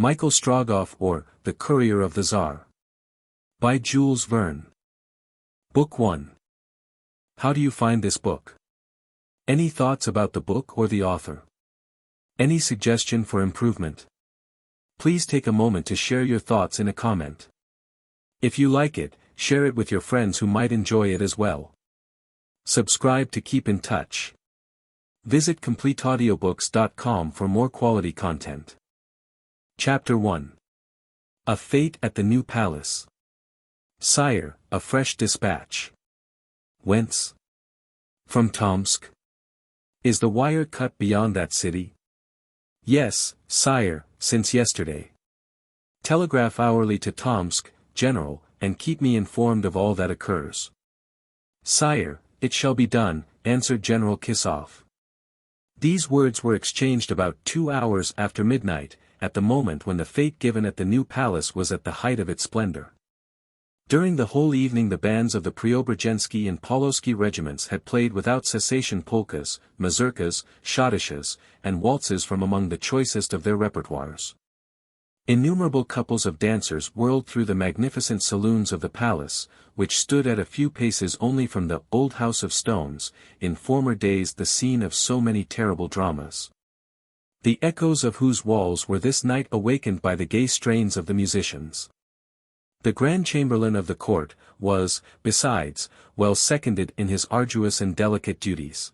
Michael Strogoff or, The Courier of the Tsar. By Jules Verne. Book 1. How do you find this book? Any thoughts about the book or the author? Any suggestion for improvement? Please take a moment to share your thoughts in a comment. If you like it, share it with your friends who might enjoy it as well. Subscribe to keep in touch. Visit completeaudiobooks.com for more quality content. Chapter 1. A Fate at the New Palace. Sire, a fresh dispatch. Whence? From Tomsk. Is the wire cut beyond that city? Yes, sire, since yesterday. Telegraph hourly to Tomsk, General, and keep me informed of all that occurs. Sire, it shall be done, answered General Kisov. These words were exchanged about 2 hours after midnight, at the moment when the fete given at the new palace was at the height of its splendor. During the whole evening the bands of the Preobrazhensky and Pavlovsky regiments had played without cessation polkas, mazurkas, schottisches, and waltzes from among the choicest of their repertoires. Innumerable couples of dancers whirled through the magnificent saloons of the palace, which stood at a few paces only from the old house of stones, in former days the scene of so many terrible dramas. The echoes of whose walls were this night awakened by the gay strains of the musicians. The Grand Chamberlain of the court was, besides, well seconded in his arduous and delicate duties.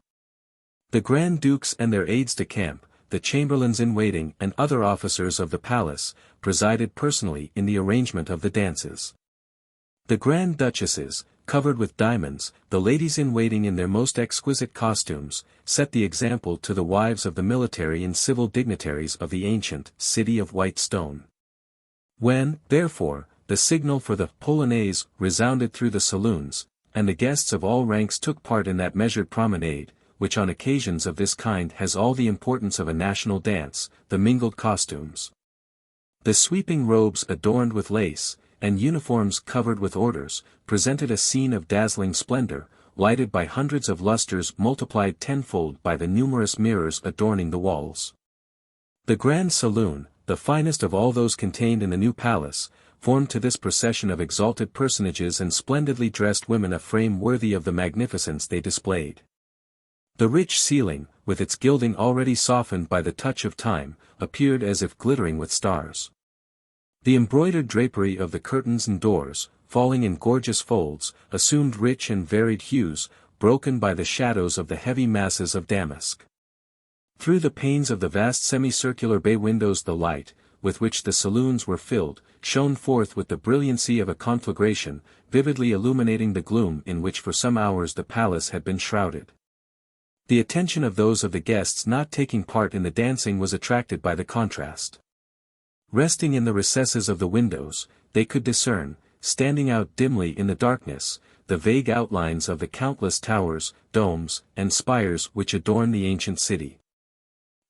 The Grand Dukes and their aides-de-camp, the chamberlains-in-waiting and other officers of the palace, presided personally in the arrangement of the dances. The Grand Duchesses, covered with diamonds, the ladies-in-waiting in their most exquisite costumes, set the example to the wives of the military and civil dignitaries of the ancient city of white stone. When, therefore, the signal for the polonaise resounded through the saloons, and the guests of all ranks took part in that measured promenade, which on occasions of this kind has all the importance of a national dance, the mingled costumes, the sweeping robes adorned with lace, and uniforms covered with orders, presented a scene of dazzling splendor, lighted by hundreds of lustres multiplied tenfold by the numerous mirrors adorning the walls. The grand saloon, the finest of all those contained in the new palace, formed to this procession of exalted personages and splendidly dressed women a frame worthy of the magnificence they displayed. The rich ceiling, with its gilding already softened by the touch of time, appeared as if glittering with stars. The embroidered drapery of the curtains and doors, falling in gorgeous folds, assumed rich and varied hues, broken by the shadows of the heavy masses of damask. Through the panes of the vast semicircular bay windows the light, with which the saloons were filled, shone forth with the brilliancy of a conflagration, vividly illuminating the gloom in which for some hours the palace had been shrouded. The attention of those of the guests not taking part in the dancing was attracted by the contrast. Resting in the recesses of the windows, they could discern, standing out dimly in the darkness, the vague outlines of the countless towers, domes, and spires which adorn the ancient city.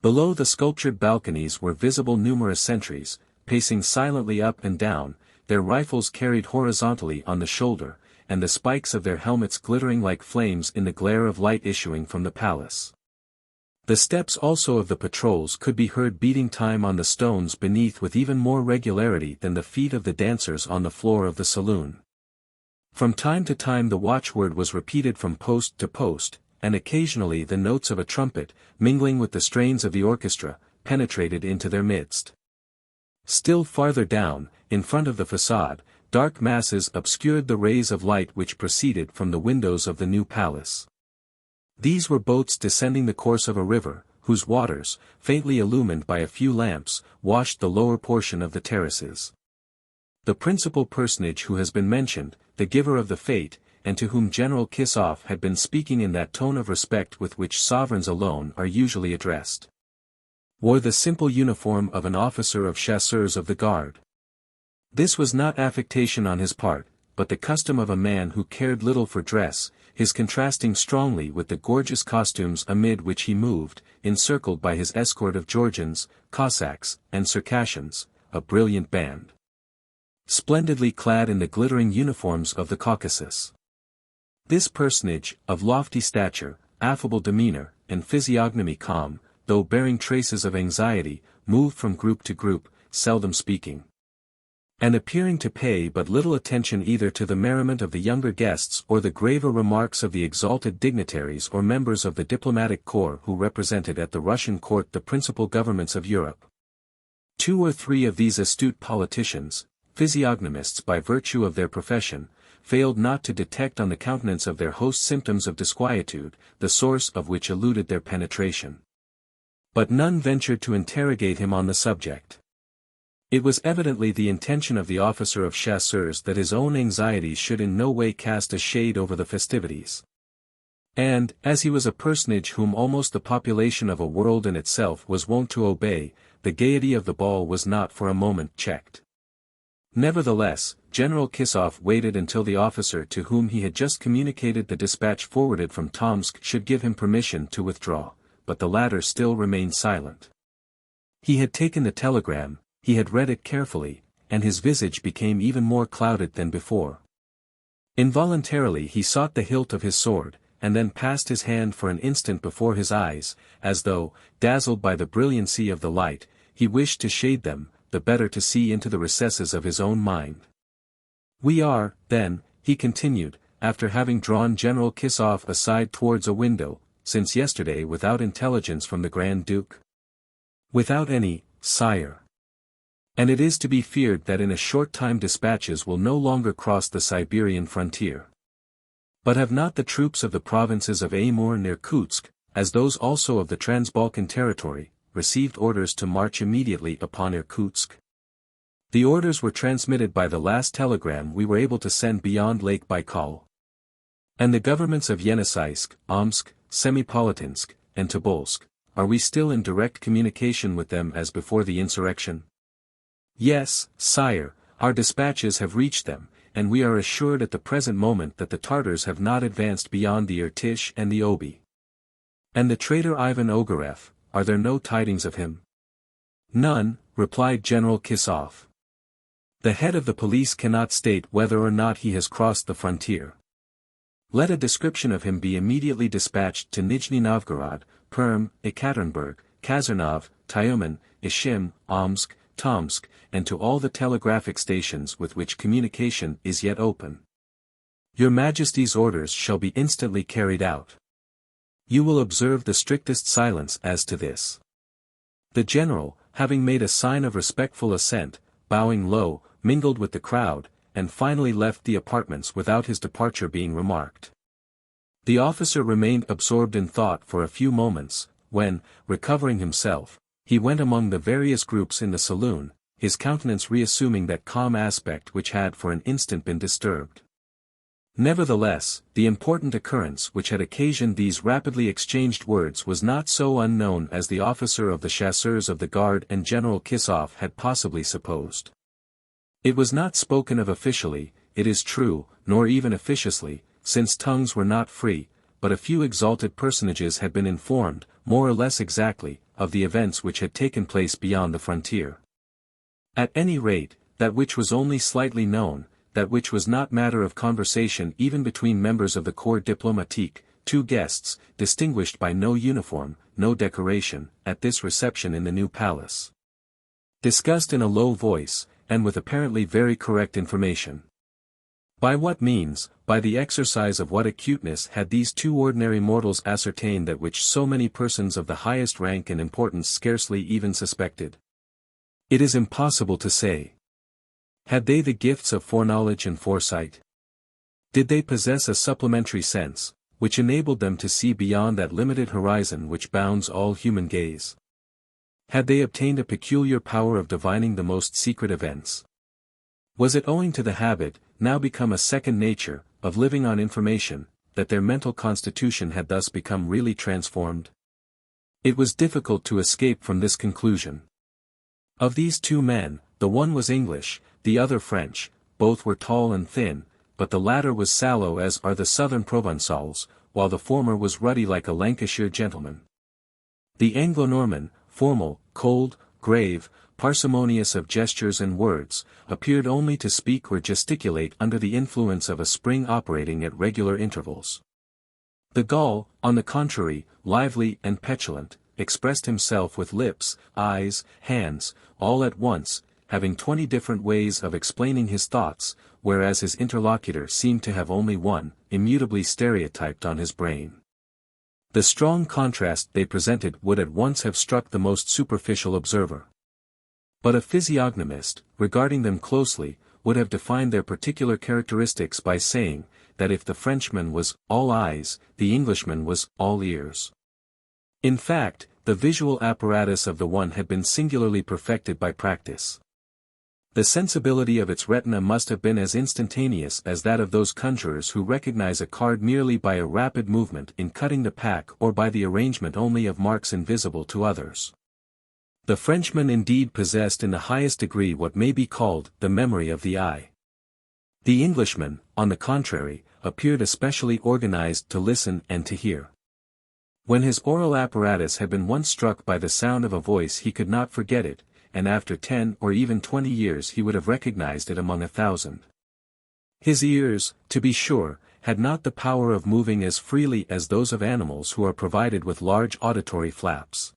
Below the sculptured balconies were visible numerous sentries, pacing silently up and down, their rifles carried horizontally on the shoulder, and the spikes of their helmets glittering like flames in the glare of light issuing from the palace. The steps also of the patrols could be heard beating time on the stones beneath with even more regularity than the feet of the dancers on the floor of the saloon. From time to time the watchword was repeated from post to post, and occasionally the notes of a trumpet, mingling with the strains of the orchestra, penetrated into their midst. Still farther down, in front of the facade, dark masses obscured the rays of light which proceeded from the windows of the new palace. These were boats descending the course of a river, whose waters, faintly illumined by a few lamps, washed the lower portion of the terraces. The principal personage who has been mentioned, the giver of the fete, and to whom General Kisov had been speaking in that tone of respect with which sovereigns alone are usually addressed, wore the simple uniform of an officer of chasseurs of the guard. This was not affectation on his part, but the custom of a man who cared little for dress, his contrasting strongly with the gorgeous costumes amid which he moved, encircled by his escort of Georgians, Cossacks, and Circassians, a brilliant band, splendidly clad in the glittering uniforms of the Caucasus. This personage, of lofty stature, affable demeanor, and physiognomy calm, though bearing traces of anxiety, moved from group to group, seldom speaking, and appearing to pay but little attention either to the merriment of the younger guests or the graver remarks of the exalted dignitaries or members of the diplomatic corps who represented at the Russian court the principal governments of Europe. 2 or 3 of these astute politicians, physiognomists by virtue of their profession, failed not to detect on the countenance of their host symptoms of disquietude, the source of which eluded their penetration. But none ventured to interrogate him on the subject. It was evidently the intention of the officer of chasseurs that his own anxieties should in no way cast a shade over the festivities. And, as he was a personage whom almost the population of a world in itself was wont to obey, the gaiety of the ball was not for a moment checked. Nevertheless, General Kisov waited until the officer to whom he had just communicated the dispatch forwarded from Tomsk should give him permission to withdraw, but the latter still remained silent. He had taken the telegram, he had read it carefully, and his visage became even more clouded than before. Involuntarily he sought the hilt of his sword, and then passed his hand for an instant before his eyes, as though, dazzled by the brilliancy of the light, he wished to shade them, the better to see into the recesses of his own mind. "We are, then," he continued, after having drawn General Kisov aside towards a window, "since yesterday without intelligence from the Grand Duke?" "Without any, sire. And it is to be feared that in a short time dispatches will no longer cross the Siberian frontier. But have not the troops of the provinces of Amur and Irkutsk, as those also of the Transbalkan territory, received orders to march immediately upon Irkutsk? The orders were transmitted by the last telegram we were able to send beyond Lake Baikal. And the governments of Yenisei, Omsk, Semipalatinsk, and Tobolsk, are we still in direct communication with them as before the insurrection?" "Yes, sire, our dispatches have reached them, and we are assured at the present moment that the Tartars have not advanced beyond the Irtish and the Obi." "And the traitor Ivan Ogareff, are there no tidings of him?" "None," replied General Kisov. "The head of the police cannot state whether or not he has crossed the frontier. Let a description of him be immediately dispatched to Nijni-Novgorod, Perm, Ekaterinburg, Kazanov, Tyumen, Ishim, Omsk, Tomsk, and to all the telegraphic stations with which communication is yet open. Your Majesty's orders shall be instantly carried out. You will observe the strictest silence as to this." The general, having made a sign of respectful assent, bowing low, mingled with the crowd, and finally left the apartments without his departure being remarked. The officer remained absorbed in thought for a few moments, when, recovering himself, he went among the various groups in the saloon, his countenance reassuming that calm aspect which had for an instant been disturbed. Nevertheless, the important occurrence which had occasioned these rapidly exchanged words was not so unknown as the officer of the chasseurs of the guard and General Kisov had possibly supposed. It was not spoken of officially, it is true, nor even officiously, since tongues were not free, but a few exalted personages had been informed, more or less exactly, of the events which had taken place beyond the frontier. At any rate, that which was only slightly known, that which was not matter of conversation even between members of the corps diplomatique, 2 guests, distinguished by no uniform, no decoration, at this reception in the new palace, discussed in a low voice, and with apparently very correct information. By what means, by the exercise of what acuteness had these 2 ordinary mortals ascertained that which so many persons of the highest rank and importance scarcely even suspected? It is impossible to say. Had they the gifts of foreknowledge and foresight? Did they possess a supplementary sense, which enabled them to see beyond that limited horizon which bounds all human gaze? Had they obtained a peculiar power of divining the most secret events? Was it owing to the habit, now become a second nature, of living on information, that their mental constitution had thus become really transformed? It was difficult to escape from this conclusion. Of these 2 men, the one was English, the other French, both were tall and thin, but the latter was sallow as are the southern Provençals, while the former was ruddy like a Lancashire gentleman. The Anglo-Norman, formal, cold, grave, parsimonious of gestures and words, appeared only to speak or gesticulate under the influence of a spring operating at regular intervals. The Gaul, on the contrary, lively and petulant, expressed himself with lips, eyes, hands, all at once, having 20 different ways of explaining his thoughts, whereas his interlocutor seemed to have only one, immutably stereotyped on his brain. The strong contrast they presented would at once have struck the most superficial observer. But a physiognomist, regarding them closely, would have defined their particular characteristics by saying, that if the Frenchman was all eyes, the Englishman was all ears. In fact, the visual apparatus of the one had been singularly perfected by practice. The sensibility of its retina must have been as instantaneous as that of those conjurers who recognize a card merely by a rapid movement in cutting the pack or by the arrangement only of marks invisible to others. The Frenchman indeed possessed in the highest degree what may be called the memory of the eye. The Englishman, on the contrary, appeared especially organized to listen and to hear. When his oral apparatus had been once struck by the sound of a voice he could not forget it, and after 10 or even 20 years he would have recognized it among 1,000. His ears, to be sure, had not the power of moving as freely as those of animals who are provided with large auditory flaps.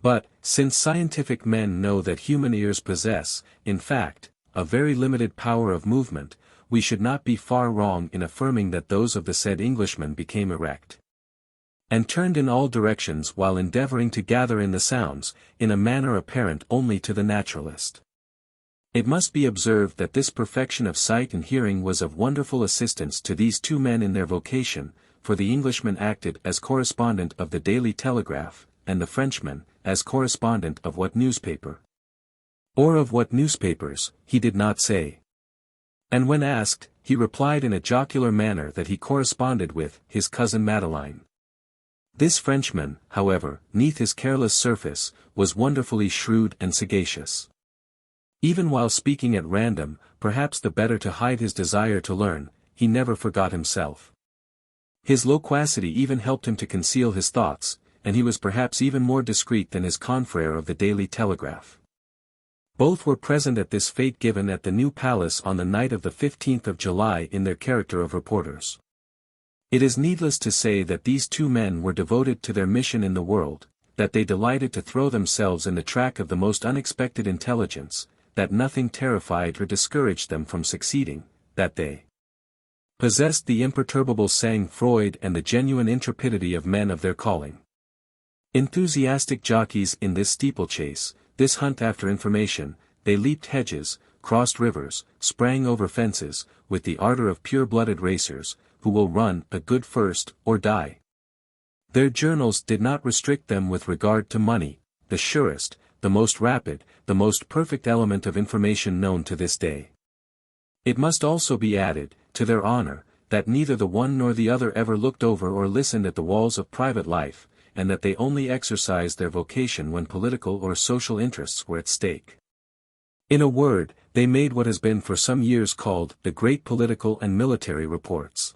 But, since scientific men know that human ears possess, in fact, a very limited power of movement, we should not be far wrong in affirming that those of the said Englishman became erect and turned in all directions while endeavoring to gather in the sounds, in a manner apparent only to the naturalist. It must be observed that this perfection of sight and hearing was of wonderful assistance to these two men in their vocation, for the Englishman acted as correspondent of the Daily Telegraph, and the Frenchman, as correspondent of what newspaper? Or of what newspapers, he did not say. And when asked, he replied in a jocular manner that he corresponded with his cousin Madeleine. This Frenchman, however, 'neath his careless surface, was wonderfully shrewd and sagacious. Even while speaking at random, perhaps the better to hide his desire to learn, he never forgot himself. His loquacity even helped him to conceal his thoughts, and he was perhaps even more discreet than his confrère of the Daily Telegraph. Both were present at this fête given at the New Palace on the night of the 15th of July in their character of reporters. It is needless to say that these two men were devoted to their mission in the world, that they delighted to throw themselves in the track of the most unexpected intelligence, that nothing terrified or discouraged them from succeeding, that they possessed the imperturbable sang-froid and the genuine intrepidity of men of their calling. Enthusiastic jockeys in this steeplechase, this hunt after information, they leaped hedges, crossed rivers, sprang over fences, with the ardor of pure-blooded racers, who will run a good first, or die. Their journals did not restrict them with regard to money, the surest, the most rapid, the most perfect element of information known to this day. It must also be added, to their honor, that neither the one nor the other ever looked over or listened at the walls of private life, and that they only exercised their vocation when political or social interests were at stake. In a word, they made what has been for some years called the great political and military reports.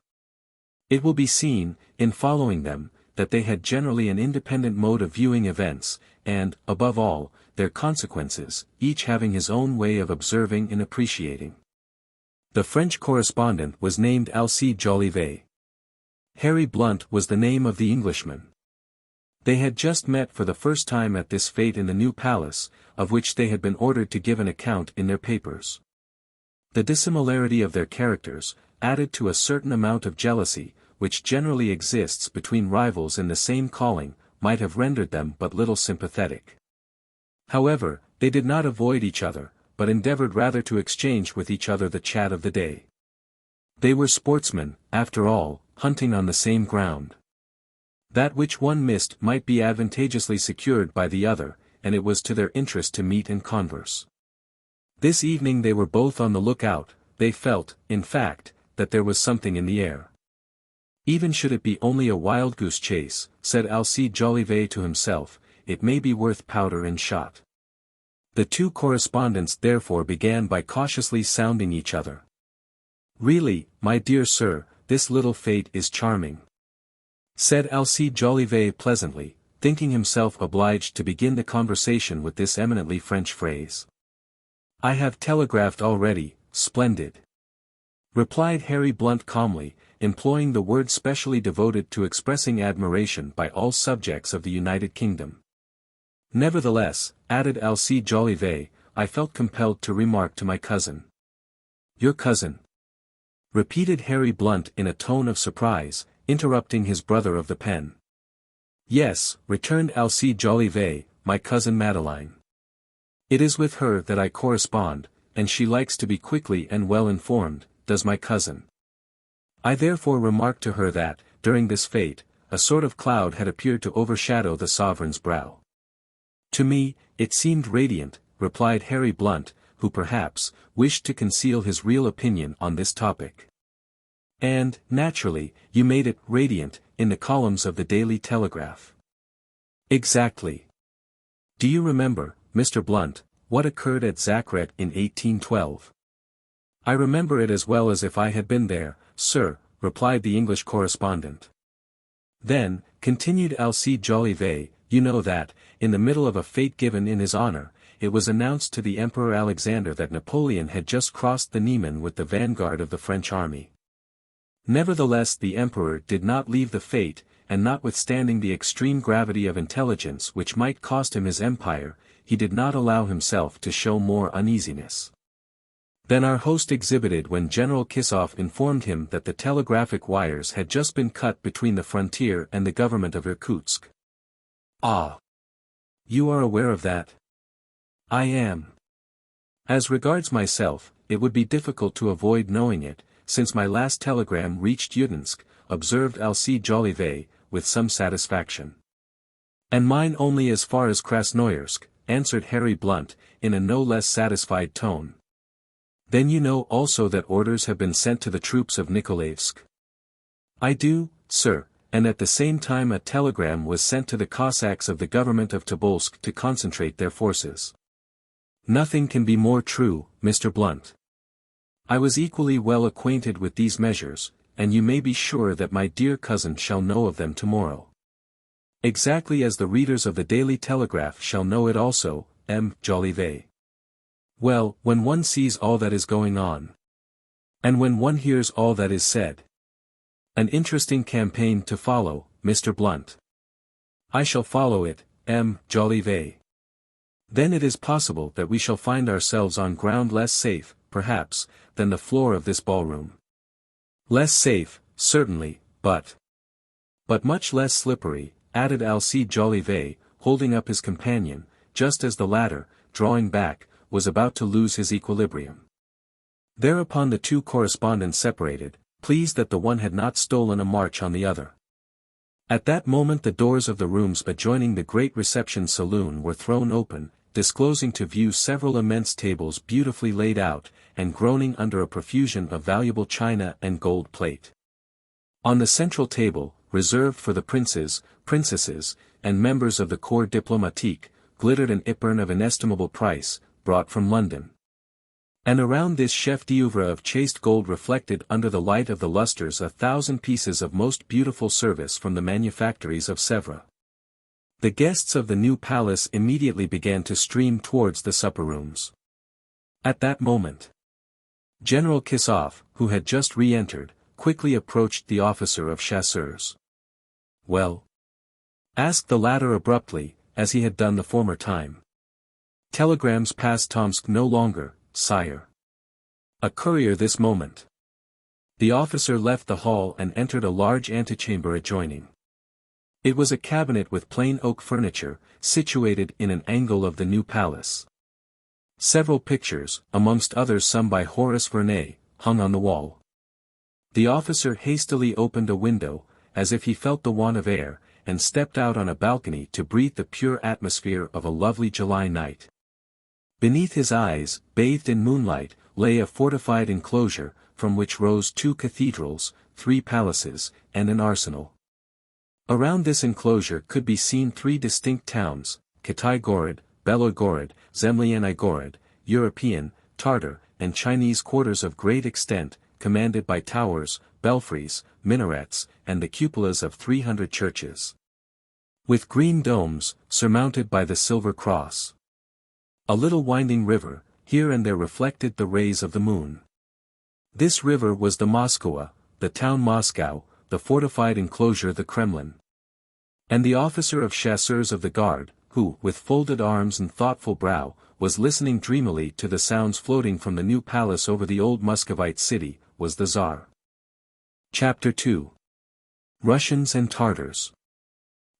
It will be seen, in following them, that they had generally an independent mode of viewing events, and, above all, their consequences, each having his own way of observing and appreciating. The French correspondent was named Alcide Jolivet. Harry Blount was the name of the Englishman. They had just met for the first time at this fête in the New Palace, of which they had been ordered to give an account in their papers. The dissimilarity of their characters, added to a certain amount of jealousy, which generally exists between rivals in the same calling, might have rendered them but little sympathetic. However, they did not avoid each other, but endeavored rather to exchange with each other the chat of the day. They were sportsmen, after all, hunting on the same ground. That which one missed might be advantageously secured by the other, and it was to their interest to meet and converse. This evening they were both on the lookout. They felt, in fact, that there was something in the air. Even should it be only a wild goose chase, said Alcide Jolivet to himself, it may be worth powder and shot. The two correspondents therefore began by cautiously sounding each other. Really, my dear sir, this little fête is charming, said Alcide Jolivet pleasantly, thinking himself obliged to begin the conversation with this eminently French phrase. I have telegraphed already, splendid, replied Harry Blount calmly, employing the word specially devoted to expressing admiration by all subjects of the United Kingdom. Nevertheless, added Alcide Jolivet, I felt compelled to remark to my cousin. "Your cousin?" repeated Harry Blount in a tone of surprise, interrupting his brother of the pen. "Yes," returned Alcide Jolivet, "my cousin Madeleine. It is with her that I correspond, and she likes to be quickly and well informed, does my cousin. I therefore remarked to her that, during this fete, a sort of cloud had appeared to overshadow the sovereign's brow." "To me, it seemed radiant," replied Harry Blount, who perhaps, wished to conceal his real opinion on this topic. "And, naturally, you made it radiant in the columns of the Daily Telegraph." "Exactly. Do you remember, Mr. Blount, what occurred at Zakhret in 1812? "I remember it as well as if I had been there, sir," replied the English correspondent. "Then," continued Alcide Jolivet, "you know that, in the middle of a fete given in his honor, it was announced to the Emperor Alexander that Napoleon had just crossed the Niemen with the vanguard of the French army. Nevertheless the Emperor did not leave the fete, and notwithstanding the extreme gravity of intelligence which might cost him his empire, he did not allow himself to show more uneasiness than our host exhibited when General Kissoff informed him that the telegraphic wires had just been cut between the frontier and the government of Irkutsk." "Ah! You are aware of that?" "I am. As regards myself, it would be difficult to avoid knowing it, since my last telegram reached Yenisei," observed Alcide Jolivet, with some satisfaction. "And mine only as far as Krasnoyarsk," answered Harry Blount, in a no less satisfied tone. "Then you know also that orders have been sent to the troops of Nikolaevsk?" "I do, sir, and at the same time a telegram was sent to the Cossacks of the government of Tobolsk to concentrate their forces." "Nothing can be more true, Mr. Blount. I was equally well acquainted with these measures, and you may be sure that my dear cousin shall know of them tomorrow. Exactly as the readers of the Daily Telegraph shall know it also, M. Jolivet. Well, when one sees all that is going on, and when one hears all that is said. An interesting campaign to follow, Mr. Blount. I shall follow it, M. Jolivet. Then it is possible that we shall find ourselves on ground less safe, perhaps, than the floor of this ballroom. Less safe, certainly, but much less slippery," added Alcide Jolivet, holding up his companion, just as the latter, drawing back, was about to lose his equilibrium. Thereupon the two correspondents separated, pleased that the one had not stolen a march on the other. At that moment the doors of the rooms adjoining the great reception saloon were thrown open, disclosing to view several immense tables beautifully laid out, and groaning under a profusion of valuable china and gold plate. On the central table, reserved for the princes, princesses, and members of the corps diplomatique, glittered an epergne of inestimable price, brought from London. And around this chef d'oeuvre of chased gold reflected under the light of the lustres 1,000 pieces of most beautiful service from the manufactories of Sèvres. The guests of the new palace immediately began to stream towards the supper rooms. At that moment, General Kissoff, who had just re-entered, quickly approached the officer of chasseurs. "Well?" asked the latter abruptly, as he had done the former time. "Telegrams past Tomsk no longer, sire. A courier this moment." The officer left the hall and entered a large antechamber adjoining. It was a cabinet with plain oak furniture, situated in an angle of the new palace. Several pictures, amongst others some by Horace Vernet, hung on the wall. The officer hastily opened a window, as if he felt the want of air, and stepped out on a balcony to breathe the pure atmosphere of a lovely July night. Beneath his eyes, bathed in moonlight, lay a fortified enclosure, from which rose 2 cathedrals, 3 palaces, and an arsenal. Around this enclosure could be seen 3 distinct towns, Kitay-Gorod, Belogorod, Zemlyanigorod, European, Tartar, and Chinese quarters of great extent, commanded by towers, belfries, minarets, and the cupolas of 300 churches, with green domes, surmounted by the silver cross. A little winding river, here and there reflected the rays of the moon. This river was the Moskwa, the town Moscow, the fortified enclosure the Kremlin. And the officer of chasseurs of the guard, who, with folded arms and thoughtful brow, was listening dreamily to the sounds floating from the new palace over the old Muscovite city, was the Tsar. Chapter 2. Russians and Tartars.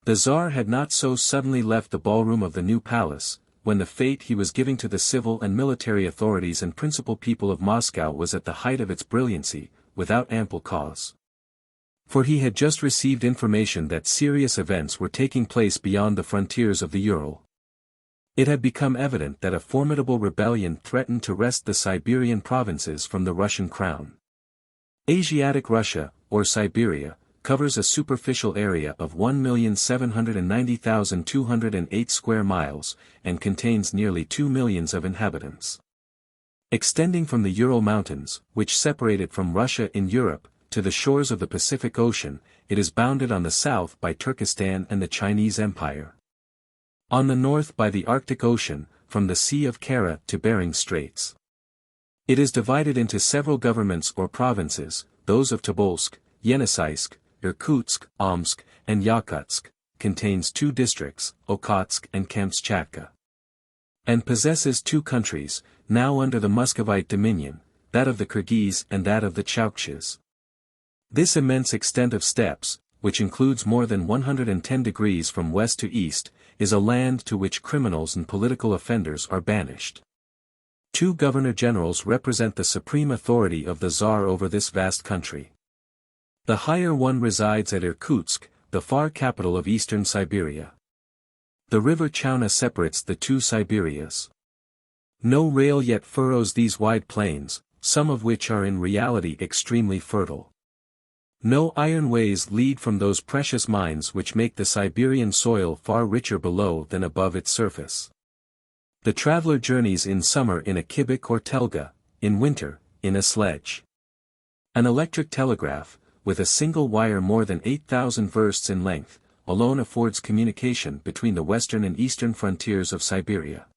The Tsar had not so suddenly left the ballroom of the new palace, when the fate he was giving to the civil and military authorities and principal people of Moscow was at the height of its brilliancy, without ample cause. For he had just received information that serious events were taking place beyond the frontiers of the Ural. It had become evident that a formidable rebellion threatened to wrest the Siberian provinces from the Russian crown. Asiatic Russia, or Siberia, covers a superficial area of 1,790,208 square miles, and contains nearly 2 millions of inhabitants. Extending from the Ural Mountains, which separate it from Russia in Europe, to the shores of the Pacific Ocean, it is bounded on the south by Turkestan and the Chinese Empire. On the north by the Arctic Ocean, from the Sea of Kara to Bering Straits. It is divided into several governments or provinces, those of Tobolsk, Yenisei, Irkutsk, Omsk, and Yakutsk, contains 2 districts, Okhotsk and Kamchatka. And possesses 2 countries, now under the Muscovite dominion, that of the Kyrgyz and that of the Chukchis. This immense extent of steppes, which includes more than 110 degrees from west to east, is a land to which criminals and political offenders are banished. 2 governor-generals represent the supreme authority of the Tsar over this vast country. The higher one resides at Irkutsk, the far capital of eastern Siberia. The river Chauna separates the 2 Siberias. No rail yet furrows these wide plains, some of which are in reality extremely fertile. No iron ways lead from those precious mines which make the Siberian soil far richer below than above its surface. The traveler journeys in summer in a kibik or telga, in winter, in a sledge. An electric telegraph, with a single wire more than 8,000 versts in length, alone affords communication between the western and eastern frontiers of Siberia.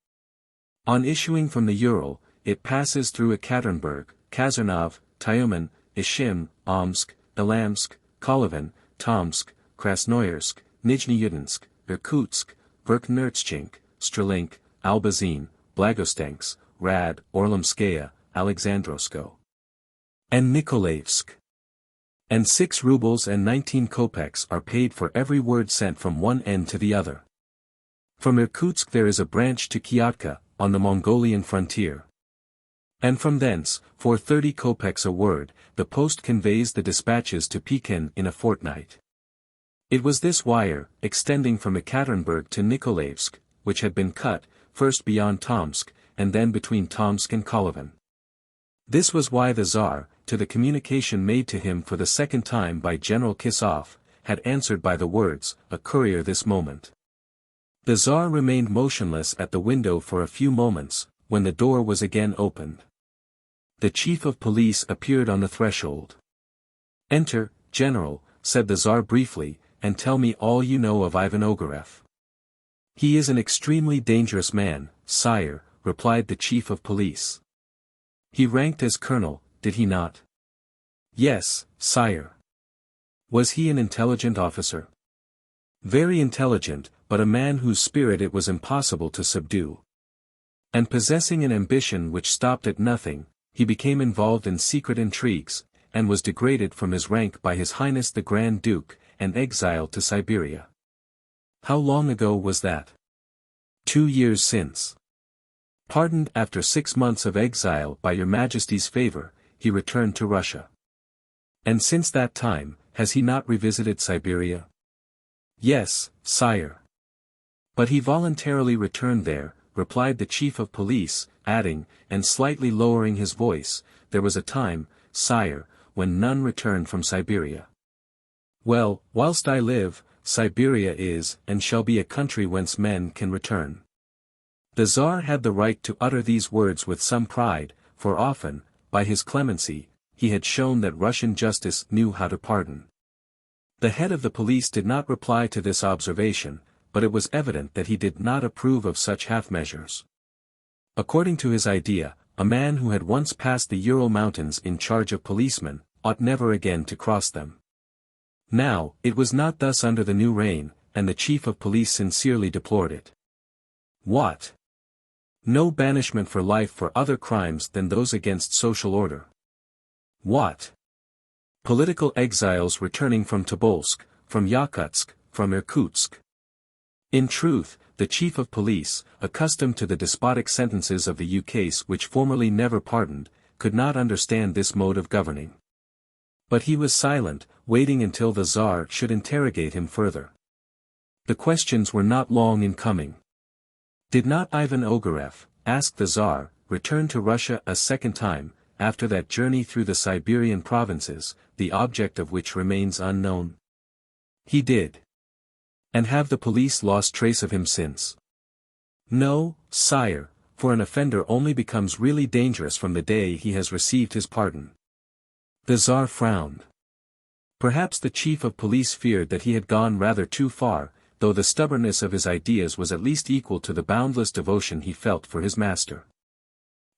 On issuing from the Ural, it passes through Ekaterinburg, Kazarnov, Tyumen, Ishim, Omsk, Elamsk, Kolyvan, Tomsk, Krasnoyarsk, Nijni-Novgorod, Irkutsk, Verkhnechink, Strelink, Albazin, Blagostensk, Rad, Orlomskaya, Alexandrovsko, and Nikolaevsk. And 6 rubles and 19 kopecks are paid for every word sent from one end to the other. From Irkutsk there is a branch to Kyatka, on the Mongolian frontier. And from thence, for 30 kopecks a word, the post conveys the dispatches to Pekin in a fortnight. It was this wire, extending from Ekaterinburg to Nikolaevsk, which had been cut, first beyond Tomsk, and then between Tomsk and Kolyvan. This was why the Tsar, to the communication made to him for the second time by General Kisov, had answered by the words, "A courier this moment." The Tsar remained motionless at the window for a few moments, when the door was again opened. The chief of police appeared on the threshold. "Enter, General," said the Tsar briefly, "and tell me all you know of Ivan Ogareff." "He is an extremely dangerous man, sire," replied the chief of police. "He ranked as colonel, did he not?" "Yes, sire." "Was he an intelligent officer?" "Very intelligent, but a man whose spirit it was impossible to subdue. And possessing an ambition which stopped at nothing, he became involved in secret intrigues, and was degraded from his rank by His Highness the Grand Duke, and exiled to Siberia." "How long ago was that?" 2 years since. "Pardoned after 6 months of exile by your Majesty's favor, he returned to Russia." "And since that time, has he not revisited Siberia?" "Yes, sire." "But he voluntarily returned there," replied the chief of police, adding, and slightly lowering his voice, "There was a time, sire, when none returned from Siberia. Well, whilst I live, Siberia is and shall be a country whence men can return." The Tsar had the right to utter these words with some pride, for often, by his clemency, he had shown that Russian justice knew how to pardon. The head of the police did not reply to this observation, but it was evident that he did not approve of such half-measures. According to his idea, a man who had once passed the Ural Mountains in charge of policemen, ought never again to cross them. Now, it was not thus under the new reign, and the chief of police sincerely deplored it. "What? No banishment for life for other crimes than those against social order. What? Political exiles returning from Tobolsk, from Yakutsk, from Irkutsk. In truth, the chief of police, accustomed to the despotic sentences of the ukase which formerly never pardoned, could not understand this mode of governing. But he was silent, waiting until the Tsar should interrogate him further. The questions were not long in coming. Did not Ivan Ogareff, asked the Tsar, return to Russia a second time, after that journey through the Siberian provinces, the object of which remains unknown? He did. And have the police lost trace of him since? No, sire, for an offender only becomes really dangerous from the day he has received his pardon. The Tsar frowned. Perhaps the chief of police feared that he had gone rather too far, though the stubbornness of his ideas was at least equal to the boundless devotion he felt for his master.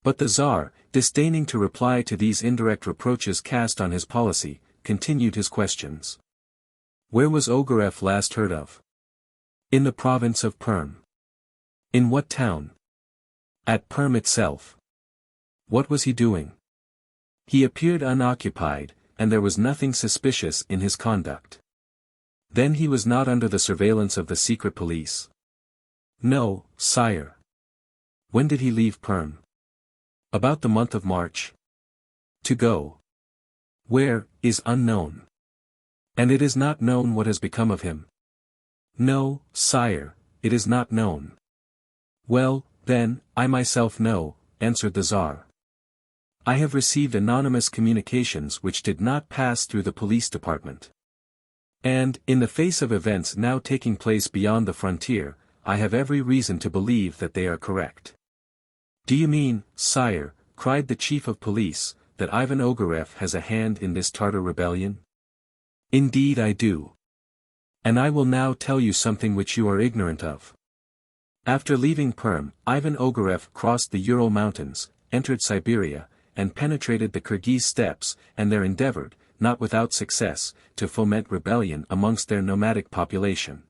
But the Tsar, disdaining to reply to these indirect reproaches cast on his policy, continued his questions. Where was Ogareff last heard of? In the province of Perm. In what town? At Perm itself. What was he doing? He appeared unoccupied, and there was nothing suspicious in his conduct. Then he was not under the surveillance of the secret police? No, sire. When did he leave Perm? About the month of March. To go. Where, is unknown. And it is not known what has become of him? No, sire, it is not known. Well, then, I myself know, answered the Tsar. I have received anonymous communications which did not pass through the police department. And, in the face of events now taking place beyond the frontier, I have every reason to believe that they are correct. Do you mean, sire, cried the chief of police, that Ivan Ogareff has a hand in this Tartar rebellion? Indeed I do. And I will now tell you something which you are ignorant of. After leaving Perm, Ivan Ogareff crossed the Ural mountains, entered Siberia, and penetrated the Kyrgyz steppes, and there endeavored, not without success, to foment rebellion amongst their nomadic population.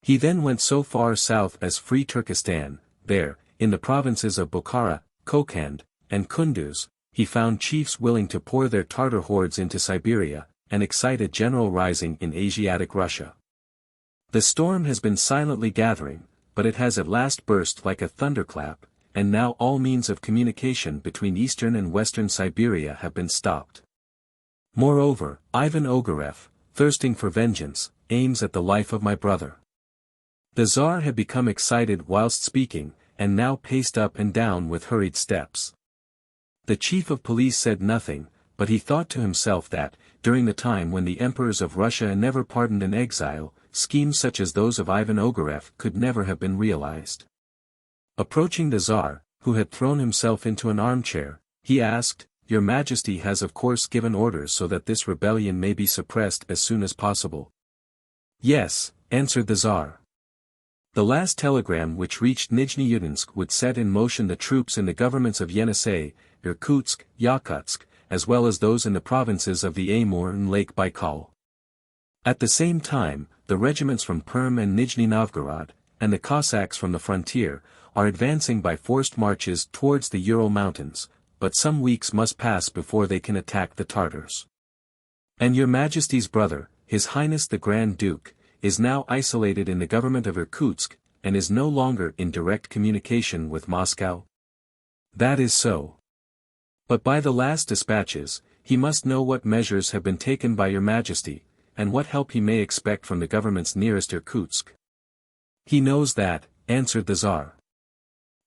He then went so far south as Free Turkestan. There, in the provinces of Bokhara, Kokand, and Kunduz, he found chiefs willing to pour their Tartar hordes into Siberia, and excite a general rising in Asiatic Russia. The storm has been silently gathering, but it has at last burst like a thunderclap, and now all means of communication between eastern and western Siberia have been stopped. Moreover, Ivan Ogareff, thirsting for vengeance, aims at the life of my brother. The Tsar had become excited whilst speaking, and now paced up and down with hurried steps. The chief of police said nothing, but he thought to himself that, during the time when the emperors of Russia never pardoned an exile, schemes such as those of Ivan Ogareff could never have been realized. Approaching the Tsar, who had thrown himself into an armchair, he asked, Your Majesty has of course given orders so that this rebellion may be suppressed as soon as possible. Yes, answered the Tsar. The last telegram which reached Nijni-Novgorod would set in motion the troops in the governments of Yenisei, Irkutsk, Yakutsk, as well as those in the provinces of the Amur and Lake Baikal. At the same time, the regiments from Perm and Nijni-Novgorod, and the Cossacks from the frontier, are advancing by forced marches towards the Ural mountains, but some weeks must pass before they can attack the Tartars. And your Majesty's brother, His Highness the Grand Duke, is now isolated in the government of Irkutsk, and is no longer in direct communication with Moscow? That is so. But by the last dispatches, he must know what measures have been taken by your Majesty, and what help he may expect from the governments nearest Irkutsk. He knows that, answered the Tsar.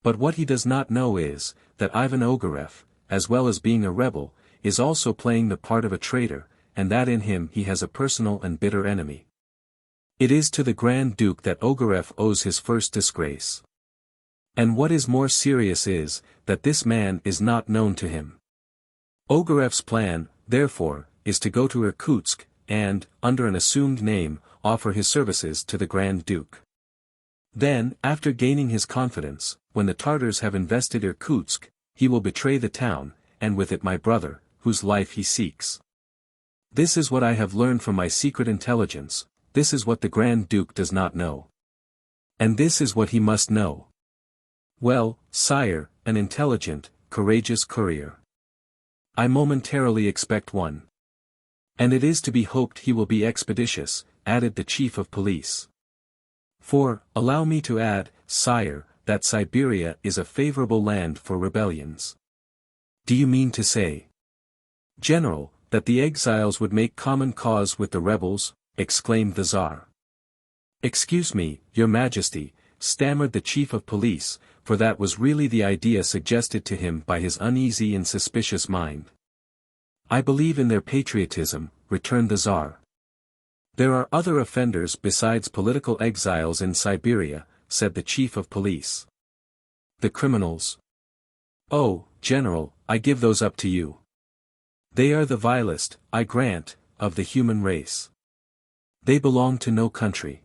But what he does not know is, that Ivan Ogareff, as well as being a rebel, is also playing the part of a traitor, and that in him he has a personal and bitter enemy. It is to the Grand Duke that Ogareff owes his first disgrace. And what is more serious is, that this man is not known to him. Ogareff's plan, therefore, is to go to Irkutsk, and, under an assumed name, offer his services to the Grand Duke. Then, after gaining his confidence, when the Tartars have invested Irkutsk, he will betray the town, and with it my brother, whose life he seeks. This is what I have learned from my secret intelligence, this is what the Grand Duke does not know. And this is what he must know. Well, sire, an intelligent, courageous courier. I momentarily expect one. And it is to be hoped he will be expeditious, added the chief of police. For, allow me to add, sire, that Siberia is a favorable land for rebellions. Do you mean to say, General, that the exiles would make common cause with the rebels? Exclaimed the Tsar. Excuse me, your majesty, stammered the chief of police, for that was really the idea suggested to him by his uneasy and suspicious mind. I believe in their patriotism, returned the Tsar. There are other offenders besides political exiles in Siberia, said the chief of police. The criminals. Oh, General, I give those up to you. They are the vilest, I grant, of the human race. They belong to no country.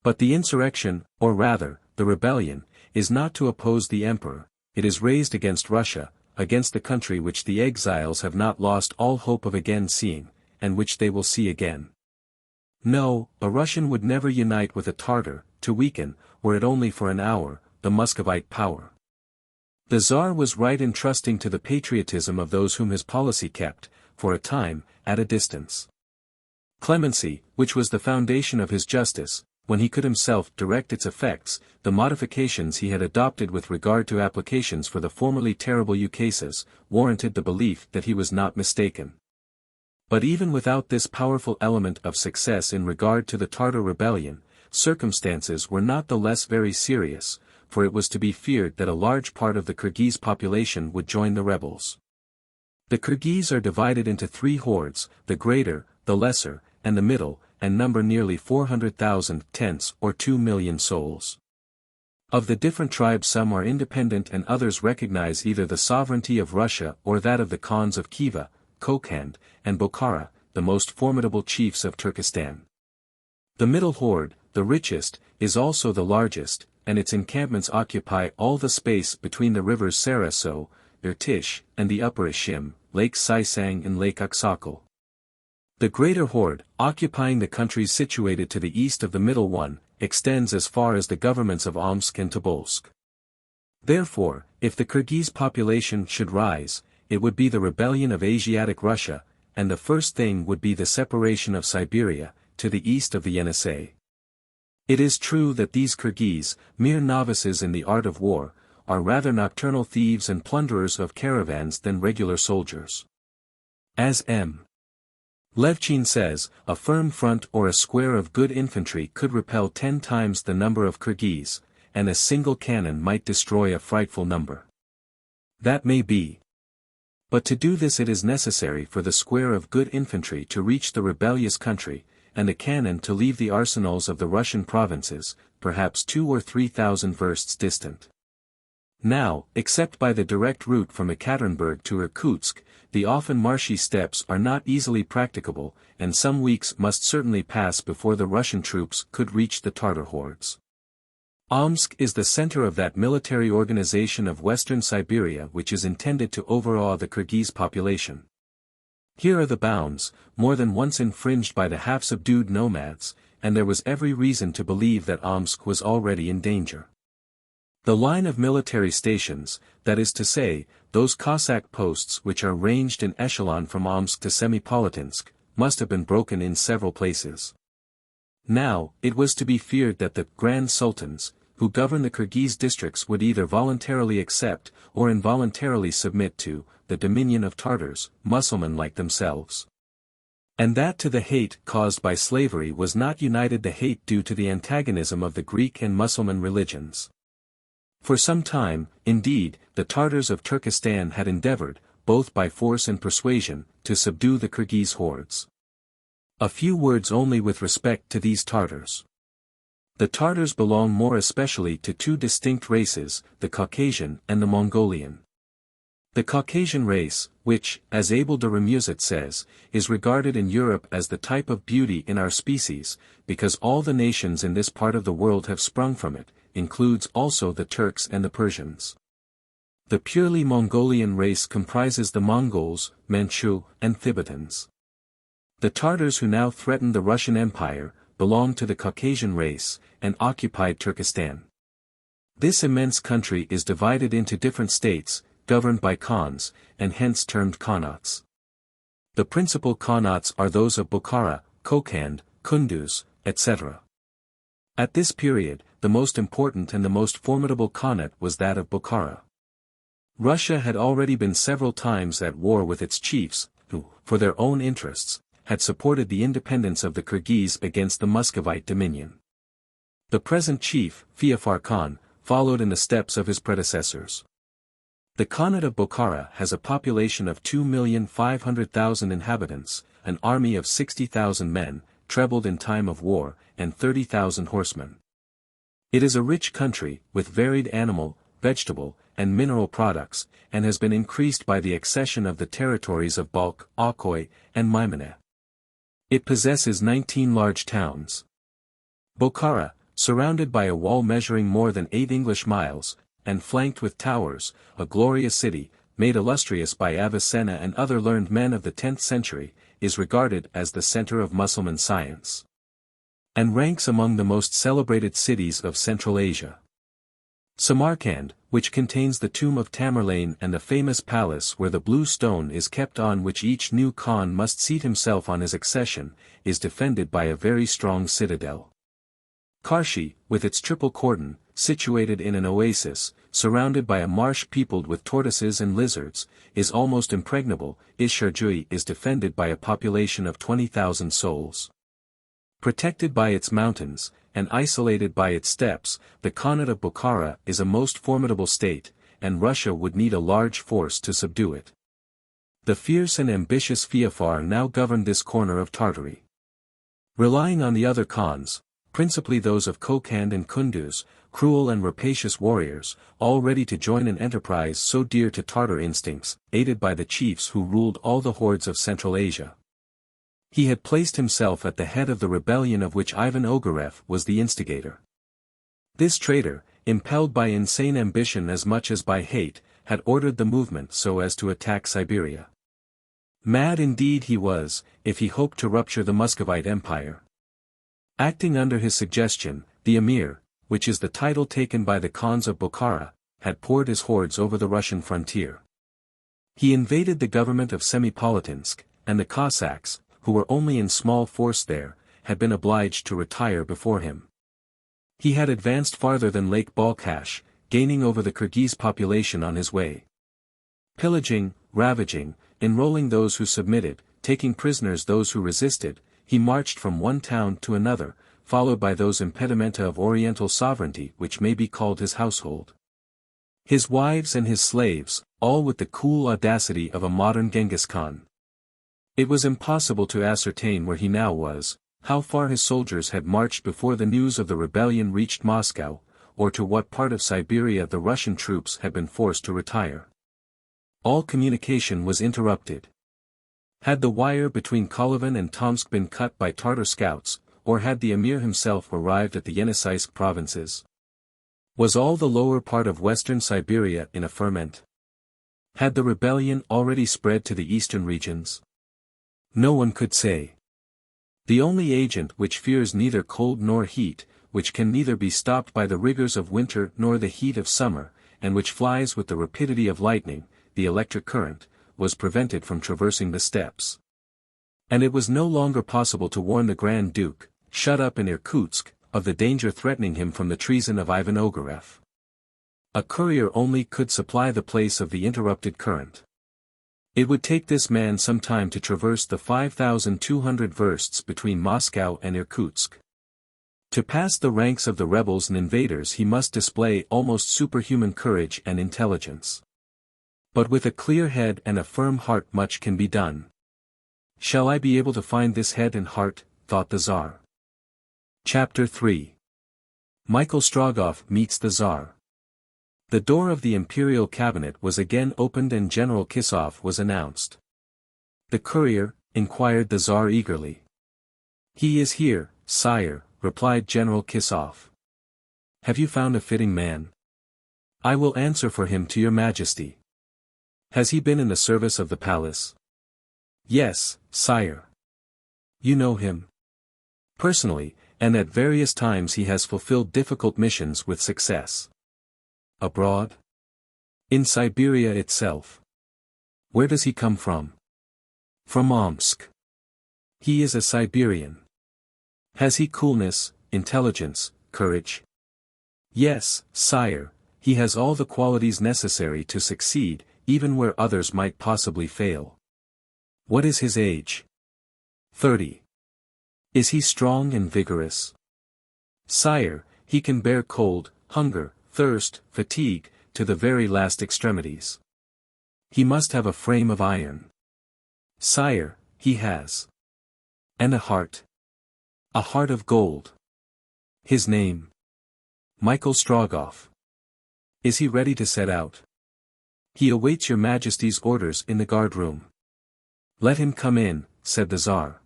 But the insurrection, or rather, the rebellion, is not to oppose the emperor, it is raised against Russia, against the country which the exiles have not lost all hope of again seeing, and which they will see again. No, a Russian would never unite with a Tartar, to weaken, were it only for an hour, the Muscovite power. The Tsar was right in trusting to the patriotism of those whom his policy kept, for a time, at a distance. Clemency, which was the foundation of his justice, when he could himself direct its effects, the modifications he had adopted with regard to applications for the formerly terrible ukases, warranted the belief that he was not mistaken. But even without this powerful element of success in regard to the Tartar rebellion, circumstances were not the less very serious, for it was to be feared that a large part of the Kyrgyz population would join the rebels. The Kyrgyz are divided into three hordes, the greater, the lesser, and the middle, and number nearly 400,000 tents or 2 million souls. Of the different tribes some are independent and others recognize either the sovereignty of Russia or that of the Khans of Khiva, Kokand, and Bokhara, the most formidable chiefs of Turkestan. The middle horde, the richest, is also the largest, and its encampments occupy all the space between the rivers Saraso, Irtish, and the upper Ishim, Lake Saisang and Lake Aksakal. The greater horde, occupying the countries situated to the east of the middle one, extends as far as the governments of Omsk and Tobolsk. Therefore, if the Kyrgyz population should rise, it would be the rebellion of Asiatic Russia, and the first thing would be the separation of Siberia, to the east of the Yenisei. It is true that these Kyrgyz, mere novices in the art of war, are rather nocturnal thieves and plunderers of caravans than regular soldiers. As M. Levchin says, a firm front or a square of good infantry could repel 10 times the number of Kyrgyz, and a single cannon might destroy a frightful number. That may be. But to do this it is necessary for the square of good infantry to reach the rebellious country, and the cannon to leave the arsenals of the Russian provinces, perhaps 2,000 or 3,000 versts distant. Now, except by the direct route from Ekaterinburg to Irkutsk, the often marshy steppes are not easily practicable, and some weeks must certainly pass before the Russian troops could reach the Tartar hordes. Omsk is the center of that military organization of western Siberia which is intended to overawe the Kyrgyz population. Here are the bounds, more than once infringed by the half-subdued nomads, and there was every reason to believe that Omsk was already in danger. The line of military stations, that is to say, those Cossack posts which are ranged in echelon from Omsk to Semipalatinsk, must have been broken in several places. Now, it was to be feared that the Grand Sultans, who govern the Kyrgyz districts would either voluntarily accept, or involuntarily submit to, the dominion of Tartars, Mussulman like themselves. And that to the hate caused by slavery was not united the hate due to the antagonism of the Greek and Mussulman religions. For some time, indeed, the Tartars of Turkestan had endeavored, both by force and persuasion, to subdue the Kyrgyz hordes. A few words only with respect to these Tartars. The Tartars belong more especially to two distinct races, the Caucasian and the Mongolian. The Caucasian race, which, as Abel de Remusat says, is regarded in Europe as the type of beauty in our species, because all the nations in this part of the world have sprung from it, includes also the Turks and the Persians. The purely Mongolian race comprises the Mongols, Manchu, and Thibetans. The Tartars who now threaten the Russian Empire, belong to the Caucasian race, and occupied Turkestan. This immense country is divided into different states, governed by khans, and hence termed khanates. The principal khanates are those of Bukhara, Kokand, Kunduz, etc. At this period, the most important and the most formidable khanate was that of Bukhara. Russia had already been several times at war with its chiefs, who, for their own interests, had supported the independence of the Kyrgyz against the Muscovite dominion. The present chief, Feofar Khan, followed in the steps of his predecessors. The Khanate of Bukhara has a population of 2,500,000 inhabitants, an army of 60,000 men, trebled in time of war, and 30,000 horsemen. It is a rich country, with varied animal, vegetable, and mineral products, and has been increased by the accession of the territories of Balkh, Akhoy, and Maimane. It possesses 19 large towns. Bukhara, surrounded by a wall measuring more than 8 English miles, and flanked with towers, a glorious city, made illustrious by Avicenna and other learned men of the 10th century, is regarded as the center of Mussulman science, and ranks among the most celebrated cities of Central Asia. Samarkand, which contains the tomb of Tamerlane and the famous palace where the blue stone is kept on which each new Khan must seat himself on his accession, is defended by a very strong citadel. Karshi, with its triple cordon, situated in an oasis, surrounded by a marsh peopled with tortoises and lizards, is almost impregnable. Isharjui is defended by a population of 20,000 souls. Protected by its mountains, and isolated by its steppes, the Khanate of Bukhara is a most formidable state, and Russia would need a large force to subdue it. The fierce and ambitious Feofar now governed this corner of Tartary. Relying on the other Khans, principally those of Kokand and Kunduz, cruel and rapacious warriors, all ready to join an enterprise so dear to Tartar instincts, aided by the chiefs who ruled all the hordes of Central Asia. He had placed himself at the head of the rebellion of which Ivan Ogareff was the instigator. This traitor, impelled by insane ambition as much as by hate, had ordered the movement so as to attack Siberia. Mad indeed he was, if he hoped to rupture the Muscovite Empire. Acting under his suggestion, the Emir, which is the title taken by the Khans of Bukhara, had poured his hordes over the Russian frontier. He invaded the government of Semipalatinsk, and the Cossacks, who were only in small force there, had been obliged to retire before him. He had advanced farther than Lake Balkhash, gaining over the Kyrgyz population on his way. Pillaging, ravaging, enrolling those who submitted, taking prisoners those who resisted, he marched from one town to another, followed by those impedimenta of oriental sovereignty which may be called his household. His wives and his slaves, all with the cool audacity of a modern Genghis Khan. It was impossible to ascertain where he now was, how far his soldiers had marched before the news of the rebellion reached Moscow, or to what part of Siberia the Russian troops had been forced to retire. All communication was interrupted. Had the wire between Kolyvan and Tomsk been cut by Tartar scouts, or had the Emir himself arrived at the Yenisei provinces? Was all the lower part of western Siberia in a ferment? Had the rebellion already spread to the eastern regions? No one could say. The only agent which fears neither cold nor heat, which can neither be stopped by the rigors of winter nor the heat of summer, and which flies with the rapidity of lightning, the electric current, was prevented from traversing the steppes. And it was no longer possible to warn the Grand Duke, shut up in Irkutsk, of the danger threatening him from the treason of Ivan Ogareff. A courier only could supply the place of the interrupted current. It would take this man some time to traverse the 5,200 versts between Moscow and Irkutsk. To pass the ranks of the rebels and invaders he must display almost superhuman courage and intelligence. But with a clear head and a firm heart much can be done. Shall I be able to find this head and heart, thought the Tsar. Chapter 3. Michael Strogoff meets the Tsar. The door of the imperial cabinet was again opened and General Kisov was announced. The courier, inquired the Tsar eagerly. He is here, sire, replied General Kisov. Have you found a fitting man? I will answer for him to your majesty. Has he been in the service of the palace? Yes, sire. You know him? Personally, and at various times he has fulfilled difficult missions with success. Abroad? In Siberia itself. Where does he come from? From Omsk. He is a Siberian. Has he coolness, intelligence, courage? Yes, sire, he has all the qualities necessary to succeed, even where others might possibly fail. What is his age? 30. Is he strong and vigorous? Sire, he can bear cold, hunger, thirst, fatigue, to the very last extremities. He must have a frame of iron. Sire, he has. And a heart. A heart of gold. His name? Michael Strogoff. Is he ready to set out? He awaits your Majesty's orders in the guard-room. Let him come in, said the Tsar.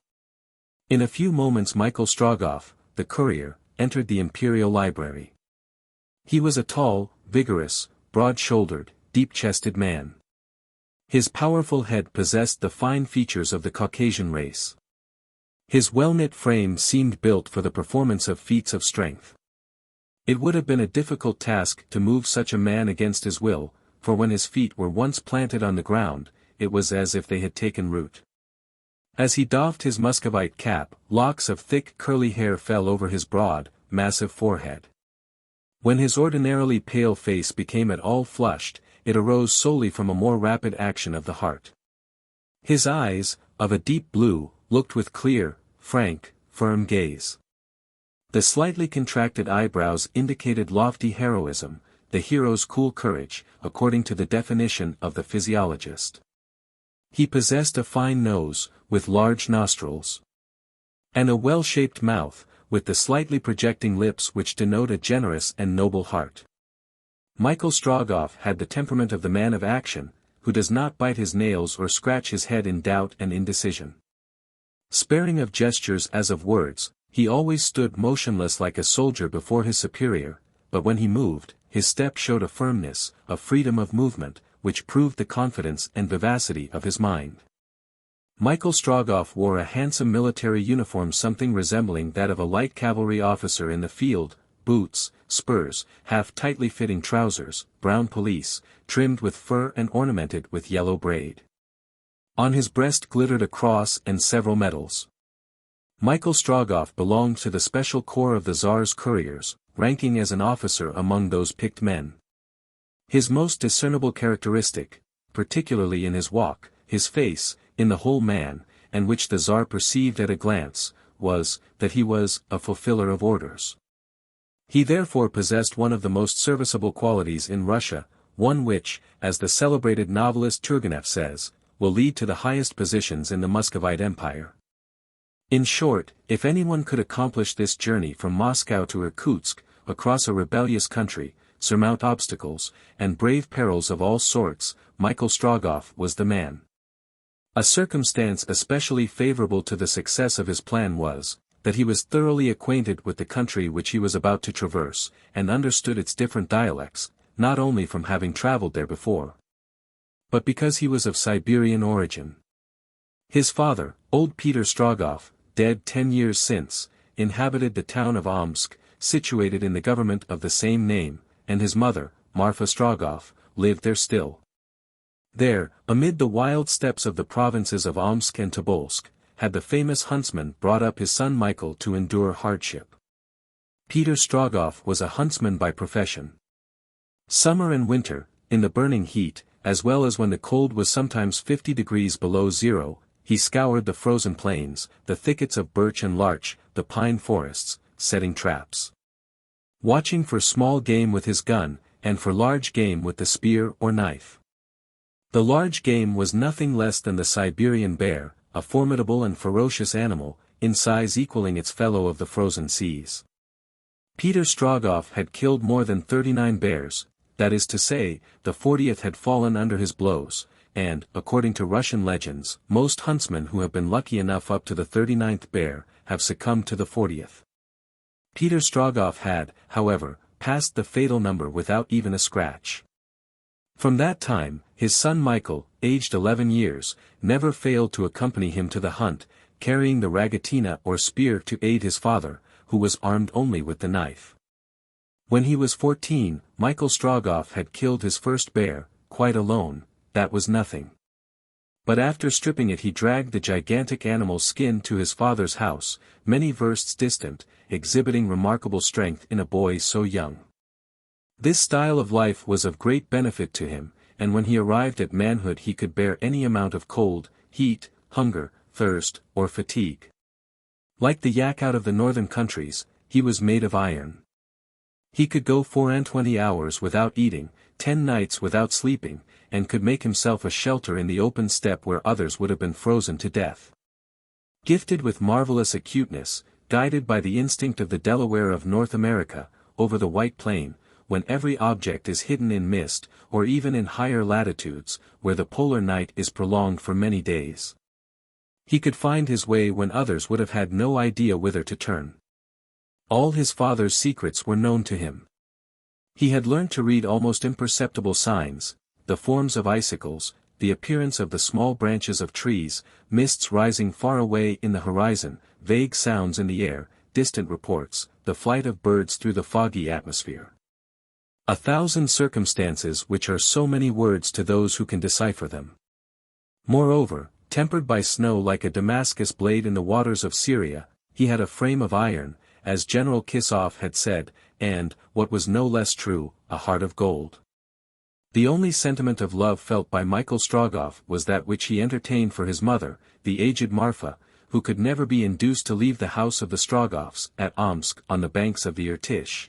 In a few moments Michael Strogoff, the courier, entered the imperial library. He was a tall, vigorous, broad-shouldered, deep-chested man. His powerful head possessed the fine features of the Caucasian race. His well-knit frame seemed built for the performance of feats of strength. It would have been a difficult task to move such a man against his will, for when his feet were once planted on the ground, it was as if they had taken root. As he doffed his Muscovite cap, locks of thick curly hair fell over his broad, massive forehead. When his ordinarily pale face became at all flushed, it arose solely from a more rapid action of the heart. His eyes, of a deep blue, looked with clear, frank, firm gaze. The slightly contracted eyebrows indicated lofty heroism, the hero's cool courage, according to the definition of the physiologist. He possessed a fine nose, with large nostrils. And a well-shaped mouth, with the slightly projecting lips which denote a generous and noble heart. Michael Strogoff had the temperament of the man of action, who does not bite his nails or scratch his head in doubt and indecision. Sparing of gestures as of words, he always stood motionless like a soldier before his superior, but when he moved, his step showed a firmness, a freedom of movement, which proved the confidence and vivacity of his mind. Michael Strogoff wore a handsome military uniform something resembling that of a light cavalry officer in the field, boots, spurs, half-tightly fitting trousers, brown pelisse, trimmed with fur and ornamented with yellow braid. On his breast glittered a cross and several medals. Michael Strogoff belonged to the special corps of the Tsar's couriers, ranking as an officer among those picked men. His most discernible characteristic, particularly in his walk, his face, in the whole man, and which the Tsar perceived at a glance, was, that he was a fulfiller of orders. He therefore possessed one of the most serviceable qualities in Russia, one which, as the celebrated novelist Turgenev says, will lead to the highest positions in the Muscovite Empire. In short, if anyone could accomplish this journey from Moscow to Irkutsk, across a rebellious country, surmount obstacles, and brave perils of all sorts, Michael Strogoff was the man. A circumstance especially favorable to the success of his plan was, that he was thoroughly acquainted with the country which he was about to traverse, and understood its different dialects, not only from having traveled there before, but because he was of Siberian origin. His father, old Peter Strogoff, dead 10 years since, inhabited the town of Omsk, situated in the government of the same name, and his mother, Marfa Strogoff, lived there still. There, amid the wild steppes of the provinces of Omsk and Tobolsk, had the famous huntsman brought up his son Michael to endure hardship. Peter Strogoff was a huntsman by profession. Summer and winter, in the burning heat, as well as when the cold was sometimes 50 degrees below zero, he scoured the frozen plains, the thickets of birch and larch, the pine forests, setting traps. Watching for small game with his gun, and for large game with the spear or knife. The large game was nothing less than the Siberian bear, a formidable and ferocious animal, in size equaling its fellow of the frozen seas. Peter Strogoff had killed more than 39 bears, that is to say, the 40th had fallen under his blows, and, according to Russian legends, most huntsmen who have been lucky enough up to the 39th bear, have succumbed to the 40th. Peter Strogoff had, however, passed the fatal number without even a scratch. From that time, his son Michael, aged 11 years, never failed to accompany him to the hunt, carrying the ragatina or spear to aid his father, who was armed only with the knife. When he was 14, Michael Strogoff had killed his first bear, quite alone. That was nothing. But after stripping it he dragged the gigantic animal's skin to his father's house, many versts distant, exhibiting remarkable strength in a boy so young. This style of life was of great benefit to him, and when he arrived at manhood he could bear any amount of cold, heat, hunger, thirst, or fatigue. Like the yak out of the northern countries, he was made of iron. He could go 24 hours without eating, 10 nights without sleeping, and could make himself a shelter in the open steppe where others would have been frozen to death. Gifted with marvelous acuteness, guided by the instinct of the Delaware of North America, over the White Plain, when every object is hidden in mist, or even in higher latitudes, where the polar night is prolonged for many days. He could find his way when others would have had no idea whither to turn. All his father's secrets were known to him. He had learned to read almost imperceptible signs, the forms of icicles, the appearance of the small branches of trees, mists rising far away in the horizon, vague sounds in the air, distant reports, the flight of birds through the foggy atmosphere. 1,000 circumstances which are so many words to those who can decipher them. Moreover, tempered by snow like a Damascus blade in the waters of Syria, he had a frame of iron, as General Kissoff had said, and, what was no less true, a heart of gold. The only sentiment of love felt by Michael Strogoff was that which he entertained for his mother, the aged Marfa, who could never be induced to leave the house of the Strogoffs at Omsk on the banks of the Irkutsk,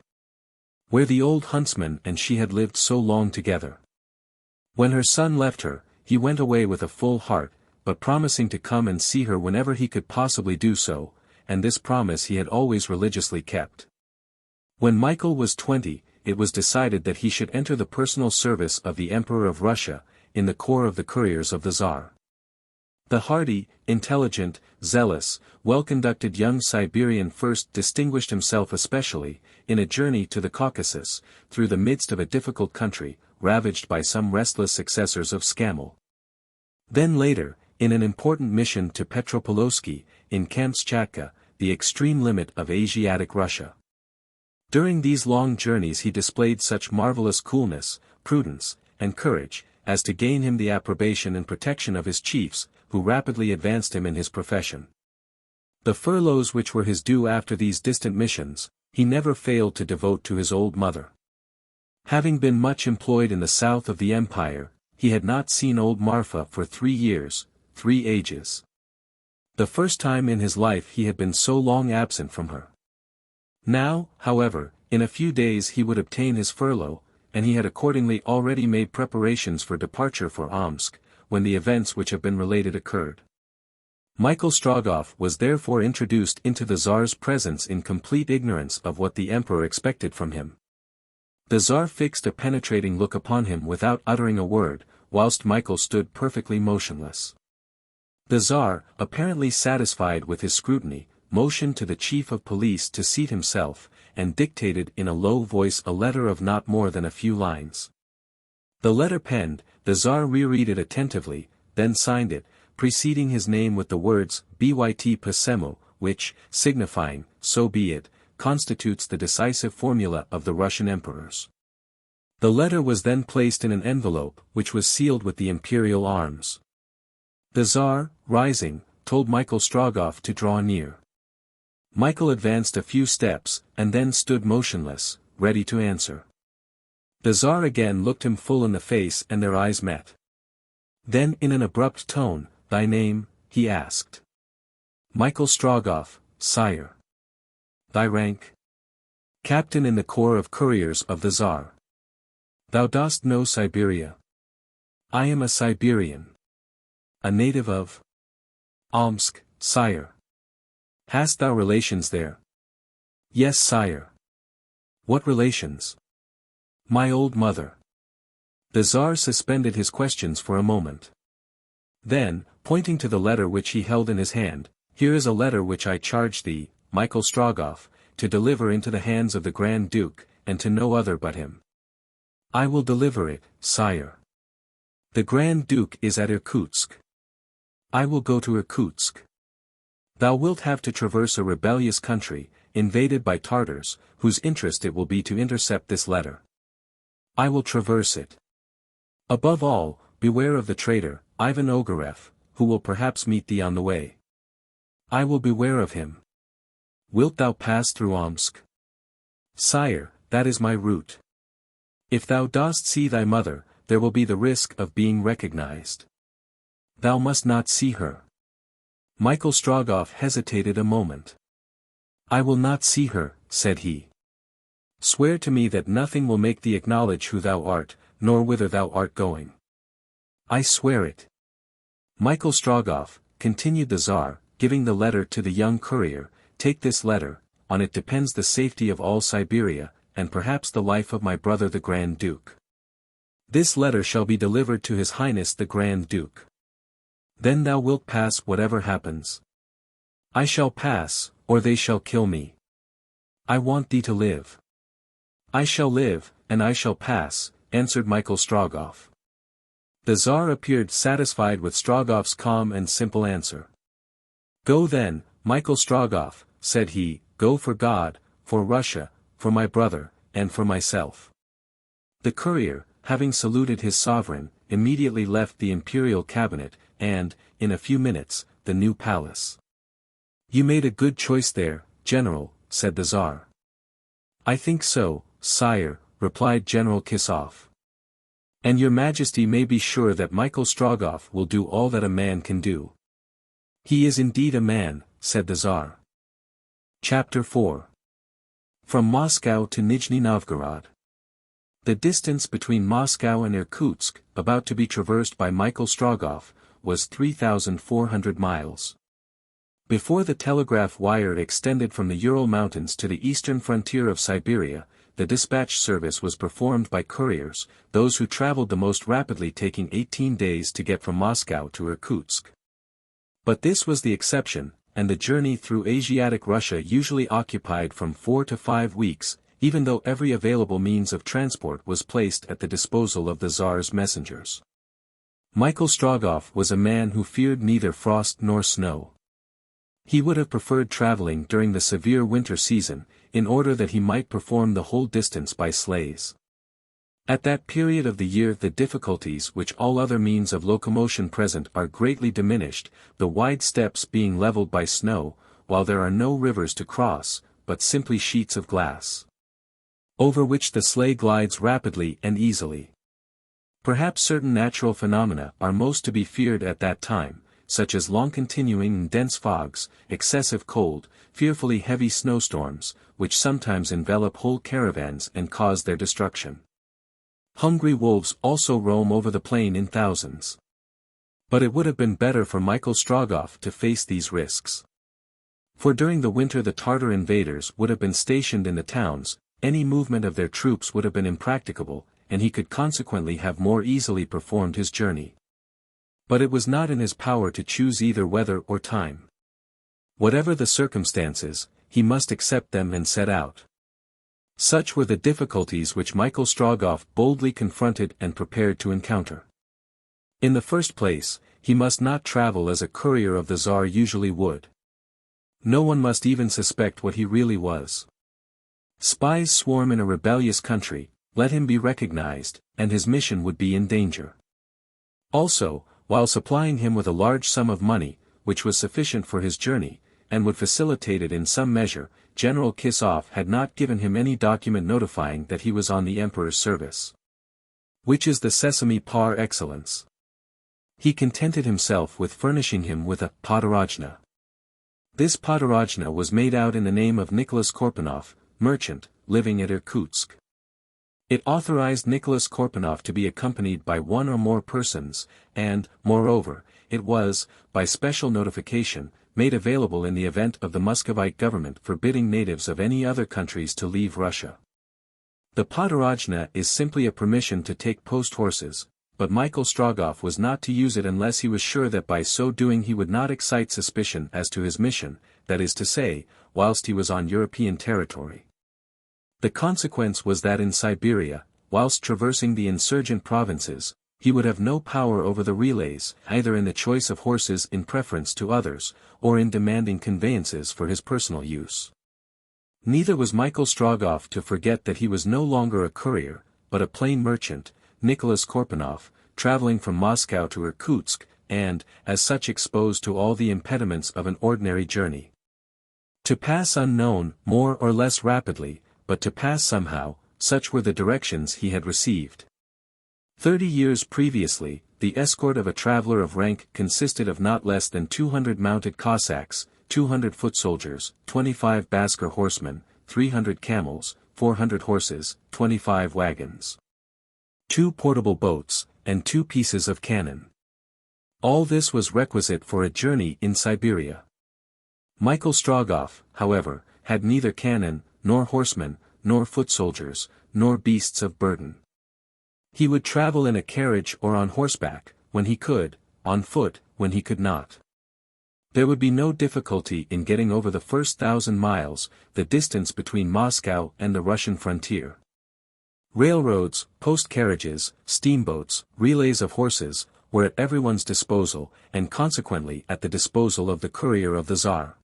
where the old huntsman and she had lived so long together. When her son left her, he went away with a full heart, but promising to come and see her whenever he could possibly do so, and this promise he had always religiously kept. When Michael was 20, it was decided that he should enter the personal service of the Emperor of Russia, in the corps of the couriers of the Tsar. The hardy, intelligent, zealous, well-conducted young Siberian first distinguished himself especially, in a journey to the Caucasus, through the midst of a difficult country, ravaged by some restless successors of Skamel. Then later, in an important mission to Petropavlovsky, in Kamchatka, the extreme limit of Asiatic Russia. During these long journeys he displayed such marvelous coolness, prudence, and courage, as to gain him the approbation and protection of his chiefs, who rapidly advanced him in his profession. The furloughs which were his due after these distant missions, he never failed to devote to his old mother. Having been much employed in the south of the empire, he had not seen old Marfa for 3 years, 3 ages. The first time in his life he had been so long absent from her. Now, however, in a few days he would obtain his furlough, and he had accordingly already made preparations for departure for Omsk, when the events which have been related occurred. Michael Strogoff was therefore introduced into the Tsar's presence in complete ignorance of what the Emperor expected from him. The Tsar fixed a penetrating look upon him without uttering a word, whilst Michael stood perfectly motionless. The Tsar, apparently satisfied with his scrutiny, motioned to the chief of police to seat himself, and dictated in a low voice a letter of not more than a few lines. The letter penned, the Tsar reread it attentively, then signed it, preceding his name with the words, Byt Pasemo, which, signifying, so be it, constitutes the decisive formula of the Russian emperors. The letter was then placed in an envelope, which was sealed with the imperial arms. The Tsar, rising, told Michael Strogoff to draw near. Michael advanced a few steps, and then stood motionless, ready to answer. The Tsar again looked him full in the face and their eyes met. Then in an abrupt tone, "Thy name?" he asked. "Michael Strogoff, sire." "Thy rank?" "Captain in the corps of couriers of the Tsar." "Thou dost know Siberia?" "I am a Siberian." "A native of?" "Omsk, sire." "Hast thou relations there?" "Yes, sire." "What relations?" "My old mother." The Tsar suspended his questions for a moment. Then, pointing to the letter which he held in his hand, "Here is a letter which I charge thee, Michael Strogoff, to deliver into the hands of the Grand Duke, and to no other but him." "I will deliver it, sire." "The Grand Duke is at Irkutsk." "I will go to Irkutsk." "Thou wilt have to traverse a rebellious country, invaded by Tartars, whose interest it will be to intercept this letter. I will traverse it. Above all, beware of the traitor, Ivan Ogareff, who will perhaps meet thee on the way. I will beware of him. Wilt thou pass through Omsk? Sire, that is my route. If thou dost see thy mother, there will be the risk of being recognized. Thou must not see her. Michael Strogoff hesitated a moment. I will not see her, said he. Swear to me that nothing will make thee acknowledge who thou art, nor whither thou art going. I swear it. Michael Strogoff, continued the Tsar, giving the letter to the young courier, take this letter, on it depends the safety of all Siberia, and perhaps the life of my brother the Grand Duke. This letter shall be delivered to His Highness the Grand Duke. Then thou wilt pass whatever happens. I shall pass, or they shall kill me. I want thee to live. I shall live, and I shall pass, answered Michael Strogoff. The Tsar appeared satisfied with Strogoff's calm and simple answer. Go then, Michael Strogoff, said he, go for God, for Russia, for my brother, and for myself. The courier, having saluted his sovereign, immediately left the imperial cabinet, and, in a few minutes, the new palace. You made a good choice there, General, said the Tsar. I think so, sire, replied General Kissoff. And your Majesty may be sure that Michael Strogoff will do all that a man can do. He is indeed a man, said the Tsar. Chapter 4. From Moscow to Nijni-Novgorod. The distance between Moscow and Irkutsk, about to be traversed by Michael Strogoff, was 3,400 miles. Before the telegraph wire extended from the Ural Mountains to the eastern frontier of Siberia, the dispatch service was performed by couriers, those who traveled the most rapidly taking 18 days to get from Moscow to Irkutsk. But this was the exception, and the journey through Asiatic Russia usually occupied from 4 to 5 weeks, even though every available means of transport was placed at the disposal of the Tsar's messengers. Michael Strogoff was a man who feared neither frost nor snow. He would have preferred traveling during the severe winter season, in order that he might perform the whole distance by sleighs. At that period of the year the difficulties which all other means of locomotion present are greatly diminished, the wide steppes being leveled by snow, while there are no rivers to cross, but simply sheets of glass, over which the sleigh glides rapidly and easily. Perhaps certain natural phenomena are most to be feared at that time, such as long-continuing and dense fogs, excessive cold, fearfully heavy snowstorms, which sometimes envelop whole caravans and cause their destruction. Hungry wolves also roam over the plain in thousands. But it would have been better for Michael Strogoff to face these risks. For during the winter the Tartar invaders would have been stationed in the towns, any movement of their troops would have been impracticable, and he could consequently have more easily performed his journey. But it was not in his power to choose either weather or time. Whatever the circumstances, he must accept them and set out. Such were the difficulties which Michael Strogoff boldly confronted and prepared to encounter. In the first place, he must not travel as a courier of the Tsar usually would. No one must even suspect what he really was. Spies swarm in a rebellious country, let him be recognized, and his mission would be in danger. Also, while supplying him with a large sum of money, which was sufficient for his journey, and would facilitate it in some measure, General Kissoff had not given him any document notifying that he was on the Emperor's service, which is the sesame par excellence. He contented himself with furnishing him with a podorojna. This podorojna was made out in the name of Nicholas Korpanoff, merchant, living at Irkutsk. It authorized Nicholas Korpanoff to be accompanied by one or more persons, and, moreover, it was, by special notification, made available in the event of the Muscovite government forbidding natives of any other countries to leave Russia. The podorojna is simply a permission to take post horses, but Michael Strogoff was not to use it unless he was sure that by so doing he would not excite suspicion as to his mission, that is to say, whilst he was on European territory. The consequence was that in Siberia, whilst traversing the insurgent provinces, he would have no power over the relays, either in the choice of horses in preference to others, or in demanding conveyances for his personal use. Neither was Michael Strogoff to forget that he was no longer a courier, but a plain merchant, Nicholas Korpanov, traveling from Moscow to Irkutsk, and, as such exposed to all the impediments of an ordinary journey. To pass unknown, more or less rapidly, but to pass somehow, such were the directions he had received. 30 years previously, the escort of a traveler of rank consisted of not less than 200 mounted Cossacks, 200 foot soldiers, 25 Basker horsemen, 300 camels, 400 horses, 25 wagons, 2 portable boats, and 2 pieces of cannon. All this was requisite for a journey in Siberia. Michael Strogoff, however, had neither cannon, nor horsemen, nor foot soldiers, nor beasts of burden. He would travel in a carriage or on horseback, when he could, on foot, when he could not. There would be no difficulty in getting over the first 1,000 miles, the distance between Moscow and the Russian frontier. Railroads, post-carriages, steamboats, relays of horses, were at everyone's disposal, and consequently at the disposal of the courier of the Tsar.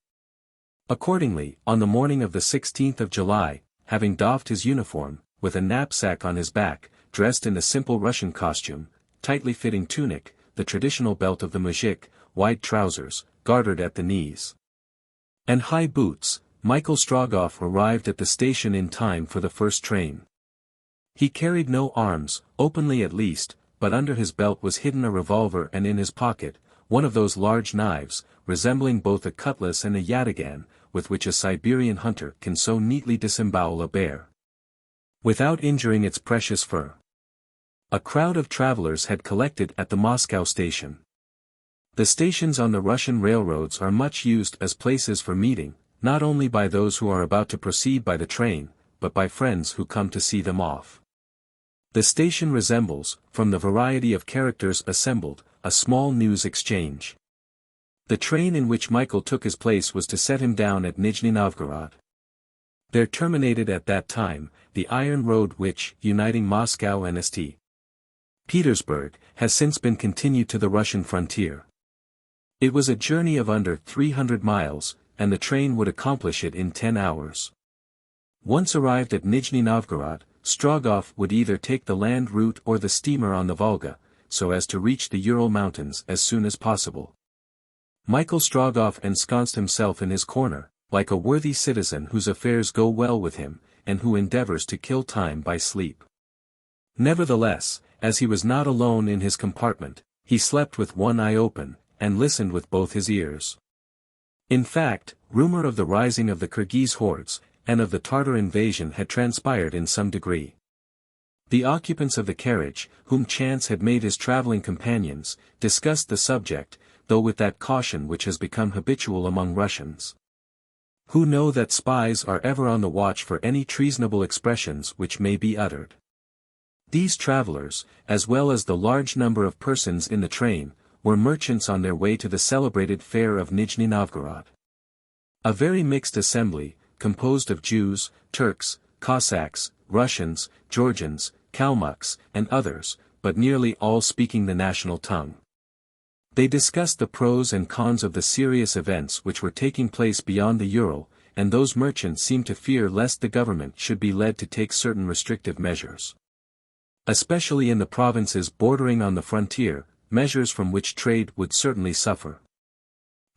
Accordingly, on the morning of the 16th of July, having doffed his uniform, with a knapsack on his back, dressed in the simple Russian costume, tightly fitting tunic, the traditional belt of the mujik, wide trousers, gartered at the knees, and high boots, Michael Strogoff arrived at the station in time for the first train. He carried no arms, openly at least, but under his belt was hidden a revolver, and in his pocket, one of those large knives, resembling both a cutlass and a yataghan, with which a Siberian hunter can so neatly disembowel a bear, without injuring its precious fur. A crowd of travelers had collected at the Moscow station. The stations on the Russian railroads are much used as places for meeting, not only by those who are about to proceed by the train, but by friends who come to see them off. The station resembles, from the variety of characters assembled, a small news exchange. The train in which Michael took his place was to set him down at Nijni-Novgorod. There terminated at that time, the iron road which, uniting Moscow and St. Petersburg, has since been continued to the Russian frontier. It was a journey of under 300 miles, and the train would accomplish it in 10 hours. Once arrived at Nijni-Novgorod, Strogoff would either take the land route or the steamer on the Volga, so as to reach the Ural mountains as soon as possible. Michael Strogoff ensconced himself in his corner, like a worthy citizen whose affairs go well with him, and who endeavors to kill time by sleep. Nevertheless, as he was not alone in his compartment, he slept with one eye open, and listened with both his ears. In fact, rumor of the rising of the Kyrgyz hordes, and of the Tartar invasion had transpired in some degree. The occupants of the carriage, whom chance had made his traveling companions, discussed the subject, though with that caution which has become habitual among Russians, who know that spies are ever on the watch for any treasonable expressions which may be uttered. These travelers, as well as the large number of persons in the train, were merchants on their way to the celebrated fair of Nijni-Novgorod. A very mixed assembly, composed of Jews, Turks, Cossacks, Russians, Georgians, Kalmucks, and others, but nearly all speaking the national tongue. They discussed the pros and cons of the serious events which were taking place beyond the Ural, and those merchants seemed to fear lest the government should be led to take certain restrictive measures. Especially in the provinces bordering on the frontier, measures from which trade would certainly suffer.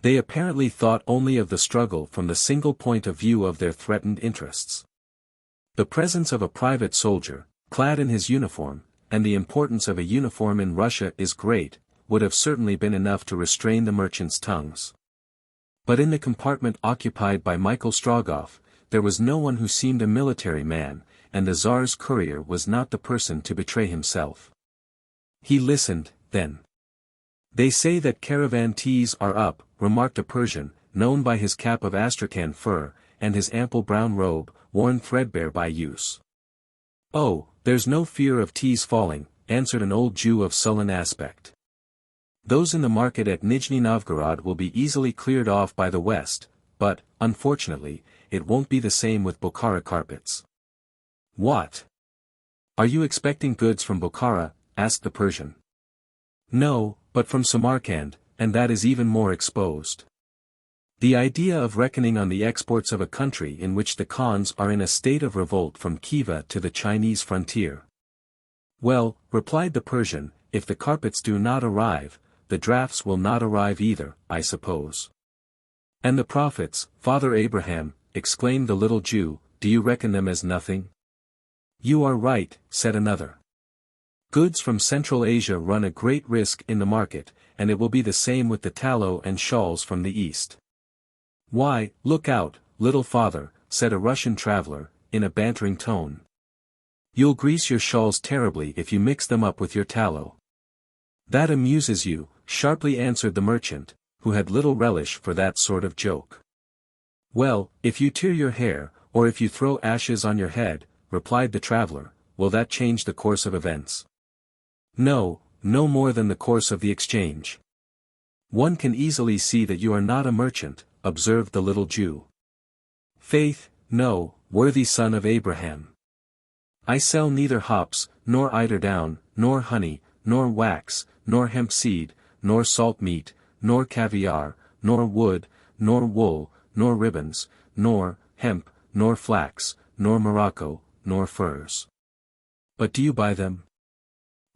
They apparently thought only of the struggle from the single point of view of their threatened interests. The presence of a private soldier, clad in his uniform, and the importance of a uniform in Russia is great, would have certainly been enough to restrain the merchants' tongues. But in the compartment occupied by Michael Strogoff, there was no one who seemed a military man, and the Tsar's courier was not the person to betray himself. He listened, then. "They say that caravan teas are up," remarked a Persian, known by his cap of Astrakhan fur, and his ample brown robe, worn threadbare by use. "Oh, there's no fear of teas falling," answered an old Jew of sullen aspect. "Those in the market at Nijni-Novgorod will be easily cleared off by the west, but, unfortunately, it won't be the same with Bokhara carpets." "What? Are you expecting goods from Bokhara?" asked the Persian. "No, but from Samarkand, and that is even more exposed." The idea of reckoning on the exports of a country in which the Khans are in a state of revolt from Khiva to the Chinese frontier. Well, replied the Persian, if the carpets do not arrive, the drafts will not arrive either, I suppose. And the prophets, Father Abraham, exclaimed the little Jew, do you reckon them as nothing? You are right, said another. Goods from Central Asia run a great risk in the market, and it will be the same with the tallow and shawls from the east. Why, look out, little father, said a Russian traveler, in a bantering tone. You'll grease your shawls terribly if you mix them up with your tallow. That amuses you, sharply answered the merchant, who had little relish for that sort of joke. Well, if you tear your hair, or if you throw ashes on your head, replied the traveler, will that change the course of events? No, no more than the course of the exchange. One can easily see that you are not a merchant, observed the little Jew. Faith, no, worthy son of Abraham. I sell neither hops, nor eiderdown, nor honey, nor wax, nor hemp seed, nor salt meat, nor caviar, nor wood, nor wool, nor ribbons, nor hemp, nor flax, nor morocco, nor furs. But do you buy them?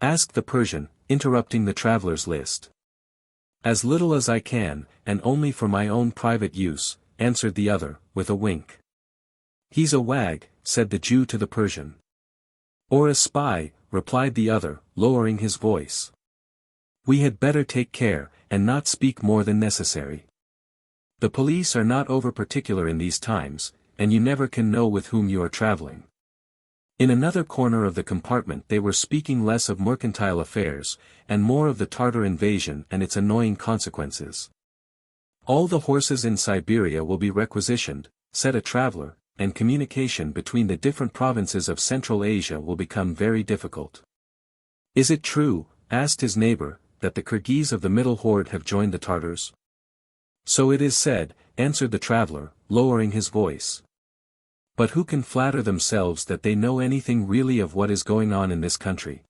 Asked the Persian, interrupting the traveler's list. As little as I can, and only for my own private use, answered the other, with a wink. He's a wag, said the Jew to the Persian. Or a spy, replied the other, lowering his voice. We had better take care, and not speak more than necessary. The police are not over-particular in these times, and you never can know with whom you are traveling. In another corner of the compartment they were speaking less of mercantile affairs, and more of the Tartar invasion and its annoying consequences. All the horses in Siberia will be requisitioned, said a traveler, and communication between the different provinces of Central Asia will become very difficult. Is it true, asked his neighbor, that the Kyrgyz of the Middle Horde have joined the Tartars? So it is said, answered the traveler, lowering his voice. But who can flatter themselves that they know anything really of what is going on in this country?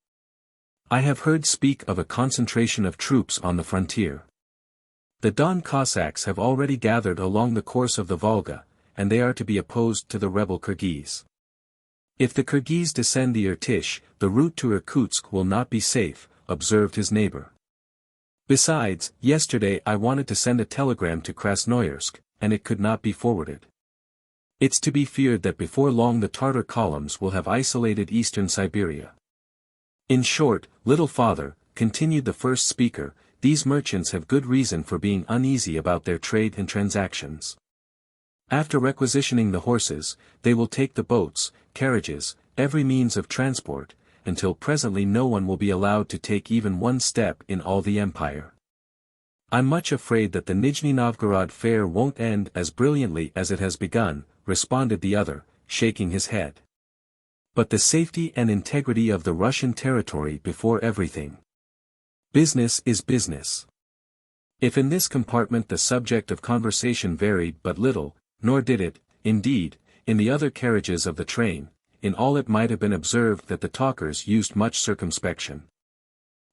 I have heard speak of a concentration of troops on the frontier. The Don Cossacks have already gathered along the course of the Volga, and they are to be opposed to the rebel Kyrgyz. If the Kyrgyz descend the Irtysh, the route to Irkutsk will not be safe, observed his neighbor. Besides, yesterday I wanted to send a telegram to Krasnoyarsk, and it could not be forwarded. It's to be feared that before long the Tartar columns will have isolated eastern Siberia. In short, little father, continued the first speaker, these merchants have good reason for being uneasy about their trade and transactions. After requisitioning the horses, they will take the boats, carriages, every means of transport, until presently no one will be allowed to take even one step in all the empire. I'm much afraid that the Nijni-Novgorod fair won't end as brilliantly as it has begun, responded the other, shaking his head. But the safety and integrity of the Russian territory before everything. Business is business. If in this compartment the subject of conversation varied but little, nor did it, indeed, in the other carriages of the train, in all it might have been observed that the talkers used much circumspection.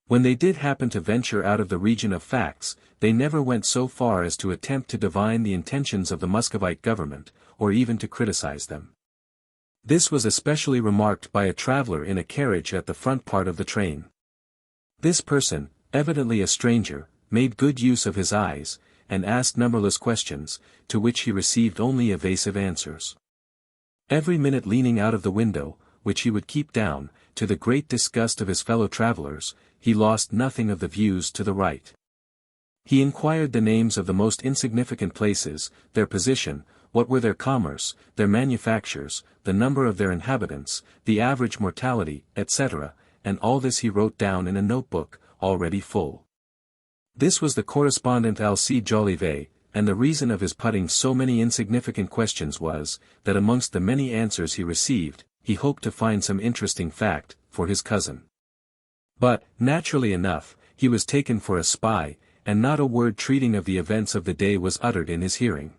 When they did happen to venture out of the region of facts, they never went so far as to attempt to divine the intentions of the Muscovite government, or even to criticize them. This was especially remarked by a traveler in a carriage at the front part of the train. This person, evidently a stranger, made good use of his eyes, and asked numberless questions, to which he received only evasive answers. Every minute leaning out of the window, which he would keep down, to the great disgust of his fellow travelers, he lost nothing of the views to the right. He inquired the names of the most insignificant places, their position, what were their commerce, their manufactures, the number of their inhabitants, the average mortality, etc., and all this he wrote down in a notebook, already full. This was the correspondent Alcide Jolivet, and the reason of his putting so many insignificant questions was, that amongst the many answers he received, he hoped to find some interesting fact, for his cousin. But, naturally enough, he was taken for a spy, and not a word treating of the events of the day was uttered in his hearing.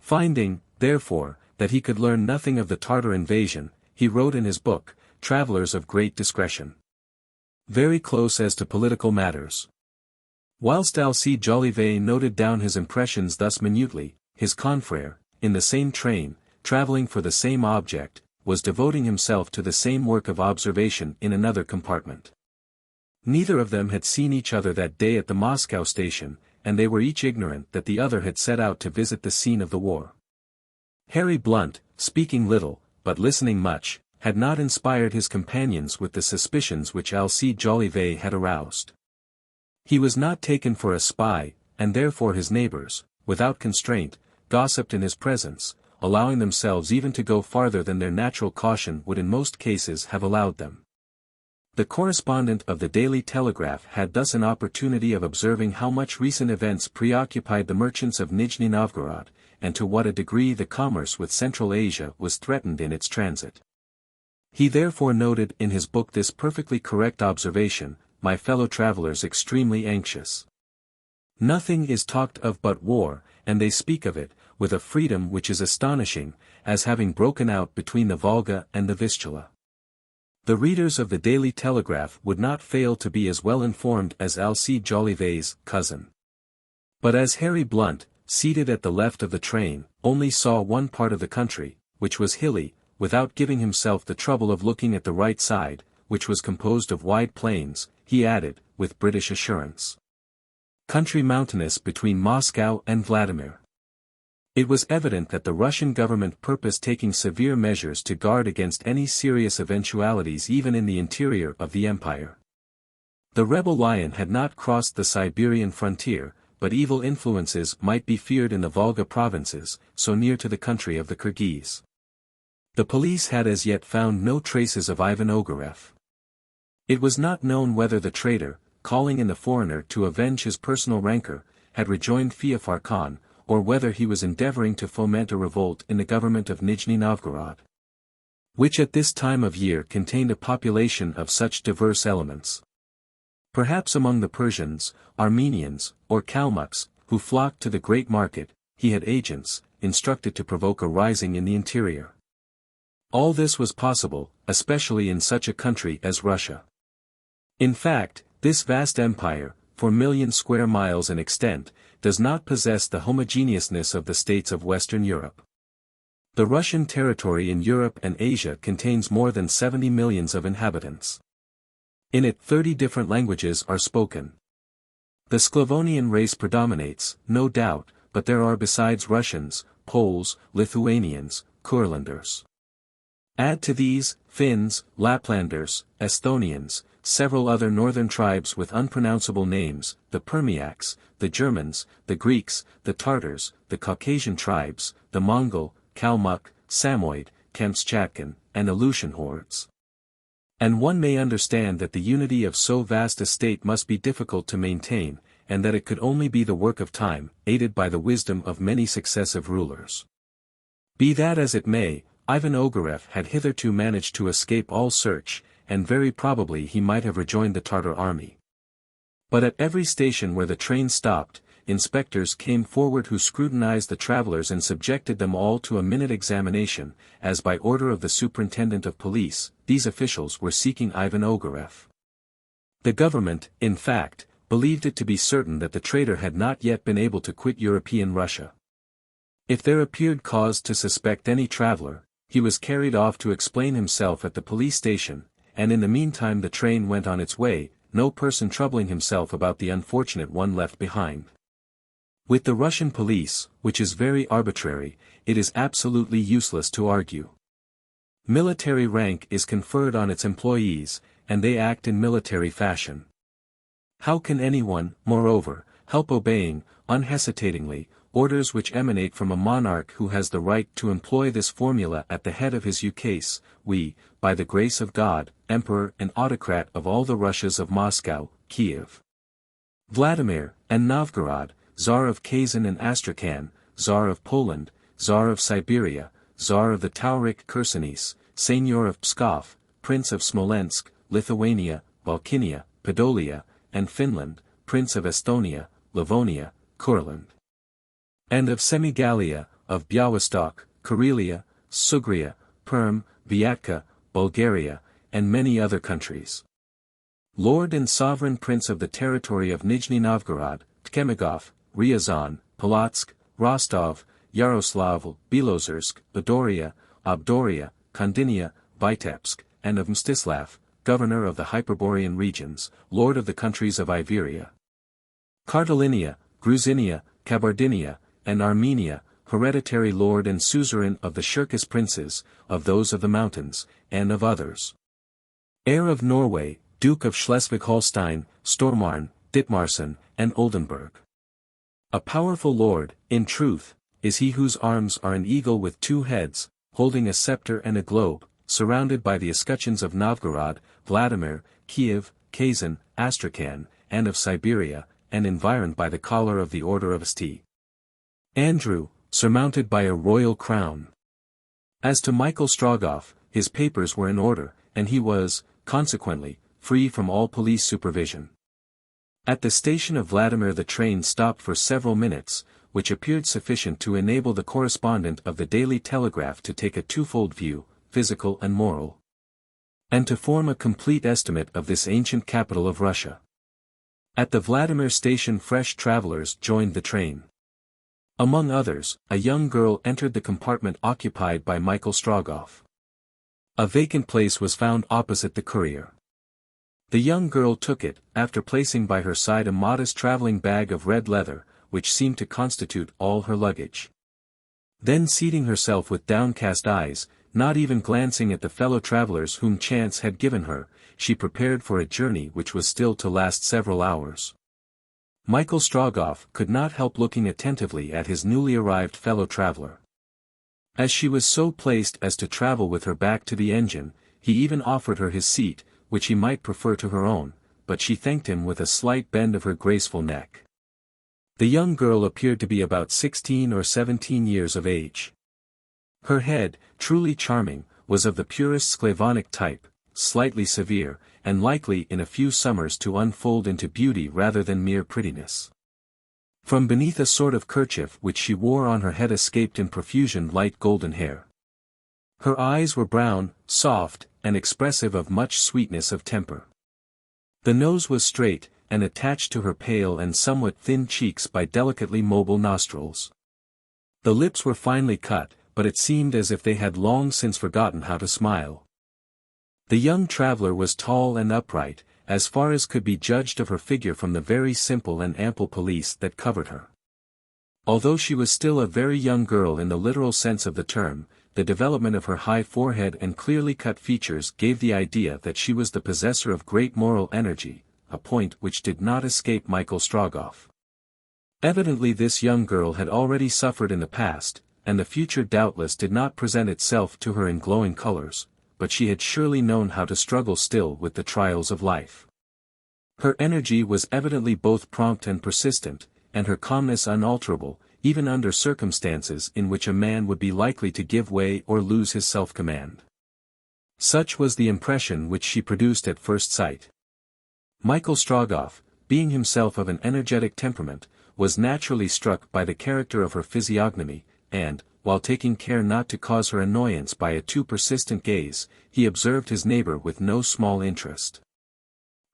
Finding, therefore, that he could learn nothing of the Tartar invasion, he wrote in his book, Travelers of Great Discretion. Very close as to political matters. Whilst Alcide Jolivet noted down his impressions thus minutely, his confrère, in the same train, travelling for the same object, was devoting himself to the same work of observation in another compartment. Neither of them had seen each other that day at the Moscow station, and they were each ignorant that the other had set out to visit the scene of the war. Harry Blount, speaking little, but listening much, had not inspired his companions with the suspicions which Alcide Jolivet had aroused. He was not taken for a spy, and therefore his neighbours, without constraint, gossiped in his presence, allowing themselves even to go farther than their natural caution would in most cases have allowed them. The correspondent of the Daily Telegraph had thus an opportunity of observing how much recent events preoccupied the merchants of Nijni-Novgorod, and to what a degree the commerce with Central Asia was threatened in its transit. He therefore noted in his book this perfectly correct observation: "My fellow travelers extremely anxious. Nothing is talked of but war, and they speak of it, with a freedom which is astonishing, as having broken out between the Volga and the Vistula." The readers of the Daily Telegraph would not fail to be as well informed as Alcide Jolivet's cousin. But as Harry Blount, seated at the left of the train, only saw one part of the country, which was hilly, without giving himself the trouble of looking at the right side, which was composed of wide plains, he added, with British assurance, "Country mountainous between Moscow and Vladimir." It was evident that the Russian government purposed taking severe measures to guard against any serious eventualities even in the interior of the empire. The rebel lion had not crossed the Siberian frontier, but evil influences might be feared in the Volga provinces, so near to the country of the Kyrgyz. The police had as yet found no traces of Ivan Ogareff. It was not known whether the traitor, calling in the foreigner to avenge his personal rancor, had rejoined Feofar Khan, or whether he was endeavoring to foment a revolt in the government of Nijni-Novgorod, which at this time of year contained a population of such diverse elements. Perhaps among the Persians, Armenians, or Kalmucks, who flocked to the great market, he had agents, instructed to provoke a rising in the interior. All this was possible, especially in such a country as Russia. In fact, this vast empire, 4,000,000 square miles in extent, does not possess the homogeneousness of the states of Western Europe. The Russian territory in Europe and Asia contains more than 70 millions of inhabitants. In it 30 different languages are spoken. The Sclavonian race predominates, no doubt, but there are besides Russians, Poles, Lithuanians, Kurlanders. Add to these, Finns, Laplanders, Estonians, several other northern tribes with unpronounceable names, the Permiaks, the Germans, the Greeks, the Tartars, the Caucasian tribes, the Mongol, Kalmuk, Samoyed, Kamtschatkan, and Aleutian hordes. And one may understand that the unity of so vast a state must be difficult to maintain, and that it could only be the work of time, aided by the wisdom of many successive rulers. Be that as it may, Ivan Ogareff had hitherto managed to escape all search, and very probably he might have rejoined the Tartar army. But at every station where the train stopped, inspectors came forward who scrutinized the travelers and subjected them all to a minute examination, as by order of the superintendent of police, these officials were seeking Ivan Ogareff. The government, in fact, believed it to be certain that the traitor had not yet been able to quit European Russia. If there appeared cause to suspect any traveler, he was carried off to explain himself at the police station, and in the meantime the train went on its way, no person troubling himself about the unfortunate one left behind. With the Russian police, which is very arbitrary, it is absolutely useless to argue. Military rank is conferred on its employees, and they act in military fashion. How can anyone, moreover, help obeying, unhesitatingly, orders which emanate from a monarch who has the right to employ this formula at the head of his ukase: "We, by the grace of God, Emperor and Autocrat of all the Russias of Moscow, Kiev, Vladimir, and Novgorod, Tsar of Kazan and Astrakhan, Tsar of Poland, Tsar of Siberia, Tsar of the Tauric Chersonese, Seigneur of Pskov, Prince of Smolensk, Lithuania, Volhynia, Podolia, and Finland, Prince of Estonia, Livonia, Courland, and of Semigalia, of Białystok, Karelia, Sugria, Perm, Vyatka, Bulgaria, and many other countries." Lord and Sovereign Prince of the territory of Nijni-Novgorod, Tkemigov, Ryazan, Polotsk, Rostov, Yaroslavl, Belozersk, Badoria, Abdoria, Kondinya, Vitebsk, and of Mstislav, governor of the Hyperborean regions, lord of the countries of Iberia, Kartalinia, Gruzinia, Kabardinia, and Armenia, hereditary lord and suzerain of the Cherkess princes, of those of the mountains, and of others. Heir of Norway, Duke of Schleswig-Holstein, Stormarn, Ditmarsson, and Oldenburg. A powerful lord, in truth, is he whose arms are an eagle with two heads, holding a scepter and a globe, surrounded by the escutcheons of Novgorod, Vladimir, Kiev, Kazan, Astrakhan, and of Siberia, and environed by the collar of the Order of St. Andrew, surmounted by a royal crown. As to Michael Strogoff, his papers were in order, and he was, consequently, free from all police supervision. At the station of Vladimir the train stopped for several minutes, which appeared sufficient to enable the correspondent of the Daily Telegraph to take a twofold view, physical and moral, and to form a complete estimate of this ancient capital of Russia. At the Vladimir station fresh travelers joined the train. Among others, a young girl entered the compartment occupied by Michael Strogoff. A vacant place was found opposite the Courier. The young girl took it, after placing by her side a modest traveling bag of red leather, which seemed to constitute all her luggage. Then seating herself with downcast eyes, not even glancing at the fellow travelers whom chance had given her, she prepared for a journey which was still to last several hours. Michael Strogoff could not help looking attentively at his newly arrived fellow traveler. As she was so placed as to travel with her back to the engine, he even offered her his seat, which he might prefer to her own, but she thanked him with a slight bend of her graceful neck. The young girl appeared to be about 16 or 17 years of age. Her head, truly charming, was of the purest Sclavonic type, slightly severe, and likely in a few summers to unfold into beauty rather than mere prettiness. From beneath a sort of kerchief which she wore on her head escaped in profusion light golden hair. Her eyes were brown, soft, and expressive of much sweetness of temper. The nose was straight, and attached to her pale and somewhat thin cheeks by delicately mobile nostrils. The lips were finely cut, but it seemed as if they had long since forgotten how to smile. The young traveler was tall and upright, as far as could be judged of her figure from the very simple and ample pelisse that covered her. Although she was still a very young girl in the literal sense of the term, the development of her high forehead and clearly cut features gave the idea that she was the possessor of great moral energy, a point which did not escape Michael Strogoff. Evidently this young girl had already suffered in the past, and the future doubtless did not present itself to her in glowing colors, but she had surely known how to struggle still with the trials of life. Her energy was evidently both prompt and persistent, and her calmness unalterable, even under circumstances in which a man would be likely to give way or lose his self-command. Such was the impression which she produced at first sight. Michael Strogoff, being himself of an energetic temperament, was naturally struck by the character of her physiognomy, and, while taking care not to cause her annoyance by a too persistent gaze, he observed his neighbor with no small interest.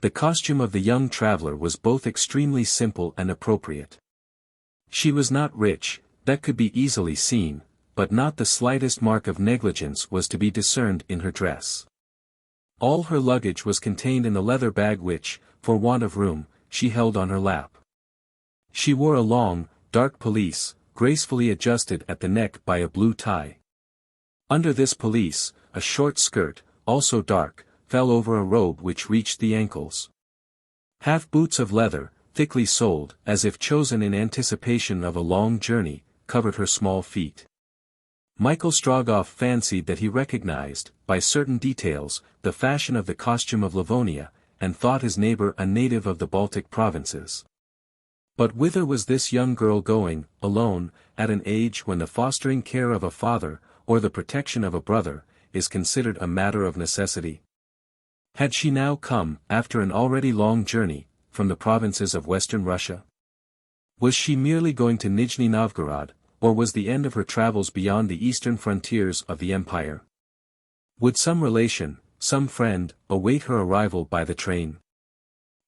The costume of the young traveler was both extremely simple and appropriate. She was not rich, that could be easily seen, but not the slightest mark of negligence was to be discerned in her dress. All her luggage was contained in the leather bag which, for want of room, she held on her lap. She wore a long, dark pelisse, gracefully adjusted at the neck by a blue tie. Under this pelisse, a short skirt, also dark, fell over a robe which reached the ankles. Half boots of leather, thickly soled, as if chosen in anticipation of a long journey, covered her small feet. Michael Strogoff fancied that he recognized, by certain details, the fashion of the costume of Livonia, and thought his neighbor a native of the Baltic provinces. But whither was this young girl going, alone, at an age when the fostering care of a father, or the protection of a brother, is considered a matter of necessity? Had she now come, after an already long journey, from the provinces of western Russia? Was she merely going to Nijni-Novgorod, or was the end of her travels beyond the eastern frontiers of the empire? Would some relation, some friend, await her arrival by the train?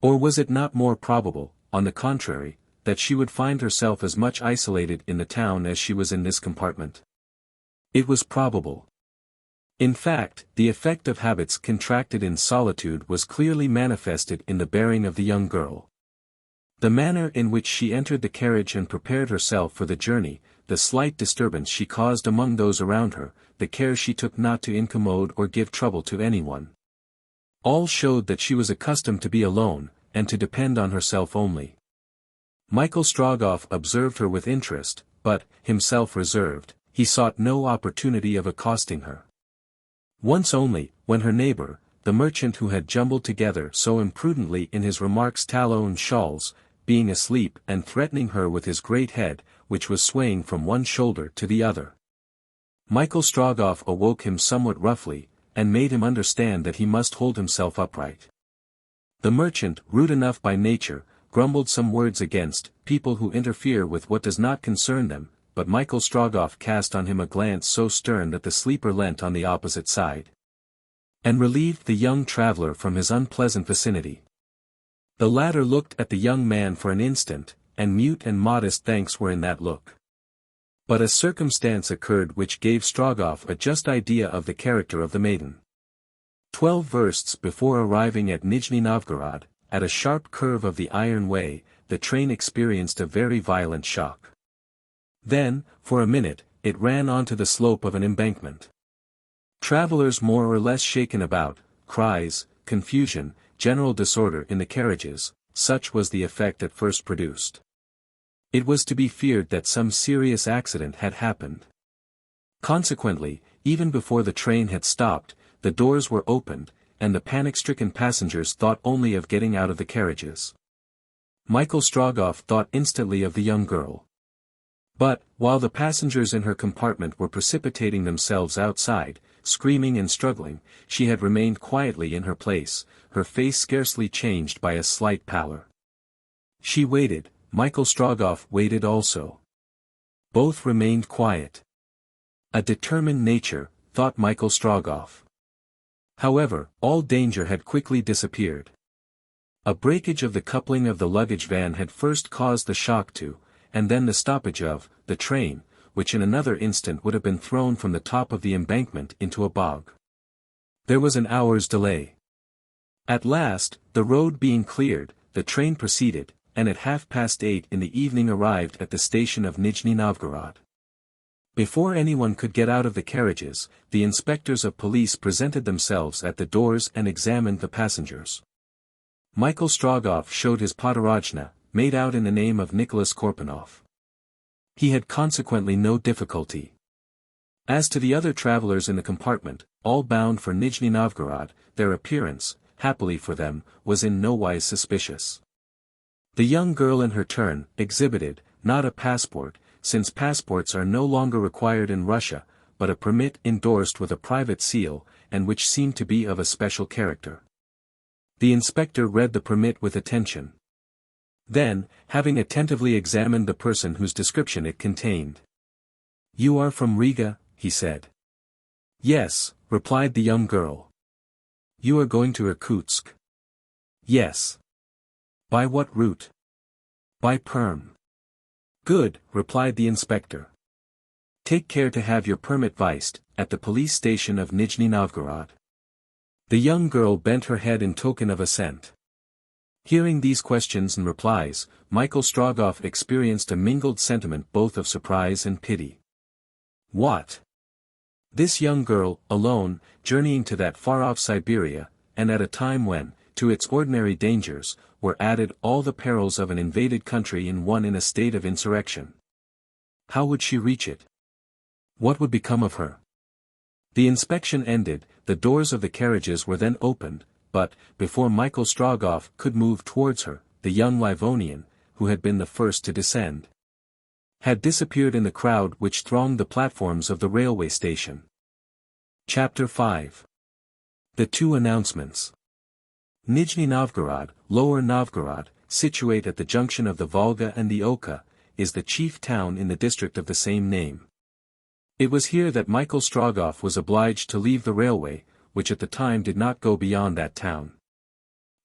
Or was it not more probable, on the contrary, that she would find herself as much isolated in the town as she was in this compartment? It was probable. In fact, the effect of habits contracted in solitude was clearly manifested in the bearing of the young girl. The manner in which she entered the carriage and prepared herself for the journey, the slight disturbance she caused among those around her, the care she took not to incommode or give trouble to anyone. All showed that she was accustomed to be alone, and to depend on herself only. Michael Strogoff observed her with interest, but, himself reserved, he sought no opportunity of accosting her. Once only, when her neighbor, the merchant who had jumbled together so imprudently in his remarks tallow and shawls, being asleep and threatening her with his great head, which was swaying from one shoulder to the other. Michael Strogoff awoke him somewhat roughly, and made him understand that he must hold himself upright. The merchant, rude enough by nature, grumbled some words against people who interfere with what does not concern them, but Michael Strogoff cast on him a glance so stern that the sleeper leant on the opposite side, and relieved the young traveler from his unpleasant vicinity. The latter looked at the young man for an instant, and mute and modest thanks were in that look. But a circumstance occurred which gave Strogoff a just idea of the character of the maiden. 12 versts before arriving at Nijni-Novgorod, at a sharp curve of the iron way, the train experienced a very violent shock. Then, for a minute, it ran onto the slope of an embankment. Travelers more or less shaken about, cries, confusion, general disorder in the carriages, such was the effect at first produced. It was to be feared that some serious accident had happened. Consequently, even before the train had stopped, the doors were opened, and the panic-stricken passengers thought only of getting out of the carriages. Michael Strogoff thought instantly of the young girl. But, while the passengers in her compartment were precipitating themselves outside, screaming and struggling, she had remained quietly in her place, her face scarcely changed by a slight pallor. She waited, Michael Strogoff waited also. Both remained quiet. A determined nature, thought Michael Strogoff. However, all danger had quickly disappeared. A breakage of the coupling of the luggage van had first caused the shock to, and then the stoppage of, the train, which in another instant would have been thrown from the top of the embankment into a bog. There was an hour's delay. At last, the road being cleared, the train proceeded, and at 8:30 in the evening arrived at the station of Nijni-Novgorod. Before anyone could get out of the carriages, the inspectors of police presented themselves at the doors and examined the passengers. Michael Strogoff showed his podorojna, made out in the name of Nicholas Korpanoff. He had consequently no difficulty. As to the other travelers in the compartment, all bound for Nijni-Novgorod, their appearance, happily for them, was in no wise suspicious. The young girl in her turn, exhibited, not a passport, since passports are no longer required in Russia, but a permit endorsed with a private seal, and which seemed to be of a special character. The inspector read the permit with attention. Then, having attentively examined the person whose description it contained. "You are from Riga," he said. "Yes," replied the young girl. "You are going to Irkutsk?" "Yes." "By what route?" "By Perm." "Good," replied the inspector. "Take care to have your permit vised, at the police station of Nijni-Novgorod." The young girl bent her head in token of assent. Hearing these questions and replies, Michael Strogoff experienced a mingled sentiment both of surprise and pity. What? This young girl, alone, journeying to that far-off Siberia, and at a time when, to its ordinary dangers, were added all the perils of an invaded country in one in a state of insurrection. How would she reach it? What would become of her? The inspection ended, the doors of the carriages were then opened, but, before Michael Strogoff could move towards her, the young Livonian, who had been the first to descend, had disappeared in the crowd which thronged the platforms of the railway station. Chapter 5. The Two Announcements. Nijni-Novgorod, Lower Novgorod, situate at the junction of the Volga and the Oka, is the chief town in the district of the same name. It was here that Michael Strogoff was obliged to leave the railway, which at the time did not go beyond that town.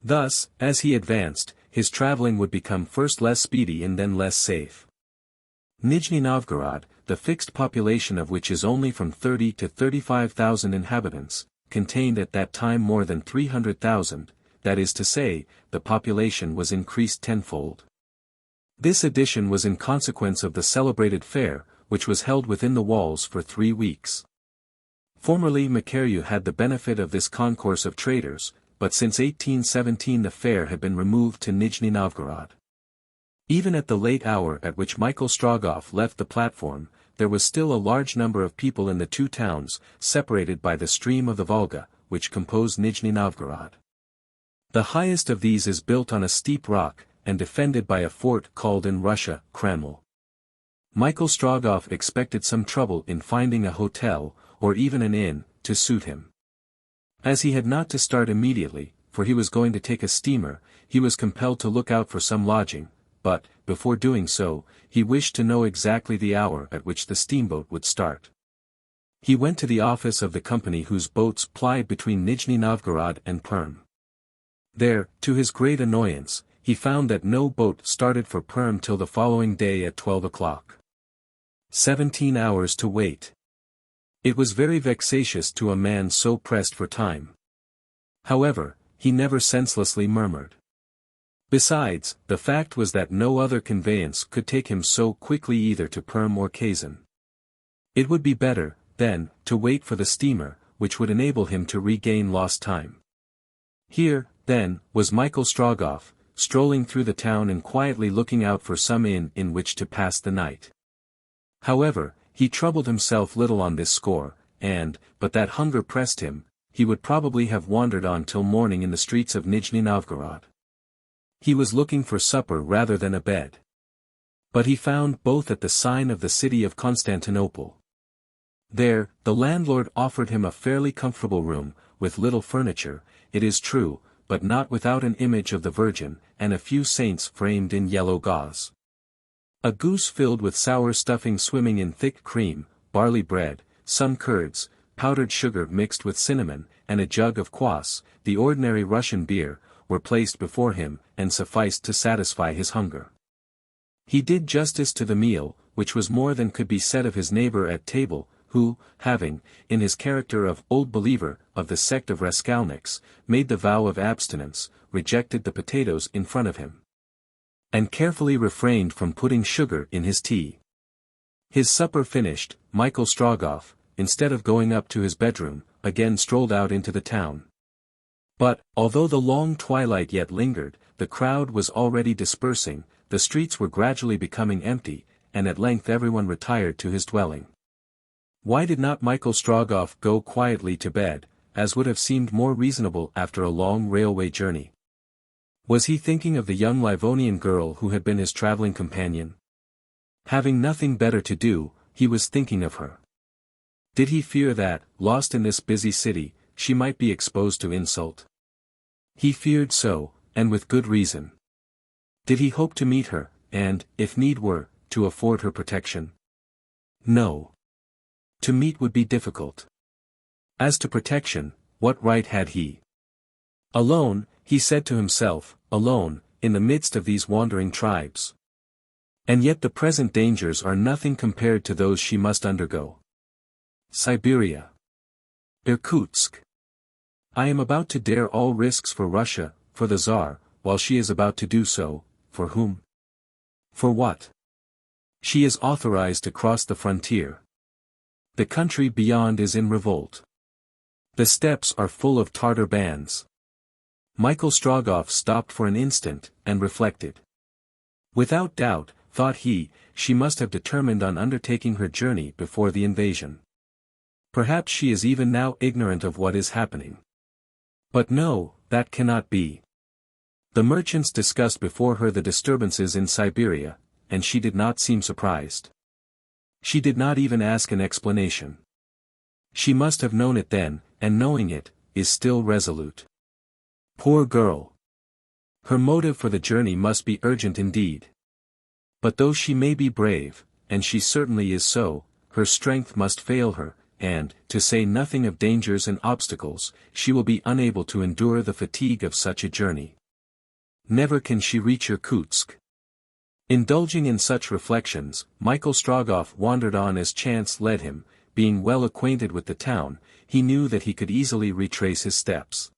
Thus, as he advanced, his traveling would become first less speedy and then less safe. Nijni-Novgorod, the fixed population of which is only from 30 to 35,000 inhabitants, contained at that time more than 300,000, that is to say, the population was increased tenfold. This addition was in consequence of the celebrated fair, which was held within the walls for 3 weeks. Formerly Macareau had the benefit of this concourse of traders, but since 1817 the fair had been removed to Nijni-Novgorod. Even at the late hour at which Michael Strogoff left the platform, there was still a large number of people in the two towns, separated by the stream of the Volga, which compose Nijni-Novgorod. The highest of these is built on a steep rock, and defended by a fort called in Russia, Kreml. Michael Strogoff expected some trouble in finding a hotel, or even an inn, to suit him. As he had not to start immediately, for he was going to take a steamer, he was compelled to look out for some lodging, but, before doing so, he wished to know exactly the hour at which the steamboat would start. He went to the office of the company whose boats plied between Nijni-Novgorod and Perm. There, to his great annoyance, he found that no boat started for Perm till the following day at 12 o'clock. 17 hours to wait. It was very vexatious to a man so pressed for time. However, he never senselessly murmured. Besides, the fact was that no other conveyance could take him so quickly either to Perm or Kazan. It would be better, then, to wait for the steamer, which would enable him to regain lost time. Here, then, was Michael Strogoff, strolling through the town and quietly looking out for some inn in which to pass the night. However, he troubled himself little on this score, and, but that hunger pressed him, he would probably have wandered on till morning in the streets of Nijni-Novgorod. He was looking for supper rather than a bed. But he found both at the sign of the city of Constantinople. There, the landlord offered him a fairly comfortable room, with little furniture, it is true, but not without an image of the Virgin, and a few saints framed in yellow gauze. A goose filled with sour stuffing swimming in thick cream, barley bread, some curds, powdered sugar mixed with cinnamon, and a jug of kvass, the ordinary Russian beer, were placed before him, and sufficed to satisfy his hunger. He did justice to the meal, which was more than could be said of his neighbor at table, who, having, in his character of old believer of the sect of Raskolniks, made the vow of abstinence, rejected the potatoes in front of him, and carefully refrained from putting sugar in his tea. His supper finished, Michael Strogoff, instead of going up to his bedroom, again strolled out into the town. But, although the long twilight yet lingered, the crowd was already dispersing, the streets were gradually becoming empty, and at length everyone retired to his dwelling. Why did not Michael Strogoff go quietly to bed, as would have seemed more reasonable after a long railway journey? Was he thinking of the young Livonian girl who had been his traveling companion? Having nothing better to do, he was thinking of her. Did he fear that, lost in this busy city, she might be exposed to insult? He feared so, and with good reason. Did he hope to meet her, and, if need were, to afford her protection? No. To meet would be difficult. As to protection, what right had he? Alone, he said to himself, alone, in the midst of these wandering tribes. And yet the present dangers are nothing compared to those she must undergo. Siberia. Irkutsk. I am about to dare all risks for Russia, for the Tsar, while she is about to do so, for whom? For what? She is authorized to cross the frontier. The country beyond is in revolt. The steppes are full of Tartar bands. Michael Strogoff stopped for an instant, and reflected. Without doubt, thought he, she must have determined on undertaking her journey before the invasion. Perhaps she is even now ignorant of what is happening. But no, that cannot be. The merchants discussed before her the disturbances in Siberia, and she did not seem surprised. She did not even ask an explanation. She must have known it then, and knowing it, is still resolute. Poor girl! Her motive for the journey must be urgent indeed. But though she may be brave, and she certainly is so, her strength must fail her, and, to say nothing of dangers and obstacles, she will be unable to endure the fatigue of such a journey. Never can she reach Irkutsk. Indulging in such reflections, Michael Strogoff wandered on as chance led him. Being well acquainted with the town, he knew that he could easily retrace his steps.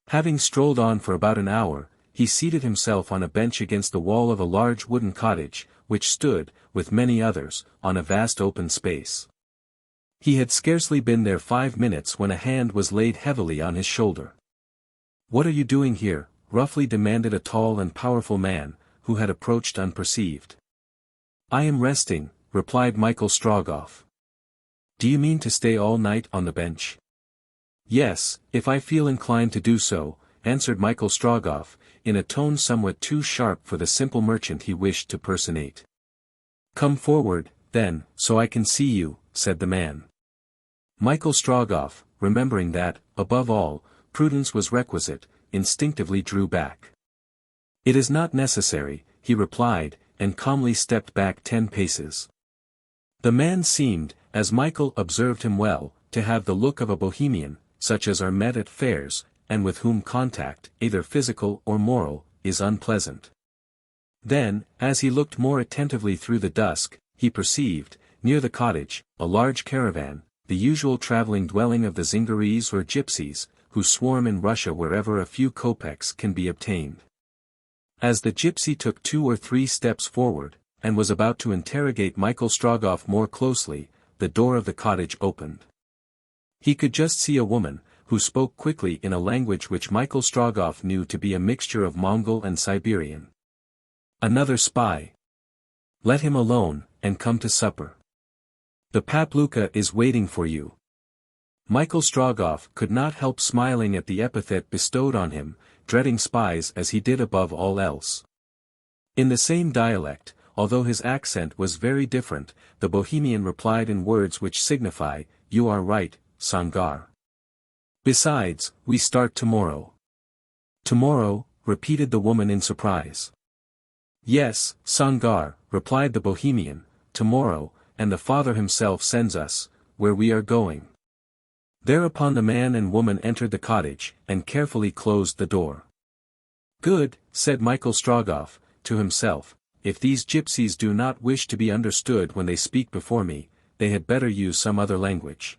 Having strolled on for about an hour, he seated himself on a bench against the wall of a large wooden cottage, which stood, with many others, on a vast open space. He had scarcely been there 5 minutes when a hand was laid heavily on his shoulder. "What are you doing here?" roughly demanded a tall and powerful man, who had approached unperceived. "I am resting," replied Michael Strogoff. "Do you mean to stay all night on the bench?" "Yes, if I feel inclined to do so," answered Michael Strogoff, in a tone somewhat too sharp for the simple merchant he wished to personate. "Come forward, then, so I can see you," said the man. Michael Strogoff, remembering that, above all, prudence was requisite, instinctively drew back. "It is not necessary," he replied, and calmly stepped back 10 paces. The man seemed, as Michael observed him well, to have the look of a bohemian, such as are met at fairs, and with whom contact, either physical or moral, is unpleasant. Then, as he looked more attentively through the dusk, he perceived, near the cottage, a large caravan, the usual traveling dwelling of the Zingaris or gypsies, who swarm in Russia wherever a few kopecks can be obtained. As the gypsy took 2 or 3 steps forward, and was about to interrogate Michael Strogoff more closely, the door of the cottage opened. He could just see a woman, who spoke quickly in a language which Michael Strogoff knew to be a mixture of Mongol and Siberian. "Another spy. Let him alone, and come to supper. The papluka is waiting for you." Michael Strogoff could not help smiling at the epithet bestowed on him, dreading spies as he did above all else. In the same dialect, although his accent was very different, the Bohemian replied in words which signify, "You are right, Sangar. Besides, we start tomorrow." "Tomorrow?" repeated the woman in surprise. "Yes, Sangar," replied the Bohemian, "tomorrow, and the Father himself sends us, where we are going." Thereupon the man and woman entered the cottage, and carefully closed the door. "Good," said Michael Strogoff, to himself, "if these gypsies do not wish to be understood when they speak before me, they had better use some other language."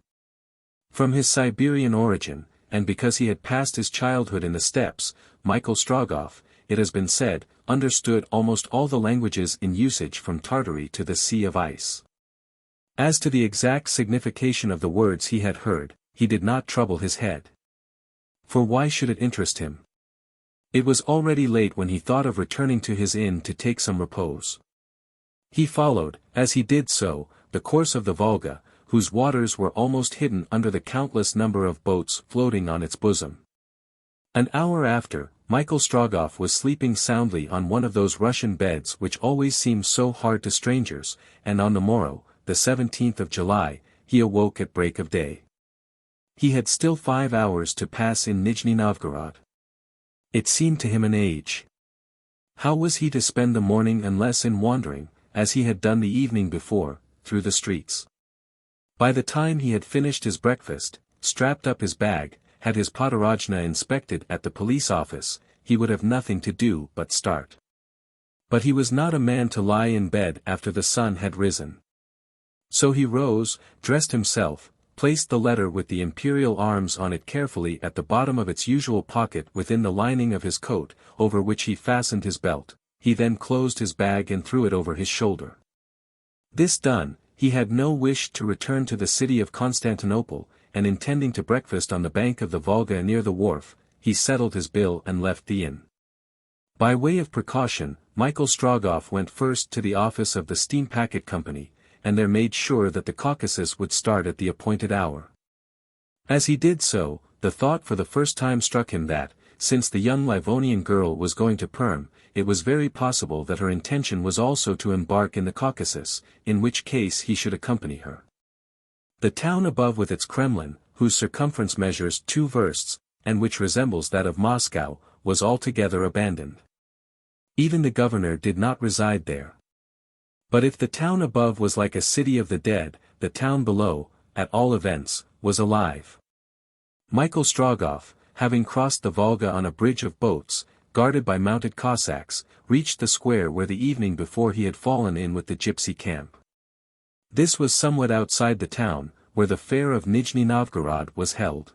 From his Siberian origin, and because he had passed his childhood in the steppes, Michael Strogoff, it has been said, understood almost all the languages in usage from Tartary to the Sea of Ice. As to the exact signification of the words he had heard, he did not trouble his head. For why should it interest him? It was already late when he thought of returning to his inn to take some repose. He followed, as he did so, the course of the Volga, whose waters were almost hidden under the countless number of boats floating on its bosom. An hour after, Michael Strogoff was sleeping soundly on one of those Russian beds which always seem so hard to strangers, and on the morrow, the 17th of July, he awoke at break of day. He had still 5 hours to pass in Nijni-Novgorod. It seemed to him an age. How was he to spend the morning unless in wandering, as he had done the evening before, through the streets? By the time he had finished his breakfast, strapped up his bag, had his podorojna inspected at the police office, he would have nothing to do but start. But he was not a man to lie in bed after the sun had risen. So he rose, dressed himself, placed the letter with the imperial arms on it carefully at the bottom of its usual pocket within the lining of his coat, over which he fastened his belt. He then closed his bag and threw it over his shoulder. This done, he had no wish to return to the city of Constantinople, and intending to breakfast on the bank of the Volga near the wharf, he settled his bill and left the inn. By way of precaution, Michael Strogoff went first to the office of the Steam Packet Company, and there made sure that the Caucasus would start at the appointed hour. As he did so, the thought for the first time struck him that, since the young Livonian girl was going to Perm, it was very possible that her intention was also to embark in the Caucasus, in which case he should accompany her. The town above with its Kremlin, whose circumference measures 2 versts, and which resembles that of Moscow, was altogether abandoned. Even the governor did not reside there. But if the town above was like a city of the dead, the town below, at all events, was alive. Michael Strogoff, having crossed the Volga on a bridge of boats, guarded by mounted Cossacks, reached the square where the evening before he had fallen in with the gypsy camp. This was somewhat outside the town, where the fair of Nijni-Novgorod was held.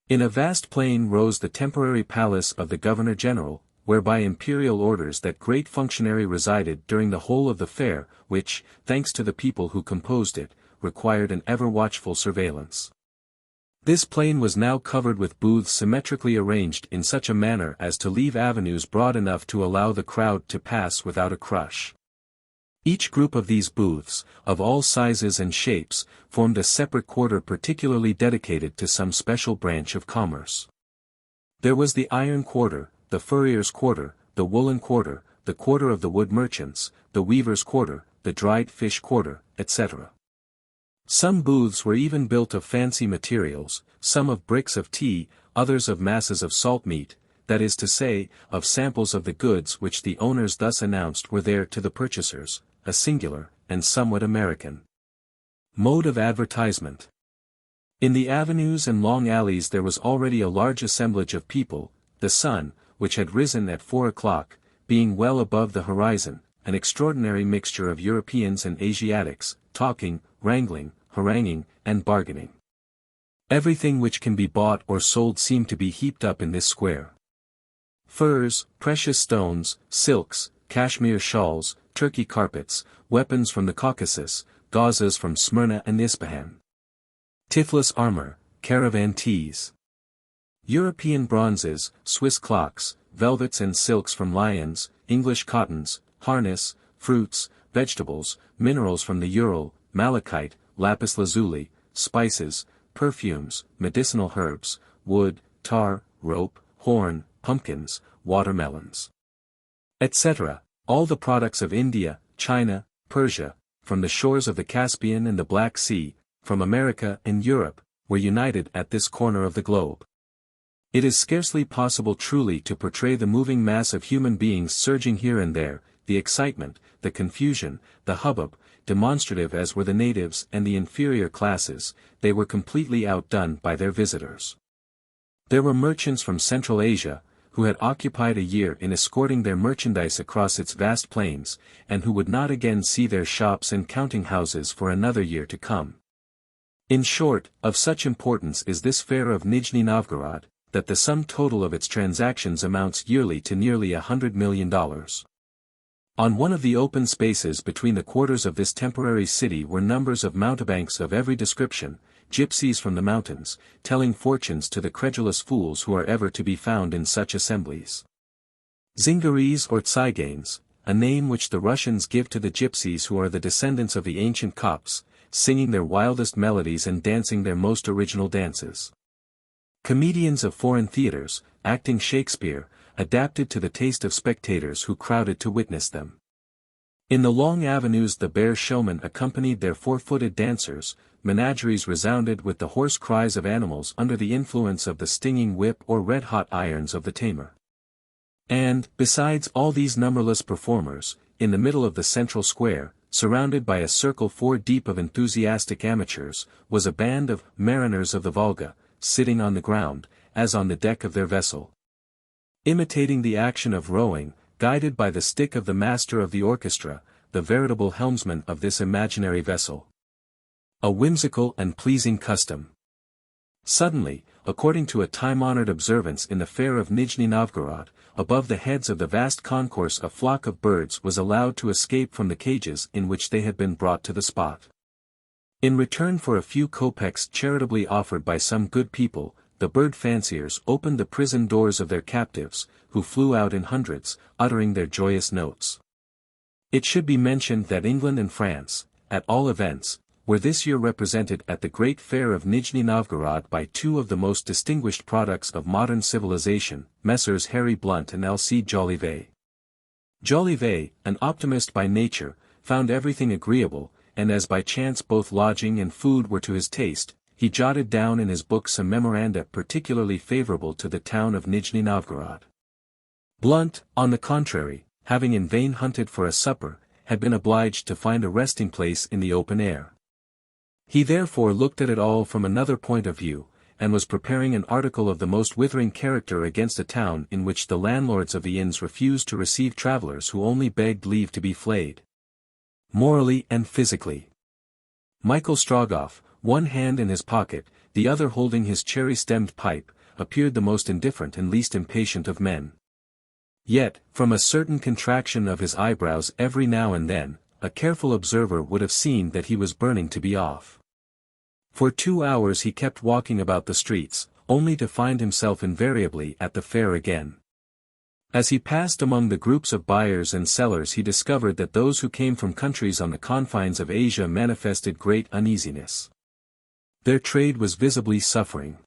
In a vast plain rose the temporary palace of the Governor-General, where by imperial orders that great functionary resided during the whole of the fair, which, thanks to the people who composed it, required an ever-watchful surveillance. This plain was now covered with booths symmetrically arranged in such a manner as to leave avenues broad enough to allow the crowd to pass without a crush. Each group of these booths, of all sizes and shapes, formed a separate quarter particularly dedicated to some special branch of commerce. There was the iron quarter, the furrier's quarter, the woolen quarter, the quarter of the wood merchants, the weaver's quarter, the dried fish quarter, etc. Some booths were even built of fancy materials, some of bricks of tea, others of masses of salt meat, that is to say, of samples of the goods which the owners thus announced were there to the purchasers, a singular, and somewhat American mode of advertisement. In the avenues and long alleys there was already a large assemblage of people, the sun, which had risen at 4 o'clock, being well above the horizon, an extraordinary mixture of Europeans and Asiatics, talking, wrangling, haranguing, and bargaining. Everything which can be bought or sold seemed to be heaped up in this square. Furs, precious stones, silks, cashmere shawls, Turkey carpets, weapons from the Caucasus, gauzes from Smyrna and Ispahan, Tiflis armor, caravan teas, European bronzes, Swiss clocks, velvets and silks from Lyons, English cottons, harness, fruits, vegetables, minerals from the Ural, malachite, lapis lazuli, spices, perfumes, medicinal herbs, wood, tar, rope, horn, pumpkins, watermelons, etc. All the products of India, China, Persia, from the shores of the Caspian and the Black Sea, from America and Europe, were united at this corner of the globe. It is scarcely possible truly to portray the moving mass of human beings surging here and there, the excitement, the confusion, the hubbub. Demonstrative as were the natives and the inferior classes, they were completely outdone by their visitors. There were merchants from Central Asia, who had occupied a year in escorting their merchandise across its vast plains, and who would not again see their shops and counting-houses for another year to come. In short, of such importance is this fair of Nijni-Novgorod, that the sum total of its transactions amounts yearly to nearly $100 million. On one of the open spaces between the quarters of this temporary city were numbers of mountebanks of every description, gypsies from the mountains, telling fortunes to the credulous fools who are ever to be found in such assemblies. Zingarees or Tsyganes, a name which the Russians give to the gypsies who are the descendants of the ancient Copts, singing their wildest melodies and dancing their most original dances. Comedians of foreign theaters, acting Shakespeare, adapted to the taste of spectators who crowded to witness them. In the long avenues the bear showmen accompanied their four-footed dancers, menageries resounded with the hoarse cries of animals under the influence of the stinging whip or red-hot irons of the tamer. And, besides all these numberless performers, in the middle of the central square, surrounded by a circle 4 deep of enthusiastic amateurs, was a band of mariners of the Volga, sitting on the ground, as on the deck of their vessel, imitating the action of rowing, guided by the stick of the master of the orchestra, the veritable helmsman of this imaginary vessel. A whimsical and pleasing custom. Suddenly, according to a time-honored observance in the fair of Nijni-Novgorod, above the heads of the vast concourse a flock of birds was allowed to escape from the cages in which they had been brought to the spot. In return for a few kopecks charitably offered by some good people, the bird fanciers opened the prison doors of their captives, who flew out in hundreds, uttering their joyous notes. It should be mentioned that England and France, at all events, were this year represented at the great fair of Nijni-Novgorod by two of the most distinguished products of modern civilization, Messrs. Harry Blount and Alcide Jolivet. Jolivet, an optimist by nature, found everything agreeable, and as by chance both lodging and food were to his taste, he jotted down in his book some memoranda particularly favorable to the town of Nijni-Novgorod. Blount, on the contrary, having in vain hunted for a supper, had been obliged to find a resting place in the open air. He therefore looked at it all from another point of view, and was preparing an article of the most withering character against a town in which the landlords of the inns refused to receive travelers who only begged leave to be flayed. Morally and physically. Michael Strogoff, one hand in his pocket, the other holding his cherry-stemmed pipe, appeared the most indifferent and least impatient of men. Yet, from a certain contraction of his eyebrows every now and then, a careful observer would have seen that he was burning to be off. For 2 hours he kept walking about the streets, only to find himself invariably at the fair again. As he passed among the groups of buyers and sellers he discovered that those who came from countries on the confines of Asia manifested great uneasiness. Their trade was visibly suffering.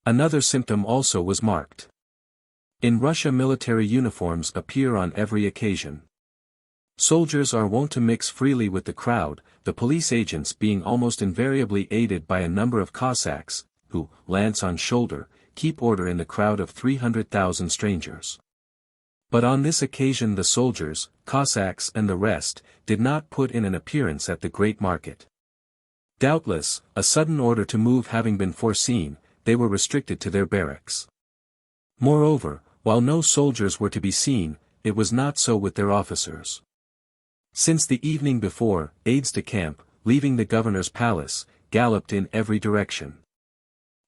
Another symptom also was marked. In Russia military uniforms appear on every occasion. Soldiers are wont to mix freely with the crowd, the police agents being almost invariably aided by a number of Cossacks, who, lance on shoulder, keep order in the crowd of 300,000 strangers. But on this occasion the soldiers, Cossacks and the rest, did not put in an appearance at the great market. Doubtless, a sudden order to move having been foreseen, they were restricted to their barracks. Moreover, while no soldiers were to be seen, it was not so with their officers. Since the evening before, aides-de-camp, leaving the governor's palace, galloped in every direction.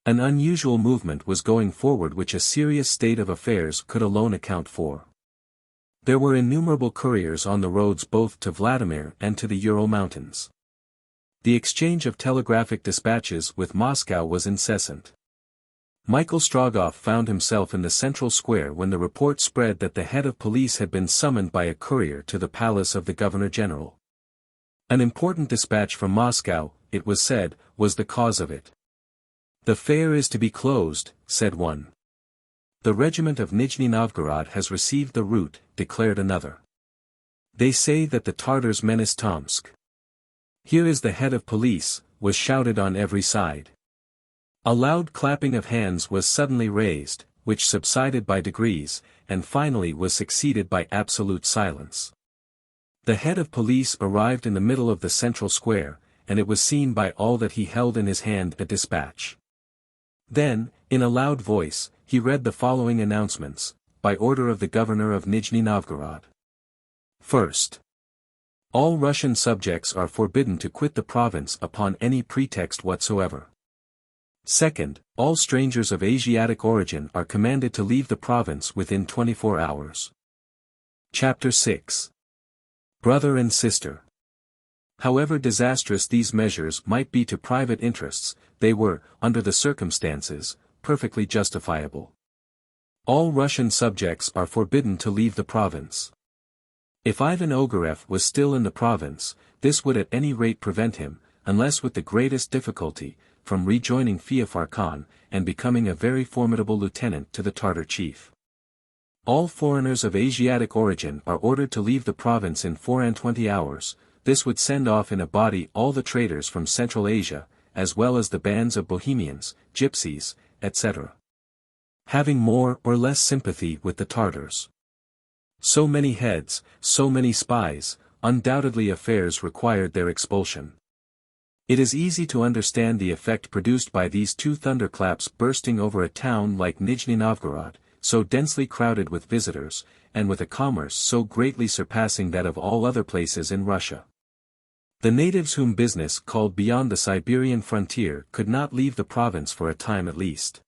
An unusual movement was going forward which a serious state of affairs could alone account for. There were innumerable couriers on the roads both to Vladimir and to the Ural mountains. The exchange of telegraphic dispatches with Moscow was incessant. Michael Strogoff found himself in the central square when the report spread that the head of police had been summoned by a courier to the palace of the governor-general. An important dispatch from Moscow, it was said, was the cause of it. "The fair is to be closed," said one. "The regiment of Nijni-Novgorod has received the route," declared another. "They say that the Tartars menace Tomsk." "Here is the head of police," was shouted on every side. A loud clapping of hands was suddenly raised, which subsided by degrees, and finally was succeeded by absolute silence. The head of police arrived in the middle of the central square, and it was seen by all that he held in his hand a dispatch. Then, in a loud voice, he read the following announcements, by order of the governor of Nijni-Novgorod. First. All Russian subjects are forbidden to quit the province upon any pretext whatsoever. Second, all strangers of Asiatic origin are commanded to leave the province within 24 hours. Chapter 6. Brother and Sister. However disastrous these measures might be to private interests, they were, under the circumstances, perfectly justifiable. All Russian subjects are forbidden to leave the province. If Ivan Ogareff was still in the province, this would at any rate prevent him, unless with the greatest difficulty, from rejoining Feofar Khan, and becoming a very formidable lieutenant to the Tartar chief. All foreigners of Asiatic origin are ordered to leave the province in 24 hours, this would send off in a body all the traitors from Central Asia, as well as the bands of Bohemians, gypsies, etc. having more or less sympathy with the Tartars. So many heads, so many spies, undoubtedly affairs required their expulsion. It is easy to understand the effect produced by these two thunderclaps bursting over a town like Nijni-Novgorod, so densely crowded with visitors, and with a commerce so greatly surpassing that of all other places in Russia. The natives whom business called beyond the Siberian frontier could not leave the province for a time at least.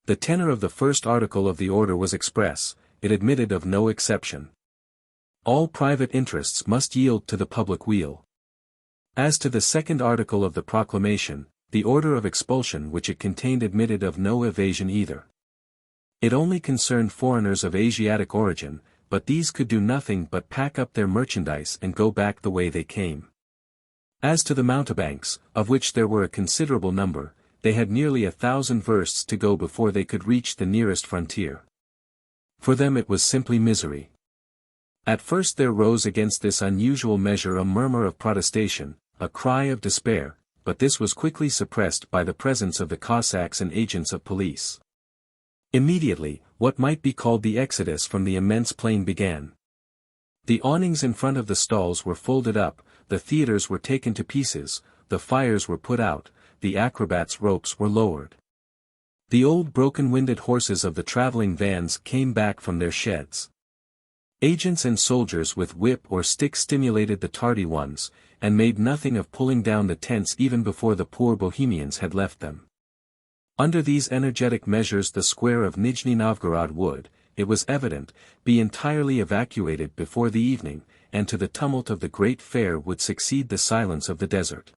The tenor of the first article of the order was express, it admitted of no exception. All private interests must yield to the public weal. As to the second article of the proclamation, the order of expulsion which it contained admitted of no evasion either. It only concerned foreigners of Asiatic origin, but these could do nothing but pack up their merchandise and go back the way they came. As to the mountebanks, of which there were a considerable number, they had nearly 1,000 versts to go before they could reach the nearest frontier. For them it was simply misery. At first there rose against this unusual measure a murmur of protestation, a cry of despair, but this was quickly suppressed by the presence of the Cossacks and agents of police. Immediately, what might be called the exodus from the immense plain began. The awnings in front of the stalls were folded up, the theatres were taken to pieces, the fires were put out, the acrobats' ropes were lowered. The old broken-winded horses of the traveling vans came back from their sheds. Agents and soldiers with whip or stick stimulated the tardy ones, and made nothing of pulling down the tents even before the poor Bohemians had left them. Under these energetic measures the square of Nijni-Novgorod would, it was evident, be entirely evacuated before the evening, and to the tumult of the great fair would succeed the silence of the desert.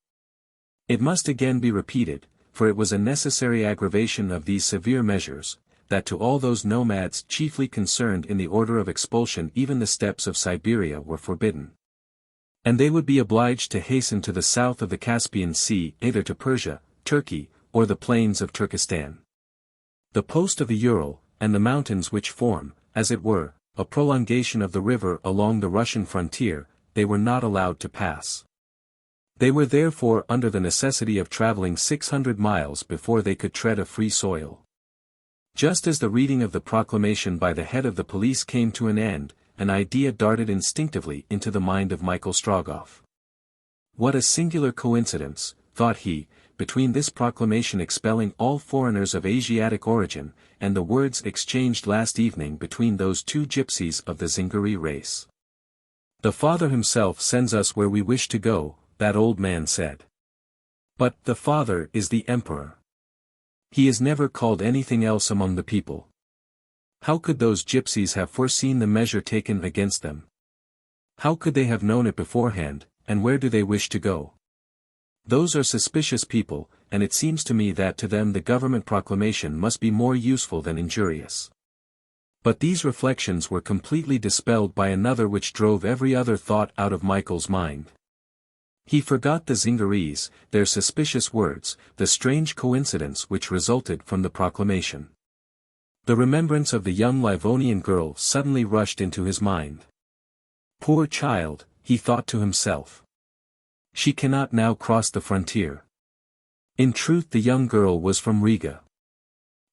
It must again be repeated, for it was a necessary aggravation of these severe measures, that to all those nomads chiefly concerned in the order of expulsion even the steppes of Siberia were forbidden. And they would be obliged to hasten to the south of the Caspian Sea, either to Persia, Turkey, or the plains of Turkestan. The post of the Ural, and the mountains which form, as it were, a prolongation of the river along the Russian frontier, they were not allowed to pass. They were therefore under the necessity of traveling 600 miles before they could tread a free soil. Just as the reading of the proclamation by the head of the police came to an end, an idea darted instinctively into the mind of Michael Strogoff. What a singular coincidence, thought he, between this proclamation expelling all foreigners of Asiatic origin, and the words exchanged last evening between those two gypsies of the Zingari race. The Father himself sends us where we wish to go, that old man said. But the Father is the Emperor. He is never called anything else among the people. How could those gypsies have foreseen the measure taken against them? How could they have known it beforehand, and where do they wish to go? Those are suspicious people, and it seems to me that to them the government proclamation must be more useful than injurious. But these reflections were completely dispelled by another which drove every other thought out of Michael's mind. He forgot the Zingaris, their suspicious words, the strange coincidence which resulted from the proclamation. The remembrance of the young Livonian girl suddenly rushed into his mind. Poor child, he thought to himself. She cannot now cross the frontier. In truth the young girl was from Riga.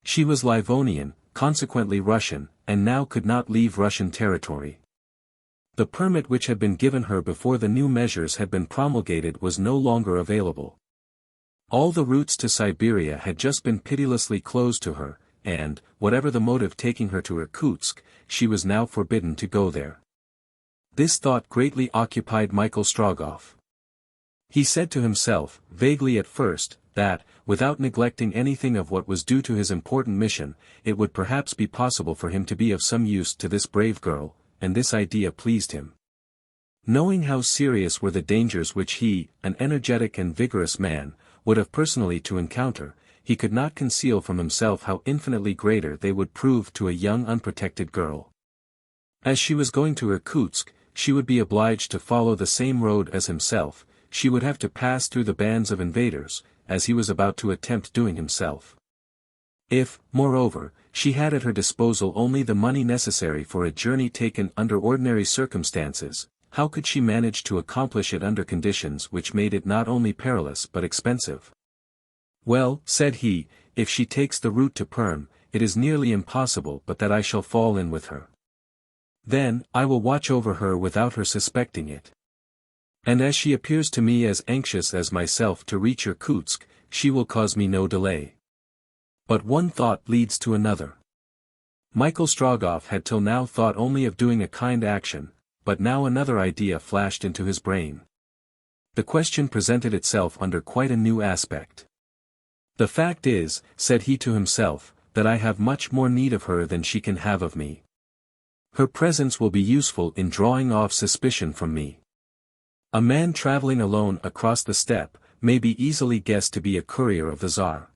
She was Livonian, consequently Russian, and now could not leave Russian territory. The permit which had been given her before the new measures had been promulgated was no longer available. All the routes to Siberia had just been pitilessly closed to her, and, whatever the motive taking her to Irkutsk, she was now forbidden to go there. This thought greatly occupied Michael Strogoff. He said to himself, vaguely at first, that, without neglecting anything of what was due to his important mission, it would perhaps be possible for him to be of some use to this brave girl, and this idea pleased him. Knowing how serious were the dangers which he, an energetic and vigorous man, would have personally to encounter, he could not conceal from himself how infinitely greater they would prove to a young unprotected girl. As she was going to Irkutsk, she would be obliged to follow the same road as himself, she would have to pass through the bands of invaders, as he was about to attempt doing himself. If, moreover, she had at her disposal only the money necessary for a journey taken under ordinary circumstances, how could she manage to accomplish it under conditions which made it not only perilous but expensive? Well, said he, if she takes the route to Perm, it is nearly impossible but that I shall fall in with her. Then, I will watch over her without her suspecting it. And as she appears to me as anxious as myself to reach Irkutsk, she will cause me no delay. But one thought leads to another. Michael Strogoff had till now thought only of doing a kind action, but now another idea flashed into his brain. The question presented itself under quite a new aspect. The fact is, said he to himself, that I have much more need of her than she can have of me. Her presence will be useful in drawing off suspicion from me. A man traveling alone across the steppe may be easily guessed to be a courier of the Tsar.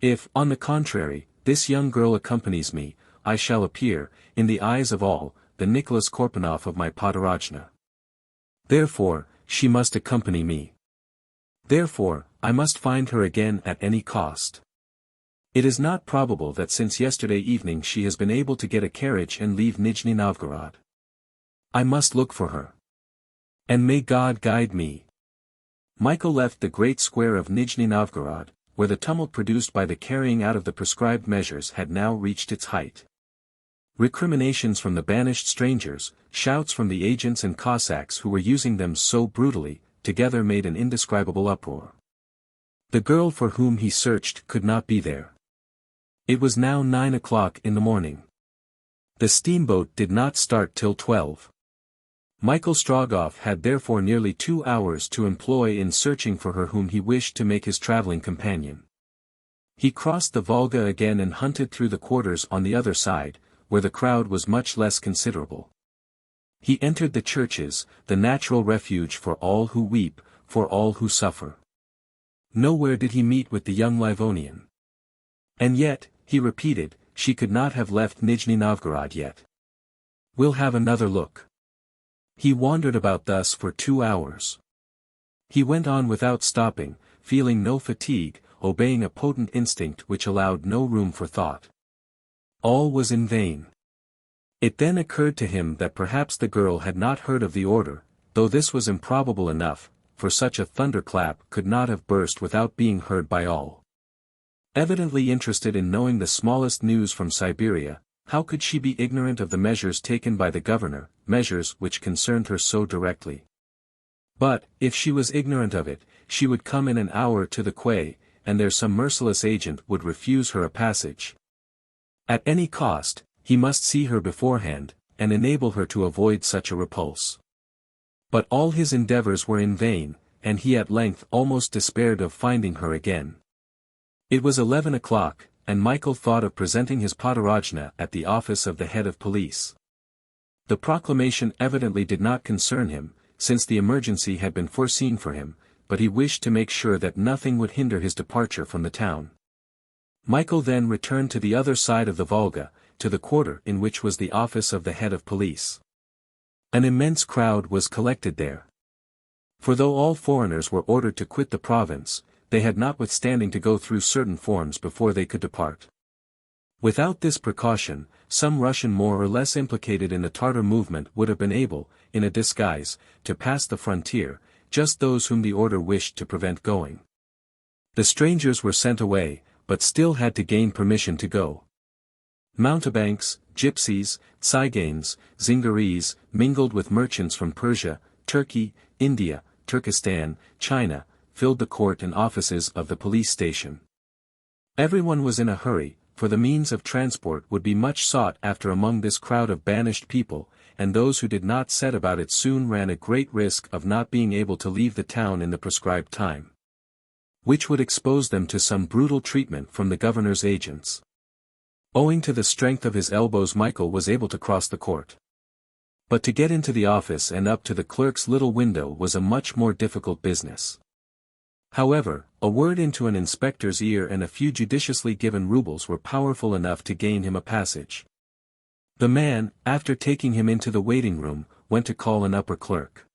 If, on the contrary, this young girl accompanies me, I shall appear, in the eyes of all, the Nicholas Korpanov of my Podorojna. Therefore, she must accompany me. Therefore, I must find her again at any cost. It is not probable that since yesterday evening she has been able to get a carriage and leave Nijni-Novgorod. I must look for her. And may God guide me. Michael left the great square of Nijni-Novgorod, where the tumult produced by the carrying out of the prescribed measures had now reached its height. Recriminations from the banished strangers, shouts from the agents and Cossacks who were using them so brutally, together made an indescribable uproar. The girl for whom he searched could not be there. It was now 9 o'clock in the morning. The steamboat did not start till 12. Michael Strogoff had therefore nearly 2 hours to employ in searching for her whom he wished to make his traveling companion. He crossed the Volga again and hunted through the quarters on the other side, where the crowd was much less considerable. He entered the churches, the natural refuge for all who weep, for all who suffer. Nowhere did he meet with the young Livonian. And yet, he repeated, she could not have left Nijni-Novgorod yet. We'll have another look. He wandered about thus for 2 hours. He went on without stopping, feeling no fatigue, obeying a potent instinct which allowed no room for thought. All was in vain. It then occurred to him that perhaps the girl had not heard of the order, though this was improbable enough, for such a thunderclap could not have burst without being heard by all. Evidently interested in knowing the smallest news from Siberia, how could she be ignorant of the measures taken by the governor, measures which concerned her so directly? But, if she was ignorant of it, she would come in an hour to the quay, and there some merciless agent would refuse her a passage. At any cost, he must see her beforehand, and enable her to avoid such a repulse. But all his endeavors were in vain, and he at length almost despaired of finding her again. It was 11 o'clock, and Michael thought of presenting his podorojna at the office of the head of police. The proclamation evidently did not concern him, since the emergency had been foreseen for him, but he wished to make sure that nothing would hinder his departure from the town. Michael then returned to the other side of the Volga, to the quarter in which was the office of the head of police. An immense crowd was collected there. For though all foreigners were ordered to quit the province, they had notwithstanding to go through certain forms before they could depart. Without this precaution, some Russian more or less implicated in the Tartar movement would have been able, in a disguise, to pass the frontier, just those whom the order wished to prevent going. The strangers were sent away, but still had to gain permission to go. Mountebanks, gypsies, Tziganes, Zingaris, mingled with merchants from Persia, Turkey, India, Turkestan, China, filled the court and offices of the police station. Everyone was in a hurry, for the means of transport would be much sought after among this crowd of banished people, and those who did not set about it soon ran a great risk of not being able to leave the town in the prescribed time, which would expose them to some brutal treatment from the governor's agents. Owing to the strength of his elbows, Michael was able to cross the court. But to get into the office and up to the clerk's little window was a much more difficult business. However, a word into an inspector's ear and a few judiciously given rubles were powerful enough to gain him a passage. The man, after taking him into the waiting room, went to call an upper clerk.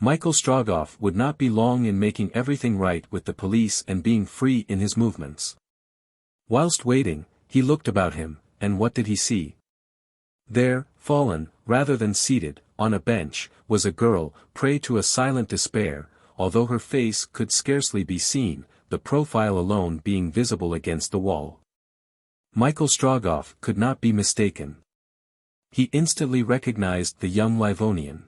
Michael Strogoff would not be long in making everything right with the police and being free in his movements. Whilst waiting, he looked about him, and what did he see? There, fallen, rather than seated, on a bench, was a girl, prey to a silent despair, although her face could scarcely be seen, the profile alone being visible against the wall. Michael Strogoff could not be mistaken. He instantly recognized the young Livonian.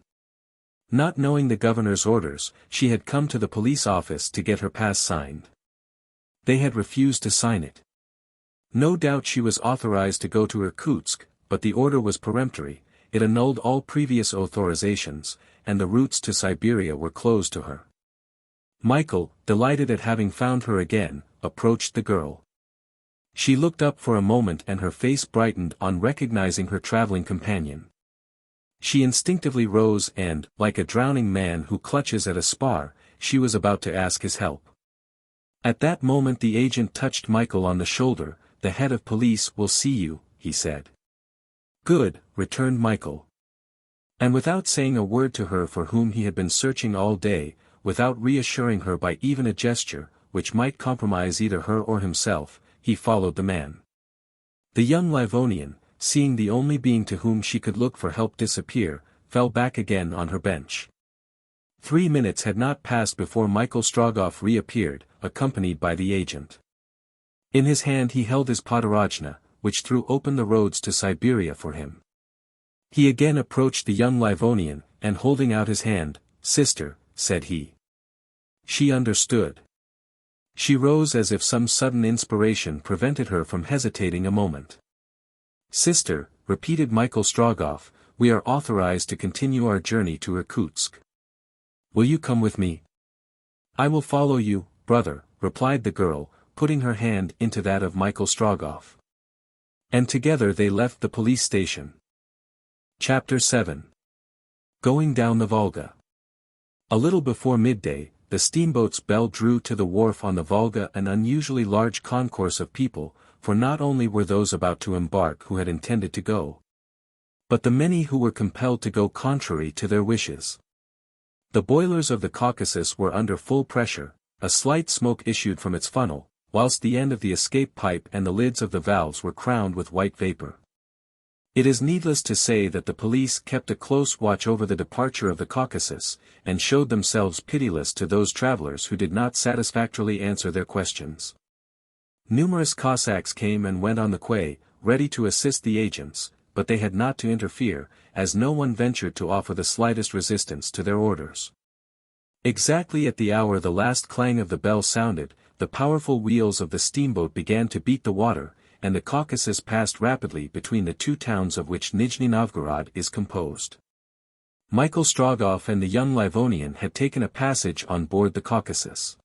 Not knowing the governor's orders, she had come to the police office to get her pass signed. They had refused to sign it. No doubt she was authorized to go to Irkutsk, but the order was peremptory, it annulled all previous authorizations, and the routes to Siberia were closed to her. Michael, delighted at having found her again, approached the girl. She looked up for a moment and her face brightened on recognizing her traveling companion. She instinctively rose and, like a drowning man who clutches at a spar, she was about to ask his help. At that moment the agent touched Michael on the shoulder. "The head of police will see you," he said. "Good," returned Michael. And without saying a word to her for whom he had been searching all day, without reassuring her by even a gesture, which might compromise either her or himself, he followed the man. The young Livonian, seeing the only being to whom she could look for help disappear, fell back again on her bench. 3 minutes had not passed before Michael Strogoff reappeared, accompanied by the agent. In his hand he held his podorojna, which threw open the roads to Siberia for him. He again approached the young Livonian, and holding out his hand, "Sister," said he. She understood. She rose as if some sudden inspiration prevented her from hesitating a moment. "Sister," repeated Michael Strogoff, "we are authorized to continue our journey to Irkutsk. Will you come with me?" "I will follow you, brother," replied the girl, putting her hand into that of Michael Strogoff. And together they left the police station. Chapter 7. Going down the Volga. A little before midday, the steamboat's bell drew to the wharf on the Volga an unusually large concourse of people, for not only were those about to embark who had intended to go, but the many who were compelled to go contrary to their wishes. The boilers of the Caucasus were under full pressure, a slight smoke issued from its funnel, whilst the end of the escape pipe and the lids of the valves were crowned with white vapor. It is needless to say that the police kept a close watch over the departure of the Caucasus, and showed themselves pitiless to those travelers who did not satisfactorily answer their questions. Numerous Cossacks came and went on the quay, ready to assist the agents, but they had not to interfere, as no one ventured to offer the slightest resistance to their orders. Exactly at the hour the last clang of the bell sounded, the powerful wheels of the steamboat began to beat the water, and the Caucasus passed rapidly between the two towns of which Nijni-Novgorod is composed. Michael Strogoff and the young Livonian had taken a passage on board the Caucasus.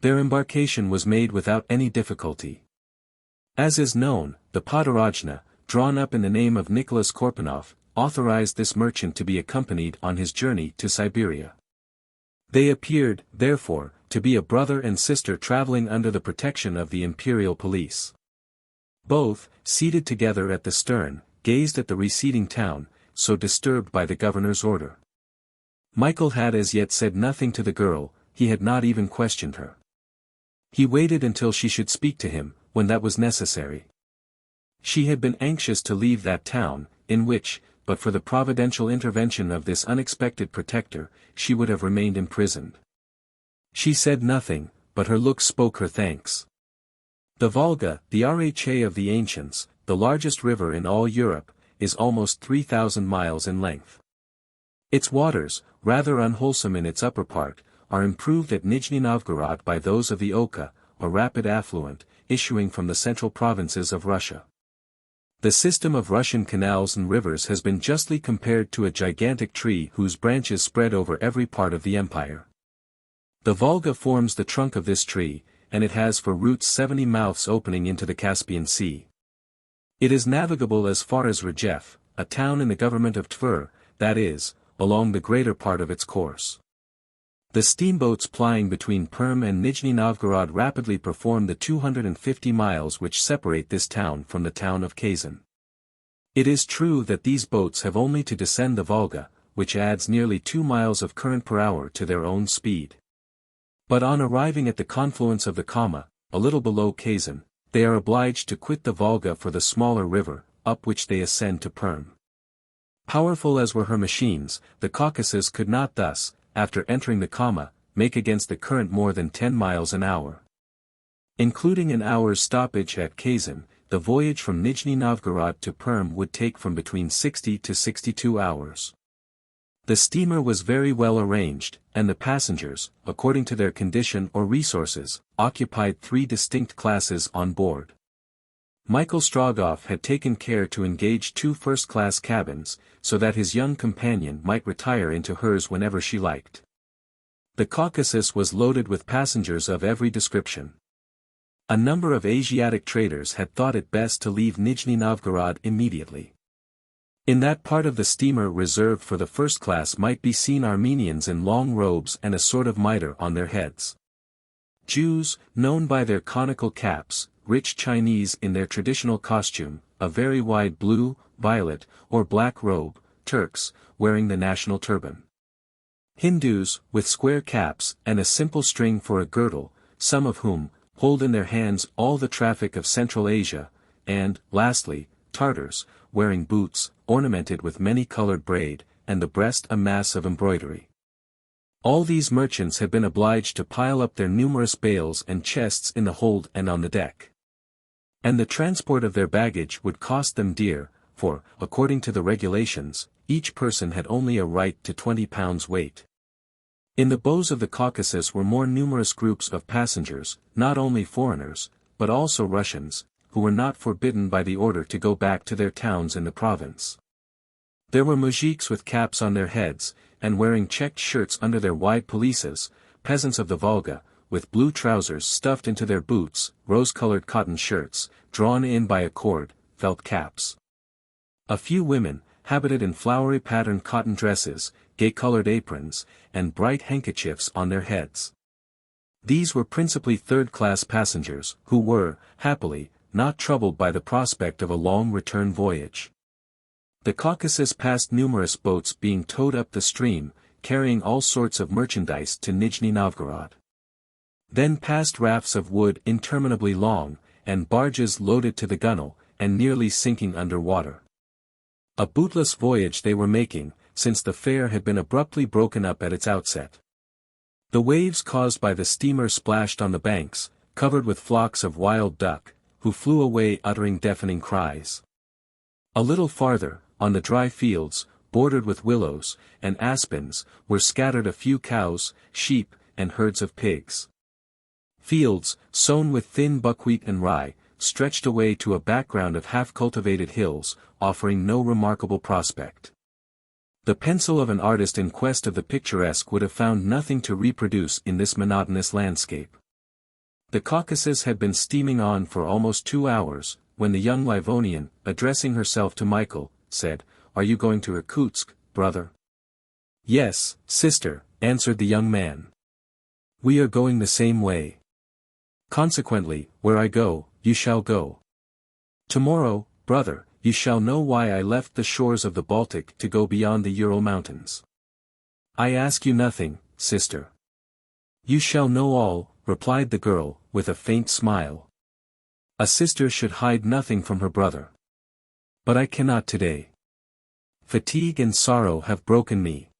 Their embarkation was made without any difficulty. As is known, the Podorojna, drawn up in the name of Nicholas Korpanov, authorized this merchant to be accompanied on his journey to Siberia. They appeared, therefore, to be a brother and sister traveling under the protection of the imperial police. Both, seated together at the stern, gazed at the receding town, so disturbed by the governor's order. Michael had as yet said nothing to the girl, he had not even questioned her. He waited until she should speak to him, when that was necessary. She had been anxious to leave that town, in which, but for the providential intervention of this unexpected protector, she would have remained imprisoned. She said nothing, but her looks spoke her thanks. The Volga, the Rha of the ancients, the largest river in all Europe, is almost 3,000 miles in length. Its waters, rather unwholesome in its upper part, are improved at Nijni-Novgorod by those of the Oka, a rapid affluent, issuing from the central provinces of Russia. The system of Russian canals and rivers has been justly compared to a gigantic tree whose branches spread over every part of the empire. The Volga forms the trunk of this tree, and it has for roots 70 mouths opening into the Caspian Sea. It is navigable as far as Rjev, a town in the government of Tver, that is, along the greater part of its course. The steamboats plying between Perm and Nijni-Novgorod rapidly perform the 250 miles which separate this town from the town of Kazan. It is true that these boats have only to descend the Volga, which adds nearly 2 miles of current per hour to their own speed. But on arriving at the confluence of the Kama, a little below Kazan, they are obliged to quit the Volga for the smaller river, up which they ascend to Perm. Powerful as were her machines, the Caucasus could not thus, after entering the Kama, make against the current more than 10 miles an hour. Including an hour's stoppage at Kazan, the voyage from Nijni-Novgorod to Perm would take from between 60 to 62 hours. The steamer was very well arranged, and the passengers, according to their condition or resources, occupied 3 distinct classes on board. Michael Strogoff had taken care to engage 2 first-class cabins, so that his young companion might retire into hers whenever she liked. The Caucasus was loaded with passengers of every description. A number of Asiatic traders had thought it best to leave Nijni-Novgorod immediately. In that part of the steamer reserved for the first class might be seen Armenians in long robes and a sort of mitre on their heads. Jews, known by their conical caps, rich Chinese in their traditional costume, a very wide blue, violet, or black robe, Turks, wearing the national turban. Hindus, with square caps and a simple string for a girdle, some of whom hold in their hands all the traffic of Central Asia, and, lastly, Tartars, wearing boots, ornamented with many-colored braid, and the breast a mass of embroidery. All these merchants had been obliged to pile up their numerous bales and chests in the hold and on the deck. And the transport of their baggage would cost them dear, for, according to the regulations, each person had only a right to 20 pounds weight. In the bows of the Caucasus were more numerous groups of passengers, not only foreigners, but also Russians, who were not forbidden by the order to go back to their towns in the province. There were mujiks with caps on their heads, and wearing checked shirts under their wide pelisses, peasants of the Volga, with blue trousers stuffed into their boots, rose-colored cotton shirts, drawn in by a cord, felt caps. A few women, habited in flowery patterned cotton dresses, gay-colored aprons, and bright handkerchiefs on their heads. These were principally third-class passengers, who were, happily, not troubled by the prospect of a long return voyage. The Caucasus passed numerous boats being towed up the stream, carrying all sorts of merchandise to Nijni-Novgorod. Then passed rafts of wood interminably long, and barges loaded to the gunwale, and nearly sinking under water. A bootless voyage they were making, since the fare had been abruptly broken up at its outset. The waves caused by the steamer splashed on the banks, covered with flocks of wild duck, who flew away uttering deafening cries. A little farther, on the dry fields, bordered with willows and aspens, were scattered a few cows, sheep, and herds of pigs. Fields, sown with thin buckwheat and rye, stretched away to a background of half-cultivated hills, offering no remarkable prospect. The pencil of an artist in quest of the picturesque would have found nothing to reproduce in this monotonous landscape. The Caucasus had been steaming on for almost 2 hours, when the young Livonian, addressing herself to Michael, said, "Are you going to Irkutsk, brother?" "Yes, sister," answered the young man. "We are going the same way. Consequently, where I go, you shall go. Tomorrow, brother, you shall know why I left the shores of the Baltic to go beyond the Ural mountains. I ask you nothing, sister." "You shall know all," replied the girl, with a faint smile. A sister should hide nothing from her brother. "But I cannot today. Fatigue and sorrow have broken me."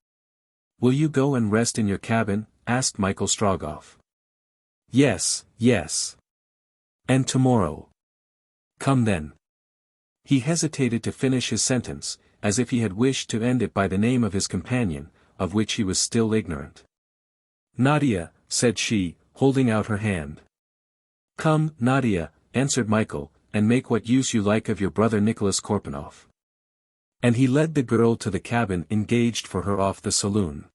"Will you go and rest in your cabin?" asked Michael Strogoff. "Yes, yes. And tomorrow?" "Come then." He hesitated to finish his sentence, as if he had wished to end it by the name of his companion, of which he was still ignorant. "Nadia," said she, holding out her hand. "Come, Nadia," answered Michael, "and make what use you like of your brother Nicholas Korpanoff." And he led the girl to the cabin engaged for her off the saloon.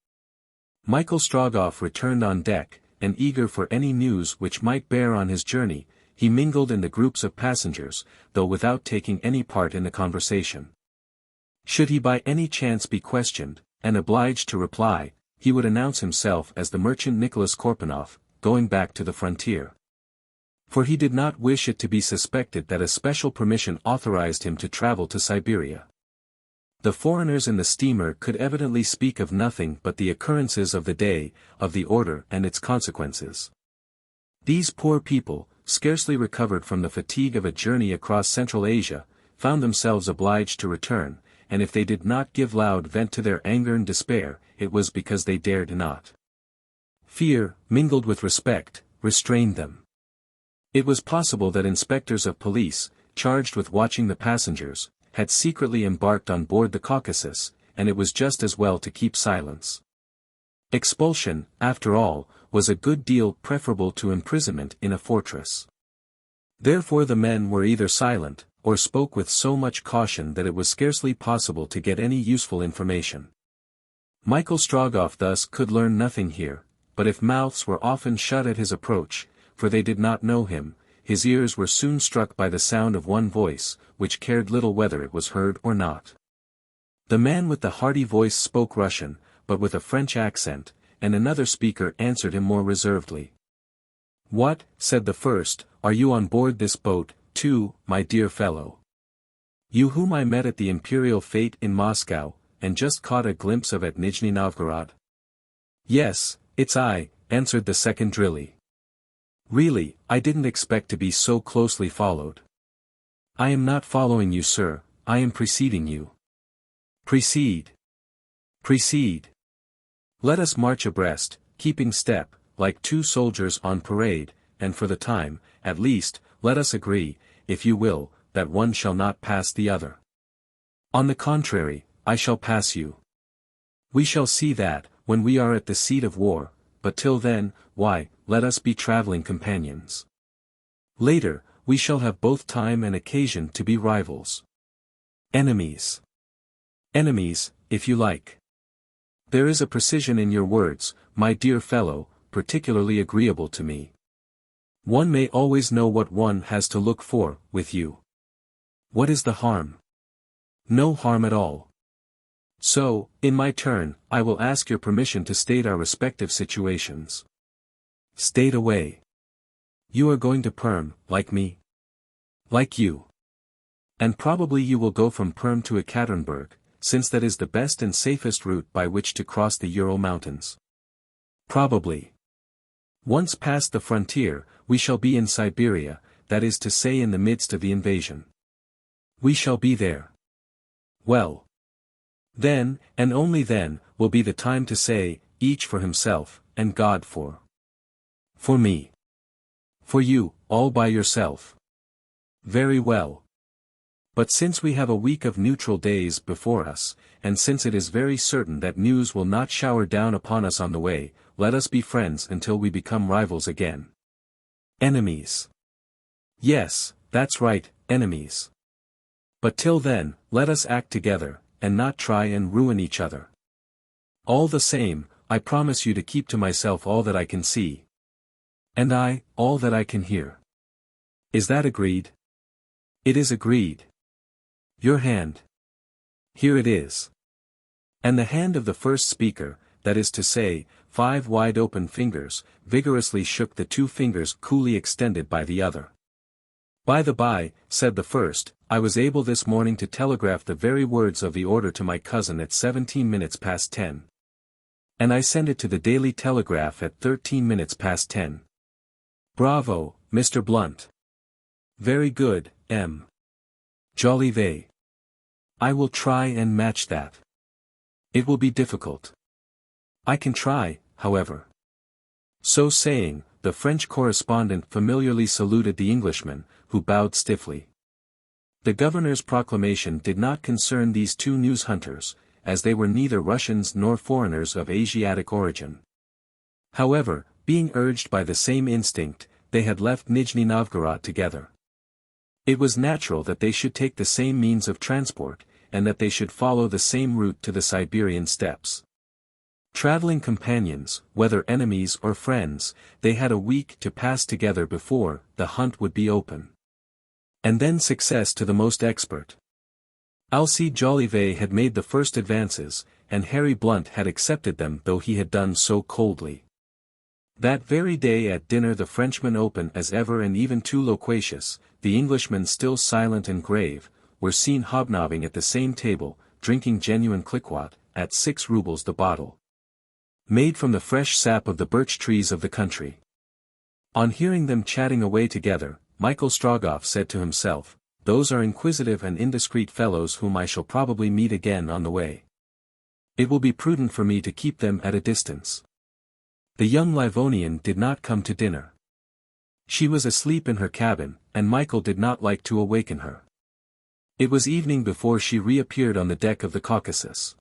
Michael Strogoff returned on deck, and eager for any news which might bear on his journey, he mingled in the groups of passengers, though without taking any part in the conversation. Should he by any chance be questioned, and obliged to reply, he would announce himself as the merchant Nicholas Korpanoff, going back to the frontier. For he did not wish it to be suspected that a special permission authorized him to travel to Siberia. The foreigners in the steamer could evidently speak of nothing but the occurrences of the day, of the order and its consequences. These poor people, scarcely recovered from the fatigue of a journey across Central Asia, found themselves obliged to return, and if they did not give loud vent to their anger and despair, it was because they dared not. Fear, mingled with respect, restrained them. It was possible that inspectors of police, charged with watching the passengers, had secretly embarked on board the Caucasus, and it was just as well to keep silence. Expulsion, after all, was a good deal preferable to imprisonment in a fortress. Therefore the men were either silent, or spoke with so much caution that it was scarcely possible to get any useful information. Michael Strogoff thus could learn nothing here, but if mouths were often shut at his approach, for they did not know him, his ears were soon struck by the sound of one voice, which cared little whether it was heard or not. The man with the hearty voice spoke Russian, but with a French accent, and another speaker answered him more reservedly. "What," said the first, "are you on board this boat, too, my dear fellow? You whom I met at the Imperial Fete in Moscow, and just caught a glimpse of at Nijni-Novgorod?" "Yes, it's I," answered the second drilly. "Really, I didn't expect to be so closely followed." "I am not following you, sir, I am preceding you." "Precede. Precede. Let us march abreast, keeping step, like two soldiers on parade, and for the time, at least, let us agree, if you will, that one shall not pass the other." "On the contrary, I shall pass you." "We shall see that, when we are at the seat of war, but till then, why, let us be traveling companions. Later, we shall have both time and occasion to be rivals. Enemies. Enemies, if you like. There is a precision in your words, my dear fellow, particularly agreeable to me. One may always know what one has to look for, with you. What is the harm? No harm at all. So, in my turn, I will ask your permission to state our respective situations. State away. You are going to Perm, like me. Like you. And probably you will go from Perm to Ekaterinburg, since that is the best and safest route by which to cross the Ural Mountains. Probably. Once past the frontier, we shall be in Siberia, that is to say in the midst of the invasion. We shall be there. Well. Then, and only then, will be the time to say, each for himself, and God for me. For you, all by yourself. Very well. But since we have a week of neutral days before us, and since it is very certain that news will not shower down upon us on the way, let us be friends until we become rivals again. Enemies. Yes, that's right, enemies. But till then, let us act together, and not try and ruin each other. All the same, I promise you to keep to myself all that I can see. And I, all that I can hear. Is that agreed? It is agreed. Your hand. Here it is. And the hand of the first speaker, that is to say, 5 wide-open fingers, vigorously shook the 2 fingers coolly extended by the other. By the by, said the first, I was able this morning to telegraph the very words of the order to my cousin at 17 minutes past 10. And I sent it to the Daily Telegraph at 13 minutes past 10. Bravo, Mr. Blount. Very good, M. Jolivet. I will try and match that. It will be difficult. I can try, however. So saying, the French correspondent familiarly saluted the Englishman, who bowed stiffly. The governor's proclamation did not concern these 2 news hunters, as they were neither Russians nor foreigners of Asiatic origin. However, being urged by the same instinct, they had left Nijni-Novgorod together. It was natural that they should take the same means of transport, and that they should follow the same route to the Siberian steppes. Traveling companions, whether enemies or friends, they had a week to pass together before the hunt would be open. And then success to the most expert. Alcide Jolivet had made the first advances, and Harry Blount had accepted them though he had done so coldly. That very day at dinner the Frenchman open as ever and even too loquacious, the Englishman still silent and grave, were seen hobnobbing at the same table, drinking genuine Klikwat, at 6 rubles the bottle. Made from the fresh sap of the birch trees of the country. On hearing them chatting away together, Michael Strogoff said to himself, those are inquisitive and indiscreet fellows whom I shall probably meet again on the way. It will be prudent for me to keep them at a distance. The young Livonian did not come to dinner. She was asleep in her cabin, and Michael did not like to awaken her. It was evening before she reappeared on the deck of the Caucasus.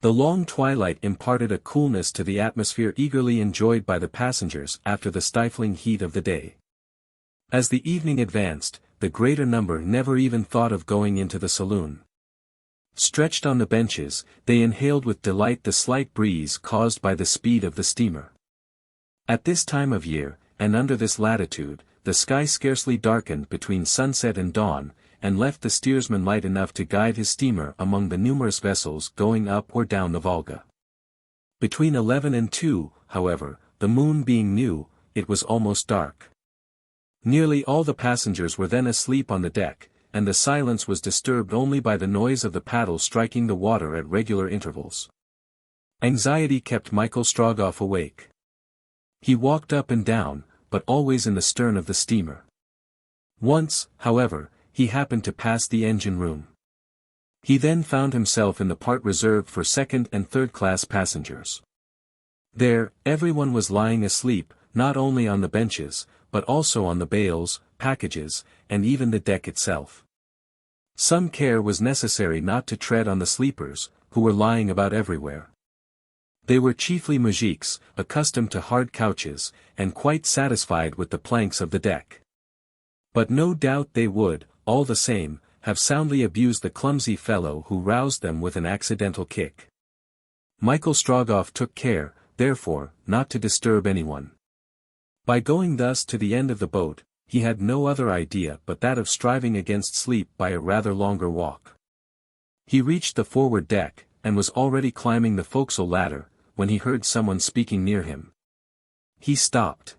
The long twilight imparted a coolness to the atmosphere eagerly enjoyed by the passengers after the stifling heat of the day. As the evening advanced, the greater number never even thought of going into the saloon. Stretched on the benches, they inhaled with delight the slight breeze caused by the speed of the steamer. At this time of year, and under this latitude, the sky scarcely darkened between sunset and dawn, and left the steersman light enough to guide his steamer among the numerous vessels going up or down the Volga. Between 11 and 2, however, the moon being new, it was almost dark. Nearly all the passengers were then asleep on the deck, and the silence was disturbed only by the noise of the paddles striking the water at regular intervals. Anxiety kept Michael Strogoff awake. He walked up and down, but always in the stern of the steamer. Once, however, he happened to pass the engine room. He then found himself in the part reserved for second and third class passengers. There, everyone was lying asleep, not only on the benches, but also on the bales, packages, and even the deck itself. Some care was necessary not to tread on the sleepers, who were lying about everywhere. They were chiefly mujiks, accustomed to hard couches, and quite satisfied with the planks of the deck. But no doubt they would, all the same, have soundly abused the clumsy fellow who roused them with an accidental kick. Michael Strogoff took care, therefore, not to disturb anyone. By going thus to the end of the boat, he had no other idea but that of striving against sleep by a rather longer walk. He reached the forward deck, and was already climbing the forecastle ladder, when he heard someone speaking near him. He stopped.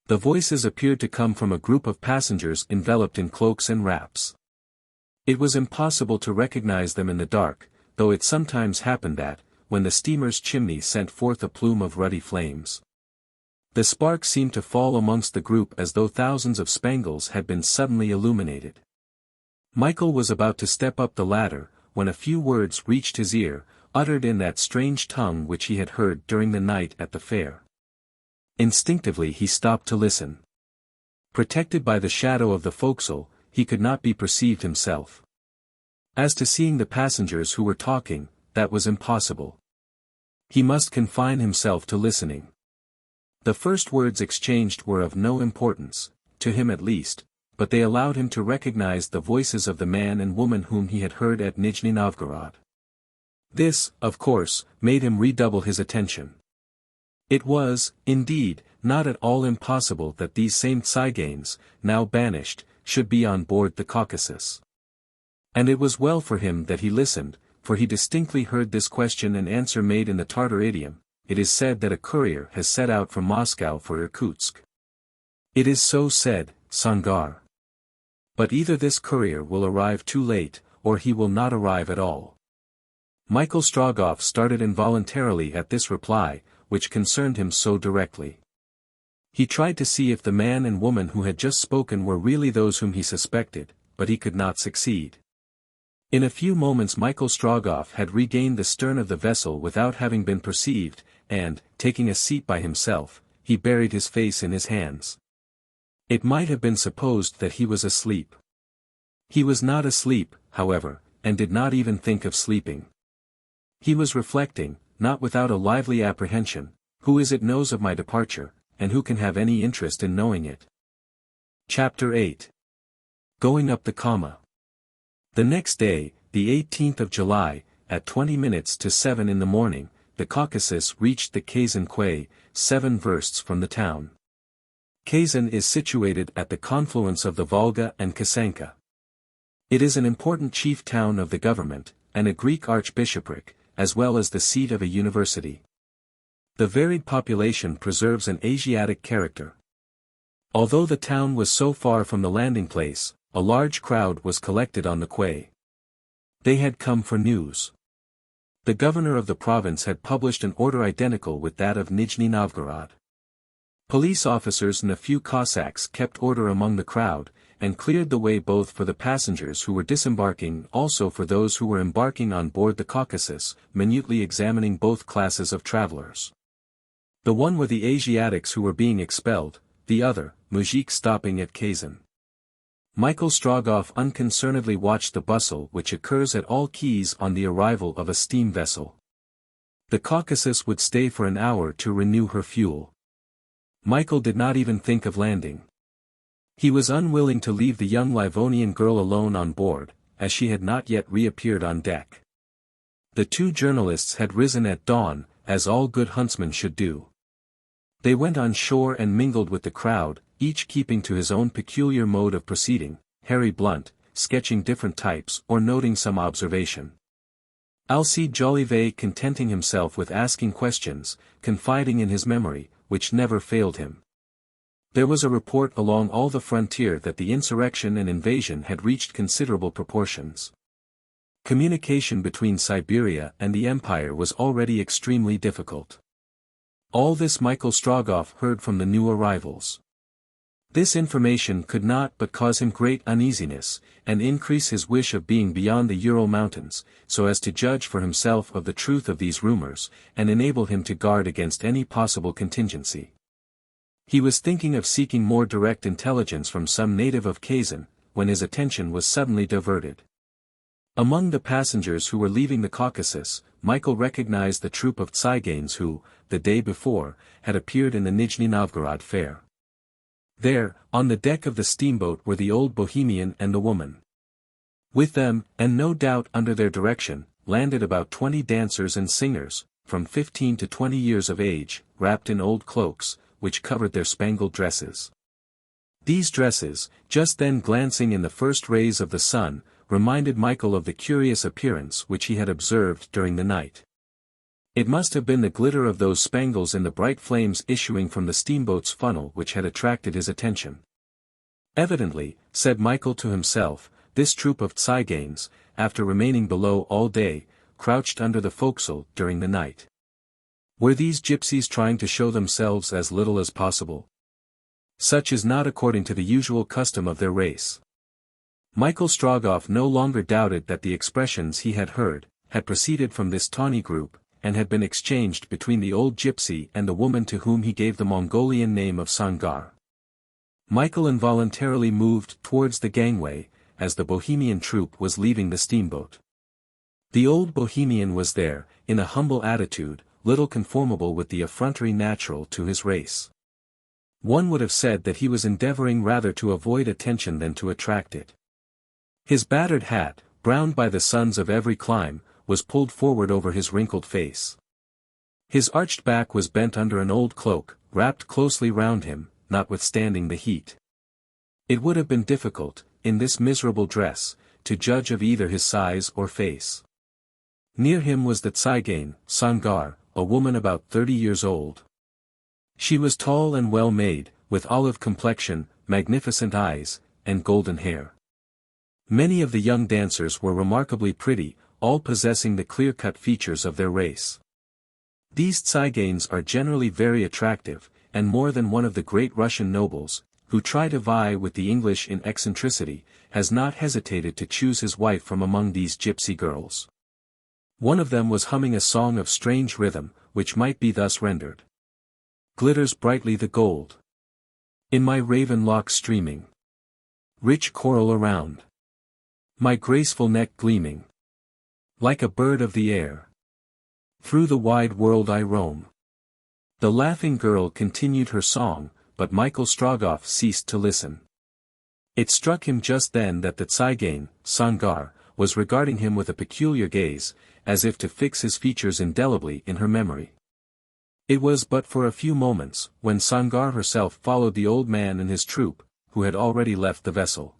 The voices appeared to come from a group of passengers enveloped in cloaks and wraps. It was impossible to recognize them in the dark, though it sometimes happened that, when the steamer's chimney sent forth a plume of ruddy flames, the sparks seemed to fall amongst the group as though thousands of spangles had been suddenly illuminated. Michael was about to step up the ladder, when a few words reached his ear, uttered in that strange tongue which he had heard during the night at the fair. Instinctively he stopped to listen. Protected by the shadow of the forecastle, he could not be perceived himself. As to seeing the passengers who were talking, that was impossible. He must confine himself to listening. The first words exchanged were of no importance, to him at least, but they allowed him to recognize the voices of the man and woman whom he had heard at Nijni-Novgorod. This, of course, made him redouble his attention. It was, indeed, not at all impossible that these same Tsigans, now banished, should be on board the Caucasus. And it was well for him that he listened, for he distinctly heard this question and answer made in the Tartar idiom. It is said that a courier has set out from Moscow for Irkutsk. It is so said, Sangar. But either this courier will arrive too late, or he will not arrive at all. Michael Strogoff started involuntarily at this reply, which concerned him so directly. He tried to see if the man and woman who had just spoken were really those whom he suspected, but he could not succeed. In a few moments Michael Strogoff had regained the stern of the vessel without having been perceived, and, taking a seat by himself, he buried his face in his hands. It might have been supposed that he was asleep. He was not asleep, however, and did not even think of sleeping. He was reflecting, not without a lively apprehension, who is it knows of my departure, and who can have any interest in knowing it? Chapter 8. Going up the Kama. The next day, the 18th of July, at 20 minutes to 7 in the morning, the Caucasus reached the Kazan quay, 7 versts from the town. Kazan is situated at the confluence of the Volga and Kasanka. It is an important chief town of the government, and a Greek archbishopric, as well as the seat of a university. The varied population preserves an Asiatic character. Although the town was so far from the landing place, a large crowd was collected on the quay. They had come for news. The governor of the province had published an order identical with that of Nijni-Novgorod. Police officers and a few Cossacks kept order among the crowd, and cleared the way both for the passengers who were disembarking, also for those who were embarking on board the Caucasus, minutely examining both classes of travelers. The one were the Asiatics who were being expelled, the other, mujiks stopping at Kazan. Michael Strogoff unconcernedly watched the bustle which occurs at all quays on the arrival of a steam vessel. The Caucasus would stay for an hour to renew her fuel. Michael did not even think of landing. He was unwilling to leave the young Livonian girl alone on board, as she had not yet reappeared on deck. The 2 journalists had risen at dawn, as all good huntsmen should do. They went on shore and mingled with the crowd, each keeping to his own peculiar mode of proceeding, Harry Blount, sketching different types or noting some observation. Alcide Jolivet contenting himself with asking questions, confiding in his memory, which never failed him. There was a report along all the frontier that the insurrection and invasion had reached considerable proportions. Communication between Siberia and the empire was already extremely difficult. All this Michael Strogoff heard from the new arrivals. This information could not but cause him great uneasiness, and increase his wish of being beyond the Ural mountains, so as to judge for himself of the truth of these rumors, and enable him to guard against any possible contingency. He was thinking of seeking more direct intelligence from some native of Kazan, when his attention was suddenly diverted. Among the passengers who were leaving the Caucasus, Michael recognized the troop of Tsyganes who, the day before, had appeared in the Nijni-Novgorod fair. There, on the deck of the steamboat were the old Bohemian and the woman. With them, and no doubt under their direction, landed about 20 dancers and singers, from 15 to 20 years of age, wrapped in old cloaks, which covered their spangled dresses. These dresses, just then glancing in the first rays of the sun, reminded Michael of the curious appearance which he had observed during the night. It must have been the glitter of those spangles in the bright flames issuing from the steamboat's funnel which had attracted his attention. Evidently, said Michael to himself, this troop of Tsyganes, after remaining below all day, crouched under the forecastle during the night. Were these gypsies trying to show themselves as little as possible? Such is not according to the usual custom of their race. Michael Strogoff no longer doubted that the expressions he had heard, had proceeded from this tawny group, and had been exchanged between the old gypsy and the woman to whom he gave the Mongolian name of Sangar. Michael involuntarily moved towards the gangway, as the Bohemian troop was leaving the steamboat. The old Bohemian was there, in a humble attitude, little conformable with the effrontery natural to his race. One would have said that he was endeavoring rather to avoid attention than to attract it. His battered hat, browned by the suns of every clime, was pulled forward over his wrinkled face. His arched back was bent under an old cloak, wrapped closely round him, notwithstanding the heat. It would have been difficult, in this miserable dress, to judge of either his size or face. Near him was the Tsygane, Sangar, a woman about 30 years old. She was tall and well made, with olive complexion, magnificent eyes, and golden hair. Many of the young dancers were remarkably pretty, all possessing the clear-cut features of their race. These Tsyganes are generally very attractive, and more than one of the great Russian nobles, who try to vie with the English in eccentricity, has not hesitated to choose his wife from among these gypsy girls. One of them was humming a song of strange rhythm, which might be thus rendered. Glitters brightly the gold. In my raven locks streaming. Rich coral around. My graceful neck gleaming. Like a bird of the air. Through the wide world I roam. The laughing girl continued her song, but Michael Strogoff ceased to listen. It struck him just then that the Tsygane, Sangar, was regarding him with a peculiar gaze, as if to fix his features indelibly in her memory. It was but for a few moments, when Sangar herself followed the old man and his troop, who had already left the vessel.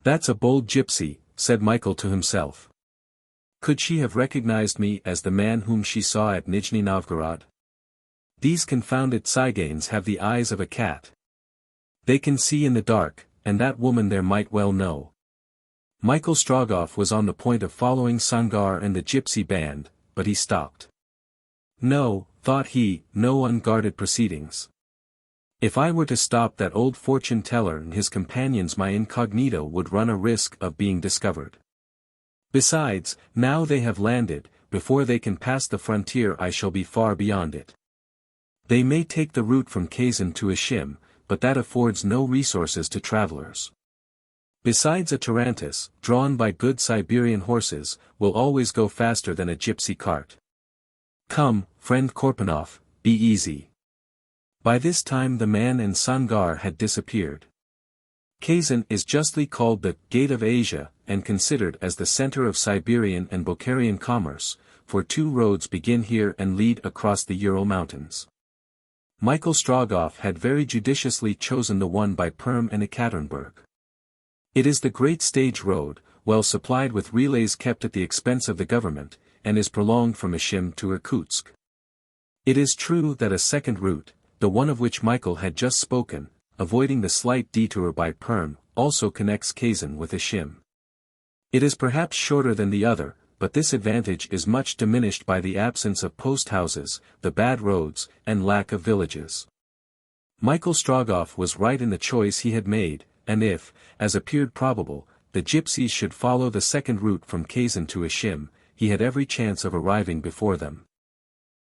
That's a bold gypsy, said Michael to himself. Could she have recognized me as the man whom she saw at Nijni-Novgorod? These confounded Tsyganes have the eyes of a cat. They can see in the dark, and that woman there might well know. Michael Strogoff was on the point of following Sangar and the gypsy band, but he stopped. No, thought he, no unguarded proceedings. If I were to stop that old fortune-teller and his companions my incognito would run a risk of being discovered. Besides, now they have landed, before they can pass the frontier I shall be far beyond it. They may take the route from Kazan to Ishim, but that affords no resources to travelers. Besides a tarantus, drawn by good Siberian horses, will always go faster than a gypsy cart. Come, friend Korpanov, be easy. By this time the man and Sangar had disappeared. Kazan is justly called the Gate of Asia, and considered as the center of Siberian and Bokharian commerce, for 2 roads begin here and lead across the Ural mountains. Michael Strogoff had very judiciously chosen the one by Perm and Ekaterinburg. It is the great stage road, well supplied with relays kept at the expense of the government, and is prolonged from Ishim to Irkutsk. It is true that a second route, the one of which Michael had just spoken, avoiding the slight detour by Perm, also connects Kazan with Ishim. It is perhaps shorter than the other, but this advantage is much diminished by the absence of post-houses, the bad roads, and lack of villages. Michael Strogoff was right in the choice he had made, and if, as appeared probable, the gypsies should follow the second route from Kazan to Ishim, he had every chance of arriving before them.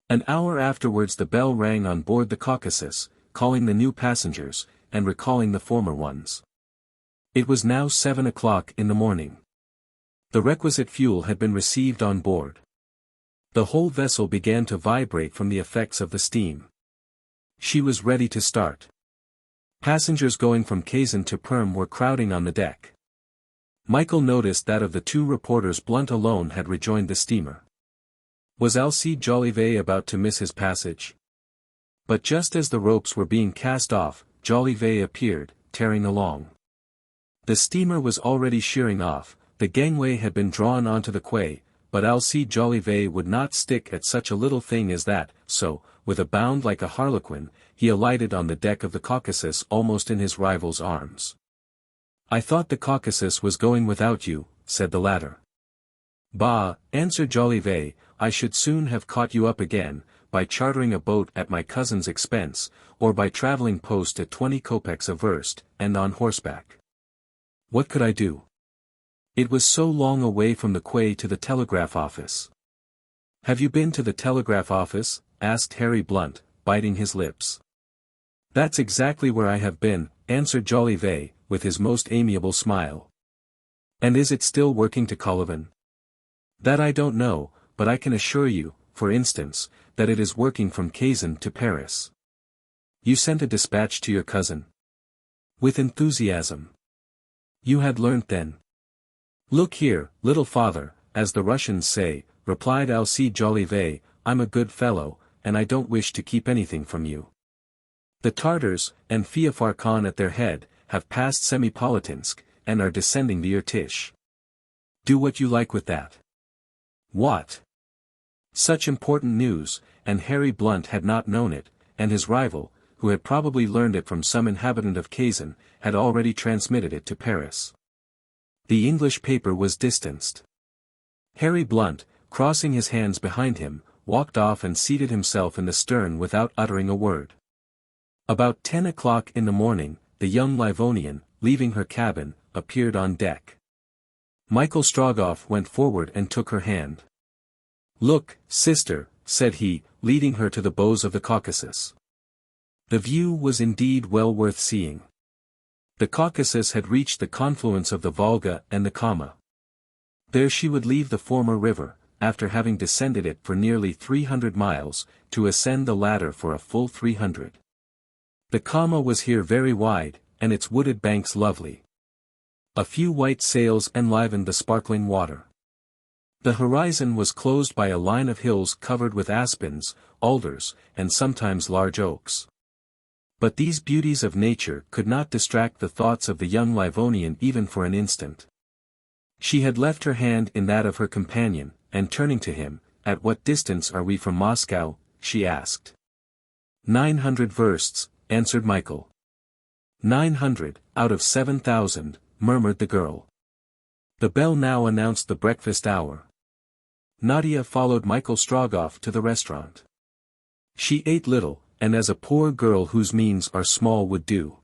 An hour afterwards the bell rang on board the Caucasus, calling the new passengers, and recalling the former ones. It was now 7 o'clock in the morning. The requisite fuel had been received on board. The whole vessel began to vibrate from the effects of the steam. She was ready to start. Passengers going from Kazan to Perm were crowding on the deck. Michael noticed that of the two reporters Blount alone had rejoined the steamer. Was Alcide Jolivet about to miss his passage? But just as the ropes were being cast off, Jolivet appeared, tearing along. The steamer was already sheering off, the gangway had been drawn onto the quay, but Alcide Jolivet would not stick at such a little thing as that, so, with a bound like a harlequin, he alighted on the deck of the Caucasus almost in his rival's arms. "I thought the Caucasus was going without you," said the latter. "Bah," answered Jolivet, "I should soon have caught you up again, by chartering a boat at my cousin's expense, or by traveling post at 20 kopecks a verst, and on horseback. What could I do? It was so long away from the quay to the telegraph office." "Have you been to the telegraph office?" asked Harry Blount, biting his lips. "That's exactly where I have been," answered Jolivet, with his most amiable smile. "And is it still working to Kolyvan?" "That I don't know, but I can assure you, for instance, that it is working from Kazan to Paris." "You sent a dispatch to your cousin?" "With enthusiasm." "You had learnt then?" "Look here, little father, as the Russians say," replied Alcide Jolivet, "I'm a good fellow, and I don't wish to keep anything from you. The Tartars, and Feofar Khan at their head, have passed Semipalatinsk, and are descending the Irtish. Do what you like with that." "What?" Such important news, and Harry Blount had not known it, and his rival, who had probably learned it from some inhabitant of Kazan, had already transmitted it to Paris. The English paper was distanced. Harry Blount, crossing his hands behind him, walked off and seated himself in the stern without uttering a word. About 10 o'clock in the morning, the young Livonian, leaving her cabin, appeared on deck. Michael Strogoff went forward and took her hand. "Look, sister," said he, leading her to the bows of the Caucasus. The view was indeed well worth seeing. The Caucasus had reached the confluence of the Volga and the Kama. There she would leave the former river, after having descended it for nearly 300 miles, to ascend the latter for a full 300. The Kama was here very wide, and its wooded banks lovely. A few white sails enlivened the sparkling water. The horizon was closed by a line of hills covered with aspens, alders, and sometimes large oaks. But these beauties of nature could not distract the thoughts of the young Livonian even for an instant. She had left her hand in that of her companion, and turning to him, "At what distance are we from Moscow?" she asked. 900 versts, answered Michael. 900, out of 7,000, murmured the girl. The bell now announced the breakfast hour. Nadia followed Michael Strogoff to the restaurant. She ate little, and as a poor girl whose means are small would do.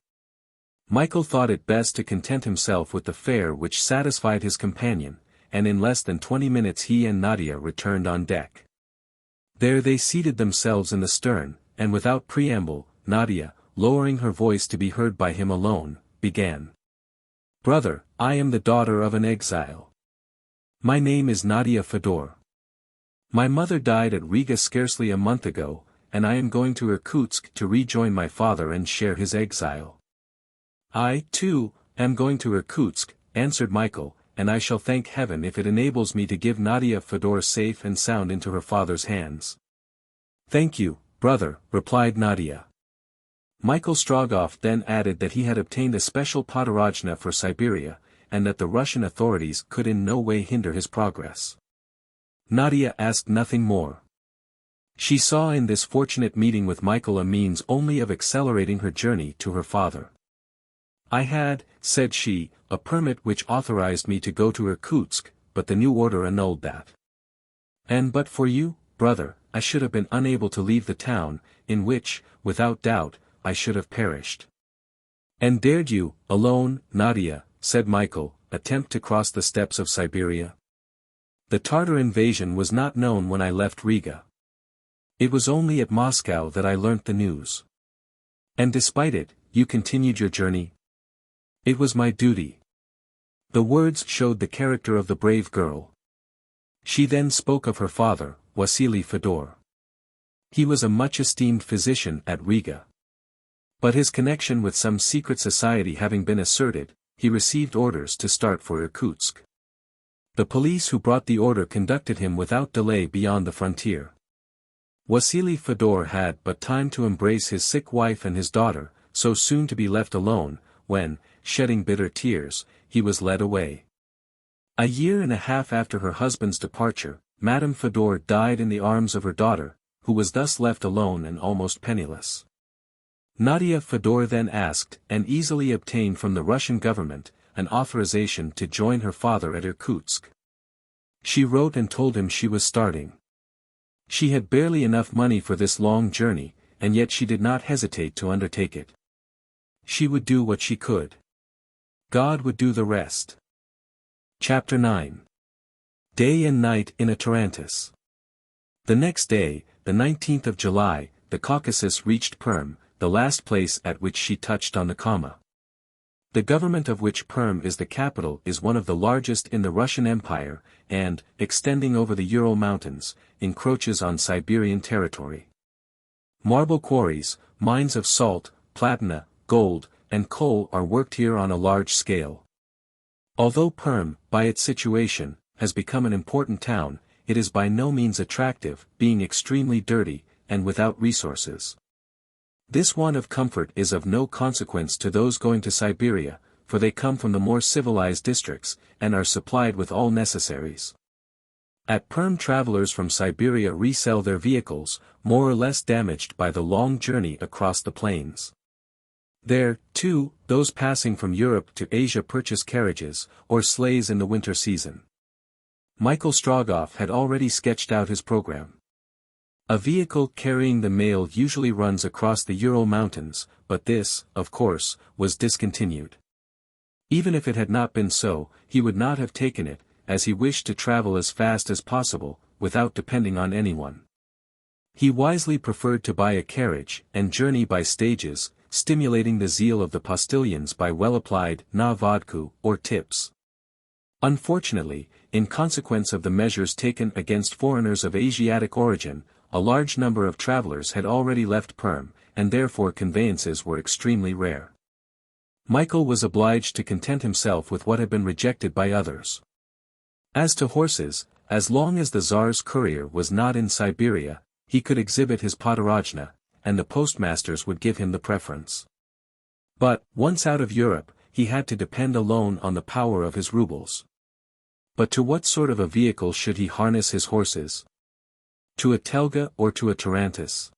Michael thought it best to content himself with the fare which satisfied his companion, and in less than 20 minutes he and Nadia returned on deck. There they seated themselves in the stern, and without preamble, Nadia, lowering her voice to be heard by him alone, began. "Brother, I am the daughter of an exile. My name is Nadia Fedor. My mother died at Riga scarcely a month ago, and I am going to Irkutsk to rejoin my father and share his exile." "I, too, am going to Irkutsk," answered Michael, "and I shall thank heaven if it enables me to give Nadia Fedor safe and sound into her father's hands." "Thank you, brother," replied Nadia. Michael Strogoff then added that he had obtained a special podorojna for Siberia, and that the Russian authorities could in no way hinder his progress. Nadia asked nothing more. She saw in this fortunate meeting with Michael a means only of accelerating her journey to her father. "I had," said she, "a permit which authorized me to go to Irkutsk, but the new order annulled that. And but for you, brother, I should have been unable to leave the town, in which, without doubt, I should have perished." "And dared you, alone, Nadia," said Michael, "attempt to cross the steppes of Siberia?" "The Tartar invasion was not known when I left Riga. It was only at Moscow that I learnt the news." "And despite it, you continued your journey?" "It was my duty." The words showed the character of the brave girl. She then spoke of her father, Basil Fedor. He was a much-esteemed physician at Riga. But his connection with some secret society having been asserted, he received orders to start for Irkutsk. The police who brought the order conducted him without delay beyond the frontier. Basil Fedor had but time to embrace his sick wife and his daughter, so soon to be left alone, when, shedding bitter tears, he was led away. A year and a half after her husband's departure, Madame Fedor died in the arms of her daughter, who was thus left alone and almost penniless. Nadia Fedor then asked, and easily obtained from the Russian government, an authorization to join her father at Irkutsk. She wrote and told him she was starting. She had barely enough money for this long journey, and yet she did not hesitate to undertake it. She would do what she could. God would do the rest. Chapter 9. Day and Night in a Tarantus. The next day, the 19th of July, the Caucasus reached Perm, the last place at which she touched on the Kama. The government of which Perm is the capital is one of the largest in the Russian Empire, and, extending over the Ural Mountains, encroaches on Siberian territory. Marble quarries, mines of salt, platina, gold, and coal are worked here on a large scale. Although Perm, by its situation, has become an important town, it is by no means attractive, being extremely dirty, and without resources. This want of comfort is of no consequence to those going to Siberia, for they come from the more civilized districts, and are supplied with all necessaries. At Perm travelers from Siberia resell their vehicles, more or less damaged by the long journey across the plains. There, too, those passing from Europe to Asia purchase carriages, or sleighs in the winter season. Michael Strogoff had already sketched out his program. A vehicle carrying the mail usually runs across the Ural Mountains, but this, of course, was discontinued. Even if it had not been so, he would not have taken it, as he wished to travel as fast as possible, without depending on anyone. He wisely preferred to buy a carriage, and journey by stages, stimulating the zeal of the postilions by well-applied na vodku, or tips. Unfortunately, in consequence of the measures taken against foreigners of Asiatic origin, a large number of travelers had already left Perm, and therefore conveyances were extremely rare. Michael was obliged to content himself with what had been rejected by others. As to horses, as long as the Tsar's courier was not in Siberia, he could exhibit his podorojna, and the postmasters would give him the preference. But, once out of Europe, he had to depend alone on the power of his rubles. But to what sort of a vehicle should he harness his horses? To a telga or to a tarantus?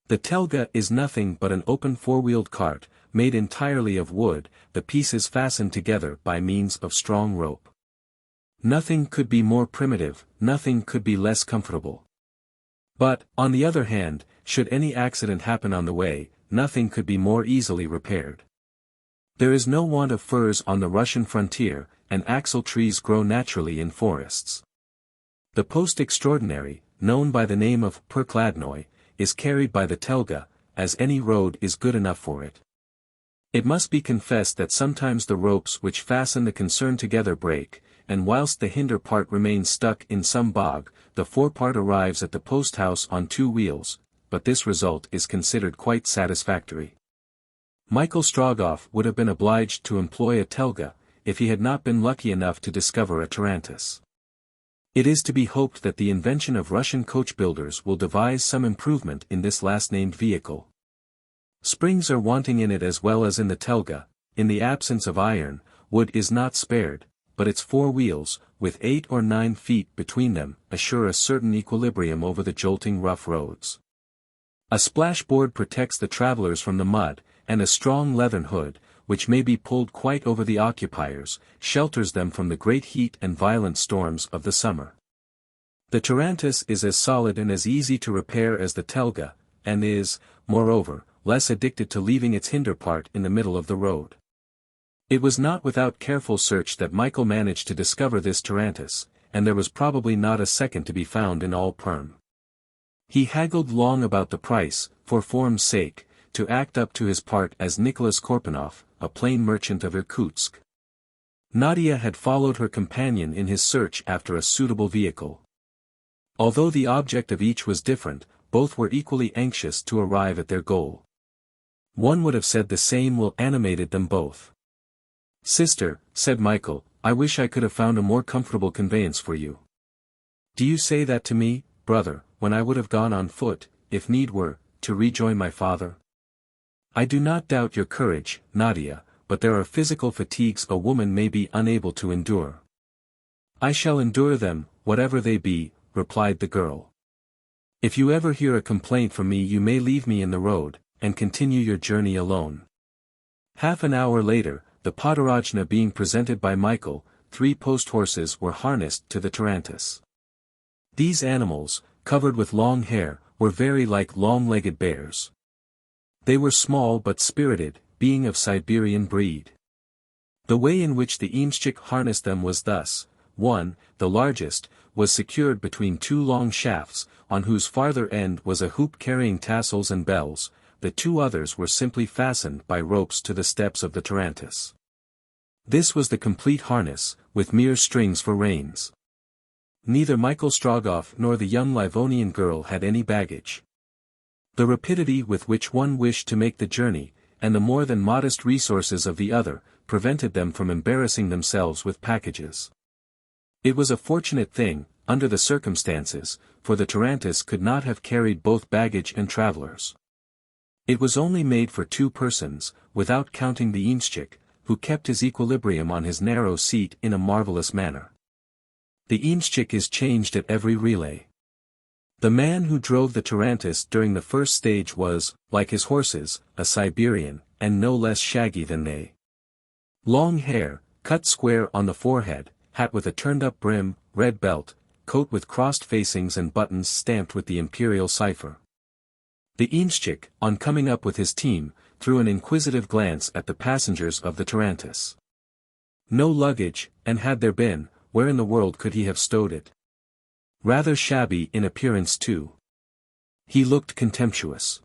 The telga is nothing but an open four-wheeled cart, made entirely of wood, the pieces fastened together by means of strong rope. Nothing could be more primitive, nothing could be less comfortable. But, on the other hand, should any accident happen on the way, nothing could be more easily repaired. There is no want of firs on the Russian frontier, and axle trees grow naturally in forests. The post extraordinary, known by the name of perkladnoy, is carried by the telga, as any road is good enough for it. It must be confessed that sometimes the ropes which fasten the concern together break, and whilst the hinder part remains stuck in some bog, the forepart arrives at the post house on two wheels, but this result is considered quite satisfactory. Michael Strogoff would have been obliged to employ a telga, if he had not been lucky enough to discover a tarantus. It is to be hoped that the invention of Russian coach builders will devise some improvement in this last-named vehicle. Springs are wanting in it as well as in the telga. In the absence of iron, wood is not spared, but its four wheels, with 8 or 9 feet between them, assure a certain equilibrium over the jolting rough roads. A splashboard protects the travelers from the mud, and a strong leathern hood, which may be pulled quite over the occupiers, shelters them from the great heat and violent storms of the summer. The tarantus is as solid and as easy to repair as the telga, and is, moreover, less addicted to leaving its hinder part in the middle of the road. It was not without careful search that Michael managed to discover this tarantus, and there was probably not a second to be found in all Perm. He haggled long about the price, for form's sake, to act up to his part as Nicholas Korpanoff, a plain merchant of Irkutsk. Nadia had followed her companion in his search after a suitable vehicle. Although the object of each was different, both were equally anxious to arrive at their goal. One would have said the same will animated them both. "Sister," said Michael, "I wish I could have found a more comfortable conveyance for you." "Do you say that to me, brother, when I would have gone on foot, if need were, to rejoin my father? I do not doubt your courage, Nadia, but there are physical fatigues a woman may be unable to endure." "I shall endure them, whatever they be," replied the girl. "If you ever hear a complaint from me you may leave me in the road, and continue your journey alone." Half an hour later, the Podorojna being presented by Michael, 3 post horses were harnessed to the tarantass. These animals, covered with long hair, were very like long-legged bears. They were small but spirited, being of Siberian breed. The way in which the encircle harnessed them was thus: 1, the largest, was secured between 2 long shafts, on whose farther end was a hoop carrying tassels and bells. The 2 others were simply fastened by ropes to the steps of the tarantass. This was the complete harness, with mere strings for reins. Neither Michael Strogoff nor the young Livonian girl had any baggage. The rapidity with which one wished to make the journey, and the more than modest resources of the other, prevented them from embarrassing themselves with packages. It was a fortunate thing, under the circumstances, for the tarantass could not have carried both baggage and travelers. It was only made for 2 persons, without counting the encircle, who kept his equilibrium on his narrow seat in a marvelous manner. The encircle is changed at every relay. The man who drove the tarantass during the first stage was, like his horses, a Siberian, and no less shaggy than they. Long hair, cut square on the forehead, hat with a turned-up brim, red belt, coat with crossed facings and buttons stamped with the imperial cipher. The encircle, on coming up with his team, threw an inquisitive glance at the passengers of the tarantass. No luggage, and had there been, where in the world could he have stowed it? Rather shabby in appearance too. He looked contemptuous.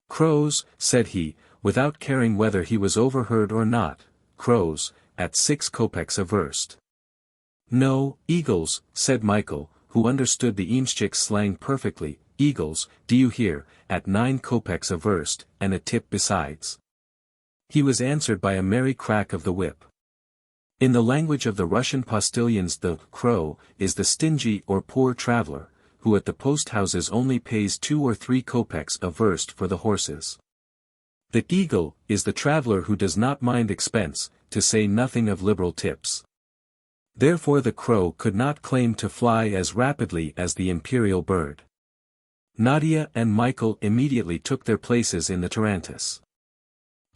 "Crows," said he, without caring whether he was overheard or not, "crows, at 6 kopecks a verst." "No, eagles," said Michael, who understood the encircle slang perfectly, "eagles, do you hear, at 9 kopecks a verst, and a tip besides." He was answered by a merry crack of the whip. In the language of the Russian postilions the crow is the stingy or poor traveler, who at the post-houses only pays 2 or 3 kopecks a verst for the horses. The eagle is the traveler who does not mind expense, to say nothing of liberal tips. Therefore the crow could not claim to fly as rapidly as the imperial bird. Nadia and Michael immediately took their places in the tarantass.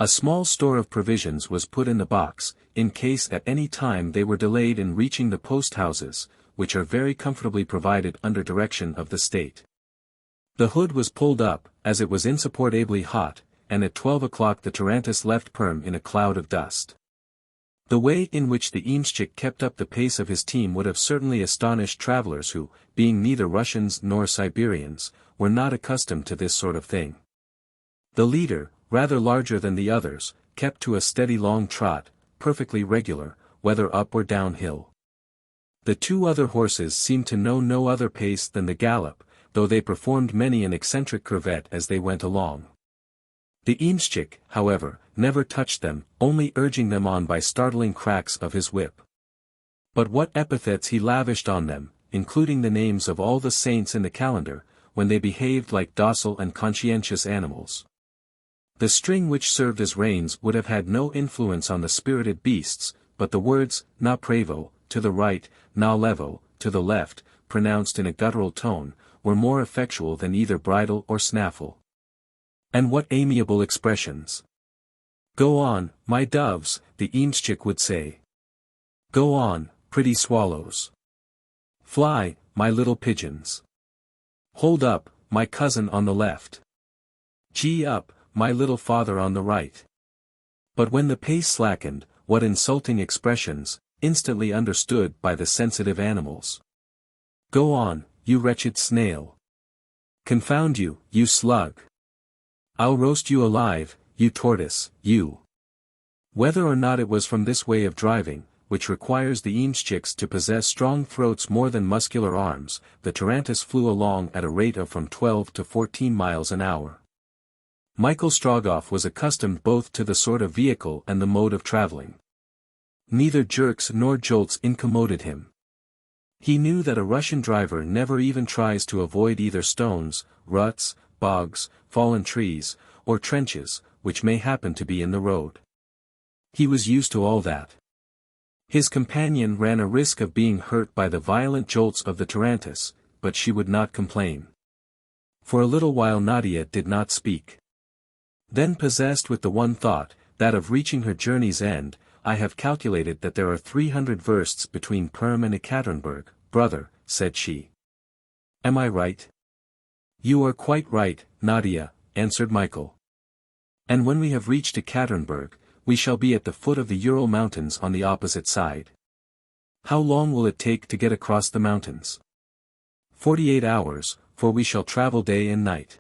A small store of provisions was put in the box, in case at any time they were delayed in reaching the post-houses, which are very comfortably provided under direction of the state. The hood was pulled up, as it was insupportably hot, and at 12 o'clock the tarantass left Perm in a cloud of dust. The way in which the encircle kept up the pace of his team would have certainly astonished travelers who, being neither Russians nor Siberians, were not accustomed to this sort of thing. The leader, rather larger than the others, kept to a steady long trot, perfectly regular, whether up or down hill. The 2 other horses seemed to know no other pace than the gallop, though they performed many an eccentric curvet as they went along. The encircle, however, never touched them, only urging them on by startling cracks of his whip. But what epithets he lavished on them, including the names of all the saints in the calendar, when they behaved like docile and conscientious animals. The string which served as reins would have had no influence on the spirited beasts, but the words, "na pravo," to the right, "na levo," to the left, pronounced in a guttural tone, were more effectual than either bridle or snaffle. And what amiable expressions! "Go on, my doves," the encircle would say. "Go on, pretty swallows. Fly, my little pigeons. Hold up, my cousin on the left. Gee up, my little father on the right." But when the pace slackened, what insulting expressions, instantly understood by the sensitive animals. "Go on, you wretched snail. Confound you, you slug. I'll roast you alive, you tortoise, you." Whether or not it was from this way of driving, which requires the encircles to possess strong throats more than muscular arms, the tarantus flew along at a rate of from 12 to 14 miles an hour. Michael Strogoff was accustomed both to the sort of vehicle and the mode of traveling. Neither jerks nor jolts incommoded him. He knew that a Russian driver never even tries to avoid either stones, ruts, bogs, fallen trees, or trenches, which may happen to be in the road. He was used to all that. His companion ran a risk of being hurt by the violent jolts of the tarantus, but she would not complain. For a little while Nadia did not speak. Then, possessed with the one thought, that of reaching her journey's end, "I have calculated that there are 300 versts between Perm and Ekaterinburg, brother," said she. "Am I right?" "You are quite right, Nadia," answered Michael. "And when we have reached Ekaterinburg, we shall be at the foot of the Ural mountains on the opposite side." "How long will it take to get across the mountains?" 48 hours, for we shall travel day and night."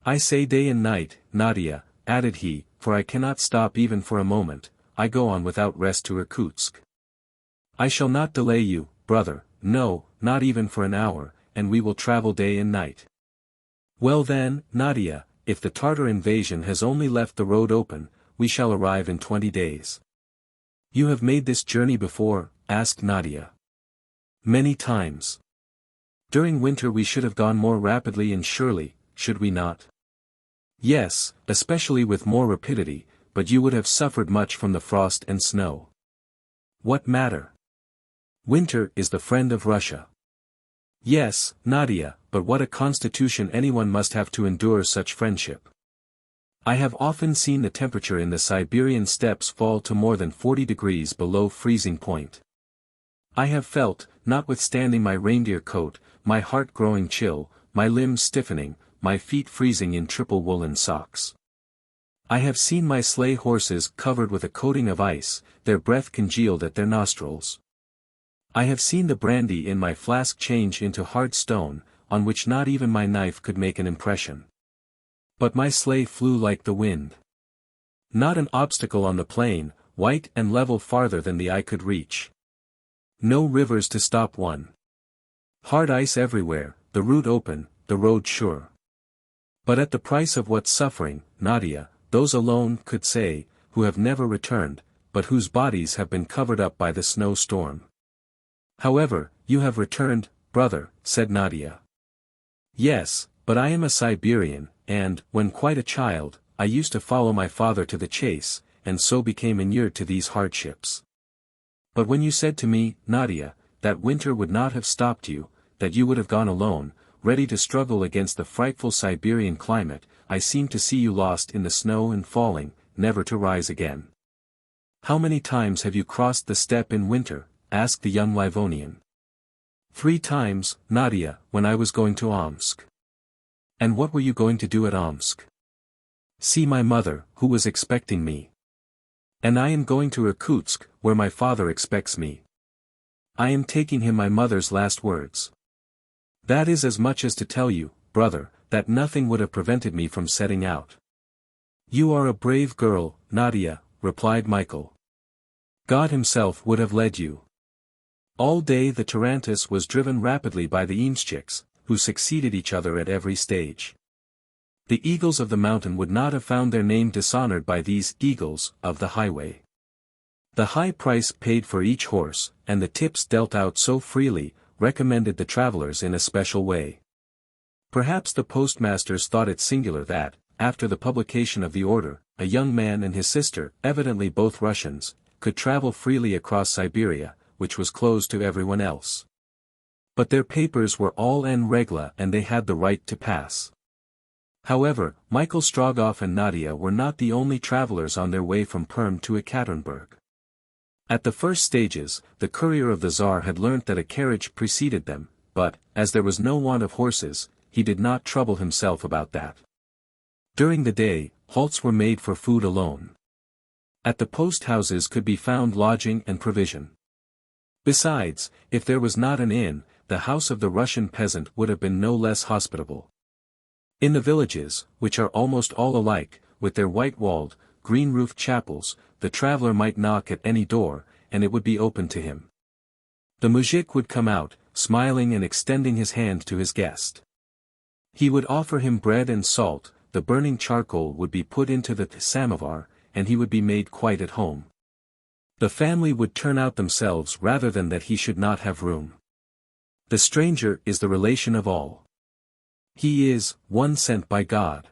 "I say day and night, Nadia," added he, "for I cannot stop even for a moment, I go on without rest to Irkutsk." "I shall not delay you, brother, no, not even for an hour, and we will travel day and night." "Well then, Nadia, if the Tartar invasion has only left the road open, we shall arrive in 20 days. "You have made this journey before?" asked Nadia. "Many times. During winter we should have gone more rapidly and surely, should we not?" "Yes, especially with more rapidity, but you would have suffered much from the frost and snow." "What matter? Winter is the friend of Russia." "Yes, Nadia, but what a constitution anyone must have to endure such friendship. I have often seen the temperature in the Siberian steppes fall to more than 40 degrees below freezing point. I have felt, notwithstanding my reindeer coat, my heart growing chill, my limbs stiffening, my feet freezing in triple woolen socks. I have seen my sleigh horses covered with a coating of ice, their breath congealed at their nostrils. I have seen the brandy in my flask change into hard stone, on which not even my knife could make an impression. But my sleigh flew like the wind. Not an obstacle on the plain, white and level farther than the eye could reach. No rivers to stop one. Hard ice everywhere, the route open, the road sure. But at the price of what suffering, Nadia, those alone could say, who have never returned, but whose bodies have been covered up by the snow storm." "However, you have returned, brother," said Nadia. "Yes, but I am a Siberian, and, when quite a child, I used to follow my father to the chase, and so became inured to these hardships. But when you said to me, Nadia, that winter would not have stopped you, that you would have gone alone, ready to struggle against the frightful Siberian climate, I seemed to see you lost in the snow and falling, never to rise again." "How many times have you crossed the steppe in winter?" asked the young Livonian. "3 times, Nadia, when I was going to Omsk." "And what were you going to do at Omsk?" "See my mother, who was expecting me. And I am going to Irkutsk, where my father expects me. I am taking him my mother's last words. That is as much as to tell you, brother, that nothing would have prevented me from setting out." "You are a brave girl, Nadia," replied Michael. "God himself would have led you." All day the tarantus was driven rapidly by the encircles, who succeeded each other at every stage. The eagles of the mountain would not have found their name dishonored by these eagles of the highway. The high price paid for each horse, and the tips dealt out so freely, recommended the travelers in a special way. Perhaps the postmasters thought it singular that, after the publication of the order, a young man and his sister, evidently both Russians, could travel freely across Siberia, which was closed to everyone else. But their papers were all en règle and they had the right to pass. However, Michael Strogoff and Nadia were not the only travelers on their way from Perm to Ekaterinburg. At the first stages, the courier of the Tsar had learnt that a carriage preceded them, but, as there was no want of horses, he did not trouble himself about that. During the day, halts were made for food alone. At the post houses could be found lodging and provision. Besides, if there was not an inn, the house of the Russian peasant would have been no less hospitable. In the villages, which are almost all alike, with their white-walled, green-roofed chapels, the traveler might knock at any door, and it would be opened to him. The mujik would come out, smiling and extending his hand to his guest. He would offer him bread and salt, the burning charcoal would be put into the samovar, and he would be made quite at home. The family would turn out themselves rather than that he should not have room. The stranger is the relation of all. He is one sent by God.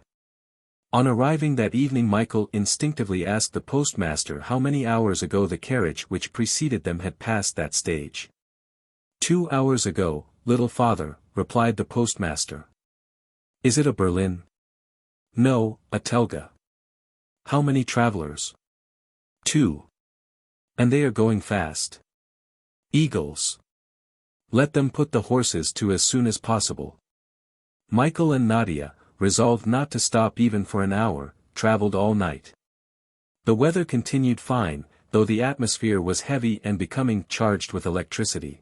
On arriving that evening, Michael instinctively asked the postmaster how many hours ago the carriage which preceded them had passed that stage. 2 hours ago, little father, replied the postmaster. Is it a Berlin? No, a Telga. How many travelers? 2. And they are going fast. Eagles. Let them put the horses to as soon as possible. Michael and Nadia, resolved not to stop even for an hour, traveled all night. The weather continued fine, though the atmosphere was heavy and becoming charged with electricity.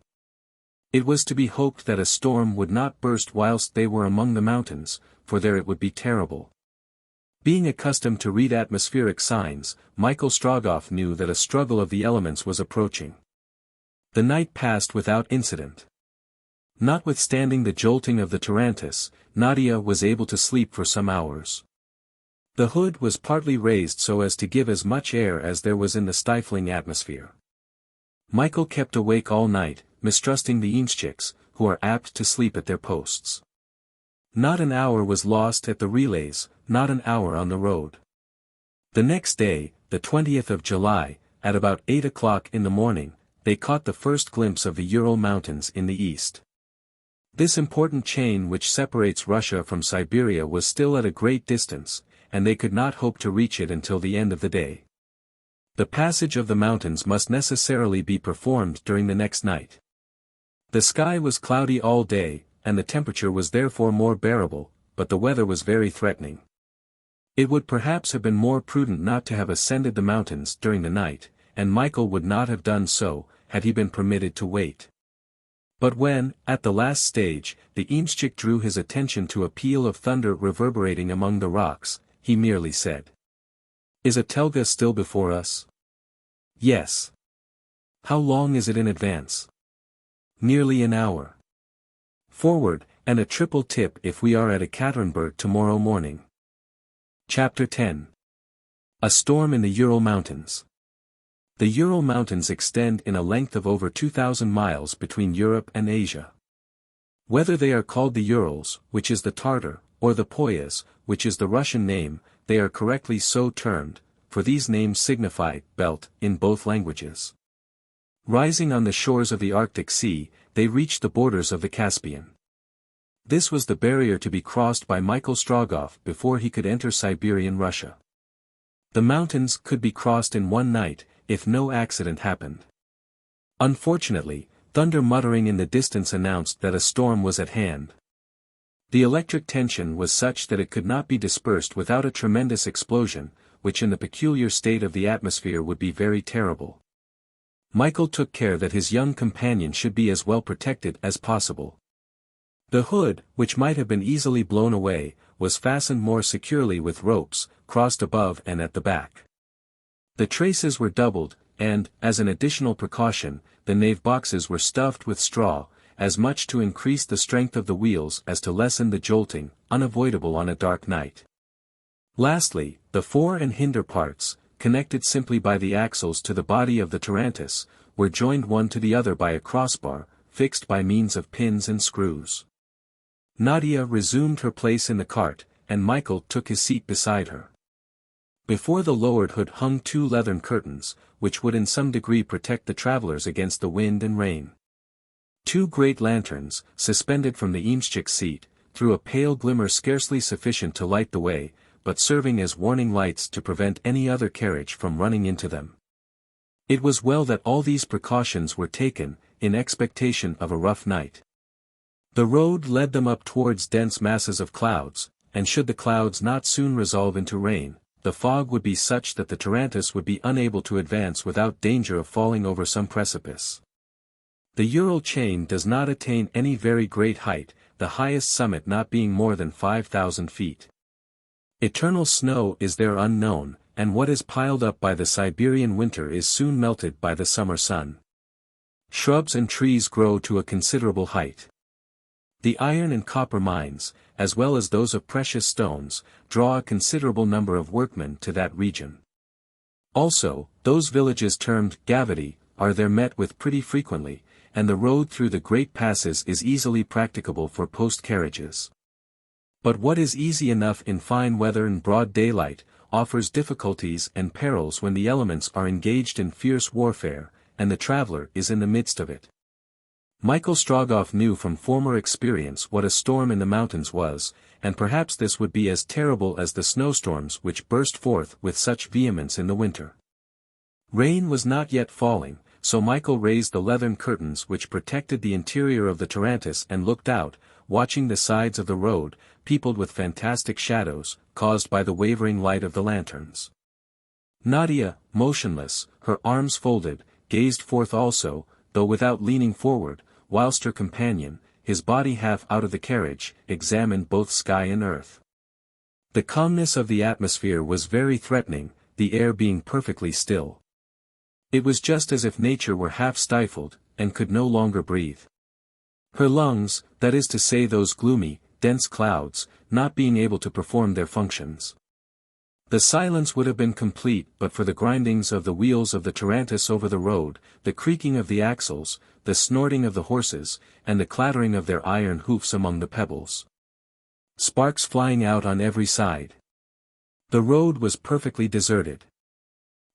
It was to be hoped that a storm would not burst whilst they were among the mountains, for there it would be terrible. Being accustomed to read atmospheric signs, Michael Strogoff knew that a struggle of the elements was approaching. The night passed without incident. Notwithstanding the jolting of the tarantass, Nadia was able to sleep for some hours. The hood was partly raised so as to give as much air as there was in the stifling atmosphere. Michael kept awake all night, mistrusting the encircles, who are apt to sleep at their posts. Not an hour was lost at the relays, not an hour on the road. The next day, the 20th of July, at about 8 o'clock in the morning, they caught the first glimpse of the Ural Mountains in the east. This important chain which separates Russia from Siberia was still at a great distance, and they could not hope to reach it until the end of the day. The passage of the mountains must necessarily be performed during the next night. The sky was cloudy all day, and the temperature was therefore more bearable, but the weather was very threatening. It would perhaps have been more prudent not to have ascended the mountains during the night, and Michael would not have done so, had he been permitted to wait. But when, at the last stage, the encircle drew his attention to a peal of thunder reverberating among the rocks, he merely said, "Is a Telga still before us?" "Yes." "How long is it in advance?" "Nearly an hour." "Forward, and a triple tip if we are at Ekaterinburg tomorrow morning." Chapter 10. A storm in the Ural Mountains. The Ural Mountains extend in a length of over 2,000 miles between Europe and Asia. Whether they are called the Urals, which is the Tartar, or the Poyas, which is the Russian name, they are correctly so termed, for these names signify belt in both languages. Rising on the shores of the Arctic Sea, they reach the borders of the Caspian. This was the barrier to be crossed by Michael Strogoff before he could enter Siberian Russia. The mountains could be crossed in one night, if no accident happened. Unfortunately, thunder muttering in the distance announced that a storm was at hand. The electric tension was such that it could not be dispersed without a tremendous explosion, which in the peculiar state of the atmosphere would be very terrible. Michael took care that his young companion should be as well protected as possible. The hood, which might have been easily blown away, was fastened more securely with ropes, crossed above and at the back. The traces were doubled, and, as an additional precaution, the nave boxes were stuffed with straw, as much to increase the strength of the wheels as to lessen the jolting, unavoidable on a dark night. Lastly, the fore and hinder parts, connected simply by the axles to the body of the tarantass, were joined one to the other by a crossbar, fixed by means of pins and screws. Nadia resumed her place in the cart, and Michael took his seat beside her. Before the lowered hood hung 2 leathern curtains, which would in some degree protect the travelers against the wind and rain. 2 great lanterns, suspended from the encircle seat, threw a pale glimmer scarcely sufficient to light the way, but serving as warning lights to prevent any other carriage from running into them. It was well that all these precautions were taken, in expectation of a rough night. The road led them up towards dense masses of clouds, and should the clouds not soon resolve into rain, the fog would be such that the tarantass would be unable to advance without danger of falling over some precipice. The Ural chain does not attain any very great height, the highest summit not being more than 5,000 feet. Eternal snow is there unknown, and what is piled up by the Siberian winter is soon melted by the summer sun. Shrubs and trees grow to a considerable height. The iron and copper mines, as well as those of precious stones, draw a considerable number of workmen to that region. Also, those villages termed gavati are there met with pretty frequently, and the road through the great passes is easily practicable for post carriages. But what is easy enough in fine weather and broad daylight, offers difficulties and perils when the elements are engaged in fierce warfare, and the traveler is in the midst of it. Michael Strogoff knew from former experience what a storm in the mountains was, and perhaps this would be as terrible as the snowstorms which burst forth with such vehemence in the winter. Rain was not yet falling, so Michael raised the leathern curtains which protected the interior of the tarantass and looked out, watching the sides of the road, peopled with fantastic shadows, caused by the wavering light of the lanterns. Nadia, motionless, her arms folded, gazed forth also, though without leaning forward, whilst her companion, his body half out of the carriage, examined both sky and earth. The calmness of the atmosphere was very threatening, the air being perfectly still. It was just as if nature were half stifled, and could no longer breathe. Her lungs, that is to say those gloomy, dense clouds, not being able to perform their functions. The silence would have been complete but for the grindings of the wheels of the tarantass over the road, the creaking of the axles, the snorting of the horses, and the clattering of their iron hoofs among the pebbles. Sparks flying out on every side. The road was perfectly deserted.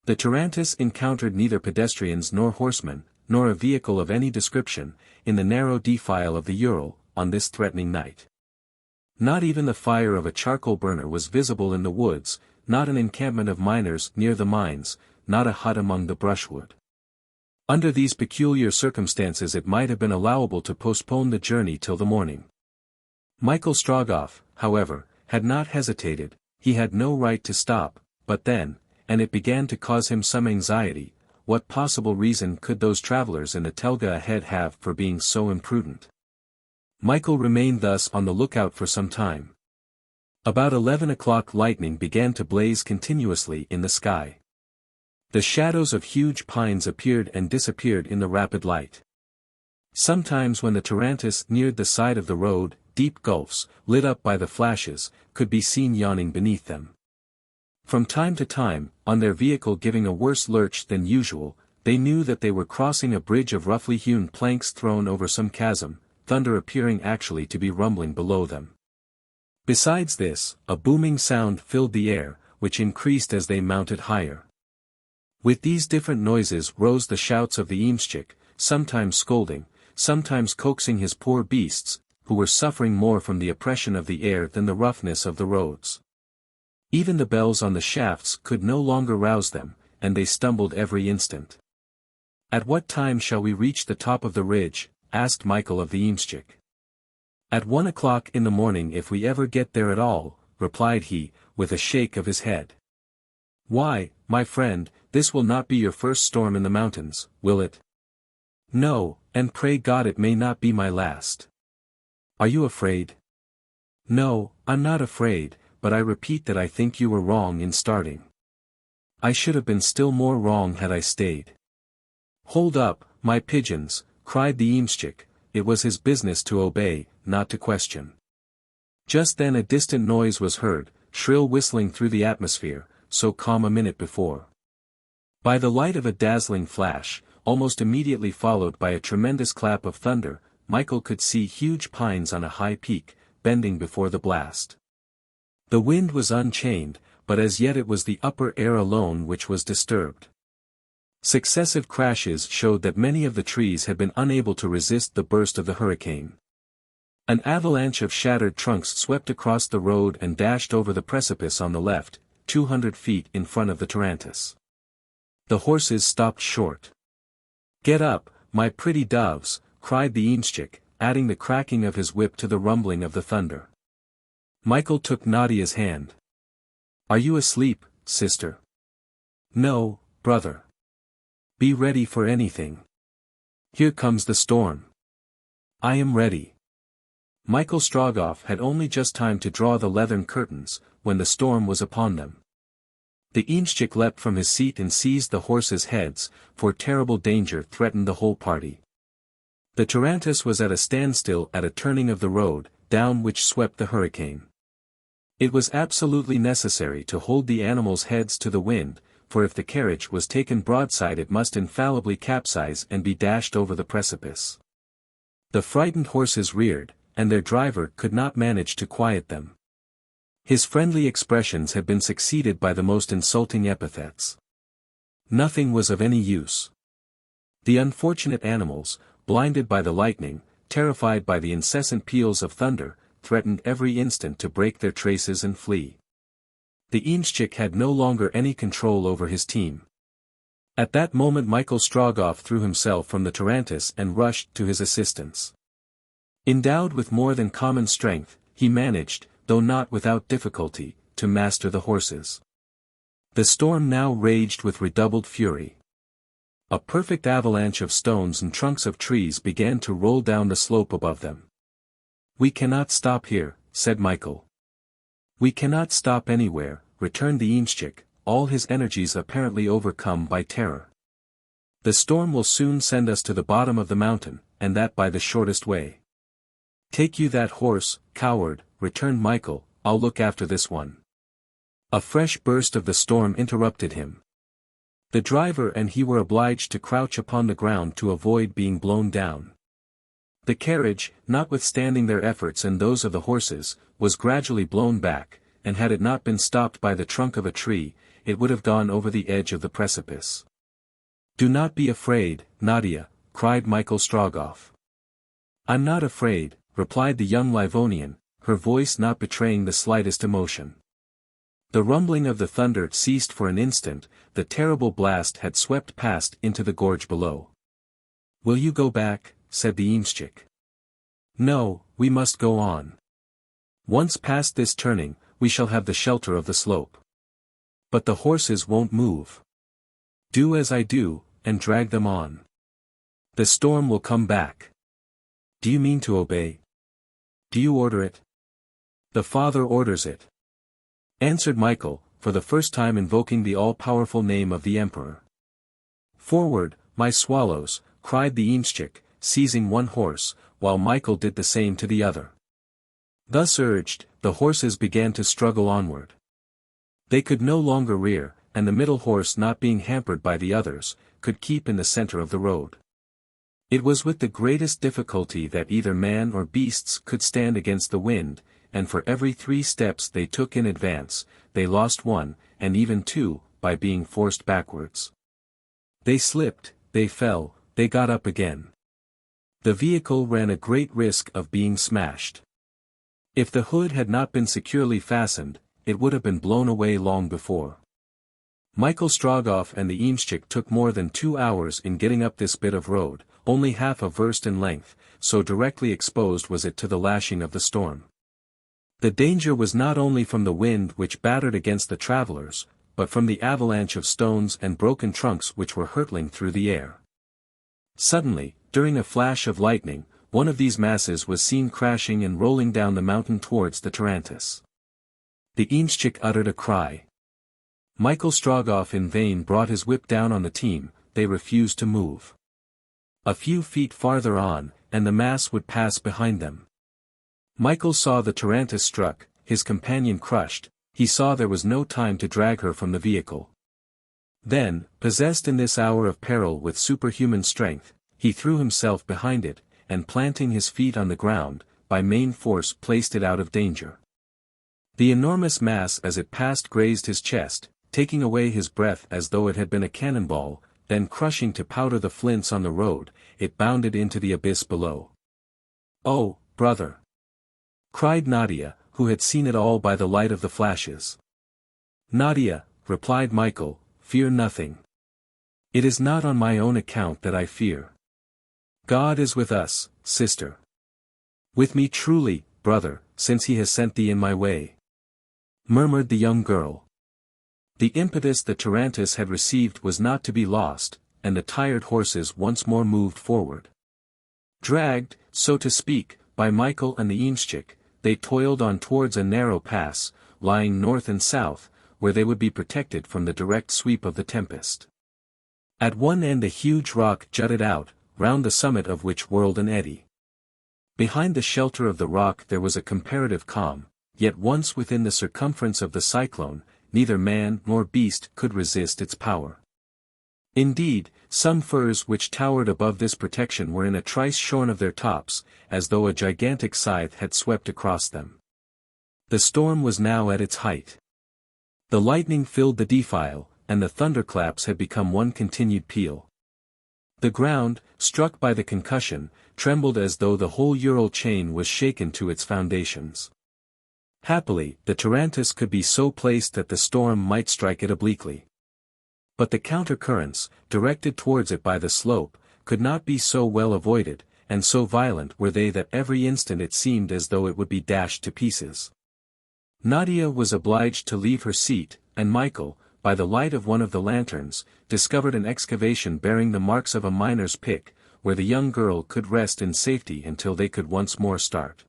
The tarantass encountered neither pedestrians nor horsemen, nor a vehicle of any description, in the narrow defile of the Ural, on this threatening night. Not even the fire of a charcoal burner was visible in the woods, not an encampment of miners near the mines, not a hut among the brushwood. Under these peculiar circumstances it might have been allowable to postpone the journey till the morning. Michael Strogoff, however, had not hesitated, he had no right to stop, but then, and it began to cause him some anxiety, what possible reason could those travelers in the telga ahead have for being so imprudent? Michael remained thus on the lookout for some time. About 11 o'clock lightning began to blaze continuously in the sky. The shadows of huge pines appeared and disappeared in the rapid light. Sometimes when the tarantass neared the side of the road, deep gulfs, lit up by the flashes, could be seen yawning beneath them. From time to time, on their vehicle giving a worse lurch than usual, they knew that they were crossing a bridge of roughly hewn planks thrown over some chasm, thunder appearing actually to be rumbling below them. Besides this, a booming sound filled the air, which increased as they mounted higher. With these different noises rose the shouts of the encircle, sometimes scolding, sometimes coaxing his poor beasts, who were suffering more from the oppression of the air than the roughness of the roads. Even the bells on the shafts could no longer rouse them, and they stumbled every instant. "At what time shall we reach the top of the ridge?" asked Michael of the encircle. "At 1 o'clock in the morning if we ever get there at all," replied he, with a shake of his head. "Why, my friend, this will not be your first storm in the mountains, will it?" "No, and pray God it may not be my last." "Are you afraid?" "No, I'm not afraid, but I repeat that I think you were wrong in starting." "I should have been still more wrong had I stayed." "Hold up, my pigeons," cried the encircle, it was his business to obey, not to question. Just then a distant noise was heard, shrill whistling through the atmosphere, so calm a minute before. By the light of a dazzling flash, almost immediately followed by a tremendous clap of thunder, Michael could see huge pines on a high peak, bending before the blast. The wind was unchained, but as yet it was the upper air alone which was disturbed. Successive crashes showed that many of the trees had been unable to resist the burst of the hurricane. An avalanche of shattered trunks swept across the road and dashed over the precipice on the left, 200 feet in front of the tarantass. The horses stopped short. "Get up, my pretty doves," cried the encircle, adding the cracking of his whip to the rumbling of the thunder. Michael took Nadia's hand. "Are you asleep, sister?" "No, brother." "Be ready for anything. Here comes the storm." "I am ready." Michael Strogoff had only just time to draw the leathern curtains, when the storm was upon them. The Inyshchik leapt from his seat and seized the horses' heads, for terrible danger threatened the whole party. The tarantass was at a standstill at a turning of the road, down which swept the hurricane. It was absolutely necessary to hold the animals' heads to the wind, for if the carriage was taken broadside it must infallibly capsize and be dashed over the precipice. The frightened horses reared, and their driver could not manage to quiet them. His friendly expressions had been succeeded by the most insulting epithets. Nothing was of any use. The unfortunate animals, blinded by the lightning, terrified by the incessant peals of thunder, threatened every instant to break their traces and flee. The Inyshchik had no longer any control over his team. At that moment Michael Strogoff threw himself from the tarantass and rushed to his assistance. Endowed with more than common strength, he managed, though not without difficulty, to master the horses. The storm now raged with redoubled fury. A perfect avalanche of stones and trunks of trees began to roll down the slope above them. "We cannot stop here," said Michael. "We cannot stop anywhere," returned the Inyshchik, all his energies apparently overcome by terror. "The storm will soon send us to the bottom of the mountain, and that by the shortest way." "Take you that horse, coward," returned Michael, "I'll look after this one." A fresh burst of the storm interrupted him. The driver and he were obliged to crouch upon the ground to avoid being blown down. The carriage, notwithstanding their efforts and those of the horses, was gradually blown back, and had it not been stopped by the trunk of a tree, it would have gone over the edge of the precipice. "Do not be afraid, Nadia," cried Michael Strogoff. "I'm not afraid," replied the young Livonian, her voice not betraying the slightest emotion. The rumbling of the thunder ceased for an instant, the terrible blast had swept past into the gorge below. "Will you go back?" said the Inyshchik. "No, we must go on. Once past this turning, we shall have the shelter of the slope. But the horses won't move. Do as I do, and drag them on. The storm will come back." "Do you mean to obey? Do you order it?" "The father orders it," answered Michael, for the first time invoking the all-powerful name of the emperor. "Forward, my swallows," cried the Inyshchik, seizing one horse, while Michael did the same to the other. Thus urged, the horses began to struggle onward. They could no longer rear, and the middle horse not being hampered by the others, could keep in the center of the road. It was with the greatest difficulty that either man or beasts could stand against the wind, and for every 3 steps they took in advance, they lost 1, and even 2, by being forced backwards. They slipped, they fell, they got up again. The vehicle ran a great risk of being smashed. If the hood had not been securely fastened, it would have been blown away long before. Michael Strogoff and the Inyshchik took more than 2 hours in getting up this bit of road, only half a verst in length, so directly exposed was it to the lashing of the storm. The danger was not only from the wind which battered against the travelers, but from the avalanche of stones and broken trunks which were hurtling through the air. Suddenly, during a flash of lightning, one of these masses was seen crashing and rolling down the mountain towards the tarantass. The Inyshchik uttered a cry. Michael Strogoff in vain brought his whip down on the team, they refused to move. A few feet farther on, and the mass would pass behind them. Michael saw the tarantass struck, his companion crushed, he saw there was no time to drag her from the vehicle. Then, possessed in this hour of peril with superhuman strength, he threw himself behind it, and planting his feet on the ground, by main force placed it out of danger. The enormous mass as it passed grazed his chest, taking away his breath as though it had been a cannonball, then crushing to powder the flints on the road, it bounded into the abyss below. "Oh, brother!" cried Nadia, who had seen it all by the light of the flashes. "Nadia," replied Michael, "fear nothing. It is not on my own account that I fear. God is with us, sister. With me truly, brother, since he has sent thee in my way," murmured the young girl. The impetus the tarantass had received was not to be lost, and the tired horses once more moved forward. Dragged, so to speak, by Michael and the Inyshchik, they toiled on towards a narrow pass, lying north and south, where they would be protected from the direct sweep of the tempest. At one end a huge rock jutted out, round the summit of which whirled an eddy. Behind the shelter of the rock there was a comparative calm, yet once within the circumference of the cyclone, neither man nor beast could resist its power. Indeed, some firs which towered above this protection were in a trice shorn of their tops, as though a gigantic scythe had swept across them. The storm was now at its height. The lightning filled the defile, and the thunderclaps had become one continued peal. The ground, struck by the concussion, trembled as though the whole Ural chain was shaken to its foundations. Happily, the tarantass could be so placed that the storm might strike it obliquely. But the counter-currents, directed towards it by the slope, could not be so well avoided, and so violent were they that every instant it seemed as though it would be dashed to pieces. Nadia was obliged to leave her seat, and Michael, by the light of one of the lanterns, discovered an excavation bearing the marks of a miner's pick, where the young girl could rest in safety until they could once more start.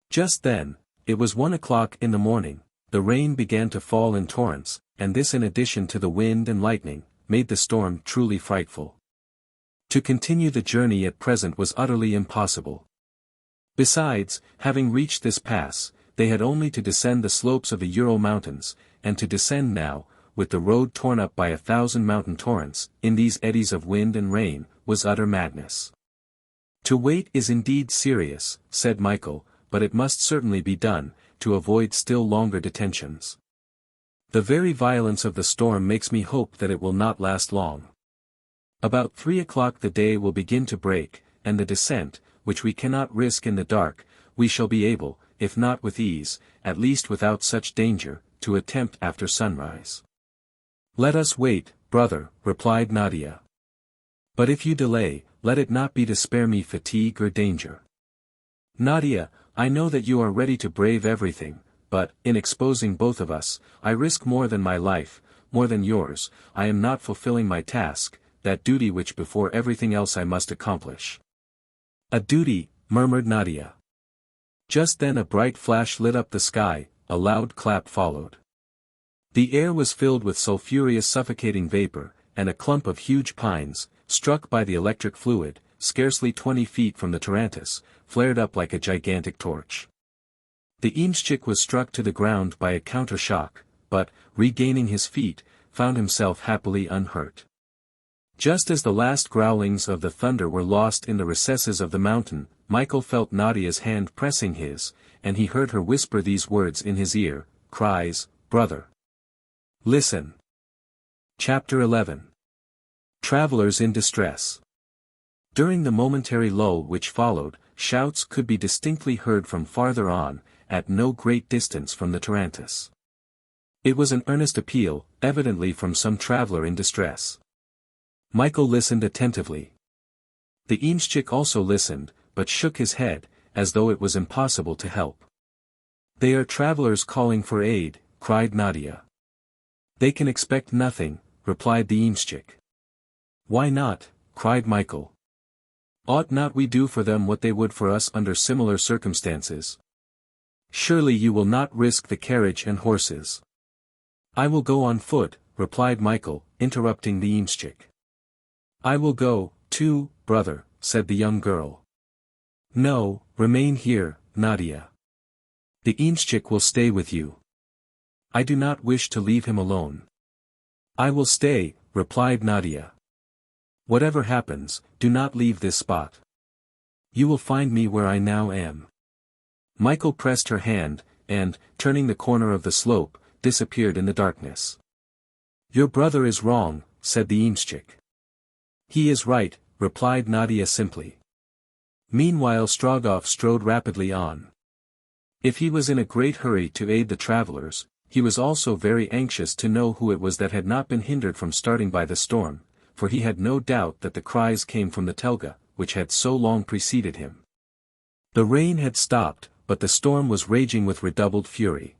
Just then, it was 1 o'clock in the morning, the rain began to fall in torrents, and this in addition to the wind and lightning, made the storm truly frightful. To continue the journey at present was utterly impossible. Besides, having reached this pass, they had only to descend the slopes of the Ural mountains, and to descend now, with the road torn up by 1,000 mountain torrents, in these eddies of wind and rain, was utter madness. To wait is indeed serious, said Michael, but it must certainly be done, to avoid still longer detentions. The very violence of the storm makes me hope that it will not last long. About 3 o'clock the day will begin to break, and the descent, which we cannot risk in the dark, we shall be able, if not with ease, at least without such danger, to attempt after sunrise. Let us wait, brother, replied Nadia. But if you delay, let it not be to spare me fatigue or danger. Nadia, I know that you are ready to brave everything, but, in exposing both of us, I risk more than my life, more than yours. I am not fulfilling my task, that duty which before everything else I must accomplish. A duty, murmured Nadia. Just then a bright flash lit up the sky, a loud clap followed. The air was filled with sulphurous suffocating vapor, and a clump of huge pines, struck by the electric fluid, scarcely 20 feet from the tarantass, flared up like a gigantic torch. The encircle was struck to the ground by a counter-shock, but, regaining his feet, found himself happily unhurt. Just as the last growlings of the thunder were lost in the recesses of the mountain, Michael felt Nadia's hand pressing his, and he heard her whisper these words in his ear, cries, "Brother! Listen!" Chapter 11. Travelers in Distress. During the momentary lull which followed, shouts could be distinctly heard from farther on, at no great distance from the tarantass. It was an earnest appeal, evidently from some traveler in distress. Michael listened attentively. The encircle also listened, but shook his head, as though it was impossible to help. "They are travelers calling for aid," cried Nadia. "They can expect nothing," replied the encircle. "Why not?" cried Michael. "Ought not we do for them what they would for us under similar circumstances? Surely you will not risk the carriage and horses." "I will go on foot," replied Michael, interrupting the encircle. "I will go, too, brother," said the young girl. "No, remain here, Nadia. The encircle will stay with you." "I do not wish to leave him alone." "I will stay," replied Nadia. "Whatever happens, do not leave this spot. You will find me where I now am." Michael pressed her hand, and, turning the corner of the slope, disappeared in the darkness. "Your brother is wrong," said the encircle. "He is right," replied Nadia simply. Meanwhile Strogoff strode rapidly on. If he was in a great hurry to aid the travelers, he was also very anxious to know who it was that had not been hindered from starting by the storm, for he had no doubt that the cries came from the telga, which had so long preceded him. The rain had stopped, but the storm was raging with redoubled fury.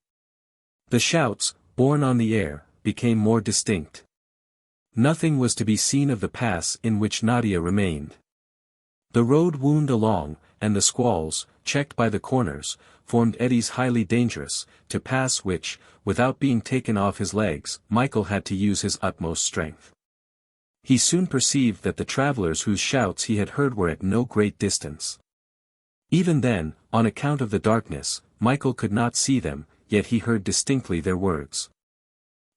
The shouts, borne on the air, became more distinct. Nothing was to be seen of the pass in which Nadia remained. The road wound along, and the squalls, checked by the corners, formed eddies highly dangerous, to pass which, without being taken off his legs, Michael had to use his utmost strength. He soon perceived that the travelers whose shouts he had heard were at no great distance. Even then, on account of the darkness, Michael could not see them, yet he heard distinctly their words.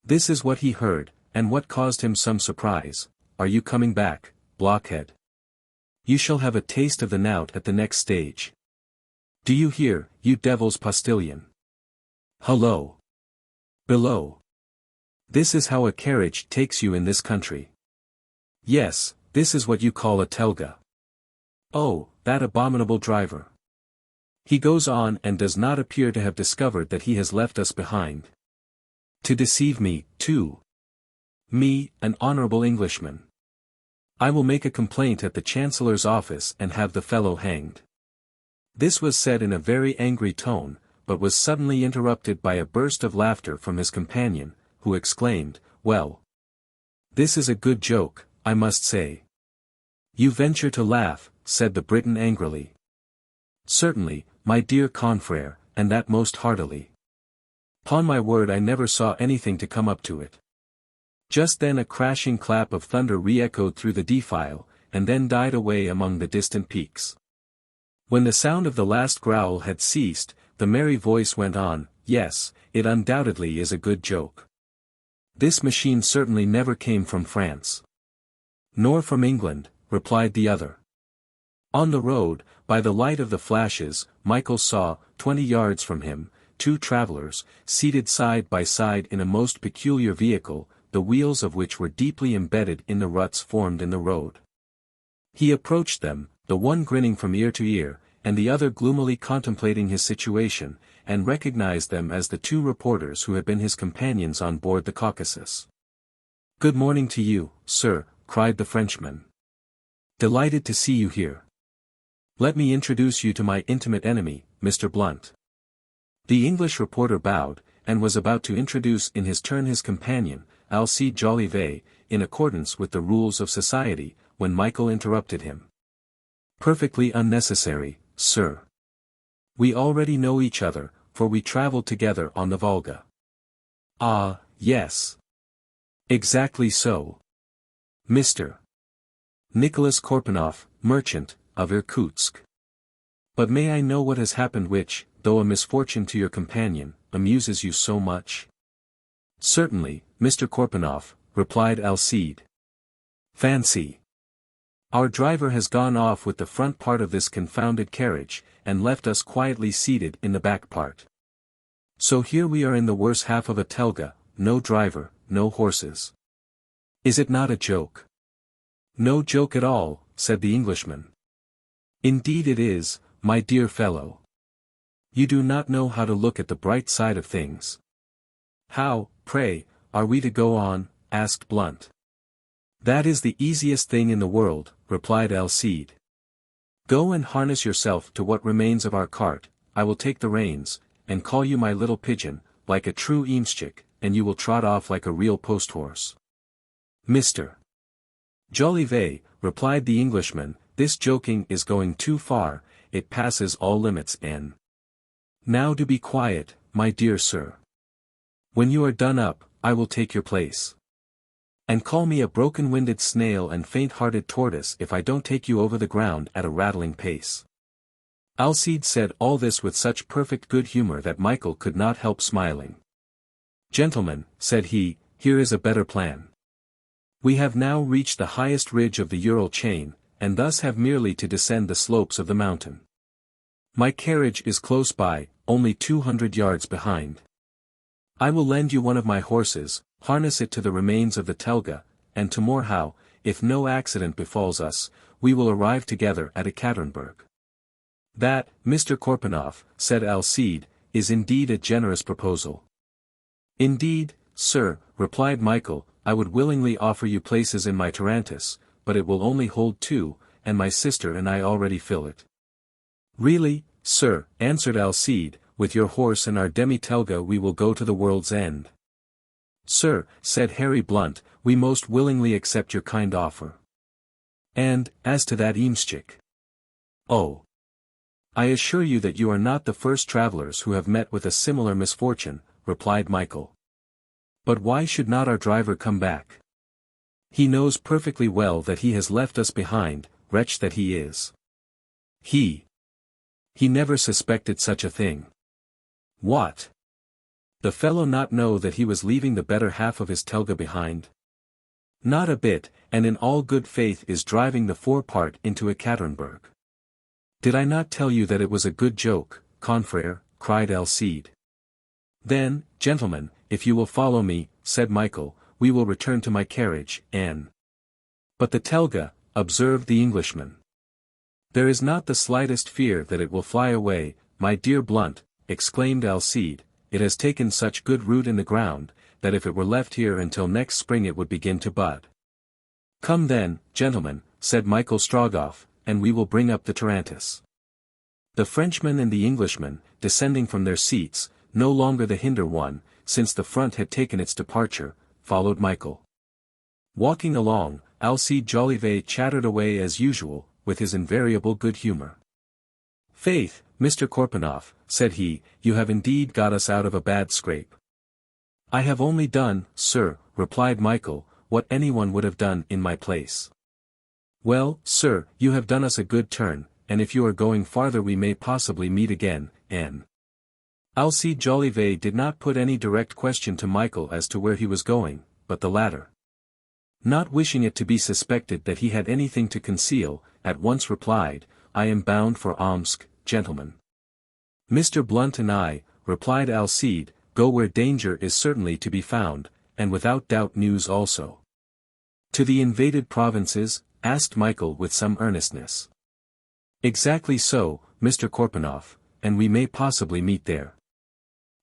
This is what he heard, and what caused him some surprise: "Are you coming back, blockhead? You shall have a taste of the knout at the next stage. Do you hear, you devil's postilion? Hullo! Below! This is how a carriage takes you in this country. Yes, this is what you call a telga. Oh, that abominable driver! He goes on and does not appear to have discovered that he has left us behind. To deceive me, too. Me, an honorable Englishman. I will make a complaint at the Chancellor's office and have the fellow hanged." This was said in a very angry tone, but was suddenly interrupted by a burst of laughter from his companion, who exclaimed, "Well, this is a good joke, I must say." "You venture to laugh," said the Briton angrily. "Certainly, my dear confrère, and that most heartily. 'Pon my word, I never saw anything to come up to it." Just then a crashing clap of thunder re-echoed through the defile, and then died away among the distant peaks. When the sound of the last growl had ceased, the merry voice went on, "Yes, it undoubtedly is a good joke. This machine certainly never came from France." "Nor from England," replied the other. On the road, by the light of the flashes, Michael saw, 20 yards from him, 2 travelers, seated side by side in a most peculiar vehicle, the wheels of which were deeply embedded in the ruts formed in the road. He approached them, the one grinning from ear to ear, and the other gloomily contemplating his situation, and recognized them as the 2 reporters who had been his companions on board the Caucasus. "Good morning to you, sir," cried the Frenchman. "Delighted to see you here. Let me introduce you to my intimate enemy, Mr. Blount." The English reporter bowed, and was about to introduce in his turn his companion, Alcide Jolivet, in accordance with the rules of society, when Michael interrupted him. "Perfectly unnecessary, sir. We already know each other, for we traveled together on the Volga." "Ah, yes. Exactly so. Mr. Nicholas Korpanoff, merchant, of Irkutsk. But may I know what has happened which, though a misfortune to your companion, amuses you so much?" "Certainly, Mr. Korpanoff," replied Alcide. "Fancy! Our driver has gone off with the front part of this confounded carriage, and left us quietly seated in the back part. So here we are in the worse half of a telga, no driver, no horses. Is it not a joke?" "No joke at all," said the Englishman. "Indeed it is, my dear fellow. You do not know how to look at the bright side of things." "How, pray, are we to go on?" asked Blount. "That is the easiest thing in the world," replied Alcide. "Go and harness yourself to what remains of our cart, I will take the reins, and call you my little pigeon, like a true eamschik, and you will trot off like a real post-horse." "Mr. Jolivet," replied the Englishman, "this joking is going too far, it passes all limits and now do be quiet, my dear sir. When you are done up, I will take your place. And call me a broken-winded snail and faint-hearted tortoise if I don't take you over the ground at a rattling pace." Alcide said all this with such perfect good humor that Michael could not help smiling. "Gentlemen," said he, "here is a better plan. We have now reached the highest ridge of the Ural chain, and thus have merely to descend the slopes of the mountain. My carriage is close by, only 200 yards behind. I will lend you one of my horses, harness it to the remains of the telga, and tomorrow, if no accident befalls us, we will arrive together at Ekaterinburg." "That, Mr. Korpanoff," said Alcide, "is indeed a generous proposal." "Indeed, sir," replied Michael, "I would willingly offer you places in my tarantass, but it will only hold 2, and my sister and I already fill it." "Really, sir," answered Alcide, "with your horse and our demi-telga we will go to the world's end." "Sir," said Harry Blount, "we most willingly accept your kind offer. And, as to that eamschik—" "Oh! I assure you that you are not the first travelers who have met with a similar misfortune, replied Michael. But why should not our driver come back? He knows perfectly well that he has left us behind, wretch that he is. He never suspected such a thing. What? The fellow not know that he was leaving the better half of his telga behind? Not a bit, and in all good faith is driving the forepart into Ekaterinburg. Did I not tell you that it was a good joke, confrère, cried Alcide. Then, gentlemen, if you will follow me, said Michael, we will return to my carriage, and... But the telga, observed the Englishman. There is not the slightest fear that it will fly away, my dear Blount, exclaimed Alcide, it has taken such good root in the ground, that if it were left here until next spring it would begin to bud. Come then, gentlemen, said Michael Strogoff, and we will bring up the tarantass. The Frenchman and the Englishman, descending from their seats, no longer the hinder one, since the front had taken its departure, followed Michael. Walking along, Alcide Jolivet chattered away as usual, with his invariable good humor. Faith, Mr. Korpanoff, said he, you have indeed got us out of a bad scrape. I have only done, sir, replied Michael, what anyone would have done in my place. Well, sir, you have done us a good turn, and if you are going farther we may possibly meet again, and... Alcide Jolivet did not put any direct question to Michael as to where he was going, but the latter, not wishing it to be suspected that he had anything to conceal, at once replied, I am bound for Omsk, gentlemen. Mr. Blount and I, replied Alcide, go where danger is certainly to be found, and without doubt news also. To the invaded provinces? Asked Michael with some earnestness. Exactly so, Mr. Korpanoff, and we may possibly meet there.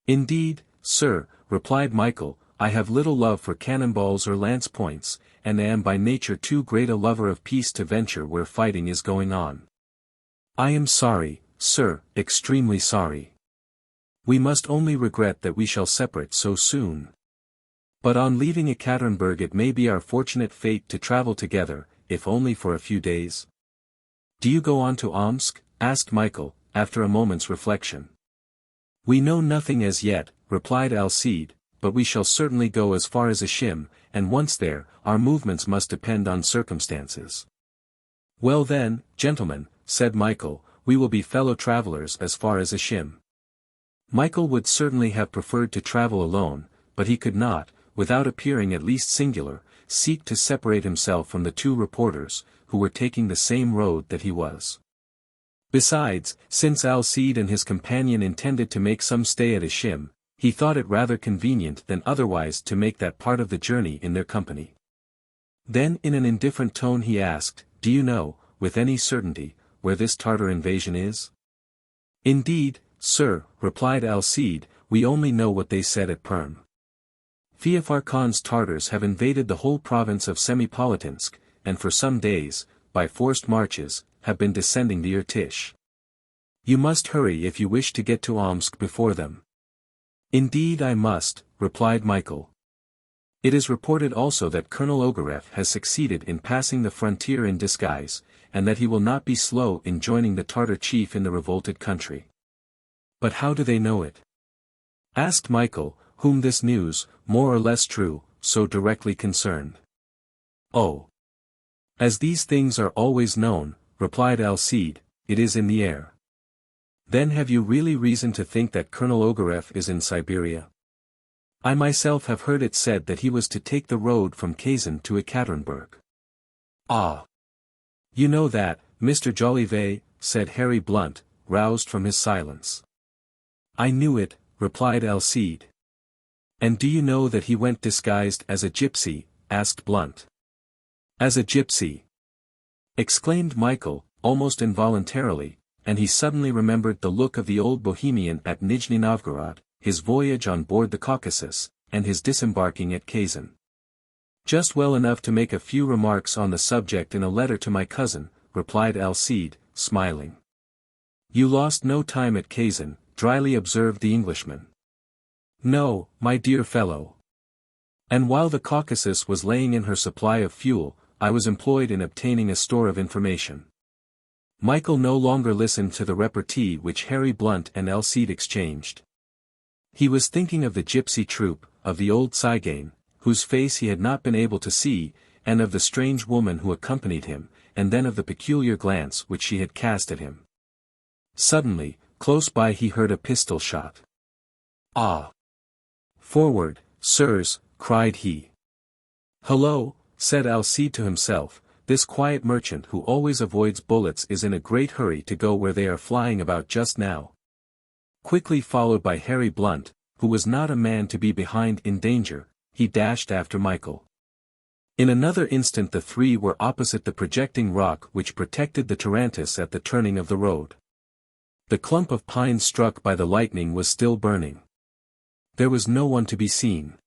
Indeed, sir, replied Michael, I have little love for cannonballs or lance points, and am by nature too great a lover of peace to venture where fighting is going on. I am sorry, sir, extremely sorry. We must only regret that we shall separate so soon. But on leaving Ekaterinburg it may be our fortunate fate to travel together, if only for a few days. Do you go on to Omsk? Asked Michael, after a moment's reflection. We know nothing as yet, replied Alcide, but we shall certainly go as far as Ishim, and once there, our movements must depend on circumstances. Well then, gentlemen, said Michael, we will be fellow travelers as far as Ishim. Michael would certainly have preferred to travel alone, but he could not, without appearing at least singular, seek to separate himself from the two reporters, who were taking the same road that he was. Besides, since Alcide and his companion intended to make some stay at Ishim, he thought it rather convenient than otherwise to make that part of the journey in their company. Then in an indifferent tone he asked, do you know, with any certainty, where this Tartar invasion is? Indeed, sir, replied Alcide, we only know what they said at Perm. Feofar Khan's Tartars have invaded the whole province of Semipalatinsk, and for some days, by forced marches, have been descending the Irkutsk. You must hurry if you wish to get to Omsk before them. Indeed I must, replied Michael. It is reported also that Colonel Ogareff has succeeded in passing the frontier in disguise, and that he will not be slow in joining the Tartar chief in the revolted country. But how do they know it? Asked Michael, whom this news, more or less true, so directly concerned. Oh! As these things are always known, replied Alcide, it is in the air. Then have you really reason to think that Colonel Ogareff is in Siberia? I myself have heard it said that he was to take the road from Kazan to Ekaterinburg. Ah! You know that, Mr. Jolivet, said Harry Blount, roused from his silence. I knew it, replied Alcide. And do you know that he went disguised as a gypsy? Asked Blount. As a gypsy! Exclaimed Michael, almost involuntarily, and he suddenly remembered the look of the old Bohemian at Nijni-Novgorod, his voyage on board the Caucasus, and his disembarking at Kazan. Just well enough to make a few remarks on the subject in a letter to my cousin, replied Alcide, smiling. You lost no time at Kazan, dryly observed the Englishman. No, my dear fellow. And while the Caucasus was laying in her supply of fuel, I was employed in obtaining a store of information. Michael no longer listened to the repartee which Harry Blount and Alcide exchanged. He was thinking of the gypsy troupe, of the old Cygain, whose face he had not been able to see, and of the strange woman who accompanied him, and then of the peculiar glance which she had cast at him. Suddenly, close by he heard a pistol shot. "Ah! Forward, sirs," cried he. "Hullo," said Alcide to himself, "this quiet merchant who always avoids bullets is in a great hurry to go where they are flying about just now." Quickly followed by Harry Blount, who was not a man to be behind in danger, he dashed after Michael. In another instant the three were opposite the projecting rock which protected the tarantass at the turning of the road. The clump of pines struck by the lightning was still burning. There was no one to be seen.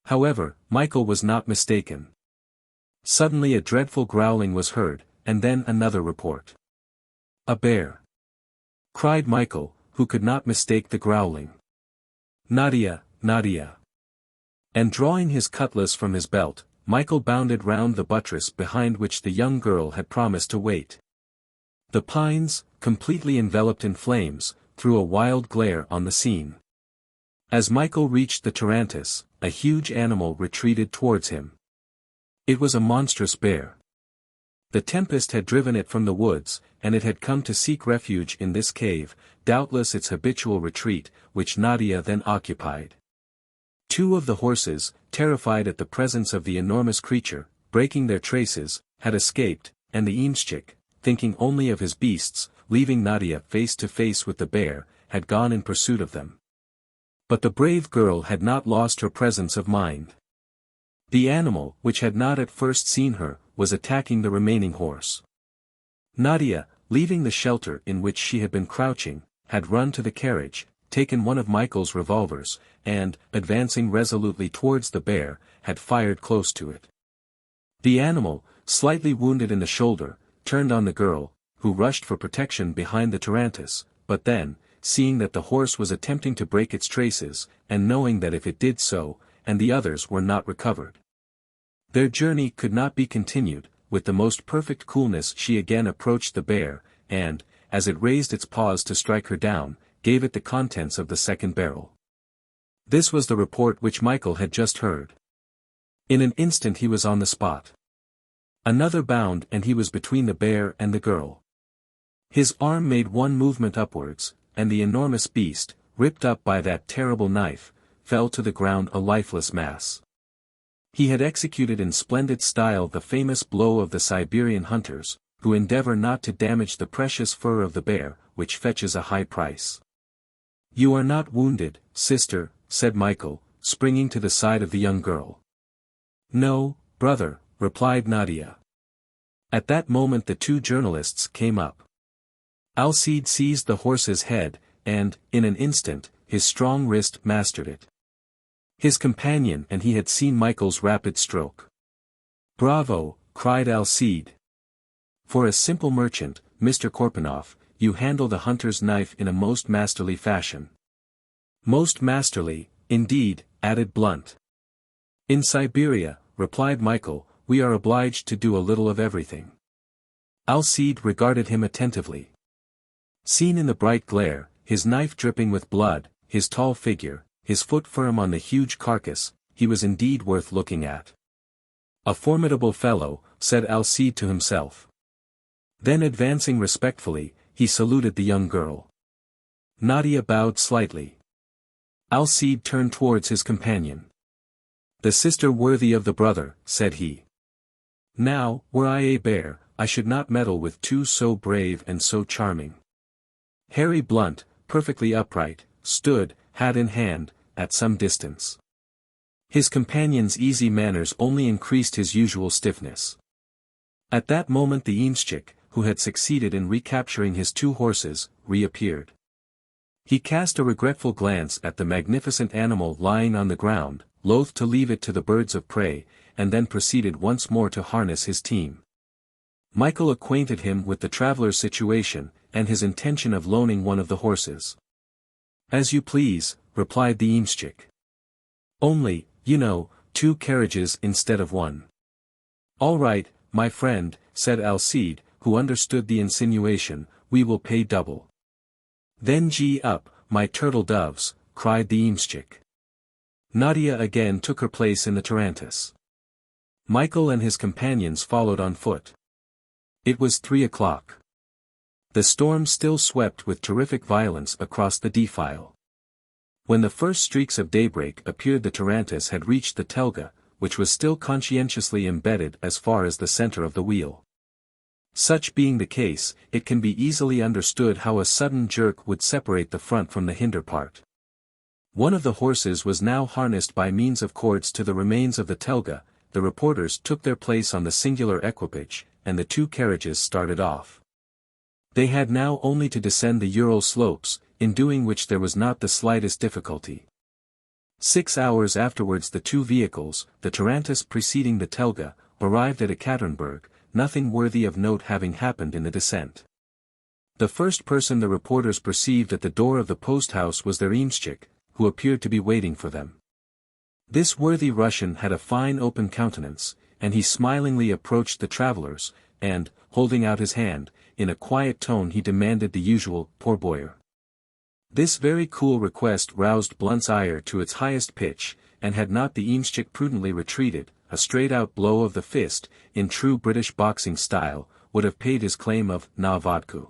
However, Michael was not mistaken. Suddenly a dreadful growling was heard, and then another report. "A bear!" cried Michael, who could not mistake the growling. "Nadia, Nadia!" And drawing his cutlass from his belt, Michael bounded round the buttress behind which the young girl had promised to wait. The pines, completely enveloped in flames, threw a wild glare on the scene. As Michael reached the tarantass, a huge animal retreated towards him. It was a monstrous bear. The tempest had driven it from the woods, and it had come to seek refuge in this cave, doubtless its habitual retreat, which Nadia then occupied. Two of the horses, terrified at the presence of the enormous creature, breaking their traces, had escaped, and the eamschik, thinking only of his beasts, leaving Nadia face to face with the bear, had gone in pursuit of them. But the brave girl had not lost her presence of mind. The animal, which had not at first seen her, was attacking the remaining horse. Nadia, leaving the shelter in which she had been crouching, had run to the carriage, taken one of Michael's revolvers, and, advancing resolutely towards the bear, had fired close to it. The animal, slightly wounded in the shoulder, turned on the girl, who rushed for protection behind the tarantass, but then, seeing that the horse was attempting to break its traces, and knowing that if it did so, and the others were not recovered, their journey could not be continued, with the most perfect coolness she again approached the bear, and, as it raised its paws to strike her down, gave it the contents of the second barrel. This was the report which Michael had just heard. In an instant he was on the spot. Another bound and he was between the bear and the girl. His arm made one movement upwards, and the enormous beast, ripped up by that terrible knife, fell to the ground a lifeless mass. He had executed in splendid style the famous blow of the Siberian hunters, who endeavor not to damage the precious fur of the bear, which fetches a high price. "You are not wounded, sister," said Michael, springing to the side of the young girl. "No, brother," replied Nadia. At that moment the two journalists came up. Alcide seized the horse's head, and, in an instant, his strong wrist mastered it. His companion and he had seen Michael's rapid stroke. "Bravo," cried Alcide. "For a simple merchant, Mr. Korpanoff, you handle the hunter's knife in a most masterly fashion." "Most masterly, indeed," added Blount. "In Siberia," replied Michael, "we are obliged to do a little of everything." Alcide regarded him attentively. Seen in the bright glare, his knife dripping with blood, his tall figure, his foot firm on the huge carcass, he was indeed worth looking at. "A formidable fellow," said Alcide to himself. Then advancing respectfully, he saluted the young girl. Nadia bowed slightly. Alcide turned towards his companion. "The sister worthy of the brother," said he. "Now, were I a bear, I should not meddle with two so brave and so charming." Harry Blount, perfectly upright, stood, hat in hand, at some distance. His companion's easy manners only increased his usual stiffness. At that moment the eamschik, who had succeeded in recapturing his two horses, reappeared. He cast a regretful glance at the magnificent animal lying on the ground, loath to leave it to the birds of prey, and then proceeded once more to harness his team. Michael acquainted him with the traveller's situation, and his intention of loaning one of the horses. "As you please," replied the eamschik. "Only, you know, 2 carriages instead of 1. "All right, my friend," said Alcide, who understood the insinuation, "We will pay double." "Then gee up, my turtle doves," cried the eamschik. Nadia again took her place in the tarantass. Michael and his companions followed on foot. It was 3 o'clock. The storm still swept with terrific violence across the defile. When the first streaks of daybreak appeared, the tarantass had reached the telga, which was still conscientiously embedded as far as the center of the wheel. Such being the case, it can be easily understood how a sudden jerk would separate the front from the hinder part. One of the horses was now harnessed by means of cords to the remains of the telga, the reporters took their place on the singular equipage, and the two carriages started off. They had now only to descend the Ural slopes, in doing which there was not the slightest difficulty. 6 hours afterwards the two vehicles, the tarantass preceding the telga, arrived at Ekaterinburg, nothing worthy of note having happened in the descent. The first person the reporters perceived at the door of the post-house was their eamschik, who appeared to be waiting for them. This worthy Russian had a fine open countenance, and he smilingly approached the travelers, and, holding out his hand, in a quiet tone he demanded the usual pourboire. This very cool request roused Blount's ire to its highest pitch, and had not the eamschik prudently retreated, a straight-out blow of the fist, in true British boxing style, would have paid his claim of "na vodku."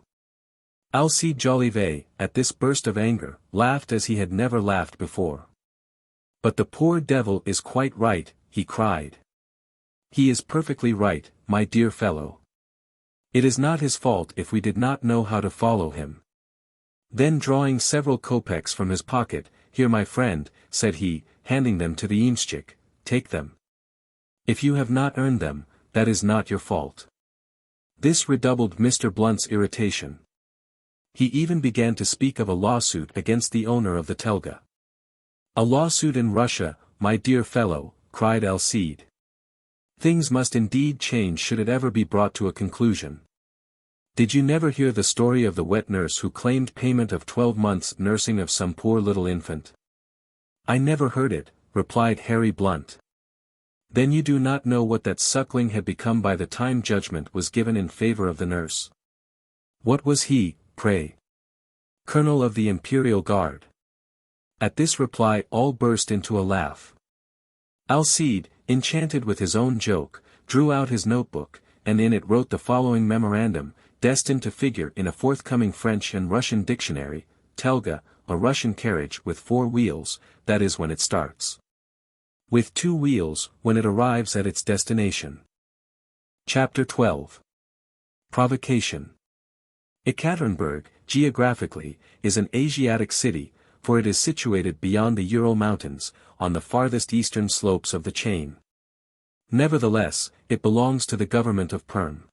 Alcide Jolivet, at this burst of anger, laughed as he had never laughed before. "But the poor devil is quite right," he cried. "He is perfectly right, my dear fellow. It is not his fault if we did not know how to follow him." Then drawing several kopecks from his pocket, "Here my friend," said he, handing them to the eamschik, "take them. If you have not earned them, that is not your fault." This redoubled Mr. Blount's irritation. He even began to speak of a lawsuit against the owner of the telga. "A lawsuit in Russia, my dear fellow," cried Alcide. "Things must indeed change should it ever be brought to a conclusion. Did you never hear the story of the wet nurse who claimed payment of 12 months' nursing of some poor little infant?" "I never heard it," replied Harry Blount. "Then you do not know what that suckling had become by the time judgment was given in favor of the nurse." "What was he, pray?" "Colonel of the Imperial Guard." At this reply all burst into a laugh. Alcide, enchanted with his own joke, drew out his notebook, and in it wrote the following memorandum, destined to figure in a forthcoming French and Russian dictionary: "Telga, a Russian carriage with 4 wheels, that is when it starts. With 2 wheels, when it arrives at its destination." Chapter 12. Provocation. Ekaterinburg, geographically, is an Asiatic city, for it is situated beyond the Ural Mountains, on the farthest eastern slopes of the chain. Nevertheless, it belongs to the government of Perm.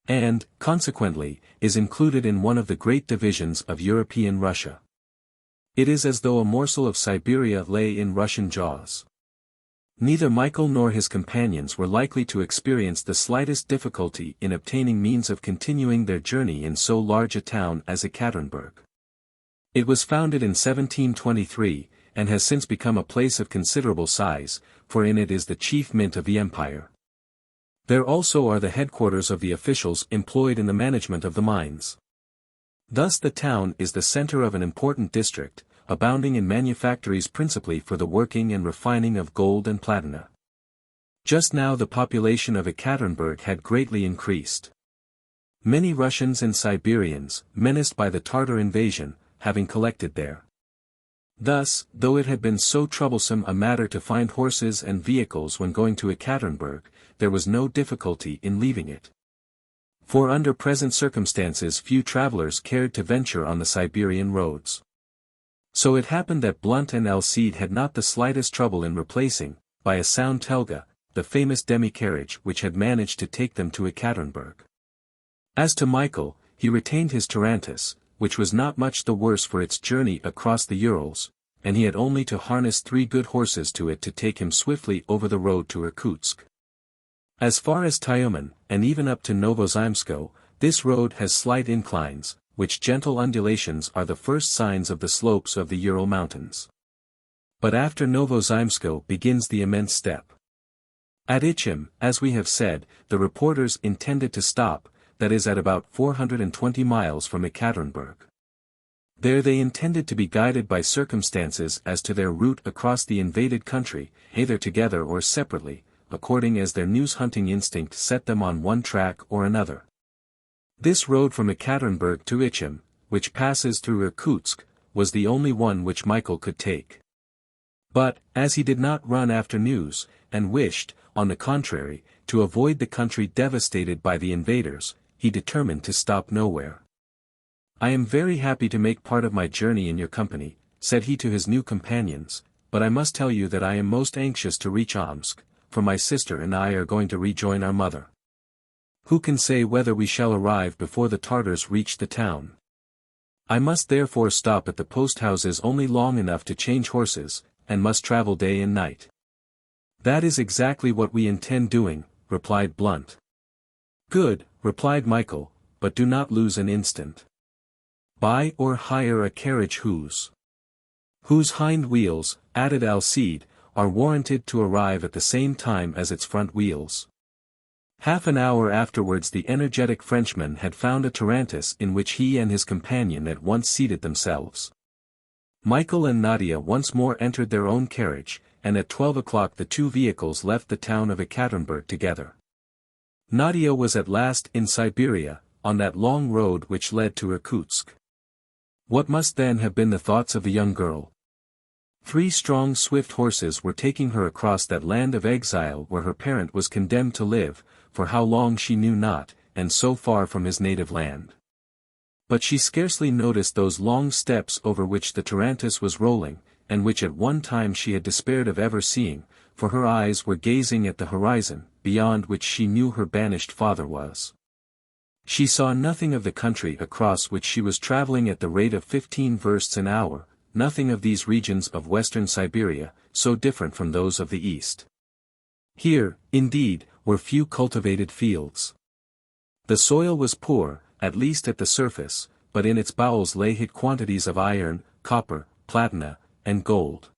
And, consequently, is included in one of the great divisions of European Russia. It is as though a morsel of Siberia lay in Russian jaws. Neither Michael nor his companions were likely to experience the slightest difficulty in obtaining means of continuing their journey in so large a town as Ekaterinburg. It was founded in 1723, and has since become a place of considerable size, for in it is the chief mint of the empire. There also are the headquarters of the officials employed in the management of the mines. Thus the town is the center of an important district, abounding in manufactories principally for the working and refining of gold and platina. Just now the population of Ekaterinburg had greatly increased. Many Russians and Siberians, menaced by the Tartar invasion, having collected there. Thus, though it had been so troublesome a matter to find horses and vehicles when going to Ekaterinburg, there was no difficulty in leaving it. For under present circumstances few travelers cared to venture on the Siberian roads. So it happened that Blount and Alcide had not the slightest trouble in replacing, by a sound telga, the famous demi-carriage which had managed to take them to Ekaterinburg. As to Michael, he retained his tarantass, which was not much the worse for its journey across the Urals, and he had only to harness 3 good horses to it to take him swiftly over the road to Irkutsk. As far as Tyumen, and even up to Novozemsko, this road has slight inclines, which gentle undulations are the first signs of the slopes of the Ural Mountains. But after Novozemsko begins the immense steppe. At Ichim, as we have said, the reporters intended to stop, that is at about 420 miles from Ekaterinburg. There they intended to be guided by circumstances as to their route across the invaded country, either together or separately, according as their news-hunting instinct set them on one track or another. This road from Ekaterinburg to Ichim, which passes through Irkutsk, was the only one which Michael could take. But, as he did not run after news, and wished, on the contrary, to avoid the country devastated by the invaders, he determined to stop nowhere. "I am very happy to make part of my journey in your company," said he to his new companions, "but I must tell you that I am most anxious to reach Omsk, for my sister and I are going to rejoin our mother. Who can say whether we shall arrive before the Tartars reach the town? I must therefore stop at the post-houses only long enough to change horses, and must travel day and night." "That is exactly what we intend doing," replied Blount. "Good," replied Michael, "but do not lose an instant. Buy or hire a carriage whose hind wheels," added Alcide, "are warranted to arrive at the same time as its front wheels." Half an hour afterwards the energetic Frenchman had found a tarantass in which he and his companion at once seated themselves. Michael and Nadia once more entered their own carriage, and at 12 o'clock the two vehicles left the town of Ekaterinburg together. Nadia was at last in Siberia, on that long road which led to Irkutsk. What must then have been the thoughts of the young girl? 3 strong swift horses were taking her across that land of exile where her parent was condemned to live, for how long she knew not, and so far from his native land. But she scarcely noticed those long steps over which the tarantass was rolling, and which at one time she had despaired of ever seeing, for her eyes were gazing at the horizon, beyond which she knew her banished father was. She saw nothing of the country across which she was traveling at the rate of 15 versts an hour, nothing of these regions of western Siberia, so different from those of the east. Here, indeed, were few cultivated fields. The soil was poor, at least at the surface, but in its bowels lay hid quantities of iron, copper, platina, and gold.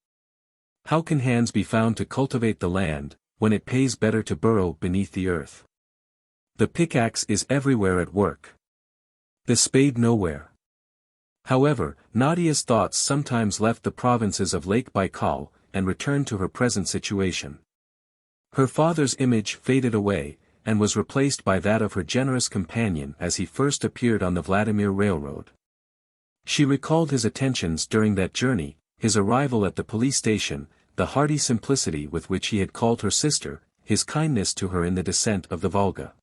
How can hands be found to cultivate the land, when it pays better to burrow beneath the earth? The pickaxe is everywhere at work. The spade nowhere. However, Nadia's thoughts sometimes left the provinces of Lake Baikal, and returned to her present situation. Her father's image faded away, and was replaced by that of her generous companion as he first appeared on the Vladimir Railroad. She recalled his attentions during that journey, his arrival at the police station, the hearty simplicity with which he had called her sister, his kindness to her in the descent of the Volga.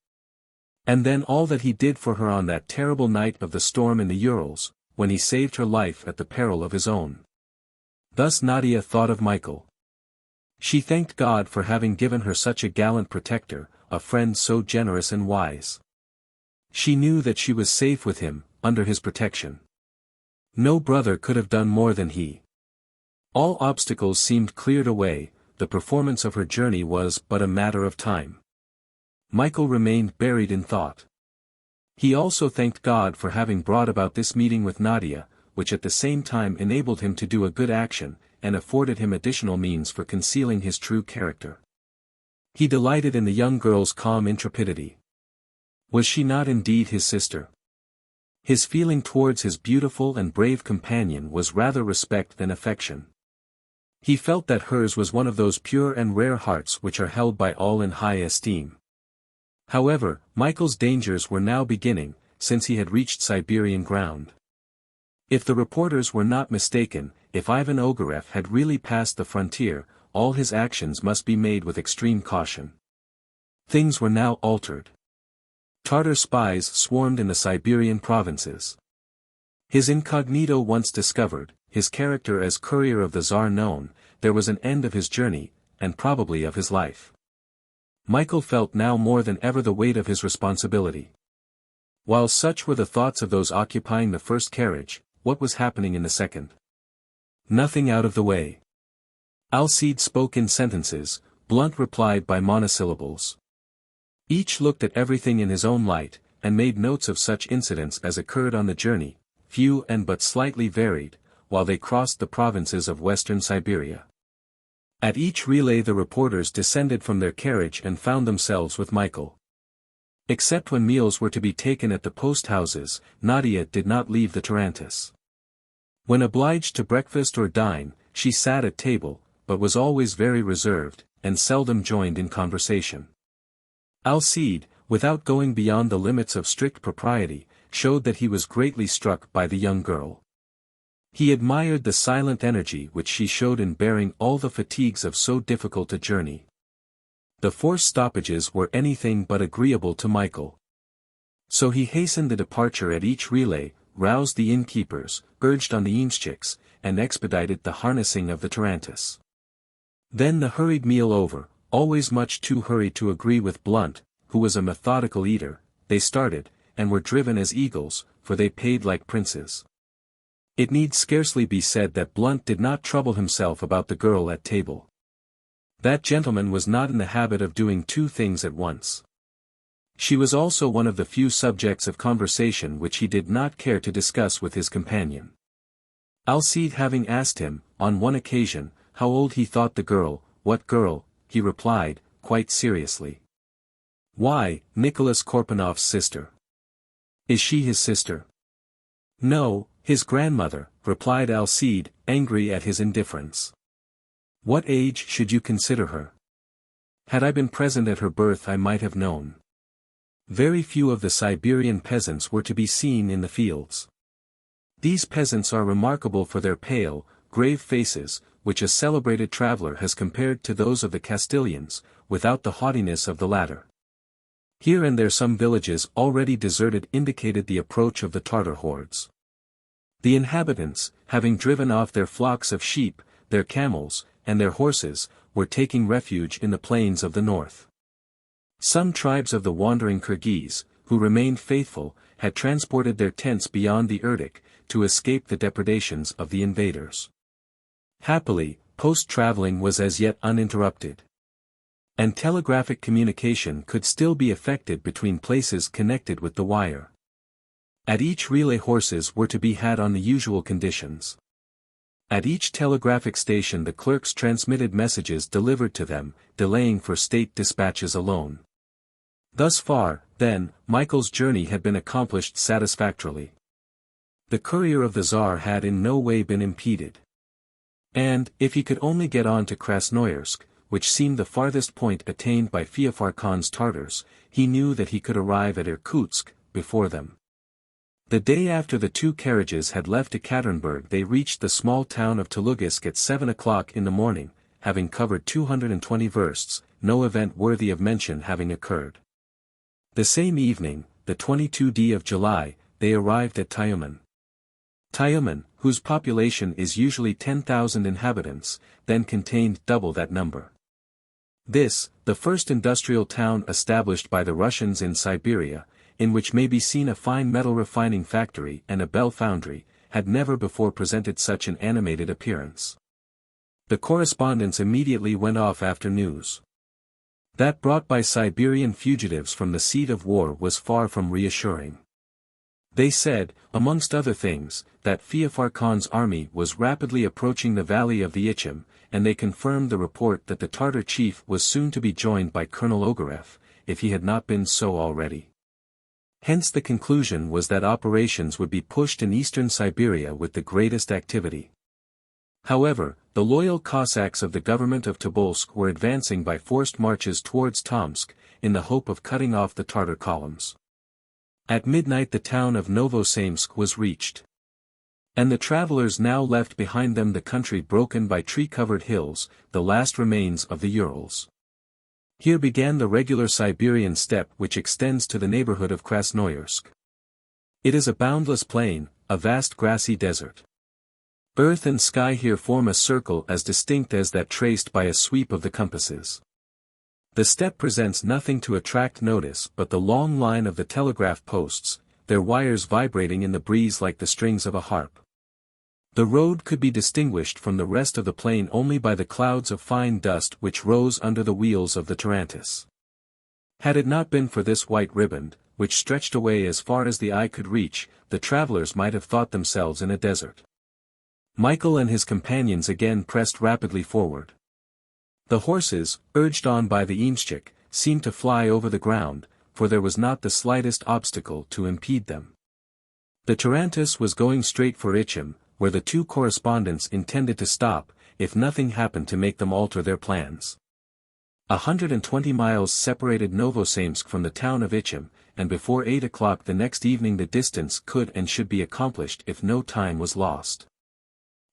And then all that he did for her on that terrible night of the storm in the Urals, when he saved her life at the peril of his own. Thus Nadia thought of Michael. She thanked God for having given her such a gallant protector, a friend so generous and wise. She knew that she was safe with him, under his protection. No brother could have done more than he. All obstacles seemed cleared away, the performance of her journey was but a matter of time. Michael remained buried in thought. He also thanked God for having brought about this meeting with Nadia, which at the same time enabled him to do a good action, and afforded him additional means for concealing his true character. He delighted in the young girl's calm intrepidity. Was she not indeed his sister? His feeling towards his beautiful and brave companion was rather respect than affection. He felt that hers was one of those pure and rare hearts which are held by all in high esteem. However, Michael's dangers were now beginning, since he had reached Siberian ground. If the reporters were not mistaken, if Ivan Ogareff had really passed the frontier, all his actions must be made with extreme caution. Things were now altered. Tartar spies swarmed in the Siberian provinces. His incognito once discovered, his character as courier of the Tsar known, there was an end of his journey, and probably of his life. Michael felt now more than ever the weight of his responsibility. While such were the thoughts of those occupying the first carriage, what was happening in the second? Nothing out of the way. Alcide spoke in sentences, Blount replied by monosyllables. Each looked at everything in his own light, and made notes of such incidents as occurred on the journey, few and but slightly varied, while they crossed the provinces of western Siberia. At each relay the reporters descended from their carriage and found themselves with Michael. Except when meals were to be taken at the post houses, Nadia did not leave the tarantass. When obliged to breakfast or dine, she sat at table, but was always very reserved, and seldom joined in conversation. Alcide, without going beyond the limits of strict propriety, showed that he was greatly struck by the young girl. He admired the silent energy which she showed in bearing all the fatigues of so difficult a journey. The forced stoppages were anything but agreeable to Michael. So he hastened the departure at each relay, roused the innkeepers, urged on the encircles, and expedited the harnessing of the tarantass. Then the hurried meal over, always much too hurried to agree with Blount, who was a methodical eater, they started, and were driven as eagles, for they paid like princes. It need scarcely be said that Blount did not trouble himself about the girl at table. That gentleman was not in the habit of doing two things at once. She was also one of the few subjects of conversation which he did not care to discuss with his companion. Alcide having asked him, on one occasion, how old he thought the girl, "What girl?" he replied, quite seriously. "Why, Nicholas Korpanov's sister." "Is she his sister?" "No, his grandmother," replied Alcide, angry at his indifference. "What age should you consider her?" "Had I been present at her birth I might have known." Very few of the Siberian peasants were to be seen in the fields. These peasants are remarkable for their pale, grave faces, which a celebrated traveller has compared to those of the Castilians, without the haughtiness of the latter. Here and there some villages already deserted indicated the approach of the Tartar hordes. The inhabitants, having driven off their flocks of sheep, their camels, and their horses, were taking refuge in the plains of the north. Some tribes of the wandering Kirghiz, who remained faithful, had transported their tents beyond the Irkutsk, to escape the depredations of the invaders. Happily, post-traveling was as yet uninterrupted. And telegraphic communication could still be effected between places connected with the wire. At each relay horses were to be had on the usual conditions. At each telegraphic station the clerks transmitted messages delivered to them, delaying for state dispatches alone. Thus far, then, Michael's journey had been accomplished satisfactorily. The courier of the Tsar had in no way been impeded. And, if he could only get on to Krasnoyarsk, which seemed the farthest point attained by Feofar Khan's Tartars, he knew that he could arrive at Irkutsk before them. The day after the two carriages had left Ekaterinburg they reached the small town of Tulugisk at 7 o'clock in the morning, having covered 220 versts, no event worthy of mention having occurred. The same evening, the 22d of July, they arrived at Tyumen. Tyumen, whose population is usually 10,000 inhabitants, then contained double that number. This, the first industrial town established by the Russians in Siberia, in which may be seen a fine metal refining factory and a bell foundry, had never before presented such an animated appearance. The correspondents immediately went off after news. That brought by Siberian fugitives from the seat of war was far from reassuring. They said, amongst other things, that Feofar Khan's army was rapidly approaching the valley of the Ichim, and they confirmed the report that the Tartar chief was soon to be joined by Colonel Ogareff, if he had not been so already. Hence the conclusion was that operations would be pushed in eastern Siberia with the greatest activity. However, the loyal Cossacks of the government of Tobolsk were advancing by forced marches towards Tomsk, in the hope of cutting off the Tartar columns. At midnight the town of Novosaimsk was reached. And the travelers now left behind them the country broken by tree-covered hills, the last remains of the Urals. Here began the regular Siberian steppe which extends to the neighborhood of Krasnoyarsk. It is a boundless plain, a vast grassy desert. Earth and sky here form a circle as distinct as that traced by a sweep of the compasses. The steppe presents nothing to attract notice but the long line of the telegraph posts, their wires vibrating in the breeze like the strings of a harp. The road could be distinguished from the rest of the plain only by the clouds of fine dust which rose under the wheels of the tarantass. Had it not been for this white riband, which stretched away as far as the eye could reach, the travelers might have thought themselves in a desert. Michael and his companions again pressed rapidly forward. The horses, urged on by the encircle, seemed to fly over the ground, for there was not the slightest obstacle to impede them. The tarantass was going straight for Ichim, where the two correspondents intended to stop, if nothing happened to make them alter their plans. 120 miles separated Novosemsk from the town of Ichim, and before 8 o'clock the next evening the distance could and should be accomplished if no time was lost.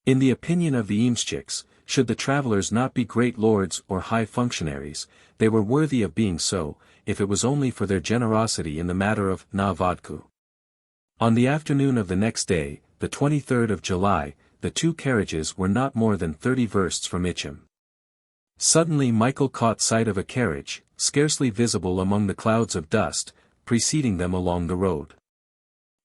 In the opinion of the embarks, should the travelers not be great lords or high functionaries, they were worthy of being so, if it was only for their generosity in the matter of na vodku. On the afternoon of the next day, the 23rd of July, the two carriages were not more than 30 versts from Ichim. Suddenly Michael caught sight of a carriage, scarcely visible among the clouds of dust, preceding them along the road.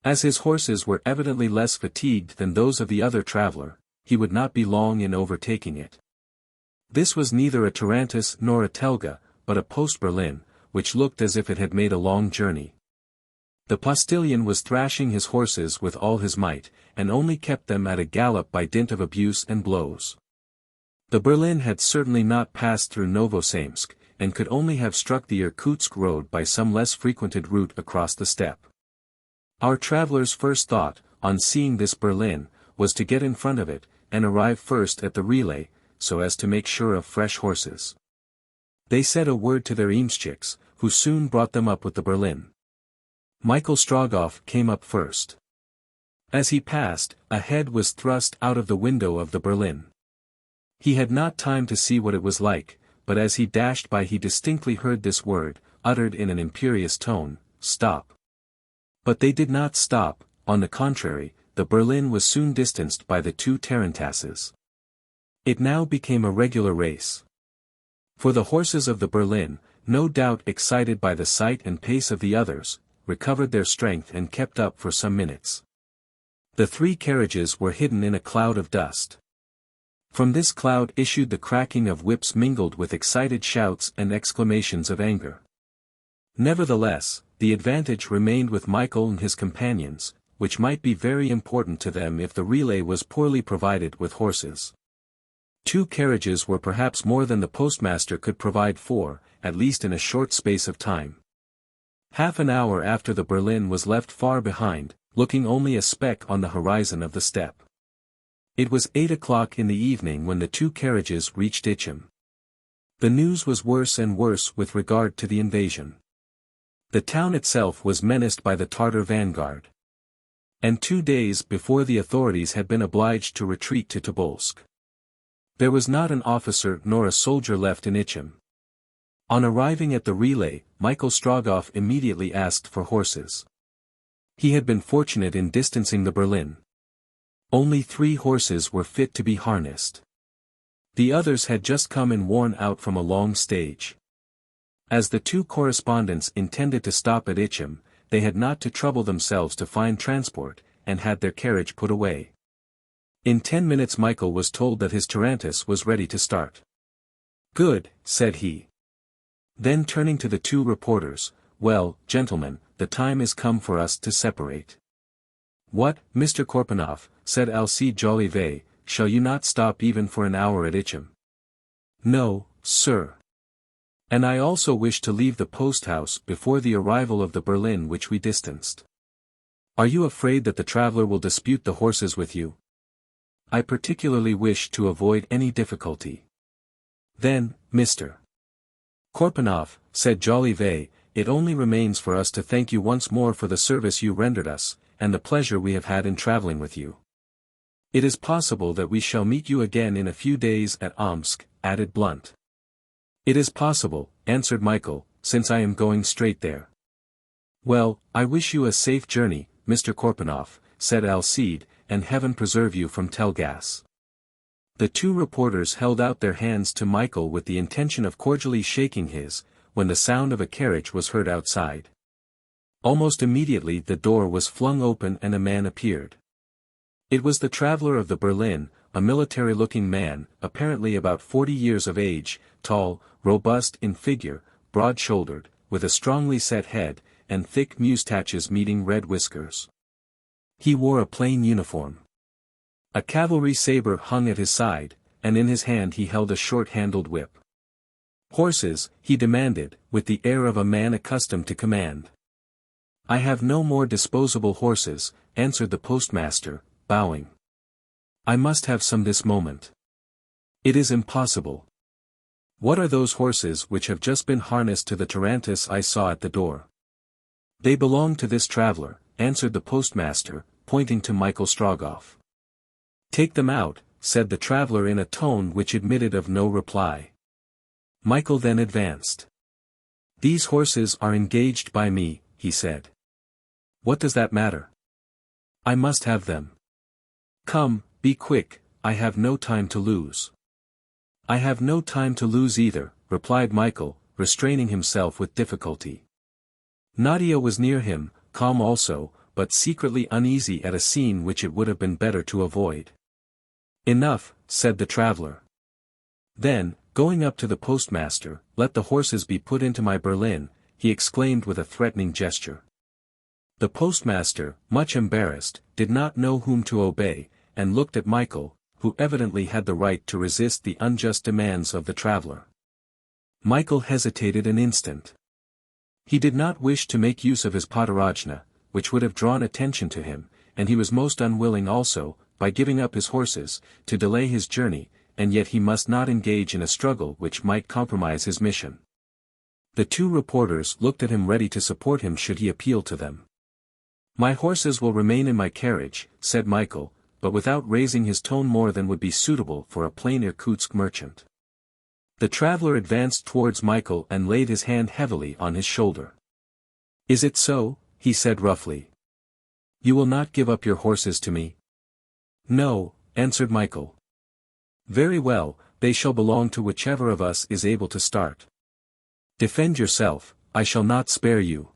As his horses were evidently less fatigued than those of the other traveler, he would not be long in overtaking it. This was neither a tarantass nor a telga, but a post-berlin, which looked as if it had made a long journey. The postilion was thrashing his horses with all his might, and only kept them at a gallop by dint of abuse and blows. The berlin had certainly not passed through Novosemsk, and could only have struck the Irkutsk road by some less frequented route across the steppe. Our travelers' first thought, on seeing this berlin, was to get in front of it, and arrive first at the relay, so as to make sure of fresh horses. They said a word to their embarks, who soon brought them up with the berlin. Michael Strogoff came up first. As he passed, a head was thrust out of the window of the berlin. He had not time to see what it was like, but as he dashed by he distinctly heard this word, uttered in an imperious tone, "Stop." But they did not stop, on the contrary, the berlin was soon distanced by the two tarantasses. It now became a regular race. For the horses of the berlin, no doubt excited by the sight and pace of the others, recovered their strength and kept up for some minutes. The three carriages were hidden in a cloud of dust. From this cloud issued the cracking of whips mingled with excited shouts and exclamations of anger. Nevertheless, the advantage remained with Michael and his companions, which might be very important to them if the relay was poorly provided with horses. 2 carriages were perhaps more than the postmaster could provide for, at least in a short space of time. Half an hour after the berlin was left far behind, looking only a speck on the horizon of the steppe. It was 8 o'clock in the evening when the 2 carriages reached Ichim. The news was worse and worse with regard to the invasion. The town itself was menaced by the Tartar vanguard. And 2 days before the authorities had been obliged to retreat to Tobolsk. There was not an officer nor a soldier left in Ichim. On arriving at the relay, Michael Strogoff immediately asked for horses. He had been fortunate in distancing the berlin. Only 3 horses were fit to be harnessed. The others had just come and worn out from a long stage. As the 2 correspondents intended to stop at Ichim, they had not to trouble themselves to find transport, and had their carriage put away. In 10 minutes Michael was told that his tarantass was ready to start. "Good," said he. Then turning to the 2 reporters, "Well, gentlemen, the time is come for us to separate." "What, Mr. Korpanoff," said Alcide Jolivet, "shall you not stop even for an hour at Ichim?" "No, sir. And I also wish to leave the post-house before the arrival of the berlin which we distanced." "Are you afraid that the traveler will dispute the horses with you?" "I particularly wish to avoid any difficulty." "Then, Mr. Korpanoff," said Jolivet, "it only remains for us to thank you once more for the service you rendered us, and the pleasure we have had in traveling with you. It is possible that we shall meet you again in a few days at Omsk," added Blount. "It is possible," answered Michael, "since I am going straight there." "Well, I wish you a safe journey, Mr. Korpanoff," said Alcide, "and heaven preserve you from Telgas." The 2 reporters held out their hands to Michael with the intention of cordially shaking his, when the sound of a carriage was heard outside. Almost immediately the door was flung open and a man appeared. It was the traveler of the berlin, a military-looking man, apparently about 40 years of age, tall, robust in figure, broad-shouldered, with a strongly set head, and thick moustaches meeting red whiskers. He wore a plain uniform. A cavalry saber hung at his side, and in his hand he held a short-handled whip. Horses, he demanded, with the air of a man accustomed to command. I have no more disposable horses, answered the postmaster, bowing. I must have some this moment. It is impossible. What are those horses which have just been harnessed to the tarantass I saw at the door? They belong to this traveler, answered the postmaster, pointing to Michael Strogoff. Take them out, said the traveler in a tone which admitted of no reply. Michael then advanced. These horses are engaged by me, he said. What does that matter? I must have them. Come, be quick, I have no time to lose. I have no time to lose either, replied Michael, restraining himself with difficulty. Nadia was near him, calm also, but secretly uneasy at a scene which it would have been better to avoid. Enough, said the traveler. Then, going up to the postmaster, let the horses be put into my berlin, he exclaimed with a threatening gesture. The postmaster, much embarrassed, did not know whom to obey, and looked at Michael, who evidently had the right to resist the unjust demands of the traveler. Michael hesitated an instant. He did not wish to make use of his patarajna, which would have drawn attention to him, and he was most unwilling also, by giving up his horses, to delay his journey, and yet he must not engage in a struggle which might compromise his mission. The two reporters looked at him ready to support him should he appeal to them. My horses will remain in my carriage, said Michael, but without raising his tone more than would be suitable for a plain Irkutsk merchant. The traveler advanced towards Michael and laid his hand heavily on his shoulder. Is it so? He said roughly. You will not give up your horses to me? No, answered Michael. Very well, they shall belong to whichever of us is able to start. Defend yourself, I shall not spare you.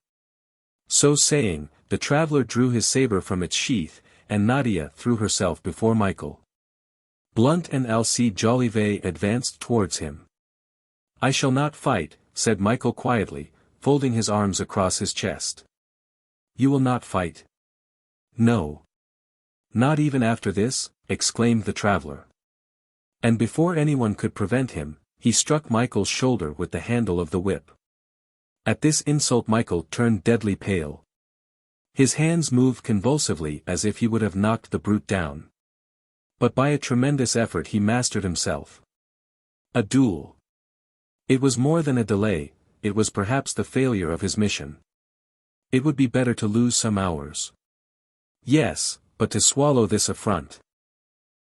So saying, the traveler drew his saber from its sheath, and Nadia threw herself before Michael. Blount and Alcide Jolivet advanced towards him. I shall not fight, said Michael quietly, folding his arms across his chest. You will not fight? No. Not even after this? Exclaimed the traveler. And before anyone could prevent him, he struck Michael's shoulder with the handle of the whip. At this insult Michael turned deadly pale. His hands moved convulsively as if he would have knocked the brute down. But by a tremendous effort he mastered himself. A duel. It was more than a delay, it was perhaps the failure of his mission. It would be better to lose some hours. Yes, but to swallow this affront.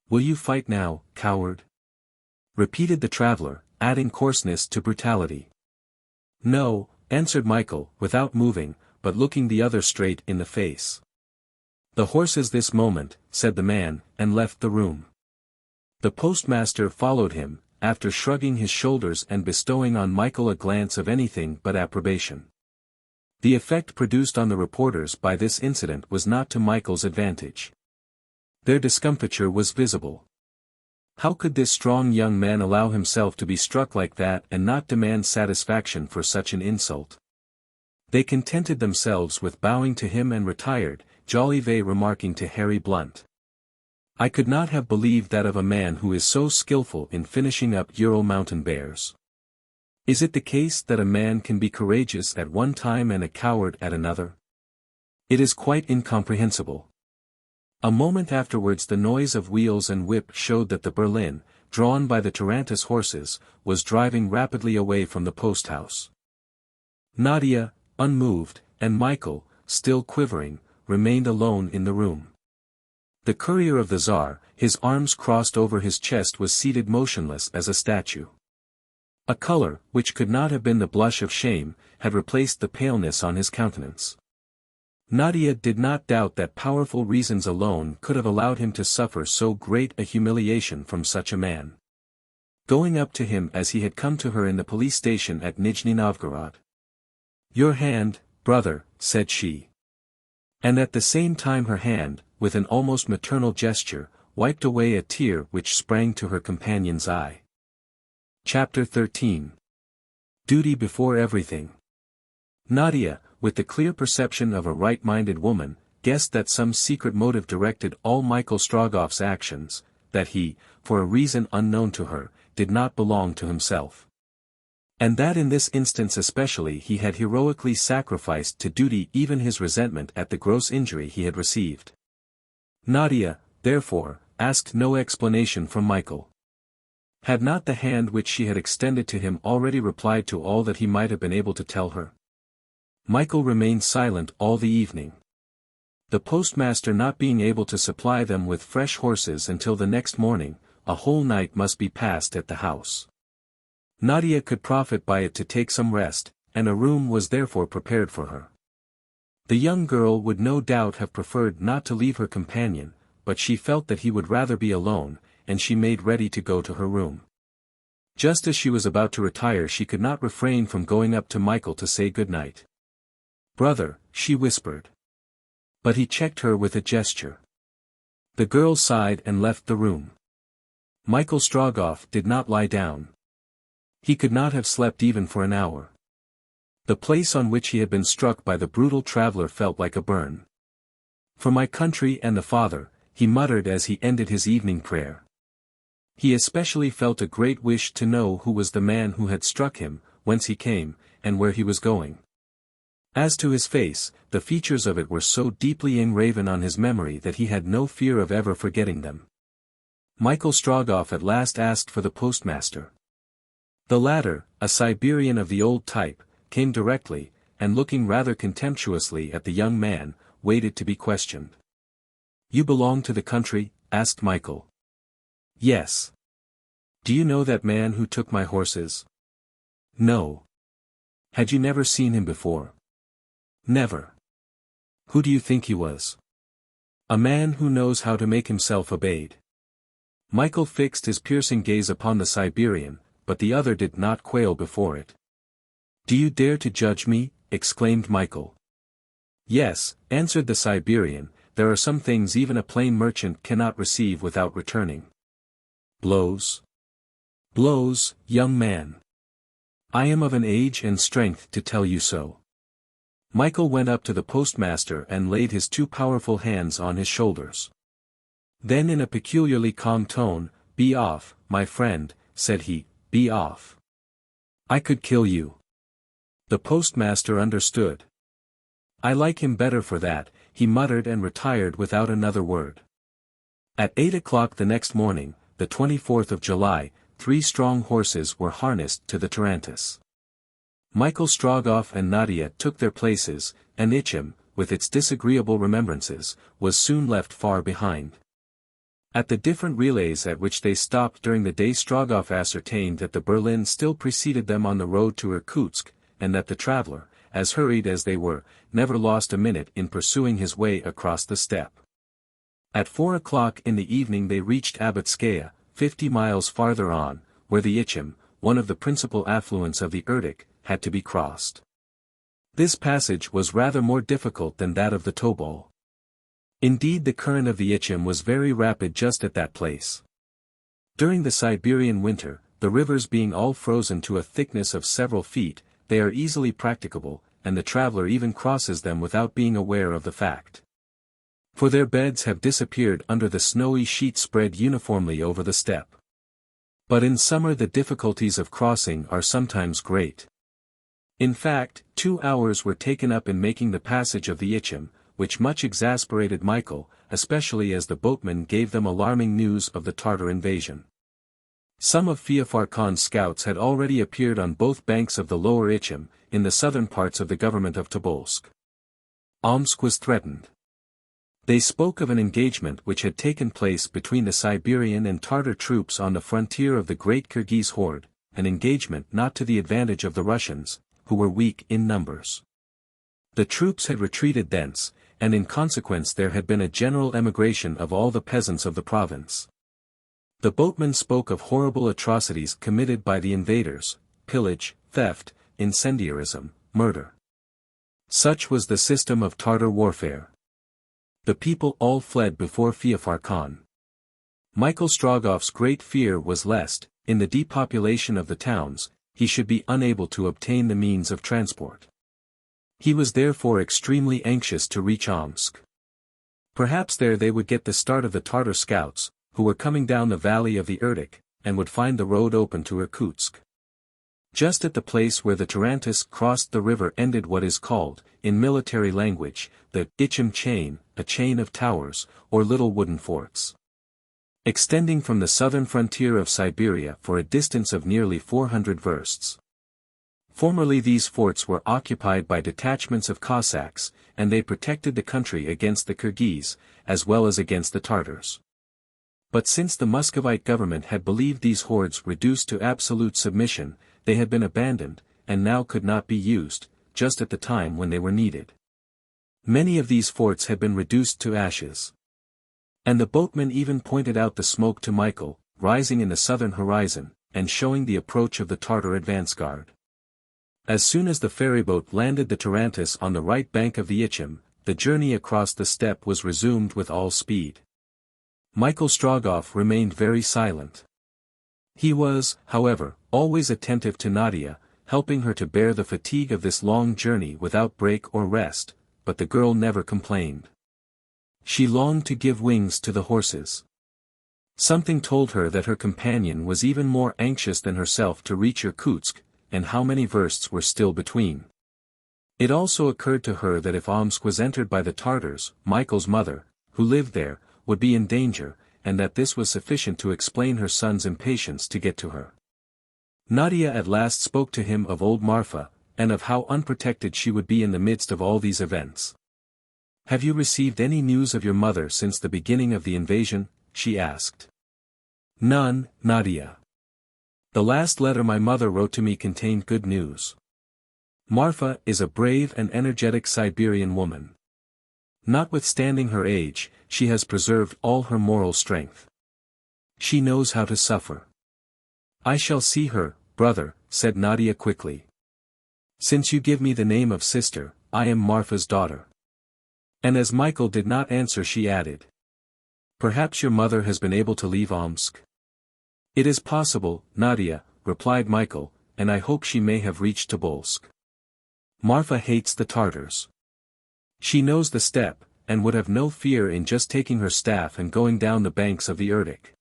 Will you fight now, coward? Repeated the traveler, adding coarseness to brutality. No, answered Michael, without moving, but looking the other straight in the face. The horses this moment, said the man, and left the room. The postmaster followed him, after shrugging his shoulders and bestowing on Michael a glance of anything but approbation. The effect produced on the reporters by this incident was not to Michael's advantage. Their discomfiture was visible. How could this strong young man allow himself to be struck like that and not demand satisfaction for such an insult? They contented themselves with bowing to him and retired, Jolivet remarking to Harry Blount. I could not have believed that of a man who is so skillful in finishing up Ural mountain bears. Is it the case that a man can be courageous at one time and a coward at another? It is quite incomprehensible. A moment afterwards the noise of wheels and whip showed that the berlin, drawn by the tarantass horses, was driving rapidly away from the post-house. Nadia, unmoved, and Michael, still quivering, remained alone in the room. The courier of the Tsar, his arms crossed over his chest, was seated motionless as a statue. A color, which could not have been the blush of shame, had replaced the paleness on his countenance. Nadia did not doubt that powerful reasons alone could have allowed him to suffer so great a humiliation from such a man. Going up to him as he had come to her in the police station at Nijni-Novgorod. Your hand, brother, said she. And at the same time her hand, with an almost maternal gesture, wiped away a tear which sprang to her companion's eye. Chapter 13. Duty before everything. Nadia, with the clear perception of a right-minded woman, guessed that some secret motive directed all Michael Strogoff's actions, that he, for a reason unknown to her, did not belong to himself. And that in this instance especially he had heroically sacrificed to duty even his resentment at the gross injury he had received. Nadia, therefore, asked no explanation from Michael. Had not the hand which she had extended to him already replied to all that he might have been able to tell her? Michael remained silent all the evening. The postmaster not being able to supply them with fresh horses until the next morning, a whole night must be passed at the house. Nadia could profit by it to take some rest, and a room was therefore prepared for her. The young girl would no doubt have preferred not to leave her companion, but she felt that he would rather be alone, and she made ready to go to her room. Just as she was about to retire she could not refrain from going up to Michael to say good night. "Brother," she whispered. But he checked her with a gesture. The girl sighed and left the room. Michael Strogoff did not lie down. He could not have slept even for an hour. The place on which he had been struck by the brutal traveler felt like a burn. "For my country and the father," he muttered as he ended his evening prayer. He especially felt a great wish to know who was the man who had struck him, whence he came, and where he was going. As to his face, the features of it were so deeply engraven on his memory that he had no fear of ever forgetting them. Michael Strogoff at last asked for the postmaster. The latter, a Siberian of the old type, came directly, and looking rather contemptuously at the young man, waited to be questioned. "You belong to the country?" asked Michael. "Yes." "Do you know that man who took my horses?" "No." "Had you never seen him before?" "Never." "Who do you think he was?" "A man who knows how to make himself obeyed." Michael fixed his piercing gaze upon the Siberian, but the other did not quail before it. "Do you dare to judge me?" exclaimed Michael. "Yes," answered the Siberian, "there are some things even a plain merchant cannot receive without returning." "Blows?" "Blows, young man. I am of an age and strength to tell you so." Michael went up to the postmaster and laid his two powerful hands on his shoulders. Then in a peculiarly calm tone, "Be off, my friend," said he, "be off. I could kill you." The postmaster understood. "I like him better for that," he muttered and retired without another word. At 8 o'clock the next morning, the 24th of July, 3 strong horses were harnessed to the tarantass. Michael Strogoff and Nadia took their places, and Ichim, with its disagreeable remembrances, was soon left far behind. At the different relays at which they stopped during the day Strogoff ascertained that the Berlin still preceded them on the road to Irkutsk, and that the traveler, as hurried as they were, never lost a minute in pursuing his way across the steppe. At 4 o'clock in the evening they reached Abotskaya, 50 miles farther on, where the Ichim, one of the principal affluents of the Irkutsk, had to be crossed. This passage was rather more difficult than that of the Tobol. Indeed the current of the Ichim was very rapid just at that place. During the Siberian winter, the rivers being all frozen to a thickness of several feet, they are easily practicable, and the traveler even crosses them without being aware of the fact. For their beds have disappeared under the snowy sheet spread uniformly over the steppe. But in summer the difficulties of crossing are sometimes great. In fact, 2 hours were taken up in making the passage of the Ichim, which much exasperated Michael, especially as the boatmen gave them alarming news of the Tartar invasion. Some of Feofar Khan's scouts had already appeared on both banks of the lower Ichim, in the southern parts of the government of Tobolsk. Omsk was threatened. They spoke of an engagement which had taken place between the Siberian and Tartar troops on the frontier of the great Kyrgyz horde, an engagement not to the advantage of the Russians, who were weak in numbers. The troops had retreated thence, and in consequence there had been a general emigration of all the peasants of the province. The boatmen spoke of horrible atrocities committed by the invaders, pillage, theft, incendiarism, murder. Such was the system of Tartar warfare. The people all fled before Feofar Khan. Michael Strogoff's great fear was lest, in the depopulation of the towns, he should be unable to obtain the means of transport. He was therefore extremely anxious to reach Omsk. Perhaps there they would get the start of the Tartar scouts, who were coming down the valley of the Irkutsk, and would find the road open to Irkutsk. Just at the place where the Tarantus crossed the river ended what is called, in military language, the Ichim chain, a chain of towers, or little wooden forts. Extending from the southern frontier of Siberia for a distance of nearly 400 versts. Formerly these forts were occupied by detachments of Cossacks, and they protected the country against the Kyrgyz, as well as against the Tartars. But since the Muscovite government had believed these hordes reduced to absolute submission, they had been abandoned, and now could not be used, just at the time when they were needed. Many of these forts had been reduced to ashes. And the boatman even pointed out the smoke to Michael, rising in the southern horizon, and showing the approach of the Tartar advance guard. As soon as the ferryboat landed the Tarantus on the right bank of the Ichim, the journey across the steppe was resumed with all speed. Michael Strogoff remained very silent. He was, however, always attentive to Nadia, helping her to bear the fatigue of this long journey without break or rest, but the girl never complained. She longed to give wings to the horses. Something told her that her companion was even more anxious than herself to reach Irkutsk, and how many versts were still between. It also occurred to her that if Omsk was entered by the Tartars, Michael's mother, who lived there, would be in danger, and that this was sufficient to explain her son's impatience to get to her. Nadia at last spoke to him of old Marfa, and of how unprotected she would be in the midst of all these events. "Have you received any news of your mother since the beginning of the invasion?" she asked. "None, Nadia. The last letter my mother wrote to me contained good news. Marfa is a brave and energetic Siberian woman. Notwithstanding her age, she has preserved all her moral strength. She knows how to suffer." "I shall see her, brother," said Nadia quickly. "Since you give me the name of sister, I am Marfa's daughter." And as Michael did not answer, she added, "Perhaps your mother has been able to leave Omsk?" "It is possible, Nadia," replied Michael, "and I hope she may have reached Tobolsk. Marfa hates the Tartars. She knows the steppe, and would have no fear in just taking her staff and going down the banks of the Irkutsk.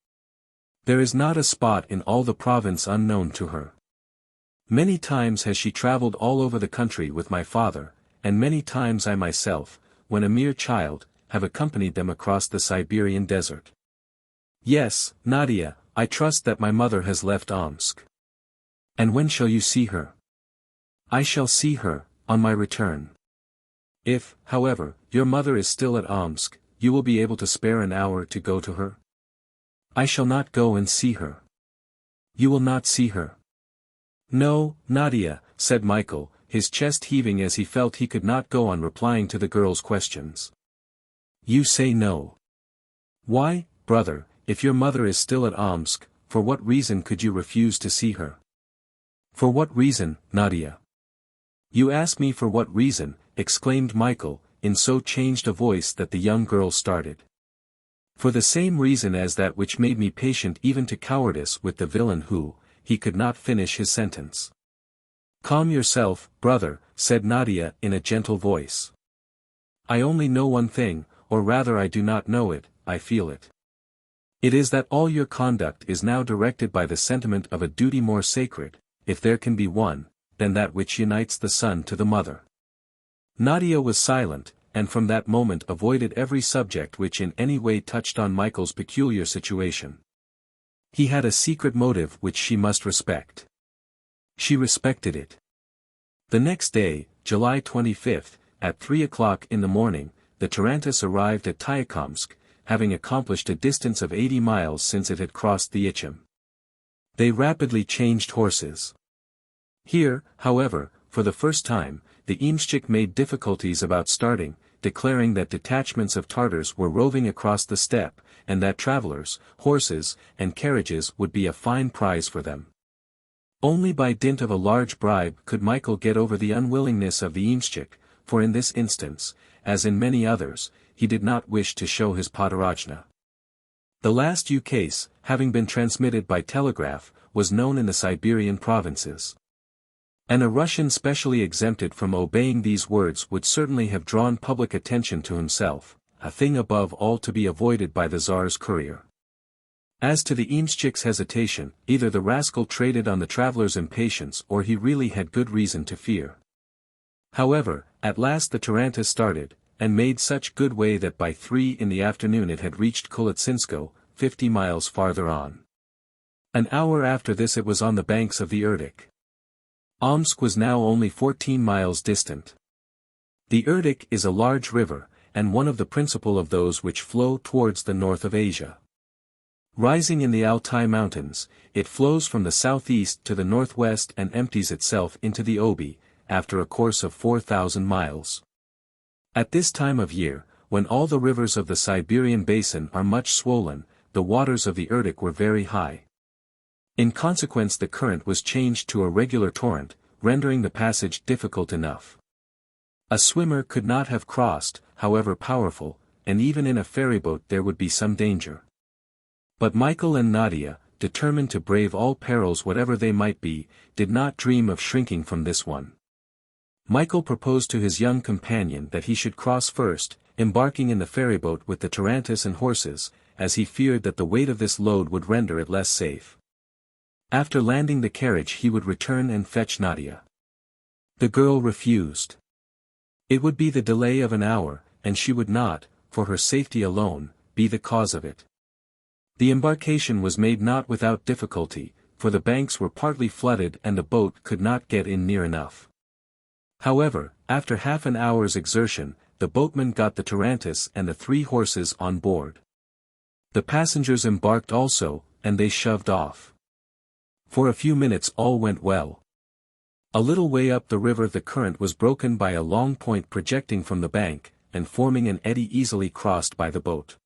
There is not a spot in all the province unknown to her. Many times has she traveled all over the country with my father, and many times I myself, when a mere child, have accompanied them across the Siberian desert. Yes, Nadia, I trust that my mother has left Omsk." "And when shall you see her?" "I shall see her, on my return. If, however, your mother is still at Omsk, you will be able to spare an hour to go to her?" "I shall not go and see her." "You will not see her?" "No, Nadia," said Michael, his chest heaving as he felt he could not go on replying to the girl's questions. "You say no. Why, brother, if your mother is still at Omsk, for what reason could you refuse to see her?" "For what reason, Nadia?" "You ask me for what reason," exclaimed Michael, in so changed a voice that the young girl started. "For the same reason as that which made me patient even to cowardice with the villain who," he could not finish his sentence. "Calm yourself, brother," said Nadia in a gentle voice. "I only know one thing, or rather I do not know it, I feel it. It is that all your conduct is now directed by the sentiment of a duty more sacred, if there can be one, than that which unites the son to the mother." Nadia was silent, and from that moment avoided every subject which in any way touched on Michael's peculiar situation. He had a secret motive which she must respect. She respected it. The next day, July 25, at 3 o'clock in the morning, the Tarantus arrived at Tyakomsk, having accomplished a distance of 80 miles since it had crossed the Ichim. They rapidly changed horses. Here, however, for the first time, the encircle made difficulties about starting, declaring that detachments of Tartars were roving across the steppe, and that travelers, horses, and carriages would be a fine prize for them. Only by dint of a large bribe could Michael get over the unwillingness of the encircle, for in this instance, as in many others, he did not wish to show his padarachna. The last ukase, having been transmitted by telegraph, was known in the Siberian provinces. And a Russian specially exempted from obeying these words would certainly have drawn public attention to himself, a thing above all to be avoided by the Tsar's courier. As to the Imschik's hesitation, either the rascal traded on the traveler's impatience or he really had good reason to fear. However, at last the tarantass started, and made such good way that by 3 in the afternoon it had reached Kulitsinsko, 50 miles farther on. An hour after this it was on the banks of the Irkutsk. Omsk was now only 14 miles distant. The Irkutsk is a large river, and one of the principal of those which flow towards the north of Asia. Rising in the Altai Mountains, it flows from the southeast to the northwest and empties itself into the Obi, after a course of 4,000 miles. At this time of year, when all the rivers of the Siberian basin are much swollen, the waters of the Irkutsk were very high. In consequence the current was changed to a regular torrent, rendering the passage difficult enough. A swimmer could not have crossed, however powerful, and even in a ferryboat there would be some danger. But Michael and Nadia, determined to brave all perils whatever they might be, did not dream of shrinking from this one. Michael proposed to his young companion that he should cross first, embarking in the ferryboat with the tarantass and horses, as he feared that the weight of this load would render it less safe. After landing the carriage he would return and fetch Nadia. The girl refused. It would be the delay of an hour, and she would not, for her safety alone, be the cause of it. The embarkation was made not without difficulty, for the banks were partly flooded and the boat could not get in near enough. However, after half an hour's exertion, the boatman got the tarantass and the 3 horses on board. The passengers embarked also, and they shoved off. For a few minutes all went well. A little way up the river the current was broken by a long point projecting from the bank, and forming an eddy easily crossed by the boat.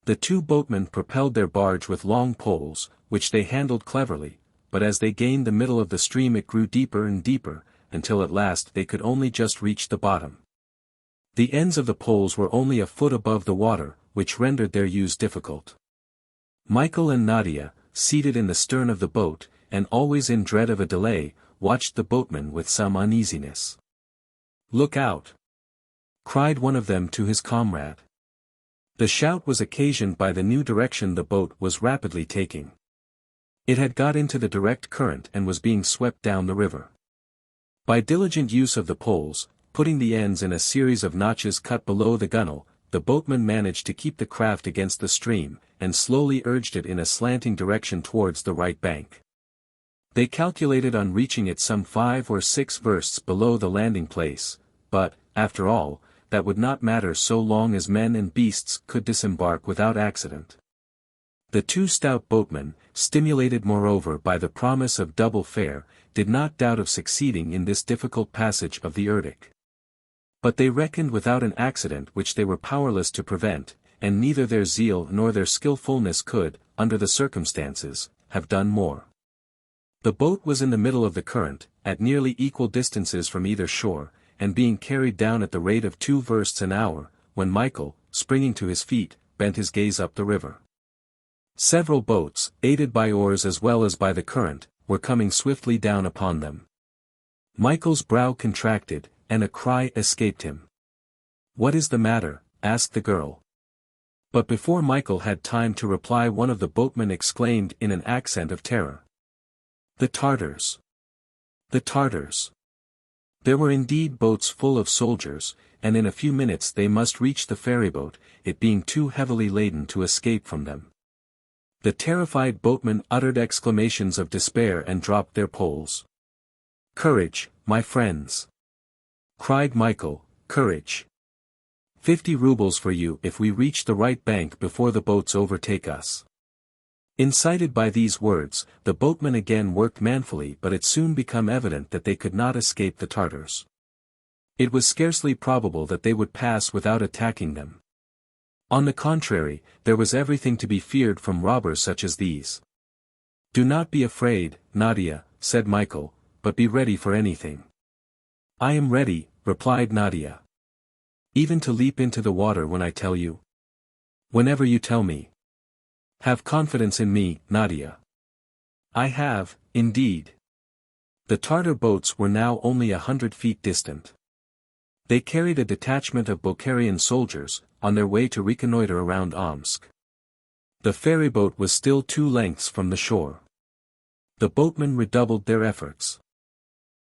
The 2 boatmen propelled their barge with long poles, which they handled cleverly, but as they gained the middle of the stream it grew deeper and deeper, until at last they could only just reach the bottom. The ends of the poles were only a foot above the water, which rendered their use difficult. Michael and Nadia, seated in the stern of the boat, and always in dread of a delay, watched the boatman with some uneasiness. "Look out!" cried one of them to his comrade. The shout was occasioned by the new direction the boat was rapidly taking. It had got into the direct current and was being swept down the river. By diligent use of the poles, putting the ends in a series of notches cut below the gunwale, the boatman managed to keep the craft against the stream, and slowly urged it in a slanting direction towards the right bank. They calculated on reaching it some 5 or 6 versts below the landing place, but, after all, that would not matter so long as men and beasts could disembark without accident. The 2 stout boatmen, stimulated moreover by the promise of double fare, did not doubt of succeeding in this difficult passage of the Irkutsk. But they reckoned without an accident which they were powerless to prevent, and neither their zeal nor their skillfulness could, under the circumstances, have done more. The boat was in the middle of the current, at nearly equal distances from either shore, and being carried down at the rate of 2 versts an hour, when Michael, springing to his feet, bent his gaze up the river. Several boats, aided by oars as well as by the current, were coming swiftly down upon them. Michael's brow contracted, and a cry escaped him. "What is the matter?" asked the girl. But before Michael had time to reply one of the boatmen exclaimed in an accent of terror. "The Tartars! The Tartars!" There were indeed boats full of soldiers, and in a few minutes they must reach the ferryboat, it being too heavily laden to escape from them. The terrified boatmen uttered exclamations of despair and dropped their poles. "Courage, my friends!" cried Michael, "courage! 50 rubles for you if we reach the right bank before the boats overtake us." Incited by these words, the boatmen again worked manfully, but it soon became evident that they could not escape the Tartars. It was scarcely probable that they would pass without attacking them. On the contrary, there was everything to be feared from robbers such as these. "Do not be afraid, Nadia," said Michael, "but be ready for anything." "I am ready," replied Nadia. "Even to leap into the water when I tell you?" "Whenever you tell me." "Have confidence in me, Nadia." "I have, indeed." The Tartar boats were now only 100 feet distant. They carried a detachment of Bulgarian soldiers, on their way to reconnoiter around Omsk. The ferryboat was still 2 lengths from the shore. The boatmen redoubled their efforts.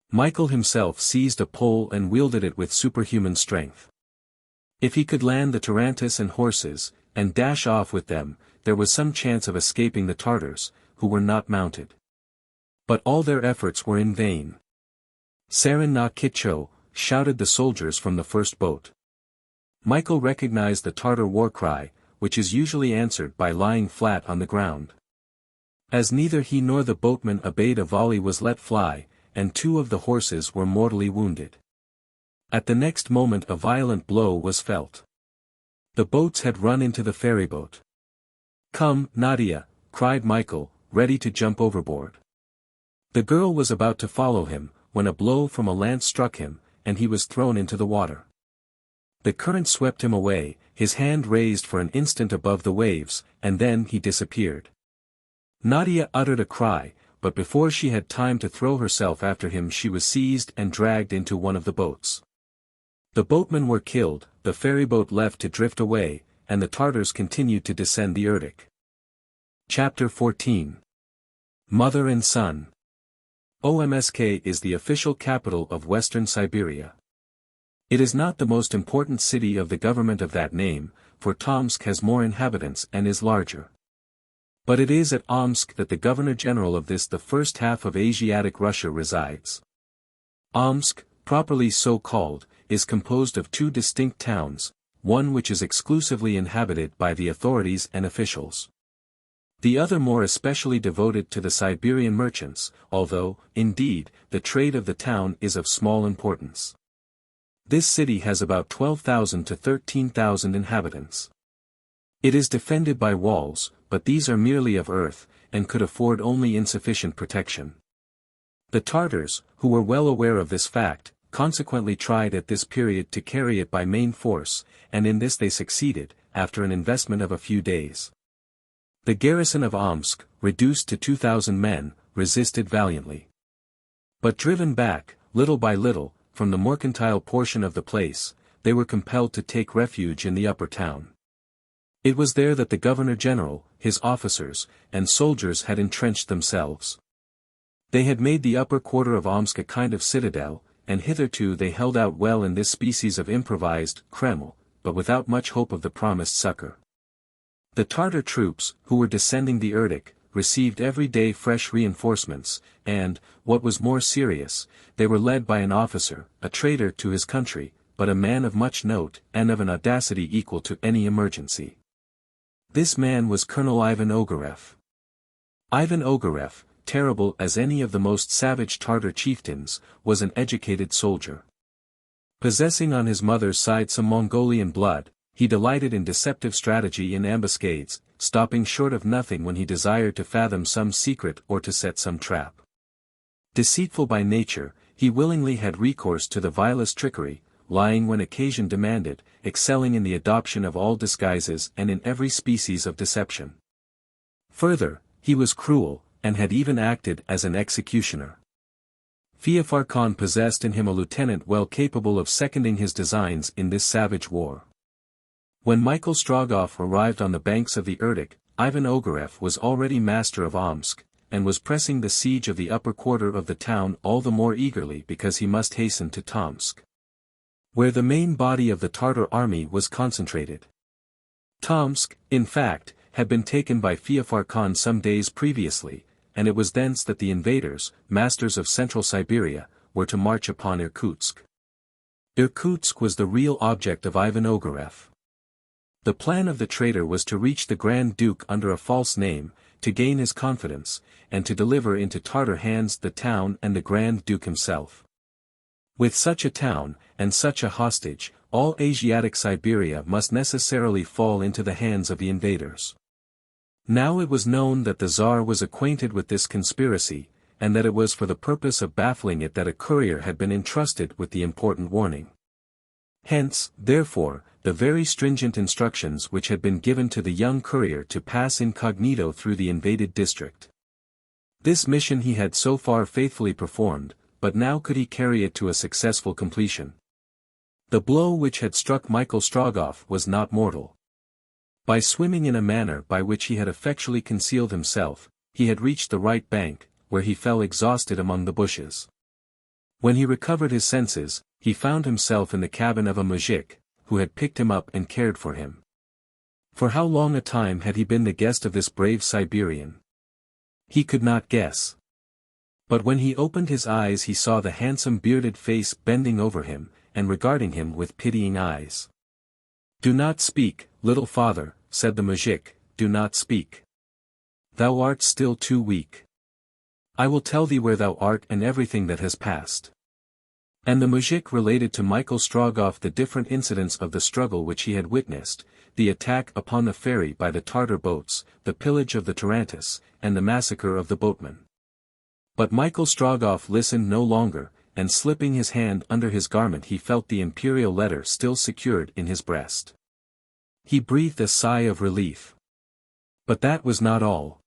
Michael himself seized a pole and wielded it with superhuman strength. If he could land the tarantass and horses, and dash off with them, there was some chance of escaping the Tartars, who were not mounted. But all their efforts were in vain. "Sarin na kitcho," shouted the soldiers from the first boat. Michael recognized the Tartar war cry, which is usually answered by lying flat on the ground. As neither he nor the boatman obeyed, a volley was let fly, and 2 of the horses were mortally wounded. At the next moment a violent blow was felt. The boats had run into the ferryboat. "Come, Nadia," cried Michael, ready to jump overboard. The girl was about to follow him, when a blow from a lance struck him, and he was thrown into the water. The current swept him away, his hand raised for an instant above the waves, and then he disappeared. Nadia uttered a cry, but before she had time to throw herself after him she was seized and dragged into one of the boats. The boatmen were killed, the ferryboat left to drift away, and the Tartars continued to descend the Irkutsk. Chapter 14. Mother and Son. Omsk is the official capital of Western Siberia. It is not the most important city of the government of that name, for Tomsk has more inhabitants and is larger. But it is at Omsk that the Governor-General of this, the first half of Asiatic Russia, resides. Omsk, properly so called, is composed of 2 distinct towns, one which is exclusively inhabited by the authorities and officials. The other more especially devoted to the Siberian merchants, although, indeed, the trade of the town is of small importance. This city has about 12,000 to 13,000 inhabitants. It is defended by walls, but these are merely of earth, and could afford only insufficient protection. The Tartars, who were well aware of this fact, consequently tried at this period to carry it by main force, and in this they succeeded, after an investment of a few days. The garrison of Omsk, reduced to 2,000 men, resisted valiantly. But driven back, little by little, from the mercantile portion of the place, they were compelled to take refuge in the upper town. It was there that the Governor-General, his officers, and soldiers had entrenched themselves. They had made the upper quarter of Omsk a kind of citadel, and hitherto they held out well in this species of improvised Kreml, but without much hope of the promised succor. The Tartar troops, who were descending the Irkutsk, received every day fresh reinforcements, and, what was more serious, they were led by an officer, a traitor to his country, but a man of much note, and of an audacity equal to any emergency. This man was Colonel Ivan Ogareff. Ivan Ogareff, terrible as any of the most savage Tartar chieftains, was an educated soldier. Possessing on his mother's side some Mongolian blood, he delighted in deceptive strategy and ambuscades, stopping short of nothing when he desired to fathom some secret or to set some trap. Deceitful by nature, he willingly had recourse to the vilest trickery, lying when occasion demanded, excelling in the adoption of all disguises and in every species of deception. Further, he was cruel, and had even acted as an executioner. Feofar Khan possessed in him a lieutenant well capable of seconding his designs in this savage war. When Michael Strogoff arrived on the banks of the Irkutsk, Ivan Ogareff was already master of Omsk, and was pressing the siege of the upper quarter of the town all the more eagerly because he must hasten to Tomsk, where the main body of the Tartar army was concentrated. Tomsk, in fact, had been taken by Feofar Khan some days previously, and it was thence that the invaders, masters of central Siberia, were to march upon Irkutsk. Irkutsk was the real object of Ivan Ogareff. The plan of the traitor was to reach the Grand Duke under a false name, to gain his confidence, and to deliver into Tartar hands the town and the Grand Duke himself. With such a town, and such a hostage, all Asiatic Siberia must necessarily fall into the hands of the invaders. Now it was known that the Tsar was acquainted with this conspiracy, and that it was for the purpose of baffling it that a courier had been entrusted with the important warning. Hence, therefore, the very stringent instructions which had been given to the young courier to pass incognito through the invaded district. This mission he had so far faithfully performed, but now could he carry it to a successful completion. The blow which had struck Michael Strogoff was not mortal. By swimming in a manner by which he had effectually concealed himself, he had reached the right bank, where he fell exhausted among the bushes. When he recovered his senses, he found himself in the cabin of a mujik, who had picked him up and cared for him. For how long a time had he been the guest of this brave Siberian? He could not guess. But when he opened his eyes he saw the handsome bearded face bending over him, and regarding him with pitying eyes. "Do not speak, little father," said the mujik, "do not speak. Thou art still too weak. I will tell thee where thou art and everything that has passed." And the mujik related to Michael Strogoff the different incidents of the struggle which he had witnessed, the attack upon the ferry by the Tartar boats, the pillage of the tarantass, and the massacre of the boatmen. But Michael Strogoff listened no longer, and slipping his hand under his garment he felt the imperial letter still secured in his breast. He breathed a sigh of relief. But that was not all.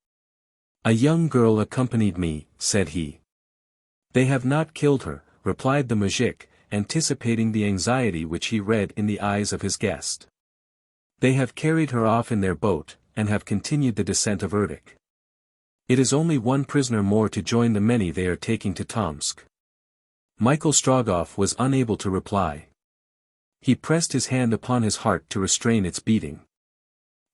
"A young girl accompanied me," said he. "They have not killed her," replied the mujik, anticipating the anxiety which he read in the eyes of his guest. "They have carried her off in their boat, and have continued the descent of Irkutsk. It is only one prisoner more to join the many they are taking to Tomsk." Michael Strogoff was unable to reply. He pressed his hand upon his heart to restrain its beating.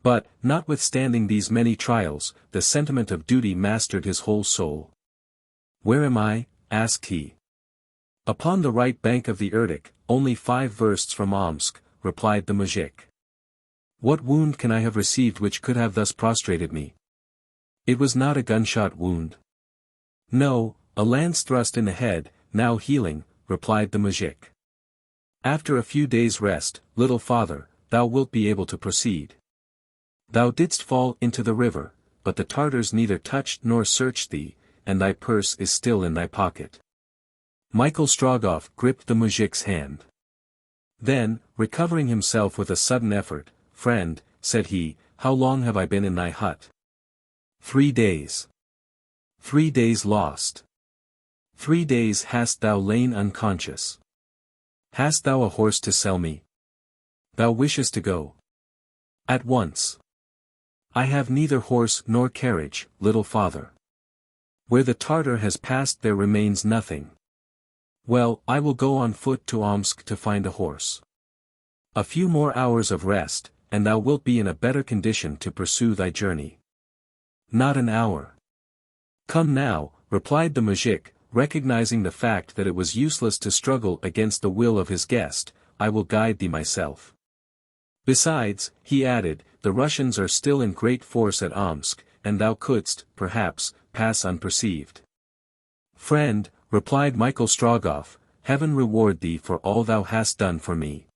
But, notwithstanding these many trials, the sentiment of duty mastered his whole soul. "Where am I?" asked he. "Upon the right bank of the Irkutsk, only 5 versts from Omsk," replied the mujik. "What wound can I have received which could have thus prostrated me?" "It was not a gunshot wound." "No, a lance thrust in the head, now healing," replied the mujik. "After a few days' rest, little father, thou wilt be able to proceed. Thou didst fall into the river, but the Tartars neither touched nor searched thee, and thy purse is still in thy pocket." Michael Strogoff gripped the mujik's hand. Then, recovering himself with a sudden effort, "Friend," said he, "how long have I been in thy hut?" 3 days. 3 days lost. 3 days hast thou lain unconscious. Hast thou a horse to sell me? Thou wishest to go? At once. I have neither horse nor carriage, little father. Where the Tartar has passed there remains nothing. Well, I will go on foot to Omsk to find a horse. A few more hours of rest, and thou wilt be in a better condition to pursue thy journey. Not an hour. Come now, replied the mujik, recognizing the fact that it was useless to struggle against the will of his guest, I will guide thee myself. Besides, he added, the Russians are still in great force at Omsk, and thou couldst, perhaps, pass unperceived. Friend, replied Michael Strogoff, heaven reward thee for all thou hast done for me.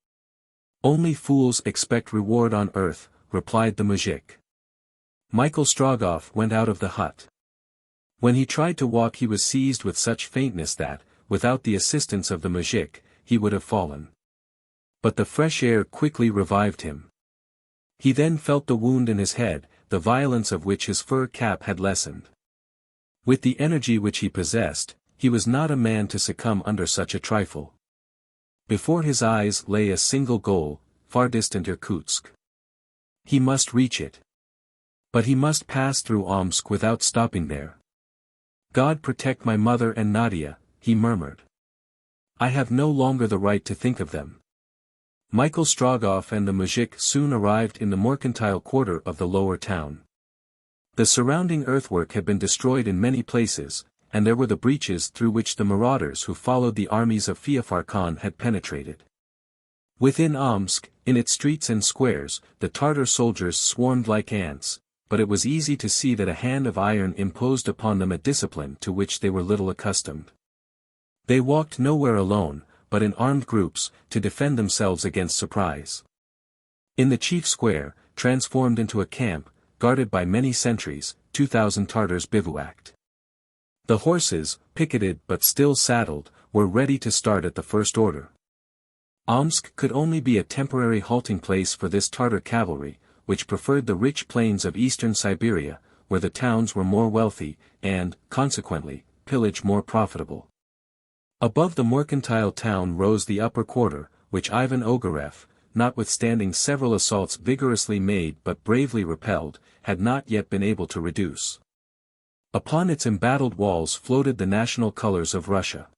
Only fools expect reward on earth, replied the mujik. Michael Strogoff went out of the hut. When he tried to walk he was seized with such faintness that, without the assistance of the mujik, he would have fallen. But the fresh air quickly revived him. He then felt the wound in his head, the violence of which his fur cap had lessened. With the energy which he possessed, he was not a man to succumb under such a trifle. Before his eyes lay a single goal, far distant Irkutsk. He must reach it. But he must pass through Omsk without stopping there. God protect my mother and Nadia, he murmured. I have no longer the right to think of them. Michael Strogoff and the mujik soon arrived in the mercantile quarter of the lower town. The surrounding earthwork had been destroyed in many places, and there were the breaches through which the marauders who followed the armies of Feofar Khan had penetrated. Within Omsk, in its streets and squares, the Tartar soldiers swarmed like ants, but it was easy to see that a hand of iron imposed upon them a discipline to which they were little accustomed. They walked nowhere alone, but in armed groups, to defend themselves against surprise. In the chief square, transformed into a camp, guarded by many sentries, 2,000 Tartars bivouacked. The horses, picketed but still saddled, were ready to start at the first order. Omsk could only be a temporary halting place for this Tartar cavalry, which preferred the rich plains of eastern Siberia, where the towns were more wealthy, and, consequently, pillage more profitable. Above the mercantile town rose the upper quarter, which Ivan Ogareff, notwithstanding several assaults vigorously made but bravely repelled, had not yet been able to reduce. Upon its embattled walls floated the national colors of Russia.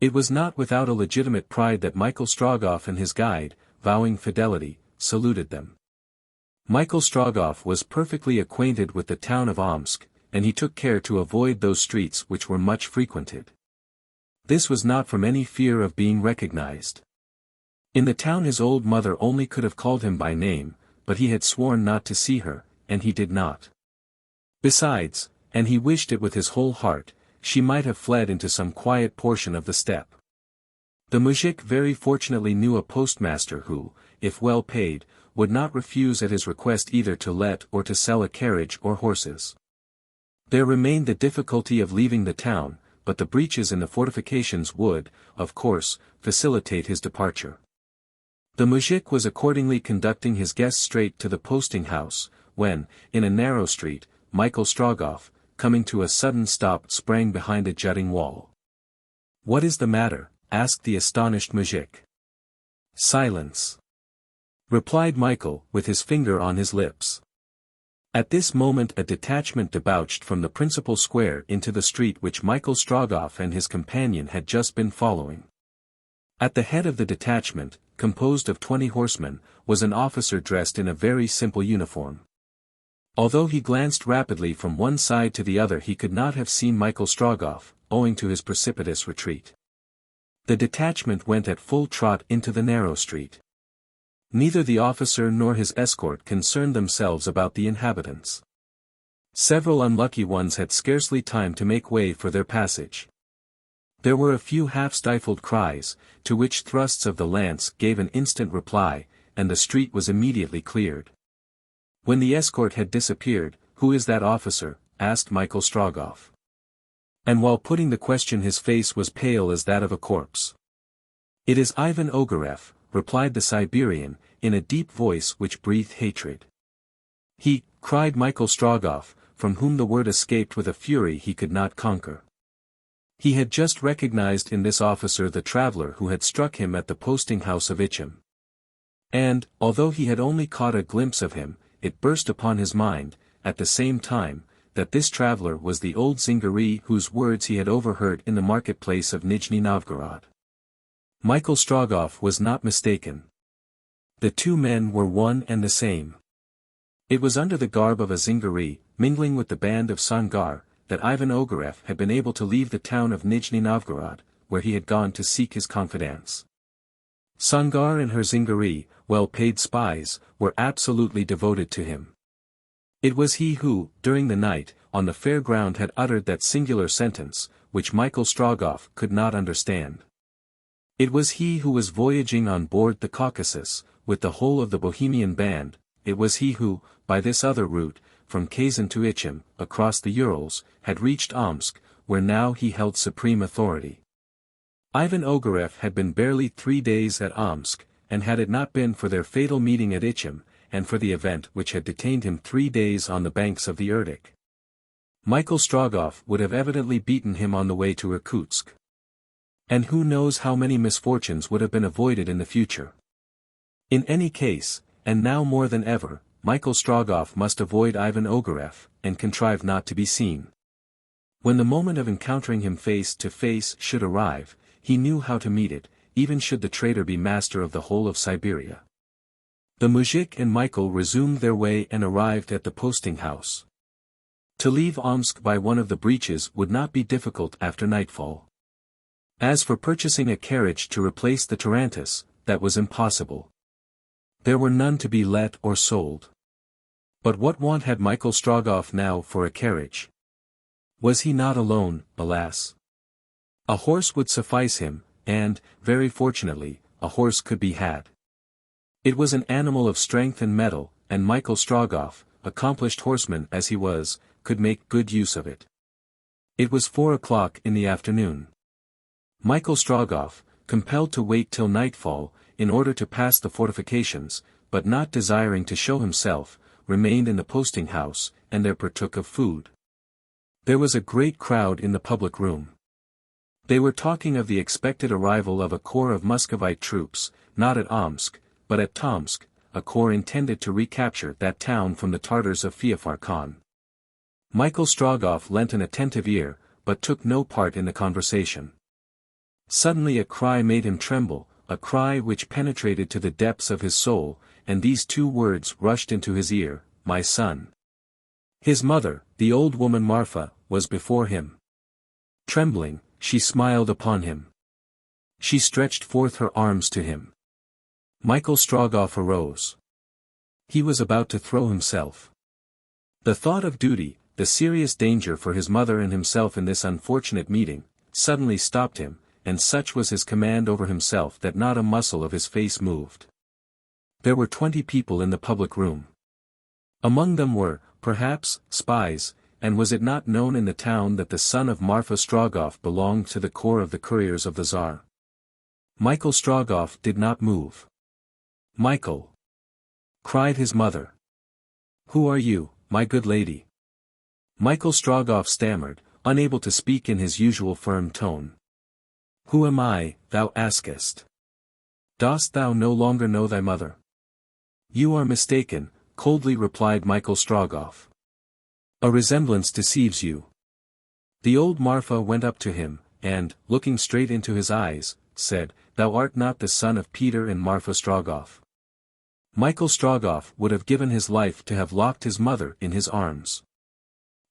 It was not without a legitimate pride that Michael Strogoff and his guide, vowing fidelity, saluted them. Michael Strogoff was perfectly acquainted with the town of Omsk, and he took care to avoid those streets which were much frequented. This was not from any fear of being recognized. In the town his old mother only could have called him by name, but he had sworn not to see her, and he did not. Besides, and he wished it with his whole heart, she might have fled into some quiet portion of the steppe. The muzhik very fortunately knew a postmaster who, if well paid, would not refuse at his request either to let or to sell a carriage or horses. There remained the difficulty of leaving the town, but the breaches in the fortifications would, of course, facilitate his departure. The muzhik was accordingly conducting his guest straight to the posting house, when, in a narrow street, Michael Strogoff, coming to a sudden stop, sprang behind a jutting wall. "What is the matter?" asked the astonished muzhik. "Silence," replied Michael, with his finger on his lips. At this moment a detachment debouched from the principal square into the street which Michael Strogoff and his companion had just been following. At the head of the detachment, composed of 20 horsemen, was an officer dressed in a very simple uniform. Although he glanced rapidly from one side to the other he could not have seen Michael Strogoff, owing to his precipitous retreat. The detachment went at full trot into the narrow street. Neither the officer nor his escort concerned themselves about the inhabitants. Several unlucky ones had scarcely time to make way for their passage. There were a few half-stifled cries, to which thrusts of the lance gave an instant reply, and the street was immediately cleared. When the escort had disappeared, "Who is that officer?" asked Michael Strogoff. And while putting the question his face was pale as that of a corpse. "It is Ivan Ogareff," replied the Siberian, in a deep voice which breathed hatred. "He," cried Michael Strogoff, from whom the word escaped with a fury he could not conquer. He had just recognized in this officer the traveler who had struck him at the posting house of Ichim. And, although he had only caught a glimpse of him, it burst upon his mind, at the same time, that this traveler was the old Zingari whose words he had overheard in the marketplace of Nijni-Novgorod. Michael Strogoff was not mistaken. The two men were one and the same. It was under the garb of a Zingari, mingling with the band of Sangar, that Ivan Ogareff had been able to leave the town of Nijni-Novgorod, where he had gone to seek his confidants. Sangar and her Zingari, well-paid spies, were absolutely devoted to him. It was he who, during the night, on the fair ground had uttered that singular sentence, which Michael Strogoff could not understand. It was he who was voyaging on board the Caucasus, with the whole of the Bohemian band. It was he who, by this other route, from Kazan to Ichim, across the Urals, had reached Omsk, where now he held supreme authority. Ivan Ogareff had been barely 3 days at Omsk, and had it not been for their fatal meeting at Ichim, and for the event which had detained him 3 days on the banks of the Irkutsk, Michael Strogoff would have evidently beaten him on the way to Irkutsk. And who knows how many misfortunes would have been avoided in the future. In any case, and now more than ever, Michael Strogoff must avoid Ivan Ogareff, and contrive not to be seen. When the moment of encountering him face to face should arrive, he knew how to meet it, even should the traitor be master of the whole of Siberia. The muzhik and Michael resumed their way and arrived at the posting house. To leave Omsk by one of the breaches would not be difficult after nightfall. As for purchasing a carriage to replace the Tarantus, that was impossible. There were none to be let or sold. But what want had Michael Strogoff now for a carriage? Was he not alone, alas? A horse would suffice him, and, very fortunately, a horse could be had. It was an animal of strength and mettle, and Michael Strogoff, accomplished horseman as he was, could make good use of it. It was 4 o'clock in the afternoon. Michael Strogoff, compelled to wait till nightfall, in order to pass the fortifications, but not desiring to show himself, remained in the posting house, and there partook of food. There was a great crowd in the public room. They were talking of the expected arrival of a corps of Muscovite troops, not at Omsk, but at Tomsk, a corps intended to recapture that town from the Tartars of Feofar Khan. Michael Strogoff lent an attentive ear, but took no part in the conversation. Suddenly a cry made him tremble, a cry which penetrated to the depths of his soul, and these two words rushed into his ear, "My son." His mother, the old woman Marfa, was before him. Trembling, she smiled upon him. She stretched forth her arms to him. Michael Strogoff arose. He was about to throw himself. The thought of duty, the serious danger for his mother and himself in this unfortunate meeting, suddenly stopped him, and such was his command over himself that not a muscle of his face moved. There were 20 people in the public room. Among them were, perhaps, spies, and was it not known in the town that the son of Marfa Strogoff belonged to the corps of the couriers of the Tsar? Michael Strogoff did not move. "Michael!" cried his mother. "Who are you, my good lady?" Michael Strogoff stammered, unable to speak in his usual firm tone. "Who am I, thou askest? Dost thou no longer know thy mother?" "You are mistaken," coldly replied Michael Strogoff. "A resemblance deceives you." The old Marfa went up to him, and, looking straight into his eyes, said, "Thou art not the son of Peter and Marfa Strogoff." Michael Strogoff would have given his life to have locked his mother in his arms.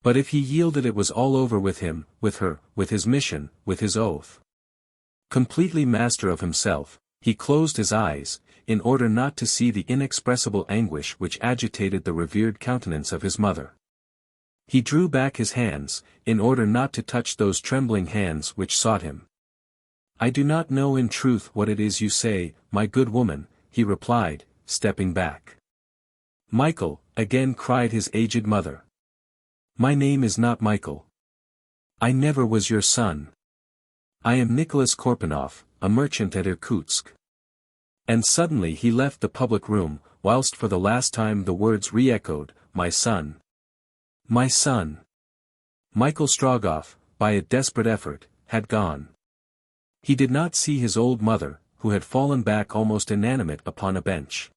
But if he yielded it was all over with him, with her, with his mission, with his oath. Completely master of himself, he closed his eyes, in order not to see the inexpressible anguish which agitated the revered countenance of his mother. He drew back his hands, in order not to touch those trembling hands which sought him. "I do not know in truth what it is you say, my good woman," he replied, stepping back. "Michael," again cried his aged mother. "My name is not Michael. I never was your son. I am Nicholas Korpanoff, a merchant at Irkutsk." And suddenly he left the public room, whilst for the last time the words re-echoed, "My son. My son." Michael Strogoff, by a desperate effort, had gone. He did not see his old mother, who had fallen back almost inanimate upon a bench.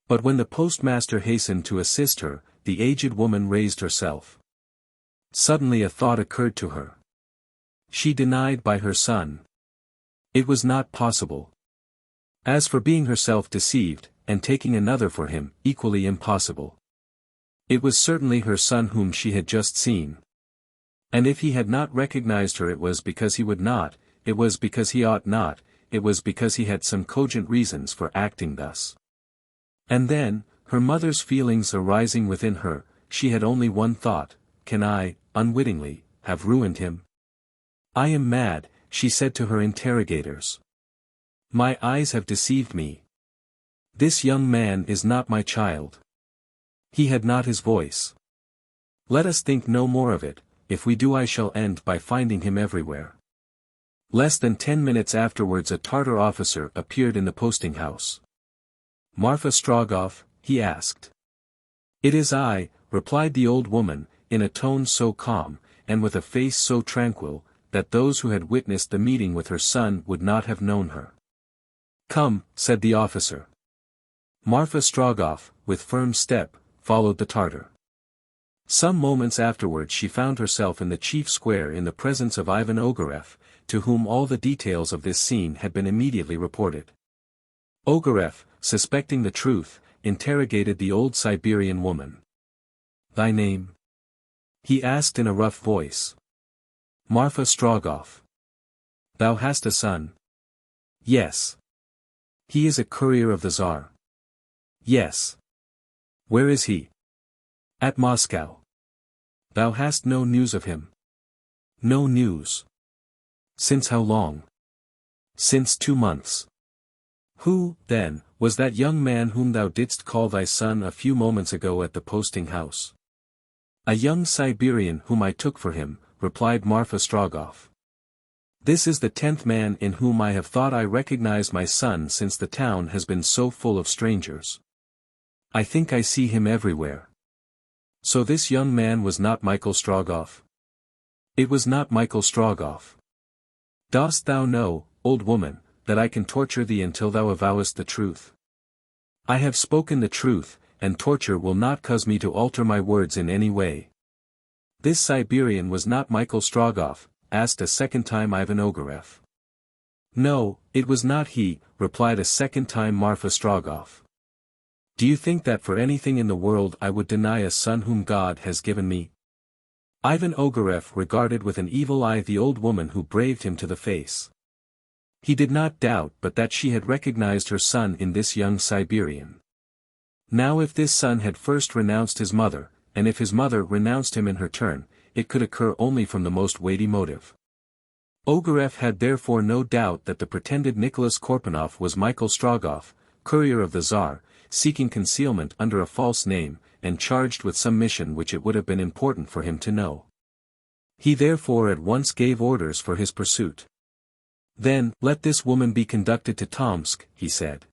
But when the postmaster hastened to assist her, the aged woman raised herself. Suddenly a thought occurred to her. She denied by her son. It was not possible. As for being herself deceived, and taking another for him, equally impossible. It was certainly her son whom she had just seen. And if he had not recognized her it was because he would not, it was because he ought not, it was because he had some cogent reasons for acting thus. And then, her mother's feelings arising within her, she had only one thought: can I, unwittingly, have ruined him? "I am mad," she said to her interrogators. "My eyes have deceived me. This young man is not my child. He had not his voice. Let us think no more of it, if we do I shall end by finding him everywhere." Less than 10 minutes afterwards a Tartar officer appeared in the posting-house. "Marfa Strogoff?" he asked. "It is I," replied the old woman, in a tone so calm, and with a face so tranquil, that those who had witnessed the meeting with her son would not have known her. "Come," said the officer. Marfa Strogoff, with firm step, followed the Tartar. Some moments afterwards she found herself in the chief square in the presence of Ivan Ogareff, to whom all the details of this scene had been immediately reported. Ogareff, suspecting the truth, interrogated the old Siberian woman. "Thy name?" he asked in a rough voice. "Marfa Strogoff." "Thou hast a son?" "Yes." "He is a courier of the Tsar?" "Yes." "Where is he?" "At Moscow." "Thou hast no news of him?" "No news." "Since how long?" "Since 2 months." "Who, then, was that young man whom thou didst call thy son a few moments ago at the posting-house?" "A young Siberian whom I took for him," replied Marfa Strogoff. "This is the 10th man in whom I have thought I recognized my son since the town has been so full of strangers. I think I see him everywhere." "So this young man was not Michael Strogoff?" "It was not Michael Strogoff." "Dost thou know, old woman, that I can torture thee until thou avowest the truth?" I have spoken the truth, and torture will not cause me to alter my words in any way. This Siberian was not Michael Strogoff, asked a second time Ivan Ogareff. No, it was not he, replied a second time Marfa Strogoff. Do you think that for anything in the world I would deny a son whom God has given me? Ivan Ogareff regarded with an evil eye the old woman who braved him to the face. He did not doubt but that she had recognized her son in this young Siberian. Now if this son had first renounced his mother, and if his mother renounced him in her turn, it could occur only from the most weighty motive. Ogareff had therefore no doubt that the pretended Nicholas Korpanov was Michael Strogoff, courier of the Tsar, seeking concealment under a false name, and charged with some mission which it would have been important for him to know. He therefore at once gave orders for his pursuit. Then, let this woman be conducted to Tomsk, he said.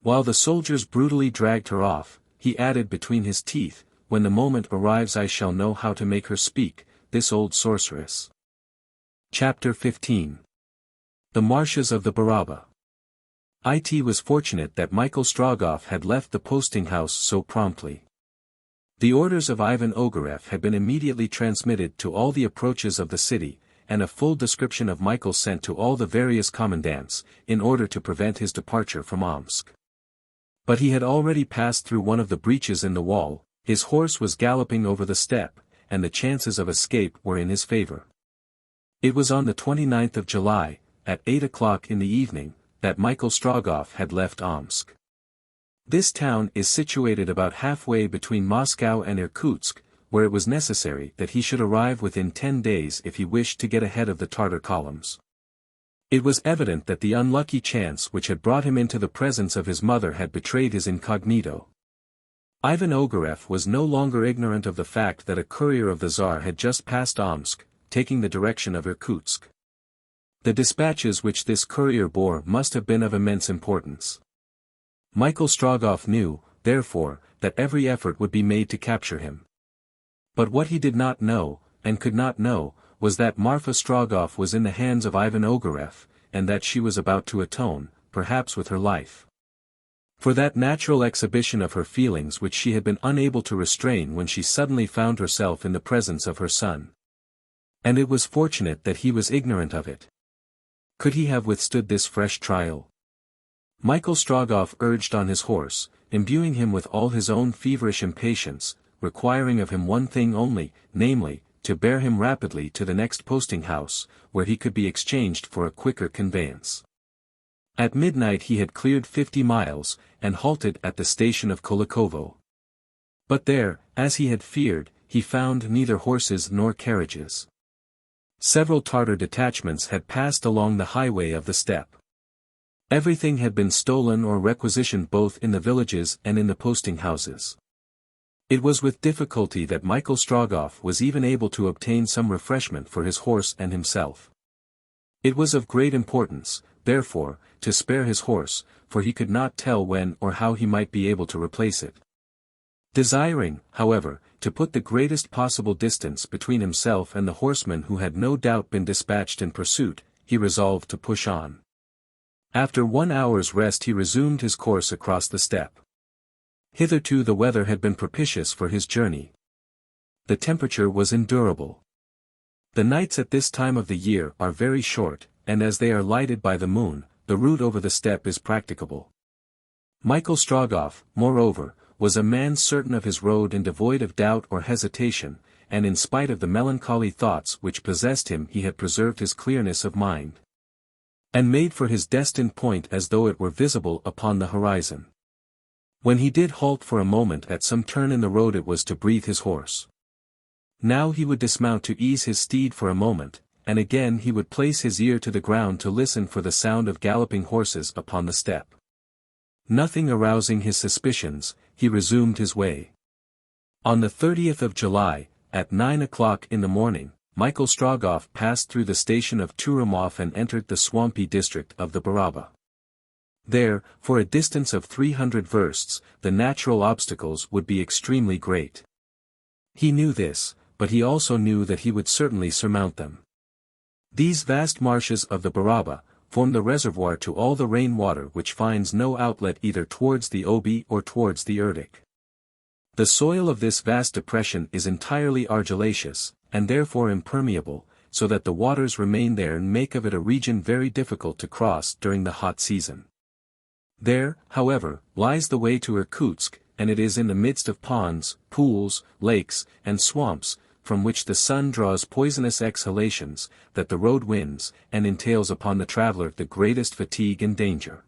While the soldiers brutally dragged her off, he added between his teeth, when the moment arrives I shall know how to make her speak, this old sorceress. Chapter 15. The Marshes of the Baraba. It was fortunate that Michael Strogoff had left the posting house so promptly. The orders of Ivan Ogareff had been immediately transmitted to all the approaches of the city, and a full description of Michael sent to all the various commandants, in order to prevent his departure from Omsk. But he had already passed through one of the breaches in the wall, his horse was galloping over the steppe, and the chances of escape were in his favor. It was on the 29th of July, at 8 o'clock in the evening, that Michael Strogoff had left Omsk. This town is situated about halfway between Moscow and Irkutsk, where it was necessary that he should arrive within 10 days if he wished to get ahead of the Tartar columns. It was evident that the unlucky chance which had brought him into the presence of his mother had betrayed his incognito. Ivan Ogareff was no longer ignorant of the fact that a courier of the Tsar had just passed Omsk, taking the direction of Irkutsk. The dispatches which this courier bore must have been of immense importance. Michael Strogoff knew, therefore, that every effort would be made to capture him. But what he did not know, and could not know, was that Marfa Strogoff was in the hands of Ivan Ogareff, and that she was about to atone, perhaps with her life, for that natural exhibition of her feelings which she had been unable to restrain when she suddenly found herself in the presence of her son. And it was fortunate that he was ignorant of it. Could he have withstood this fresh trial? Michael Strogoff urged on his horse, imbuing him with all his own feverish impatience, requiring of him one thing only, namely, to bear him rapidly to the next posting house, where he could be exchanged for a quicker conveyance. At midnight he had cleared 50 miles, and halted at the station of Kulikovo. But there, as he had feared, he found neither horses nor carriages. Several Tartar detachments had passed along the highway of the steppe. Everything had been stolen or requisitioned both in the villages and in the posting houses. It was with difficulty that Michael Strogoff was even able to obtain some refreshment for his horse and himself. It was of great importance, therefore, to spare his horse, for he could not tell when or how he might be able to replace it. Desiring, however, to put the greatest possible distance between himself and the horsemen who had no doubt been dispatched in pursuit, he resolved to push on. After 1 hour's rest he resumed his course across the steppe. Hitherto the weather had been propitious for his journey. The temperature was endurable. The nights at this time of the year are very short, and as they are lighted by the moon, the route over the steppe is practicable. Michael Strogoff, moreover, was a man certain of his road and devoid of doubt or hesitation, and in spite of the melancholy thoughts which possessed him he had preserved his clearness of mind, and made for his destined point as though it were visible upon the horizon. When he did halt for a moment at some turn in the road it was to breathe his horse. Now he would dismount to ease his steed for a moment, and again he would place his ear to the ground to listen for the sound of galloping horses upon the steppe. Nothing arousing his suspicions, he resumed his way. On the 30th of July, at 9 o'clock in the morning, Michael Strogoff passed through the station of Turumov and entered the swampy district of the Baraba. There, for a distance of 300 versts, the natural obstacles would be extremely great. He knew this, but he also knew that he would certainly surmount them. These vast marshes of the Baraba, form the reservoir to all the rainwater which finds no outlet either towards the Obi or towards the Irkutsk. The soil of this vast depression is entirely argillaceous, and therefore impermeable, so that the waters remain there and make of it a region very difficult to cross during the hot season. There, however, lies the way to Irkutsk, and it is in the midst of ponds, pools, lakes, and swamps, from which the sun draws poisonous exhalations, that the road wins, and entails upon the traveler the greatest fatigue and danger.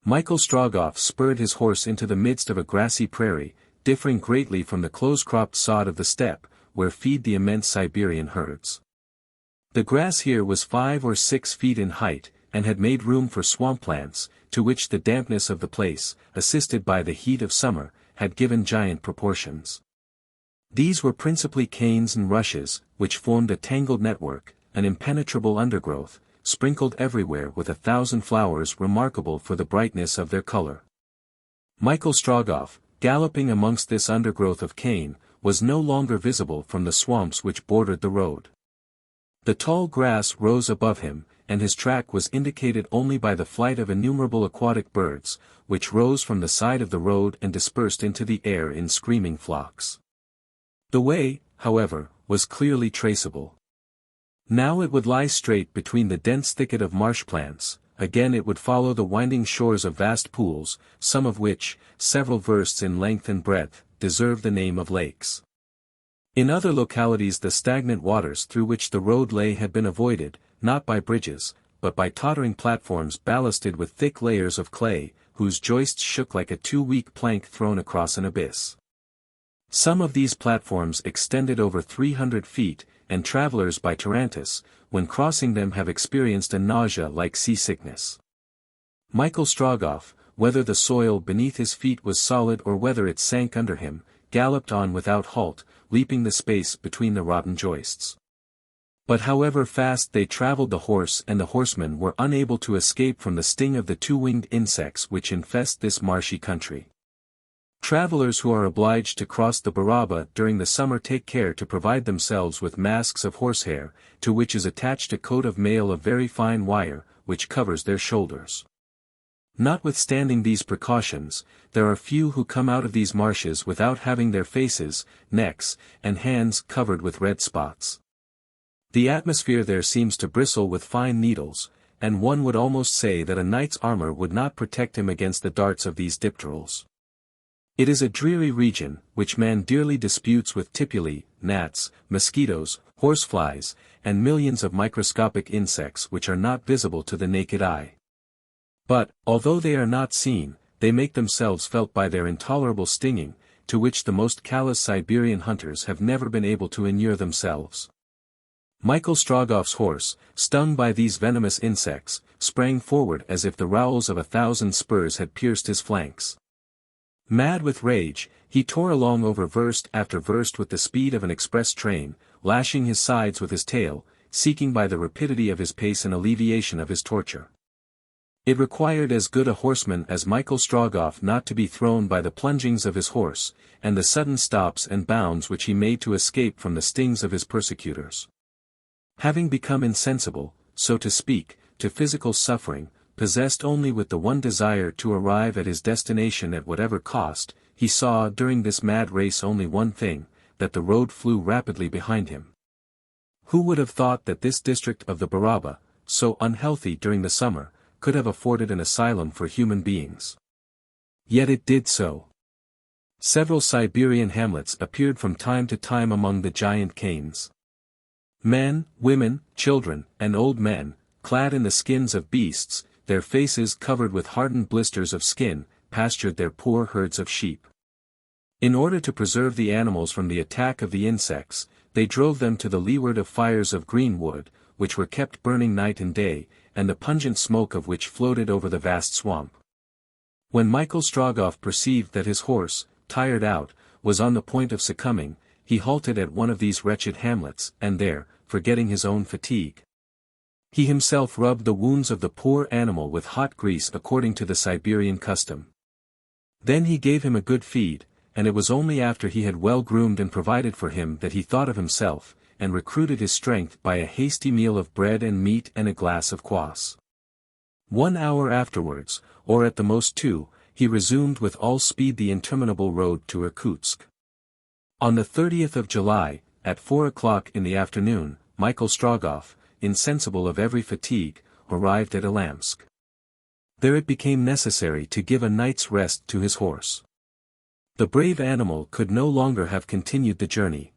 Michael Strogoff spurred his horse into the midst of a grassy prairie, differing greatly from the close-cropped sod of the steppe, where feed the immense Siberian herds. The grass here was 5 or 6 feet in height, and had made room for swamp plants, to which the dampness of the place, assisted by the heat of summer, had given giant proportions. These were principally canes and rushes, which formed a tangled network, an impenetrable undergrowth, sprinkled everywhere with 1,000 flowers remarkable for the brightness of their color. Michael Strogoff, galloping amongst this undergrowth of cane, was no longer visible from the swamps which bordered the road. The tall grass rose above him, and his track was indicated only by the flight of innumerable aquatic birds, which rose from the side of the road and dispersed into the air in screaming flocks. The way, however, was clearly traceable. Now it would lie straight between the dense thicket of marsh plants, again it would follow the winding shores of vast pools, some of which, several versts in length and breadth, deserve the name of lakes. In other localities the stagnant waters through which the road lay had been avoided, not by bridges, but by tottering platforms ballasted with thick layers of clay, whose joists shook like a too-weak plank thrown across an abyss. Some of these platforms extended over 300 feet, and travelers by Tarantus, when crossing them have experienced a nausea like seasickness. Michael Strogoff, whether the soil beneath his feet was solid or whether it sank under him, galloped on without halt, leaping the space between the rotten joists. But however fast they traveled, the horse and the horseman were unable to escape from the sting of the two-winged insects which infest this marshy country. Travelers who are obliged to cross the Baraba during the summer take care to provide themselves with masks of horsehair, to which is attached a coat of mail of very fine wire, which covers their shoulders. Notwithstanding these precautions, there are few who come out of these marshes without having their faces, necks, and hands covered with red spots. The atmosphere there seems to bristle with fine needles, and one would almost say that a knight's armor would not protect him against the darts of these dipterals. It is a dreary region, which man dearly disputes with tipuli, gnats, mosquitoes, horseflies, and millions of microscopic insects which are not visible to the naked eye. But, although they are not seen, they make themselves felt by their intolerable stinging, to which the most callous Siberian hunters have never been able to inure themselves. Michael Strogoff's horse, stung by these venomous insects, sprang forward as if the rowels of 1,000 spurs had pierced his flanks. Mad with rage, he tore along over verst after verst with the speed of an express train, lashing his sides with his tail, seeking by the rapidity of his pace an alleviation of his torture. It required as good a horseman as Michael Strogoff not to be thrown by the plungings of his horse, and the sudden stops and bounds which he made to escape from the stings of his persecutors. Having become insensible, so to speak, to physical suffering, possessed only with the one desire to arrive at his destination at whatever cost, he saw during this mad race only one thing, that the road flew rapidly behind him. Who would have thought that this district of the Baraba, so unhealthy during the summer, could have afforded an asylum for human beings? Yet it did so. Several Siberian hamlets appeared from time to time among the giant canes. Men, women, children, and old men, clad in the skins of beasts, their faces covered with hardened blisters of skin, pastured their poor herds of sheep. In order to preserve the animals from the attack of the insects, they drove them to the leeward of fires of green wood, which were kept burning night and day, and the pungent smoke of which floated over the vast swamp. When Michael Strogoff perceived that his horse, tired out, was on the point of succumbing, he halted at one of these wretched hamlets, and there, forgetting his own fatigue, he himself rubbed the wounds of the poor animal with hot grease according to the Siberian custom. Then he gave him a good feed, and it was only after he had well groomed and provided for him that he thought of himself, and recruited his strength by a hasty meal of bread and meat and a glass of kvass. 1 hour afterwards, or at the most 2, he resumed with all speed the interminable road to Irkutsk. On the 30th of July, at 4 o'clock in the afternoon, Michael Strogoff, insensible of every fatigue, arrived at Elamsk. There it became necessary to give a night's rest to his horse. The brave animal could no longer have continued the journey.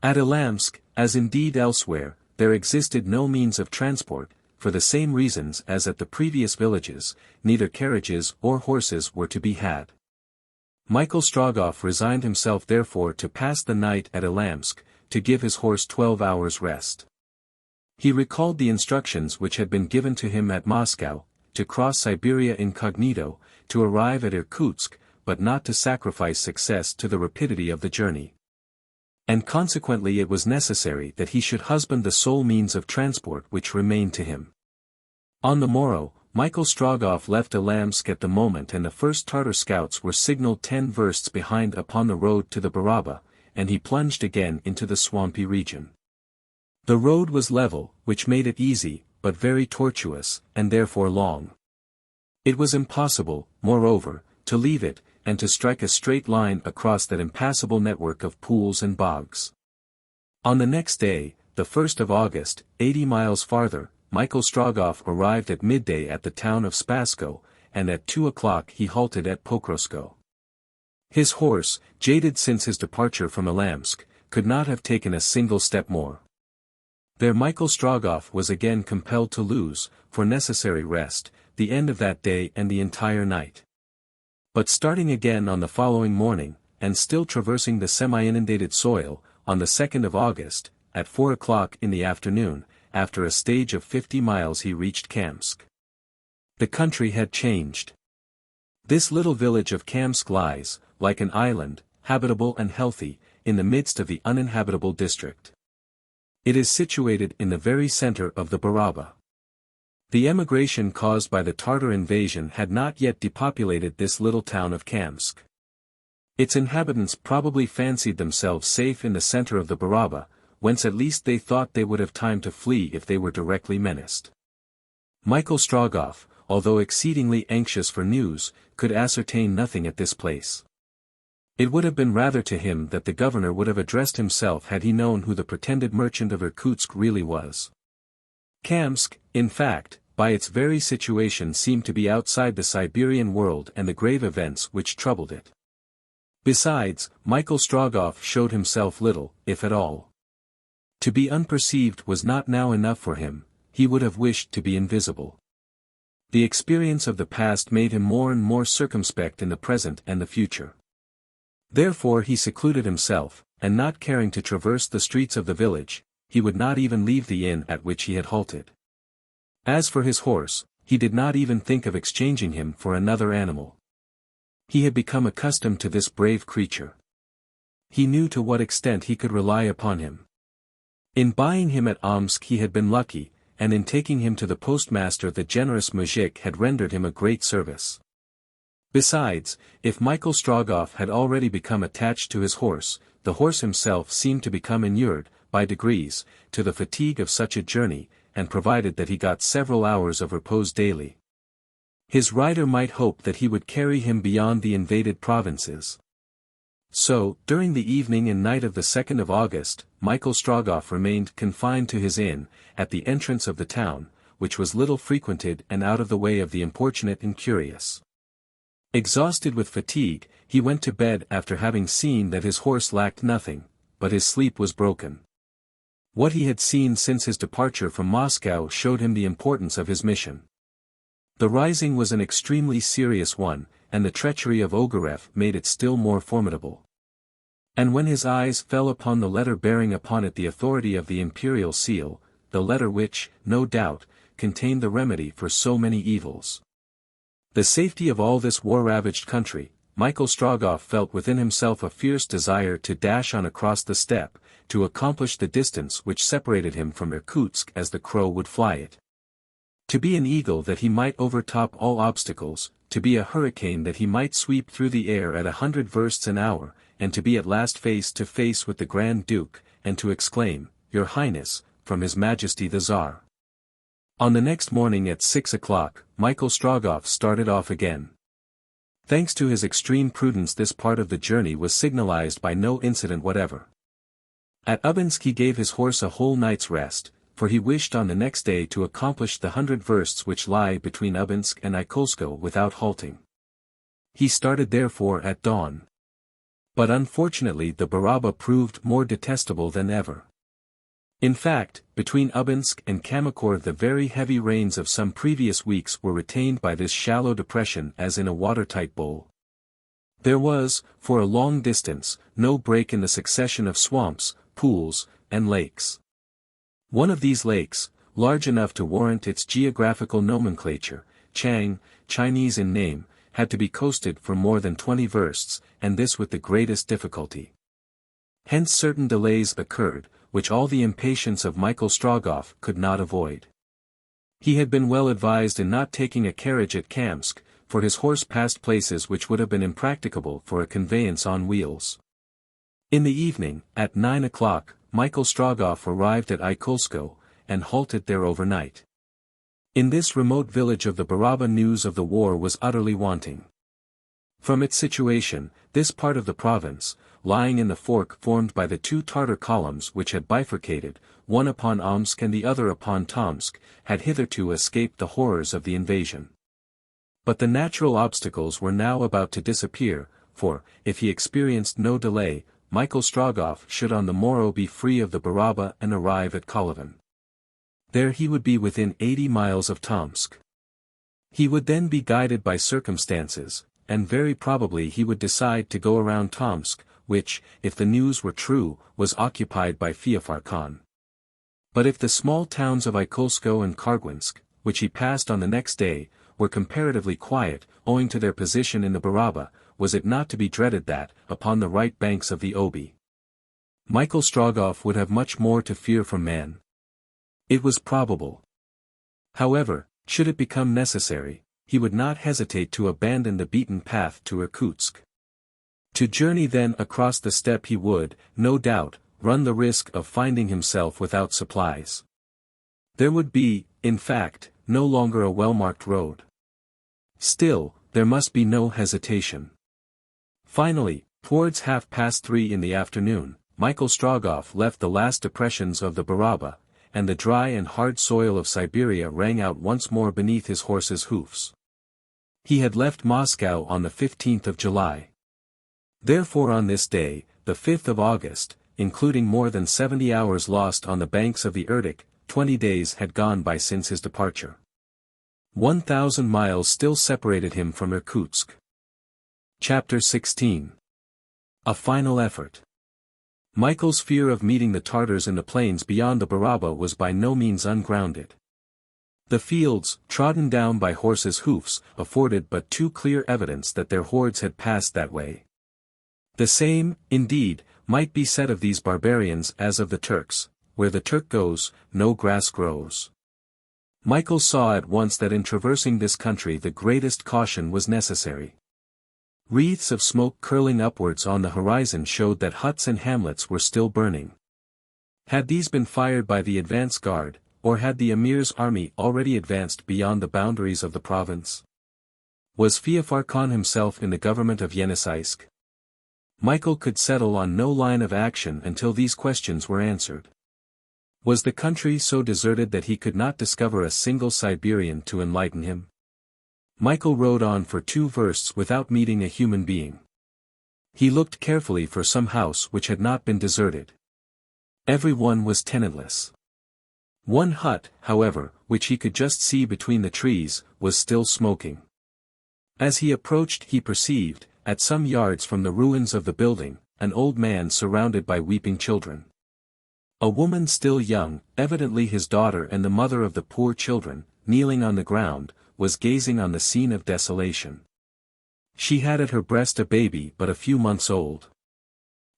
At Elamsk, as indeed elsewhere, there existed no means of transport, for the same reasons as at the previous villages, neither carriages or horses were to be had. Michael Strogoff resigned himself therefore to pass the night at Elamsk, to give his horse 12 hours rest. He recalled the instructions which had been given to him at Moscow, to cross Siberia incognito, to arrive at Irkutsk, but not to sacrifice success to the rapidity of the journey. And consequently it was necessary that he should husband the sole means of transport which remained to him. On the morrow, Michael Strogoff left Elamsk at the moment and the first Tartar scouts were signaled 10 versts behind upon the road to the Baraba, and he plunged again into the swampy region. The road was level, which made it easy, but very tortuous, and therefore long. It was impossible, moreover, to leave it, and to strike a straight line across that impassable network of pools and bogs. On the next day, the 1st of August, 80 miles farther, Michael Strogoff arrived at midday at the town of Spasko, and at 2 o'clock he halted at Pokrovskoe. His horse, jaded since his departure from Elamsk, could not have taken a single step more. There Michael Strogoff was again compelled to lose, for necessary rest, the end of that day and the entire night. But starting again on the following morning, and still traversing the semi-inundated soil, on the 2nd of August, at 4 o'clock in the afternoon, after a stage of 50 miles he reached Kamsk. The country had changed. This little village of Kamsk lies, like an island, habitable and healthy, in the midst of the uninhabitable district. It is situated in the very center of the Baraba. The emigration caused by the Tartar invasion had not yet depopulated this little town of Kamsk. Its inhabitants probably fancied themselves safe in the center of the Baraba, whence at least they thought they would have time to flee if they were directly menaced. Michael Strogoff, although exceedingly anxious for news, could ascertain nothing at this place. It would have been rather to him that the governor would have addressed himself had he known who the pretended merchant of Irkutsk really was. Kamsk, in fact, by its very situation seemed to be outside the Siberian world and the grave events which troubled it. Besides, Michael Strogoff showed himself little, if at all. To be unperceived was not now enough for him, he would have wished to be invisible. The experience of the past made him more and more circumspect in the present and the future. Therefore he secluded himself, and not caring to traverse the streets of the village, he would not even leave the inn at which he had halted. As for his horse, he did not even think of exchanging him for another animal. He had become accustomed to this brave creature. He knew to what extent he could rely upon him. In buying him at Omsk he had been lucky, and in taking him to the postmaster the generous muzhik had rendered him a great service. Besides, if Michael Strogoff had already become attached to his horse, the horse himself seemed to become inured, by degrees, to the fatigue of such a journey, and provided that he got several hours of repose daily, his rider might hope that he would carry him beyond the invaded provinces. So, during the evening and night of the 2nd of August, Michael Strogoff remained confined to his inn, at the entrance of the town, which was little frequented and out of the way of the importunate and curious. Exhausted with fatigue, he went to bed after having seen that his horse lacked nothing, but his sleep was broken. What he had seen since his departure from Moscow showed him the importance of his mission. The rising was an extremely serious one, and the treachery of Ogareff made it still more formidable. And when his eyes fell upon the letter bearing upon it the authority of the imperial seal, the letter which, no doubt, contained the remedy for so many evils, the safety of all this war-ravaged country, Michael Strogoff felt within himself a fierce desire to dash on across the steppe, to accomplish the distance which separated him from Irkutsk as the crow would fly it. To be an eagle that he might overtop all obstacles, to be a hurricane that he might sweep through the air at 100 versts an hour, and to be at last face to face with the Grand Duke, and to exclaim, "Your Highness," from His Majesty the Tsar. On the next morning at 6 o'clock, Michael Strogoff started off again. Thanks to his extreme prudence, this part of the journey was signalized by no incident whatever. At Ubinsk he gave his horse a whole night's rest, for he wished on the next day to accomplish the 100 versts which lie between Ubinsk and Irkutsk without halting. He started therefore at dawn. But unfortunately the Baraba proved more detestable than ever. In fact, between Ubinsk and Kamakor the very heavy rains of some previous weeks were retained by this shallow depression as in a watertight bowl. There was, for a long distance, no break in the succession of swamps, pools, and lakes. One of these lakes, large enough to warrant its geographical nomenclature, Chang, Chinese in name, had to be coasted for more than 20 versts, and this with the greatest difficulty. Hence certain delays occurred, which all the impatience of Michael Strogoff could not avoid. He had been well advised in not taking a carriage at Kamsk, for his horse passed places which would have been impracticable for a conveyance on wheels. In the evening, at 9 o'clock, Michael Strogoff arrived at Irkutsk, and halted there overnight. In this remote village of the Baraba news of the war was utterly wanting. From its situation, this part of the province, lying in the fork formed by the two Tartar columns which had bifurcated, one upon Omsk and the other upon Tomsk, had hitherto escaped the horrors of the invasion. But the natural obstacles were now about to disappear, for, if he experienced no delay, Michael Strogoff should on the morrow be free of the Baraba and arrive at Kolyvan. There he would be within 80 miles of Tomsk. He would then be guided by circumstances, and very probably he would decide to go around Tomsk, which, if the news were true, was occupied by Feofar Khan. But if the small towns of Irkutsk and Kargvinsk, which he passed on the next day, were comparatively quiet, owing to their position in the Baraba, was it not to be dreaded that, upon the right banks of the Obi, Michael Strogoff would have much more to fear from man? It was probable. However, should it become necessary, he would not hesitate to abandon the beaten path to Irkutsk. To journey then across the steppe he would, no doubt, run the risk of finding himself without supplies. There would be, in fact, no longer a well-marked road. Still, there must be no hesitation. Finally, towards 3:30 in the afternoon, Michael Strogoff left the last depressions of the Baraba, and the dry and hard soil of Siberia rang out once more beneath his horse's hoofs. He had left Moscow on the 15th of July. Therefore on this day, the 5th of August, including more than 70 hours lost on the banks of the Irkutsk, 20 days had gone by since his departure. 1,000 miles still separated him from Irkutsk. Chapter 16. A final effort. Michael's fear of meeting the Tartars in the plains beyond the Baraba was by no means ungrounded. The fields, trodden down by horses' hoofs, afforded but too clear evidence that their hordes had passed that way. The same, indeed, might be said of these barbarians as of the Turks: where the Turk goes, no grass grows. Michael saw at once that in traversing this country the greatest caution was necessary. Wreaths of smoke curling upwards on the horizon showed that huts and hamlets were still burning. Had these been fired by the advance guard, or had the Emir's army already advanced beyond the boundaries of the province? Was Feofar Khan himself in the government of Yenisei? Michael could settle on no line of action until these questions were answered. Was the country so deserted that he could not discover a single Siberian to enlighten him? Michael rode on for 2 versts without meeting a human being. He looked carefully for some house which had not been deserted. Every one was tenantless. One hut, however, which he could just see between the trees, was still smoking. As he approached he perceived, at some yards from the ruins of the building, an old man surrounded by weeping children. A woman still young, evidently his daughter and the mother of the poor children, kneeling on the ground, was gazing on the scene of desolation. She had at her breast a baby but a few months old.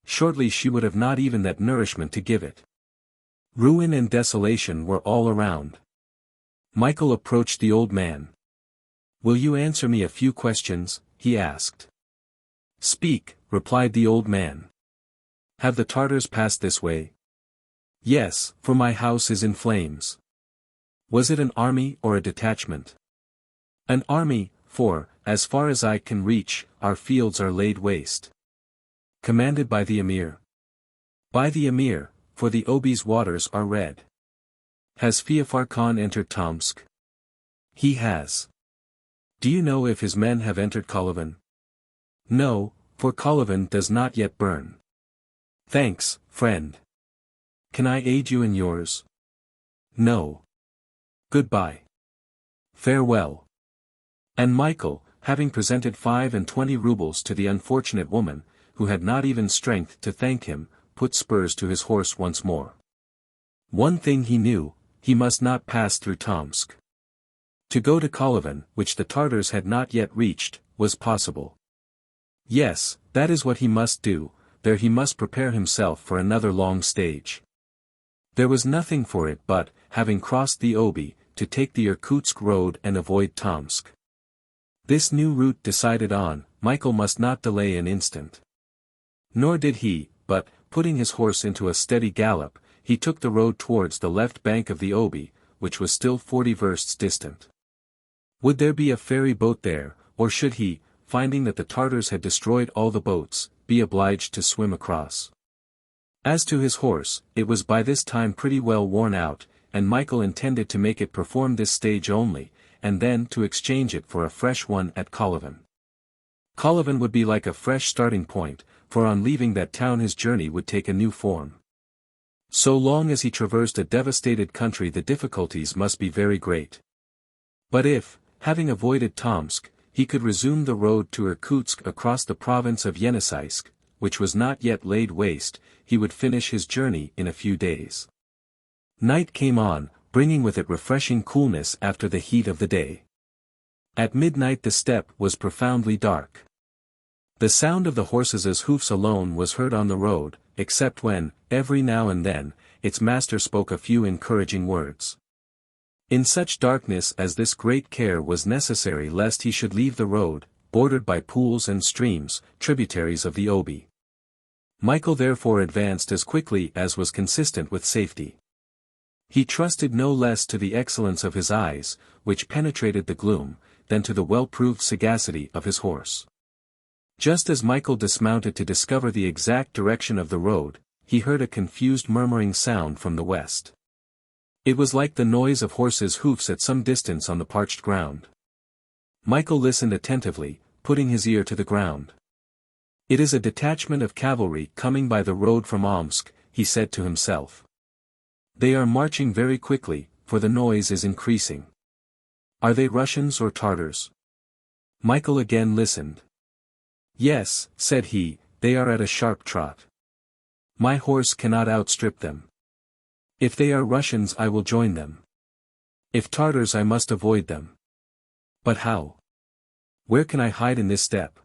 Shortly she would have not even that nourishment to give it. Ruin and desolation were all around. Michael approached the old man. "Will you answer me a few questions?" he asked. "Speak," replied the old man. "Have the Tartars passed this way?" "Yes, for my house is in flames." Was it an army or a detachment? An army, for, as far as I can reach, our fields are laid waste. Commanded by the Emir. By the Emir, for the Obi's waters are red. Has Feofar Khan entered Tomsk? He has. Do you know if his men have entered Kolyvan? No, for Kolyvan does not yet burn. Thanks, friend. Can I aid you in yours? No. Goodbye. Farewell. And Michael, having presented 25 rubles to the unfortunate woman, who had not even strength to thank him, put spurs to his horse once more. One thing he knew, he must not pass through Tomsk. To go to Kolyvan, which the Tartars had not yet reached, was possible. Yes, that is what he must do, there he must prepare himself for another long stage. There was nothing for it but, having crossed the Obi, to take the Irkutsk road and avoid Tomsk. This new route decided on, Michael must not delay an instant. Nor did he, but, putting his horse into a steady gallop, he took the road towards the left bank of the Obi, which was still 40 versts distant. Would there be a ferry boat there, or should he, finding that the Tartars had destroyed all the boats, be obliged to swim across? As to his horse, it was by this time pretty well worn out, and Michael intended to make it perform this stage only, and then to exchange it for a fresh one at Kolyvan. Kolyvan would be like a fresh starting point, for on leaving that town his journey would take a new form. So long as he traversed a devastated country the difficulties must be very great. But if, having avoided Tomsk, he could resume the road to Irkutsk across the province of Yenisei, which was not yet laid waste, he would finish his journey in a few days. Night came on, bringing with it refreshing coolness after the heat of the day. At midnight the steppe was profoundly dark. The sound of the horses' hoofs alone was heard on the road, except when, every now and then, its master spoke a few encouraging words. In such darkness as this great care was necessary lest he should leave the road, bordered by pools and streams, tributaries of the Obi. Michael therefore advanced as quickly as was consistent with safety. He trusted no less to the excellence of his eyes, which penetrated the gloom, than to the well-proved sagacity of his horse. Just as Michael dismounted to discover the exact direction of the road, he heard a confused murmuring sound from the west. It was like the noise of horses' hoofs at some distance on the parched ground. Michael listened attentively, putting his ear to the ground. It is a detachment of cavalry coming by the road from Omsk, he said to himself. They are marching very quickly, for the noise is increasing. Are they Russians or Tartars? Michael again listened. Yes, said he, they are at a sharp trot. My horse cannot outstrip them. If they are Russians I will join them. If Tartars I must avoid them. But how? Where can I hide in this steppe?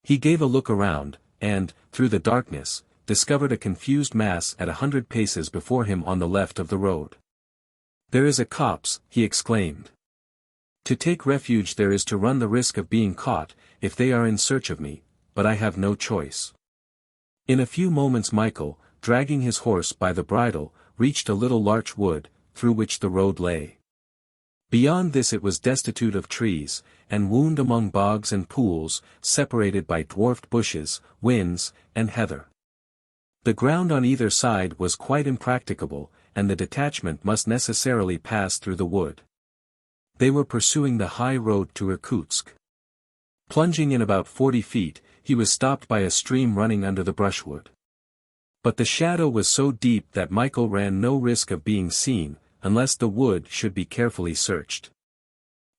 He gave a look around, and, through the darkness, discovered a confused mass at 100 paces before him on the left of the road. There is a copse, he exclaimed. To take refuge there is to run the risk of being caught, if they are in search of me, but I have no choice. In a few moments Michael, dragging his horse by the bridle, reached a little larch wood, through which the road lay. Beyond this it was destitute of trees, and wound among bogs and pools, separated by dwarfed bushes, whins, and heather. The ground on either side was quite impracticable, and the detachment must necessarily pass through the wood. They were pursuing the high road to Irkutsk. Plunging in about 40 feet, he was stopped by a stream running under the brushwood. But the shadow was so deep that Michael ran no risk of being seen, unless the wood should be carefully searched.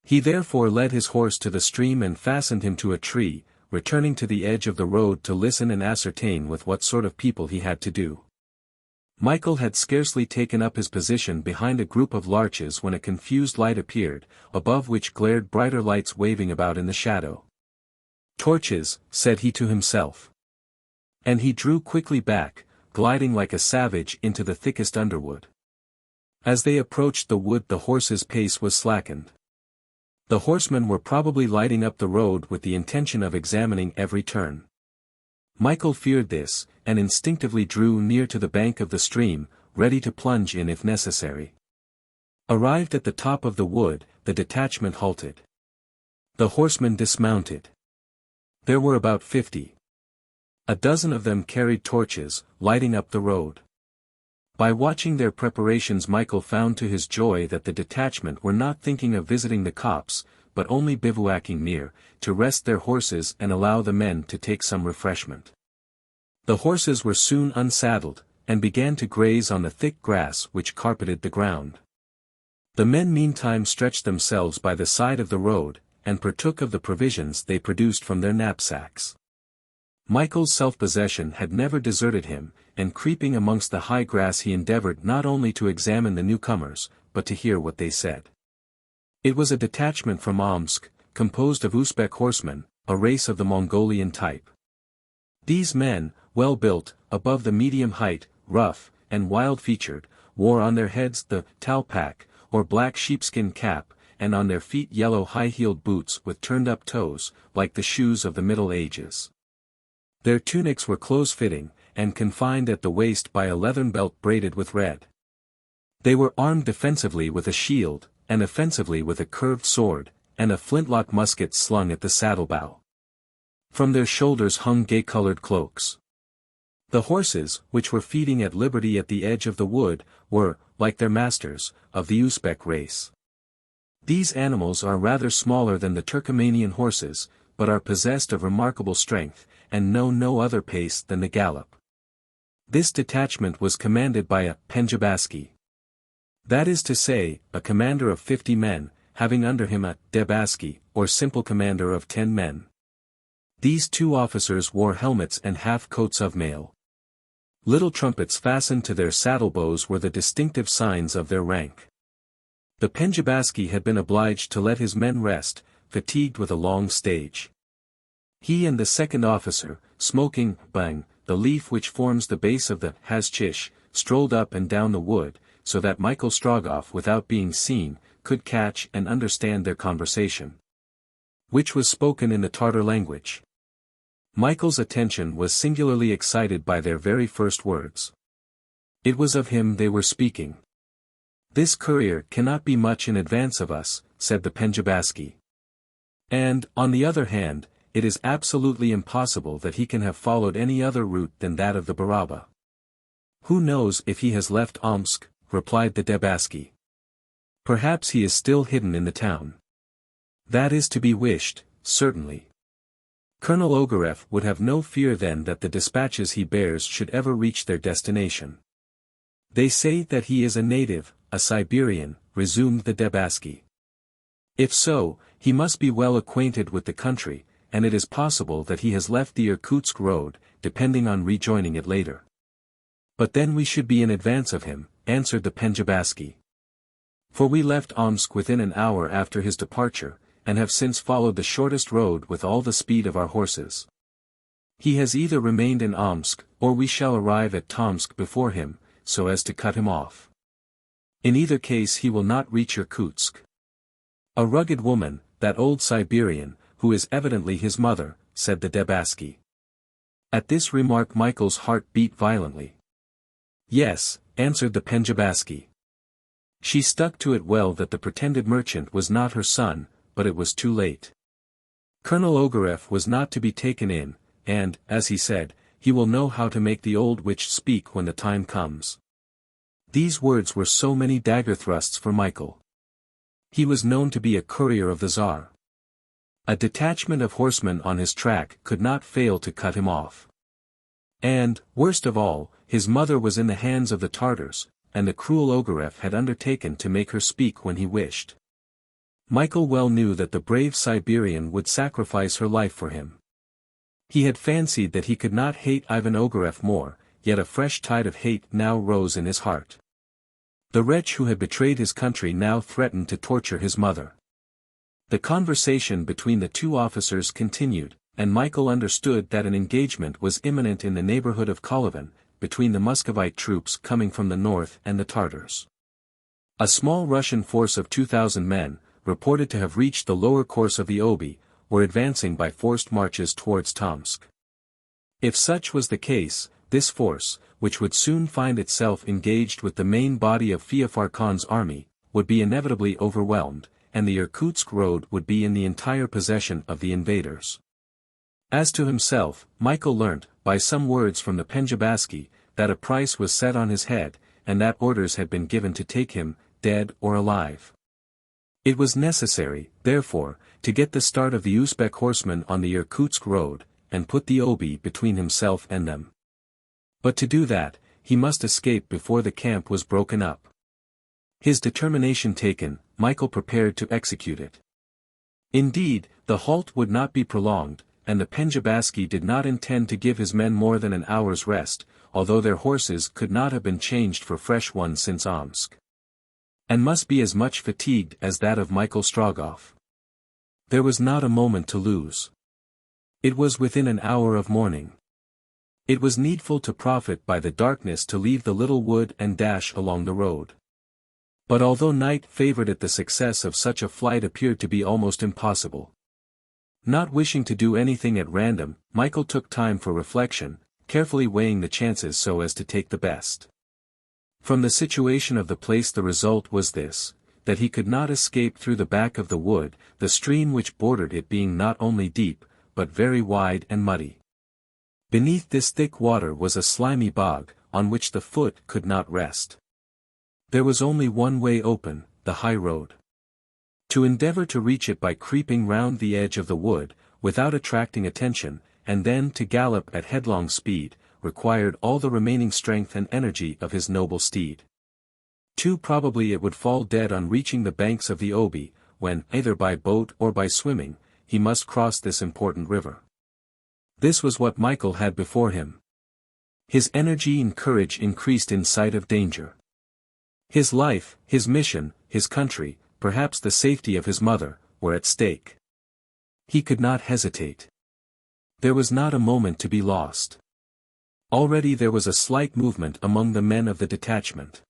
He therefore led his horse to the stream and fastened him to a tree, returning to the edge of the road to listen and ascertain with what sort of people he had to do. Michael had scarcely taken up his position behind a group of larches when a confused light appeared, above which glared brighter lights waving about in the shadow. Torches, said he to himself. And he drew quickly back, gliding like a savage into the thickest underwood. As they approached the wood the horse's pace was slackened. The horsemen were probably lighting up the road with the intention of examining every turn. Michael feared this, and instinctively drew near to the bank of the stream, ready to plunge in if necessary. Arrived at the top of the wood, the detachment halted. The horsemen dismounted. There were about 50. A dozen of them carried torches, lighting up the road. By watching their preparations, Michael found to his joy that the detachment were not thinking of visiting the copse, but only bivouacking near, to rest their horses and allow the men to take some refreshment. The horses were soon unsaddled, and began to graze on the thick grass which carpeted the ground. The men meantime stretched themselves by the side of the road, and partook of the provisions they produced from their knapsacks. Michael's self-possession had never deserted him, and creeping amongst the high grass he endeavored not only to examine the newcomers, but to hear what they said. It was a detachment from Omsk, composed of Uzbek horsemen, a race of the Mongolian type. These men, well built, above the medium height, rough, and wild-featured, wore on their heads the talpak, or black sheepskin cap, and on their feet yellow high-heeled boots with turned-up toes, like the shoes of the Middle Ages. Their tunics were close-fitting, and confined at the waist by a leathern belt braided with red. They were armed defensively with a shield, and offensively with a curved sword, and a flintlock musket slung at the saddle-bow. From their shoulders hung gay-colored cloaks. The horses, which were feeding at liberty at the edge of the wood, were, like their masters, of the Uzbek race. These animals are rather smaller than the Turkomanian horses, but are possessed of remarkable strength, and know no other pace than the gallop. This detachment was commanded by a penjabaski. That is to say, a commander of 50 men, having under him a debaski, or simple commander of 10 men. These two officers wore helmets and half-coats of mail. Little trumpets fastened to their saddle-bows were the distinctive signs of their rank. The penjabaski had been obliged to let his men rest, fatigued with a long stage. He and the second officer, smoking, bang, the leaf which forms the base of the haschish, strolled up and down the wood, so that Michael Strogoff, without being seen, could catch and understand their conversation, which was spoken in the Tartar language. Michael's attention was singularly excited by their very first words. It was of him they were speaking. "This courier cannot be much in advance of us," said the penjabaski. "And, on the other hand, it is absolutely impossible that he can have followed any other route than that of the Baraba." "Who knows if he has left Omsk?" replied the debaski. "Perhaps he is still hidden in the town." "That is to be wished, certainly. Colonel Ogareff would have no fear then that the dispatches he bears should ever reach their destination." "They say that he is a native, a Siberian," resumed the debaski. "If so, he must be well acquainted with the country, and it is possible that he has left the Irkutsk road, depending on rejoining it later." "But then we should be in advance of him," answered the penjabaski. "For we left Omsk within an hour after his departure, and have since followed the shortest road with all the speed of our horses. He has either remained in Omsk, or we shall arrive at Tomsk before him, so as to cut him off. In either case he will not reach Irkutsk." "A rugged woman, that old Siberian, who is evidently his mother," said the debaski. At this remark Michael's heart beat violently. "Yes," answered the penjabaski. She stuck to it well that the pretended merchant was not her son, but it was too late. Colonel Ogareff was not to be taken in, and, as he said, he will know how to make the old witch speak when the time comes. These words were so many dagger thrusts for Michael. He was known to be a courier of the Tsar. A detachment of horsemen on his track could not fail to cut him off. And, worst of all, his mother was in the hands of the Tartars, and the cruel Ogareff had undertaken to make her speak when he wished. Michael well knew that the brave Siberian would sacrifice her life for him. He had fancied that he could not hate Ivan Ogareff more, yet a fresh tide of hate now rose in his heart. The wretch who had betrayed his country now threatened to torture his mother. The conversation between the two officers continued, and Michael understood that an engagement was imminent in the neighborhood of Kolyvan, between the Muscovite troops coming from the north and the Tartars. A small Russian force of 2,000 men, reported to have reached the lower course of the Obi, were advancing by forced marches towards Tomsk. If such was the case, this force, which would soon find itself engaged with the main body of Feofar Khan's army, would be inevitably overwhelmed, and the Irkutsk road would be in the entire possession of the invaders. As to himself, Michael learnt, by some words from the Penjabaski, that a price was set on his head, and that orders had been given to take him, dead or alive. It was necessary, therefore, to get the start of the Uzbek horsemen on the Irkutsk road, and put the Obi between himself and them. But to do that, he must escape before the camp was broken up. His determination taken, Michael prepared to execute it. Indeed, the halt would not be prolonged, and the Penjabaski did not intend to give his men more than an hour's rest, although their horses could not have been changed for fresh ones since Omsk, and must be as much fatigued as that of Michael Strogoff. There was not a moment to lose. It was within an hour of morning. It was needful to profit by the darkness to leave the little wood and dash along the road. But although night favored it, the success of such a flight appeared to be almost impossible. Not wishing to do anything at random, Michael took time for reflection, carefully weighing the chances so as to take the best. From the situation of the place the result was this, that he could not escape through the back of the wood, the stream which bordered it being not only deep, but very wide and muddy. Beneath this thick water was a slimy bog, on which the foot could not rest. There was only one way open, the high road. To endeavor to reach it by creeping round the edge of the wood, without attracting attention, and then to gallop at headlong speed, required all the remaining strength and energy of his noble steed. Too probably it would fall dead on reaching the banks of the Obi, when, either by boat or by swimming, he must cross this important river. This was what Michael had before him. His energy and courage increased in sight of danger. His life, his mission, his country, perhaps the safety of his mother, were at stake. He could not hesitate. There was not a moment to be lost. Already there was a slight movement among the men of the detachment.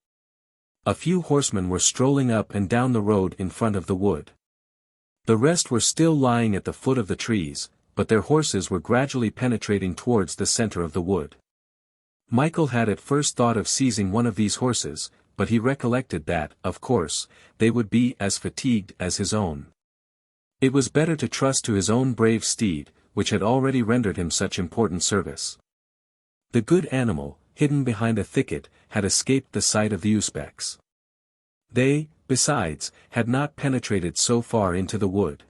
A few horsemen were strolling up and down the road in front of the wood. The rest were still lying at the foot of the trees, but their horses were gradually penetrating towards the center of the wood. Michael had at first thought of seizing one of these horses, but he recollected that, of course, they would be as fatigued as his own. It was better to trust to his own brave steed, which had already rendered him such important service. The good animal, hidden behind a thicket, had escaped the sight of the Uzbeks. They, besides, had not penetrated so far into the wood.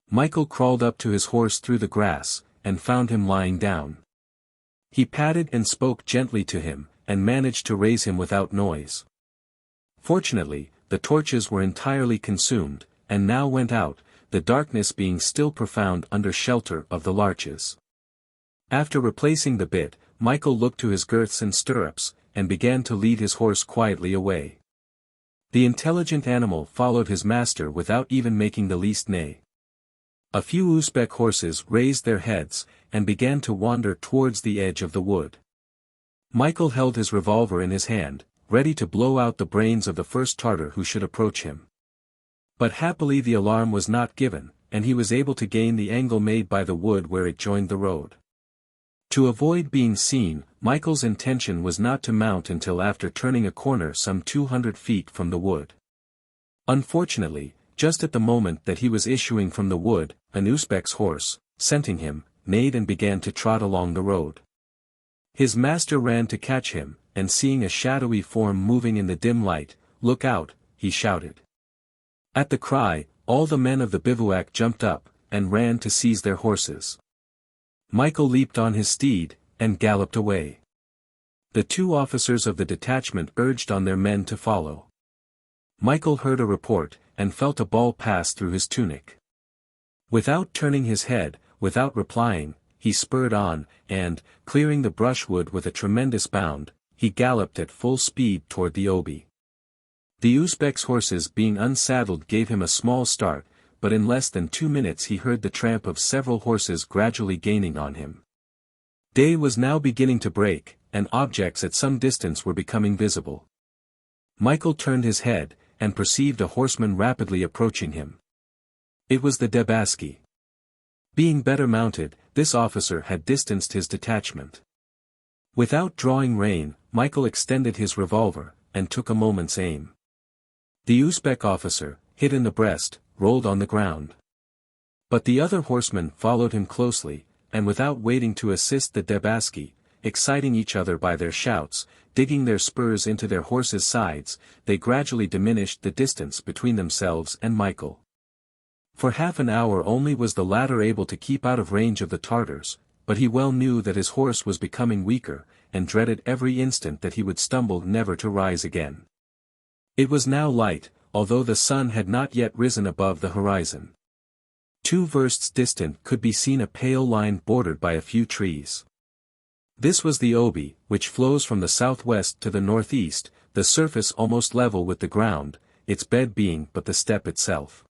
Michael crawled up to his horse through the grass, and found him lying down. He patted and spoke gently to him, and managed to raise him without noise. Fortunately, the torches were entirely consumed, and now went out, the darkness being still profound under shelter of the larches. After replacing the bit, Michael looked to his girths and stirrups, and began to lead his horse quietly away. The intelligent animal followed his master without even making the least neigh. A few Uzbek horses raised their heads, and began to wander towards the edge of the wood. Michael held his revolver in his hand, ready to blow out the brains of the first Tartar who should approach him. But happily the alarm was not given, and he was able to gain the angle made by the wood where it joined the road. To avoid being seen, Michael's intention was not to mount until after turning a corner some 200 feet from the wood. Unfortunately, just at the moment that he was issuing from the wood, an Uzbek's horse, scenting him, neighed and began to trot along the road. His master ran to catch him, and seeing a shadowy form moving in the dim light, "Look out," he shouted. At the cry, all the men of the bivouac jumped up, and ran to seize their horses. Michael leaped on his steed, and galloped away. The two officers of the detachment urged on their men to follow. Michael heard a report, and felt a ball pass through his tunic. Without turning his head, without replying, he spurred on, and, clearing the brushwood with a tremendous bound, he galloped at full speed toward the Obi. The Uzbek's horses being unsaddled gave him a small start, but in less than 2 minutes he heard the tramp of several horses gradually gaining on him. Day was now beginning to break, and objects at some distance were becoming visible. Michael turned his head, and perceived a horseman rapidly approaching him. It was the Debaski. Being better mounted, this officer had distanced his detachment. Without drawing rein, Michael extended his revolver, and took a moment's aim. The Uzbek officer, hit in the breast, rolled on the ground. But the other horsemen followed him closely, and without waiting to assist the Debaski, exciting each other by their shouts, digging their spurs into their horses' sides, they gradually diminished the distance between themselves and Michael. For half an hour only was the latter able to keep out of range of the Tartars, but he well knew that his horse was becoming weaker, and dreaded every instant that he would stumble never to rise again. It was now light, although the sun had not yet risen above the horizon. 2 versts distant could be seen a pale line bordered by a few trees. This was the Obi, which flows from the southwest to the northeast, the surface almost level with the ground, its bed being but the steppe itself.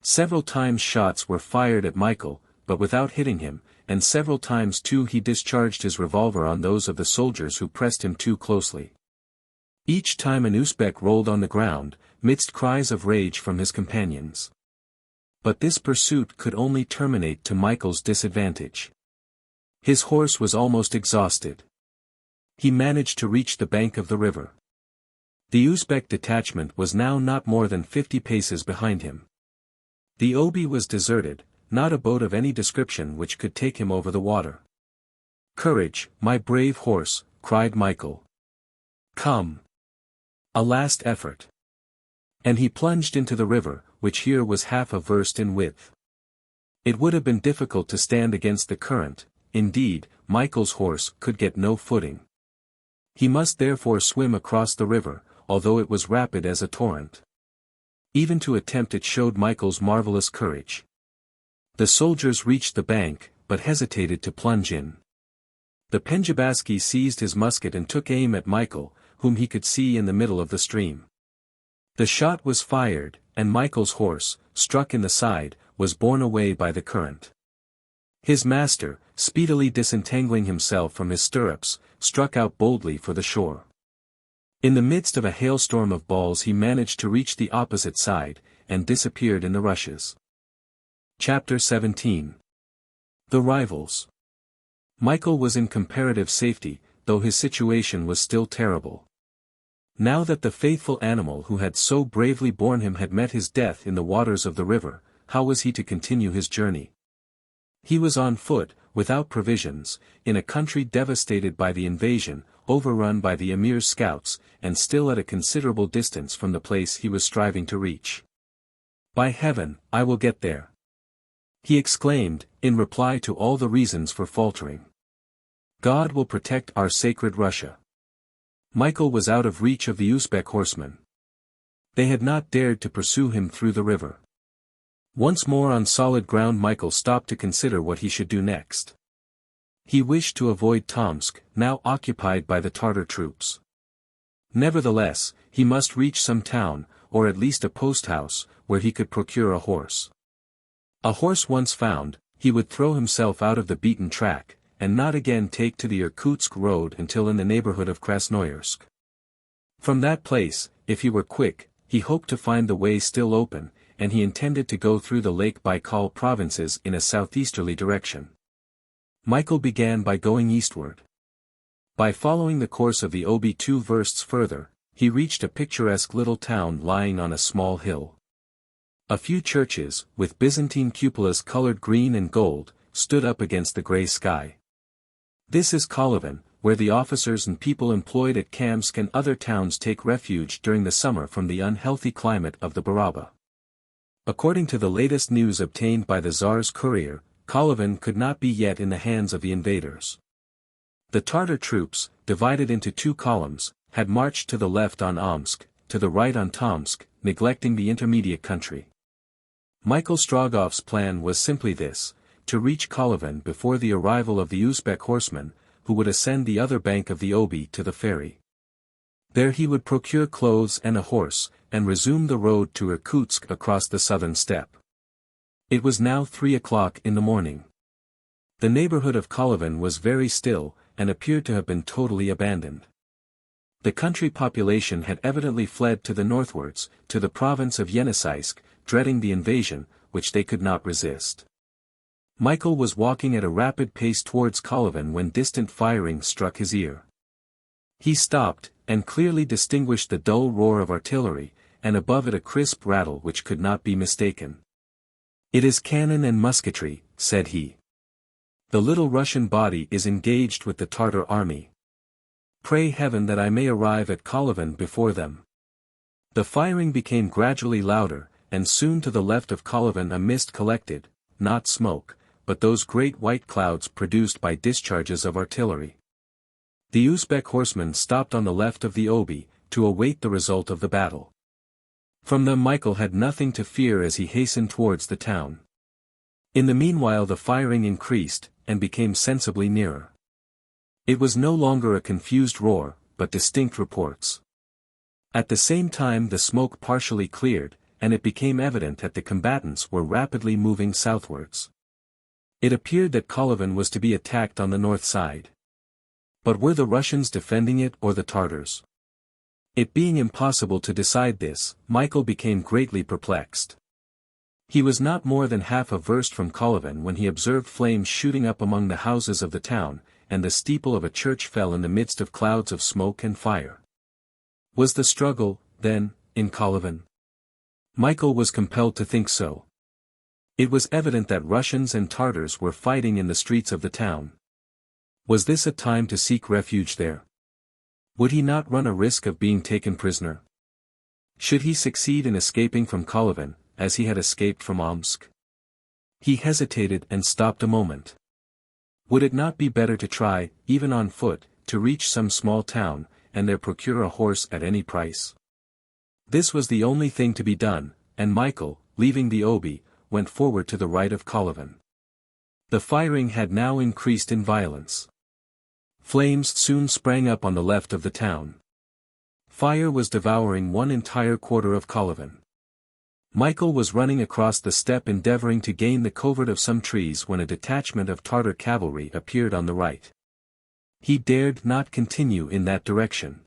Several times shots were fired at Michael, but without hitting him, and several times too he discharged his revolver on those of the soldiers who pressed him too closely. Each time an Uzbek rolled on the ground, midst cries of rage from his companions. But this pursuit could only terminate to Michael's disadvantage. His horse was almost exhausted. He managed to reach the bank of the river. The Uzbek detachment was now not more than 50 paces behind him. The Obi was deserted, not a boat of any description which could take him over the water. "Courage, my brave horse," cried Michael. "Come. A last effort." And he plunged into the river, which here was half a verst in width. It would have been difficult to stand against the current, indeed, Michael's horse could get no footing. He must therefore swim across the river, although it was rapid as a torrent. Even to attempt it showed Michael's marvelous courage. The soldiers reached the bank, but hesitated to plunge in. The Penjabaski seized his musket and took aim at Michael, whom he could see in the middle of the stream. The shot was fired, and Michael's horse, struck in the side, was borne away by the current. His master, speedily disentangling himself from his stirrups, struck out boldly for the shore. In the midst of a hailstorm of balls he managed to reach the opposite side, and disappeared in the rushes. Chapter 17. The Rivals. Michael was in comparative safety, though his situation was still terrible. Now that the faithful animal who had so bravely borne him had met his death in the waters of the river, how was he to continue his journey? He was on foot, without provisions, in a country devastated by the invasion, overrun by the Emir's scouts, and still at a considerable distance from the place he was striving to reach. "By heaven, I will get there!" he exclaimed, in reply to all the reasons for faltering. "God will protect our sacred Russia." Michael was out of reach of the Uzbek horsemen. They had not dared to pursue him through the river. Once more on solid ground Michael stopped to consider what he should do next. He wished to avoid Tomsk, now occupied by the Tartar troops. Nevertheless, he must reach some town, or at least a post-house, where he could procure a horse. A horse once found, he would throw himself out of the beaten track, and not again take to the Irkutsk road until in the neighborhood of Krasnoyarsk. From that place, if he were quick, he hoped to find the way still open, and he intended to go through the Lake Baikal provinces in a southeasterly direction. Michael began by going eastward. By following the course of the Obi 2 versts further, he reached a picturesque little town lying on a small hill. A few churches, with Byzantine cupolas colored green and gold, stood up against the gray sky. This is Kolyvan, where the officers and people employed at Kamsk and other towns take refuge during the summer from the unhealthy climate of the Baraba. According to the latest news obtained by the Tsar's Courier, Kolyvan could not be yet in the hands of the invaders. The Tartar troops, divided into 2 columns, had marched to the left on Omsk, to the right on Tomsk, neglecting the intermediate country. Michael Strogoff's plan was simply this: to reach Kolyvan before the arrival of the Uzbek horsemen, who would ascend the other bank of the Obi to the ferry. There he would procure clothes and a horse, and resume the road to Irkutsk across the southern steppe. It was now 3 o'clock in the morning. The neighborhood of Kolyvan was very still, and appeared to have been totally abandoned. The country population had evidently fled to the northwards, to the province of Yenisei, dreading the invasion, which they could not resist. Michael was walking at a rapid pace towards Kolyvan when distant firing struck his ear. He stopped, and clearly distinguished the dull roar of artillery, and above it a crisp rattle which could not be mistaken. "It is cannon and musketry," said he. "The little Russian body is engaged with the Tartar army. Pray heaven that I may arrive at Kolyvan before them." The firing became gradually louder, and soon to the left of Kolyvan a mist collected, not smoke, but those great white clouds produced by discharges of artillery. The Uzbek horsemen stopped on the left of the Obi, to await the result of the battle. From them Michael had nothing to fear as he hastened towards the town. In the meanwhile the firing increased, and became sensibly nearer. It was no longer a confused roar, but distinct reports. At the same time the smoke partially cleared, and it became evident that the combatants were rapidly moving southwards. It appeared that Kolyvan was to be attacked on the north side. But were the Russians defending it or the Tartars? It being impossible to decide this, Michael became greatly perplexed. He was not more than half a verst from Kolyvan when he observed flames shooting up among the houses of the town, and the steeple of a church fell in the midst of clouds of smoke and fire. Was the struggle, then, in Kolyvan? Michael was compelled to think so. It was evident that Russians and Tartars were fighting in the streets of the town. Was this a time to seek refuge there? Would he not run a risk of being taken prisoner? Should he succeed in escaping from Kolyvan, as he had escaped from Omsk? He hesitated and stopped a moment. Would it not be better to try, even on foot, to reach some small town, and there procure a horse at any price? This was the only thing to be done, and Michael, leaving the Obi, went forward to the right of Kolyvan. The firing had now increased in violence. Flames soon sprang up on the left of the town. Fire was devouring one entire quarter of Kolyvan. Michael was running across the steppe endeavoring to gain the covert of some trees when a detachment of Tartar cavalry appeared on the right. He dared not continue in that direction.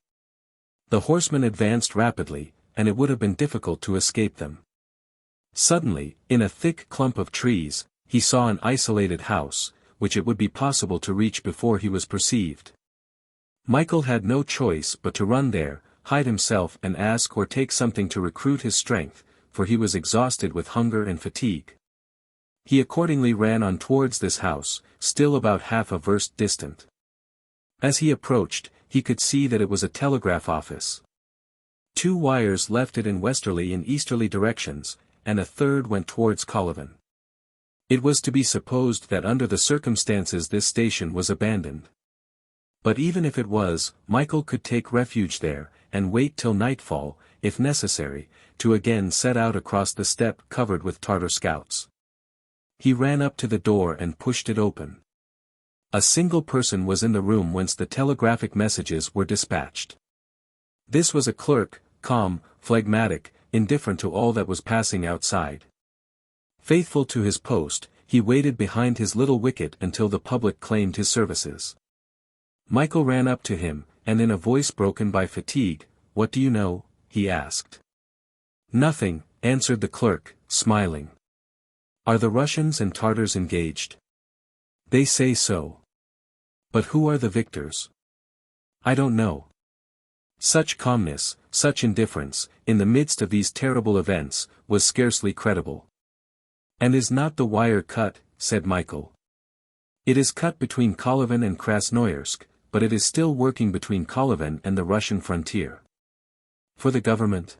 The horsemen advanced rapidly, and it would have been difficult to escape them. Suddenly, in a thick clump of trees, he saw an isolated house, which it would be possible to reach before he was perceived. Michael had no choice but to run there, hide himself and ask or take something to recruit his strength, for he was exhausted with hunger and fatigue. He accordingly ran on towards this house, still about half a verst distant. As he approached, he could see that it was a telegraph office. 2 wires left it in westerly and easterly directions, and a third went towards Kolyvan. It was to be supposed that under the circumstances this station was abandoned. But even if it was, Michael could take refuge there, and wait till nightfall, if necessary, to again set out across the steppe covered with Tartar scouts. He ran up to the door and pushed it open. A single person was in the room whence the telegraphic messages were dispatched. This was a clerk, calm, phlegmatic, indifferent to all that was passing outside. Faithful to his post, he waited behind his little wicket until the public claimed his services. Michael ran up to him, and in a voice broken by fatigue, "What do you know?" he asked. "Nothing," answered the clerk, smiling. "Are the Russians and Tartars engaged?" "They say so." "But who are the victors?" "I don't know." Such calmness, such indifference, in the midst of these terrible events, was scarcely credible. "And is not the wire cut?" said Michael. "It is cut between Kolyvan and Krasnoyarsk, but it is still working between Kolyvan and the Russian frontier." "For the government?"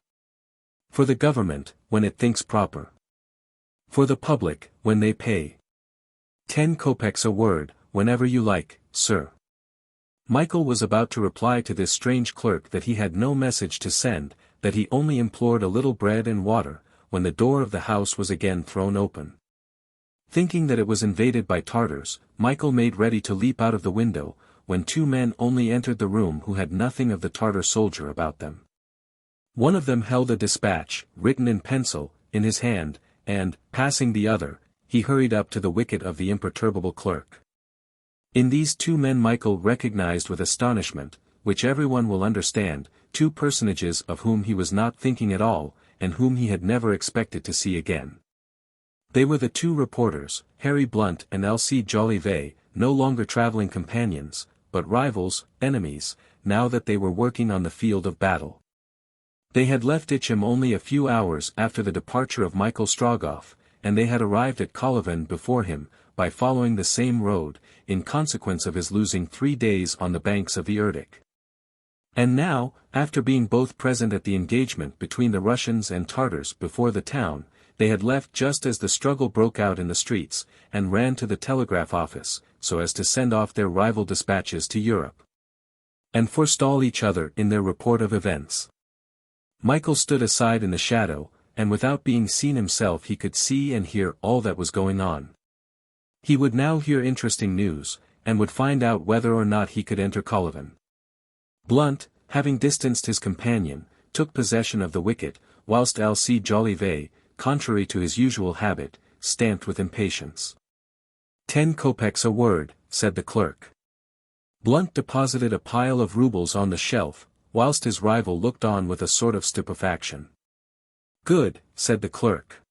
"For the government, when it thinks proper. For the public, when they pay. 10 kopecks a word, whenever you like, sir." Michael was about to reply to this strange clerk that he had no message to send, that he only implored a little bread and water, when the door of the house was again thrown open. Thinking that it was invaded by Tartars, Michael made ready to leap out of the window, when 2 men only entered the room who had nothing of the Tartar soldier about them. One of them held a dispatch, written in pencil, in his hand, and, passing the other, he hurried up to the wicket of the imperturbable clerk. In these 2 men Michael recognized with astonishment, which everyone will understand, 2 personages of whom he was not thinking at all, and whom he had never expected to see again. They were the 2 reporters, Harry Blount and Alcide Jolivet, no longer traveling companions, but rivals, enemies, now that they were working on the field of battle. They had left Ichem only a few hours after the departure of Michael Strogoff, and they had arrived at Kolyvan before him, by following the same road, in consequence of his losing 3 days on the banks of the Irkutsk. And now, after being both present at the engagement between the Russians and Tartars before the town, they had left just as the struggle broke out in the streets, and ran to the telegraph office, so as to send off their rival dispatches to Europe, and forestall each other in their report of events. Michael stood aside in the shadow, and without being seen himself he could see and hear all that was going on. He would now hear interesting news, and would find out whether or not he could enter Kolyvan. Blount, having distanced his companion, took possession of the wicket, whilst Alcide Jolivet, contrary to his usual habit, stamped with impatience. 10 kopecks a word, said the clerk. Blount deposited a pile of roubles on the shelf, whilst his rival looked on with a sort of stupefaction. Good, said the clerk.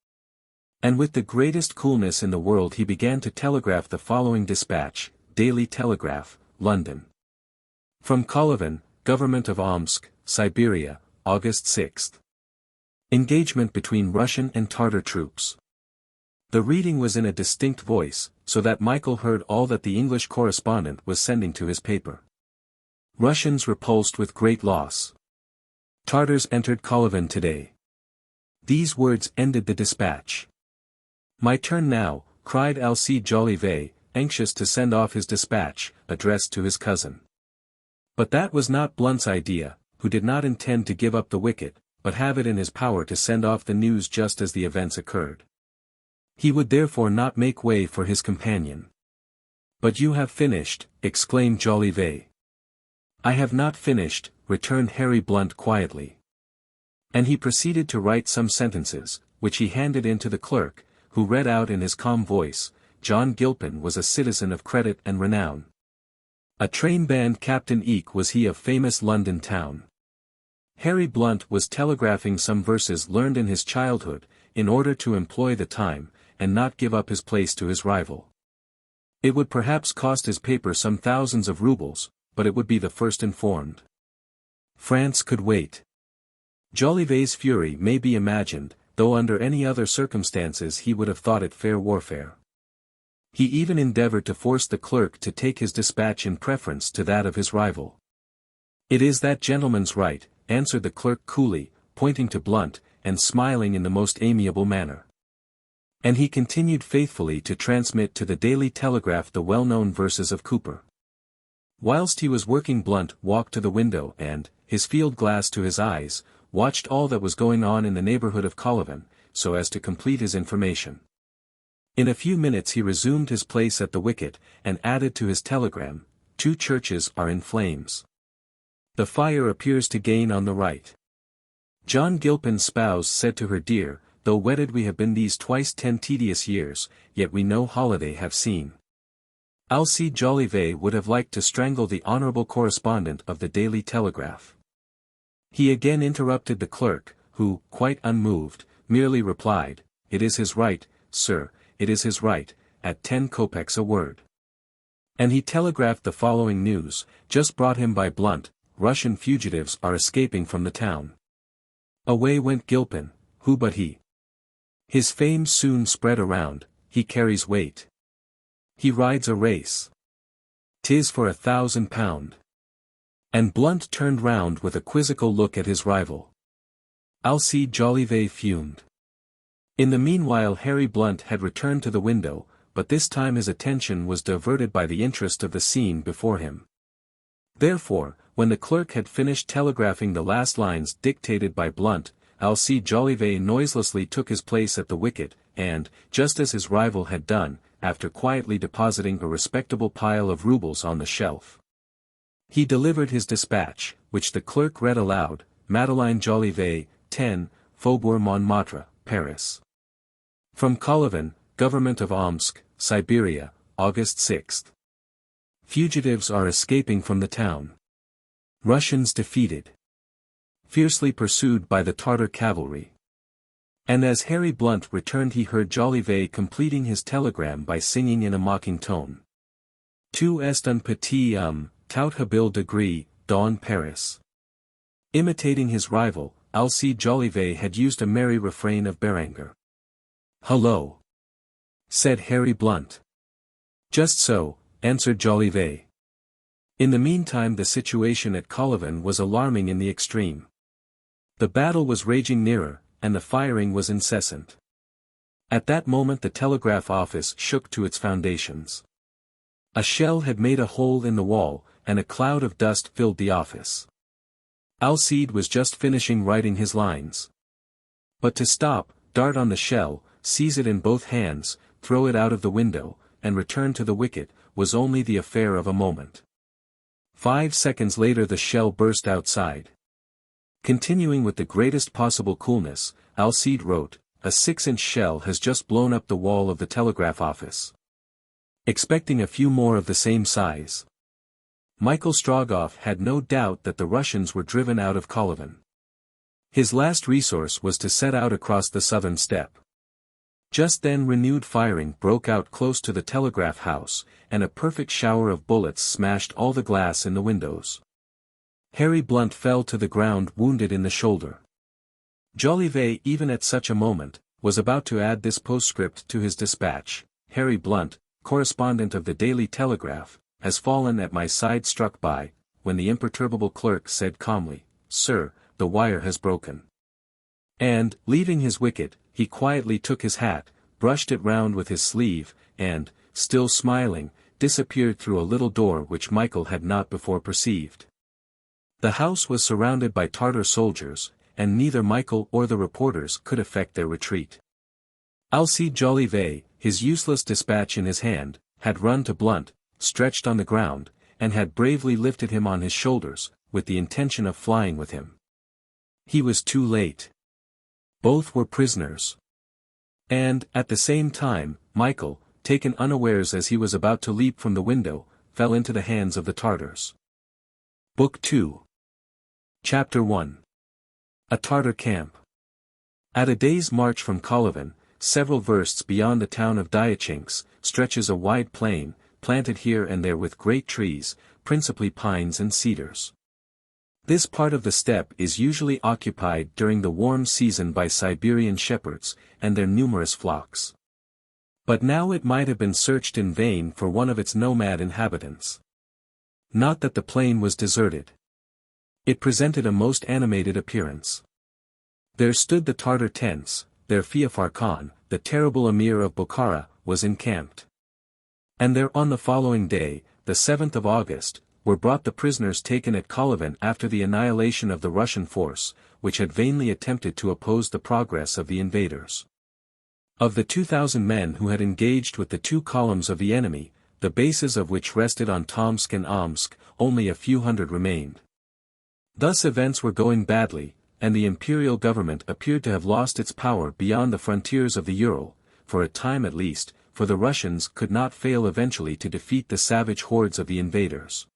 And with the greatest coolness in the world he began to telegraph the following dispatch: Daily Telegraph, London. From Kolyvan, Government of Omsk, Siberia, August 6. Engagement between Russian and Tartar troops. The reading was in a distinct voice, so that Michael heard all that the English correspondent was sending to his paper. Russians repulsed with great loss. Tartars entered Kolyvan today. These words ended the dispatch. My turn now, cried Alcide Jolivet, anxious to send off his dispatch, addressed to his cousin. But that was not Blount's idea, who did not intend to give up the wicket, but have it in his power to send off the news just as the events occurred. He would therefore not make way for his companion. But you have finished, exclaimed Jolivet. I have not finished, returned Harry Blount quietly. And he proceeded to write some sentences, which he handed in to the clerk, who read out in his calm voice: John Gilpin was a citizen of credit and renown. A train band captain eke was he of famous London town. Harry Blount was telegraphing some verses learned in his childhood, in order to employ the time, and not give up his place to his rival. It would perhaps cost his paper some thousands of roubles, but it would be the first informed. France could wait. Jolivet's fury may be imagined, though under any other circumstances he would have thought it fair warfare. He even endeavored to force the clerk to take his dispatch in preference to that of his rival. It is that gentleman's right, answered the clerk coolly, pointing to Blount, and smiling in the most amiable manner. And he continued faithfully to transmit to the Daily Telegraph the well-known verses of Cooper. Whilst he was working, Blount walked to the window and, his field glass to his eyes, watched all that was going on in the neighbourhood of Kolyvan, so as to complete his information. In a few minutes he resumed his place at the wicket, and added to his telegram: 2 churches are in flames. The fire appears to gain on the right. John Gilpin's spouse said to her, Dear, though wedded we have been these twice 10 tedious years, yet we no holiday have seen. Alcide Jolivet would have liked to strangle the honourable correspondent of the Daily Telegraph. He again interrupted the clerk, who, quite unmoved, merely replied, It is his right, sir, it is his right, at 10 kopecks a word. And he telegraphed the following news, just brought him by Blount: Russian fugitives are escaping from the town. Away went Gilpin, who but he? His fame soon spread around, he carries weight. He rides a race. 'Tis for £1,000. And Blount turned round with a quizzical look at his rival. Alcide Jolivet fumed. In the meanwhile Harry Blount had returned to the window, but this time his attention was diverted by the interest of the scene before him. Therefore, when the clerk had finished telegraphing the last lines dictated by Blount, Alcide Jolivet noiselessly took his place at the wicket, and, just as his rival had done, after quietly depositing a respectable pile of roubles on the shelf, he delivered his dispatch, which the clerk read aloud: Madeleine Jolivet, 10, Faubourg Montmartre, Paris. From Kolyvan, Government of Omsk, Siberia, August 6. Fugitives are escaping from the town. Russians defeated. Fiercely pursued by the Tartar cavalry. And as Harry Blount returned he heard Jolivet completing his telegram by singing in a mocking tone: Tu est un petit tout habile de gris, dans Paris. Imitating his rival, Alcide Jolivet had used a merry refrain of Beranger. "Hullo!" said Harry Blount. "Just so," answered Jolivet. In the meantime the situation at Kolyvan was alarming in the extreme. The battle was raging nearer, and the firing was incessant. At that moment the telegraph office shook to its foundations. A shell had made a hole in the wall, and a cloud of dust filled the office. Alcide was just finishing writing his lines. But to stop, dart on the shell, seize it in both hands, throw it out of the window, and return to the wicket, was only the affair of a moment. 5 seconds later the shell burst outside. Continuing with the greatest possible coolness, Alcide wrote, "A 6-inch shell has just blown up the wall of the telegraph office." Expecting a few more of the same size, Michael Strogoff had no doubt that the Russians were driven out of Kolyvan. His last resource was to set out across the southern steppe. Just then renewed firing broke out close to the telegraph house, and a perfect shower of bullets smashed all the glass in the windows. Harry Blount fell to the ground wounded in the shoulder. Jolivet, even at such a moment, was about to add this postscript to his dispatch: "Harry Blount, correspondent of the Daily Telegraph, has fallen at my side struck by," when the imperturbable clerk said calmly, "Sir, the wire has broken." And, leaving his wicket, he quietly took his hat, brushed it round with his sleeve, and, still smiling, disappeared through a little door which Michael had not before perceived. The house was surrounded by Tartar soldiers, and neither Michael or the reporters could effect their retreat. Alcide Jolivet, his useless dispatch in his hand, had run to Blount, stretched on the ground, and had bravely lifted him on his shoulders, with the intention of flying with him. He was too late. Both were prisoners. And, at the same time, Michael, taken unawares as he was about to leap from the window, fell into the hands of the Tartars. Book 2. Chapter 1. A Tartar Camp. At a day's march from Kolyvan, several versts beyond the town of Dyachinsk, stretches a wide plain, planted here and there with great trees, principally pines and cedars. This part of the steppe is usually occupied during the warm season by Siberian shepherds, and their numerous flocks. But now it might have been searched in vain for one of its nomad inhabitants. Not that the plain was deserted. It presented a most animated appearance. There stood the Tartar tents, there Feofar Khan, the terrible emir of Bukhara, was encamped. And there on the following day, the 7th of August, were brought the prisoners taken at Kolyvan after the annihilation of the Russian force, which had vainly attempted to oppose the progress of the invaders. Of the 2,000 men who had engaged with the 2 columns of the enemy, the bases of which rested on Tomsk and Omsk, only a few hundred remained. Thus events were going badly, and the imperial government appeared to have lost its power beyond the frontiers of the Ural, for a time at least, for the Russians could not fail eventually to defeat the savage hordes of the invaders.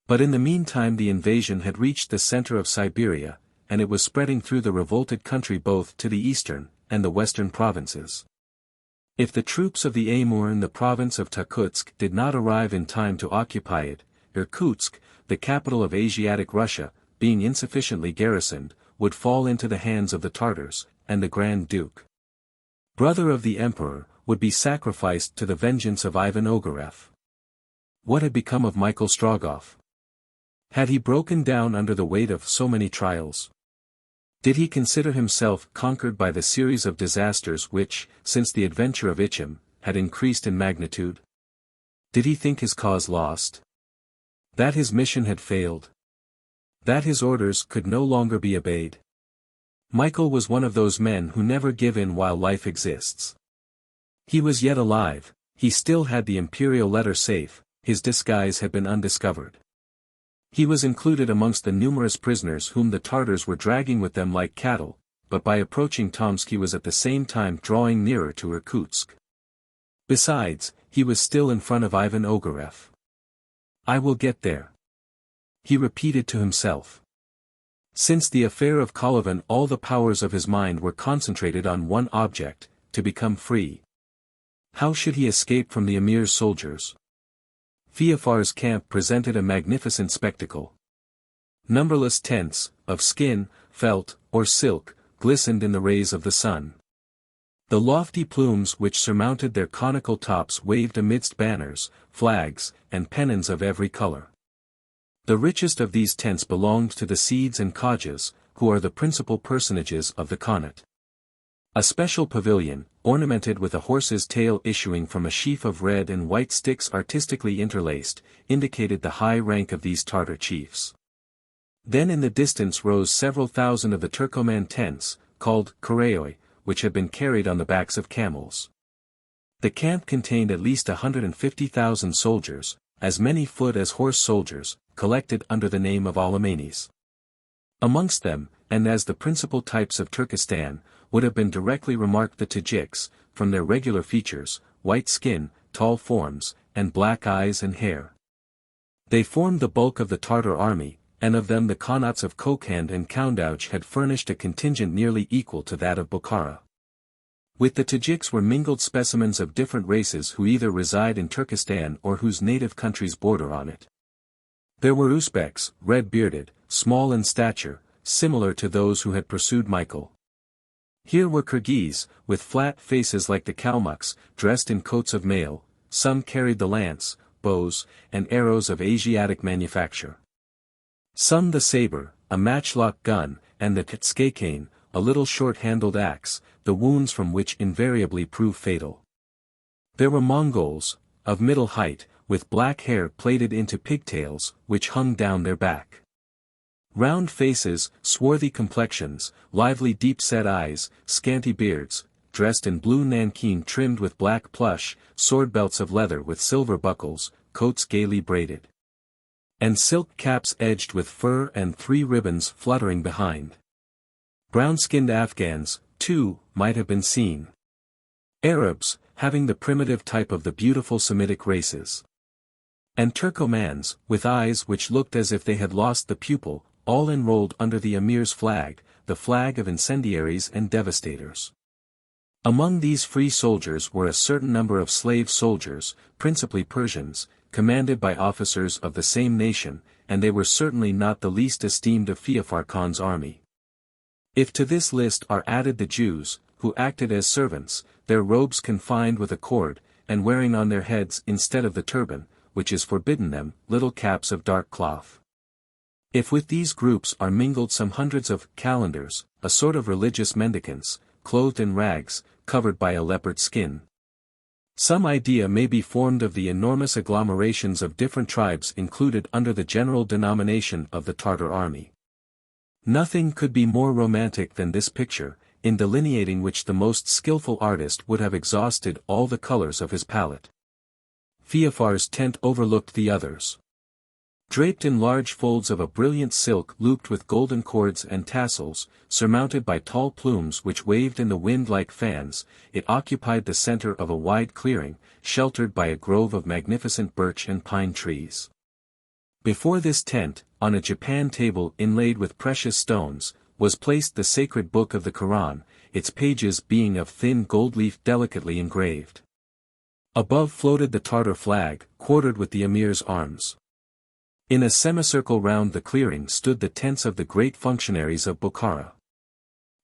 But in the meantime the invasion had reached the center of Siberia, and it was spreading through the revolted country both to the eastern and the western provinces. If the troops of the Amur in the province of Irkutsk did not arrive in time to occupy it, Irkutsk, the capital of Asiatic Russia, being insufficiently garrisoned, would fall into the hands of the Tartars, and the Grand Duke, brother of the Emperor, would be sacrificed to the vengeance of Ivan Ogareff. What had become of Michael Strogoff? Had he broken down under the weight of so many trials? Did he consider himself conquered by the series of disasters which, since the adventure of Ichim, had increased in magnitude? Did he think his cause lost? That his mission had failed? That his orders could no longer be obeyed? Michael was one of those men who never give in while life exists. He was yet alive, he still had the imperial letter safe, his disguise had been undiscovered. He was included amongst the numerous prisoners whom the Tartars were dragging with them like cattle, but by approaching Tomsk he was at the same time drawing nearer to Irkutsk. Besides, he was still in front of Ivan Ogareff. "I will get there," he repeated to himself. Since the affair of Kolyvan all the powers of his mind were concentrated on one object, to become free. How should he escape from the emir's soldiers? Feofar's camp presented a magnificent spectacle. Numberless tents, of skin, felt, or silk, glistened in the rays of the sun. The lofty plumes which surmounted their conical tops waved amidst banners, flags, and pennons of every color. The richest of these tents belonged to the Seeds and Khajas, who are the principal personages of the Khanate. A special pavilion, ornamented with a horse's tail issuing from a sheaf of red and white sticks artistically interlaced, indicated the high rank of these Tartar chiefs. Then in the distance rose several thousand of the Turkoman tents, called Courier, which had been carried on the backs of camels. The camp contained at least 150,000 soldiers, as many foot as horse soldiers, collected under the name of Alamanis. Amongst them, and as the principal types of Turkestan, would have been directly remarked the Tajiks, from their regular features, white skin, tall forms, and black eyes and hair. They formed the bulk of the Tartar army, and of them the Khanates of Kokand and Koundouch had furnished a contingent nearly equal to that of Bukhara. With the Tajiks were mingled specimens of different races who either reside in Turkestan or whose native countries border on it. There were Uzbeks, red-bearded, small in stature, similar to those who had pursued Michael. Here were Kyrgyz, with flat faces like the Kalmucks, dressed in coats of mail. Some carried the lance, bows, and arrows of Asiatic manufacture. Some the saber, a matchlock gun, and the tskakane, a little short-handled axe, the wounds from which invariably prove fatal. There were Mongols, of middle height, with black hair plaited into pigtails, which hung down their back. Round faces, swarthy complexions, lively deep-set eyes, scanty beards, dressed in blue nankeen trimmed with black plush, sword belts of leather with silver buckles, coats gaily braided, and silk caps edged with fur and 3 ribbons fluttering behind. Brown-skinned Afghans, too, might have been seen. Arabs, having the primitive type of the beautiful Semitic races. And Turkomans, with eyes which looked as if they had lost the pupil, all enrolled under the Emir's flag, the flag of incendiaries and devastators. Among these free soldiers were a certain number of slave soldiers, principally Persians, commanded by officers of the same nation, and they were certainly not the least esteemed of Feofar Khan's army. If to this list are added the Jews, who acted as servants, their robes confined with a cord, and wearing on their heads instead of the turban, which is forbidden them, little caps of dark cloth. If with these groups are mingled some hundreds of calendars, a sort of religious mendicants, clothed in rags, covered by a leopard skin, some idea may be formed of the enormous agglomerations of different tribes included under the general denomination of the Tartar army. Nothing could be more romantic than this picture, in delineating which the most skillful artist would have exhausted all the colors of his palette. Feofar's tent overlooked the others. Draped in large folds of a brilliant silk looped with golden cords and tassels, surmounted by tall plumes which waved in the wind like fans, it occupied the center of a wide clearing, sheltered by a grove of magnificent birch and pine trees. Before this tent, on a japan table inlaid with precious stones, was placed the sacred book of the Quran, its pages being of thin gold leaf delicately engraved. Above floated the Tartar flag, quartered with the Emir's arms. In a semicircle round the clearing stood the tents of the great functionaries of Bukhara.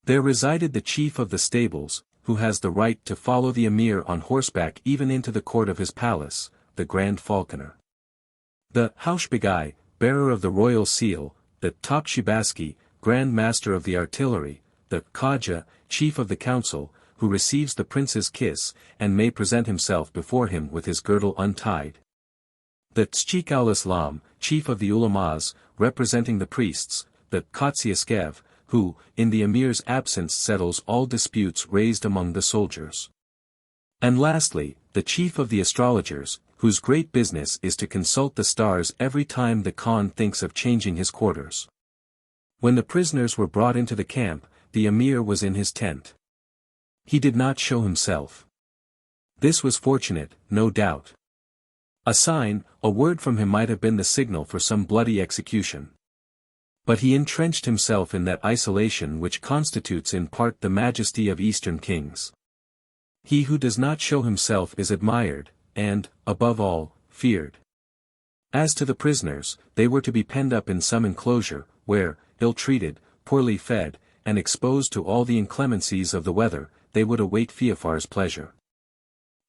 There resided the chief of the stables, who has the right to follow the Emir on horseback even into the court of his palace, the Grand Falconer. The Haushbagai, bearer of the royal seal, the Takshibaski, Grand Master of the artillery, the Khaja, chief of the council, who receives the prince's kiss, and may present himself before him with his girdle untied. The Tschik al-Islam, chief of the ulamas, representing the priests, the Katsiaskev, who, in the emir's absence settles all disputes raised among the soldiers. And lastly, the chief of the astrologers, whose great business is to consult the stars every time the Khan thinks of changing his quarters. When the prisoners were brought into the camp, the emir was in his tent. He did not show himself. This was fortunate, no doubt. A sign, a word from him might have been the signal for some bloody execution. But he entrenched himself in that isolation which constitutes in part the majesty of Eastern kings. He who does not show himself is admired, and, above all, feared. As to the prisoners, they were to be penned up in some enclosure, where, ill-treated, poorly fed, and exposed to all the inclemencies of the weather, they would await Feofar's pleasure.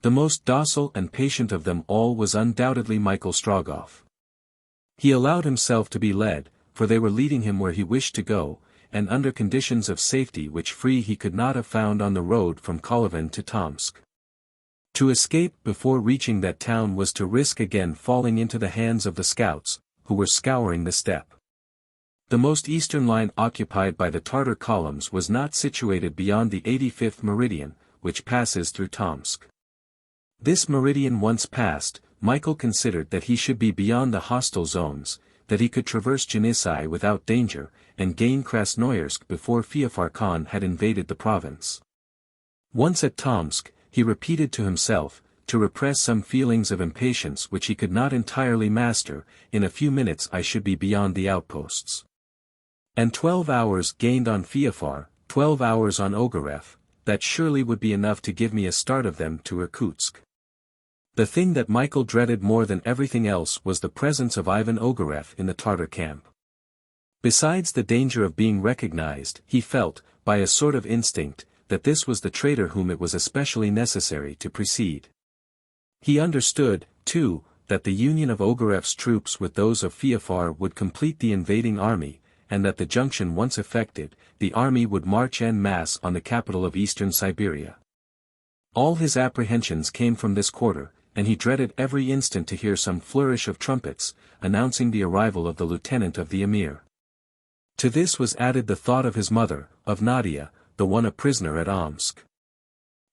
The most docile and patient of them all was undoubtedly Michael Strogoff. He allowed himself to be led, for they were leading him where he wished to go, and under conditions of safety which free he could not have found on the road from Kolyvan to Tomsk. To escape before reaching that town was to risk again falling into the hands of the scouts, who were scouring the steppe. The most eastern line occupied by the Tartar columns was not situated beyond the 85th meridian, which passes through Tomsk. This meridian once passed, Michael considered that he should be beyond the hostile zones, that he could traverse Yenisei without danger, and gain Krasnoyarsk before Feofar Khan had invaded the province. Once at Tomsk, he repeated to himself, to repress some feelings of impatience which he could not entirely master, in a few minutes I should be beyond the outposts. And 12 hours gained on Feofar, 12 hours on Ogareff, that surely would be enough to give me a start of them to Irkutsk. The thing that Michael dreaded more than everything else was the presence of Ivan Ogareff in the Tartar camp. Besides the danger of being recognized, he felt, by a sort of instinct, that this was the traitor whom it was especially necessary to precede. He understood, too, that the union of Ogareff's troops with those of Feofar would complete the invading army, and that the junction once effected, the army would march en masse on the capital of eastern Siberia. All his apprehensions came from this quarter, and he dreaded every instant to hear some flourish of trumpets, announcing the arrival of the lieutenant of the emir. To this was added the thought of his mother, of Nadia, the one a prisoner at Omsk.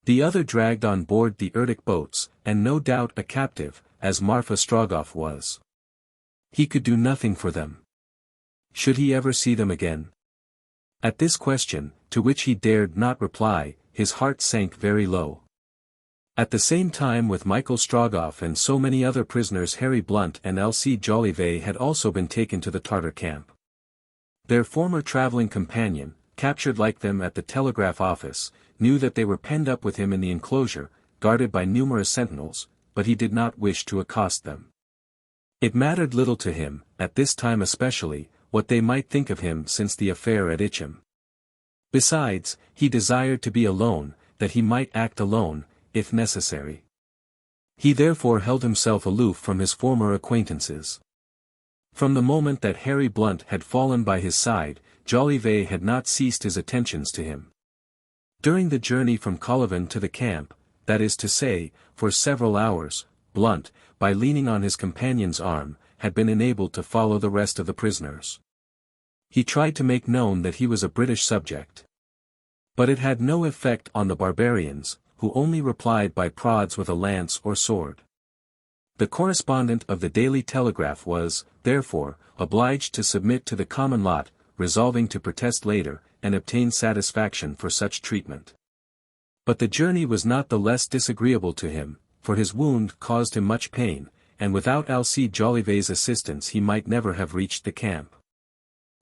The other dragged on board the Irkutsk boats, and no doubt a captive, as Marfa Strogoff was. He could do nothing for them. Should he ever see them again? At this question, to which he dared not reply, his heart sank very low. At the same time with Michael Strogoff and so many other prisoners, Harry Blount and Alcide Jolivet had also been taken to the Tartar camp. Their former traveling companion, captured like them at the telegraph office, knew that they were penned up with him in the enclosure, guarded by numerous sentinels, but he did not wish to accost them. It mattered little to him, at this time especially, what they might think of him since the affair at Ichim. Besides, he desired to be alone, that he might act alone, if necessary. He therefore held himself aloof from his former acquaintances. From the moment that Harry Blount had fallen by his side, Jolivet had not ceased his attentions to him. During the journey from Kolyvan to the camp, that is to say, for several hours, Blount, by leaning on his companion's arm, had been enabled to follow the rest of the prisoners. He tried to make known that he was a British subject. But it had no effect on the barbarians, who only replied by prods with a lance or sword. The correspondent of the Daily Telegraph was, therefore, obliged to submit to the common lot, resolving to protest later, and obtain satisfaction for such treatment. But the journey was not the less disagreeable to him, for his wound caused him much pain, and without Alcide Jolivet's assistance he might never have reached the camp.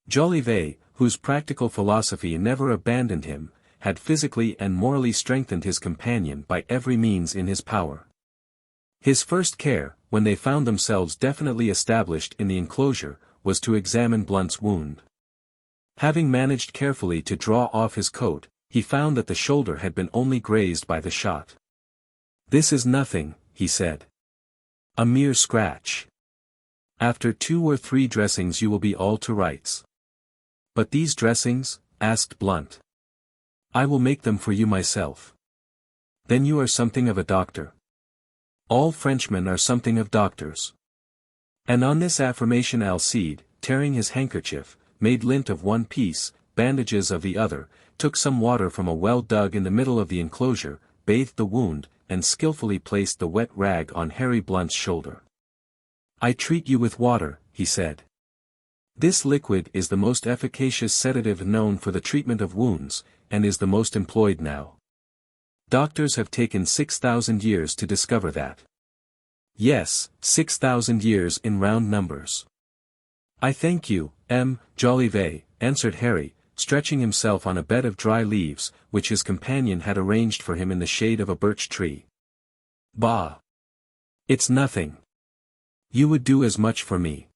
Jolivet, whose practical philosophy never abandoned him, had physically and morally strengthened his companion by every means in his power. His first care, when they found themselves definitely established in the enclosure, was to examine Blount's wound. Having managed carefully to draw off his coat, he found that the shoulder had been only grazed by the shot. "This is nothing," he said. "A mere scratch. After 2 or 3 dressings you will be all to rights." "But these dressings?" asked Blount. "I will make them for you myself." "Then you are something of a doctor." "All Frenchmen are something of doctors." And on this affirmation Alcide, tearing his handkerchief, made lint of one piece, bandages of the other, took some water from a well dug in the middle of the enclosure, bathed the wound, and skillfully placed the wet rag on Harry Blount's shoulder. "I treat you with water," he said. This liquid is the most efficacious sedative known for the treatment of wounds, and is the most employed now. Doctors have taken 6,000 years to discover that. Yes, 6,000 years in round numbers. "I thank you, Jolivet," answered Harry, stretching himself on a bed of dry leaves, which his companion had arranged for him in the shade of a birch tree. "Bah! It's nothing. You would do as much for me."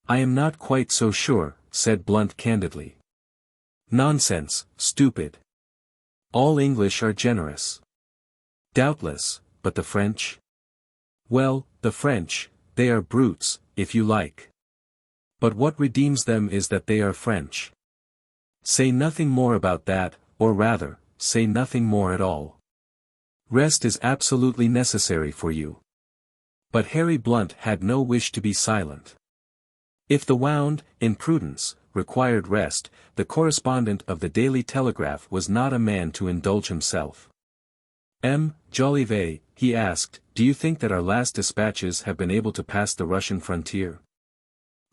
"I am not quite so sure," said Blount candidly. Nonsense, stupid. All English are generous. Doubtless, but the French? Well, the French, they are brutes, if you like. But what redeems them is that they are French. Say nothing more about that, or rather, say nothing more at all. Rest is absolutely necessary for you. But Harry Blount had no wish to be silent. If the wound, in prudence, required rest, the correspondent of the Daily Telegraph was not a man to indulge himself. Jolivet, he asked, do you think that our last dispatches have been able to pass the Russian frontier?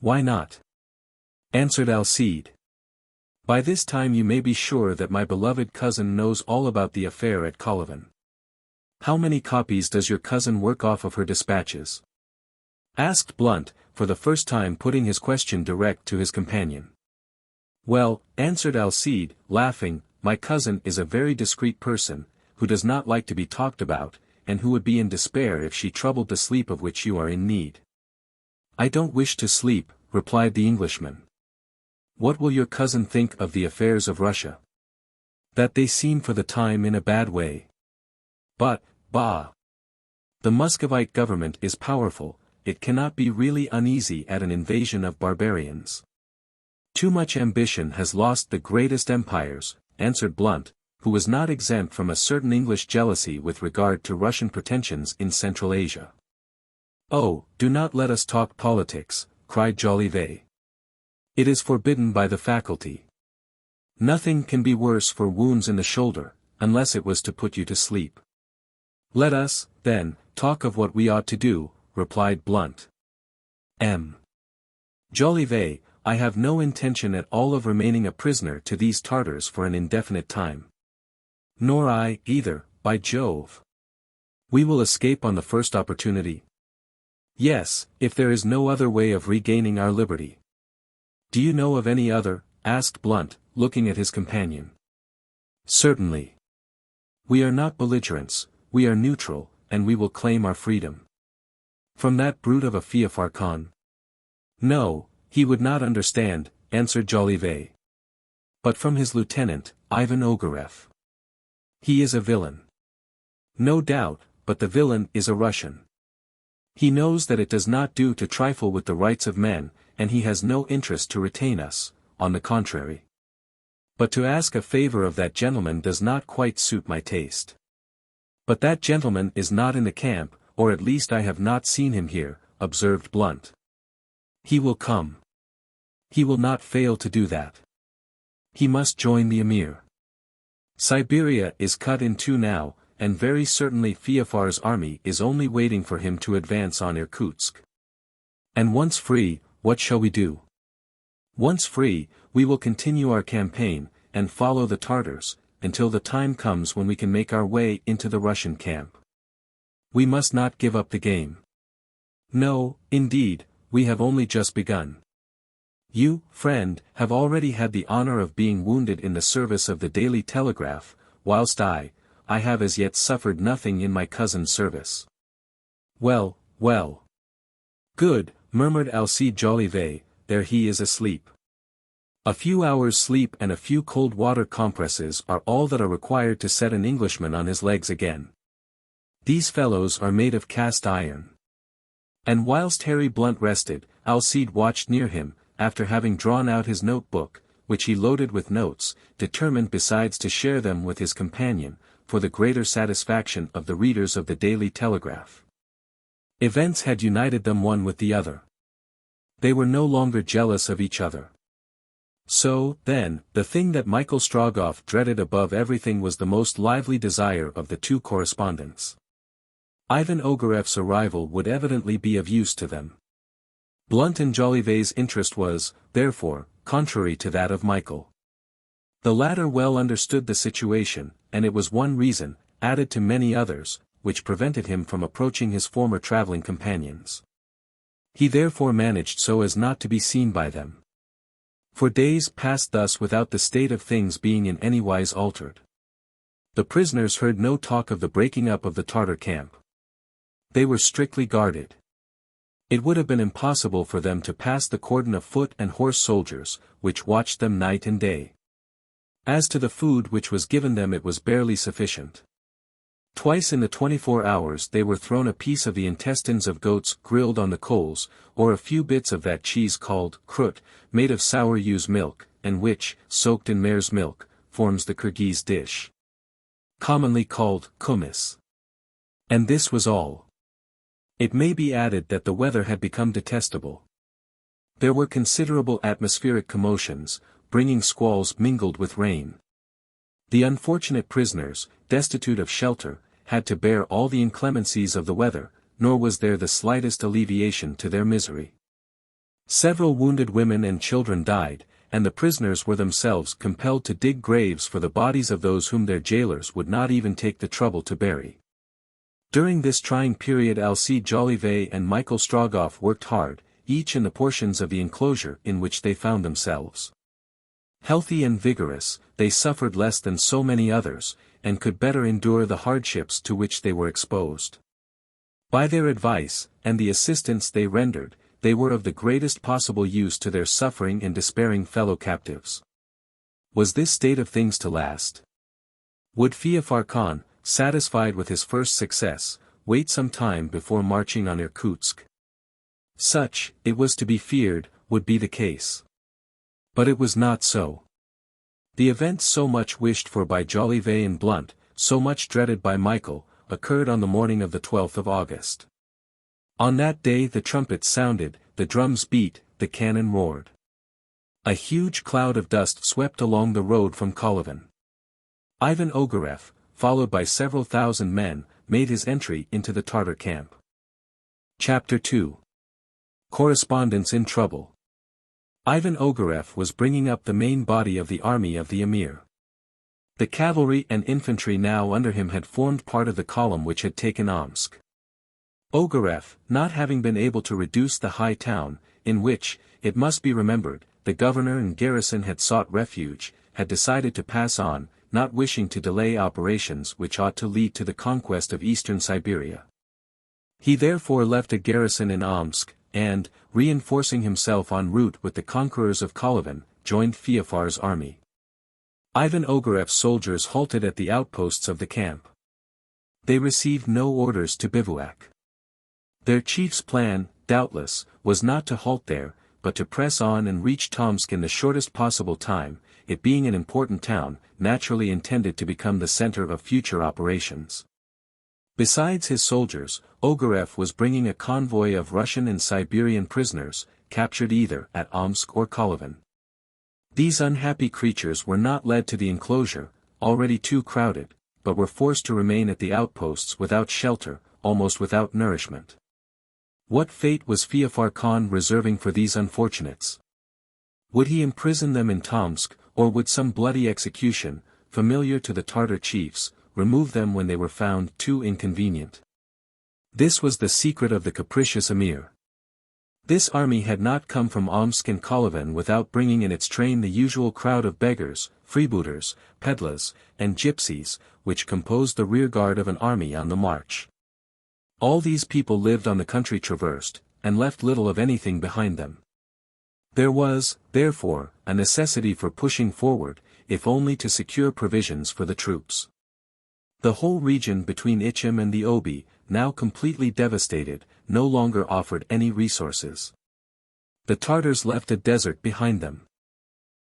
Why not? Answered Alcide. By this time you may be sure that my beloved cousin knows all about the affair at Kolyvan. How many copies does your cousin work off of her dispatches? Asked Blount, for the first time putting his question direct to his companion. Well, answered Alcide, laughing, my cousin is a very discreet person, who does not like to be talked about, and who would be in despair if she troubled the sleep of which you are in need. I don't wish to sleep, replied the Englishman. What will your cousin think of the affairs of Russia? That they seem for the time in a bad way. But, bah! The Muscovite government is powerful, it cannot be really uneasy at an invasion of barbarians. Too much ambition has lost the greatest empires, answered Blount, who was not exempt from a certain English jealousy with regard to Russian pretensions in Central Asia. Oh, do not let us talk politics, cried Jolivet. It is forbidden by the faculty. Nothing can be worse for wounds in the shoulder, unless it was to put you to sleep. Let us, then, talk of what we ought to do, replied Blount. Jolivet, I have no intention at all of remaining a prisoner to these Tartars for an indefinite time. Nor I, either, by Jove. We will escape on the first opportunity. Yes, if there is no other way of regaining our liberty. Do you know of any other? Asked Blount, looking at his companion. Certainly. We are not belligerents, we are neutral, and we will claim our freedom. From that brute of a Feofar Khan? No, he would not understand, answered Jolivet. But from his lieutenant, Ivan Ogareff. He is a villain. No doubt, but the villain is a Russian. He knows that it does not do to trifle with the rights of men, and he has no interest to retain us, on the contrary. But to ask a favor of that gentleman does not quite suit my taste. But that gentleman is not in the camp, or at least I have not seen him here, observed Blount. He will come. He will not fail to do that. He must join the Emir. Siberia is cut in two now, and very certainly Feofar's army is only waiting for him to advance on Irkutsk. And once free, what shall we do? Once free, we will continue our campaign, and follow the Tartars, until the time comes when we can make our way into the Russian camp. We must not give up the game. No, indeed, we have only just begun. You, friend, have already had the honor of being wounded in the service of the Daily Telegraph, whilst I have as yet suffered nothing in my cousin's service. Well, well. Good, murmured Alcide Jolivet, there he is asleep. A few hours' sleep and a few cold water compresses are all that are required to set an Englishman on his legs again. These fellows are made of cast iron. And whilst Harry Blount rested, Alcide watched near him, after having drawn out his notebook, which he loaded with notes, determined besides to share them with his companion, for the greater satisfaction of the readers of the Daily Telegraph. Events had united them one with the other. They were no longer jealous of each other. So, then, the thing that Michael Strogoff dreaded above everything was the most lively desire of the two correspondents. Ivan Ogareff's arrival would evidently be of use to them. Blount and Jolivet's interest was, therefore, contrary to that of Michael. The latter well understood the situation, and it was one reason, added to many others, which prevented him from approaching his former traveling companions. He therefore managed so as not to be seen by them. For days passed thus without the state of things being in any wise altered. The prisoners heard no talk of the breaking up of the Tartar camp. They were strictly guarded. It would have been impossible for them to pass the cordon of foot and horse soldiers, which watched them night and day. As to the food which was given them, it was barely sufficient. Twice in the 24 hours they were thrown a piece of the intestines of goats grilled on the coals, or a few bits of that cheese called krut, made of sour ewe's milk, and which, soaked in mare's milk, forms the Kirghiz dish, commonly called kumis. And this was all. It may be added that the weather had become detestable. There were considerable atmospheric commotions, bringing squalls mingled with rain. The unfortunate prisoners, destitute of shelter, had to bear all the inclemencies of the weather, nor was there the slightest alleviation to their misery. Several wounded women and children died, and the prisoners were themselves compelled to dig graves for the bodies of those whom their jailers would not even take the trouble to bury. During this trying period Alcide Jolivet and Michael Strogoff worked hard, each in the portions of the enclosure in which they found themselves. Healthy and vigorous, they suffered less than so many others, and could better endure the hardships to which they were exposed. By their advice, and the assistance they rendered, they were of the greatest possible use to their suffering and despairing fellow captives. Was this state of things to last? Would Feofar Khan, satisfied with his first success, wait some time before marching on Irkutsk? Such, it was to be feared, would be the case. But it was not so. The events so much wished for by Jolivet and Blount, so much dreaded by Michael, occurred on the morning of the 12th of August. On that day the trumpets sounded, the drums beat, the cannon roared. A huge cloud of dust swept along the road from Kolyvan. Ivan Ogareff, followed by several thousand men, made his entry into the Tartar camp. Chapter 2. Correspondence in Trouble. Ivan Ogareff was bringing up the main body of the army of the Emir. The cavalry and infantry now under him had formed part of the column which had taken Omsk. Ogareff, not having been able to reduce the high town, in which, it must be remembered, the governor and garrison had sought refuge, had decided to pass on, not wishing to delay operations which ought to lead to the conquest of eastern Siberia. He therefore left a garrison in Omsk, and, reinforcing himself en route with the conquerors of Kolyvan, joined Feofar's army. Ivan Ogareff's soldiers halted at the outposts of the camp. They received no orders to bivouac. Their chief's plan, doubtless, was not to halt there, but to press on and reach Tomsk in the shortest possible time, it being an important town, naturally intended to become the center of future operations. Besides his soldiers, Ogareff was bringing a convoy of Russian and Siberian prisoners, captured either at Omsk or Kolyvan. These unhappy creatures were not led to the enclosure, already too crowded, but were forced to remain at the outposts without shelter, almost without nourishment. What fate was Feofar Khan reserving for these unfortunates? Would he imprison them in Tomsk, or would some bloody execution, familiar to the Tartar chiefs, remove them when they were found too inconvenient? This was the secret of the capricious Emir. This army had not come from Omsk and Kolyvan without bringing in its train the usual crowd of beggars, freebooters, pedlars, and gypsies, which composed the rearguard of an army on the march. All these people lived on the country traversed, and left little of anything behind them. There was, therefore, a necessity for pushing forward, if only to secure provisions for the troops. The whole region between Ichim and the Obi, now completely devastated, no longer offered any resources. The Tartars left a desert behind them.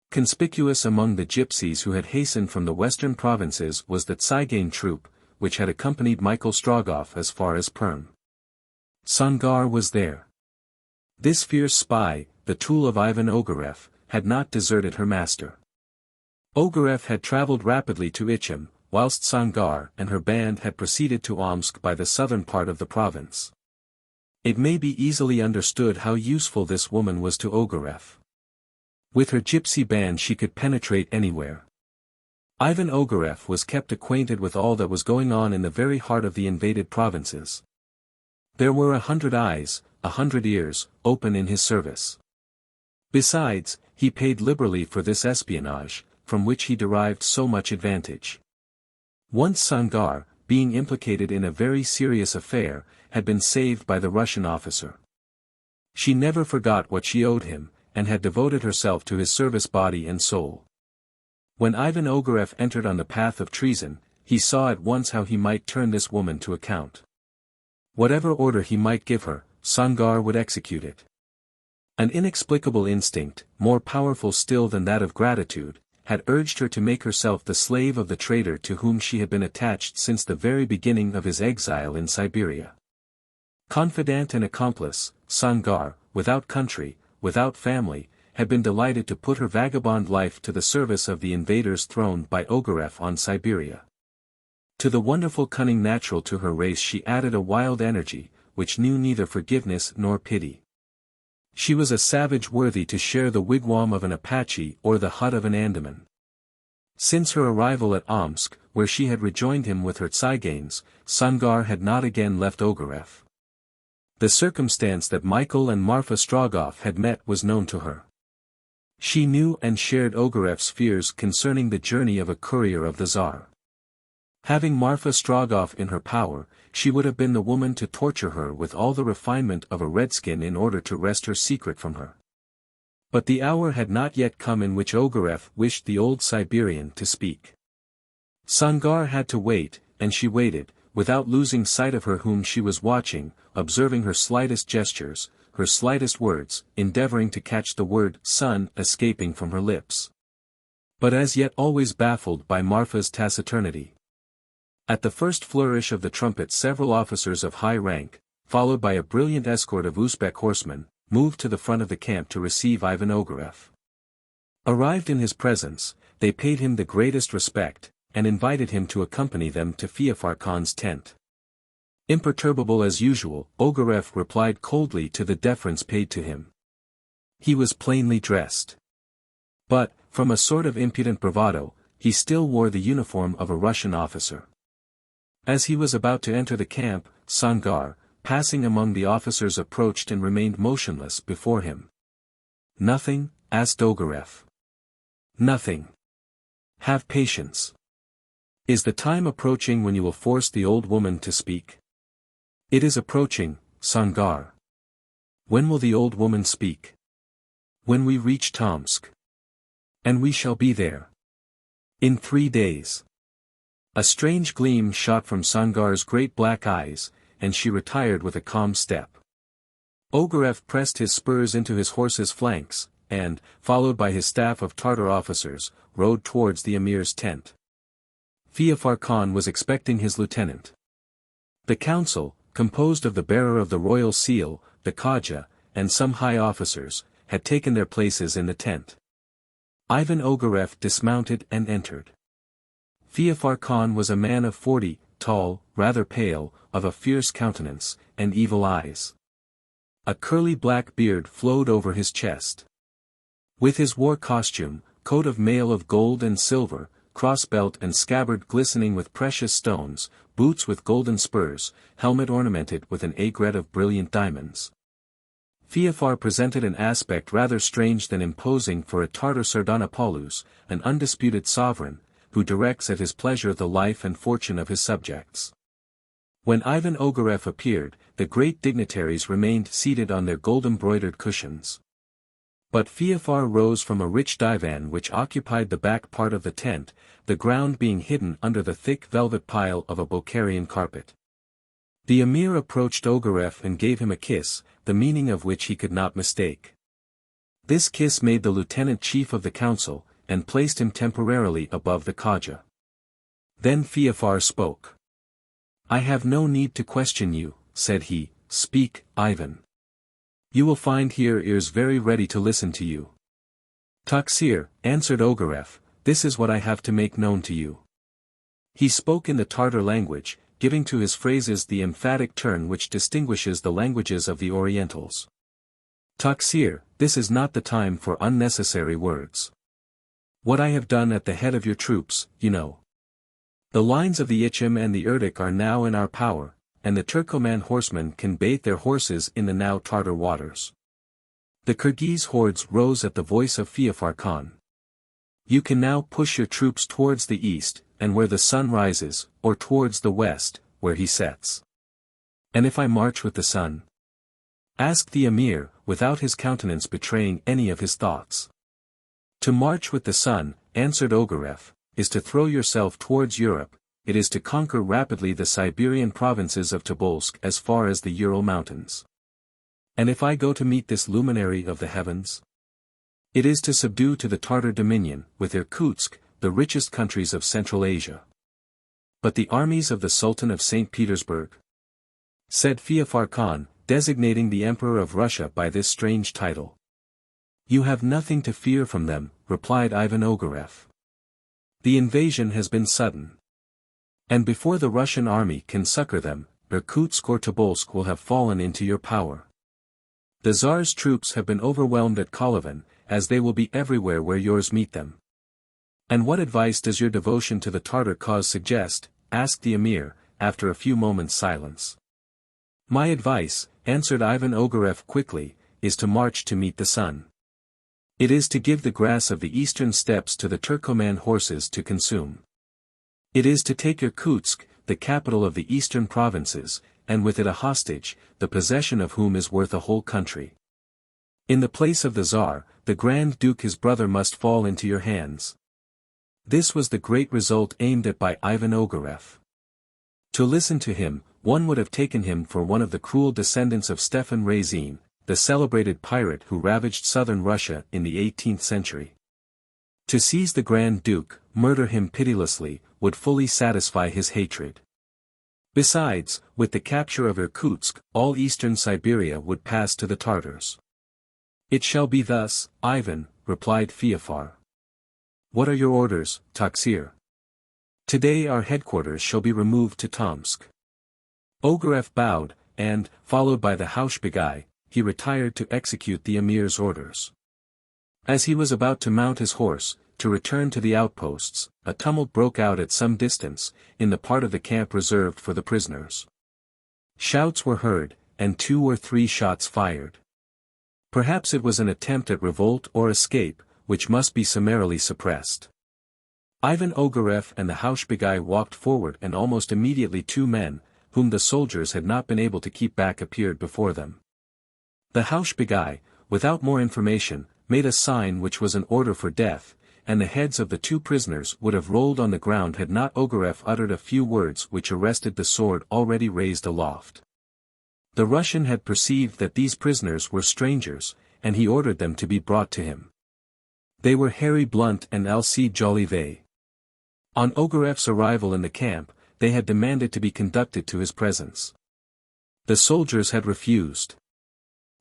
Conspicuous among the gypsies who had hastened from the western provinces was the Tsigane troop, which had accompanied Michael Strogoff as far as Perm. Sangar was there. This fierce spy, the tool of Ivan Ogareff, had not deserted her master. Ogareff had traveled rapidly to Ichim, whilst Sangar and her band had proceeded to Omsk by the southern part of the province. It may be easily understood how useful this woman was to Ogareff. With her gypsy band she could penetrate anywhere. Ivan Ogareff was kept acquainted with all that was going on in the very heart of the invaded provinces. There were 100 eyes, 100 ears, open in his service. Besides, he paid liberally for this espionage, from which he derived so much advantage. Once Sangar, being implicated in a very serious affair, had been saved by the Russian officer. She never forgot what she owed him, and had devoted herself to his service body and soul. When Ivan Ogareff entered on the path of treason, he saw at once how he might turn this woman to account. Whatever order he might give her, Sangar would execute it. An inexplicable instinct, more powerful still than that of gratitude, had urged her to make herself the slave of the traitor to whom she had been attached since the very beginning of his exile in Siberia. Confidant and accomplice, Sangar, without country, without family, had been delighted to put her vagabond life to the service of the invaders thrown by Ogareff on Siberia. To the wonderful cunning natural to her race she added a wild energy, which knew neither forgiveness nor pity. She was a savage worthy to share the wigwam of an Apache or the hut of an Andaman. Since her arrival at Omsk, where she had rejoined him with her Tsyganes, Sangar had not again left Ogareff. The circumstance that Michael and Marfa Strogoff had met was known to her. She knew and shared Ogareff's fears concerning the journey of a courier of the Tsar. Having Marfa Strogoff in her power, she would have been the woman to torture her with all the refinement of a redskin in order to wrest her secret from her. But the hour had not yet come in which Ogareff wished the old Siberian to speak. Sangar had to wait, and she waited, without losing sight of her whom she was watching, observing her slightest gestures, her slightest words, endeavoring to catch the word son escaping from her lips. But as yet always baffled by Marfa's taciturnity. At the first flourish of the trumpet several officers of high rank, followed by a brilliant escort of Uzbek horsemen, moved to the front of the camp to receive Ivan Ogareff. Arrived in his presence, they paid him the greatest respect, and invited him to accompany them to Feofar Khan's tent. Imperturbable as usual, Ogareff replied coldly to the deference paid to him. He was plainly dressed. But, from a sort of impudent bravado, he still wore the uniform of a Russian officer. As he was about to enter the camp, Sangar, passing among the officers, approached and remained motionless before him. "Nothing?" asked Ogareff. "Nothing. Have patience. Is the time approaching when you will force the old woman to speak?" "It is approaching, Sangar." "When will the old woman speak?" "When we reach Tomsk." "And we shall be there?" "In 3 days." A strange gleam shot from Sangar's great black eyes, and she retired with a calm step. Ogareff pressed his spurs into his horse's flanks, and, followed by his staff of Tartar officers, rode towards the emir's tent. Feofar Khan was expecting his lieutenant. The council, composed of the bearer of the royal seal, the Khaja, and some high officers, had taken their places in the tent. Ivan Ogareff dismounted and entered. Feofar Khan was a man of 40, tall, rather pale, of a fierce countenance, and evil eyes. A curly black beard flowed over his chest. With his war costume, coat of mail of gold and silver, cross-belt and scabbard glistening with precious stones, boots with golden spurs, helmet ornamented with an aigrette of brilliant diamonds. Feofar presented an aspect rather strange than imposing for a Tartar Sardanapalus, an undisputed sovereign, who directs at his pleasure the life and fortune of his subjects. When Ivan Ogareff appeared, the great dignitaries remained seated on their gold-embroidered cushions. But Feofar rose from a rich divan which occupied the back part of the tent, the ground being hidden under the thick velvet pile of a Bokharian carpet. The emir approached Ogareff and gave him a kiss, the meaning of which he could not mistake. This kiss made the lieutenant chief of the council, and placed him temporarily above the Khaja. Then Feofar spoke. "I have no need to question you," said he. "Speak, Ivan. You will find here ears very ready to listen to you." "Taksir," answered Ogareff, "this is what I have to make known to you." He spoke in the Tartar language, giving to his phrases the emphatic turn which distinguishes the languages of the Orientals. "Taksir, this is not the time for unnecessary words. What I have done at the head of your troops, you know. The lines of the Ichim and the Irkutsk are now in our power, and the Turkoman horsemen can bathe their horses in the now Tartar waters. The Kyrgyz hordes rose at the voice of Feofar Khan. You can now push your troops towards the east, and where the sun rises, or towards the west, where he sets." "And if I march with the sun?" asked the emir, without his countenance betraying any of his thoughts. "To march with the sun," answered Ogareff, is to throw yourself towards Europe. It is to conquer rapidly the Siberian provinces of Tobolsk as far as the Ural mountains. And if I go to meet this luminary of the heavens? It is to subdue to the Tartar dominion, with Irkutsk, the richest countries of Central Asia. But the armies of the Sultan of St. Petersburg? Said Feofar Khan, designating the Emperor of Russia by this strange title. You have nothing to fear from them, replied Ivan Ogareff. The invasion has been sudden. And before the Russian army can succor them, Irkutsk or Tobolsk will have fallen into your power. The Tsar's troops have been overwhelmed at Kolyvan, as they will be everywhere where yours meet them. And what advice does your devotion to the Tartar cause suggest? Asked the Emir, after a few moments' silence. My advice, answered Ivan Ogareff quickly, is to march to meet the sun. It is to give the grass of the eastern steppes to the Turkoman horses to consume. It is to take Irkutsk, the capital of the eastern provinces, and with it a hostage, the possession of whom is worth a whole country. In the place of the Tsar, the Grand Duke his brother must fall into your hands. This was the great result aimed at by Ivan Ogareff. To listen to him, one would have taken him for one of the cruel descendants of Stefan Razin, the celebrated pirate who ravaged southern Russia in the 18th century. To seize the Grand Duke, murder him pitilessly, would fully satisfy his hatred. Besides, with the capture of Irkutsk, all eastern Siberia would pass to the Tartars. It shall be thus, Ivan, replied Feofar. What are your orders, Taksir? Today our headquarters shall be removed to Tomsk. Ogareff bowed, and, followed by the Haushbegai, he retired to execute the Emir's orders. As he was about to mount his horse, to return to the outposts, a tumult broke out at some distance, in the part of the camp reserved for the prisoners. Shouts were heard, and 2 or 3 shots fired. Perhaps it was an attempt at revolt or escape, which must be summarily suppressed. Ivan Ogareff and the Haushbegai walked forward, and almost immediately 2 men, whom the soldiers had not been able to keep back, appeared before them. The Haushbegai, without more information, made a sign which was an order for death, and the heads of the 2 prisoners would have rolled on the ground had not Ogareff uttered a few words which arrested the sword already raised aloft. The Russian had perceived that these prisoners were strangers, and he ordered them to be brought to him. They were Harry Blount and Alcide Jolivet. On Ogareff's arrival in the camp, they had demanded to be conducted to his presence. The soldiers had refused.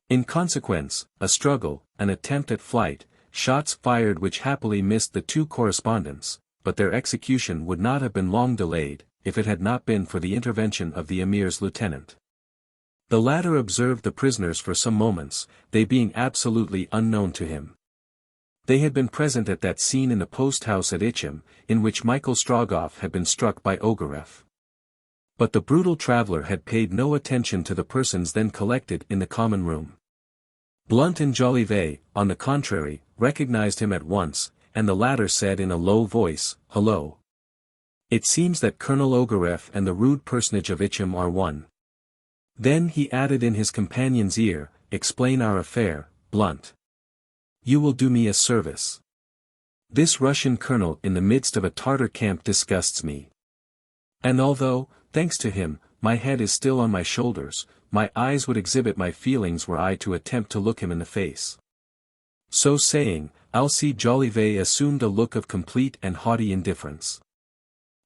In consequence, a struggle, an attempt at flight, shots fired which happily missed the 2 correspondents, but their execution would not have been long delayed, if it had not been for the intervention of the Emir's lieutenant. The latter observed the prisoners for some moments, they being absolutely unknown to him. They had been present at that scene in the post-house at Ichim, in which Michael Strogoff had been struck by Ogareff. But the brutal traveler had paid no attention to the persons then collected in the common room. Blount and Jolivet, on the contrary, recognized him at once, and the latter said in a low voice, "Hello. It seems that Colonel Ogareff and the rude personage of Ichim are one." Then he added in his companion's ear, "Explain our affair, Blount. You will do me a service. This Russian colonel in the midst of a Tartar camp disgusts me. And although, thanks to him, my head is still on my shoulders, my eyes would exhibit my feelings were I to attempt to look him in the face." So saying, Alcide Jolivet assumed a look of complete and haughty indifference.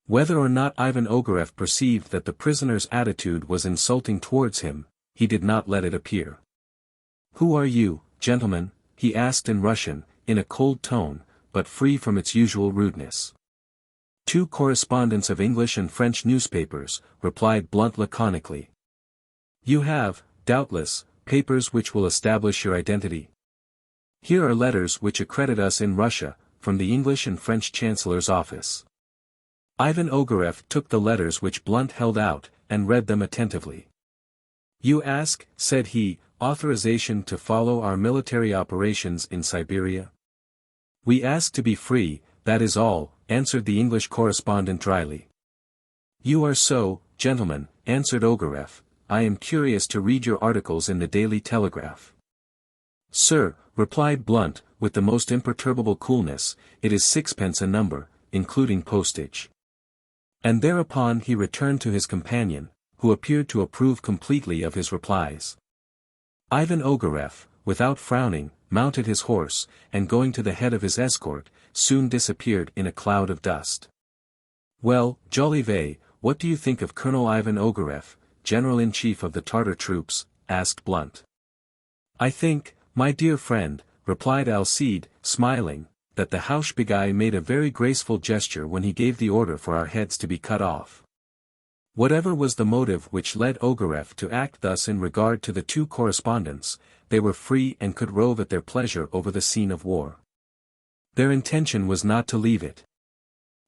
Whether or not Ivan Ogareff perceived that the prisoner's attitude was insulting towards him, he did not let it appear. "Who are you, gentlemen?" he asked in Russian, in a cold tone, but free from its usual rudeness. "2 correspondents of English and French newspapers," replied Blount laconically. "You have, doubtless, papers which will establish your identity. Here are letters which accredit us in Russia, from the English and French Chancellor's office." Ivan Ogareff took the letters which Blount held out, and read them attentively. "You ask," said he, "authorization to follow our military operations in Siberia?" "We ask to be free, that is all," answered the English correspondent dryly. "You are so, gentlemen," answered Ogareff. "I am curious to read your articles in the Daily Telegraph." "Sir," replied Blount, with the most imperturbable coolness, "It is sixpence a number, including postage." And thereupon he returned to his companion, who appeared to approve completely of his replies. Ivan Ogareff, without frowning, mounted his horse, and going to the head of his escort, soon disappeared in a cloud of dust. "Well, Jolivet, what do you think of Colonel Ivan Ogareff, General-in-Chief of the Tartar troops?" asked Blount. "I think, my dear friend," replied Alcide, smiling, "that the Hausbegai made a very graceful gesture when he gave the order for our heads to be cut off." Whatever was the motive which led Ogareff to act thus in regard to the two correspondents, they were free and could rove at their pleasure over the scene of war. Their intention was not to leave it.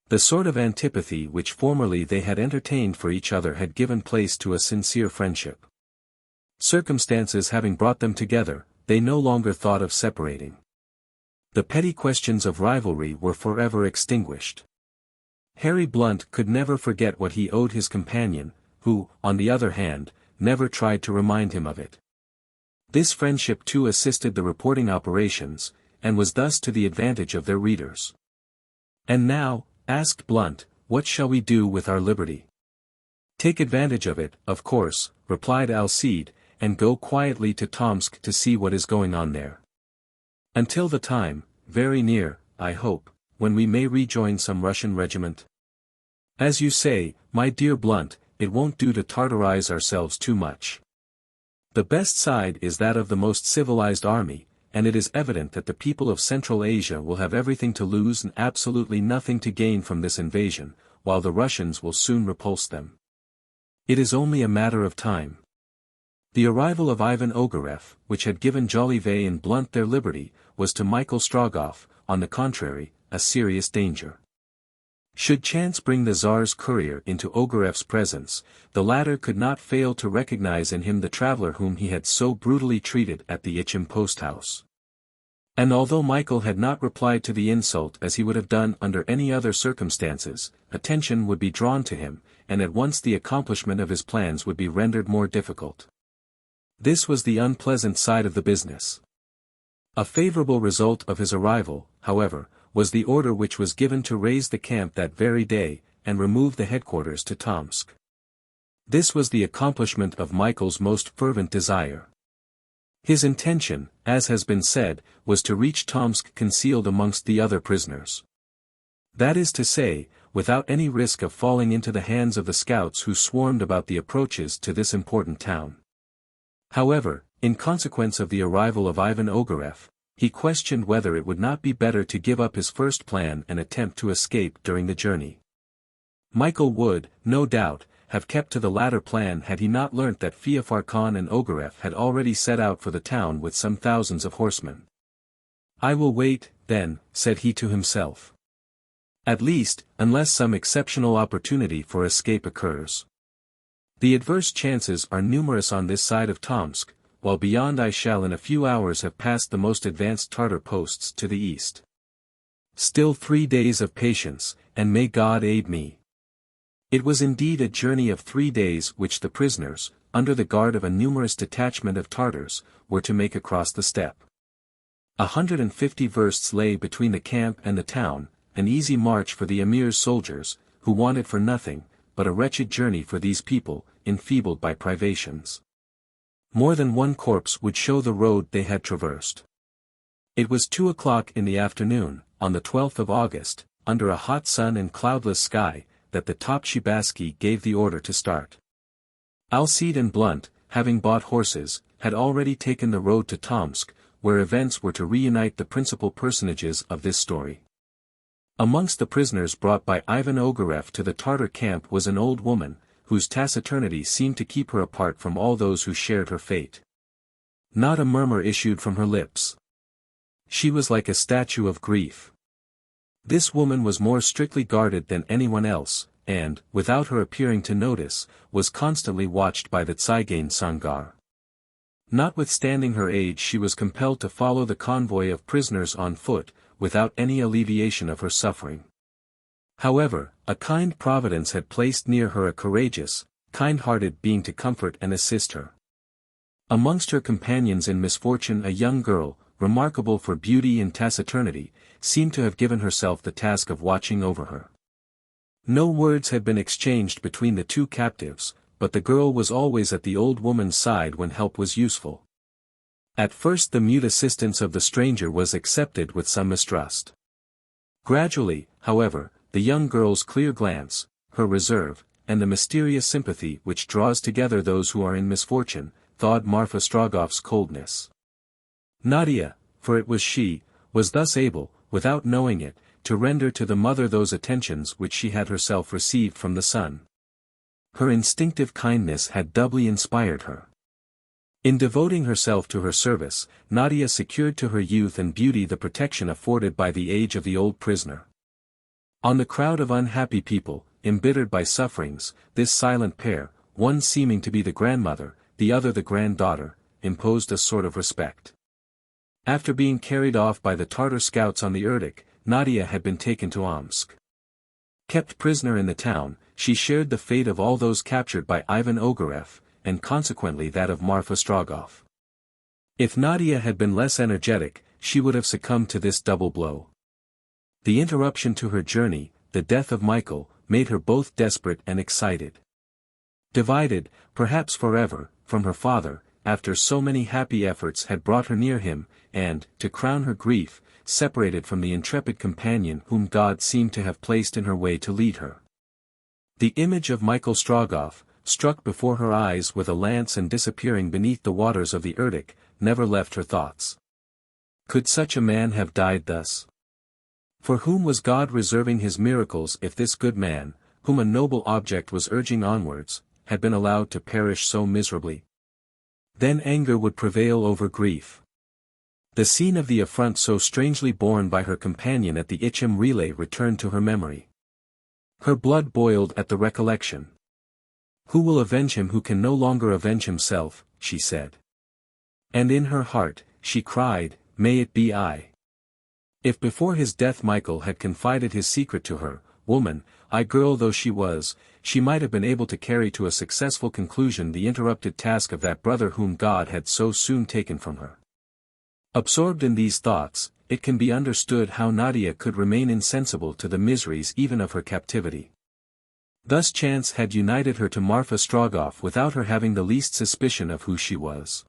The sort of antipathy which formerly they had entertained for each other had given place to a sincere friendship. Circumstances having brought them together, they no longer thought of separating. The petty questions of rivalry were forever extinguished. Harry Blount could never forget what he owed his companion, who, on the other hand, never tried to remind him of it. This friendship too assisted the reporting operations, and was thus to the advantage of their readers. "And now," asked Blount, "what shall we do with our liberty?" "Take advantage of it, of course," replied Alcide, "and go quietly to Tomsk to see what is going on there. Until the time, very near, I hope, when we may rejoin some Russian regiment. As you say, my dear Blount, it won't do to Tartarize ourselves too much. The best side is that of the most civilized army, and it is evident that the people of Central Asia will have everything to lose and absolutely nothing to gain from this invasion, while the Russians will soon repulse them. It is only a matter of time." The arrival of Ivan Ogareff, which had given Jolivet and Blount their liberty, was to Michael Strogoff, on the contrary, a serious danger. Should chance bring the Tsar's courier into Ogareff's presence, the latter could not fail to recognize in him the traveler whom he had so brutally treated at the Ichim post-house. And although Michael had not replied to the insult as he would have done under any other circumstances, attention would be drawn to him, and at once the accomplishment of his plans would be rendered more difficult. This was the unpleasant side of the business. A favorable result of his arrival, however, was the order which was given to raise the camp that very day, and remove the headquarters to Tomsk. This was the accomplishment of Michael's most fervent desire. His intention, as has been said, was to reach Tomsk concealed amongst the other prisoners. That is to say, without any risk of falling into the hands of the scouts who swarmed about the approaches to this important town. However, in consequence of the arrival of Ivan Ogareff, he questioned whether it would not be better to give up his first plan and attempt to escape during the journey. Michael would, no doubt, have kept to the latter plan had he not learnt that Feofar Khan and Ogareff had already set out for the town with some thousands of horsemen. "I will wait, then," said he to himself. "At least, unless some exceptional opportunity for escape occurs. The adverse chances are numerous on this side of Tomsk, while beyond I shall in a few hours have passed the most advanced Tartar posts to the east. Still 3 days of patience, and may God aid me." It was indeed a journey of 3 days which the prisoners, under the guard of a numerous detachment of Tartars, were to make across the steppe. 150 versts lay between the camp and the town, an easy march for the Emir's soldiers, who wanted for nothing, but a wretched journey for these people, enfeebled by privations. More than one corpse would show the road they had traversed. It was 2 o'clock in the afternoon, on the 12th of August, under a hot sun and cloudless sky, that the Topshibaski gave the order to start. Alcide and Blount, having bought horses, had already taken the road to Tomsk, where events were to reunite the principal personages of this story. Amongst the prisoners brought by Ivan Ogareff to the Tartar camp was an old woman, whose taciturnity seemed to keep her apart from all those who shared her fate. Not a murmur issued from her lips. She was like a statue of grief. This woman was more strictly guarded than anyone else, and, without her appearing to notice, was constantly watched by the Tsaigane Sangar. Notwithstanding her age, she was compelled to follow the convoy of prisoners on foot, without any alleviation of her suffering. However, a kind providence had placed near her a courageous, kind-hearted being to comfort and assist her. Amongst her companions in misfortune a young girl, remarkable for beauty and taciturnity, seemed to have given herself the task of watching over her. No words had been exchanged between the two captives, but the girl was always at the old woman's side when help was useful. At first the mute assistance of the stranger was accepted with some mistrust. Gradually, however, the young girl's clear glance, her reserve, and the mysterious sympathy which draws together those who are in misfortune, thawed Marfa Strogoff's coldness. Nadia, for it was she, was thus able, without knowing it, to render to the mother those attentions which she had herself received from the son. Her instinctive kindness had doubly inspired her. In devoting herself to her service, Nadia secured to her youth and beauty the protection afforded by the age of the old prisoner. On the crowd of unhappy people, embittered by sufferings, this silent pair, one seeming to be the grandmother, the other the granddaughter, imposed a sort of respect. After being carried off by the Tartar scouts on the Irkutsk, Nadia had been taken to Omsk. Kept prisoner in the town, she shared the fate of all those captured by Ivan Ogareff, and consequently that of Marfa Strogoff. If Nadia had been less energetic, she would have succumbed to this double blow. The interruption to her journey, the death of Michael, made her both desperate and excited. Divided, perhaps forever, from her father, after so many happy efforts had brought her near him, and, to crown her grief, separated from the intrepid companion whom God seemed to have placed in her way to lead her. The image of Michael Strogoff, struck before her eyes with a lance and disappearing beneath the waters of the Irkutsk, never left her thoughts. Could such a man have died thus? For whom was God reserving his miracles if this good man, whom a noble object was urging onwards, had been allowed to perish so miserably? Then anger would prevail over grief. The scene of the affront so strangely borne by her companion at the Ichim relay returned to her memory. Her blood boiled at the recollection. "Who will avenge him who can no longer avenge himself?" she said. And in her heart, she cried, "May it be I." If before his death Michael had confided his secret to her, woman, girl though she was, she might have been able to carry to a successful conclusion the interrupted task of that brother whom God had so soon taken from her. Absorbed in these thoughts, it can be understood how Nadia could remain insensible to the miseries even of her captivity. Thus chance had united her to Marfa Strogoff without her having the least suspicion of who she was.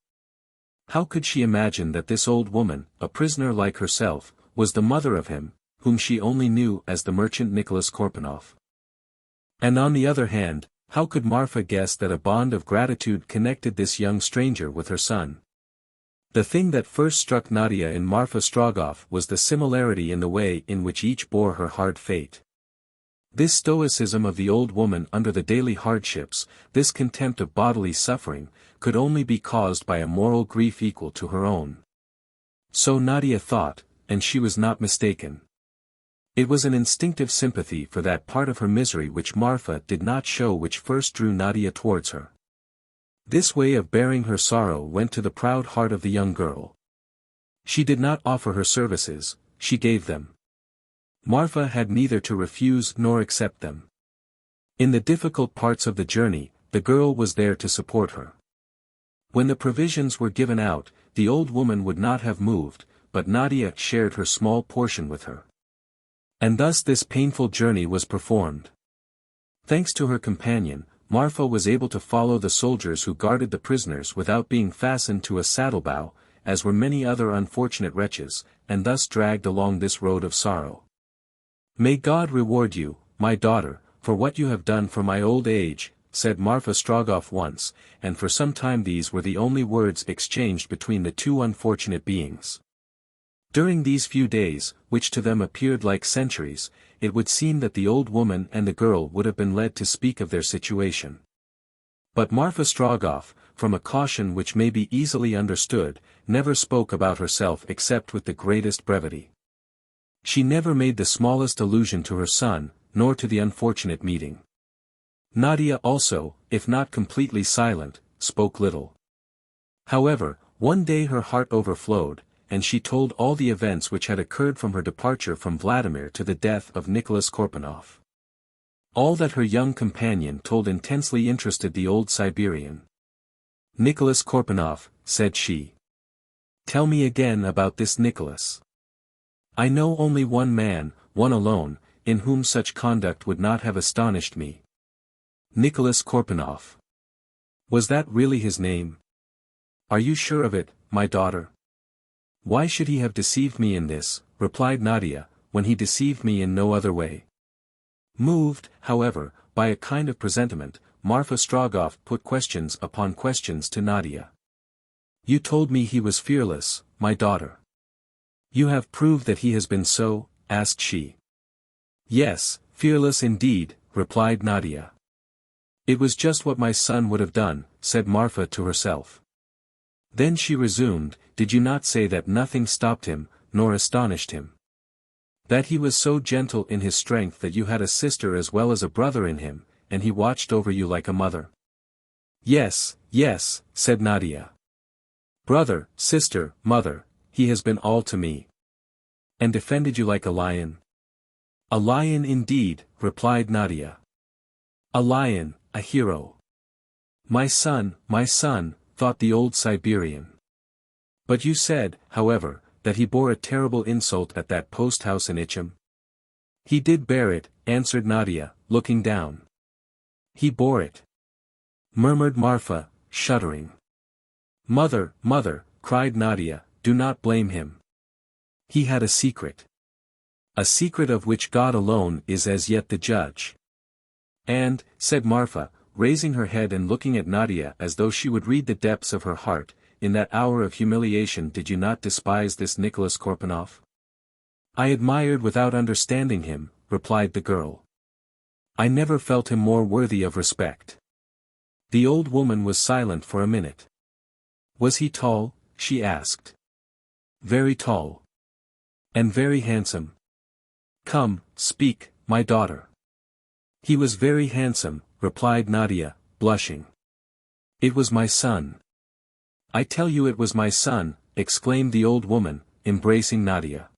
How could she imagine that this old woman, a prisoner like herself, was the mother of him, whom she only knew as the merchant Nicholas Korpanoff? And on the other hand, how could Marfa guess that a bond of gratitude connected this young stranger with her son? The thing that first struck Nadia in Marfa Strogoff was the similarity in the way in which each bore her hard fate. This stoicism of the old woman under the daily hardships, this contempt of bodily suffering, could only be caused by a moral grief equal to her own. So Nadia thought, and she was not mistaken. It was an instinctive sympathy for that part of her misery which Marfa did not show which first drew Nadia towards her. This way of bearing her sorrow went to the proud heart of the young girl. She did not offer her services, she gave them. Marfa had neither to refuse nor accept them. In the difficult parts of the journey, the girl was there to support her. When the provisions were given out, the old woman would not have moved, but Nadia shared her small portion with her. And thus this painful journey was performed. Thanks to her companion, Marfa was able to follow the soldiers who guarded the prisoners without being fastened to a saddlebow, as were many other unfortunate wretches, and thus dragged along this road of sorrow. "May God reward you, my daughter, for what you have done for my old age," said Marfa Strogoff once, and for some time these were the only words exchanged between the two unfortunate beings. During these few days, which to them appeared like centuries, it would seem that the old woman and the girl would have been led to speak of their situation. But Marfa Strogoff, from a caution which may be easily understood, never spoke about herself except with the greatest brevity. She never made the smallest allusion to her son, nor to the unfortunate meeting. Nadia also, if not completely silent, spoke little. However, one day her heart overflowed, and she told all the events which had occurred from her departure from Vladimir to the death of Nicholas Korpanoff. All that her young companion told intensely interested the old Siberian. "Nicholas Korpanoff," said she. Tell me again about this Nicholas. I know only one man, one alone, in whom such conduct would not have astonished me. Nicholas Korpanoff. Was that really his name? Are you sure of it, my daughter? Why should he have deceived me in this, replied Nadia, when he deceived me in no other way? Moved, however, by a kind of presentiment, Marfa Strogoff put questions upon questions to Nadia. You told me he was fearless, my daughter. You have proved that he has been so, asked she. Yes, fearless indeed, replied Nadia. It was just what my son would have done, said Marfa to herself. Then she resumed, did you not say that nothing stopped him, nor astonished him? That he was so gentle in his strength that you had a sister as well as a brother in him, and he watched over you like a mother? Yes, yes, said Nadia. Brother, sister, mother, he has been all to me. And defended you like a lion? A lion indeed, replied Nadia. A lion, a hero. My son, thought the old Siberian. But you said, however, that he bore a terrible insult at that post house in Ichim. He did bear it, answered Nadia, looking down. He bore it, murmured Marfa, shuddering. Mother, cried Nadia, do not blame him. He had a secret. A secret of which God alone is as yet the judge. And, said Marfa, raising her head and looking at Nadia as though she would read the depths of her heart, in that hour of humiliation did you not despise this Nicholas Korpanoff? I admired without understanding him, replied the girl. I never felt him more worthy of respect. The old woman was silent for a minute. Was he tall? She asked. Very tall. And very handsome. Come, speak, my daughter. He was very handsome, replied Nadia, blushing. It was my son. I tell you it was my son, exclaimed the old woman, embracing Nadia.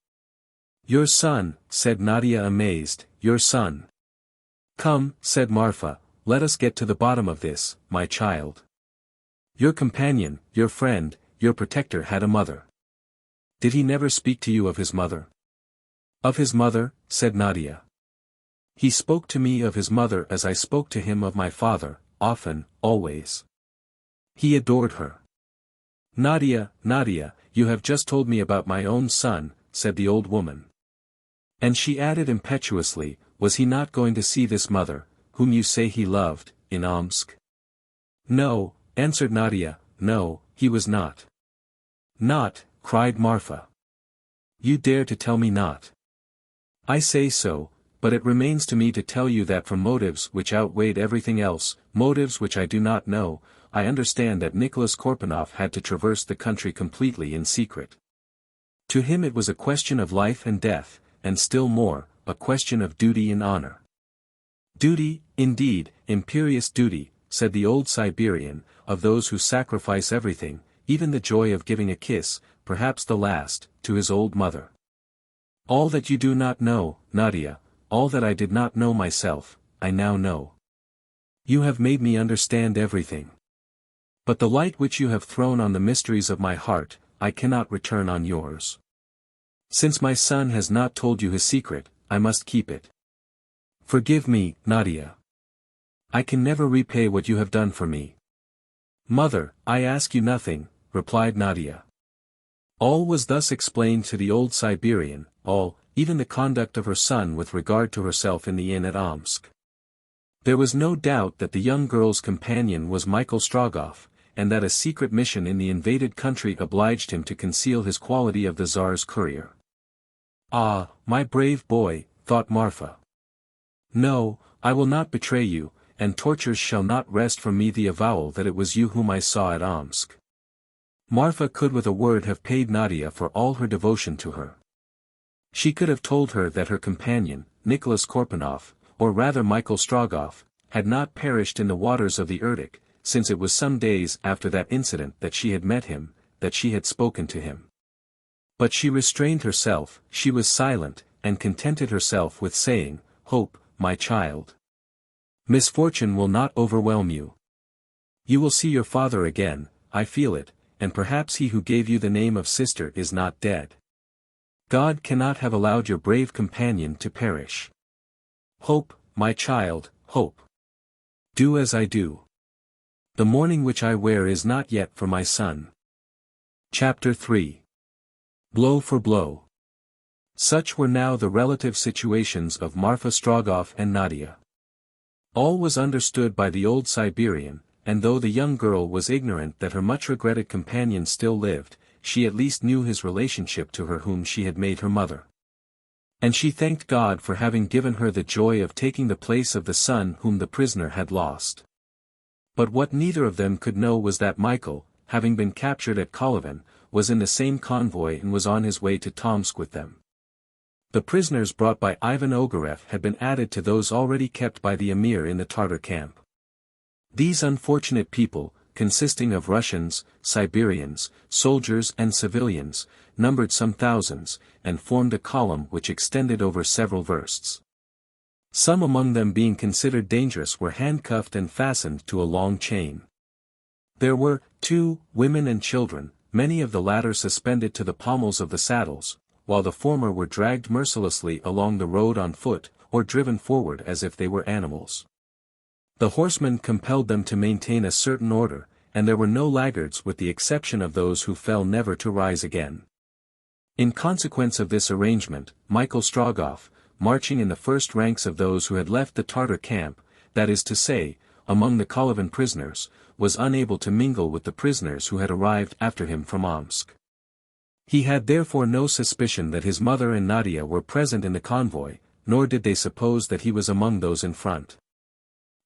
Your son, said Nadia amazed, your son. Come, said Marfa, let us get to the bottom of this, my child. Your companion, your friend, your protector had a mother. Did he never speak to you of his mother? Of his mother, said Nadia. He spoke to me of his mother as I spoke to him of my father, often, always. He adored her. Nadia, you have just told me about my own son, said the old woman. And she added impetuously, was he not going to see this mother, whom you say he loved, in Omsk? No, answered Nadia, no, he was not. Not, cried Marfa. You dare to tell me not. I say so, but it remains to me to tell you that from motives which outweighed everything else, motives which I do not know, I understand that Nicholas Korpanoff had to traverse the country completely in secret. To him it was a question of life and death, and still more, a question of duty and honor. Duty, indeed, imperious duty, said the old Siberian, of those who sacrifice everything, even the joy of giving a kiss, perhaps the last, to his old mother. All that you do not know, Nadia, all that I did not know myself, I now know. You have made me understand everything. But the light which you have thrown on the mysteries of my heart, I cannot return on yours. Since my son has not told you his secret, I must keep it. Forgive me, Nadia. I can never repay what you have done for me. Mother, I ask you nothing, replied Nadia. All was thus explained to the old Siberian, all, even the conduct of her son with regard to herself in the inn at Omsk. There was no doubt that the young girl's companion was Michael Strogoff, and that a secret mission in the invaded country obliged him to conceal his quality of the Tsar's courier. Ah, my brave boy, thought Marfa. No, I will not betray you, and tortures shall not wrest from me the avowal that it was you whom I saw at Omsk. Marfa could with a word have paid Nadia for all her devotion to her. She could have told her that her companion, Nicholas Korpanoff, or rather Michael Strogoff, had not perished in the waters of the Irkutsk, since it was some days after that incident that she had met him, that she had spoken to him. But she restrained herself, she was silent, and contented herself with saying, Hope, my child. Misfortune will not overwhelm you. You will see your father again, I feel it, and perhaps he who gave you the name of sister is not dead. God cannot have allowed your brave companion to perish. Hope, my child, hope. Do as I do. The mourning which I wear is not yet for my son. Chapter 3. Blow for blow. Such were now the relative situations of Marfa Strogoff and Nadia. All was understood by the old Siberian, and though the young girl was ignorant that her much-regretted companion still lived, she at least knew his relationship to her whom she had made her mother. And she thanked God for having given her the joy of taking the place of the son whom the prisoner had lost. But what neither of them could know was that Michael, having been captured at Kolyvan, was in the same convoy and was on his way to Tomsk with them. The prisoners brought by Ivan Ogareff had been added to those already kept by the emir in the Tartar camp. These unfortunate people, consisting of Russians, Siberians, soldiers and civilians, numbered some thousands, and formed a column which extended over several versts. Some among them being considered dangerous were handcuffed and fastened to a long chain. There were, too, women and children, many of the latter suspended to the pommels of the saddles, while the former were dragged mercilessly along the road on foot, or driven forward as if they were animals. The horsemen compelled them to maintain a certain order, and there were no laggards with the exception of those who fell never to rise again. In consequence of this arrangement, Michael Strogoff, marching in the first ranks of those who had left the Tartar camp, that is to say, among the Kolyvan prisoners, was unable to mingle with the prisoners who had arrived after him from Omsk. He had therefore no suspicion that his mother and Nadia were present in the convoy, nor did they suppose that he was among those in front.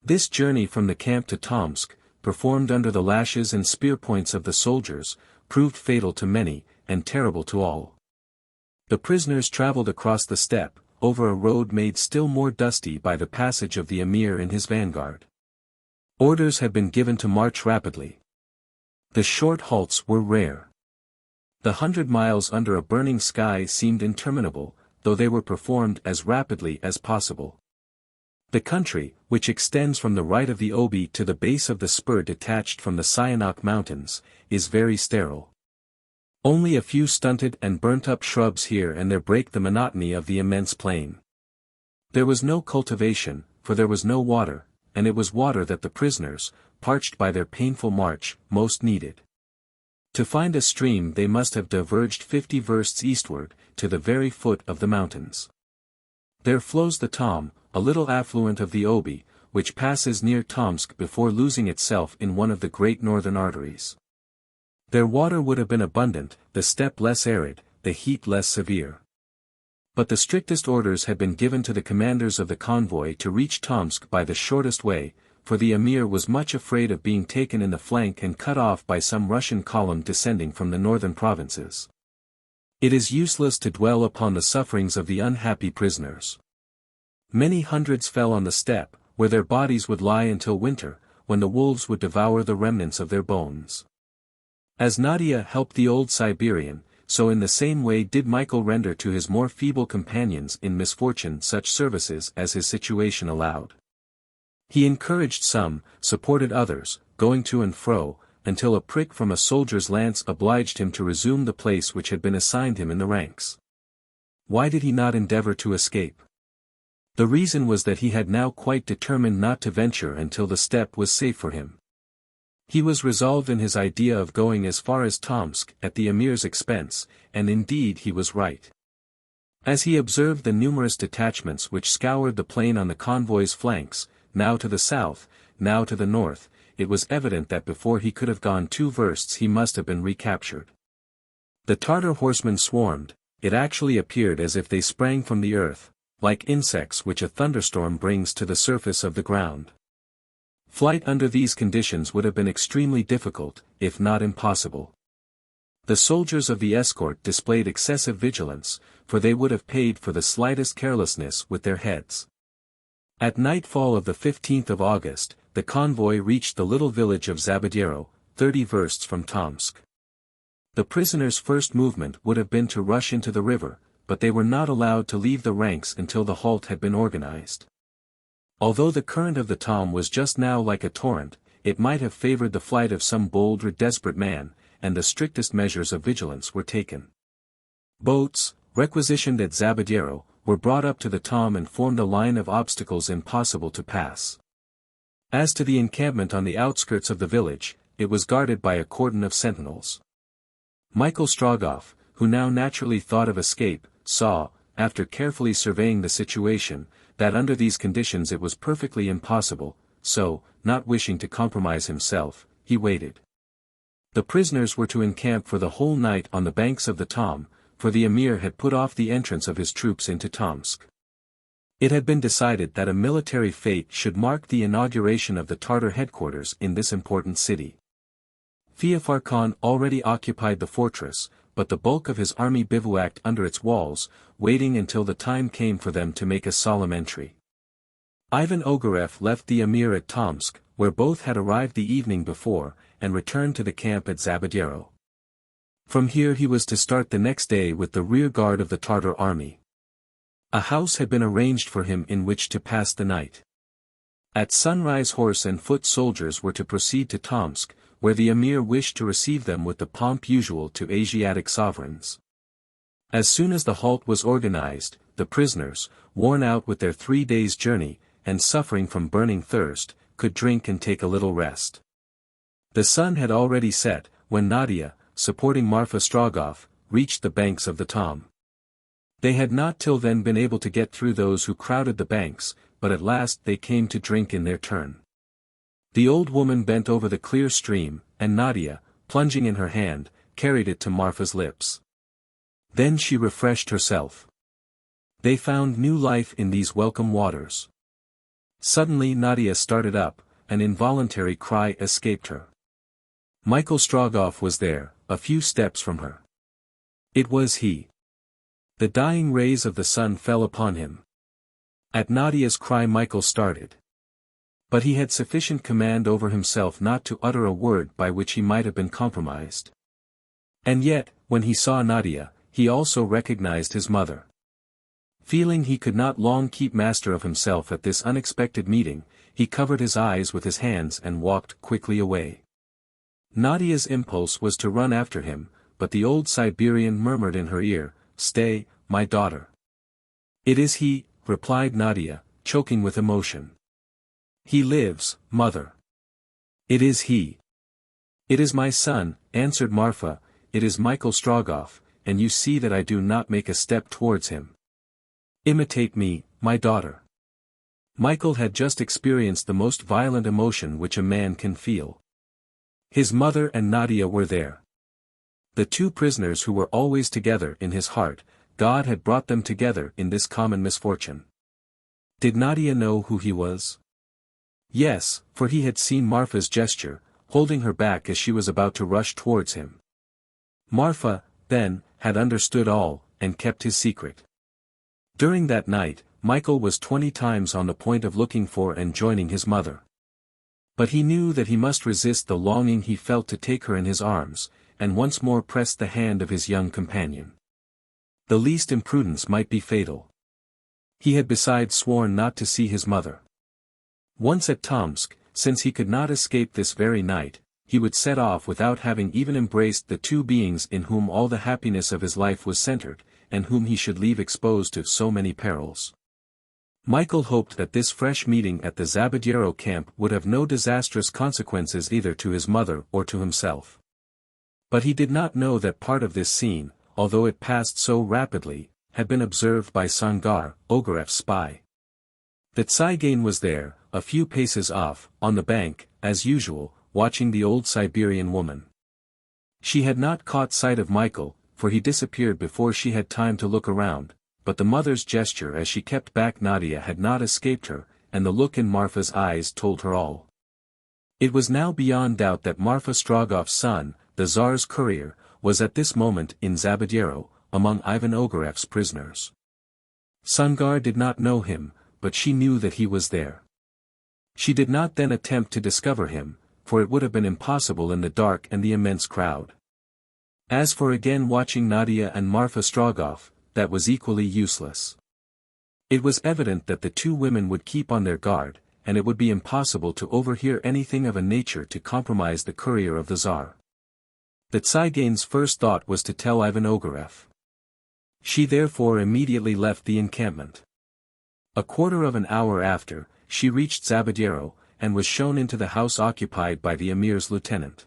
This journey from the camp to Tomsk, performed under the lashes and spear points of the soldiers, proved fatal to many, and terrible to all. The prisoners traveled across the steppe, over a road made still more dusty by the passage of the emir in his vanguard. Orders had been given to march rapidly. The short halts were rare. The 100 miles under a burning sky seemed interminable, though they were performed as rapidly as possible. The country, which extends from the right of the Obi to the base of the spur detached from the Syanok mountains, is very sterile. Only a few stunted and burnt-up shrubs here and there break the monotony of the immense plain. There was no cultivation, for there was no water, and it was water that the prisoners, parched by their painful march, most needed. To find a stream they must have diverged 50 versts eastward, to the very foot of the mountains. There flows the Tom, a little affluent of the Obi, which passes near Tomsk before losing itself in one of the great northern arteries. Their water would have been abundant, the steppe less arid, the heat less severe. But the strictest orders had been given to the commanders of the convoy to reach Tomsk by the shortest way, for the emir was much afraid of being taken in the flank and cut off by some Russian column descending from the northern provinces. It is useless to dwell upon the sufferings of the unhappy prisoners. Many hundreds fell on the steppe, where their bodies would lie until winter, when the wolves would devour the remnants of their bones. As Nadia helped the old Siberian, so in the same way did Michael render to his more feeble companions in misfortune such services as his situation allowed. He encouraged some, supported others, going to and fro, until a prick from a soldier's lance obliged him to resume the place which had been assigned him in the ranks. Why did he not endeavor to escape? The reason was that he had now quite determined not to venture until the steppe was safe for him. He was resolved in his idea of going as far as Tomsk at the emir's expense, and indeed he was right. As he observed the numerous detachments which scoured the plain on the convoy's flanks, now to the south, now to the north, it was evident that before he could have gone 2 versts he must have been recaptured. The Tartar horsemen swarmed, it actually appeared as if they sprang from the earth, like insects which a thunderstorm brings to the surface of the ground. Flight under these conditions would have been extremely difficult, if not impossible. The soldiers of the escort displayed excessive vigilance, for they would have paid for the slightest carelessness with their heads. At nightfall of the 15th of August, the convoy reached the little village of Zabadiero, 30 versts from Tomsk. The prisoners' first movement would have been to rush into the river, but they were not allowed to leave the ranks until the halt had been organized. Although the current of the Tom was just now like a torrent, it might have favored the flight of some bold or desperate man, and the strictest measures of vigilance were taken. Boats, requisitioned at Zabadiero, were brought up to the Tom and formed a line of obstacles impossible to pass. As to the encampment on the outskirts of the village, it was guarded by a cordon of sentinels. Michael Strogoff, who now naturally thought of escape, saw, after carefully surveying the situation, that under these conditions it was perfectly impossible, so, not wishing to compromise himself, he waited. The prisoners were to encamp for the whole night on the banks of the Tom, for the emir had put off the entrance of his troops into Tomsk. It had been decided that a military fete should mark the inauguration of the Tartar headquarters in this important city. Feofar Khan already occupied the fortress, but the bulk of his army bivouacked under its walls, waiting until the time came for them to make a solemn entry. Ivan Ogareff left the emir at Tomsk, where both had arrived the evening before, and returned to the camp at Zabadiero. From here he was to start the next day with the rear guard of the Tartar army. A house had been arranged for him in which to pass the night. At sunrise horse and foot soldiers were to proceed to Tomsk, where the emir wished to receive them with the pomp usual to Asiatic sovereigns. As soon as the halt was organized, the prisoners, worn out with their 3 days' journey, and suffering from burning thirst, could drink and take a little rest. The sun had already set, when Nadia, supporting Marfa Strogoff, reached the banks of the Tom. They had not till then been able to get through those who crowded the banks, but at last they came to drink in their turn. The old woman bent over the clear stream, and Nadia, plunging in her hand, carried it to Marfa's lips. Then she refreshed herself. They found new life in these welcome waters. Suddenly Nadia started up, an involuntary cry escaped her. Michael Strogoff was there, a few steps from her. It was he. The dying rays of the sun fell upon him. At Nadia's cry Michael started. But he had sufficient command over himself not to utter a word by which he might have been compromised. And yet, when he saw Nadia, he also recognized his mother. Feeling he could not long keep master of himself at this unexpected meeting, he covered his eyes with his hands and walked quickly away. Nadia's impulse was to run after him, but the old Siberian murmured in her ear, "Stay, my daughter." "It is he," replied Nadia, choking with emotion. "He lives, mother." "It is he." "It is my son," answered Marfa, "it is Michael Strogoff, and you see that I do not make a step towards him. Imitate me, my daughter." Michael had just experienced the most violent emotion which a man can feel. His mother and Nadia were there. The two prisoners who were always together in his heart, God had brought them together in this common misfortune. Did Nadia know who he was? Yes, for he had seen Marfa's gesture, holding her back as she was about to rush towards him. Marfa, then, had understood all, and kept his secret. During that night, Michael was 20 times on the point of looking for and joining his mother. But he knew that he must resist the longing he felt to take her in his arms, and once more press the hand of his young companion. The least imprudence might be fatal. He had besides sworn not to see his mother. Once at Tomsk, since he could not escape this very night, he would set off without having even embraced the two beings in whom all the happiness of his life was centered, and whom he should leave exposed to so many perils. Michael hoped that this fresh meeting at the Zabadiero camp would have no disastrous consequences either to his mother or to himself. But he did not know that part of this scene, although it passed so rapidly, had been observed by Sangar, Ogareff's spy. The Tsaigane was there, a few paces off, on the bank, as usual, watching the old Siberian woman. She had not caught sight of Michael, for he disappeared before she had time to look around, but the mother's gesture as she kept back Nadia had not escaped her, and the look in Marfa's eyes told her all. It was now beyond doubt that Marfa Strogoff's son, the Tsar's courier, was at this moment in Zabadiero, among Ivan Ogareff's prisoners. Sangar did not know him, but she knew that he was there. She did not then attempt to discover him, for it would have been impossible in the dark and the immense crowd. As for again watching Nadia and Marfa Strogoff, that was equally useless. It was evident that the two women would keep on their guard, and it would be impossible to overhear anything of a nature to compromise the courier of the Tsar. The Tsigane's first thought was to tell Ivan Ogareff. She therefore immediately left the encampment. A quarter of an hour after, she reached Zabadiero, and was shown into the house occupied by the emir's lieutenant.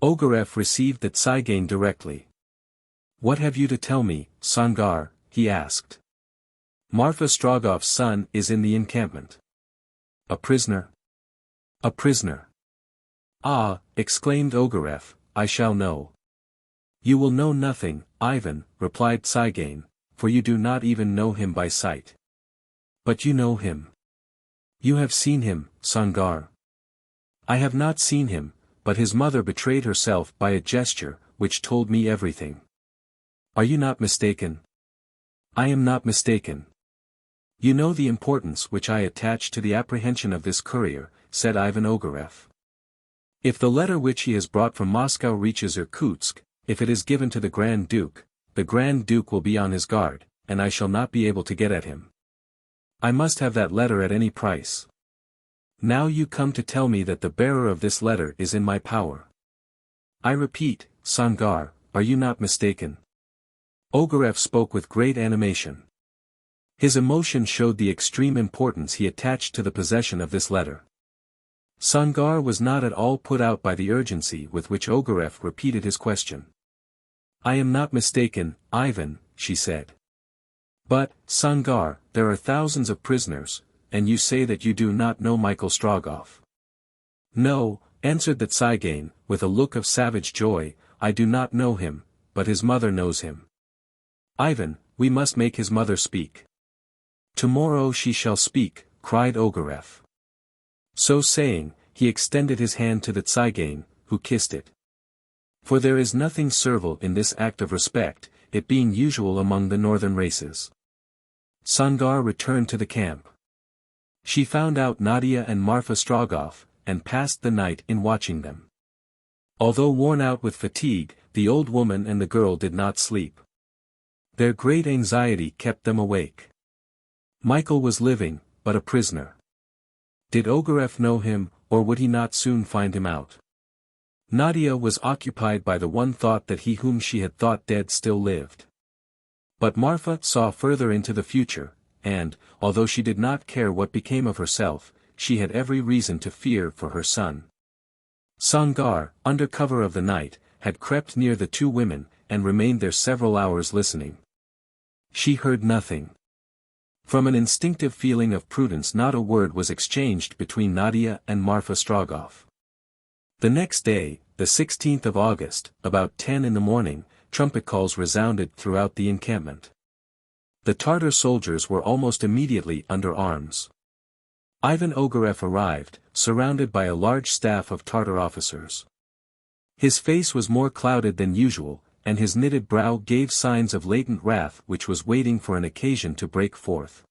Ogareff received the Tsigane directly. "What have you to tell me, Sangar?" he asked. "Marfa Strogoff's son is in the encampment." "A prisoner?" "A prisoner." "Ah," exclaimed Ogareff, "I shall know." "You will know nothing, Ivan," replied Tsigane, "for you do not even know him by sight. But you know him. You have seen him, Sangar." "I have not seen him, but his mother betrayed herself by a gesture, which told me everything." "Are you not mistaken?" "I am not mistaken." "You know the importance which I attach to the apprehension of this courier," said Ivan Ogareff. "If the letter which he has brought from Moscow reaches Irkutsk, if it is given to the Grand Duke will be on his guard, and I shall not be able to get at him. I must have that letter at any price. Now you come to tell me that the bearer of this letter is in my power. I repeat, Sangar, are you not mistaken?" Ogareff spoke with great animation. His emotion showed the extreme importance he attached to the possession of this letter. Sangar was not at all put out by the urgency with which Ogareff repeated his question. "I am not mistaken, Ivan," she said. "But, Sangar, there are thousands of prisoners, and you say that you do not know Michael Strogoff." "No," answered the Tsigane, with a look of savage joy, "I do not know him, but his mother knows him." "Ivan, we must make his mother speak." "Tomorrow she shall speak," cried Ogareff. So saying, he extended his hand to the Tsigane, who kissed it. For there is nothing servile in this act of respect, it being usual among the northern races. Sangar returned to the camp. She found out Nadia and Marfa Strogoff, and passed the night in watching them. Although worn out with fatigue, the old woman and the girl did not sleep. Their great anxiety kept them awake. Michael was living, but a prisoner. Did Ogareff know him, or would he not soon find him out? Nadia was occupied by the one thought that he whom she had thought dead still lived. But Marfa saw further into the future, and, although she did not care what became of herself, she had every reason to fear for her son. Sangar, under cover of the night, had crept near the two women, and remained there several hours listening. She heard nothing. From an instinctive feeling of prudence not a word was exchanged between Nadia and Marfa Strogoff. The next day, the 16th of August, about 10 in the morning, trumpet calls resounded throughout the encampment. The Tartar soldiers were almost immediately under arms. Ivan Ogareff arrived, surrounded by a large staff of Tartar officers. His face was more clouded than usual, and his knitted brow gave signs of latent wrath which was waiting for an occasion to break forth.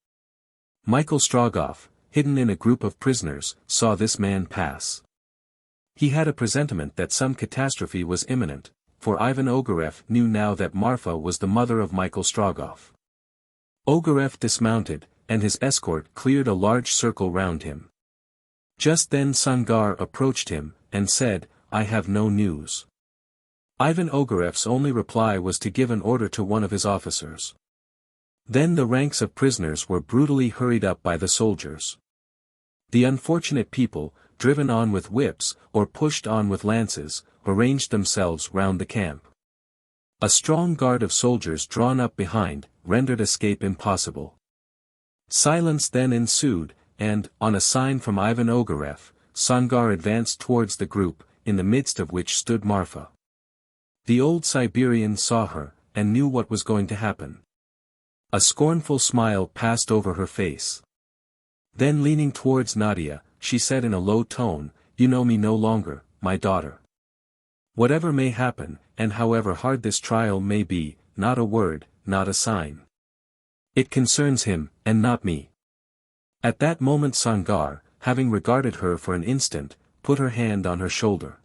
Michael Strogoff, hidden in a group of prisoners, saw this man pass. He had a presentiment that some catastrophe was imminent, for Ivan Ogareff knew now that Marfa was the mother of Michael Strogoff. Ogareff dismounted, and his escort cleared a large circle round him. Just then Sangar approached him, and said, "I have no news." Ivan Ogareff's only reply was to give an order to one of his officers. Then the ranks of prisoners were brutally hurried up by the soldiers. The unfortunate people, driven on with whips, or pushed on with lances, arranged themselves round the camp. A strong guard of soldiers drawn up behind, rendered escape impossible. Silence then ensued, and, on a sign from Ivan Ogareff, Sangar advanced towards the group, in the midst of which stood Marfa. The old Siberian saw her, and knew what was going to happen. A scornful smile passed over her face. Then leaning towards Nadia, she said in a low tone, "You know me no longer, my daughter. Whatever may happen, and however hard this trial may be, not a word, not a sign. It concerns him, and not me." At that moment Sangar, having regarded her for an instant, put her hand on her shoulder.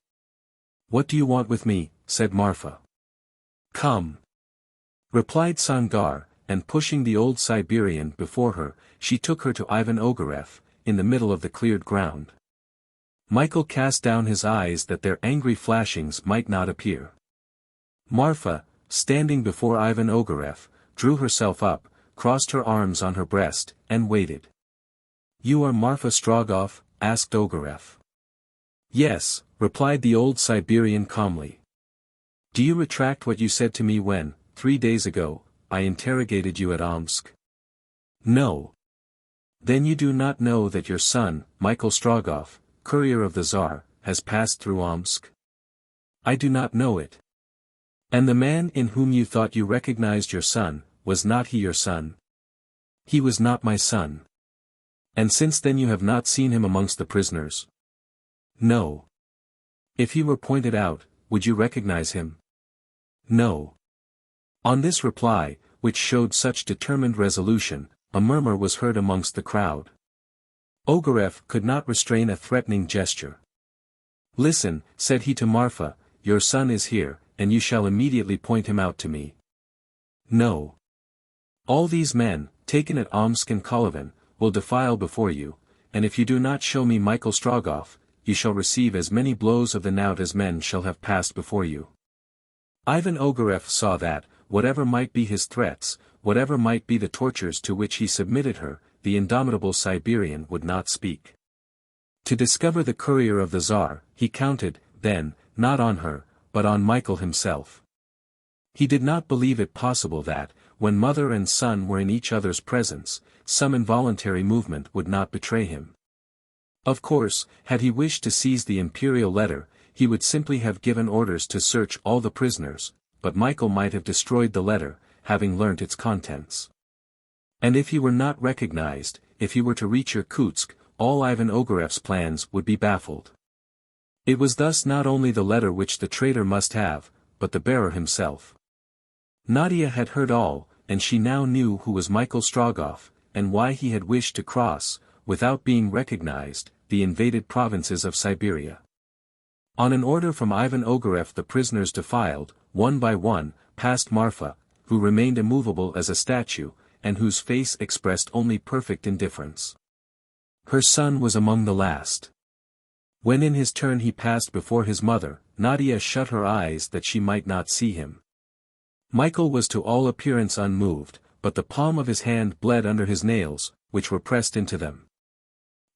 "What do you want with me?" said Marfa. "Come," replied Sangar, and pushing the old Siberian before her, she took her to Ivan Ogareff, in the middle of the cleared ground. Michael cast down his eyes that their angry flashings might not appear. Marfa, standing before Ivan Ogareff, drew herself up, crossed her arms on her breast, and waited. "You are Marfa Strogoff?" asked Ogareff. "Yes," replied the old Siberian calmly. "Do you retract what you said to me when, 3 days ago, I interrogated you at Omsk?" "No." "Then you do not know that your son, Michael Strogoff, courier of the Tsar, has passed through Omsk?" "I do not know it." "And the man in whom you thought you recognized your son, was not he your son?" "He was not my son." "And since then you have not seen him amongst the prisoners?" "No." "If he were pointed out, would you recognize him?" "No." On this reply, which showed such determined resolution, a murmur was heard amongst the crowd. Ogareff could not restrain a threatening gesture. "Listen," said he to Marfa, "your son is here, and you shall immediately point him out to me." "No. All these men, taken at Omsk and Kolyvan, will defile before you, and if you do not show me Michael Strogoff, you shall receive as many blows of the knout as men shall have passed before you." Ivan Ogareff saw that, whatever might be his threats, whatever might be the tortures to which he submitted her, the indomitable Siberian would not speak. To discover the courier of the Tsar, he counted, then, not on her, but on Michael himself. He did not believe it possible that, when mother and son were in each other's presence, some involuntary movement would not betray him. Of course, had he wished to seize the imperial letter, he would simply have given orders to search all the prisoners, but Michael might have destroyed the letter, having learnt its contents. And if he were not recognized, if he were to reach Irkutsk, all Ivan Ogareff's plans would be baffled. It was thus not only the letter which the traitor must have, but the bearer himself. Nadia had heard all, and she now knew who was Michael Strogoff, and why he had wished to cross, without being recognized, the invaded provinces of Siberia. On an order from Ivan Ogareff the prisoners defiled, one by one, past Marfa, who remained immovable as a statue, and whose face expressed only perfect indifference. Her son was among the last. When in his turn he passed before his mother, Nadia shut her eyes that she might not see him. Michael was to all appearance unmoved, but the palm of his hand bled under his nails, which were pressed into them.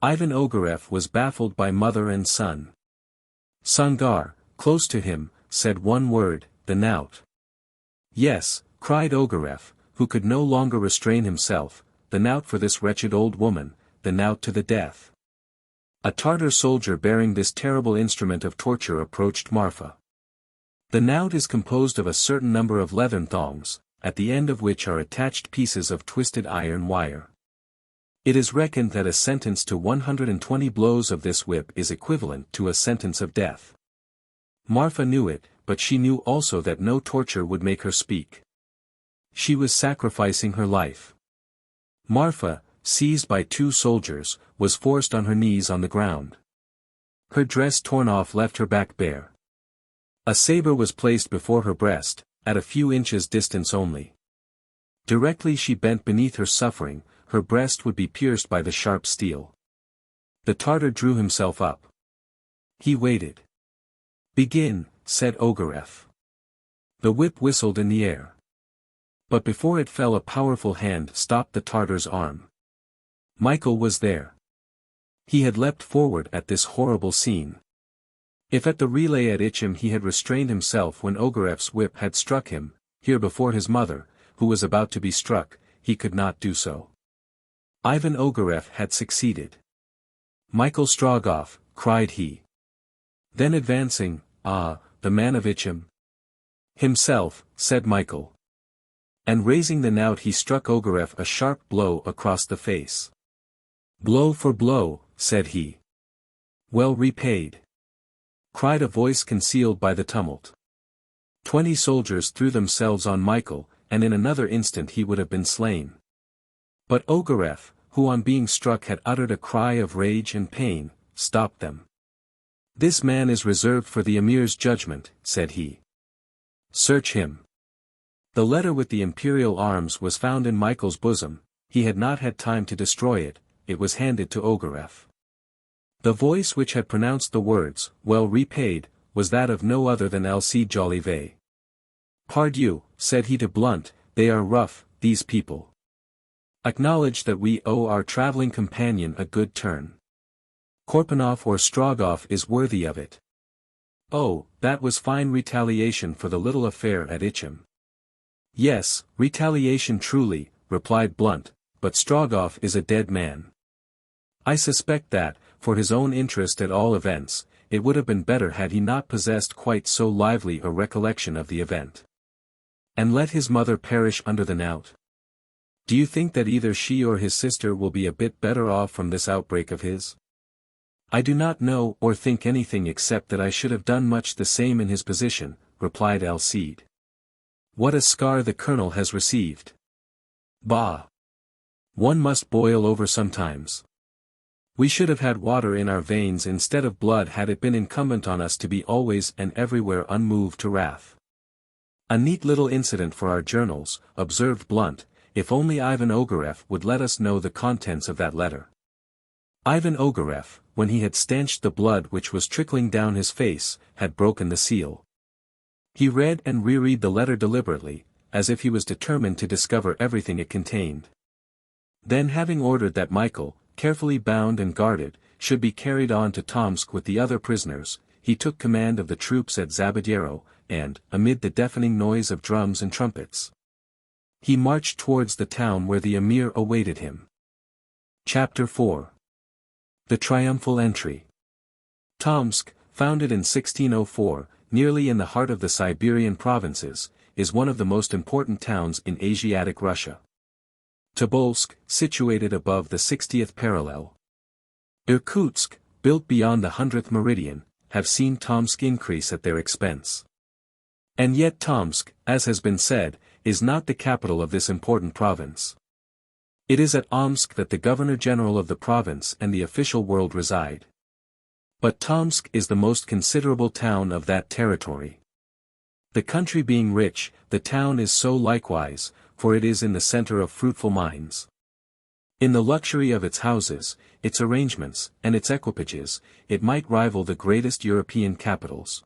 Ivan Ogareff was baffled by mother and son. Sangar, close to him, said one word, "the knout." "Yes," cried Ogareff, who could no longer restrain himself, "the knout for this wretched old woman, the knout to the death." A Tartar soldier bearing this terrible instrument of torture approached Marfa. The knout is composed of a certain number of leathern thongs, at the end of which are attached pieces of twisted iron wire. It is reckoned that a sentence to 120 blows of this whip is equivalent to a sentence of death. Marfa knew it, but she knew also that no torture would make her speak. She was sacrificing her life. Marfa, seized by 2 soldiers, was forced on her knees on the ground. Her dress torn off left her back bare. A saber was placed before her breast, at a few inches distance only. Directly she bent beneath her suffering, her breast would be pierced by the sharp steel. The Tartar drew himself up. He waited. "Begin," said Ogareff. The whip whistled in the air. But before it fell a powerful hand stopped the Tartar's arm. Michael was there. He had leapt forward at this horrible scene. If at the relay at Ichim he had restrained himself when Ogareff's whip had struck him, here before his mother, who was about to be struck, he could not do so. Ivan Ogareff had succeeded. "Michael Strogoff," cried he. Then advancing, "Ah, the man of Ichim." "Himself," said Michael. And raising the knout he struck Ogareff a sharp blow across the face. "Blow for blow," said he. "Well repaid," cried a voice concealed by the tumult. 20 soldiers threw themselves on Michael, and in another instant he would have been slain. But Ogareff, who on being struck had uttered a cry of rage and pain, stopped them. "This man is reserved for the Emir's judgment," said he. "Search him." The letter with the imperial arms was found in Michael's bosom. He had not had time to destroy it, it was handed to Ogareff. The voice which had pronounced the words, "well repaid," was that of no other than Alcide Jolivet. "Pardieu," said he to Blount, "they are rough, these people. Acknowledge that we owe our travelling companion a good turn. Korpanoff or Strogoff is worthy of it." "Oh, that was fine retaliation for the little affair at Itchem." "Yes, retaliation truly," replied Blount, "but Strogoff is a dead man. I suspect that, for his own interest at all events, it would have been better had he not possessed quite so lively a recollection of the event. And let his mother perish under the knout. Do you think that either she or his sister will be a bit better off from this outbreak of his?" "I do not know or think anything except that I should have done much the same in his position," replied Alcide. "What a scar the colonel has received! Bah! One must boil over sometimes. We should have had water in our veins instead of blood had it been incumbent on us to be always and everywhere unmoved to wrath." "A neat little incident for our journals," observed Blount, "if only Ivan Ogareff would let us know the contents of that letter." Ivan Ogareff, when he had stanched the blood which was trickling down his face, had broken the seal. He read and reread the letter deliberately, as if he was determined to discover everything it contained. Then, having ordered that Michael, carefully bound and guarded, should be carried on to Tomsk with the other prisoners, he took command of the troops at Zabadiero, and, amid the deafening noise of drums and trumpets, he marched towards the town where the emir awaited him. Chapter 4. The Triumphal Entry. Tomsk, founded in 1604, nearly in the heart of the Siberian provinces, is one of the most important towns in Asiatic Russia. Tobolsk, situated above the 60th parallel. Irkutsk, built beyond the 100th meridian, have seen Tomsk increase at their expense. And yet Tomsk, as has been said, is not the capital of this important province. It is at Omsk that the Governor-General of the province and the official world reside. But Tomsk is the most considerable town of that territory. The country being rich, the town is so likewise, for it is in the center of fruitful mines. In the luxury of its houses, its arrangements, and its equipages, it might rival the greatest European capitals.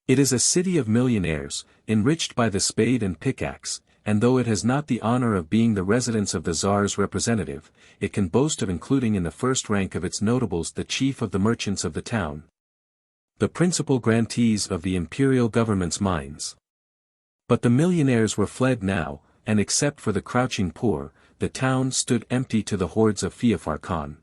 It is a city of millionaires, enriched by the spade and pickaxe, and though it has not the honor of being the residence of the Tsar's representative, it can boast of including in the first rank of its notables the chief of the merchants of the town, the principal grantees of the imperial government's mines. But the millionaires were fled now, and except for the crouching poor, the town stood empty to the hordes of Feofar Khan.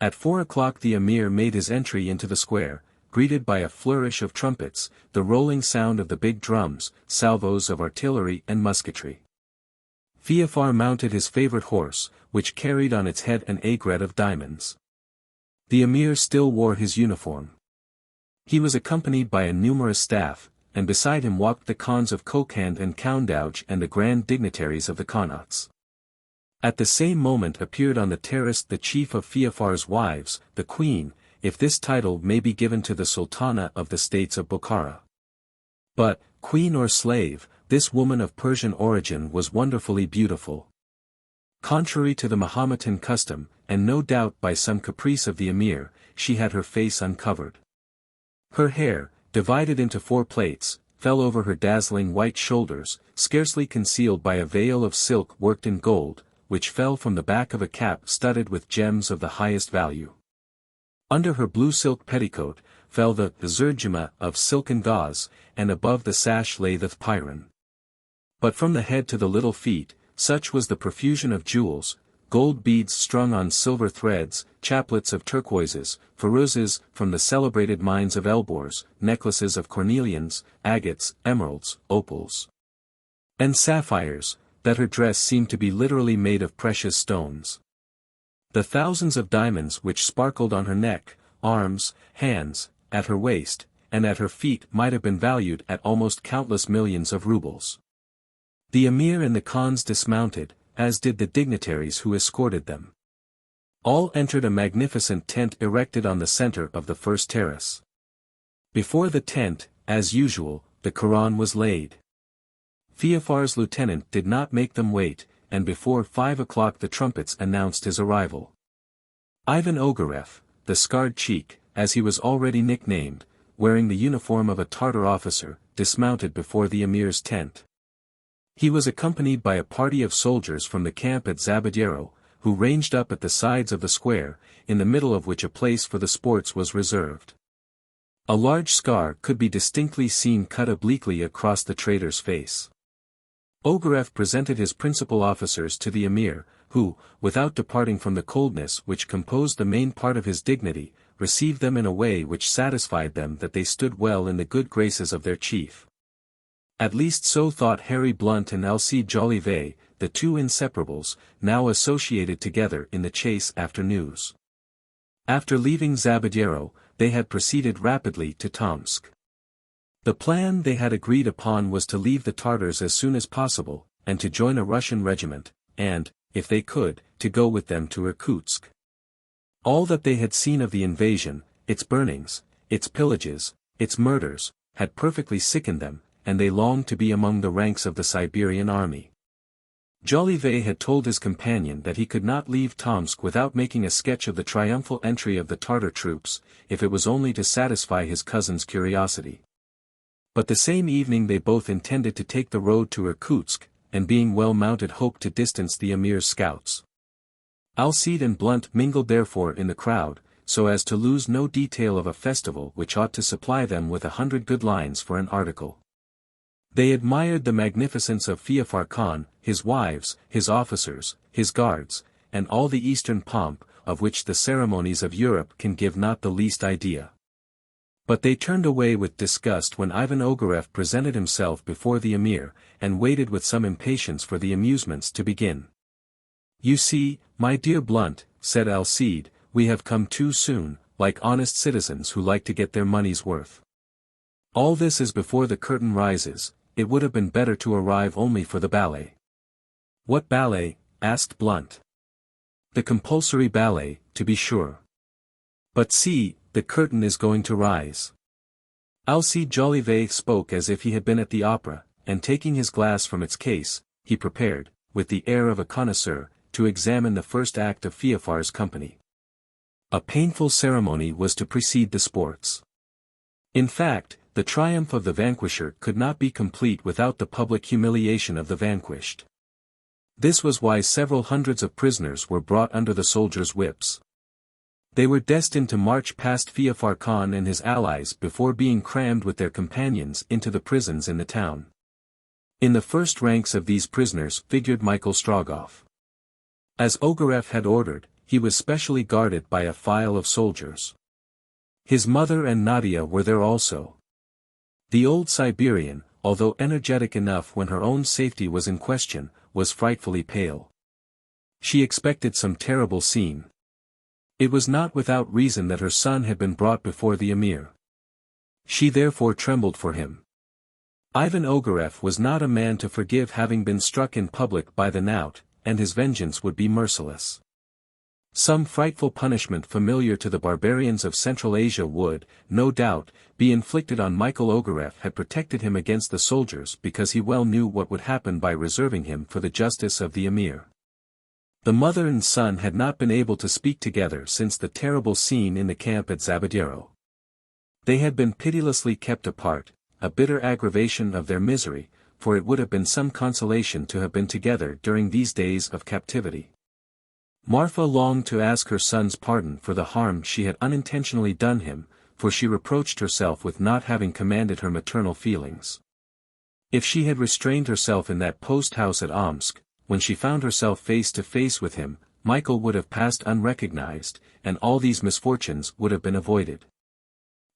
At 4 o'clock the emir made his entry into the square, greeted by a flourish of trumpets, the rolling sound of the big drums, salvos of artillery and musketry. Feofar mounted his favorite horse, which carried on its head an aigrette of diamonds. The emir still wore his uniform. He was accompanied by a numerous staff, and beside him walked the Khans of Kokand and Koundouj and the grand dignitaries of the Khanats. At the same moment appeared on the terrace the chief of Feofar's wives, the queen, if this title may be given to the Sultana of the states of Bokhara. But, queen or slave, this woman of Persian origin was wonderfully beautiful. Contrary to the Mahometan custom, and no doubt by some caprice of the emir, she had her face uncovered. Her hair, divided into 4 plaits, fell over her dazzling white shoulders, scarcely concealed by a veil of silk worked in gold, which fell from the back of a cap studded with gems of the highest value. Under her blue silk petticoat, fell the zurjima of silken gauze, and above the sash lay the pyron. But from the head to the little feet, such was the profusion of jewels, gold beads strung on silver threads, chaplets of turquoises, firuzes from the celebrated mines of Elborz, necklaces of cornelians, agates, emeralds, opals, and sapphires, that her dress seemed to be literally made of precious stones. The thousands of diamonds which sparkled on her neck, arms, hands, at her waist, and at her feet might have been valued at almost countless millions of rubles. The emir and the Khans dismounted, as did the dignitaries who escorted them. All entered a magnificent tent erected on the center of the first terrace. Before the tent, as usual, the Koran was laid. Feofar's lieutenant did not make them wait, and before 5 o'clock the trumpets announced his arrival. Ivan Ogareff, the scarred cheek, as he was already nicknamed, wearing the uniform of a Tartar officer, dismounted before the emir's tent. He was accompanied by a party of soldiers from the camp at Zabadiero, who ranged up at the sides of the square, in the middle of which a place for the sports was reserved. A large scar could be distinctly seen cut obliquely across the traitor's face. Ogareff presented his principal officers to the emir, who, without departing from the coldness which composed the main part of his dignity, received them in a way which satisfied them that they stood well in the good graces of their chief. At least so thought Harry Blount and Alcide Jolivet, the two inseparables, now associated together in the chase after news. After leaving Zabadiero, they had proceeded rapidly to Tomsk. The plan they had agreed upon was to leave the Tartars as soon as possible, and to join a Russian regiment, and, if they could, to go with them to Irkutsk. All that they had seen of the invasion, its burnings, its pillages, its murders, had perfectly sickened them, and they longed to be among the ranks of the Siberian army. Jolivet had told his companion that he could not leave Tomsk without making a sketch of the triumphal entry of the Tartar troops, if it was only to satisfy his cousin's curiosity. But the same evening they both intended to take the road to Irkutsk, and being well mounted hoped to distance the emir's scouts. Alcide and Blount mingled therefore in the crowd, so as to lose no detail of a festival which ought to supply them with 100 good lines for an article. They admired the magnificence of Feofar Khan, his wives, his officers, his guards, and all the eastern pomp, of which the ceremonies of Europe can give not the least idea. But they turned away with disgust when Ivan Ogareff presented himself before the emir, and waited with some impatience for the amusements to begin. "You see, my dear Blount," said Alcide, "we have come too soon, like honest citizens who like to get their money's worth. All this is before the curtain rises. It would have been better to arrive only for the ballet." "What ballet?" asked Blount. "The compulsory ballet, to be sure. But see, the curtain is going to rise." Alcide Jolivet spoke as if he had been at the opera, and taking his glass from its case, he prepared, with the air of a connoisseur, to examine the first act of Feofar's company. A painful ceremony was to precede the sports. In fact, the triumph of the vanquisher could not be complete without the public humiliation of the vanquished. This was why several hundreds of prisoners were brought under the soldiers' whips. They were destined to march past Feofar Khan and his allies before being crammed with their companions into the prisons in the town. In the first ranks of these prisoners figured Michael Strogoff. As Ogareff had ordered, he was specially guarded by a file of soldiers. His mother and Nadia were there also. The old Siberian, although energetic enough when her own safety was in question, was frightfully pale. She expected some terrible scene. It was not without reason that her son had been brought before the emir. She therefore trembled for him. Ivan Ogareff was not a man to forgive having been struck in public by the knout, and his vengeance would be merciless. Some frightful punishment familiar to the barbarians of Central Asia would, no doubt, be inflicted on Michael. Ogareff had protected him against the soldiers because he well knew what would happen by reserving him for the justice of the emir. The mother and son had not been able to speak together since the terrible scene in the camp at Zabadiero. They had been pitilessly kept apart, a bitter aggravation of their misery, for it would have been some consolation to have been together during these days of captivity. Marfa longed to ask her son's pardon for the harm she had unintentionally done him, for she reproached herself with not having commanded her maternal feelings. If she had restrained herself in that post-house at Omsk, when she found herself face to face with him, Michael would have passed unrecognized, and all these misfortunes would have been avoided.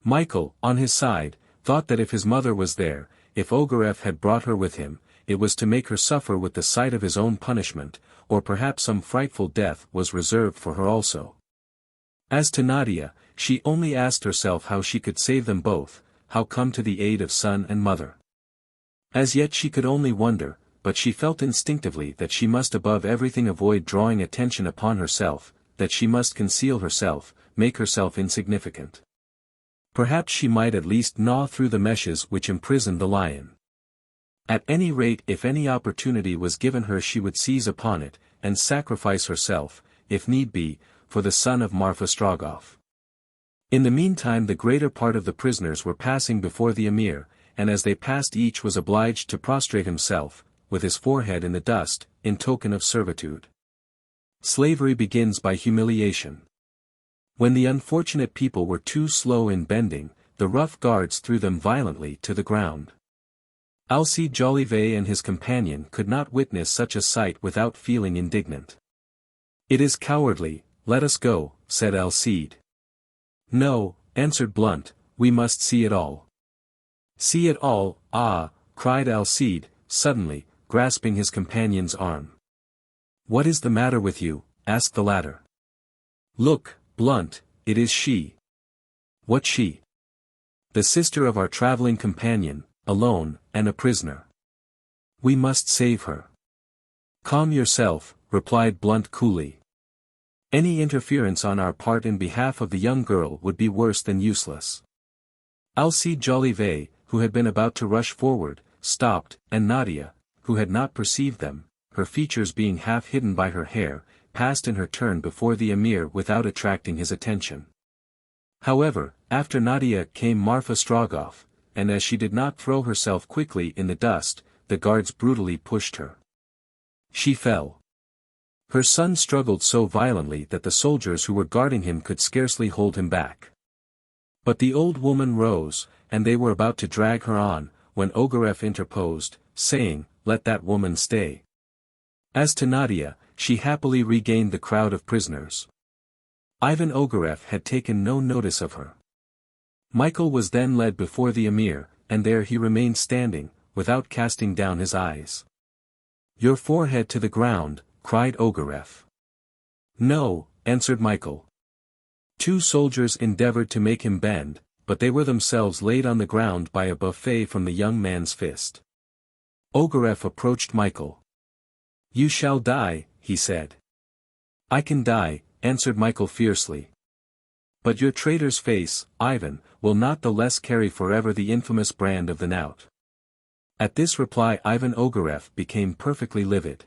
Michael, on his side, thought that if his mother was there, if Ogareff had brought her with him, it was to make her suffer with the sight of his own punishment, or perhaps some frightful death was reserved for her also. As to Nadia, she only asked herself how she could save them both, how come to the aid of son and mother. As yet she could only wonder, but she felt instinctively that she must above everything avoid drawing attention upon herself, that she must conceal herself, make herself insignificant. Perhaps she might at least gnaw through the meshes which imprisoned the lion. At any rate, if any opportunity was given her she would seize upon it, and sacrifice herself, if need be, for the son of Marfa Strogoff. In the meantime the greater part of the prisoners were passing before the emir, and as they passed each was obliged to prostrate himself, with his forehead in the dust, in token of servitude. Slavery begins by humiliation. When the unfortunate people were too slow in bending, the rough guards threw them violently to the ground. Alcide Jolivet and his companion could not witness such a sight without feeling indignant. "It is cowardly, let us go," said Alcide. "No," answered Blount, "we must see it all." "See it all, ah," cried Alcide, suddenly, grasping his companion's arm. "What is the matter with you?" asked the latter. "Look, Blount, it is she." "What she?" "The sister of our traveling companion, alone, and a prisoner. We must save her." "Calm yourself," replied Blount coolly. "Any interference on our part in behalf of the young girl would be worse than useless." Alcide Jolivet, who had been about to rush forward, stopped, and Nadia, who had not perceived them, her features being half hidden by her hair, passed in her turn before the emir without attracting his attention. However, after Nadia came Marfa Strogoff, and as she did not throw herself quickly in the dust, the guards brutally pushed her. She fell. Her son struggled so violently that the soldiers who were guarding him could scarcely hold him back. But the old woman rose, and they were about to drag her on, when Ogareff interposed, saying, "Let that woman stay." As to Nadia, she happily regained the crowd of prisoners. Ivan Ogareff had taken no notice of her. Michael was then led before the emir, and there he remained standing, without casting down his eyes. "Your forehead to the ground," cried Ogareff. "No," answered Michael. Two soldiers endeavored to make him bend, but they were themselves laid on the ground by a buffet from the young man's fist. Ogareff approached Michael. "You shall die," he said. "I can die," answered Michael fiercely. "But your traitor's face, Ivan, will not the less carry forever the infamous brand of the knout." At this reply Ivan Ogareff became perfectly livid.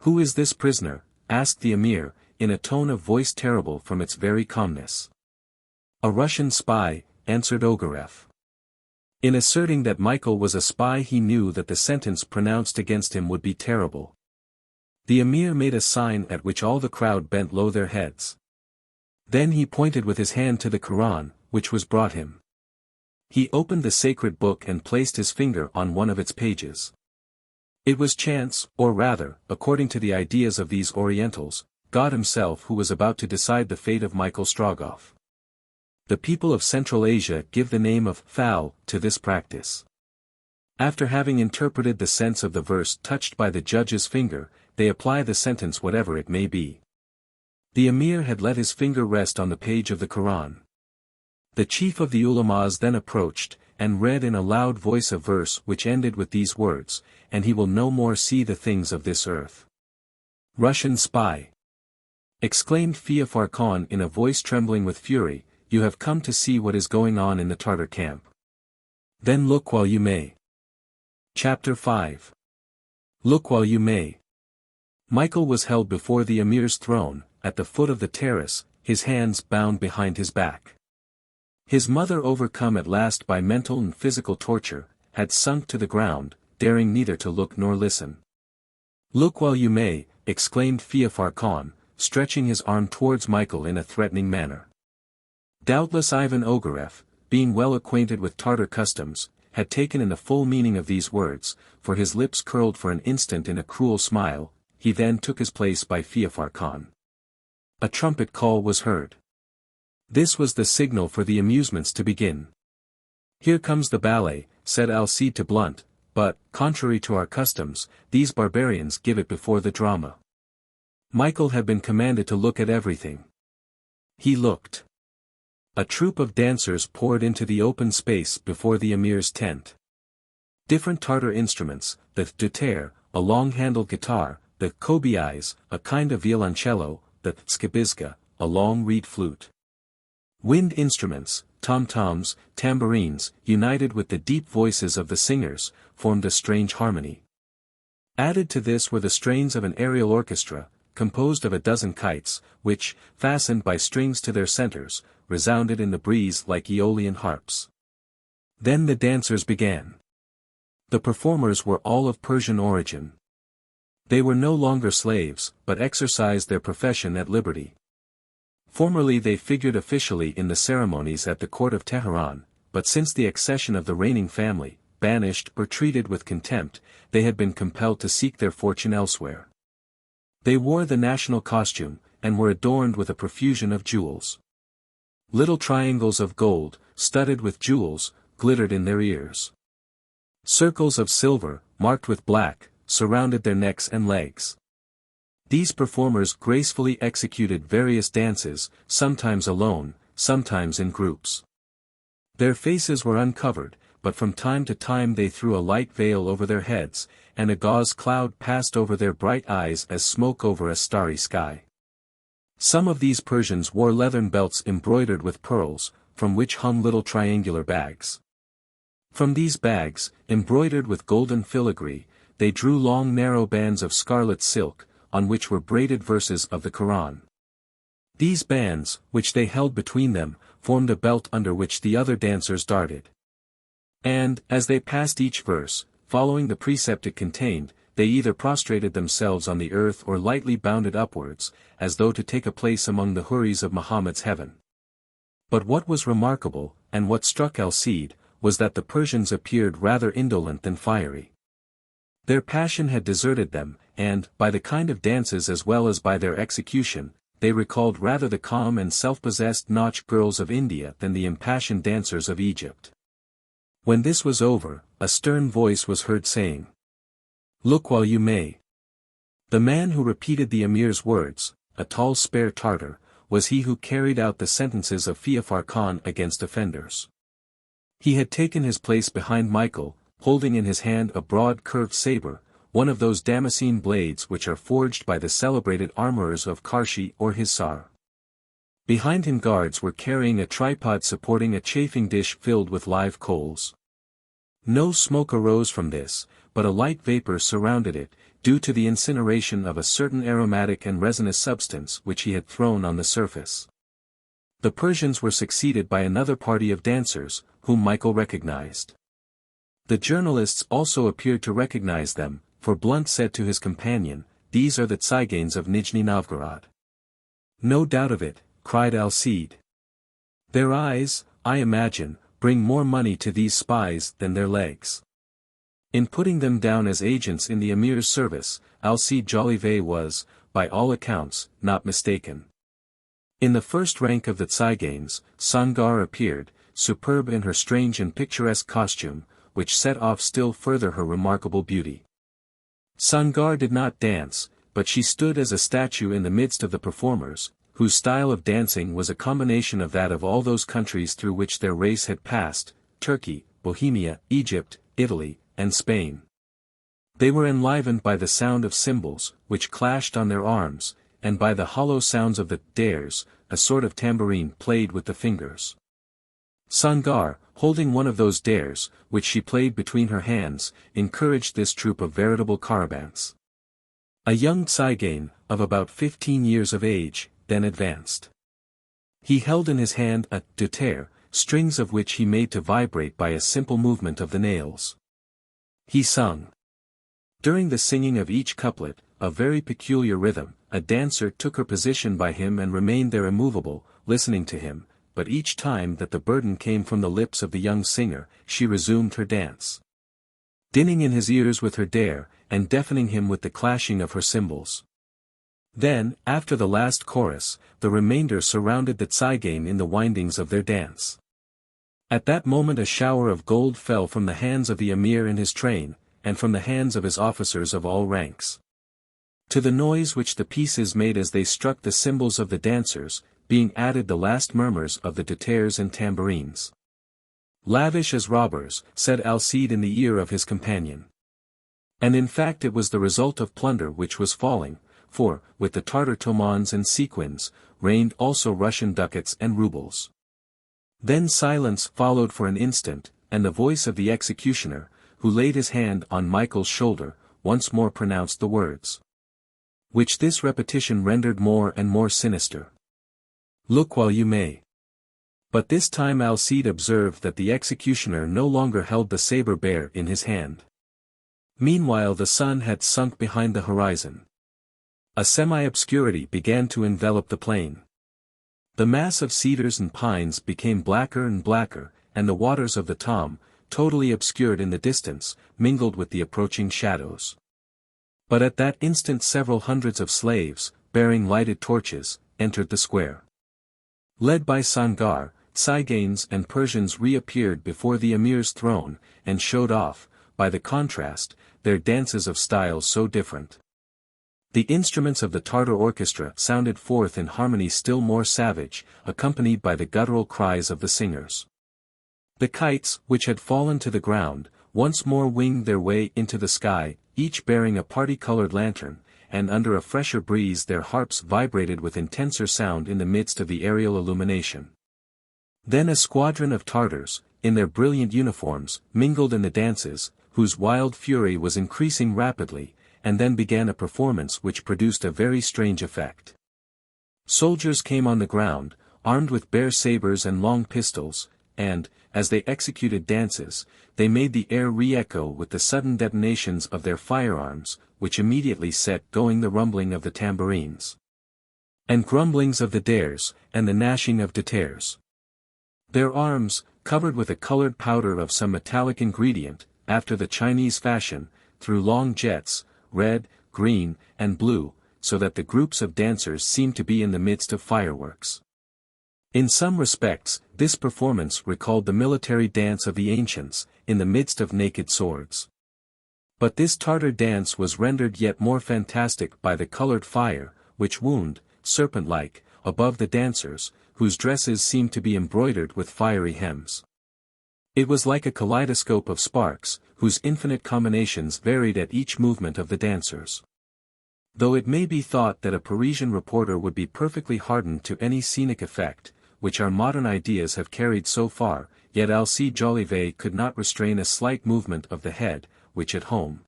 "Who is this prisoner?" asked the emir, in a tone of voice terrible from its very calmness. "A Russian spy," answered Ogareff. In asserting that Michael was a spy he knew that the sentence pronounced against him would be terrible. The emir made a sign at which all the crowd bent low their heads. Then he pointed with his hand to the Quran, which was brought him. He opened the sacred book and placed his finger on one of its pages. It was chance, or rather, according to the ideas of these Orientals, God himself who was about to decide the fate of Michael Strogoff. The people of Central Asia give the name of foul to this practice. After having interpreted the sense of the verse touched by the judge's finger, they apply the sentence whatever it may be. The emir had let his finger rest on the page of the Quran. The chief of the ulamas then approached, and read in a loud voice a verse which ended with these words, "And he will no more see the things of this earth." "Russian spy!" exclaimed Feofar Khan in a voice trembling with fury, "you have come to see what is going on in the Tartar camp. Then look while you may." Chapter 5. Look while you may. Michael was held before the emir's throne, at the foot of the terrace, his hands bound behind his back. His mother, overcome at last by mental and physical torture, had sunk to the ground, daring neither to look nor listen. "Look while you may," exclaimed Feofar Khan, stretching his arm towards Michael in a threatening manner. Doubtless Ivan Ogareff, being well acquainted with Tartar customs, had taken in the full meaning of these words, for his lips curled for an instant in a cruel smile. He then took his place by Feofar Khan. A trumpet call was heard. This was the signal for the amusements to begin. "Here comes the ballet," said Alcide to Blount, "but, contrary to our customs, these barbarians give it before the drama." Michael had been commanded to look at everything. He looked. A troupe of dancers poured into the open space before the emir's tent. Different Tartar instruments, the dutar, a long-handled guitar, the kobiais, a kind of violoncello, the skibizga, a long reed flute. Wind instruments, tom-toms, tambourines, united with the deep voices of the singers, formed a strange harmony. Added to this were the strains of an aerial orchestra, composed of a dozen kites, which, fastened by strings to their centers, resounded in the breeze like Aeolian harps. Then the dancers began. The performers were all of Persian origin. They were no longer slaves, but exercised their profession at liberty. Formerly they figured officially in the ceremonies at the court of Teheran, but since the accession of the reigning family, banished or treated with contempt, they had been compelled to seek their fortune elsewhere. They wore the national costume, and were adorned with a profusion of jewels. Little triangles of gold, studded with jewels, glittered in their ears. Circles of silver, marked with black, surrounded their necks and legs. These performers gracefully executed various dances, sometimes alone, sometimes in groups. Their faces were uncovered, but from time to time they threw a light veil over their heads, and a gauze cloud passed over their bright eyes as smoke over a starry sky. Some of these Persians wore leathern belts embroidered with pearls, from which hung little triangular bags. From these bags, embroidered with golden filigree, they drew long narrow bands of scarlet silk, on which were braided verses of the Quran. These bands, which they held between them, formed a belt under which the other dancers darted. And, as they passed each verse, following the precept it contained, they either prostrated themselves on the earth or lightly bounded upwards, as though to take a place among the houris of Muhammad's heaven. But what was remarkable, and what struck Alcide, was that the Persians appeared rather indolent than fiery. Their passion had deserted them, and, by the kind of dances as well as by their execution, they recalled rather the calm and self-possessed nautch girls of India than the impassioned dancers of Egypt. When this was over, a stern voice was heard saying, "Look while you may." The man who repeated the emir's words, a tall spare Tartar, was he who carried out the sentences of Feofar Khan against offenders. He had taken his place behind Michael, holding in his hand a broad curved saber, one of those Damascene blades which are forged by the celebrated armorers of Karshi or Hisar. Behind him guards were carrying a tripod supporting a chafing dish filled with live coals. No smoke arose from this, but a light vapor surrounded it, due to the incineration of a certain aromatic and resinous substance which he had thrown on the surface. The Persians were succeeded by another party of dancers, whom Michael recognized. The journalists also appeared to recognize them, for Blount said to his companion, "These are the Tsiganes of Nijni-Novgorod." "No doubt of it," cried Alcide. "Their eyes, I imagine, bring more money to these spies than their legs." In putting them down as agents in the emir's service, Alcide Jolivet was, by all accounts, not mistaken. In the first rank of the Tsiganes, Sangar appeared, superb in her strange and picturesque costume, which set off still further her remarkable beauty. Sangar did not dance, but she stood as a statue in the midst of the performers, whose style of dancing was a combination of that of all those countries through which their race had passed, Turkey, Bohemia, Egypt, Italy, and Spain. They were enlivened by the sound of cymbals, which clashed on their arms, and by the hollow sounds of the dares, a sort of tambourine played with the fingers. Sangar, holding one of those dares, which she played between her hands, encouraged this troop of veritable carabins. A young Tsigane, of about 15 years of age, then advanced. He held in his hand a dutar, strings of which he made to vibrate by a simple movement of the nails. He sung. During the singing of each couplet, a very peculiar rhythm, a dancer took her position by him and remained there immovable, listening to him, but each time that the burden came from the lips of the young singer, she resumed her dance. Dinning in his ears with her dare, and deafening him with the clashing of her cymbals. Then, after the last chorus, the remainder surrounded the Tsigane in the windings of their dance. At that moment a shower of gold fell from the hands of the emir and his train, and from the hands of his officers of all ranks. To the noise which the pieces made as they struck the cymbals of the dancers, being added the last murmurs of the dutars and tambourines. "Lavish as robbers," said Alcide in the ear of his companion. And in fact it was the result of plunder which was falling, for, with the Tartar tomans and sequins, reigned also Russian ducats and rubles. Then silence followed for an instant, and the voice of the executioner, who laid his hand on Michael's shoulder, once more pronounced the words. which this repetition rendered more and more sinister. Look while you may. But this time Alcide observed that the executioner no longer held the saber bare in his hand. Meanwhile the sun had sunk behind the horizon. A semi-obscurity began to envelop the plain. The mass of cedars and pines became blacker and blacker, and the waters of the Tom, totally obscured in the distance, mingled with the approaching shadows. But at that instant several hundreds of slaves, bearing lighted torches, entered the square. Led by Sangar, Tsyganes and Persians reappeared before the emir's throne, and showed off, by the contrast, their dances of styles so different. The instruments of the Tartar orchestra sounded forth in harmony still more savage, accompanied by the guttural cries of the singers. The kites, which had fallen to the ground, once more winged their way into the sky, each bearing a party-colored lantern, and under a fresher breeze their harps vibrated with intenser sound in the midst of the aerial illumination. Then a squadron of Tartars, in their brilliant uniforms, mingled in the dances, whose wild fury was increasing rapidly, and then began a performance which produced a very strange effect. Soldiers came on the ground, armed with bare sabers and long pistols, and, as they executed dances, they made the air re-echo with the sudden detonations of their firearms, which immediately set going the rumbling of the tambourines, and grumblings of the dares, and the gnashing of detares. Their arms, covered with a colored powder of some metallic ingredient, after the Chinese fashion, threw long jets, red, green, and blue, so that the groups of dancers seemed to be in the midst of fireworks. In some respects, this performance recalled the military dance of the ancients, in the midst of naked swords. But this Tartar dance was rendered yet more fantastic by the colored fire, which wound, serpent-like, above the dancers, whose dresses seemed to be embroidered with fiery hems. It was like a kaleidoscope of sparks, whose infinite combinations varied at each movement of the dancers. Though it may be thought that a Parisian reporter would be perfectly hardened to any scenic effect, which our modern ideas have carried so far, yet Alcide Jolivet could not restrain a slight movement of the head, which at home,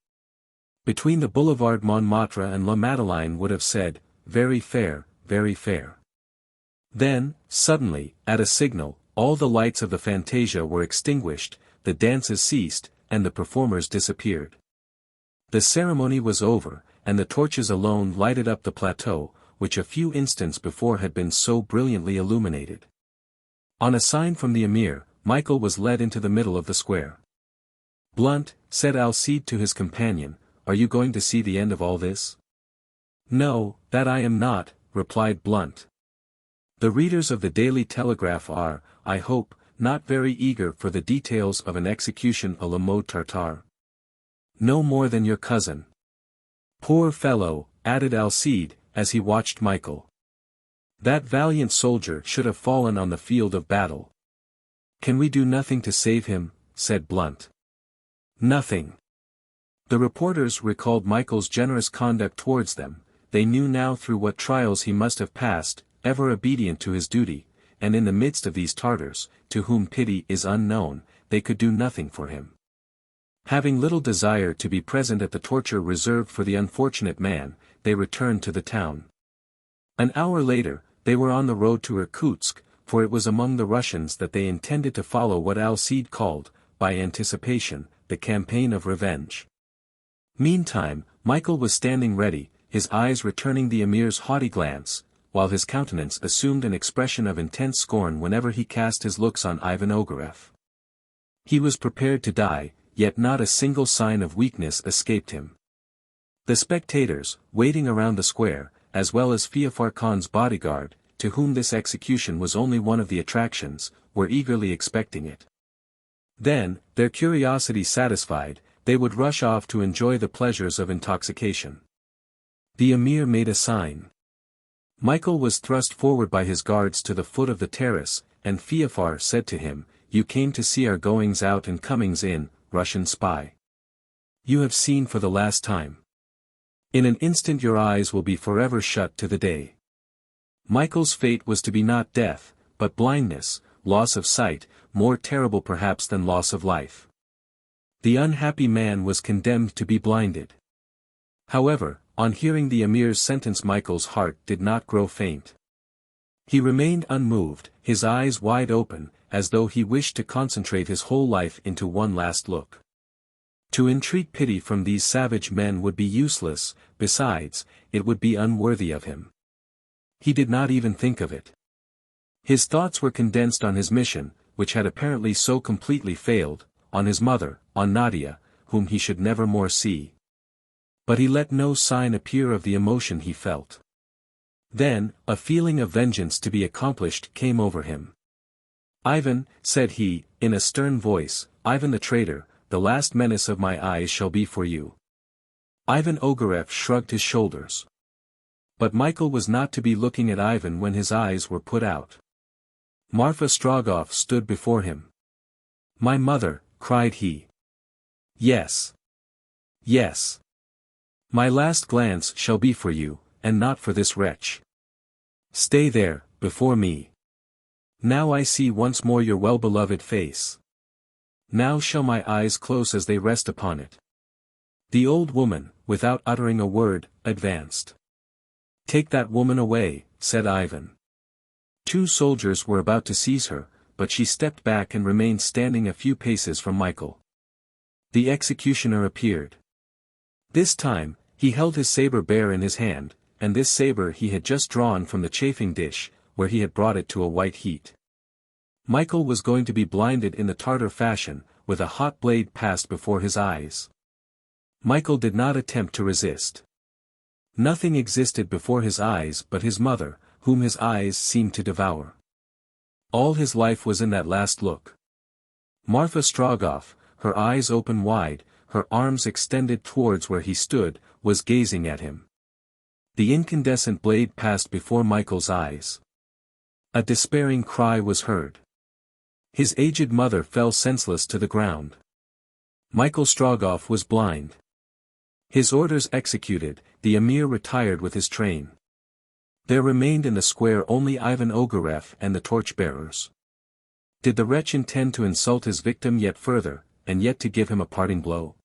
between the Boulevard Montmartre and La Madeleine would have said, "Very fair, very fair." Then, suddenly, at a signal, all the lights of the fantasia were extinguished, the dances ceased, and the performers disappeared. The ceremony was over, and the torches alone lighted up the plateau, which a few instants before had been so brilliantly illuminated. On a sign from the emir, Michael was led into the middle of the square. "Blount," said Alcide to his companion, "are you going to see the end of all this?" "No, that I am not," replied Blount. "The readers of the Daily Telegraph are, I hope, not very eager for the details of an execution à la mode Tartar." "No more than your cousin." "Poor fellow," added Alcide, as he watched Michael. "That valiant soldier should have fallen on the field of battle." "Can we do nothing to save him?" said Blount. "Nothing." The reporters recalled Michael's generous conduct towards them. They knew now through what trials he must have passed, ever obedient to his duty, and in the midst of these Tartars, to whom pity is unknown, they could do nothing for him. Having little desire to be present at the torture reserved for the unfortunate man, they returned to the town. An hour later, they were on the road to Irkutsk, for it was among the Russians that they intended to follow what Alcide called, by anticipation, the campaign of revenge. Meantime, Michael was standing ready, his eyes returning the emir's haughty glance, while his countenance assumed an expression of intense scorn whenever he cast his looks on Ivan Ogareff. He was prepared to die, yet not a single sign of weakness escaped him. The spectators, waiting around the square, as well as Feofar Khan's bodyguard, to whom this execution was only one of the attractions, were eagerly expecting it. Then, their curiosity satisfied, they would rush off to enjoy the pleasures of intoxication. The emir made a sign. Michael was thrust forward by his guards to the foot of the terrace, and Feofar said to him, "You came to see our goings out and comings in, Russian spy. You have seen for the last time. In an instant your eyes will be forever shut to the day." Michael's fate was to be not death, but blindness, loss of sight, more terrible perhaps than loss of life. The unhappy man was condemned to be blinded. However, on hearing the emir's sentence Michael's heart did not grow faint. He remained unmoved, his eyes wide open, as though he wished to concentrate his whole life into one last look. To entreat pity from these savage men would be useless, besides, it would be unworthy of him. He did not even think of it. His thoughts were condensed on his mission, which had apparently so completely failed, on his mother, on Nadia, whom he should never more see. But he let no sign appear of the emotion he felt. Then, a feeling of vengeance to be accomplished came over him. "Ivan," said he, in a stern voice, "Ivan the traitor, the last menace of my eyes shall be for you." Ivan Ogareff shrugged his shoulders. But Michael was not to be looking at Ivan when his eyes were put out. Marfa Strogoff stood before him. "My mother," cried he. "Yes. Yes. My last glance shall be for you, and not for this wretch. Stay there, before me. Now I see once more your well-beloved face. Now shall my eyes close as they rest upon it." The old woman, without uttering a word, advanced. "Take that woman away," said Ivan. Two soldiers were about to seize her, but she stepped back and remained standing a few paces from Michael. The executioner appeared. This time, he held his saber bare in his hand, and this saber he had just drawn from the chafing dish, where he had brought it to a white heat. Michael was going to be blinded in the Tartar fashion, with a hot blade passed before his eyes. Michael did not attempt to resist. Nothing existed before his eyes but his mother, whom his eyes seemed to devour. All his life was in that last look. Marfa Strogoff, her eyes open wide, her arms extended towards where he stood, was gazing at him. The incandescent blade passed before Michael's eyes. A despairing cry was heard. His aged mother fell senseless to the ground. Michael Strogoff was blind. His orders executed, the emir retired with his train. There remained in the square only Ivan Ogareff and the torch-bearers. Did the wretch intend to insult his victim yet further, and yet to give him a parting blow?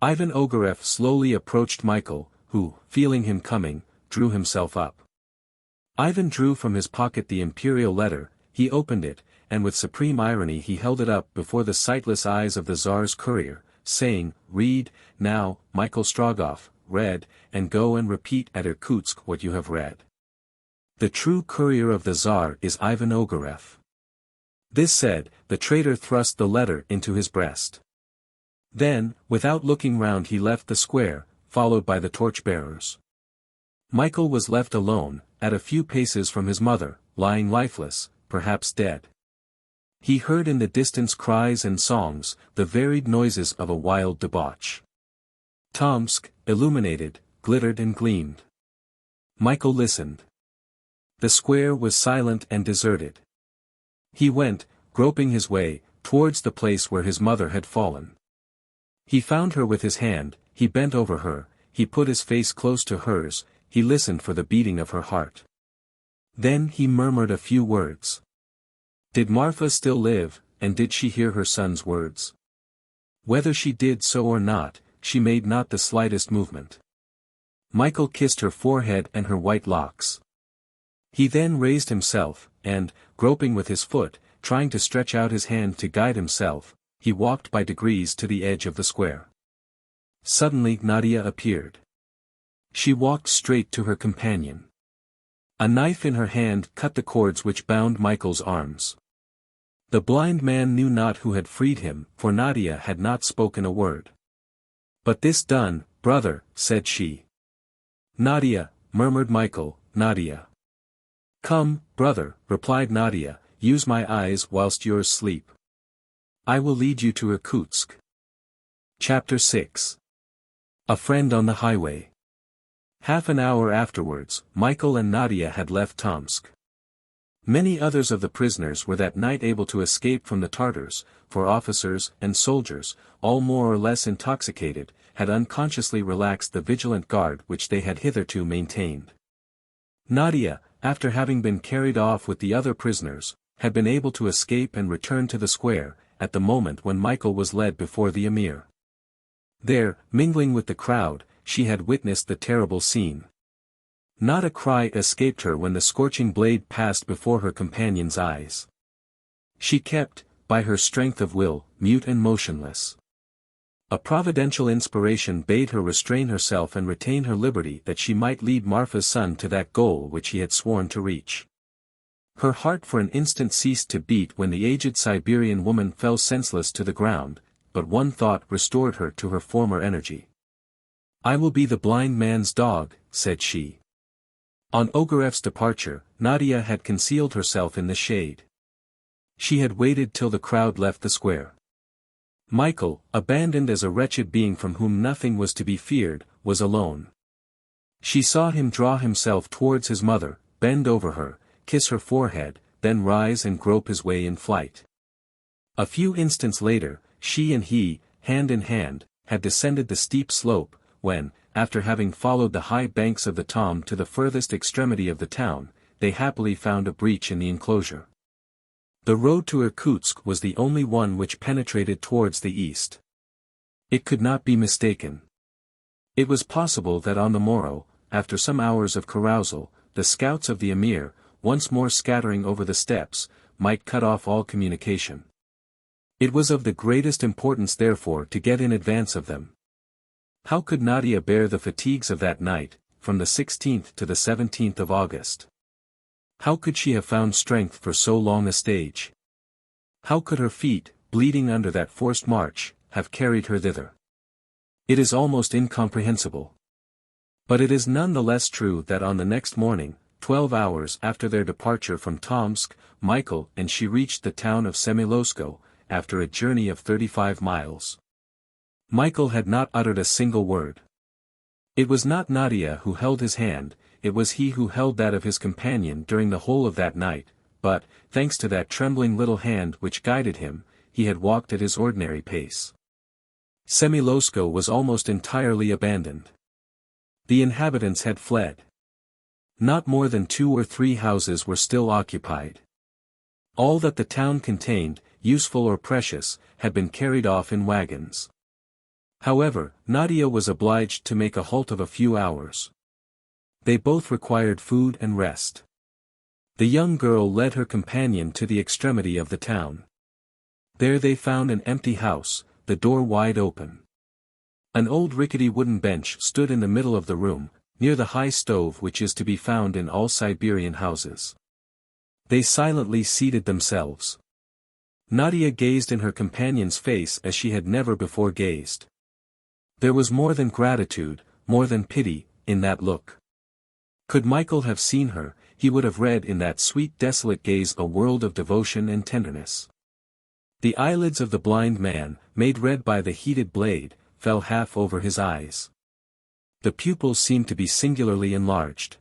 Ivan Ogareff slowly approached Michael, who, feeling him coming, drew himself up. Ivan drew from his pocket the imperial letter, he opened it, and with supreme irony he held it up before the sightless eyes of the Tsar's courier, saying, "Read, now, Michael Strogoff, read, and go and repeat at Irkutsk what you have read. The true courier of the Tsar is Ivan Ogareff." This said, the traitor thrust the letter into his breast. Then, without looking round he left the square, followed by the torch-bearers. Michael was left alone, at a few paces from his mother, lying lifeless, perhaps dead. He heard in the distance cries and songs, the varied noises of a wild debauch. Tomsk, illuminated, glittered and gleamed. Michael listened. The square was silent and deserted. He went, groping his way, towards the place where his mother had fallen. He found her with his hand, he bent over her, he put his face close to hers, he listened for the beating of her heart. Then he murmured a few words. Did Marfa still live, and did she hear her son's words? Whether she did so or not, she made not the slightest movement. Michael kissed her forehead and her white locks. He then raised himself, and, groping with his foot, trying to stretch out his hand to guide himself, he walked by degrees to the edge of the square. Suddenly Nadia appeared. She walked straight to her companion. A knife in her hand cut the cords which bound Michael's arms. The blind man knew not who had freed him, for Nadia had not spoken a word. But this done, brother, said she. Nadia, murmured Michael, Nadia. Come, brother, replied Nadia, use my eyes whilst yours sleep. I will lead you to Irkutsk. Chapter 6. A friend on the highway. Half an hour afterwards, Michael and Nadia had left Tomsk. Many others of the prisoners were that night able to escape from the Tartars, for officers and soldiers, all more or less intoxicated, had unconsciously relaxed the vigilant guard which they had hitherto maintained. Nadia, after having been carried off with the other prisoners, had been able to escape and return to the square, at the moment when Michael was led before the emir. There, mingling with the crowd, she had witnessed the terrible scene. Not a cry escaped her when the scorching blade passed before her companion's eyes. She kept, by her strength of will, mute and motionless. A providential inspiration bade her restrain herself and retain her liberty that she might lead Marfa's son to that goal which he had sworn to reach. Her heart for an instant ceased to beat when the aged Siberian woman fell senseless to the ground, but one thought restored her to her former energy. "I will be the blind man's dog," said she. On Ogareff's departure, Nadia had concealed herself in the shade. She had waited till the crowd left the square. Michael, abandoned as a wretched being from whom nothing was to be feared, was alone. She saw him draw himself towards his mother, bend over her, kiss her forehead, then rise and grope his way in flight. A few instants later, she and he, hand in hand, had descended the steep slope, when, after having followed the high banks of the Tom to the furthest extremity of the town, they happily found a breach in the enclosure. The road to Irkutsk was the only one which penetrated towards the east. It could not be mistaken. It was possible that on the morrow, after some hours of carousal, the scouts of the Emir, once more scattering over the steppes, might cut off all communication. It was of the greatest importance therefore to get in advance of them. How could Nadia bear the fatigues of that night, from the 16th to the 17th of August? How could she have found strength for so long a stage? How could her feet, bleeding under that forced march, have carried her thither? It is almost incomprehensible. But it is none the less true that on the next morning, 12 hours after their departure from Tomsk, Michael and she reached the town of Semilowskoe, after a journey of 35 miles. Michael had not uttered a single word. It was not Nadia who held his hand, it was he who held that of his companion during the whole of that night, but, thanks to that trembling little hand which guided him, he had walked at his ordinary pace. Semilowskoe was almost entirely abandoned. The inhabitants had fled. Not more than 2 or 3 houses were still occupied. All that the town contained, useful or precious, had been carried off in wagons. However, Nadia was obliged to make a halt of a few hours. They both required food and rest. The young girl led her companion to the extremity of the town. There they found an empty house, the door wide open. An old rickety wooden bench stood in the middle of the room, near the high stove which is to be found in all Siberian houses. They silently seated themselves. Nadia gazed in her companion's face as she had never before gazed. There was more than gratitude, more than pity, in that look. Could Michael have seen her, he would have read in that sweet desolate gaze a world of devotion and tenderness. The eyelids of the blind man, made red by the heated blade, fell half over his eyes. The pupils seemed to be singularly enlarged.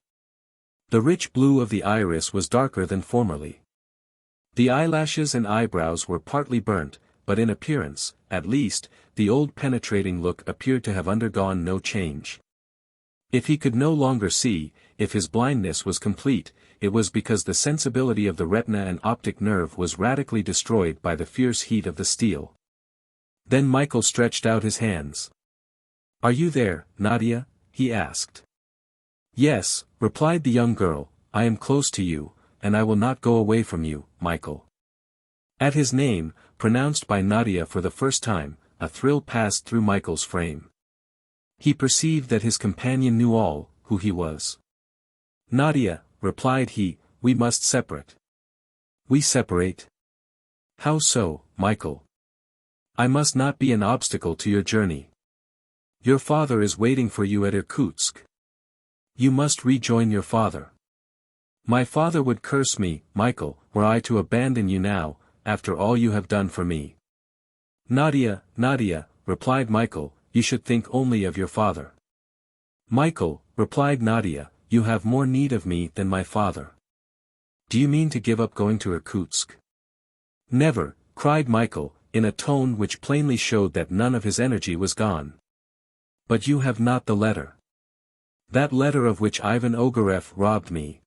The rich blue of the iris was darker than formerly. The eyelashes and eyebrows were partly burnt, but in appearance, at least, the old penetrating look appeared to have undergone no change. If he could no longer see, if his blindness was complete, it was because the sensibility of the retina and optic nerve was radically destroyed by the fierce heat of the steel. Then Michael stretched out his hands. "Are you there, Nadia?" he asked. "Yes," replied the young girl, "I am close to you, and I will not go away from you, Michael." At his name, pronounced by Nadia for the first time, a thrill passed through Michael's frame. He perceived that his companion knew all, who he was. "Nadia," replied he, "we must separate." "We separate? How so, Michael? I must not be an obstacle to your journey. Your father is waiting for you at Irkutsk. You must rejoin your father." "My father would curse me, Michael, were I to abandon you now, after all you have done for me." "Nadia, Nadia," replied Michael, "you should think only of your father." "Michael," replied Nadia, "you have more need of me than my father. Do you mean to give up going to Irkutsk?" "Never," cried Michael, in a tone which plainly showed that none of his energy was gone. "But you have not the letter. That letter of which Ivan Ogareff robbed me.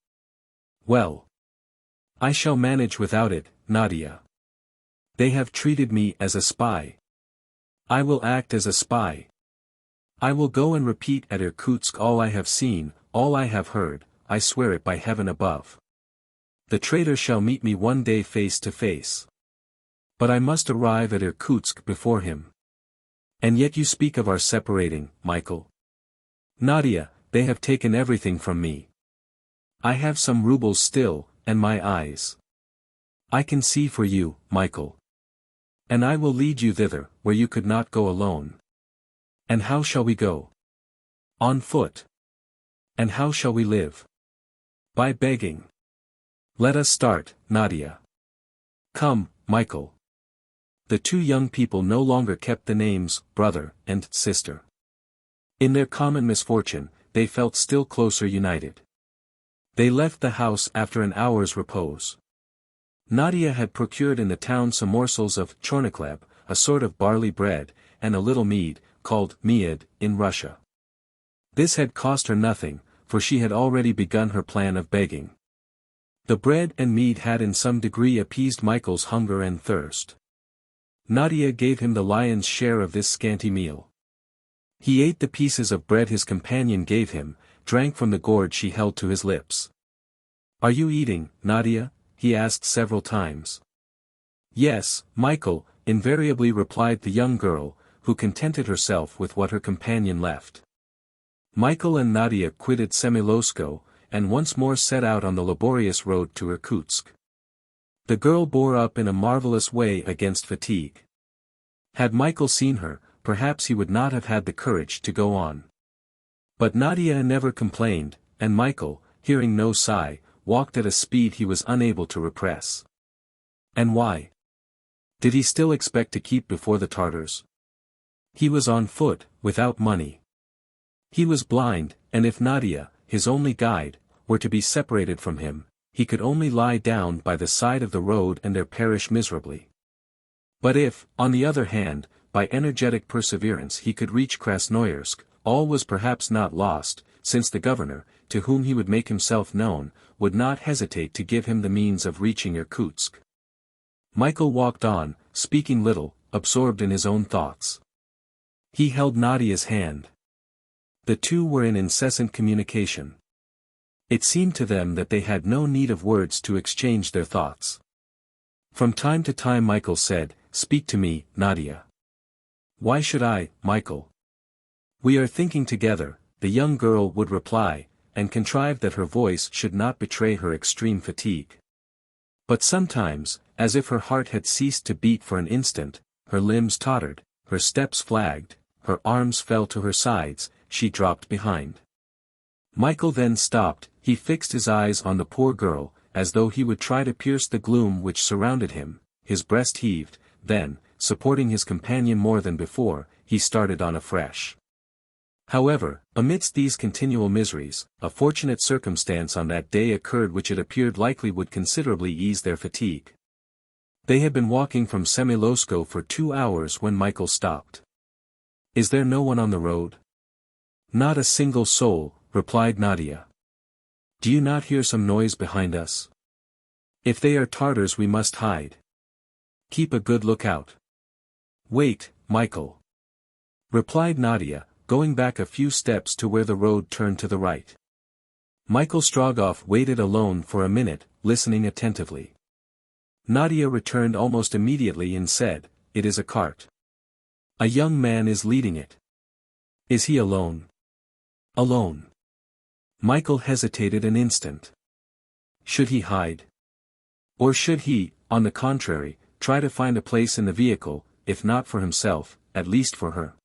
Well, I shall manage without it, Nadia. They have treated me as a spy. I will act as a spy. I will go and repeat at Irkutsk all I have seen, all I have heard, I swear it by heaven above. The traitor shall meet me one day face to face. But I must arrive at Irkutsk before him. And yet you speak of our separating, Michael. Nadia, they have taken everything from me. I have some rubles still, and my eyes. I can see for you, Michael. And I will lead you thither, where you could not go alone. And how shall we go? On foot. And how shall we live? By begging. Let us start, Nadia. Come, Michael. The two young people no longer kept the names, brother and sister. In their common misfortune, they felt still closer united. They left the house after an hour's repose. Nadia had procured in the town some morsels of chornokleb, a sort of barley bread, and a little mead, called mead in Russia. This had cost her nothing, for she had already begun her plan of begging. The bread and mead had in some degree appeased Michael's hunger and thirst. Nadia gave him the lion's share of this scanty meal. He ate the pieces of bread his companion gave him, drank from the gourd she held to his lips. "Are you eating, Nadia?" he asked several times. "Yes, Michael," invariably replied the young girl, who contented herself with what her companion left. Michael and Nadia quitted Semilosko, and once more set out on the laborious road to Irkutsk. The girl bore up in a marvelous way against fatigue. Had Michael seen her, perhaps he would not have had the courage to go on. But Nadia never complained, and Michael, hearing no sigh, walked at a speed he was unable to repress. And why? Did he still expect to keep before the Tartars? He was on foot, without money. He was blind, and if Nadia, his only guide, were to be separated from him, he could only lie down by the side of the road and there perish miserably. But if, on the other hand, by energetic perseverance he could reach Krasnoyarsk, all was perhaps not lost, since the governor, to whom he would make himself known, would not hesitate to give him the means of reaching Irkutsk. Michael walked on, speaking little, absorbed in his own thoughts. He held Nadia's hand. The two were in incessant communication. It seemed to them that they had no need of words to exchange their thoughts. From time to time Michael said, "Speak to me, Nadia." "Why should I, Michael?" "We are thinking together," the young girl would reply, and contrived that her voice should not betray her extreme fatigue. But sometimes, as if her heart had ceased to beat for an instant, her limbs tottered, her steps flagged, her arms fell to her sides, she dropped behind. Michael then stopped, he fixed his eyes on the poor girl, as though he would try to pierce the gloom which surrounded him, his breast heaved, then, supporting his companion more than before, he started on afresh. However, amidst these continual miseries, a fortunate circumstance on that day occurred which it appeared likely would considerably ease their fatigue. They had been walking from Semilosko for 2 hours when Michael stopped. "Is there no one on the road?" "Not a single soul," replied Nadia. "Do you not hear some noise behind us? If they are Tartars we must hide. Keep a good lookout." "Wait, Michael," replied Nadia, going back a few steps to where the road turned to the right. Michael Strogoff waited alone for a minute, listening attentively. Nadia returned almost immediately and said, "It is a cart. A young man is leading it." "Is he alone?" "Alone." Michael hesitated an instant. Should he hide? Or should he, on the contrary, try to find a place in the vehicle, if not for himself, at least for her?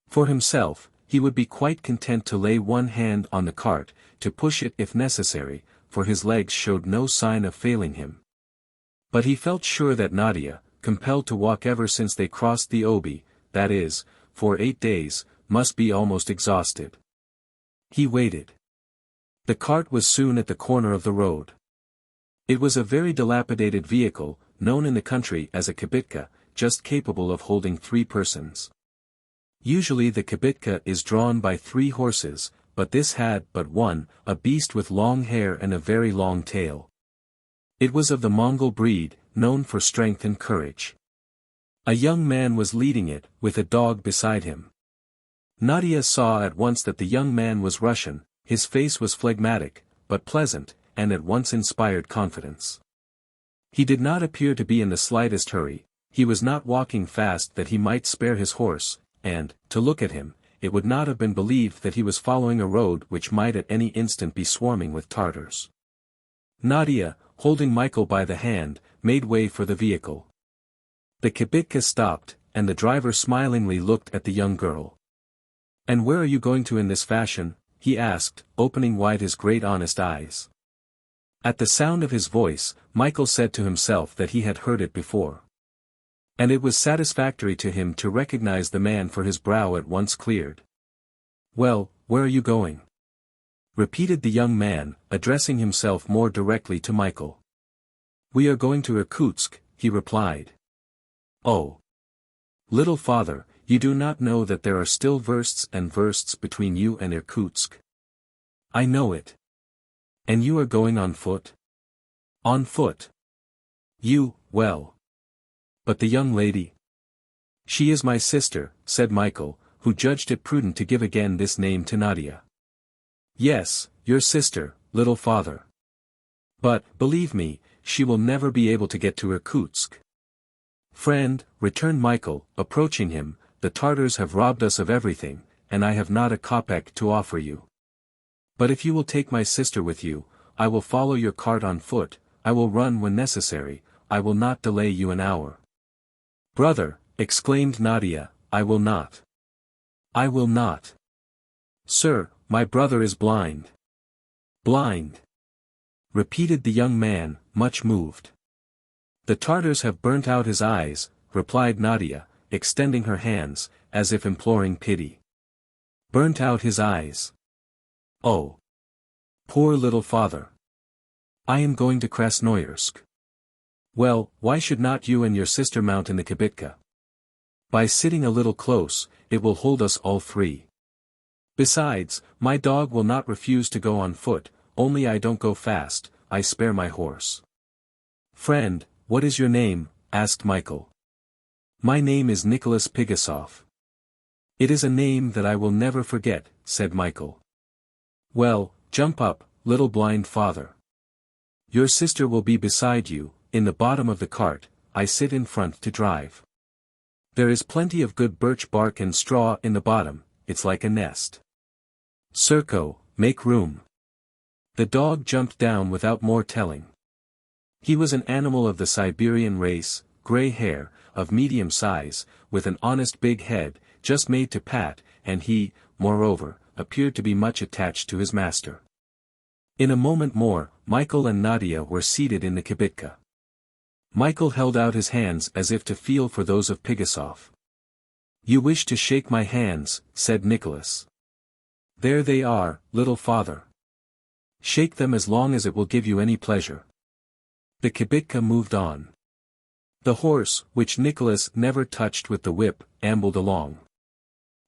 For himself, he would be quite content to lay one hand on the cart, to push it if necessary, for his legs showed no sign of failing him. But he felt sure that Nadia, compelled to walk ever since they crossed the Obi, that is, for 8 days, must be almost exhausted. He waited. The cart was soon at the corner of the road. It was a very dilapidated vehicle, known in the country as a kibitka, just capable of holding 3 persons. Usually the kibitka is drawn by 3 horses, but this had but one, a beast with long hair and a very long tail. It was of the Mongol breed, known for strength and courage. A young man was leading it, with a dog beside him. Nadia saw at once that the young man was Russian, his face was phlegmatic, but pleasant, and at once inspired confidence. He did not appear to be in the slightest hurry, he was not walking fast that he might spare his horse, and, to look at him, it would not have been believed that he was following a road which might at any instant be swarming with Tartars. Nadia, holding Michael by the hand, made way for the vehicle. The kibitka stopped, and the driver smilingly looked at the young girl. "And where are you going to in this fashion?" he asked, opening wide his great honest eyes. At the sound of his voice, Michael said to himself that he had heard it before. And it was satisfactory to him to recognize the man, for his brow at once cleared. "Well, where are you going?" repeated the young man, addressing himself more directly to Michael. "We are going to Irkutsk," he replied. "Oh. Little father, you do not know that there are still versts and versts between you and Irkutsk." "I know it." "And you are going on foot?" "On foot." Well. But the young lady?" "She is my sister," said Michael, who judged it prudent to give again this name to Nadia. "Yes, your sister, little father. But, believe me, she will never be able to get to Irkutsk." "Friend," returned Michael, approaching him, "the Tartars have robbed us of everything, and I have not a kopeck to offer you. But if you will take my sister with you, I will follow your cart on foot, I will run when necessary, I will not delay you an hour." "Brother," exclaimed Nadia, "I will not. I will not. Sir, my brother is blind." "Blind?" repeated the young man, much moved. "The Tartars have burnt out his eyes," replied Nadia, extending her hands, as if imploring pity. "Burnt out his eyes. Oh. Poor little father. I am going to Krasnoyarsk." "Well, why should not you and your sister mount in the kibitka? By sitting a little close, it will hold us all three. Besides, my dog will not refuse to go on foot, only I don't go fast, I spare my horse." "Friend, what is your name?" asked Michael. "My name is Nicholas Pigasoff." "It is a name that I will never forget," said Michael. "Well, jump up, little blind father. Your sister will be beside you, in the bottom of the cart, I sit in front to drive. There is plenty of good birch bark and straw in the bottom, it's like a nest. Serko, make room." The dog jumped down without more telling. He was an animal of the Siberian race, grey hair, of medium size, with an honest big head, just made to pat, and he, moreover, appeared to be much attached to his master. In a moment more, Michael and Nadia were seated in the kibitka. Michael held out his hands as if to feel for those of Pigasoff. "You wish to shake my hands," said Nicholas. "There they are, little father. Shake them as long as it will give you any pleasure." The kibitka moved on. The horse, which Nicholas never touched with the whip, ambled along.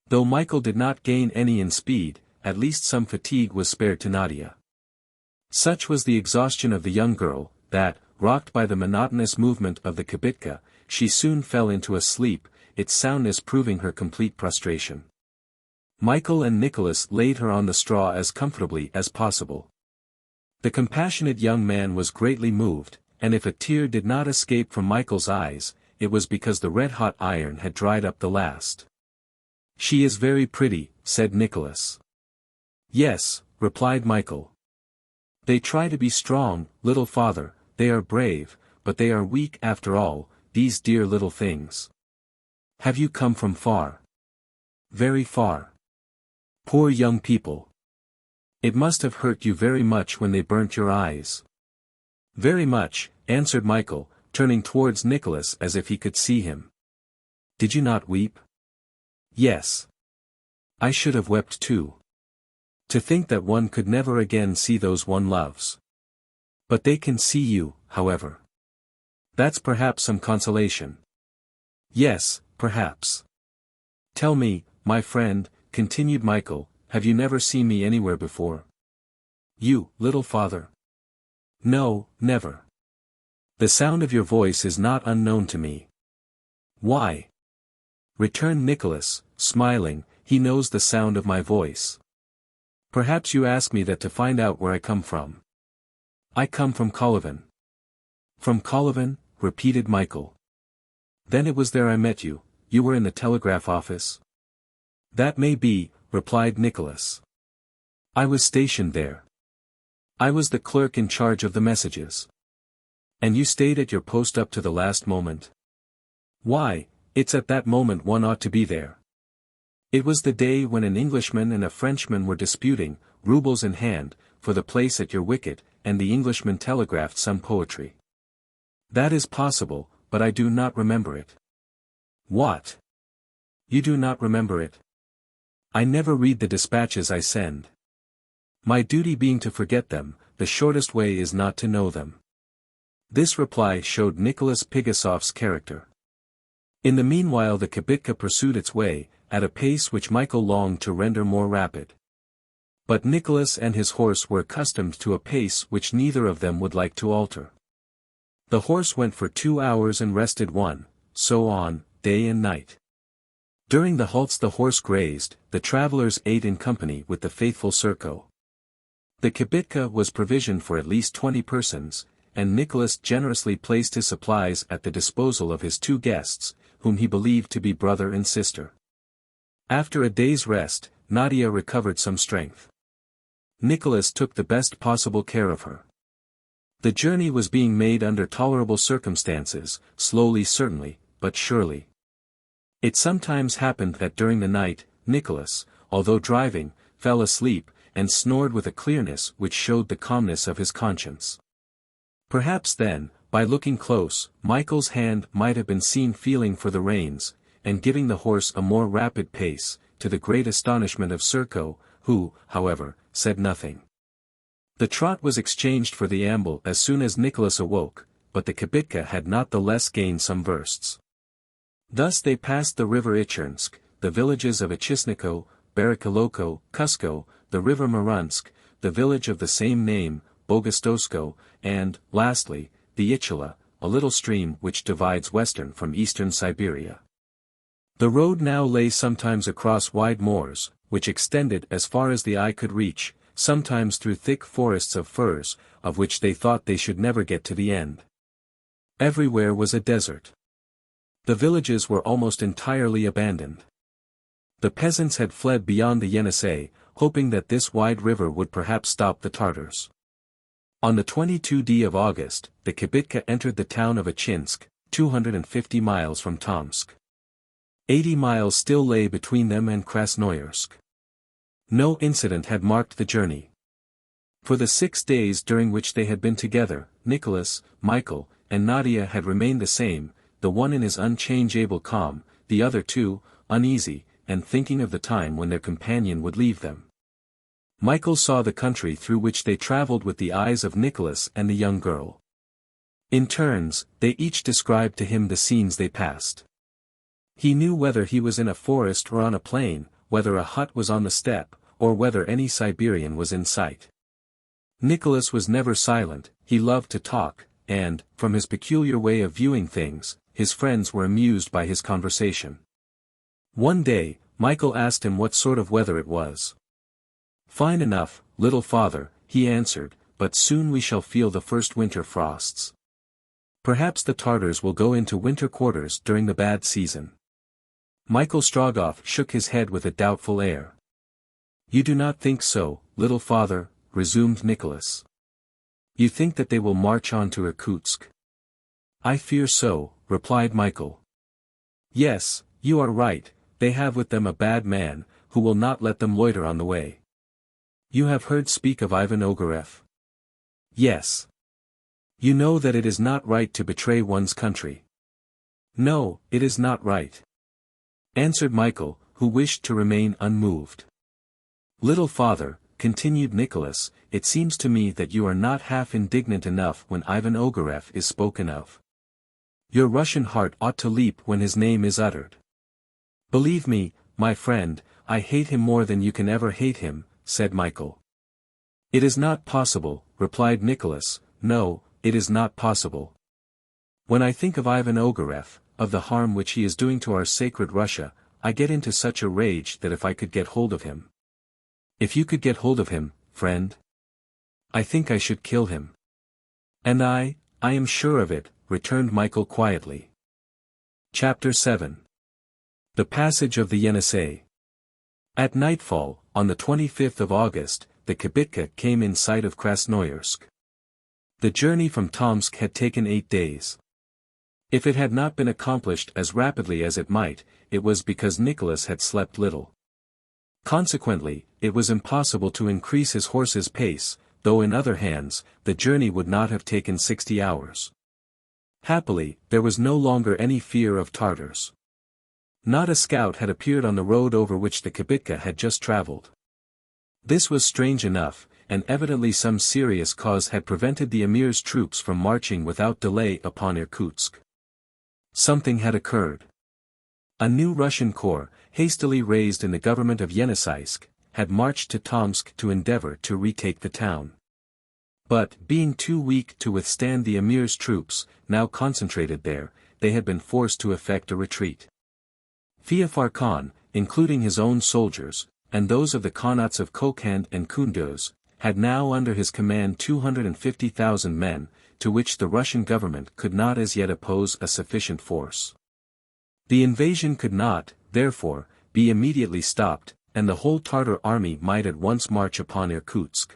Though Michael did not gain any in speed, at least some fatigue was spared to Nadia. Such was the exhaustion of the young girl, that, rocked by the monotonous movement of the kibitka, she soon fell into a sleep, its soundness proving her complete prostration. Michael and Nicholas laid her on the straw as comfortably as possible. The compassionate young man was greatly moved, and if a tear did not escape from Michael's eyes, it was because the red-hot iron had dried up the last. "She is very pretty," said Nicholas. "Yes," replied Michael. "They try to be strong, little father, they are brave, but they are weak after all, these dear little things." "Have you come from far?" "Very far." "Poor young people. It must have hurt you very much when they burnt your eyes." "Very much," answered Michael, turning towards Nicholas as if he could see him. "Did you not weep?" "Yes. I should have wept too. To think that one could never again see those one loves. But they can see you, however. That's perhaps some consolation." "Yes, perhaps. Tell me, my friend," continued Michael, "have you never seen me anywhere before?" "You, little father?" "No, never. The sound of your voice is not unknown to me." "Why?" returned Nicholas, smiling, he knows the sound of my voice. Perhaps you ask me that to find out where I come from. I come from Kolyvan. From Kolyvan, repeated Michael. Then it was there I met you. You were in the telegraph office? That may be, replied Nicholas. I was stationed there. I was the clerk in charge of the messages. And you stayed at your post up to the last moment? Why, it's at that moment one ought to be there. It was the day when an Englishman and a Frenchman were disputing, rubles in hand, for the place at your wicket, and the Englishman telegraphed some poetry. That is possible, but I do not remember it. What? You do not remember it? I never read the dispatches I send. My duty being to forget them, the shortest way is not to know them. This reply showed Nicholas Pigasov's character. In the meanwhile the kibitka pursued its way, at a pace which Michael longed to render more rapid. But Nicholas and his horse were accustomed to a pace which neither of them would like to alter. The horse went for 2 hours and rested 1, so on, day and night. During the halts the horse grazed, the travelers ate in company with the faithful Serko. The kibitka was provisioned for at least 20 persons, and Nicholas generously placed his supplies at the disposal of his 2 guests, whom he believed to be brother and sister. After a day's rest, Nadia recovered some strength. Nicholas took the best possible care of her. The journey was being made under tolerable circumstances, slowly certainly, but surely. It sometimes happened that during the night, Nicholas, although driving, fell asleep, and snored with a clearness which showed the calmness of his conscience. Perhaps then, by looking close, Michael's hand might have been seen feeling for the reins, and giving the horse a more rapid pace, to the great astonishment of Serko, who, however, said nothing. The trot was exchanged for the amble as soon as Nicholas awoke, but the kibitka had not the less gained some versts. Thus they passed the river Ichernsk, the villages of Ichisniko, Barakaloko, Kusko, the river Marunsk, the village of the same name, Bogostosko, and, lastly, the Ichila, a little stream which divides western from eastern Siberia. The road now lay sometimes across wide moors, which extended as far as the eye could reach, sometimes through thick forests of firs, of which they thought they should never get to the end. Everywhere was a desert. The villages were almost entirely abandoned. The peasants had fled beyond the Yenisei, hoping that this wide river would perhaps stop the Tartars. On the 22nd of August, the kibitka entered the town of Achinsk, 250 miles from Tomsk. 80 miles still lay between them and Krasnoyarsk. No incident had marked the journey. For the 6 days during which they had been together, Nicholas, Michael, and Nadia had remained the same, the one in his unchangeable calm, the other too, uneasy, and thinking of the time when their companion would leave them. Michael saw the country through which they travelled with the eyes of Nicholas and the young girl. In turns, they each described to him the scenes they passed. He knew whether he was in a forest or on a plain, whether a hut was on the steppe, or whether any Siberian was in sight. Nicholas was never silent, he loved to talk, and, from his peculiar way of viewing things, his friends were amused by his conversation. One day, Michael asked him what sort of weather it was. "Fine enough, little father," he answered, "but soon we shall feel the first winter frosts. Perhaps the Tartars will go into winter quarters during the bad season." Michael Strogoff shook his head with a doubtful air. "You do not think so, little father," resumed Nicholas. "You think that they will march on to Irkutsk?" "I fear so," replied Michael. "Yes, you are right, they have with them a bad man, who will not let them loiter on the way. You have heard speak of Ivan Ogareff?" "Yes." "You know that it is not right to betray one's country." "No, it is not right," answered Michael, who wished to remain unmoved. "Little father," continued Nicholas, "it seems to me that you are not half indignant enough when Ivan Ogareff is spoken of. Your Russian heart ought to leap when his name is uttered." "Believe me, my friend, I hate him more than you can ever hate him," said Michael. "It is not possible," replied Nicholas, "no, it is not possible. When I think of Ivan Ogareff, of the harm which he is doing to our sacred Russia, I get into such a rage that if I could get hold of him. If you could get hold of him, friend? I think I should kill him. And I am sure of it, returned Michael quietly. Chapter 7. The Passage of the Yenisei. At nightfall, on the 25th of August, the kibitka came in sight of Krasnoyarsk. The journey from Tomsk had taken 8 days. If it had not been accomplished as rapidly as it might, it was because Nicholas had slept little. Consequently, it was impossible to increase his horse's pace, though in other hands, the journey would not have taken 60 hours. Happily, there was no longer any fear of Tartars. Not a scout had appeared on the road over which the kibitka had just traveled. This was strange enough, and evidently some serious cause had prevented the Emir's troops from marching without delay upon Irkutsk. Something had occurred. A new Russian corps, hastily raised in the government of Yenisei, had marched to Tomsk to endeavor to retake the town. But, being too weak to withstand the Emir's troops, now concentrated there, they had been forced to effect a retreat. Feofar Khan, including his own soldiers, and those of the Khanats of Kokand and Kunduz, had now under his command 250,000 men, to which the Russian government could not as yet oppose a sufficient force. The invasion could not, therefore, be immediately stopped, and the whole Tartar army might at once march upon Irkutsk.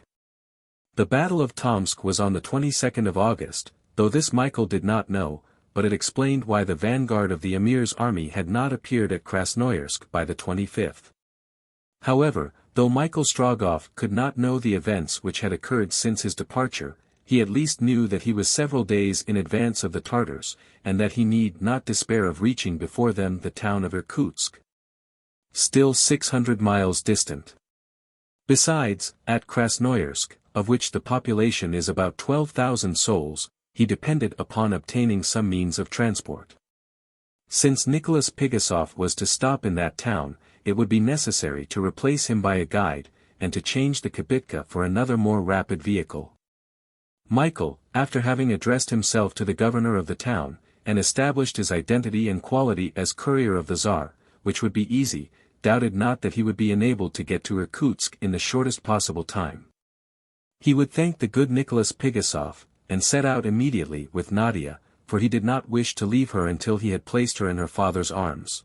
The Battle of Tomsk was on the 22nd of August, though this Michael did not know, but it explained why the vanguard of the Emir's army had not appeared at Krasnoyarsk by the 25th. However, though Michael Strogoff could not know the events which had occurred since his departure, he at least knew that he was several days in advance of the Tartars, and that he need not despair of reaching before them the town of Irkutsk. Still 600 miles distant. Besides, at Krasnoyarsk, of which the population is about 12,000 souls, he depended upon obtaining some means of transport. Since Nicholas Pigasov was to stop in that town, it would be necessary to replace him by a guide, and to change the kibitka for another more rapid vehicle. Michael, after having addressed himself to the governor of the town, and established his identity and quality as courier of the Tsar, which would be easy, doubted not that he would be enabled to get to Irkutsk in the shortest possible time. He would thank the good Nicholas Pigasov, and set out immediately with Nadia, for he did not wish to leave her until he had placed her in her father's arms.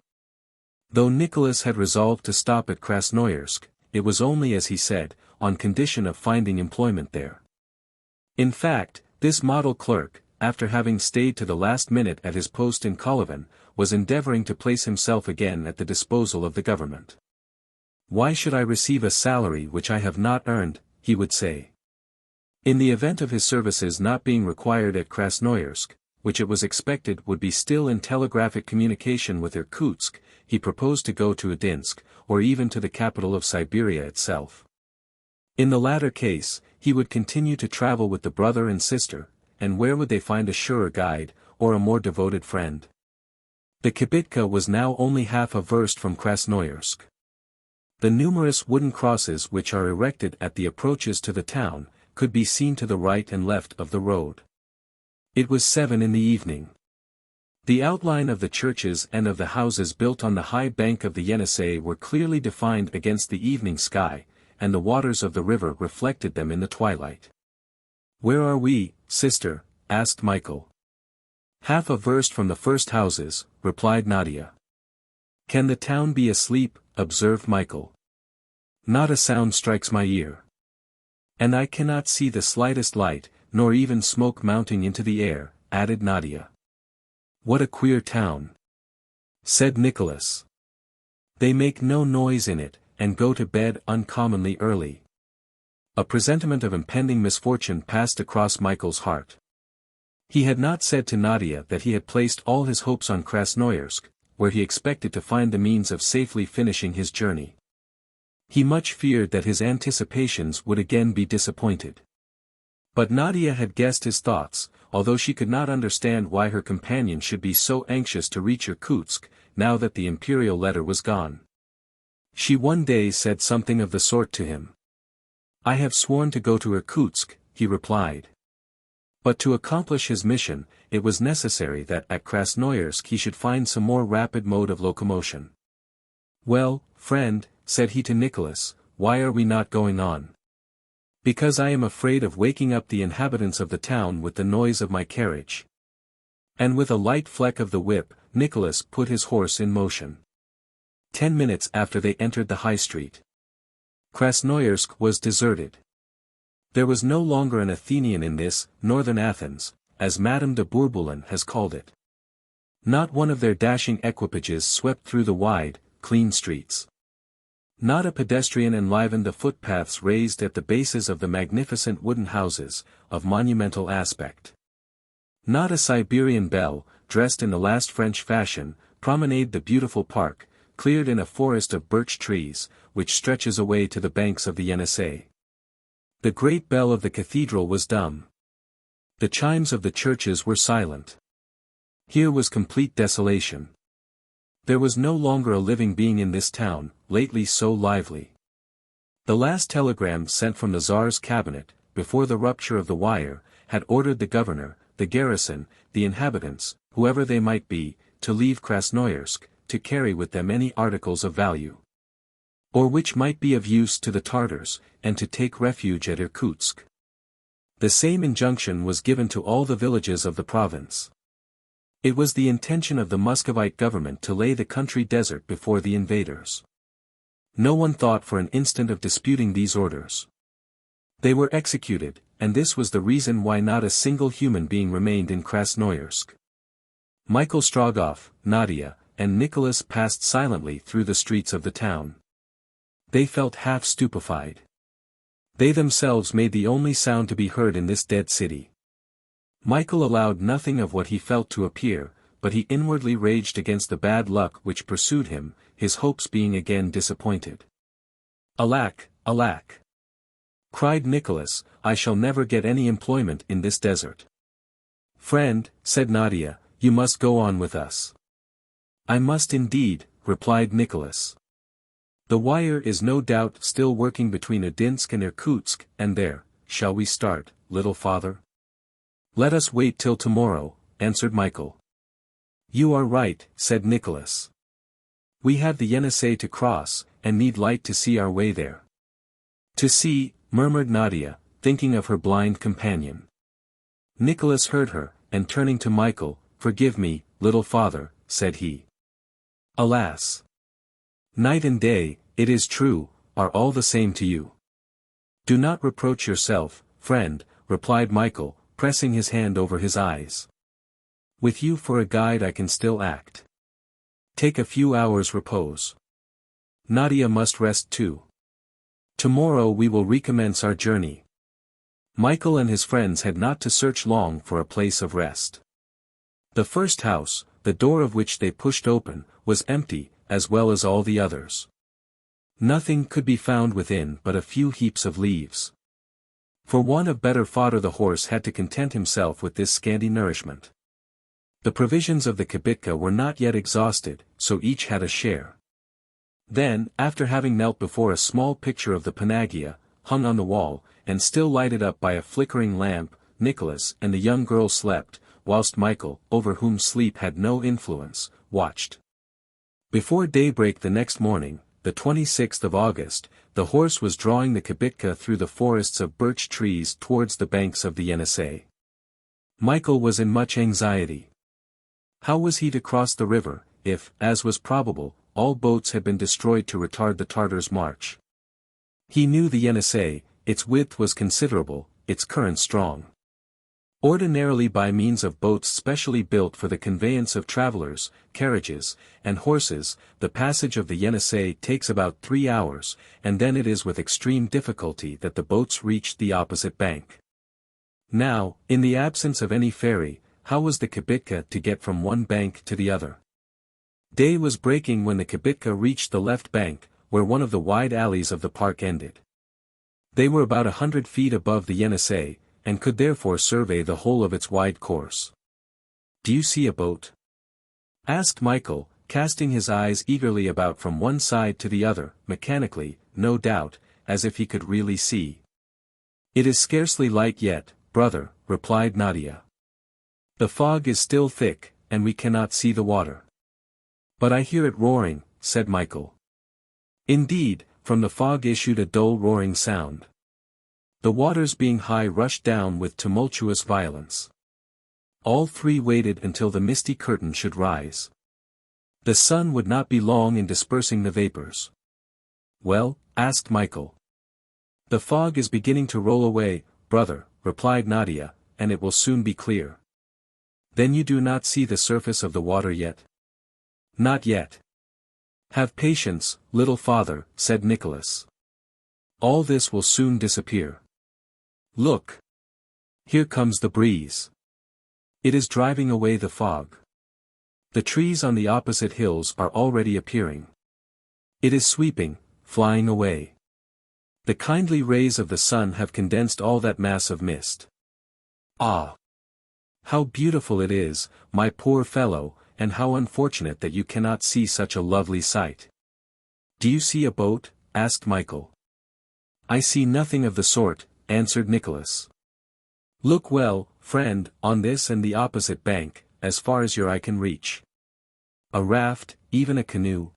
Though Nicholas had resolved to stop at Krasnoyarsk, it was only as he said, on condition of finding employment there. In fact, this model clerk, after having stayed to the last minute at his post in Kolyvan, was endeavoring to place himself again at the disposal of the government. "Why should I receive a salary which I have not earned?" he would say. In the event of his services not being required at Krasnoyarsk, which it was expected would be still in telegraphic communication with Irkutsk, he proposed to go to Udinsk, or even to the capital of Siberia itself. In the latter case, he would continue to travel with the brother and sister, and where would they find a surer guide, or a more devoted friend? The kibitka was now only half a verst from Krasnoyarsk. The numerous wooden crosses which are erected at the approaches to the town, could be seen to the right and left of the road. It was 7 in the evening. The outline of the churches and of the houses built on the high bank of the Yenisei were clearly defined against the evening sky, and the waters of the river reflected them in the twilight. "Where are we, sister?" asked Michael. "Half a verst from the first houses," replied Nadia. "Can the town be asleep?" observed Michael. "Not a sound strikes my ear. And I cannot see the slightest light, nor even smoke mounting into the air," added Nadia. "What a queer town," said Nicholas. "They make no noise in it, and go to bed uncommonly early." A presentiment of impending misfortune passed across Michael's heart. He had not said to Nadia that he had placed all his hopes on Krasnoyarsk, where he expected to find the means of safely finishing his journey. He much feared that his anticipations would again be disappointed. But Nadia had guessed his thoughts, although she could not understand why her companion should be so anxious to reach Irkutsk, now that the imperial letter was gone. She one day said something of the sort to him. "I have sworn to go to Irkutsk," he replied. But to accomplish his mission, it was necessary that at Krasnoyarsk he should find some more rapid mode of locomotion. Well, friend, said he to Nicholas, why are we not going on? Because I am afraid of waking up the inhabitants of the town with the noise of my carriage. And with a light fleck of the whip, Nicholas put his horse in motion. 10 minutes after they entered the high street. Krasnoyarsk was deserted. There was no longer an Athenian in this, northern Athens, as Madame de Bourboulon has called it. Not one of their dashing equipages swept through the wide, clean streets. Not a pedestrian enlivened the footpaths raised at the bases of the magnificent wooden houses, of monumental aspect. Not a Siberian belle, dressed in the last French fashion, promenaded the beautiful park, cleared in a forest of birch trees, which stretches away to the banks of the Yenisei. The great bell of the cathedral was dumb. The chimes of the churches were silent. Here was complete desolation. There was no longer a living being in this town, lately so lively. The last telegram sent from the Tsar's cabinet, before the rupture of the wire, had ordered the governor, the garrison, the inhabitants, whoever they might be, to leave Krasnoyarsk, to carry with them any articles of value, or which might be of use to the Tartars, and to take refuge at Irkutsk. The same injunction was given to all the villages of the province. It was the intention of the Muscovite government to lay the country desert before the invaders. No one thought for an instant of disputing these orders. They were executed, and this was the reason why not a single human being remained in Krasnoyarsk. Michael Strogoff, Nadia, and Nicholas passed silently through the streets of the town. They felt half stupefied. They themselves made the only sound to be heard in this dead city. Michael allowed nothing of what he felt to appear, but he inwardly raged against the bad luck which pursued him, his hopes being again disappointed. Alack, alack! Cried Nicholas, I shall never get any employment in this desert. Friend, said Nadia, you must go on with us. I must indeed, replied Nicholas. The wire is no doubt still working between Udinsk and Irkutsk, and there, shall we start, little father? Let us wait till tomorrow, answered Michael. You are right, said Nicholas. We have the Yenisei to cross, and need light to see our way there. To see, murmured Nadia, thinking of her blind companion. Nicholas heard her, and turning to Michael, forgive me, little father, said he. Alas! Night and day, it is true, are all the same to you. Do not reproach yourself, friend, replied Michael, pressing his hand over his eyes. With you for a guide I can still act. Take a few hours' repose. Nadia must rest too. Tomorrow we will recommence our journey. Michael and his friends had not to search long for a place of rest. The first house, the door of which they pushed open, was empty, as well as all the others. Nothing could be found within but a few heaps of leaves. For want of better fodder the horse had to content himself with this scanty nourishment. The provisions of the kibitka were not yet exhausted, so each had a share. Then, after having knelt before a small picture of the Panagia, hung on the wall, and still lighted up by a flickering lamp, Nicholas and the young girl slept, whilst Michael, over whom sleep had no influence, watched. Before daybreak the next morning, the 26th of August, the horse was drawing the kibitka through the forests of birch trees towards the banks of the Yenisei. Michael was in much anxiety. How was he to cross the river, if, as was probable, all boats had been destroyed to retard the Tartars' march? He knew the Yenisei, its width was considerable, its current strong. Ordinarily by means of boats specially built for the conveyance of travelers, carriages, and horses, the passage of the Yenisei takes about 3 hours, and then it is with extreme difficulty that the boats reach the opposite bank. Now, in the absence of any ferry, how was the kibitka to get from one bank to the other? Day was breaking when the kibitka reached the left bank, where one of the wide alleys of the park ended. They were about 100 feet above the Yenisei, and could therefore survey the whole of its wide course. Do you see a boat? Asked Michael, casting his eyes eagerly about from one side to the other, mechanically, no doubt, as if he could really see. It is scarcely light yet, brother, replied Nadia. The fog is still thick, and we cannot see the water. But I hear it roaring, said Michael. Indeed, from the fog issued a dull roaring sound. The waters being high rushed down with tumultuous violence. All three waited until the misty curtain should rise. The sun would not be long in dispersing the vapors. "Well?" asked Michael. "The fog is beginning to roll away, brother," replied Nadia, "and it will soon be clear." "Then you do not see the surface of the water yet?" "Not yet." "Have patience, little father," said Nicholas. "All this will soon disappear. Look! Here comes the breeze. It is driving away the fog. The trees on the opposite hills are already appearing. It is sweeping, flying away. The kindly rays of the sun have condensed all that mass of mist. Ah! How beautiful it is, my poor fellow, and how unfortunate that you cannot see such a lovely sight." "Do you see a boat?" asked Michael. "I see nothing of the sort," answered Nicholas. "Look well, friend, on this and the opposite bank, as far as your eye can reach. A raft, even a canoe."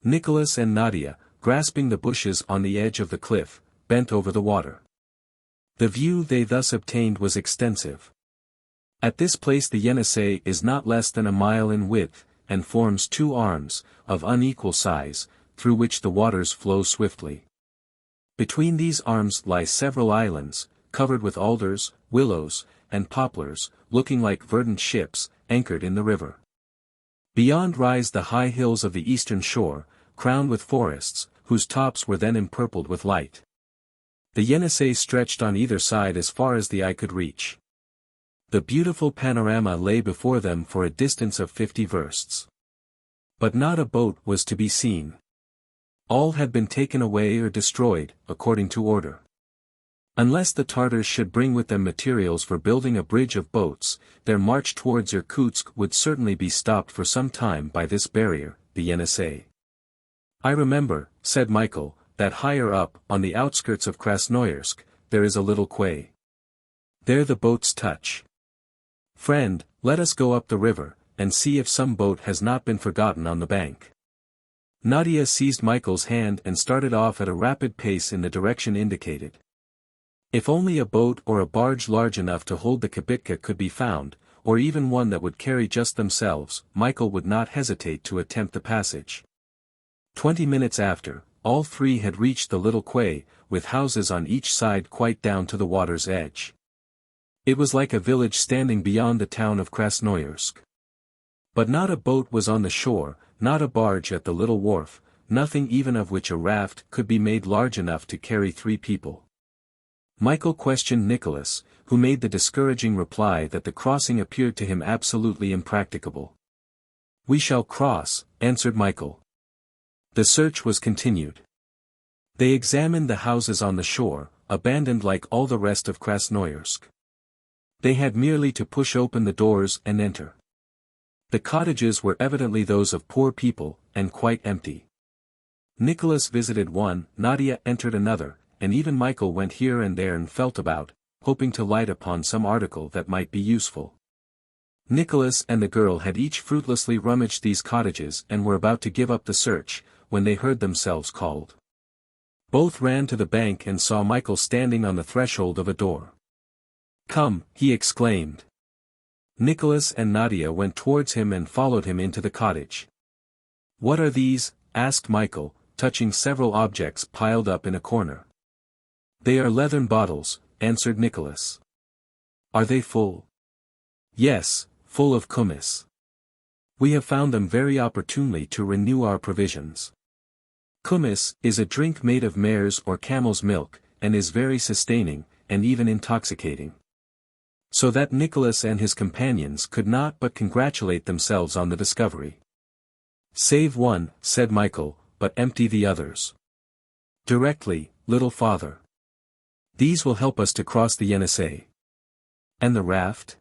Nicholas and Nadia, grasping the bushes on the edge of the cliff, bent over the water. The view they thus obtained was extensive. At this place the Yenisei is not less than a mile in width, and forms two arms, of unequal size, through which the waters flow swiftly. Between these arms lie several islands, covered with alders, willows, and poplars, looking like verdant ships, anchored in the river. Beyond rise the high hills of the eastern shore, crowned with forests, whose tops were then empurpled with light. The Yenisei stretched on either side as far as the eye could reach. The beautiful panorama lay before them for a distance of 50 versts. But not a boat was to be seen. All had been taken away or destroyed, according to order. Unless the Tartars should bring with them materials for building a bridge of boats, their march towards Irkutsk would certainly be stopped for some time by this barrier, the Yenisei. "I remember," said Michael, "that higher up, on the outskirts of Krasnoyarsk, there is a little quay. There the boats touch. Friend, let us go up the river, and see if some boat has not been forgotten on the bank." Nadia seized Michael's hand and started off at a rapid pace in the direction indicated. If only a boat or a barge large enough to hold the kibitka could be found, or even one that would carry just themselves, Michael would not hesitate to attempt the passage. 20 minutes after, all three had reached the little quay, with houses on each side quite down to the water's edge. It was like a village standing beyond the town of Krasnoyarsk. But not a boat was on the shore, not a barge at the little wharf, nothing even of which a raft could be made large enough to carry 3 people. Michael questioned Nicholas, who made the discouraging reply that the crossing appeared to him absolutely impracticable. "We shall cross," answered Michael. The search was continued. They examined the houses on the shore, abandoned like all the rest of Krasnoyarsk. They had merely to push open the doors and enter. The cottages were evidently those of poor people, and quite empty. Nicholas visited one, Nadia entered another, and even Michael went here and there and felt about, hoping to light upon some article that might be useful. Nicholas and the girl had each fruitlessly rummaged these cottages and were about to give up the search, when they heard themselves called. Both ran to the bank and saw Michael standing on the threshold of a door. "Come," he exclaimed. Nicholas and Nadia went towards him and followed him into the cottage. "What are these?" asked Michael, touching several objects piled up in a corner. "They are leathern bottles," answered Nicholas. "Are they full?" "Yes, full of kumiss. We have found them very opportunely to renew our provisions. Kumiss is a drink made of mare's or camel's milk, and is very sustaining, and even intoxicating." So that Nicholas and his companions could not but congratulate themselves on the discovery. "Save one," said Michael, "but empty the others." "Directly, little father. These will help us to cross the Yenisei." "And the raft?"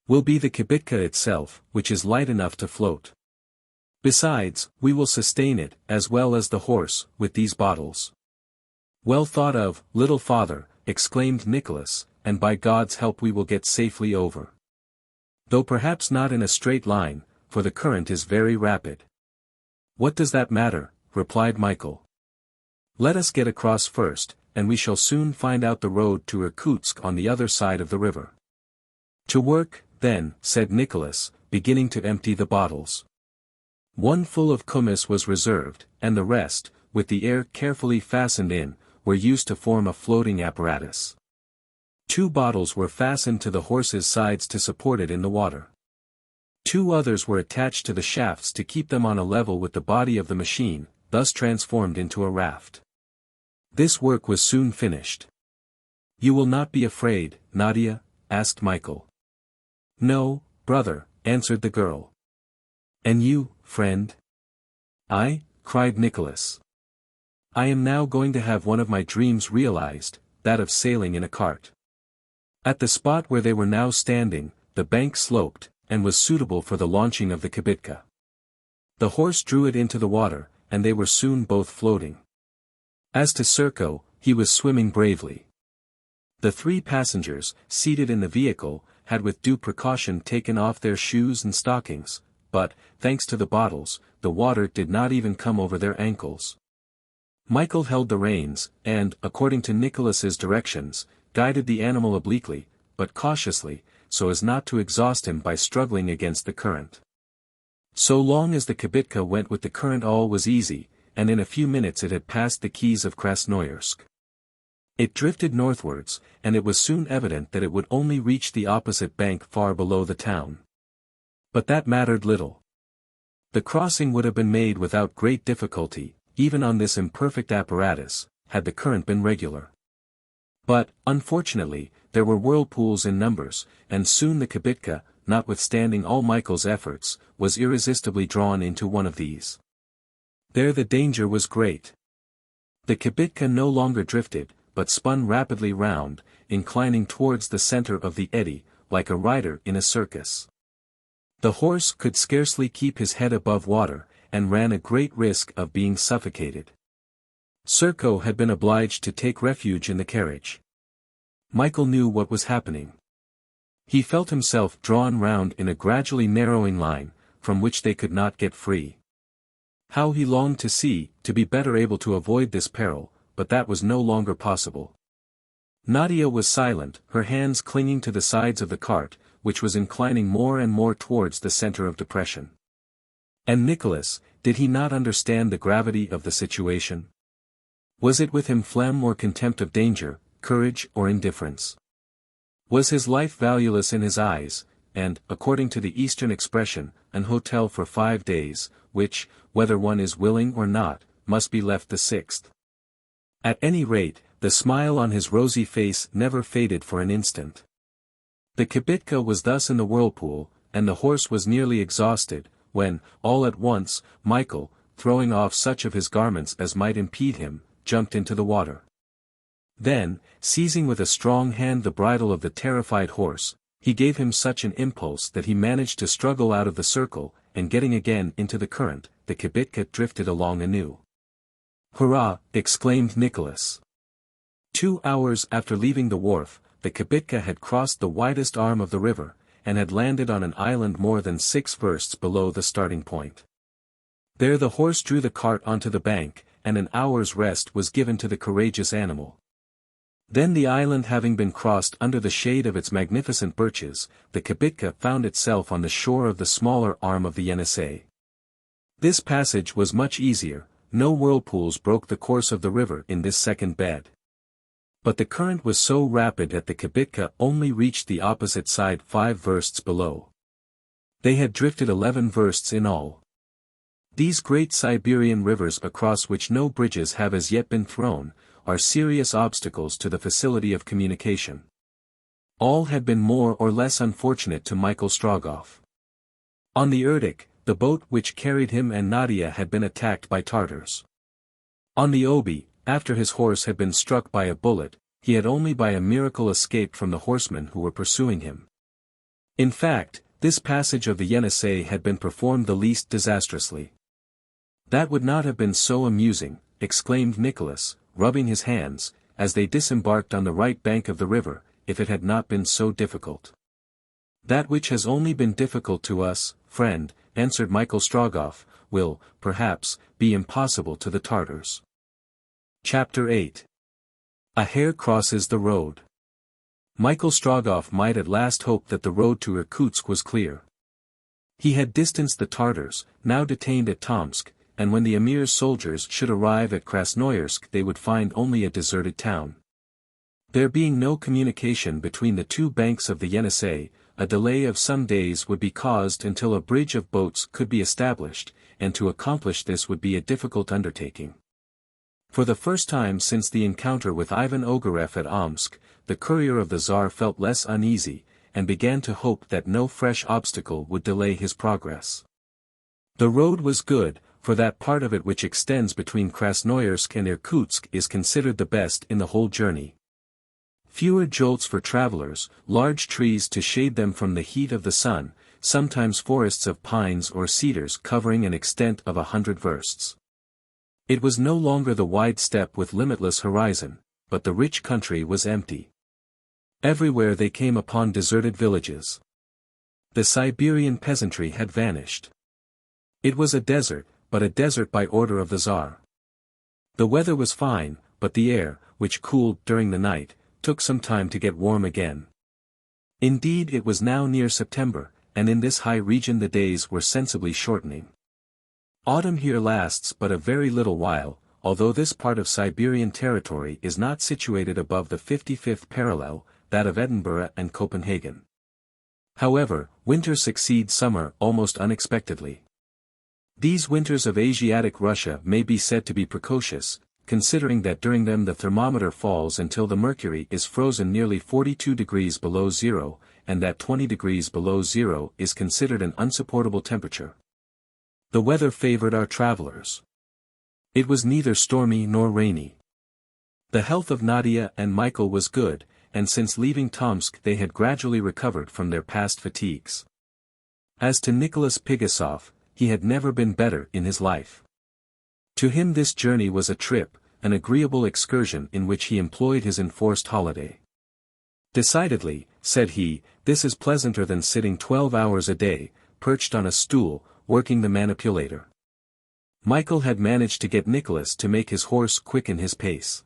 "Will be the kibitka itself, which is light enough to float. Besides, we will sustain it, as well as the horse, with these bottles." "Well thought of, little father," exclaimed Nicholas, "and by God's help we will get safely over. Though perhaps not in a straight line, for the current is very rapid." "What does that matter, replied Michael. Let us get across first, and we shall soon find out the road to Irkutsk on the other side of the river. To work, then, said Nicholas, beginning to empty the bottles. One full of kumiss was reserved, and the rest, with the air carefully fastened in, were used to form a floating apparatus. 2 bottles were fastened to the horse's sides to support it in the water. 2 others were attached to the shafts to keep them on a level with the body of the machine, thus transformed into a raft. This work was soon finished. You will not be afraid, Nadia? Asked Michael. No, brother, answered the girl. And you, friend? I? Cried Nicholas. I am now going to have one of my dreams realized, that of sailing in a cart. At the spot where they were now standing, the bank sloped, and was suitable for the launching of the kibitka. The horse drew it into the water, and they were soon both floating. As to Serko, he was swimming bravely. The 3 passengers, seated in the vehicle, had with due precaution taken off their shoes and stockings, but, thanks to the bottles, the water did not even come over their ankles. Michael held the reins, and, according to Nicholas's directions, guided the animal obliquely, but cautiously, so as not to exhaust him by struggling against the current. So long as the kibitka went with the current all was easy, and in a few minutes it had passed the quays of Krasnoyarsk. It drifted northwards, and it was soon evident that it would only reach the opposite bank far below the town. But that mattered little. The crossing would have been made without great difficulty, even on this imperfect apparatus, had the current been regular. But, unfortunately, there were whirlpools in numbers, and soon the kibitka, notwithstanding all Michael's efforts, was irresistibly drawn into one of these. There the danger was great. The kibitka no longer drifted, but spun rapidly round, inclining towards the center of the eddy, like a rider in a circus. The horse could scarcely keep his head above water, and ran a great risk of being suffocated. Serko had been obliged to take refuge in the carriage. Michael knew what was happening. He felt himself drawn round in a gradually narrowing line, from which they could not get free. How he longed to be better able to avoid this peril, but that was no longer possible. Nadia was silent, her hands clinging to the sides of the cart, which was inclining more and more towards the center of depression. And Nicholas, did he not understand the gravity of the situation? Was it with him phlegm or contempt of danger, courage or indifference? Was his life valueless in his eyes, and, according to the Eastern expression, an hotel for 5 days, which, whether one is willing or not, must be left the 6th? At any rate, the smile on his rosy face never faded for an instant. The kibitka was thus in the whirlpool, and the horse was nearly exhausted, when, all at once, Michael, throwing off such of his garments as might impede him, jumped into the water. Then, seizing with a strong hand the bridle of the terrified horse, he gave him such an impulse that he managed to struggle out of the circle, and getting again into the current, the kibitka drifted along anew. Hurrah! Exclaimed Nicholas. 2 hours after leaving the wharf, the kibitka had crossed the widest arm of the river, and had landed on an island more than 6 versts below the starting point. There the horse drew the cart onto the bank, and an hour's rest was given to the courageous animal. Then the island having been crossed under the shade of its magnificent birches, the kibitka found itself on the shore of the smaller arm of the Yenisei. This passage was much easier, no whirlpools broke the course of the river in this second bed. But the current was so rapid that the kibitka only reached the opposite side 5 versts below. They had drifted 11 versts in all. These great Siberian rivers across which no bridges have as yet been thrown, are serious obstacles to the facility of communication. All had been more or less unfortunate to Michael Strogoff. On the Irkutsk, the boat which carried him and Nadia had been attacked by Tartars. On the Obi, after his horse had been struck by a bullet, he had only by a miracle escaped from the horsemen who were pursuing him. In fact, this passage of the Yenisei had been performed the least disastrously. That would not have been so amusing, exclaimed Nicholas, rubbing his hands, as they disembarked on the right bank of the river, if it had not been so difficult. That which has only been difficult to us, friend, answered Michael Strogoff, will, perhaps, be impossible to the Tartars. Chapter 8. A hare crosses the road. Michael Strogoff might at last hope that the road to Irkutsk was clear. He had distanced the Tartars, now detained at Tomsk, and when the Emir's soldiers should arrive at Krasnoyarsk they would find only a deserted town. There being no communication between the two banks of the Yenisei, a delay of some days would be caused until a bridge of boats could be established, and to accomplish this would be a difficult undertaking. For the first time since the encounter with Ivan Ogareff at Omsk, the courier of the Tsar felt less uneasy, and began to hope that no fresh obstacle would delay his progress. The road was good, for that part of it which extends between Krasnoyarsk and Irkutsk is considered the best in the whole journey. Fewer jolts for travelers, large trees to shade them from the heat of the sun, sometimes forests of pines or cedars covering an extent of 100 versts. It was no longer the wide steppe with limitless horizon, but the rich country was empty. Everywhere they came upon deserted villages. The Siberian peasantry had vanished. It was a desert, but a desert by order of the Tsar. The weather was fine, but the air, which cooled during the night, took some time to get warm again. Indeed, it was now near September, and in this high region the days were sensibly shortening. Autumn here lasts but a very little while, although this part of Siberian territory is not situated above the 55th parallel, that of Edinburgh and Copenhagen. However, winter succeeds summer almost unexpectedly. These winters of Asiatic Russia may be said to be precocious, considering that during them the thermometer falls until the mercury is frozen nearly 42 degrees below zero, and that 20 degrees below zero is considered an unsupportable temperature. The weather favored our travelers. It was neither stormy nor rainy. The health of Nadia and Michael was good, and since leaving Tomsk they had gradually recovered from their past fatigues. As to Nicholas Pigasov, he had never been better in his life. To him this journey was a trip, an agreeable excursion in which he employed his enforced holiday. Decidedly, said he, this is pleasanter than sitting 12 hours a day, perched on a stool, working the manipulator. Michael had managed to get Nicholas to make his horse quicken his pace.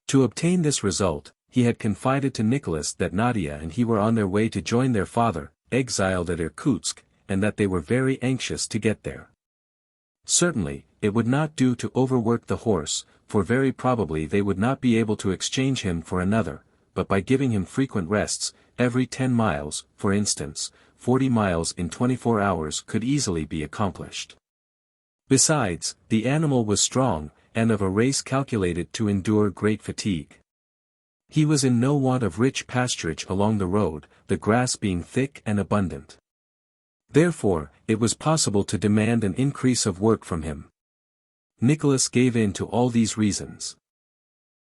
To obtain this result, he had confided to Nicholas that Nadia and he were on their way to join their father, exiled at Irkutsk, and that they were very anxious to get there. Certainly, it would not do to overwork the horse, for very probably they would not be able to exchange him for another, but by giving him frequent rests, every 10 miles, for instance, 40 miles in 24 hours could easily be accomplished. Besides, the animal was strong, and of a race calculated to endure great fatigue. He was in no want of rich pasturage along the road, the grass being thick and abundant. Therefore, it was possible to demand an increase of work from him. Nicholas gave in to all these reasons.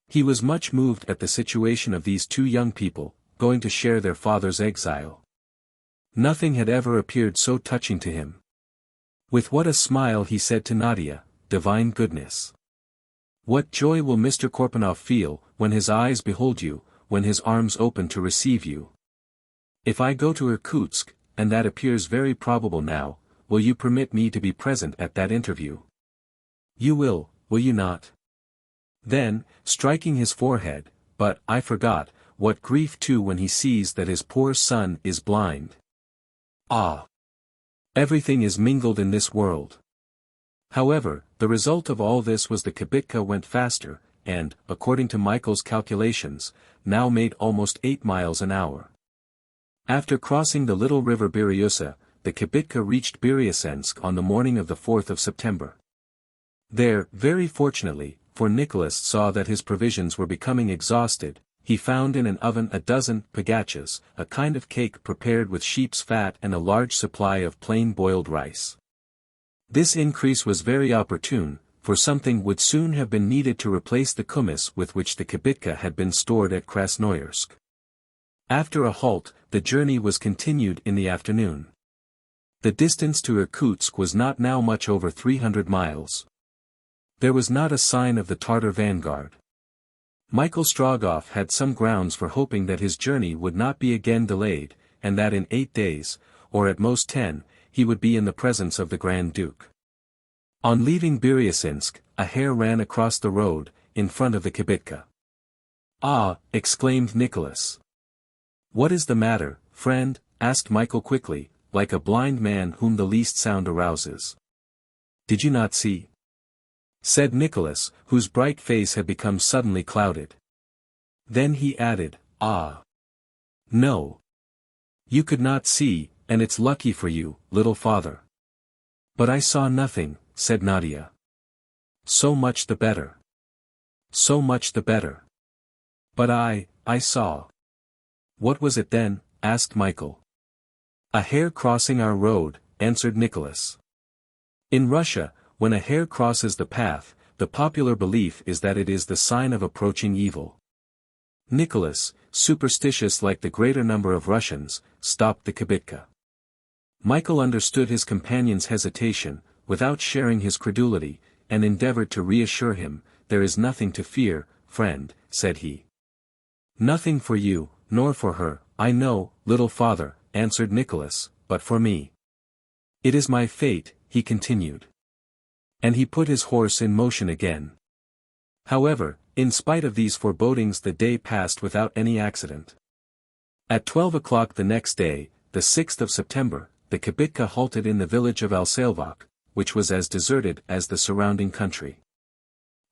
He was much moved at the situation of these two young people, going to share their father's exile. Nothing had ever appeared so touching to him. With what a smile he said to Nadia, "Divine goodness! What joy will Mr. Korpanov feel, when his eyes behold you, when his arms open to receive you? If I go to Irkutsk, and that appears very probable now, will you permit me to be present at that interview? You will you not?" Then, striking his forehead, "But, I forgot, what grief too when he sees that his poor son is blind. Ah! Everything is mingled in this world." However, the result of all this was the kibitka went faster, and, according to Michael's calculations, now made almost 8 miles an hour. After crossing the little river Biryusa, the kibitka reached Biryasensk on the morning of the 4th of September. There, very fortunately, for Nicholas saw that his provisions were becoming exhausted, he found in an oven a dozen pagachas, a kind of cake prepared with sheep's fat and a large supply of plain boiled rice. This increase was very opportune, for something would soon have been needed to replace the kumis with which the kibitka had been stored at Krasnoyarsk. After a halt, the journey was continued in the afternoon. The distance to Irkutsk was not now much over 300 miles. There was not a sign of the Tartar vanguard. Michael Strogoff had some grounds for hoping that his journey would not be again delayed, and that in 8 days, or at most 10, he would be in the presence of the Grand Duke. On leaving Biryatsinsk, a hare ran across the road, in front of the kibitka. "Ah!" exclaimed Nicholas. "What is the matter, friend?" asked Michael quickly, like a blind man whom the least sound arouses. "Did you not see?" said Nicholas, whose bright face had become suddenly clouded. Then he added, "Ah! No. You could not see, and it's lucky for you, little father." "But I saw nothing," said Nadia. "So much the better. So much the better." "But I saw." "What was it then?" asked Michael. "A hare crossing our road," answered Nicholas. In Russia, when a hare crosses the path, the popular belief is that it is the sign of approaching evil. Nicholas, superstitious like the greater number of Russians, stopped the kibitka. Michael understood his companion's hesitation, without sharing his credulity, and endeavored to reassure him. "There is nothing to fear, friend," said he. "Nothing for you, nor for her, I know, little father," answered Nicholas, "but for me. It is my fate," he continued. And he put his horse in motion again. However, in spite of these forebodings, the day passed without any accident. At 12 o'clock the next day, the 6th of September, the kibitka halted in the village of Alsalvak, which was as deserted as the surrounding country.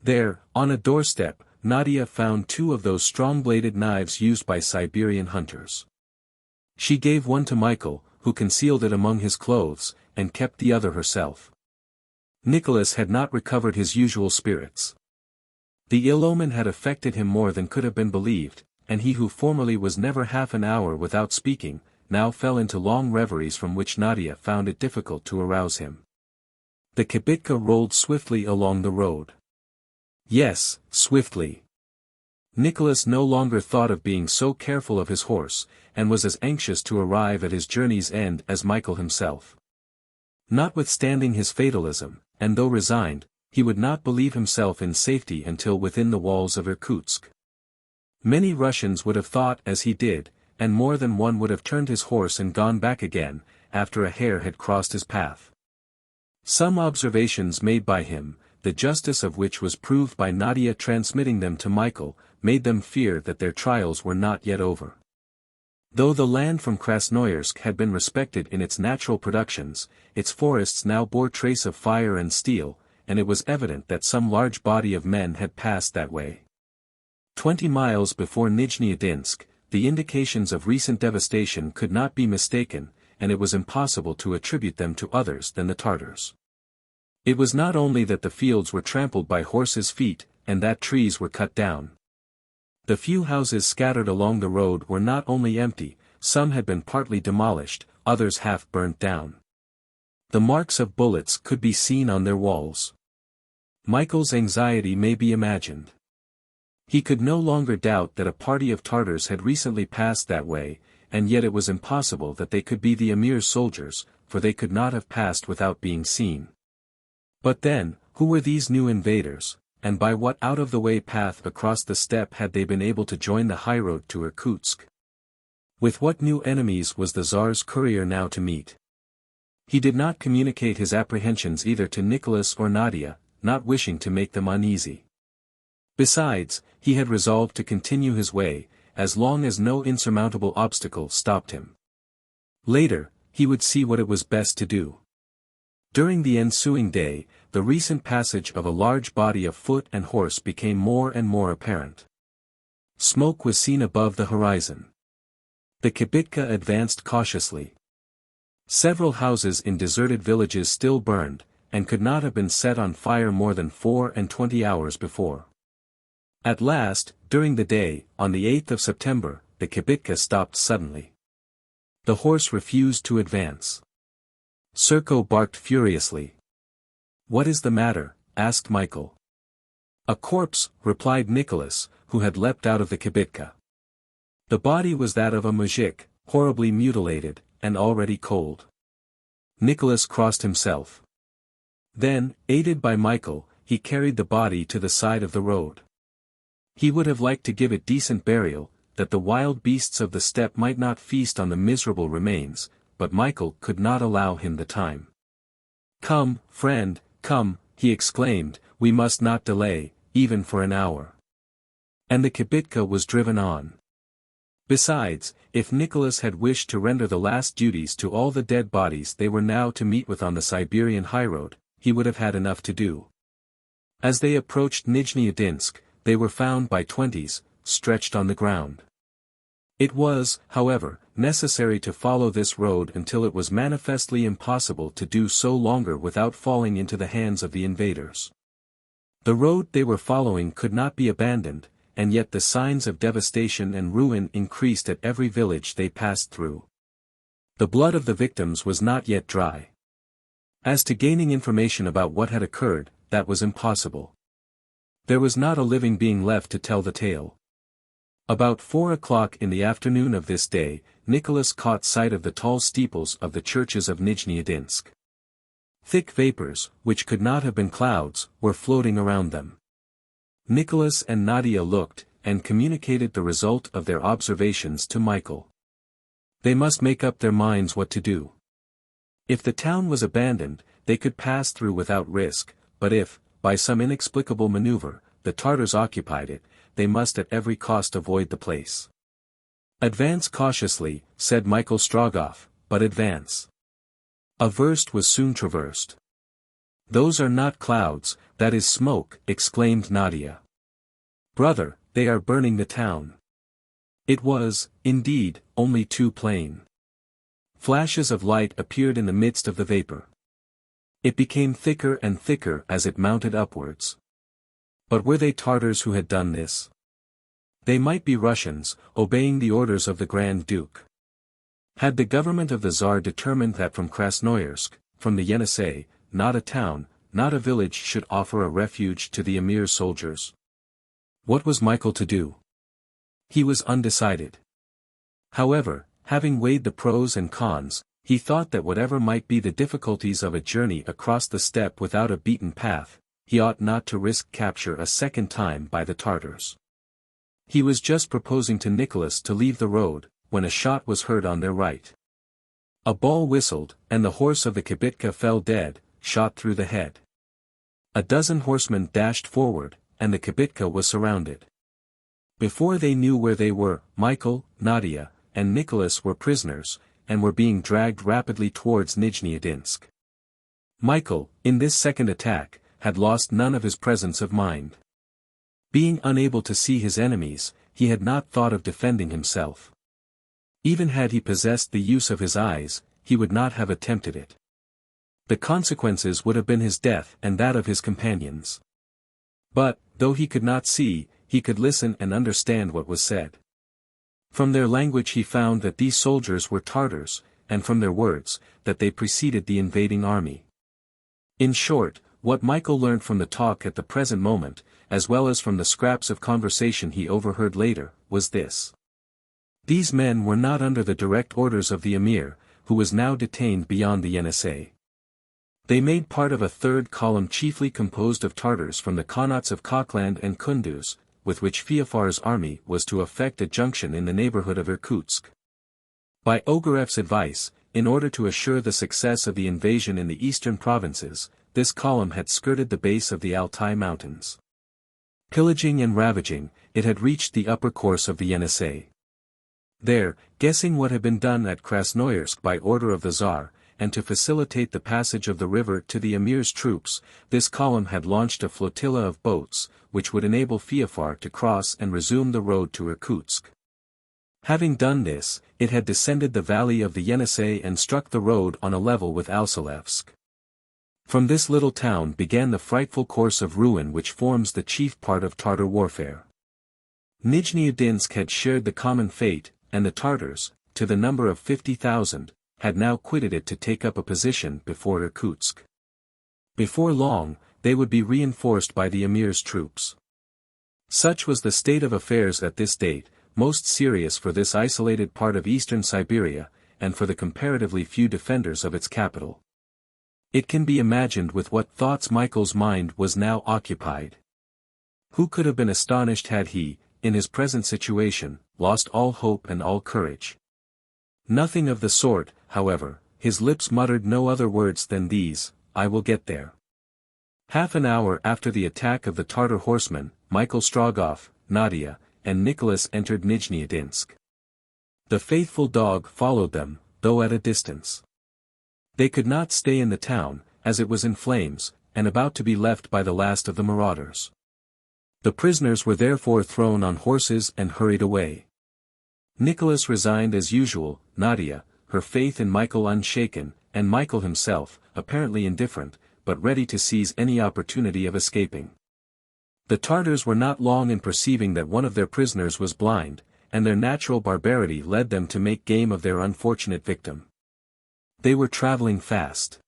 There, on a doorstep, Nadia found two of those strong-bladed knives used by Siberian hunters. She gave one to Michael, who concealed it among his clothes, and kept the other herself. Nicholas had not recovered his usual spirits. The ill omen had affected him more than could have been believed, and he who formerly was never half an hour without speaking, now fell into long reveries from which Nadia found it difficult to arouse him. The kibitka rolled swiftly along the road. Yes, swiftly. Nicholas no longer thought of being so careful of his horse, and was as anxious to arrive at his journey's end as Michael himself. Notwithstanding his fatalism, and though resigned, he would not believe himself in safety until within the walls of Irkutsk. Many Russians would have thought as he did, and more than one would have turned his horse and gone back again, after a hare had crossed his path. Some observations made by him, the justice of which was proved by Nadia transmitting them to Michael, made them fear that their trials were not yet over. Though the land from Krasnoyarsk had been respected in its natural productions, its forests now bore trace of fire and steel, and it was evident that some large body of men had passed that way. 20 miles before Nijni-Novgorod, the indications of recent devastation could not be mistaken, and it was impossible to attribute them to others than the Tartars. It was not only that the fields were trampled by horses' feet, and that trees were cut down. The few houses scattered along the road were not only empty, some had been partly demolished, others half burnt down. The marks of bullets could be seen on their walls. Michael's anxiety may be imagined. He could no longer doubt that a party of Tartars had recently passed that way, and yet it was impossible that they could be the Emir's soldiers, for they could not have passed without being seen. But then, who were these new invaders, and by what out-of-the-way path across the steppe had they been able to join the highroad to Irkutsk? With what new enemies was the Tsar's courier now to meet? He did not communicate his apprehensions either to Nicholas or Nadia, not wishing to make them uneasy. Besides, he had resolved to continue his way, as long as no insurmountable obstacle stopped him. Later, he would see what it was best to do. During the ensuing day, the recent passage of a large body of foot and horse became more and more apparent. Smoke was seen above the horizon. The kibitka advanced cautiously. Several houses in deserted villages still burned, and could not have been set on fire more than 24 hours before. At last, during the day, on the 8th of September, the kibitka stopped suddenly. The horse refused to advance. Serko barked furiously. "What is the matter?" asked Michael. "A corpse," replied Nicholas, who had leapt out of the kibitka. The body was that of a mujik, horribly mutilated, and already cold. Nicholas crossed himself. Then, aided by Michael, he carried the body to the side of the road. He would have liked to give it decent burial, that the wild beasts of the steppe might not feast on the miserable remains, but Michael could not allow him the time. "Come, friend, come," he exclaimed, "we must not delay, even for an hour." And the kibitka was driven on. Besides, if Nicholas had wished to render the last duties to all the dead bodies they were now to meet with on the Siberian highroad, he would have had enough to do. As they approached Nijni-Novgorod, they were found by twenties, stretched on the ground. It was, however, necessary to follow this road until it was manifestly impossible to do so longer without falling into the hands of the invaders. The road they were following could not be abandoned, and yet the signs of devastation and ruin increased at every village they passed through. The blood of the victims was not yet dry. As to gaining information about what had occurred, that was impossible. There was not a living being left to tell the tale. About 4 o'clock in the afternoon of this day, Nicholas caught sight of the tall steeples of the churches of Nijni-Novgorod. Thick vapors, which could not have been clouds, were floating around them. Nicholas and Nadia looked, and communicated the result of their observations to Michael. They must make up their minds what to do. If the town was abandoned, they could pass through without risk, but if, by some inexplicable maneuver, the Tartars occupied it, they must at every cost avoid the place. "Advance cautiously," said Michael Strogoff, "but advance." A verst was soon traversed. "Those are not clouds, that is smoke," exclaimed Nadia. "Brother, they are burning the town." It was, indeed, only too plain. Flashes of light appeared in the midst of the vapor. It became thicker and thicker as it mounted upwards. But were they Tartars who had done this? They might be Russians, obeying the orders of the Grand Duke. Had the government of the Tsar determined that from Krasnoyarsk, from the Yenisei, not a town, not a village should offer a refuge to the Emir's soldiers? What was Michael to do? He was undecided. However, having weighed the pros and cons, he thought that whatever might be the difficulties of a journey across the steppe without a beaten path, he ought not to risk capture a second time by the Tartars. He was just proposing to Nicholas to leave the road, when a shot was heard on their right. A ball whistled, and the horse of the kibitka fell dead, shot through the head. A dozen horsemen dashed forward, and the kibitka was surrounded. Before they knew where they were, Michael, Nadia, and Nicholas were prisoners, and were being dragged rapidly towards Nijni-Novgorod. Michael, in this second attack, had lost none of his presence of mind. Being unable to see his enemies, he had not thought of defending himself. Even had he possessed the use of his eyes, he would not have attempted it. The consequences would have been his death and that of his companions. But, though he could not see, he could listen and understand what was said. From their language he found that these soldiers were Tartars, and from their words, that they preceded the invading army. In short, what Michael learned from the talk at the present moment, as well as from the scraps of conversation he overheard later, was this. These men were not under the direct orders of the Emir, who was now detained beyond the Yenisei. They made part of a third column chiefly composed of Tartars from the Khanates of Kokland and Kunduz, with which Feofar's army was to effect a junction in the neighborhood of Irkutsk. By Ogareff's advice, in order to assure the success of the invasion in the eastern provinces, this column had skirted the base of the Altai Mountains. Pillaging and ravaging, it had reached the upper course of the Yenisei. There, guessing what had been done at Krasnoyarsk by order of the Tsar, and to facilitate the passage of the river to the Emir's troops, this column had launched a flotilla of boats, which would enable Feofar to cross and resume the road to Irkutsk. Having done this, it had descended the valley of the Yenisei and struck the road on a level with Alsalevsk. From this little town began the frightful course of ruin which forms the chief part of Tartar warfare. Nijni-Novgorod had shared the common fate, and the Tartars, to the number of 50,000, had now quitted it to take up a position before Irkutsk. Before long, they would be reinforced by the Emir's troops. Such was the state of affairs at this date, most serious for this isolated part of eastern Siberia, and for the comparatively few defenders of its capital. It can be imagined with what thoughts Michael's mind was now occupied. Who could have been astonished had he, in his present situation, lost all hope and all courage? Nothing of the sort, however, his lips muttered no other words than these, "I will get there." Half an hour after the attack of the Tartar horsemen, Michael Strogoff, Nadia, and Nicholas entered Nijni-Novgorod. The faithful dog followed them, though at a distance. They could not stay in the town, as it was in flames, and about to be left by the last of the marauders. The prisoners were therefore thrown on horses and hurried away. Nicholas resigned as usual, Nadia, her faith in Michael unshaken, and Michael himself, apparently indifferent, but ready to seize any opportunity of escaping. The Tartars were not long in perceiving that one of their prisoners was blind, and their natural barbarity led them to make game of their unfortunate victim. They were traveling fast.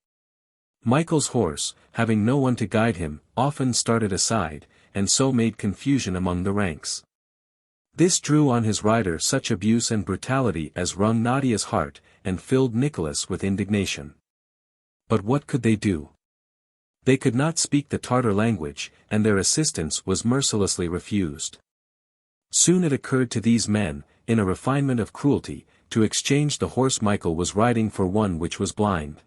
Michael's horse, having no one to guide him, often started aside, and so made confusion among the ranks. This drew on his rider such abuse and brutality as wrung Nadia's heart, and filled Nicholas with indignation. But what could they do? They could not speak the Tartar language, and their assistance was mercilessly refused. Soon it occurred to these men, in a refinement of cruelty, to exchange the horse Michael was riding for one which was blind.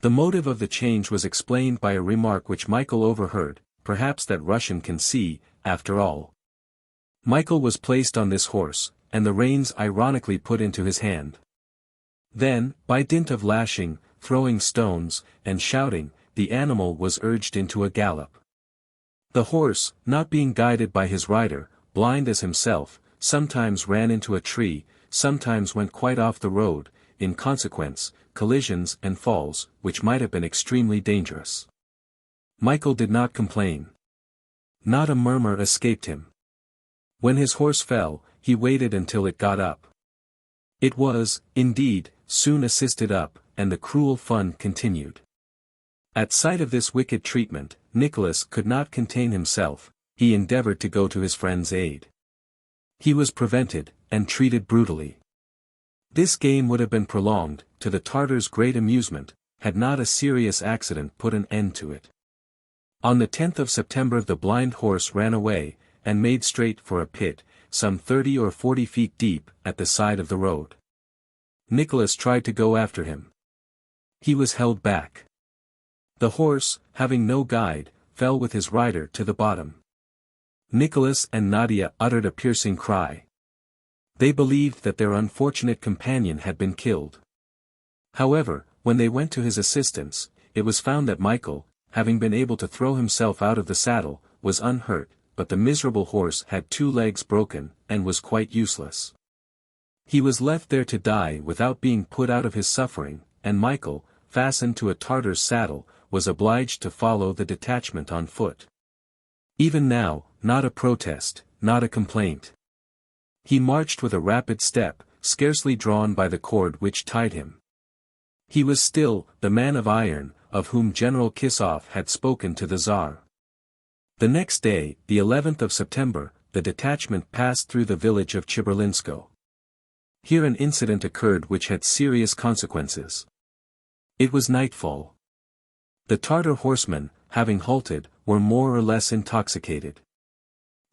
The motive of the change was explained by a remark which Michael overheard, perhaps that Russian can see, after all. Michael was placed on this horse, and the reins ironically put into his hand. Then, by dint of lashing, throwing stones, and shouting, the animal was urged into a gallop. The horse, not being guided by his rider, blind as himself, sometimes ran into a tree, sometimes went quite off the road, in consequence, collisions and falls, which might have been extremely dangerous. Michael did not complain. Not a murmur escaped him. When his horse fell, he waited until it got up. It was, indeed, soon assisted up, and the cruel fun continued. At sight of this wicked treatment, Nicholas could not contain himself, he endeavored to go to his friend's aid. He was prevented, and treated brutally. This game would have been prolonged, to the Tartars' great amusement, had not a serious accident put an end to it. On the 10th of September the blind horse ran away, and made straight for a pit, some 30 or 40 feet deep, at the side of the road. Nicholas tried to go after him. He was held back. The horse, having no guide, fell with his rider to the bottom. Nicholas and Nadia uttered a piercing cry. They believed that their unfortunate companion had been killed. However, when they went to his assistance, it was found that Michael, having been able to throw himself out of the saddle, was unhurt, but the miserable horse had 2 legs broken, and was quite useless. He was left there to die without being put out of his suffering, and Michael, fastened to a Tartar's saddle, was obliged to follow the detachment on foot. Even now, not a protest, not a complaint. He marched with a rapid step, scarcely drawn by the cord which tied him. He was still the man of iron, of whom General Kisov had spoken to the Tsar. The next day, the 11th of September, the detachment passed through the village of Chiberlinsko. Here an incident occurred which had serious consequences. It was nightfall. The Tartar horsemen, having halted, were more or less intoxicated.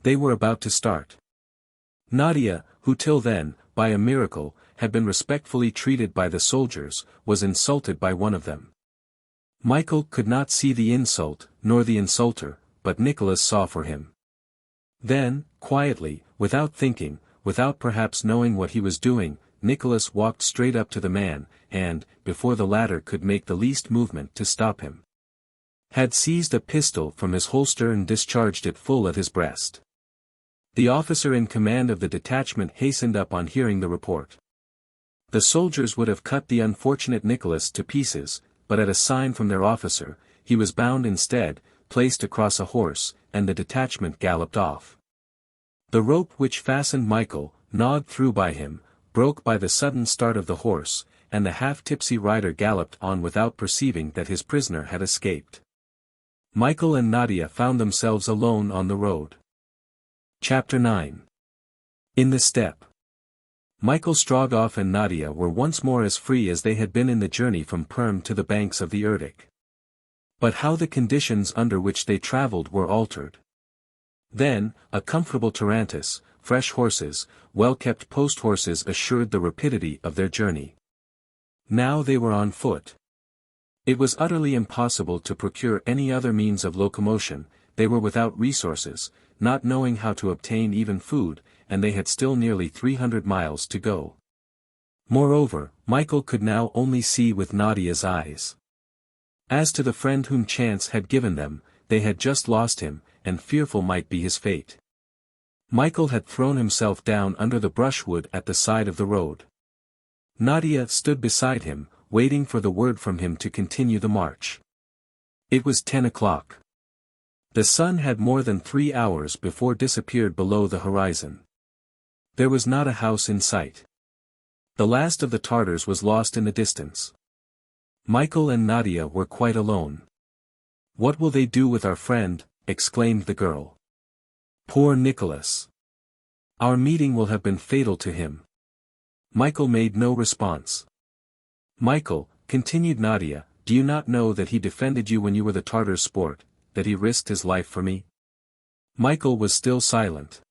They were about to start. Nadia, who till then, by a miracle, had been respectfully treated by the soldiers, was insulted by one of them. Michael could not see the insult, nor the insulter, but Nicholas saw for him. Then, quietly, without thinking, without perhaps knowing what he was doing, Nicholas walked straight up to the man, and, before the latter could make the least movement to stop him, had seized a pistol from his holster and discharged it full at his breast. The officer in command of the detachment hastened up on hearing the report. The soldiers would have cut the unfortunate Nicholas to pieces, but at a sign from their officer, he was bound instead, placed across a horse, and the detachment galloped off. The rope which fastened Michael, gnawed through by him, broke by the sudden start of the horse, and the half-tipsy rider galloped on without perceiving that his prisoner had escaped. Michael and Nadia found themselves alone on the road. Chapter 9. In the steppe. Michael Strogoff and Nadia were once more as free as they had been in the journey from Perm to the banks of the Irkutsk. But how the conditions under which they traveled were altered. Then, a comfortable tarantass, fresh horses, well-kept post-horses assured the rapidity of their journey. Now they were on foot. It was utterly impossible to procure any other means of locomotion, they were without resources, not knowing how to obtain even food, and they had still nearly 300 miles to go. Moreover, Michael could now only see with Nadia's eyes. As to the friend whom chance had given them, they had just lost him, and fearful might be his fate. Michael had thrown himself down under the brushwood at the side of the road. Nadia stood beside him, waiting for the word from him to continue the march. It was 10 o'clock. The sun had more than 3 hours before disappeared below the horizon. There was not a house in sight. The last of the Tartars was lost in the distance. Michael and Nadia were quite alone. "What will they do with our friend?" exclaimed the girl. "Poor Nicholas. Our meeting will have been fatal to him." Michael made no response. "Michael," continued Nadia, "do you not know that he defended you when you were the Tartars' sport, that he risked his life for me?" Michael was still silent.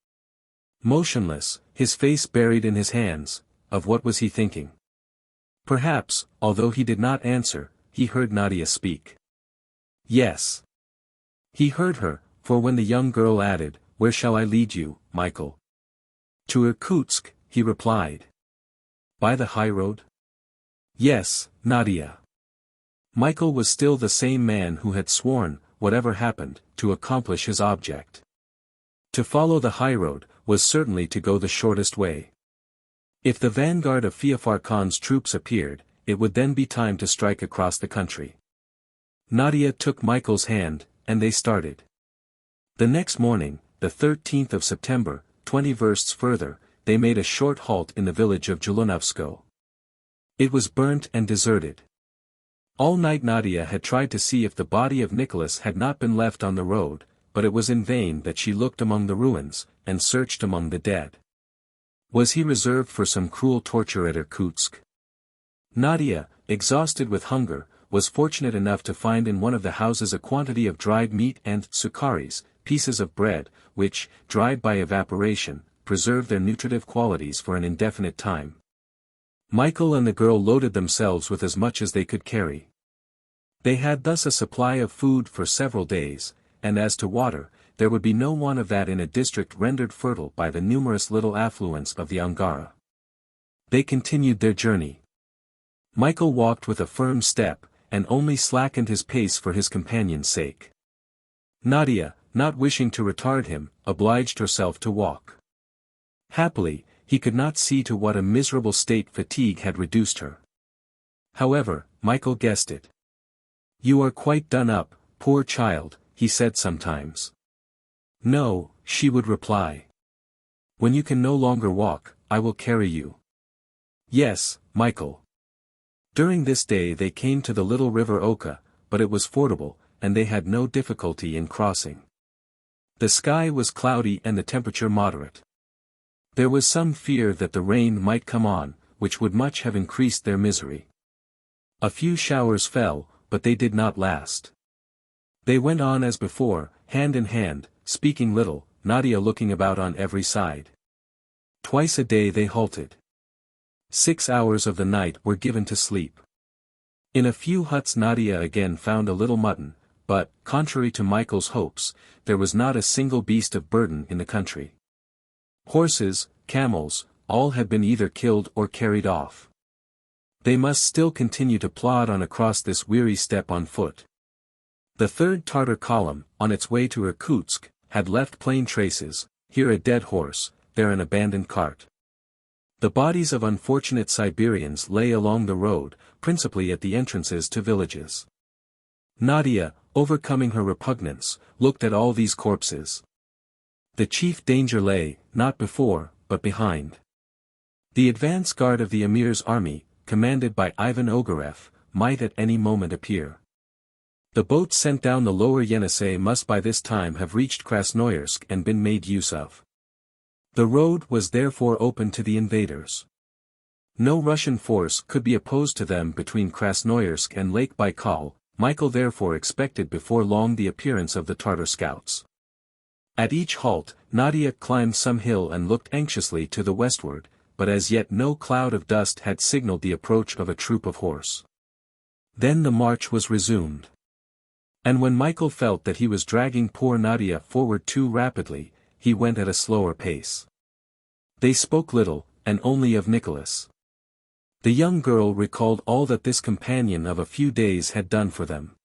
Motionless, his face buried in his hands. Of what was he thinking? Perhaps, although he did not answer, he heard Nadia speak. Yes. He heard her, for when the young girl added, "Where shall I lead you, Michael?" "To Irkutsk," he replied. "By the high road?" "Yes, Nadia." Michael was still the same man who had sworn, whatever happened, to accomplish his object. To follow the high road, was certainly to go the shortest way. If the vanguard of Feofar Khan's troops appeared, it would then be time to strike across the country. Nadia took Michael's hand, and they started. The next morning, the 13th of September, 20 versts further, they made a short halt in the village of Jolivet. It was burnt and deserted. All night Nadia had tried to see if the body of Nicholas had not been left on the road, but it was in vain that she looked among the ruins, and searched among the dead. Was he reserved for some cruel torture at Irkutsk? Nadia, exhausted with hunger, was fortunate enough to find in one of the houses a quantity of dried meat and sukaris, pieces of bread, which, dried by evaporation, preserved their nutritive qualities for an indefinite time. Michael and the girl loaded themselves with as much as they could carry. They had thus a supply of food for several days, and as to water, there would be no want of that in a district rendered fertile by the numerous little affluents of the Angara. They continued their journey. Michael walked with a firm step, and only slackened his pace for his companion's sake. Nadia, not wishing to retard him, obliged herself to walk. Happily, he could not see to what a miserable state fatigue had reduced her. However, Michael guessed it. "You are quite done up, poor child," he said sometimes. "No," she would reply. "When you can no longer walk, I will carry you." "Yes, Michael." During this day they came to the little river Oka, but it was fordable, and they had no difficulty in crossing. The sky was cloudy and the temperature moderate. There was some fear that the rain might come on, which would much have increased their misery. A few showers fell, but they did not last. They went on as before, hand in hand, speaking little, Nadia looking about on every side. Twice a day they halted. 6 hours of the night were given to sleep. In a few huts Nadia again found a little mutton, but, contrary to Michael's hopes, there was not a single beast of burden in the country. Horses, camels, all had been either killed or carried off. They must still continue to plod on across this weary steppe on foot. The third Tartar column, on its way to Irkutsk, had left plain traces, here a dead horse, there an abandoned cart. The bodies of unfortunate Siberians lay along the road, principally at the entrances to villages. Nadia, overcoming her repugnance, looked at all these corpses. The chief danger lay, not before, but behind. The advance guard of the Emir's army, commanded by Ivan Ogareff, might at any moment appear. The boats sent down the lower Yenisei must by this time have reached Krasnoyarsk and been made use of. The road was therefore open to the invaders. No Russian force could be opposed to them between Krasnoyarsk and Lake Baikal. Michael therefore expected before long the appearance of the Tartar scouts. At each halt, Nadia climbed some hill and looked anxiously to the westward, but as yet no cloud of dust had signaled the approach of a troop of horse. Then the march was resumed. And when Michael felt that he was dragging poor Nadia forward too rapidly, he went at a slower pace. They spoke little, and only of Nicholas. The young girl recalled all that this companion of a few days had done for them.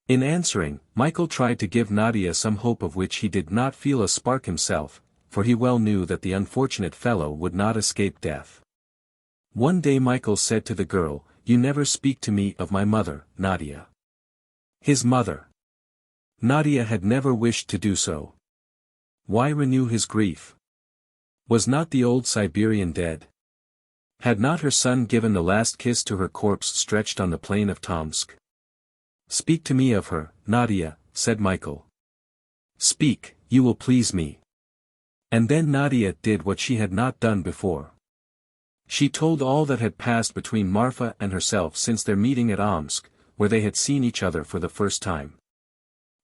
In answering, Michael tried to give Nadia some hope of which he did not feel a spark himself, for he well knew that the unfortunate fellow would not escape death. One day Michael said to the girl, "You never speak to me of my mother, Nadia." His mother. Nadia had never wished to do so. Why renew his grief? Was not the old Siberian dead? Had not her son given the last kiss to her corpse stretched on the plain of Tomsk? "Speak to me of her, Nadia," said Michael. "Speak, you will please me." And then Nadia did what she had not done before. She told all that had passed between Marfa and herself since their meeting at Omsk, where they had seen each other for the first time.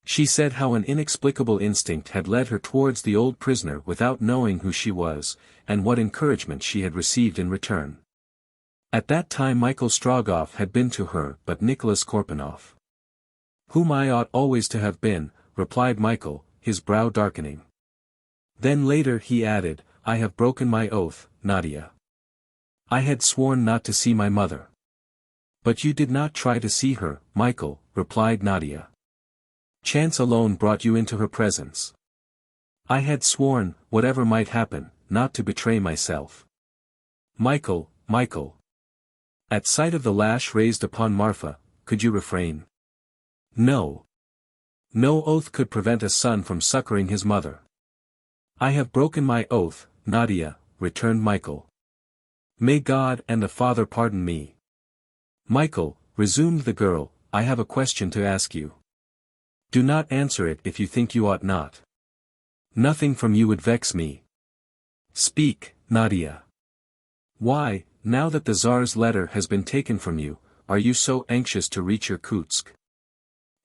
She said how an inexplicable instinct had led her towards the old prisoner without knowing who she was, and what encouragement she had received in return. At that time Michael Strogoff had been to her but Nicholas Korpanoff. "Whom I ought always to have been," replied Michael, his brow darkening. Then later he added, "I have broken my oath, Nadia. I had sworn not to see my mother." "But you did not try to see her, Michael," replied Nadia. "Chance alone brought you into her presence." "I had sworn, whatever might happen, not to betray myself." "Michael, Michael." At sight of the lash raised upon Marfa, could you refrain? No. No oath could prevent a son from succoring his mother. "I have broken my oath, Nadia," returned Michael. "May God and the Father pardon me." "Michael," resumed the girl, "I have a question to ask you. Do not answer it if you think you ought not. Nothing from you would vex me. Speak, Nadia. Why, now that the Tsar's letter has been taken from you, are you so anxious to reach Irkutsk?"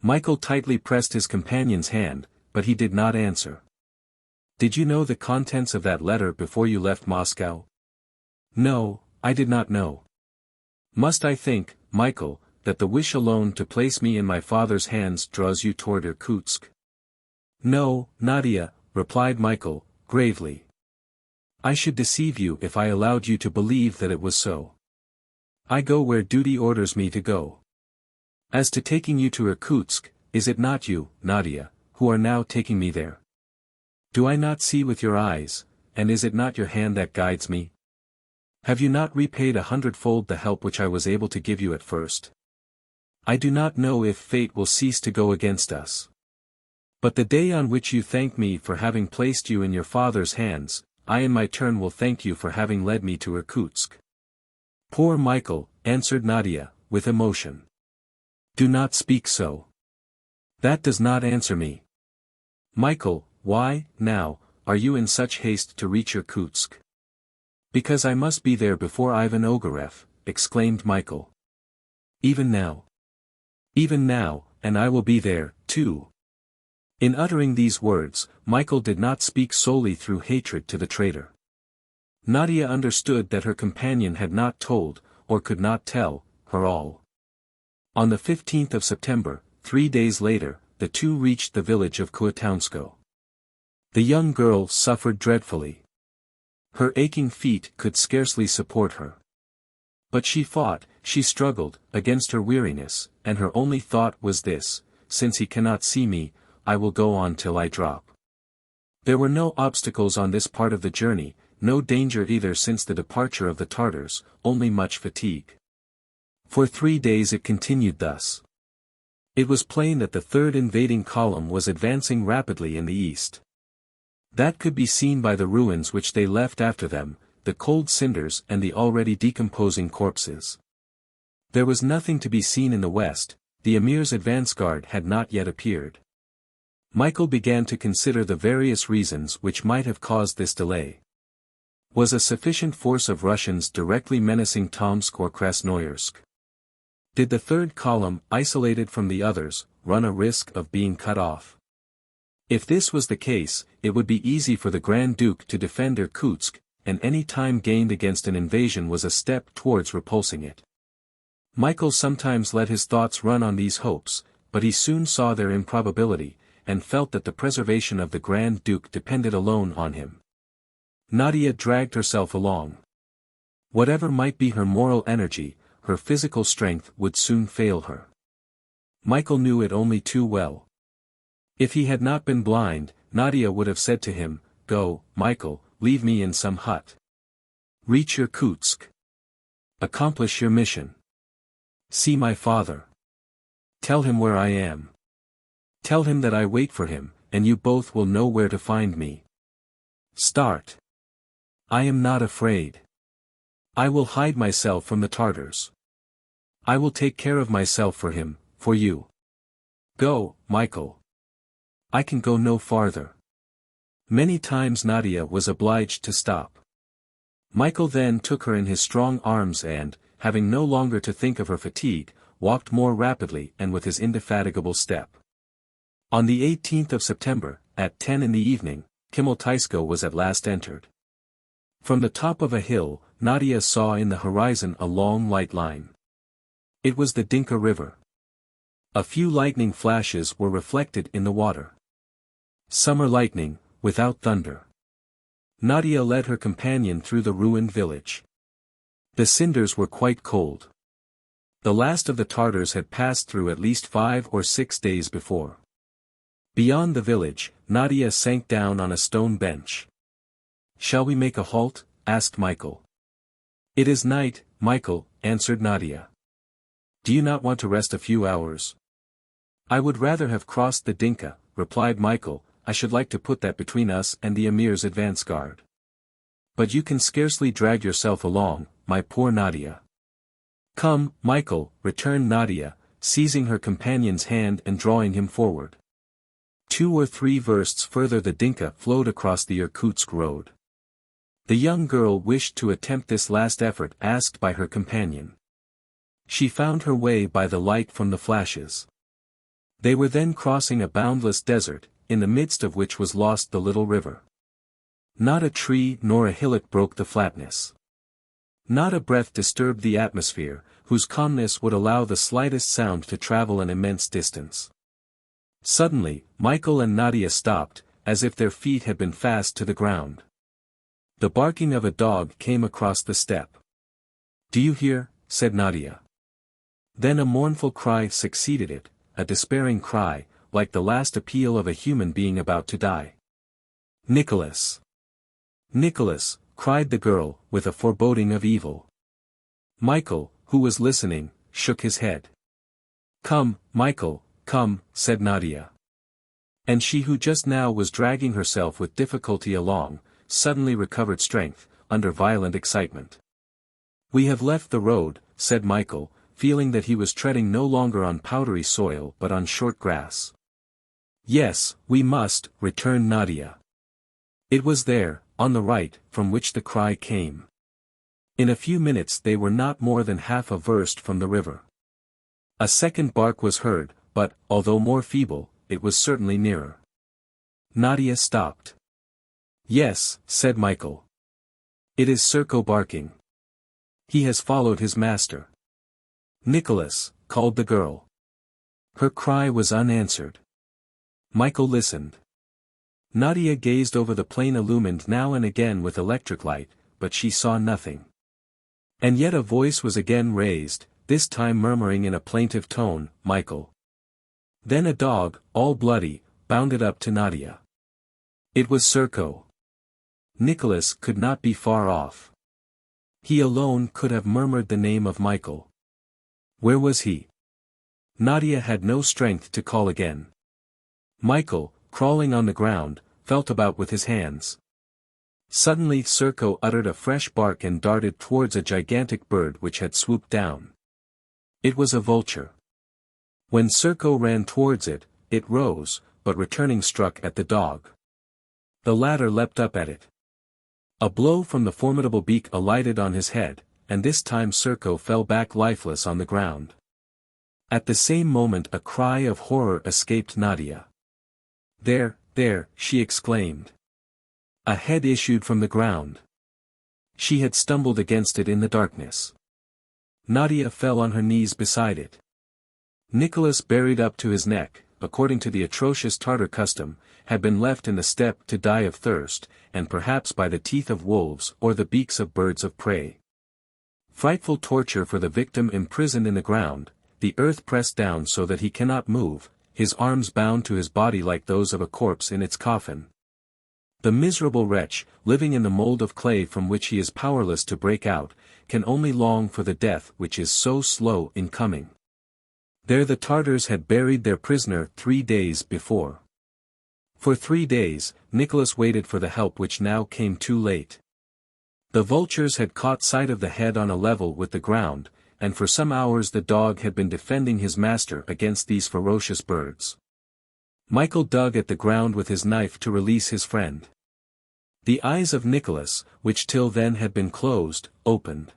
Michael tightly pressed his companion's hand, but he did not answer. "Did you know the contents of that letter before you left Moscow?" "No, I did not know." "Must I think, Michael, that the wish alone to place me in my father's hands draws you toward Irkutsk?" "No, Nadia," replied Michael, gravely. "I should deceive you if I allowed you to believe that it was so. I go where duty orders me to go. As to taking you to Irkutsk, is it not you, Nadia, who are now taking me there? Do I not see with your eyes, and is it not your hand that guides me? Have you not repaid 100-fold the help which I was able to give you at first? I do not know if fate will cease to go against us. But the day on which you thank me for having placed you in your father's hands, I in my turn will thank you for having led me to Irkutsk." "Poor Michael," answered Nadia, with emotion. "Do not speak so. That does not answer me. Michael, why, now, are you in such haste to reach Irkutsk?" "Because I must be there before Ivan Ogareff," exclaimed Michael. "Even now?" "Even now, and I will be there, too." In uttering these words, Michael did not speak solely through hatred to the traitor. Nadia understood that her companion had not told, or could not tell, her all. On the 15th of September, 3 days later, the two reached the village of Kuatansko. The young girl suffered dreadfully. Her aching feet could scarcely support her. But she fought, she struggled, against her weariness, and her only thought was this: "Since he cannot see me, I will go on till I drop." There were no obstacles on this part of the journey, no danger either since the departure of the Tartars, only much fatigue. For 3 days it continued thus. It was plain that the third invading column was advancing rapidly in the east. That could be seen by the ruins which they left after them, the cold cinders and the already decomposing corpses. There was nothing to be seen in the west, the emir's advance guard had not yet appeared. Michael began to consider the various reasons which might have caused this delay. Was a sufficient force of Russians directly menacing Tomsk or Krasnoyarsk? Did the third column, isolated from the others, run a risk of being cut off? If this was the case, it would be easy for the Grand Duke to defend Irkutsk, and any time gained against an invasion was a step towards repulsing it. Michael sometimes let his thoughts run on these hopes, but he soon saw their improbability, and felt that the preservation of the Grand Duke depended alone on him. Nadia dragged herself along. Whatever might be her moral energy, her physical strength would soon fail her. Michael knew it only too well. If he had not been blind, Nadia would have said to him, "Go, Michael, leave me in some hut. Reach Irkutsk. Accomplish your mission. See my father. Tell him where I am. Tell him that I wait for him, and you both will know where to find me. Start. I am not afraid. I will hide myself from the Tartars. I will take care of myself for him, for you. Go, Michael. I can go no farther." Many times Nadia was obliged to stop. Michael then took her in his strong arms and, having no longer to think of her fatigue, walked more rapidly and with his indefatigable step. On the 18th of September, at 10 in the evening, Kimiltaisko was at last entered. From the top of a hill, Nadia saw in the horizon a long light line. It was the Dinka River. A few lightning flashes were reflected in the water. Summer lightning, without thunder. Nadia led her companion through the ruined village. The cinders were quite cold. The last of the Tartars had passed through at least 5 or 6 days before. Beyond the village, Nadia sank down on a stone bench. "Shall we make a halt?" asked Michael. "It is night, Michael," answered Nadia. "Do you not want to rest a few hours?" "I would rather have crossed the Dinka," replied Michael. "I should like to put that between us and the Emir's advance guard." "But you can scarcely drag yourself along, my poor Nadia." "Come, Michael," returned Nadia, seizing her companion's hand and drawing him forward. 2 or 3 versts further the Dinka flowed across the Irkutsk road. The young girl wished to attempt this last effort asked by her companion. She found her way by the light from the flashes. They were then crossing a boundless desert, in the midst of which was lost the little river. Not a tree nor a hillock broke the flatness. Not a breath disturbed the atmosphere, whose calmness would allow the slightest sound to travel an immense distance. Suddenly, Michael and Nadia stopped, as if their feet had been fast to the ground. The barking of a dog came across the steppe. "Do you hear?" said Nadia. Then a mournful cry succeeded it, a despairing cry, like the last appeal of a human being about to die. "Nicholas! Nicholas!" cried the girl, with a foreboding of evil. Michael, who was listening, shook his head. "Come, Michael, come," said Nadia. And she who just now was dragging herself with difficulty along, suddenly recovered strength, under violent excitement. "We have left the road," said Michael, feeling that he was treading no longer on powdery soil but on short grass. "Yes, we must," returned Nadia. It was there, on the right, from which the cry came. In a few minutes they were not more than half a verst from the river. A second bark was heard, but, although more feeble, it was certainly nearer. Nadia stopped. "Yes," said Michael. "It is Serko barking. He has followed his master." "Nicholas," called the girl. Her cry was unanswered. Michael listened. Nadia gazed over the plain illumined now and again with electric light, but she saw nothing. And yet a voice was again raised, this time murmuring in a plaintive tone, "Michael." Then a dog, all bloody, bounded up to Nadia. It was Serko. Nicholas could not be far off. He alone could have murmured the name of Michael. Where was he? Nadia had no strength to call again. Michael, crawling on the ground, felt about with his hands. Suddenly Serko uttered a fresh bark and darted towards a gigantic bird which had swooped down. It was a vulture. When Serko ran towards it, it rose, but returning struck at the dog. The latter leapt up at it. A blow from the formidable beak alighted on his head, and this time Serko fell back lifeless on the ground. At the same moment a cry of horror escaped Nadia. There, she exclaimed. A head issued from the ground. She had stumbled against it in the darkness. Nadia fell on her knees beside it. Nicholas, buried up to his neck, according to the atrocious Tartar custom, had been left in the steppe to die of thirst, and perhaps by the teeth of wolves or the beaks of birds of prey. Frightful torture for the victim imprisoned in the ground, the earth pressed down so that he cannot move, his arms bound to his body like those of a corpse in its coffin. The miserable wretch, living in the mold of clay from which he is powerless to break out, can only long for the death which is so slow in coming. There the Tartars had buried their prisoner 3 days before. For 3 days, Nicholas waited for the help which now came too late. The vultures had caught sight of the head on a level with the ground, and for some hours the dog had been defending his master against these ferocious birds. Michael dug at the ground with his knife to release his friend. The eyes of Nicholas, which till then had been closed, opened.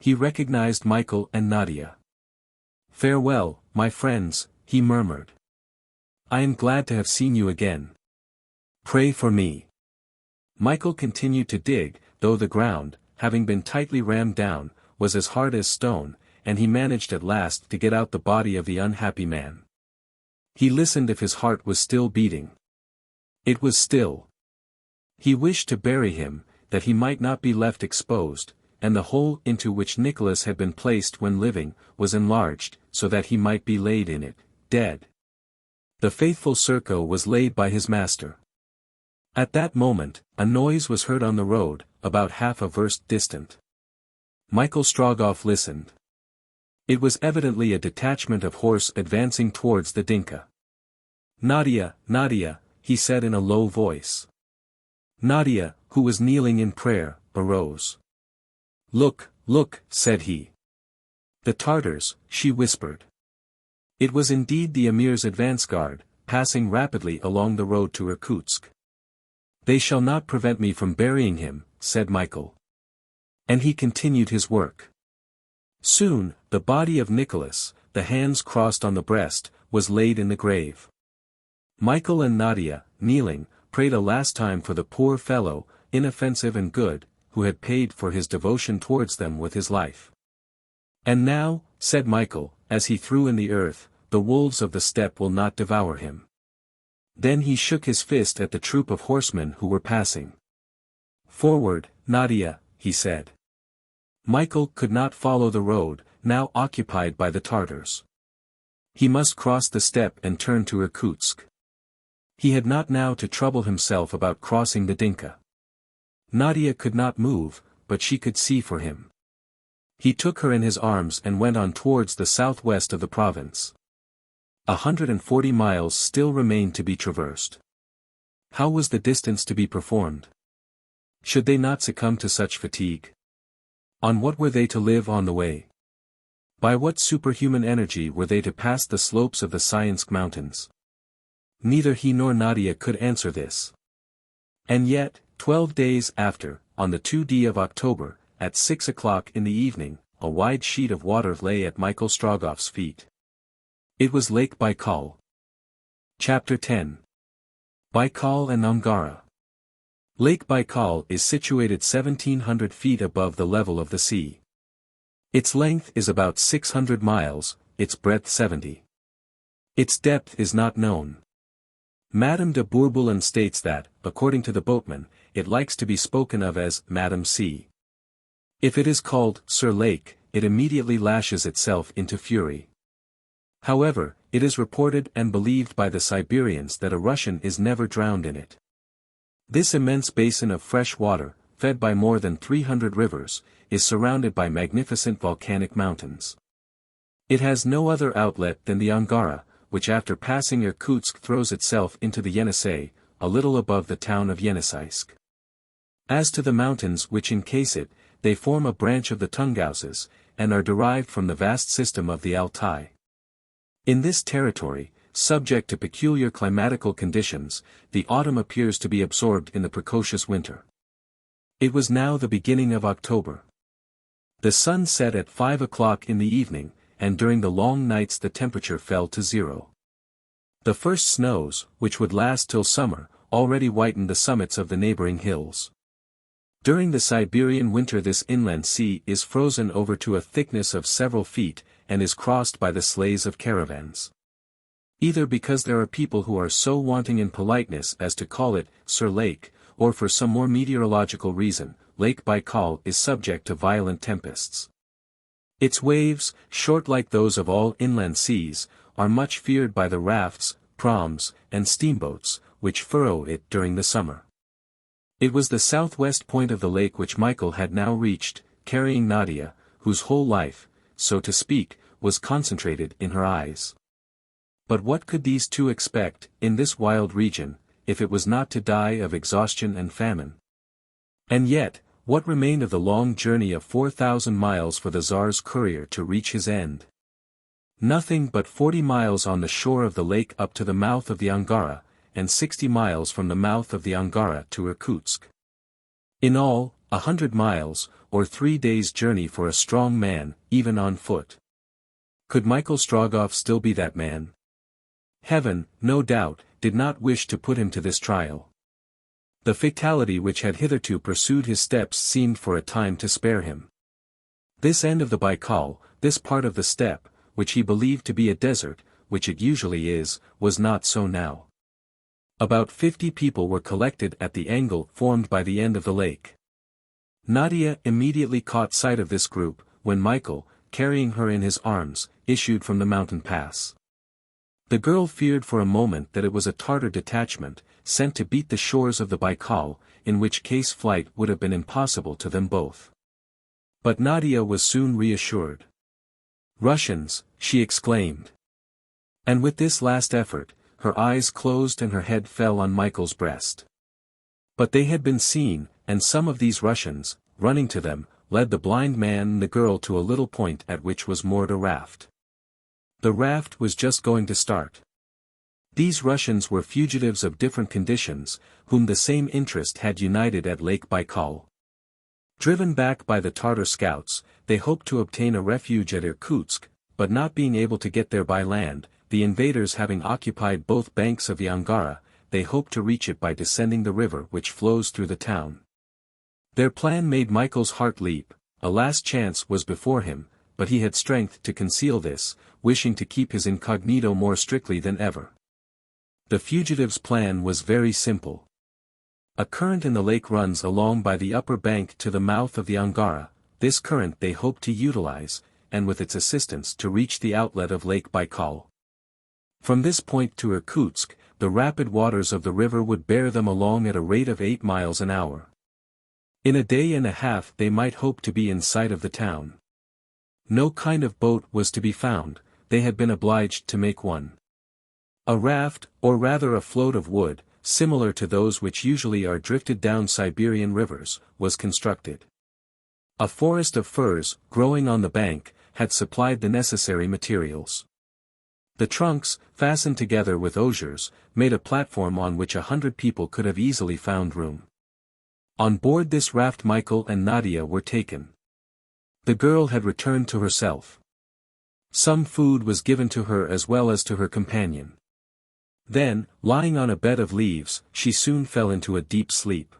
He recognized Michael and Nadia. "Farewell, my friends," he murmured. "I am glad to have seen you again. Pray for me." Michael continued to dig, though the ground, having been tightly rammed down, was as hard as stone, and he managed at last to get out the body of the unhappy man. He listened if his heart was still beating. It was still. He wished to bury him, that he might not be left exposed, and the hole into which Nicholas had been placed when living, was enlarged, so that he might be laid in it, dead. The faithful Serko was laid by his master. At that moment, a noise was heard on the road, about half a verst distant. Michael Strogoff listened. It was evidently a detachment of horse advancing towards the Dinka. "Nadia, Nadia," he said in a low voice. Nadia, who was kneeling in prayer, arose. "Look, look," said he. "The Tartars," she whispered. It was indeed the Emir's advance guard, passing rapidly along the road to Irkutsk. "They shall not prevent me from burying him," said Michael. And he continued his work. Soon, the body of Nicholas, the hands crossed on the breast, was laid in the grave. Michael and Nadia, kneeling, prayed a last time for the poor fellow, inoffensive and good, who had paid for his devotion towards them with his life. "And now," said Michael, as he threw in the earth, "the wolves of the steppe will not devour him." Then he shook his fist at the troop of horsemen who were passing. "Forward, Nadia," he said. Michael could not follow the road, now occupied by the Tartars. He must cross the steppe and turn to Irkutsk. He had not now to trouble himself about crossing the Dinka. Nadia could not move, but she could see for him. He took her in his arms and went on towards the southwest of the province. 140 miles still remained to be traversed. How was the distance to be performed? Should they not succumb to such fatigue? On what were they to live on the way? By what superhuman energy were they to pass the slopes of the Syensk mountains? Neither he nor Nadia could answer this. And yet, 12 days after, on the 2d of October, at 6 o'clock in the evening, a wide sheet of water lay at Michael Strogoff's feet. It was Lake Baikal. Chapter 10. Baikal and Angara. Lake Baikal is situated 1,700 feet above the level of the sea. Its length is about 600 miles, its breadth 70. Its depth is not known. Madame de Bourboulon states that, according to the boatman, it likes to be spoken of as Madame Sea. If it is called Sir Lake, it immediately lashes itself into fury. However, it is reported and believed by the Siberians that a Russian is never drowned in it. This immense basin of fresh water, fed by more than 300 rivers, is surrounded by magnificent volcanic mountains. It has no other outlet than the Angara, which after passing Irkutsk throws itself into the Yenisei, a little above the town of Yeniseisk. As to the mountains which encase it, they form a branch of the Tungauses, and are derived from the vast system of the Altai. In this territory, subject to peculiar climatical conditions, the autumn appears to be absorbed in the precocious winter. It was now the beginning of October. The sun set at 5 o'clock in the evening, and during the long nights the temperature fell to 0. The first snows, which would last till summer, already whitened the summits of the neighboring hills. During the Siberian winter this inland sea is frozen over to a thickness of several feet, and is crossed by the sleighs of caravans. Either because there are people who are so wanting in politeness as to call it Sir Lake, or for some more meteorological reason, Lake Baikal is subject to violent tempests. Its waves, short like those of all inland seas, are much feared by the rafts, praams, and steamboats, which furrow it during the summer. It was the southwest point of the lake which Michael had now reached, carrying Nadia, whose whole life, so to speak, was concentrated in her eyes. But what could these two expect, in this wild region, if it was not to die of exhaustion and famine? And yet, what remained of the long journey of 4,000 miles for the Tsar's courier to reach his end? Nothing but 40 miles on the shore of the lake up to the mouth of the Angara, and 60 miles from the mouth of the Angara to Irkutsk. In all, 100 miles, or 3 days' journey for a strong man, even on foot. Could Michael Strogoff still be that man? Heaven, no doubt, did not wish to put him to this trial. The fatality which had hitherto pursued his steps seemed for a time to spare him. This end of the Baikal, this part of the steppe, which he believed to be a desert, which it usually is, was not so now. About 50 people were collected at the angle formed by the end of the lake. Nadia immediately caught sight of this group, when Michael, carrying her in his arms, issued from the mountain pass. The girl feared for a moment that it was a Tartar detachment, sent to beat the shores of the Baikal, in which case flight would have been impossible to them both. But Nadia was soon reassured. "Russians," she exclaimed. And with this last effort, her eyes closed and her head fell on Michael's breast. But they had been seen, and some of these Russians, running to them, led the blind man and the girl to a little point at which was moored a raft. The raft was just going to start. These Russians were fugitives of different conditions, whom the same interest had united at Lake Baikal. Driven back by the Tartar scouts, they hoped to obtain a refuge at Irkutsk, but not being able to get there by land, the invaders having occupied both banks of the Angara, they hoped to reach it by descending the river which flows through the town. Their plan made Michael's heart leap. A last chance was before him, but he had strength to conceal this, wishing to keep his incognito more strictly than ever. The fugitives' plan was very simple. A current in the lake runs along by the upper bank to the mouth of the Angara. This current they hoped to utilize, and with its assistance to reach the outlet of Lake Baikal. From this point to Irkutsk, the rapid waters of the river would bear them along at a rate of 8 miles an hour. In a day and a half they might hope to be in sight of the town. No kind of boat was to be found, they had been obliged to make one. A raft, or rather a float of wood, similar to those which usually are drifted down Siberian rivers, was constructed. A forest of firs, growing on the bank, had supplied the necessary materials. The trunks, fastened together with osiers, made a platform on which 100 people could have easily found room. On board this raft Michael and Nadia were taken. The girl had returned to herself. Some food was given to her as well as to her companion. Then, lying on a bed of leaves, she soon fell into a deep sleep.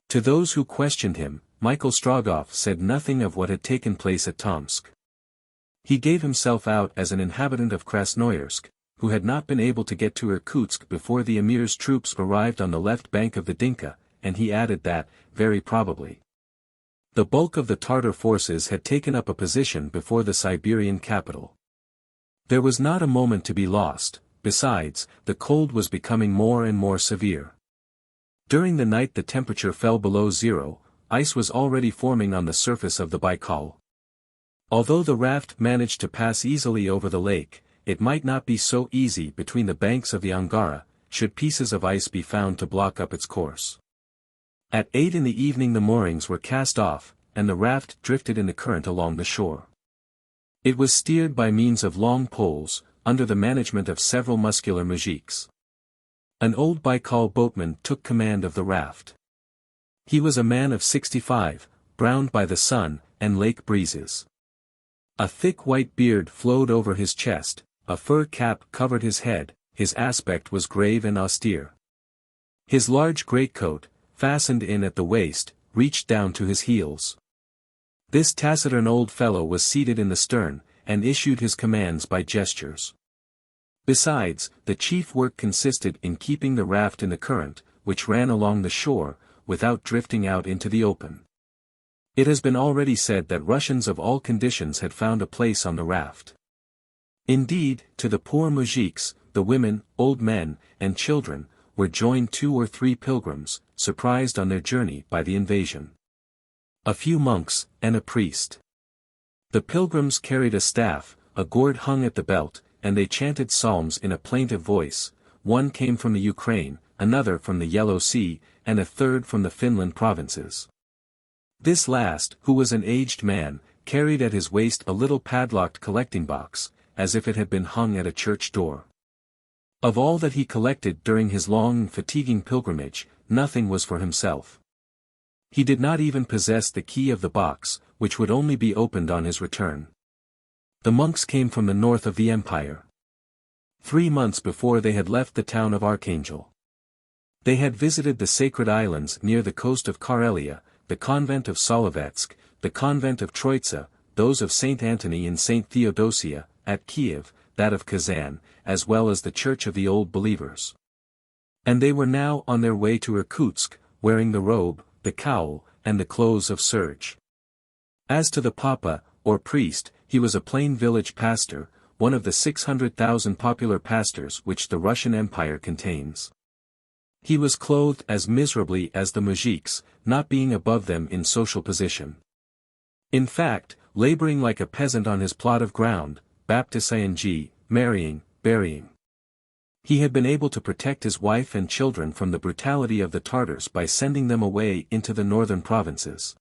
To those who questioned him, Michael Strogoff said nothing of what had taken place at Tomsk. He gave himself out as an inhabitant of Krasnoyarsk, who had not been able to get to Irkutsk before the Emir's troops arrived on the left bank of the Dinka, and he added that, very probably, the bulk of the Tartar forces had taken up a position before the Siberian capital. There was not a moment to be lost. Besides, the cold was becoming more and more severe. During the night the temperature fell below zero, ice was already forming on the surface of the Baikal. Although the raft managed to pass easily over the lake, it might not be so easy between the banks of the Angara, should pieces of ice be found to block up its course. At 8 in the evening the moorings were cast off, and the raft drifted in the current along the shore. It was steered by means of long poles, under the management of several muscular moujiks. An old Baikal boatman took command of the raft. He was a man of 65, browned by the sun and lake breezes. A thick white beard flowed over his chest, a fur cap covered his head, his aspect was grave and austere. His large greatcoat, fastened in at the waist, reached down to his heels. This taciturn old fellow was seated in the stern, and issued his commands by gestures. Besides, the chief work consisted in keeping the raft in the current, which ran along the shore, without drifting out into the open. It has been already said that Russians of all conditions had found a place on the raft. Indeed, to the poor moujiks, the women, old men, and children, were joined 2 or 3 pilgrims, surprised on their journey by the invasion. A few monks, and a priest. The pilgrims carried a staff, a gourd hung at the belt, and they chanted psalms in a plaintive voice. One came from the Ukraine, another from the Yellow Sea, and a third from the Finland provinces. This last, who was an aged man, carried at his waist a little padlocked collecting box, as if it had been hung at a church door. Of all that he collected during his long and fatiguing pilgrimage, nothing was for himself. He did not even possess the key of the box, which would only be opened on his return. The monks came from the north of the empire. 3 months before they had left the town of Archangel. They had visited the sacred islands near the coast of Karelia, the convent of Solovets, the convent of Troitsa, those of St. Antony and St. Theodosia, at Kiev, that of Kazan, as well as the Church of the Old Believers. And they were now on their way to Irkutsk, wearing the robe, the cowl, and the clothes of serge. As to the Papa, or priest, he was a plain village pastor, one of the 600,000 popular pastors which the Russian Empire contains. He was clothed as miserably as the moujiks, not being above them in social position. In fact, laboring like a peasant on his plot of ground, baptising, marrying, burying. He had been able to protect his wife and children from the brutality of the Tartars by sending them away into the northern provinces.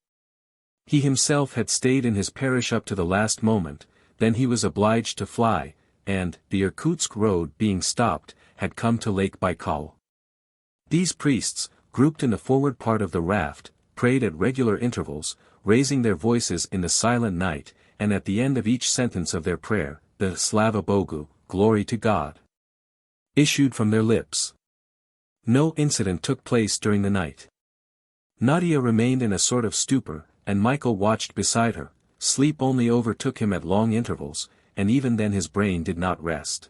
He himself had stayed in his parish up to the last moment, then he was obliged to fly, and, the Irkutsk road being stopped, had come to Lake Baikal. These priests, grouped in the forward part of the raft, prayed at regular intervals, raising their voices in the silent night, and at the end of each sentence of their prayer, the Slava Bogu, glory to God, issued from their lips. No incident took place during the night. Nadia remained in a sort of stupor, and Michael watched beside her. Sleep only overtook him at long intervals, and even then his brain did not rest.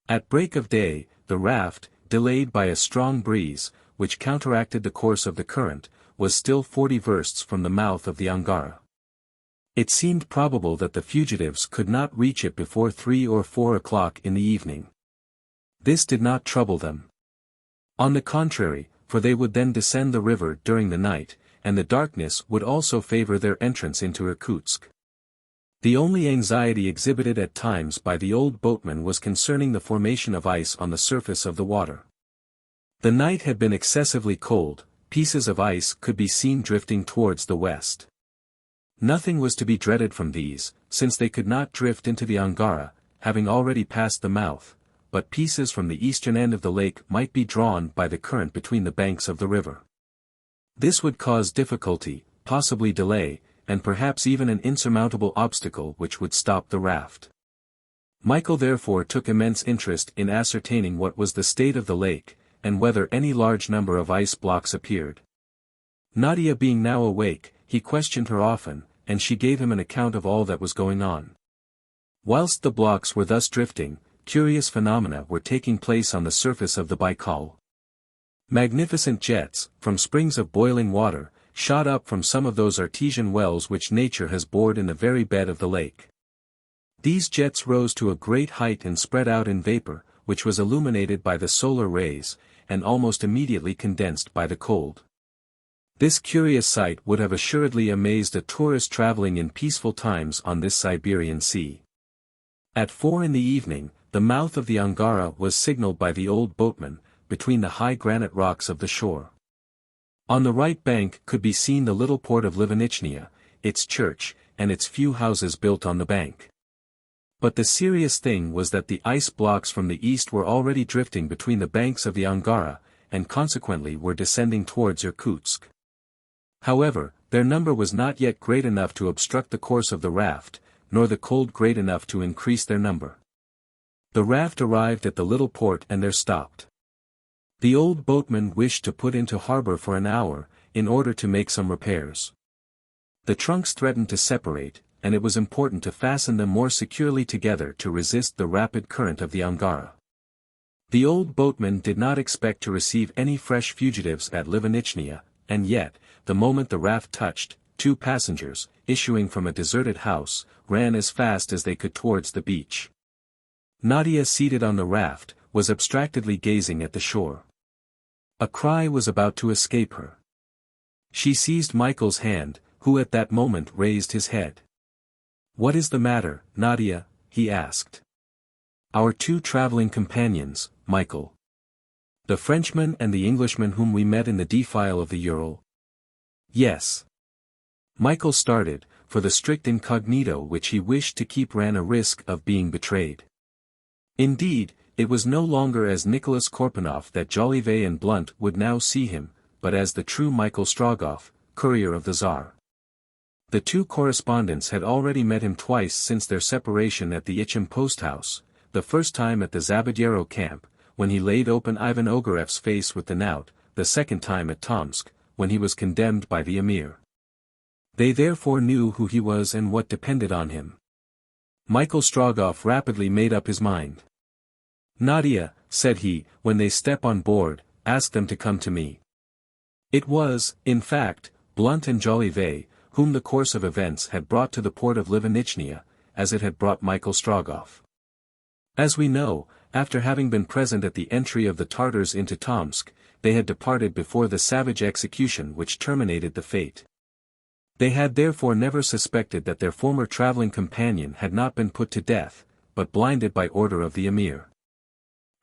At break of day, the raft, delayed by a strong breeze, which counteracted the course of the current, was still 40 versts from the mouth of the Angara. It seemed probable that the fugitives could not reach it before 3 or 4 o'clock in the evening. This did not trouble them. On the contrary, for they would then descend the river during the night, and the darkness would also favor their entrance into Irkutsk. The only anxiety exhibited at times by the old boatman was concerning the formation of ice on the surface of the water. The night had been excessively cold, pieces of ice could be seen drifting towards the west. Nothing was to be dreaded from these, since they could not drift into the Angara, having already passed the mouth, but pieces from the eastern end of the lake might be drawn by the current between the banks of the river. This would cause difficulty, possibly delay, and perhaps even an insurmountable obstacle which would stop the raft. Michael therefore took immense interest in ascertaining what was the state of the lake, and whether any large number of ice blocks appeared. Nadia being now awake, he questioned her often, and she gave him an account of all that was going on. Whilst the blocks were thus drifting, curious phenomena were taking place on the surface of the Baikal. Magnificent jets, from springs of boiling water, shot up from some of those artesian wells which nature has bored in the very bed of the lake. These jets rose to a great height and spread out in vapor, which was illuminated by the solar rays, and almost immediately condensed by the cold. This curious sight would have assuredly amazed a tourist traveling in peaceful times on this Siberian sea. At 4 in the evening, the mouth of the Angara was signaled by the old boatman, between the high granite rocks of the shore. On the right bank could be seen the little port of Livonichnia, its church, and its few houses built on the bank. But the serious thing was that the ice blocks from the east were already drifting between the banks of the Angara, and consequently were descending towards Irkutsk. However, their number was not yet great enough to obstruct the course of the raft, nor the cold great enough to increase their number. The raft arrived at the little port and there stopped. The old boatman wished to put into harbor for an hour, in order to make some repairs. The trunks threatened to separate, and it was important to fasten them more securely together to resist the rapid current of the Angara. The old boatman did not expect to receive any fresh fugitives at Livenichnia, and yet, the moment the raft touched, 2 passengers, issuing from a deserted house, ran as fast as they could towards the beach. Nadia, seated on the raft, was abstractedly gazing at the shore. A cry was about to escape her. She seized Michael's hand, who at that moment raised his head. "What is the matter, Nadia?" he asked. "Our 2 traveling companions, Michael. The Frenchman and the Englishman whom we met in the defile of the Ural." "Yes." Michael started, for the strict incognito which he wished to keep ran a risk of being betrayed. Indeed, it was no longer as Nicholas Korpanoff that Jolivet and Blount would now see him, but as the true Michael Strogoff, courier of the Tsar. The 2 correspondents had already met him twice since their separation at the Ichim post-house, the first time at the Zabadiero camp, when he laid open Ivan Ogareff's face with the knout, the second time at Tomsk, when he was condemned by the emir. They therefore knew who he was and what depended on him. Michael Strogoff rapidly made up his mind. "Nadia," said he, when they step on board, "ask them to come to me." It was, in fact, Blount and Jolivet, whom the course of events had brought to the port of Livenichnia, as it had brought Michael Strogoff. As we know, after having been present at the entry of the Tartars into Tomsk, they had departed before the savage execution which terminated the fate. They had therefore never suspected that their former traveling companion had not been put to death, but blinded by order of the emir.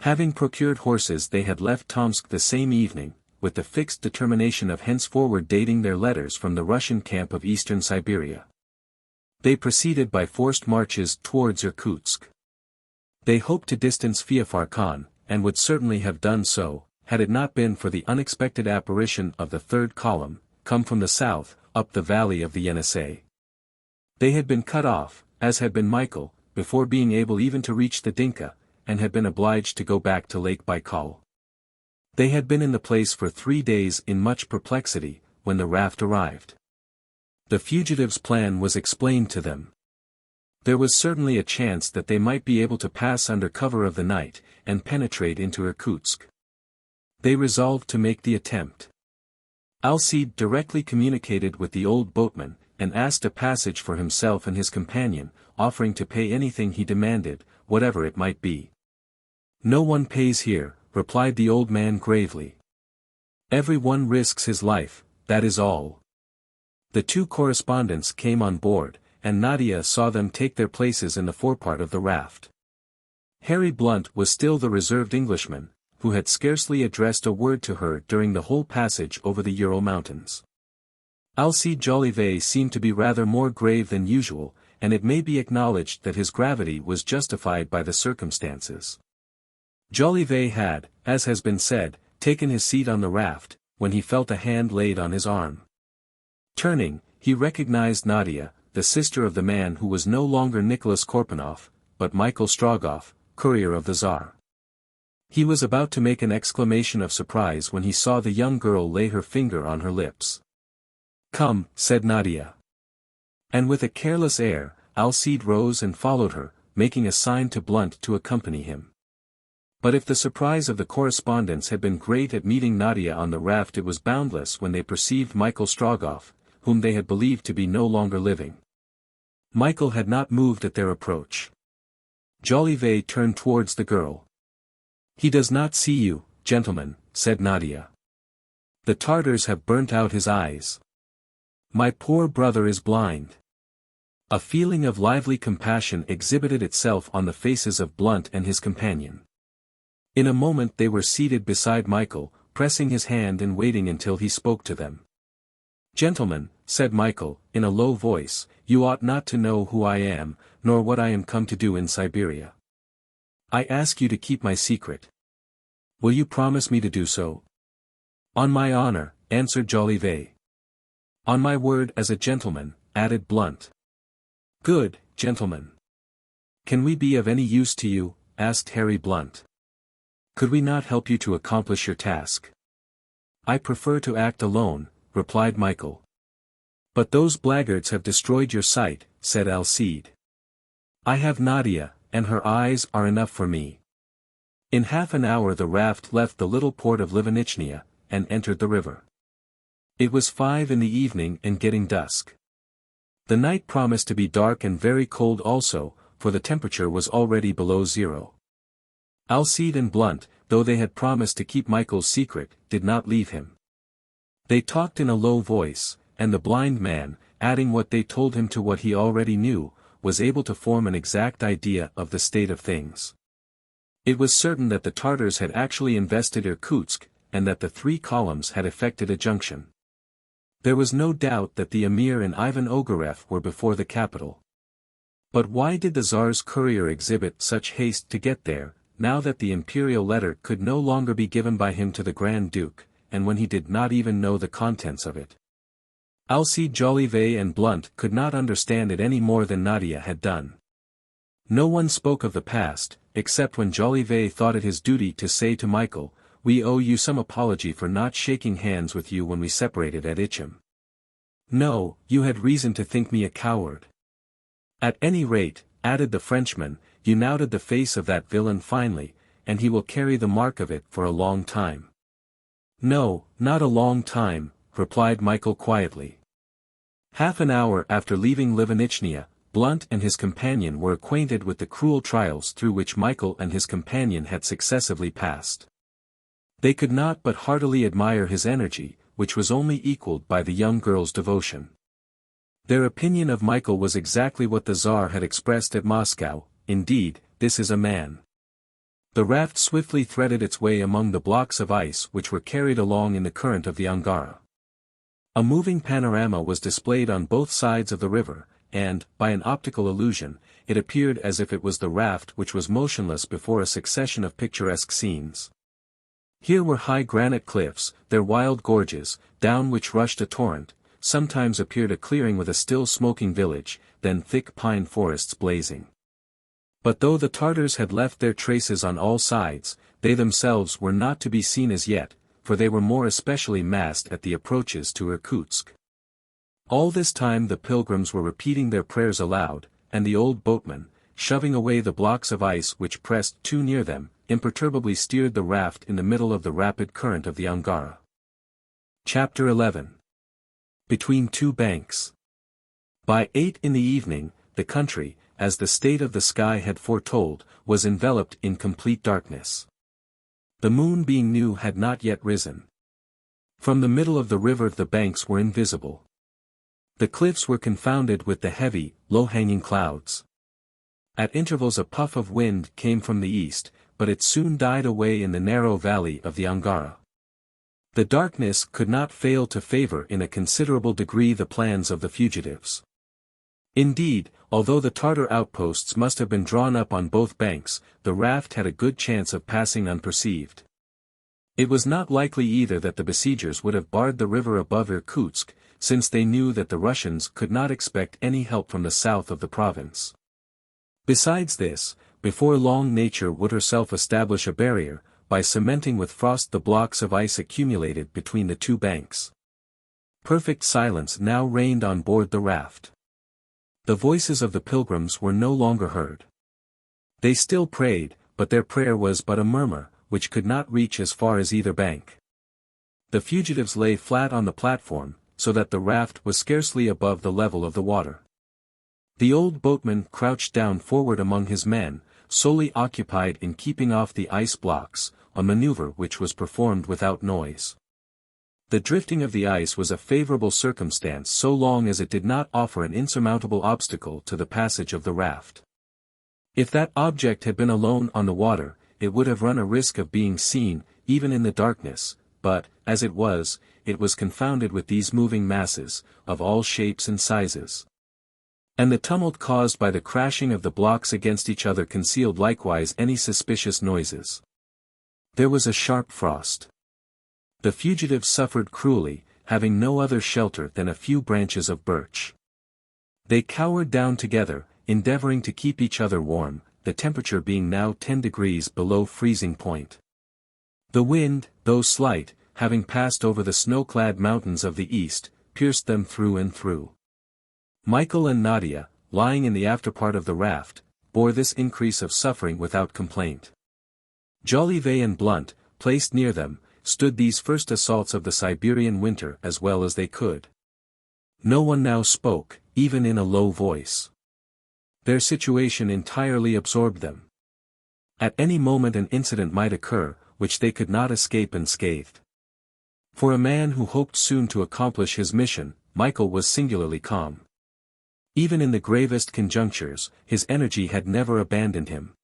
Having procured horses, they had left Tomsk the same evening, with the fixed determination of henceforward dating their letters from the Russian camp of eastern Siberia. They proceeded by forced marches towards Irkutsk. They hoped to distance Feofar Khan, and would certainly have done so, had it not been for the unexpected apparition of the 3rd column, come from the south, up the valley of the Yenisei. They had been cut off, as had been Michael, before being able even to reach the Dinka, and had been obliged to go back to Lake Baikal. They had been in the place for 3 days in much perplexity, when the raft arrived. The fugitives' plan was explained to them. There was certainly a chance that they might be able to pass under cover of the night, and penetrate into Irkutsk. They resolved to make the attempt. Alcide directly communicated with the old boatman, and asked a passage for himself and his companion, offering to pay anything he demanded, whatever it might be. "No one pays here," replied the old man gravely. "Every one risks his life, that is all." The 2 correspondents came on board, and Nadia saw them take their places in the forepart of the raft. Harry Blount was still the reserved Englishman, who had scarcely addressed a word to her during the whole passage over the Ural mountains. Alcide Jolivet seemed to be rather more grave than usual, and it may be acknowledged that his gravity was justified by the circumstances. Jolivet had, as has been said, taken his seat on the raft, when he felt a hand laid on his arm. Turning, he recognized Nadia, the sister of the man who was no longer Nicholas Korpanoff, but Michael Strogoff, courier of the Tsar. He was about to make an exclamation of surprise when he saw the young girl lay her finger on her lips. "Come," said Nadia. And with a careless air, Alcide rose and followed her, making a sign to Blount to accompany him. But if the surprise of the correspondents had been great at meeting Nadia on the raft, it was boundless when they perceived Michael Strogoff, whom they had believed to be no longer living. Michael had not moved at their approach. Jolivet turned towards the girl. "He does not see you, gentlemen," said Nadia. "The Tartars have burnt out his eyes. My poor brother is blind." A feeling of lively compassion exhibited itself on the faces of Blount and his companion. In a moment they were seated beside Michael, pressing his hand and waiting until he spoke to them. "Gentlemen," said Michael, in a low voice, "you ought not to know who I am, nor what I am come to do in Siberia. I ask you to keep my secret. Will you promise me to do so?" "On my honor," answered Jolivet. "On my word as a gentleman," added Blount. "Good, gentlemen. Can we be of any use to you?" asked Harry Blount. "Could we not help you to accomplish your task?" "I prefer to act alone," replied Michael. But those blackguards have destroyed your sight, said Alcide. I have Nadia, and her eyes are enough for me. In half an hour the raft left the little port of Livenichnia, and entered the river. It was 5 in the evening and getting dusk. The night promised to be dark and very cold also, for the temperature was already below zero. Alcide and Blount, though they had promised to keep Michael's secret, did not leave him. They talked in a low voice, and the blind man, adding what they told him to what he already knew, was able to form an exact idea of the state of things. It was certain that the Tartars had actually invested Irkutsk, and that the 3 columns had effected a junction. There was no doubt that the Emir and Ivan Ogareff were before the capital. But why did the Tsar's courier exhibit such haste to get there, now that the imperial letter could no longer be given by him to the Grand Duke, and when he did not even know the contents of it? Alcide Jolivet and Blount could not understand it any more than Nadia had done. No one spoke of the past, except when Jolivet thought it his duty to say to Michael, "We owe you some apology for not shaking hands with you when we separated at Ichim. No, you had reason to think me a coward. At any rate," added the Frenchman, "you knouted the face of that villain finely, and he will carry the mark of it for a long time." "No, not a long time," replied Michael quietly. Half an hour after leaving Livenichnia, Blount and his companion were acquainted with the cruel trials through which Michael and his companion had successively passed. They could not but heartily admire his energy, which was only equalled by the young girl's devotion. Their opinion of Michael was exactly what the Tsar had expressed at Moscow: indeed, this is a man. The raft swiftly threaded its way among the blocks of ice which were carried along in the current of the Angara. A moving panorama was displayed on both sides of the river, and, by an optical illusion, it appeared as if it was the raft which was motionless before a succession of picturesque scenes. Here were high granite cliffs, their wild gorges, down which rushed a torrent; sometimes appeared a clearing with a still smoking village, then thick pine forests blazing. But though the Tartars had left their traces on all sides, they themselves were not to be seen as yet, for they were more especially massed at the approaches to Irkutsk. All this time the pilgrims were repeating their prayers aloud, and the old boatman, shoving away the blocks of ice which pressed too near them, imperturbably steered the raft in the middle of the rapid current of the Angara. Chapter 11. Between Two Banks. By 8 in the evening, the country, as the state of the sky had foretold, was enveloped in complete darkness. The moon being new had not yet risen. From the middle of the river the banks were invisible. The cliffs were confounded with the heavy, low-hanging clouds. At intervals a puff of wind came from the east, but it soon died away in the narrow valley of the Angara. The darkness could not fail to favor in a considerable degree the plans of the fugitives. Indeed, although the Tartar outposts must have been drawn up on both banks, the raft had a good chance of passing unperceived. It was not likely either that the besiegers would have barred the river above Irkutsk, since they knew that the Russians could not expect any help from the south of the province. Besides this, before long nature would herself establish a barrier, by cementing with frost the blocks of ice accumulated between the two banks. Perfect silence now reigned on board the raft. The voices of the pilgrims were no longer heard. They still prayed, but their prayer was but a murmur, which could not reach as far as either bank. The fugitives lay flat on the platform, so that the raft was scarcely above the level of the water. The old boatman crouched down forward among his men, solely occupied in keeping off the ice blocks, a maneuver which was performed without noise. The drifting of the ice was a favorable circumstance so long as it did not offer an insurmountable obstacle to the passage of the raft. If that object had been alone on the water, it would have run a risk of being seen, even in the darkness, but, as it was confounded with these moving masses, of all shapes and sizes. And the tumult caused by the crashing of the blocks against each other concealed likewise any suspicious noises. There was a sharp frost. The fugitives suffered cruelly, having no other shelter than a few branches of birch. They cowered down together, endeavoring to keep each other warm, the temperature being now 10 degrees below freezing point. The wind, though slight, having passed over the snow-clad mountains of the east, pierced them through and through. Michael and Nadia, lying in the afterpart of the raft, bore this increase of suffering without complaint. Jolivet and Blount, placed near them, stood these first assaults of the Siberian winter as well as they could. No one now spoke, even in a low voice. Their situation entirely absorbed them. At any moment an incident might occur, which they could not escape unscathed. For a man who hoped soon to accomplish his mission, Michael was singularly calm. Even in the gravest conjunctures, his energy had never abandoned him.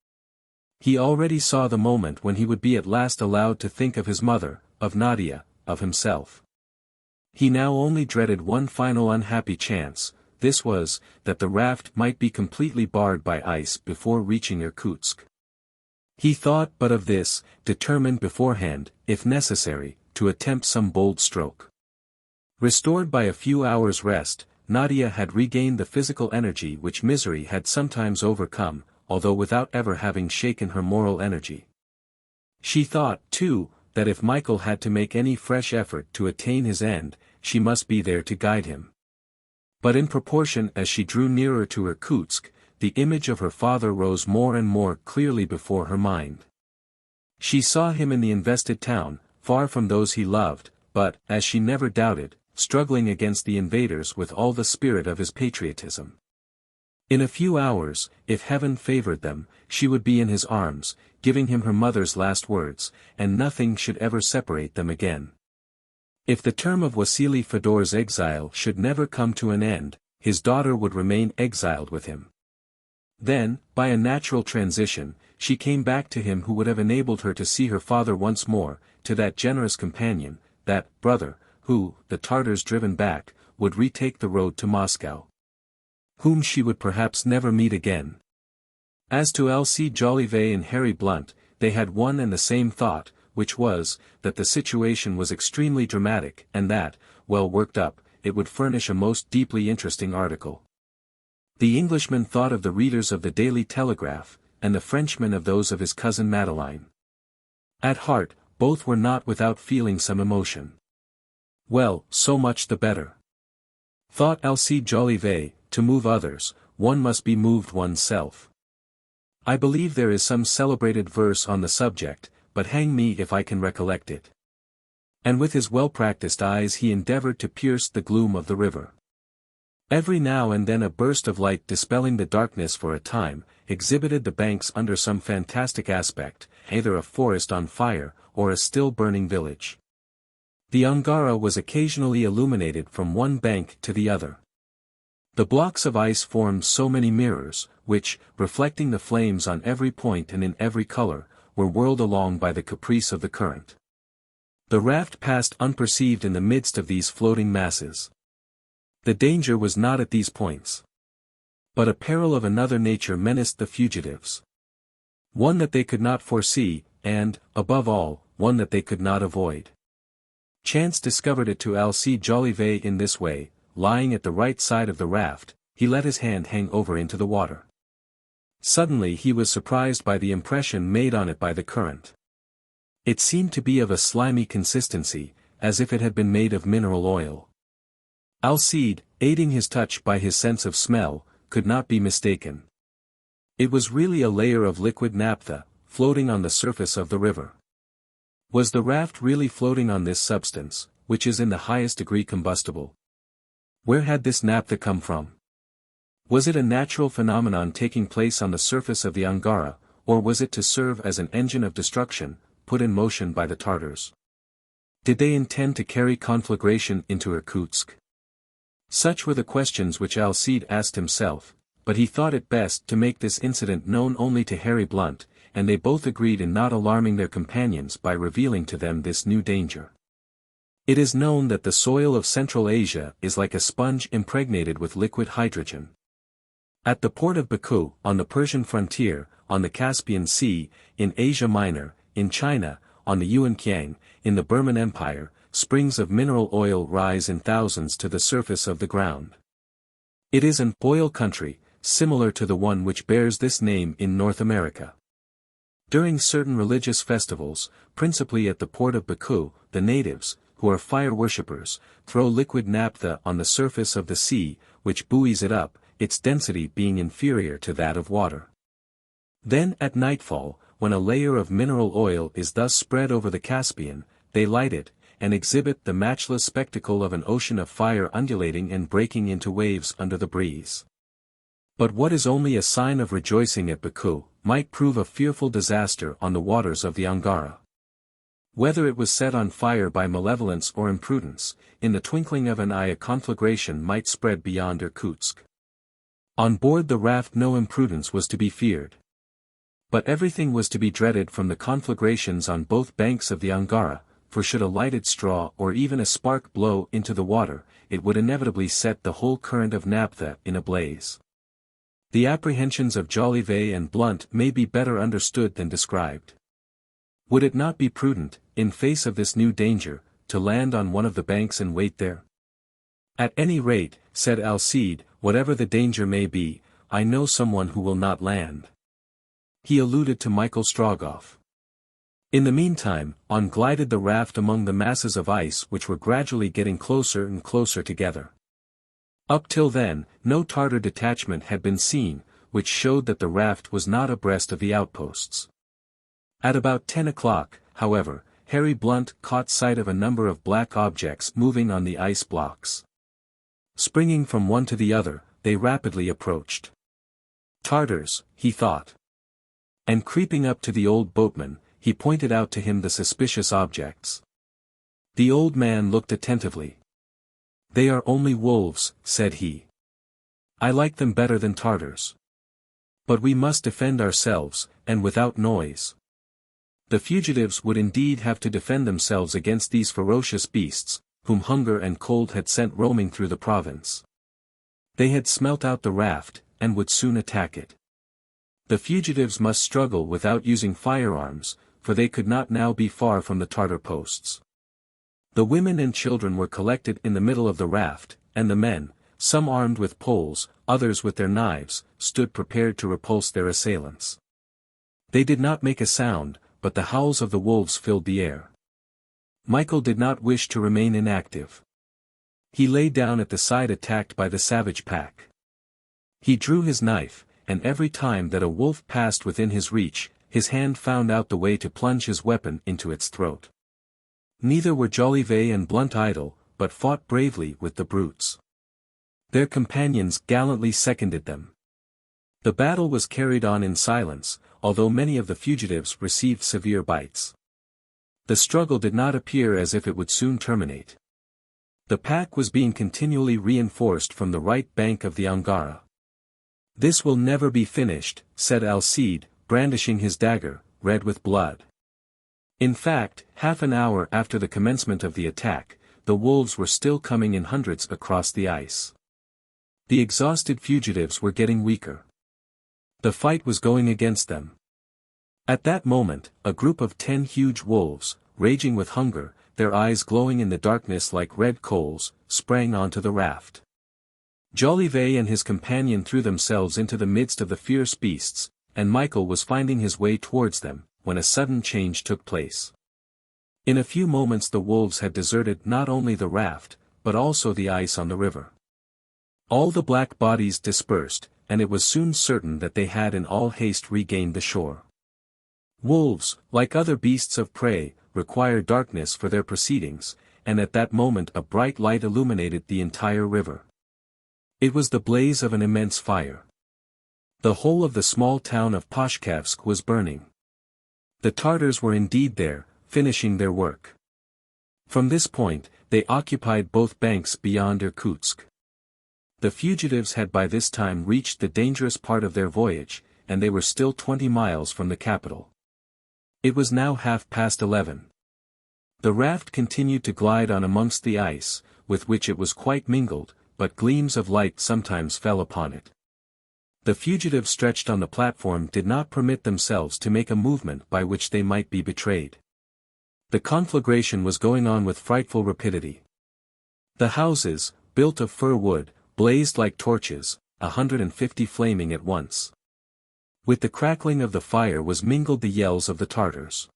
He already saw the moment when he would be at last allowed to think of his mother, of Nadia, of himself. He now only dreaded one final unhappy chance, this was, that the raft might be completely barred by ice before reaching Irkutsk. He thought but of this, determined beforehand, if necessary, to attempt some bold stroke. Restored by a few hours' rest, Nadia had regained the physical energy which misery had sometimes overcome, although without ever having shaken her moral energy. She thought, too, that if Michael had to make any fresh effort to attain his end, she must be there to guide him. But in proportion as she drew nearer to Irkutsk, the image of her father rose more and more clearly before her mind. She saw him in the invested town, far from those he loved, but, as she never doubted, struggling against the invaders with all the spirit of his patriotism. In a few hours, if heaven favored them, she would be in his arms, giving him her mother's last words, and nothing should ever separate them again. If the term of Vasily Fedor's exile should never come to an end, his daughter would remain exiled with him. Then, by a natural transition, she came back to him who would have enabled her to see her father once more, to that generous companion, that brother, who, the Tartars driven back, would retake the road to Moscow. Whom she would perhaps never meet again. As to Alcide Jolivet and Harry Blount, they had one and the same thought, which was, that the situation was extremely dramatic and that, well worked up, it would furnish a most deeply interesting article. The Englishman thought of the readers of the Daily Telegraph, and the Frenchman of those of his cousin Madeleine. At heart, both were not without feeling some emotion. Well, so much the better. Thought Alcide Jolivet, to move others, one must be moved oneself. I believe there is some celebrated verse on the subject, but hang me if I can recollect it. And with his well-practiced eyes he endeavored to pierce the gloom of the river. Every now and then a burst of light dispelling the darkness for a time, exhibited the banks under some fantastic aspect, either a forest on fire, or a still burning village. The Angara was occasionally illuminated from one bank to the other. The blocks of ice formed so many mirrors, which, reflecting the flames on every point and in every color, were whirled along by the caprice of the current. The raft passed unperceived in the midst of these floating masses. The danger was not at these points. But a peril of another nature menaced the fugitives. One that they could not foresee, and, above all, one that they could not avoid. Chance discovered it to Alcide Jolivet in this way. Lying at the right side of the raft, he let his hand hang over into the water. Suddenly he was surprised by the impression made on it by the current. It seemed to be of a slimy consistency, as if it had been made of mineral oil. Alcide, aiding his touch by his sense of smell, could not be mistaken. It was really a layer of liquid naphtha, floating on the surface of the river. Was the raft really floating on this substance, which is in the highest degree combustible? Where had this naphtha come from? Was it a natural phenomenon taking place on the surface of the Angara, or was it to serve as an engine of destruction, put in motion by the Tartars? Did they intend to carry conflagration into Irkutsk? Such were the questions which Alcide asked himself, but he thought it best to make this incident known only to Harry Blount, and they both agreed in not alarming their companions by revealing to them this new danger. It is known that the soil of Central Asia is like a sponge impregnated with liquid hydrogen. At the port of Baku, on the Persian frontier, on the Caspian Sea, in Asia Minor, in China, on the Yuankiang, in the Burman Empire, springs of mineral oil rise in thousands to the surface of the ground. It is an oil country, similar to the one which bears this name in North America. During certain religious festivals, principally at the port of Baku, the natives, who are fire worshippers, throw liquid naphtha on the surface of the sea, which buoys it up, its density being inferior to that of water. Then at nightfall, when a layer of mineral oil is thus spread over the Caspian, they light it, and exhibit the matchless spectacle of an ocean of fire undulating and breaking into waves under the breeze. But what is only a sign of rejoicing at Baku, might prove a fearful disaster on the waters of the Angara. Whether it was set on fire by malevolence or imprudence, in the twinkling of an eye a conflagration might spread beyond Irkutsk. On board the raft no imprudence was to be feared. But everything was to be dreaded from the conflagrations on both banks of the Angara, for should a lighted straw or even a spark blow into the water, it would inevitably set the whole current of naphtha in a blaze. The apprehensions of Jolivet and Blount may be better understood than described. Would it not be prudent, in face of this new danger, to land on one of the banks and wait there? At any rate, said Alcide, whatever the danger may be, I know someone who will not land. He alluded to Michael Strogoff. In the meantime, on glided the raft among the masses of ice which were gradually getting closer and closer together. Up till then, no Tartar detachment had been seen, which showed that the raft was not abreast of the outposts. At about 10 o'clock, however, Harry Blount caught sight of a number of black objects moving on the ice blocks. Springing from one to the other, they rapidly approached. Tartars, he thought. And creeping up to the old boatman, he pointed out to him the suspicious objects. The old man looked attentively. They are only wolves, said he. I like them better than Tartars. But we must defend ourselves, and without noise. The fugitives would indeed have to defend themselves against these ferocious beasts, whom hunger and cold had sent roaming through the province. They had smelt out the raft, and would soon attack it. The fugitives must struggle without using firearms, for they could not now be far from the Tartar posts. The women and children were collected in the middle of the raft, and the men, some armed with poles, others with their knives, stood prepared to repulse their assailants. They did not make a sound, but the howls of the wolves filled the air. Michael did not wish to remain inactive. He lay down at the side attacked by the savage pack. He drew his knife, and every time that a wolf passed within his reach, his hand found out the way to plunge his weapon into its throat. Neither were Jolivet and Blount idle, but fought bravely with the brutes. Their companions gallantly seconded them. The battle was carried on in silence, although many of the fugitives received severe bites. The struggle did not appear as if it would soon terminate. The pack was being continually reinforced from the right bank of the Angara. This will never be finished, said Alcide, brandishing his dagger, red with blood. In fact, half an hour after the commencement of the attack, the wolves were still coming in hundreds across the ice. The exhausted fugitives were getting weaker. The fight was going against them. At that moment, a group of 10 huge wolves, raging with hunger, their eyes glowing in the darkness like red coals, sprang onto the raft. Jolivet and his companion threw themselves into the midst of the fierce beasts, and Michael was finding his way towards them, when a sudden change took place. In a few moments the wolves had deserted not only the raft, but also the ice on the river. All the black bodies dispersed, and it was soon certain that they had in all haste regained the shore. Wolves, like other beasts of prey, require darkness for their proceedings, and at that moment a bright light illuminated the entire river. It was the blaze of an immense fire. The whole of the small town of Pashkevsk was burning. The Tartars were indeed there, finishing their work. From this point, they occupied both banks beyond Irkutsk. The fugitives had by this time reached the dangerous part of their voyage, and they were still 20 miles from the capital. It was now 11:30. The raft continued to glide on amongst the ice, with which it was quite mingled, but gleams of light sometimes fell upon it. The fugitives stretched on the platform did not permit themselves to make a movement by which they might be betrayed. The conflagration was going on with frightful rapidity. The houses, built of fir wood, blazed like torches, 150 flaming at once. With the crackling of the fire was mingled the yells of the Tartars.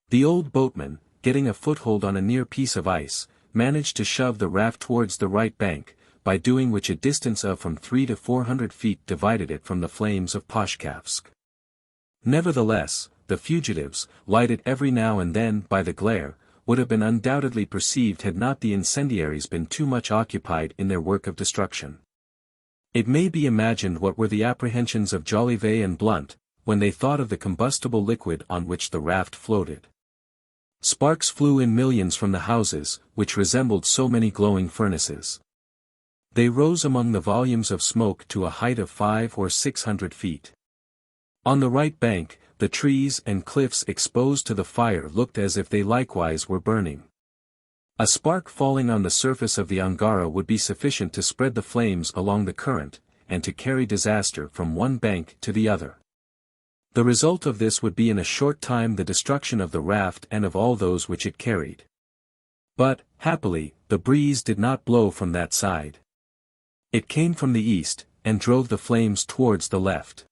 The old boatman, getting a foothold on a near piece of ice, managed to shove the raft towards the right bank, by doing which a distance of from 300 to 400 feet divided it from the flames of Pashkavsk. Nevertheless, the fugitives, lighted every now and then by the glare, would have been undoubtedly perceived had not the incendiaries been too much occupied in their work of destruction. It may be imagined what were the apprehensions of Jolivet and Blount, when they thought of the combustible liquid on which the raft floated. Sparks flew in millions from the houses, which resembled so many glowing furnaces. They rose among the volumes of smoke to a height of 500 or 600 feet. On the right bank, the trees and cliffs exposed to the fire looked as if they likewise were burning. A spark falling on the surface of the Angara would be sufficient to spread the flames along the current, and to carry disaster from one bank to the other. The result of this would be in a short time the destruction of the raft and of all those which it carried. But, happily, the breeze did not blow from that side. It came from the east, and drove the flames towards the left.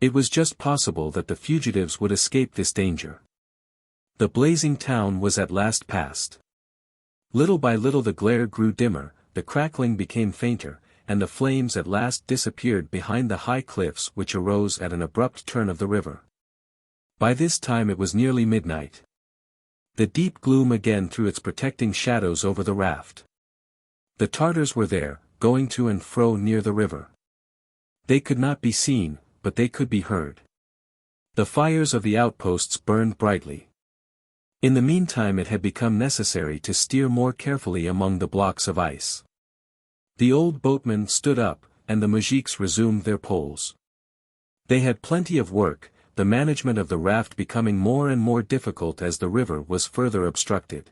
It was just possible that the fugitives would escape this danger. The blazing town was at last passed. Little by little the glare grew dimmer, the crackling became fainter, and the flames at last disappeared behind the high cliffs which arose at an abrupt turn of the river. By this time it was nearly midnight. The deep gloom again threw its protecting shadows over the raft. The Tartars were there, going to and fro near the river. They could not be seen, but they could be heard. The fires of the outposts burned brightly. In the meantime it had become necessary to steer more carefully among the blocks of ice. The old boatman stood up, and the moujiks resumed their poles. They had plenty of work, the management of the raft becoming more and more difficult as the river was further obstructed.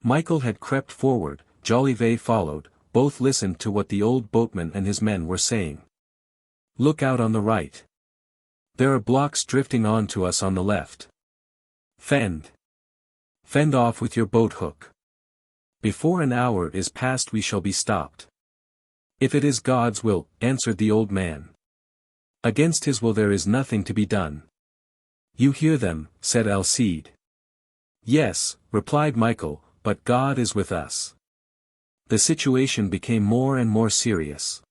Michael had crept forward, Jolivet followed, both listened to what the old boatman and his men were saying. "Look out on the right. There are blocks drifting on to us on the left. Fend off with your boat hook. Before an hour is past we shall be stopped." "If it is God's will," answered the old man. "Against his will there is nothing to be done." "You hear them," said Alcide. "Yes," replied Michael, "but God is with us." The situation became more and more serious.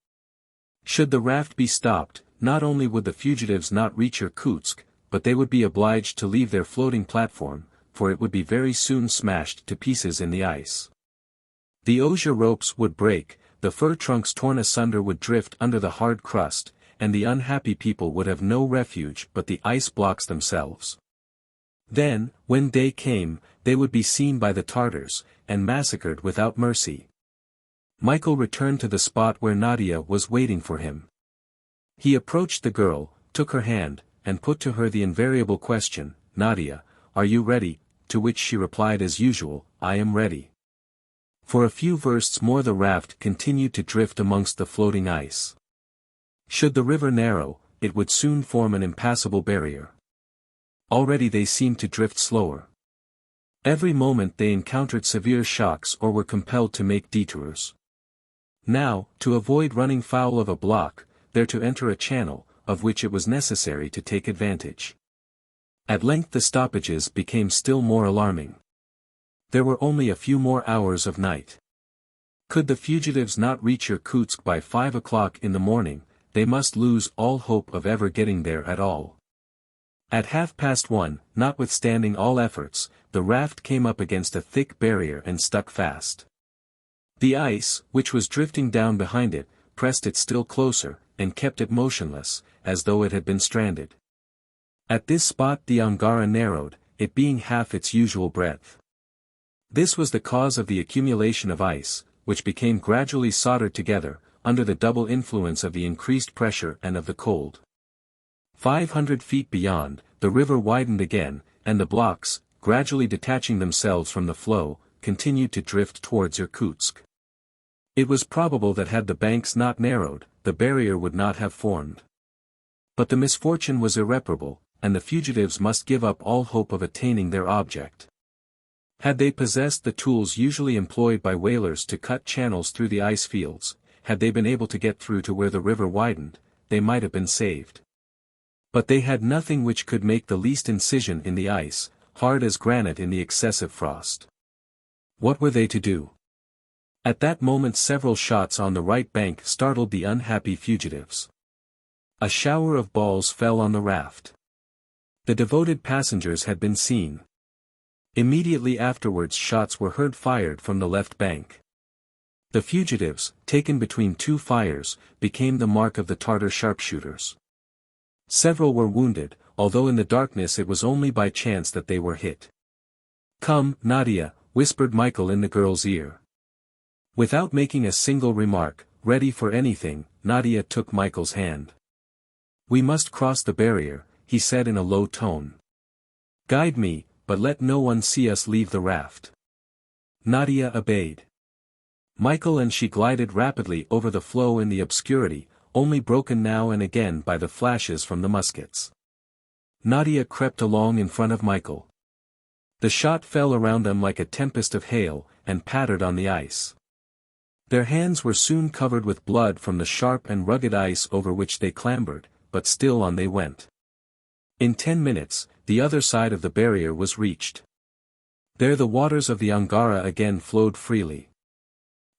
Should the raft be stopped, not only would the fugitives not reach Irkutsk, but they would be obliged to leave their floating platform, for it would be very soon smashed to pieces in the ice. The osier ropes would break, the fir trunks torn asunder would drift under the hard crust, and the unhappy people would have no refuge but the ice blocks themselves. Then, when day came, they would be seen by the Tartars, and massacred without mercy. Michael returned to the spot where Nadia was waiting for him. He approached the girl, took her hand, and put to her the invariable question, "Nadia, are you ready?" To which she replied as usual, "I am ready." For a few versts more the raft continued to drift amongst the floating ice. Should the river narrow, it would soon form an impassable barrier. Already they seemed to drift slower. Every moment they encountered severe shocks or were compelled to make detours. Now, to avoid running foul of a block, there to enter a channel, of which it was necessary to take advantage. At length the stoppages became still more alarming. There were only a few more hours of night. Could the fugitives not reach Irkutsk by 5 o'clock in the morning, they must lose all hope of ever getting there at all. At 1:30, notwithstanding all efforts, the raft came up against a thick barrier and stuck fast. The ice, which was drifting down behind it, pressed it still closer, and kept it motionless, as though it had been stranded. At this spot the Angara narrowed, it being half its usual breadth. This was the cause of the accumulation of ice, which became gradually soldered together, under the double influence of the increased pressure and of the cold. 500 feet beyond, the river widened again, and the blocks, gradually detaching themselves from the flow, continued to drift towards Irkutsk. It was probable that had the banks not narrowed, the barrier would not have formed. But the misfortune was irreparable, and the fugitives must give up all hope of attaining their object. Had they possessed the tools usually employed by whalers to cut channels through the ice fields, had they been able to get through to where the river widened, they might have been saved. But they had nothing which could make the least incision in the ice, hard as granite in the excessive frost. What were they to do? At that moment several shots on the right bank startled the unhappy fugitives. A shower of balls fell on the raft. The devoted passengers had been seen. Immediately afterwards shots were heard fired from the left bank. The fugitives, taken between two fires, became the mark of the Tartar sharpshooters. Several were wounded, although in the darkness it was only by chance that they were hit. "Come, Nadia," whispered Michael in the girl's ear. Without making a single remark, ready for anything, Nadia took Michael's hand. "We must cross the barrier," he said in a low tone. "Guide me, but let no one see us leave the raft." Nadia obeyed. Michael and she glided rapidly over the floe in the obscurity, only broken now and again by the flashes from the muskets. Nadia crept along in front of Michael. The shot fell around them like a tempest of hail, and pattered on the ice. Their hands were soon covered with blood from the sharp and rugged ice over which they clambered, but still on they went. In 10 minutes, the other side of the barrier was reached. There the waters of the Angara again flowed freely.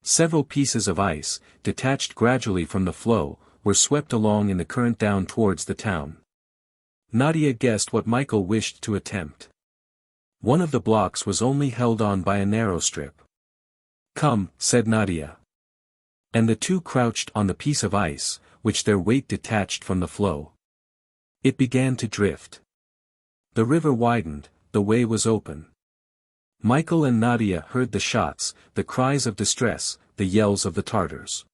Several pieces of ice, detached gradually from the floe, were swept along in the current down towards the town. Nadia guessed what Michael wished to attempt. One of the blocks was only held on by a narrow strip. "Come," said Nadia. And the two crouched on the piece of ice, which their weight detached from the floe. It began to drift. The river widened, the way was open. Michael and Nadia heard the shots, the cries of distress, the yells of the Tartars.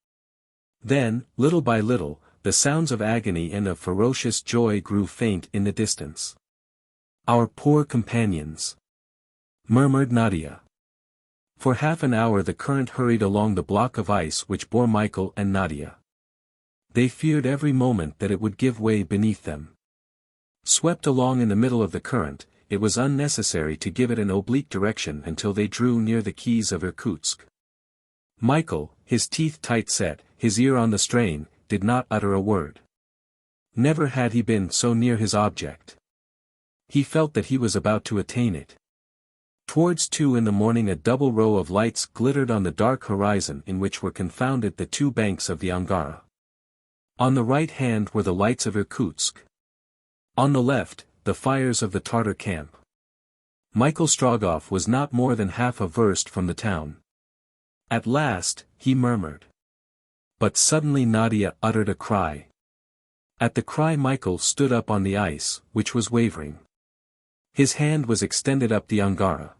Then, little by little, the sounds of agony and of ferocious joy grew faint in the distance. "Our poor companions," murmured Nadia. For half an hour the current hurried along the block of ice which bore Michael and Nadia. They feared every moment that it would give way beneath them. Swept along in the middle of the current, it was unnecessary to give it an oblique direction until they drew near the quays of Irkutsk. Michael, his teeth tight set, his ear on the strain, did not utter a word. Never had he been so near his object. He felt that he was about to attain it. Towards 2 in the morning a double row of lights glittered on the dark horizon in which were confounded the two banks of the Angara. On the right hand were the lights of Irkutsk. On the left, the fires of the Tartar camp. Michael Strogoff was not more than half a verst from the town. At last, he murmured. But suddenly Nadia uttered a cry. At the cry Michael stood up on the ice, which was wavering. His hand was extended up the Angara.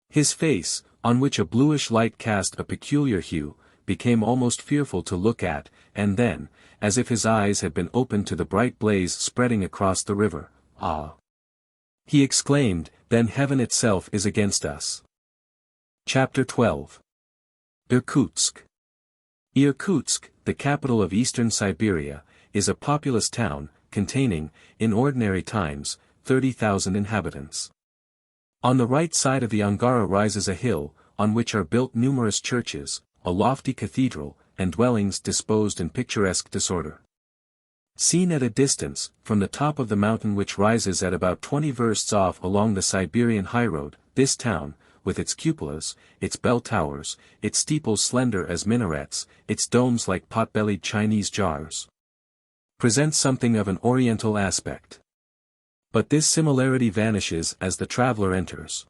His face, on which a bluish light cast a peculiar hue, became almost fearful to look at, and then, as if his eyes had been opened to the bright blaze spreading across the river, "Ah!" he exclaimed, "then heaven itself is against us." Chapter 12. Irkutsk. Irkutsk, the capital of eastern Siberia, is a populous town, containing, in ordinary times, 30,000 inhabitants. On the right side of the Angara rises a hill, on which are built numerous churches, a lofty cathedral, and dwellings disposed in picturesque disorder. Seen at a distance, from the top of the mountain which rises at about 20 versts off along the Siberian highroad, this town, with its cupolas, its bell towers, its steeples slender as minarets, its domes like pot-bellied Chinese jars, presents something of an oriental aspect. But this similarity vanishes as the traveler enters.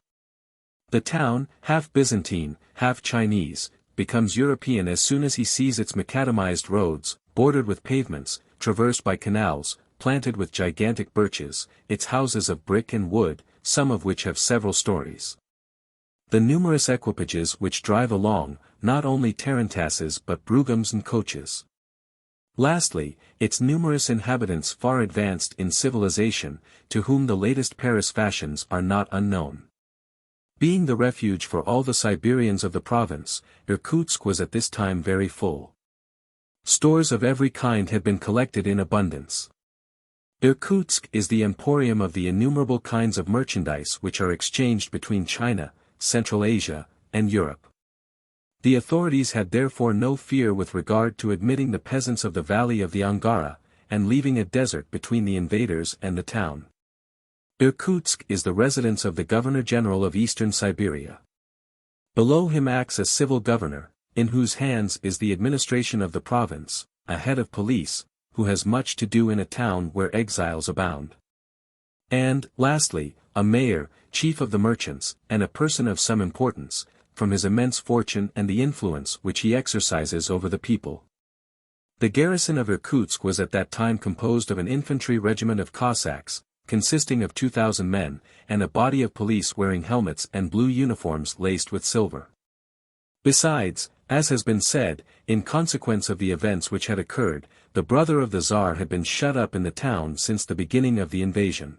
The town, half Byzantine, half Chinese, becomes European as soon as he sees its macadamized roads, bordered with pavements, traversed by canals, planted with gigantic birches, its houses of brick and wood, some of which have several stories. The numerous equipages which drive along, not only tarantasses but broughams and coaches. Lastly, its numerous inhabitants far advanced in civilization, to whom the latest Paris fashions are not unknown. Being the refuge for all the Siberians of the province, Irkutsk was at this time very full. Stores of every kind had been collected in abundance. Irkutsk is the emporium of the innumerable kinds of merchandise which are exchanged between China, Central Asia, and Europe. The authorities had therefore no fear with regard to admitting the peasants of the valley of the Angara, and leaving a desert between the invaders and the town. Irkutsk is the residence of the Governor-General of Eastern Siberia. Below him acts a civil governor, in whose hands is the administration of the province, a head of police, who has much to do in a town where exiles abound. And, lastly, a mayor, chief of the merchants, and a person of some importance, from his immense fortune and the influence which he exercises over the people. The garrison of Irkutsk was at that time composed of an infantry regiment of Cossacks, consisting of 2,000 men, and a body of police wearing helmets and blue uniforms laced with silver. Besides, as has been said, in consequence of the events which had occurred, the brother of the Tsar had been shut up in the town since the beginning of the invasion.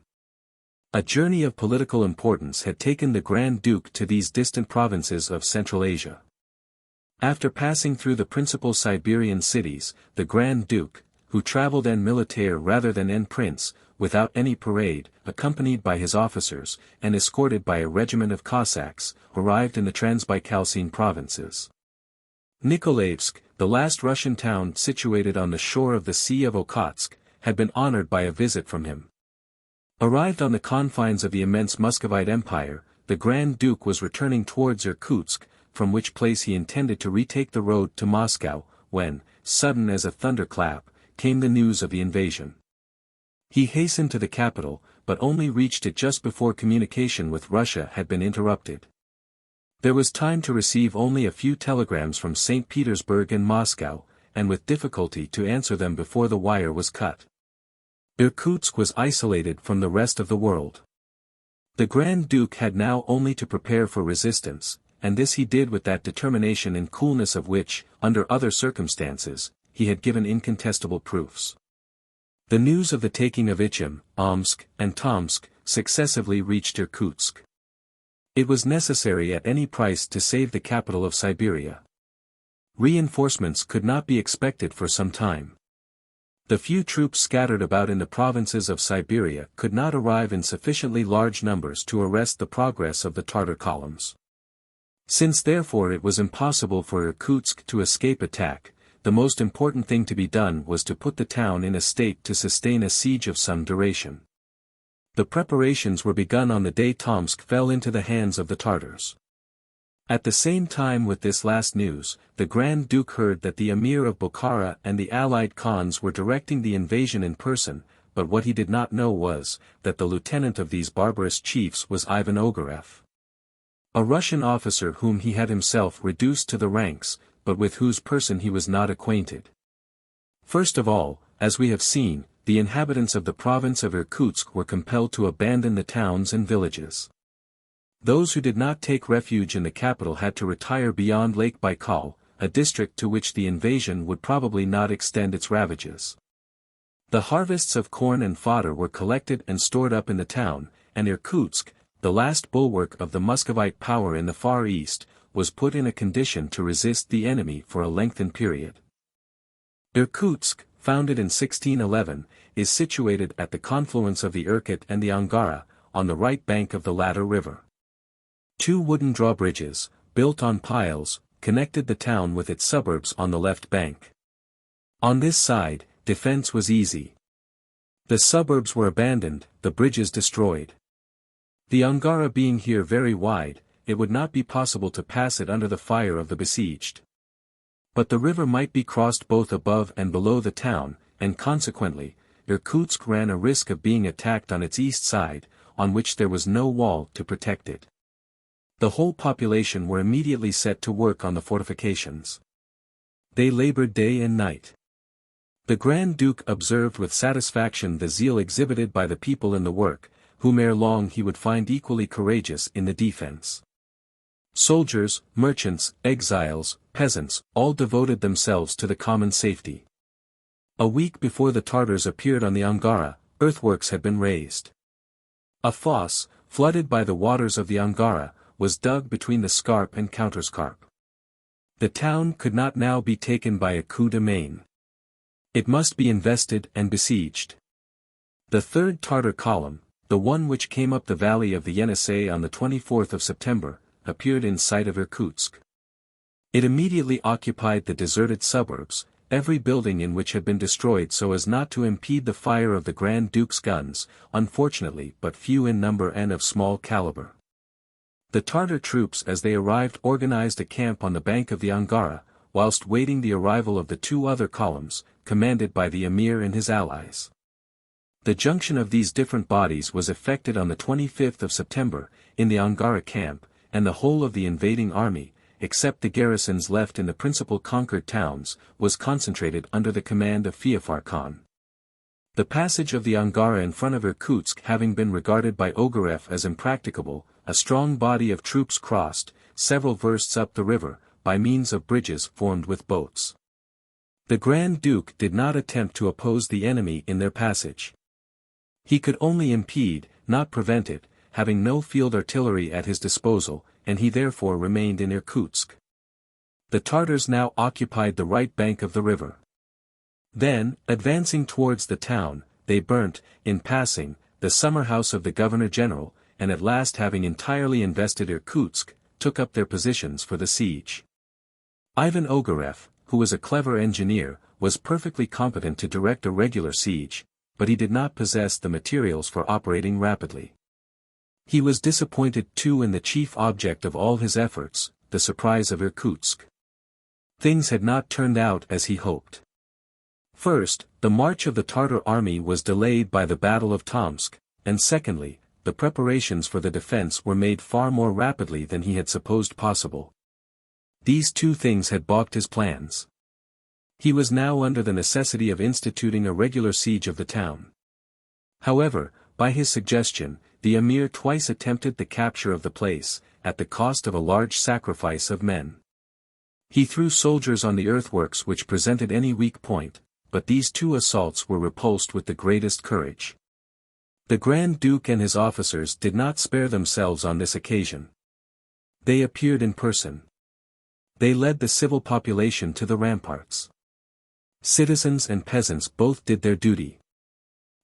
A journey of political importance had taken the Grand Duke to these distant provinces of Central Asia. After passing through the principal Siberian cities, the Grand Duke, who traveled en militaire rather than en prince, without any parade, accompanied by his officers, and escorted by a regiment of Cossacks, arrived in the Transbaikalsine provinces. Nikolaevsk, the last Russian town situated on the shore of the Sea of Okhotsk, had been honored by a visit from him. Arrived on the confines of the immense Muscovite Empire, the Grand Duke was returning towards Irkutsk, from which place he intended to retake the road to Moscow, when, sudden as a thunderclap, came the news of the invasion. He hastened to the capital, but only reached it just before communication with Russia had been interrupted. There was time to receive only a few telegrams from St. Petersburg and Moscow, and with difficulty to answer them before the wire was cut. Irkutsk was isolated from the rest of the world. The Grand Duke had now only to prepare for resistance, and this he did with that determination and coolness of which, under other circumstances, he had given incontestable proofs. The news of the taking of Ichim, Omsk, and Tomsk, successively reached Irkutsk. It was necessary at any price to save the capital of Siberia. Reinforcements could not be expected for some time. The few troops scattered about in the provinces of Siberia could not arrive in sufficiently large numbers to arrest the progress of the Tartar columns. Since therefore it was impossible for Irkutsk to escape attack, the most important thing to be done was to put the town in a state to sustain a siege of some duration. The preparations were begun on the day Tomsk fell into the hands of the Tartars. At the same time with this last news, the Grand Duke heard that the Emir of Bukhara and the allied Khans were directing the invasion in person, but what he did not know was, that the lieutenant of these barbarous chiefs was Ivan Ogareff, a Russian officer whom he had himself reduced to the ranks, but with whose person he was not acquainted. First of all, as we have seen, the inhabitants of the province of Irkutsk were compelled to abandon the towns and villages. Those who did not take refuge in the capital had to retire beyond Lake Baikal, a district to which the invasion would probably not extend its ravages. The harvests of corn and fodder were collected and stored up in the town, and Irkutsk, the last bulwark of the Muscovite power in the Far East, was put in a condition to resist the enemy for a lengthened period. Irkutsk, founded in 1611, is situated at the confluence of the Irkut and the Angara, on the right bank of the latter river. Two wooden drawbridges, built on piles, connected the town with its suburbs on the left bank. On this side, defense was easy. The suburbs were abandoned, the bridges destroyed. The Angara being here very wide, it would not be possible to pass it under the fire of the besieged. But the river might be crossed both above and below the town, and consequently, Irkutsk ran a risk of being attacked on its east side, on which there was no wall to protect it. The whole population were immediately set to work on the fortifications. They labored day and night. The Grand Duke observed with satisfaction the zeal exhibited by the people in the work, whom ere long he would find equally courageous in the defense. Soldiers, merchants, exiles, peasants, all devoted themselves to the common safety. A week before the Tartars appeared on the Angara, earthworks had been raised. A fosse, flooded by the waters of the Angara, was dug between the Scarp and Counterscarp. The town could not now be taken by a coup de main. It must be invested and besieged. The third Tartar column, the one which came up the valley of the Yenisei on the 24th of September, appeared in sight of Irkutsk. It immediately occupied the deserted suburbs, every building in which had been destroyed so as not to impede the fire of the Grand Duke's guns, unfortunately but few in number and of small caliber. The Tartar troops as they arrived organized a camp on the bank of the Angara, whilst waiting the arrival of the two other columns, commanded by the Emir and his allies. The junction of these different bodies was effected on the 25th of September, in the Angara camp, and the whole of the invading army, except the garrisons left in the principal conquered towns, was concentrated under the command of Feofar Khan. The passage of the Angara in front of Irkutsk having been regarded by Ogareff as impracticable, a strong body of troops crossed, several versts up the river, by means of bridges formed with boats. The Grand Duke did not attempt to oppose the enemy in their passage. He could only impede, not prevent it, having no field artillery at his disposal, and he therefore remained in Irkutsk. The Tartars now occupied the right bank of the river. Then, advancing towards the town, they burnt, in passing, the summer house of the Governor-General, and at last having entirely invested Irkutsk, took up their positions for the siege. Ivan Ogareff, who was a clever engineer, was perfectly competent to direct a regular siege, but he did not possess the materials for operating rapidly. He was disappointed too in the chief object of all his efforts, the surprise of Irkutsk. Things had not turned out as he hoped. First, the march of the Tartar army was delayed by the Battle of Tomsk, and secondly, the preparations for the defense were made far more rapidly than he had supposed possible. These two things had balked his plans. He was now under the necessity of instituting a regular siege of the town. However, by his suggestion, the Emir twice attempted the capture of the place, at the cost of a large sacrifice of men. He threw soldiers on the earthworks which presented any weak point, but these two assaults were repulsed with the greatest courage. The Grand Duke and his officers did not spare themselves on this occasion. They appeared in person. They led the civil population to the ramparts. Citizens and peasants both did their duty.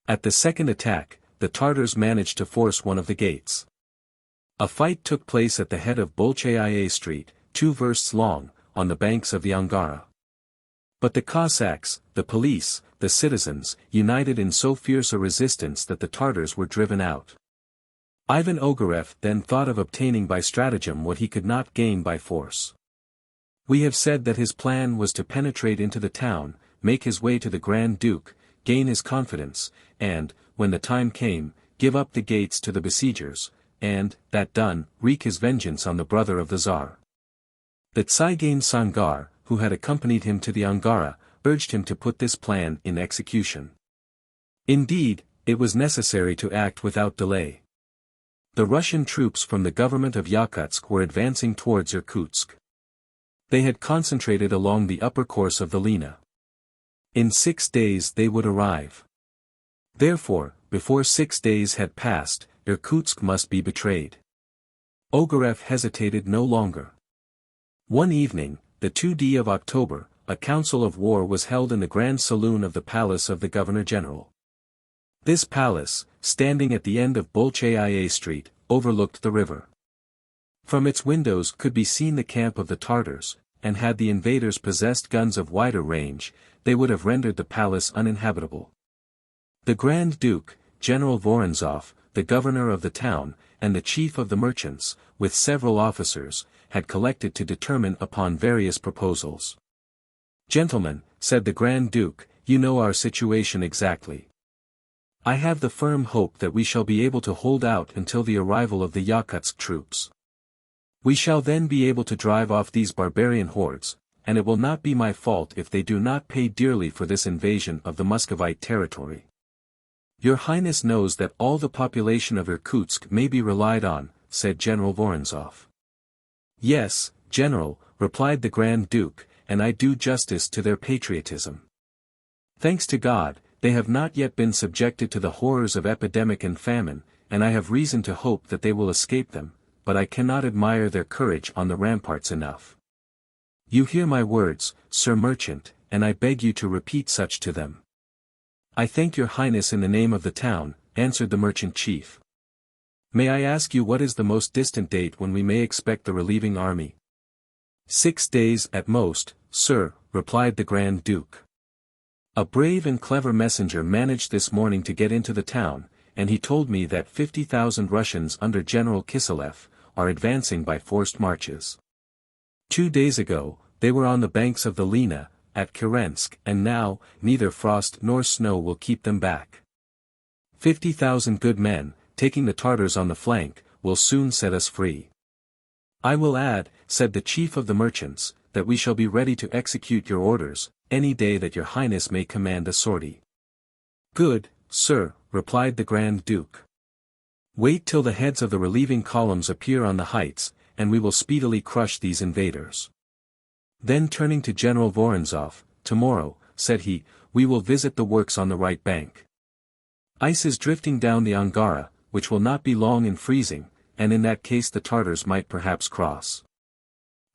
At the second attack, the Tartars managed to force one of the gates. A fight took place at the head of Bolchaia Street, 2 versts long, on the banks of the Angara. But the Cossacks, the police, the citizens, united in so fierce a resistance that the Tartars were driven out. Ivan Ogareff then thought of obtaining by stratagem what he could not gain by force. We have said that his plan was to penetrate into the town, make his way to the Grand Duke, gain his confidence, and, when the time came, give up the gates to the besiegers, and, that done, wreak his vengeance on the brother of the Tsar. The Tsaygane Sangar, who had accompanied him to the Angara, urged him to put this plan in execution. Indeed, it was necessary to act without delay. The Russian troops from the government of Yakutsk were advancing towards Irkutsk. They had concentrated along the upper course of the Lena. In 6 days they would arrive. Therefore, before 6 days had passed, Irkutsk must be betrayed. Ogareff hesitated no longer. One evening, the 2nd of October, a council of war was held in the grand saloon of the palace of the Governor-General. This palace, standing at the end of Bolchaia Street, overlooked the river. From its windows could be seen the camp of the Tartars, and had the invaders possessed guns of wider range, they would have rendered the palace uninhabitable. The Grand Duke, General Vorontsov, the governor of the town, and the chief of the merchants, with several officers, had collected to determine upon various proposals. "Gentlemen," said the Grand Duke, "you know our situation exactly. I have the firm hope that we shall be able to hold out until the arrival of the Yakutsk troops. We shall then be able to drive off these barbarian hordes, and it will not be my fault if they do not pay dearly for this invasion of the Muscovite territory. Your Highness knows that all the population of Irkutsk may be relied on," said General Vorontsov. "Yes, General," replied the Grand Duke, "and I do justice to their patriotism. Thanks to God, they have not yet been subjected to the horrors of epidemic and famine, and I have reason to hope that they will escape them, but I cannot admire their courage on the ramparts enough. You hear my words, Sir Merchant, and I beg you to repeat such to them." "I thank your Highness in the name of the town," answered the merchant chief. "May I ask you what is the most distant date when we may expect the relieving army?" 6 days at most, sir," replied the Grand Duke. A brave and clever messenger managed this morning to get into the town, and he told me that 50,000 Russians under General Kiselev are advancing by forced marches. 2 days ago, they were on the banks of the Lena, at Kerensky, and now, neither frost nor snow will keep them back. 50,000 good men, taking the Tartars on the flank, will soon set us free. I will add, said the chief of the merchants, that we shall be ready to execute your orders, any day that your highness may command a sortie. Good, sir, replied the Grand Duke. Wait till the heads of the relieving columns appear on the heights, and we will speedily crush these invaders. Then turning to General Vorontsov, tomorrow, said he, we will visit the works on the right bank. Ice is drifting down the Angara, which will not be long in freezing, and in that case the Tartars might perhaps cross.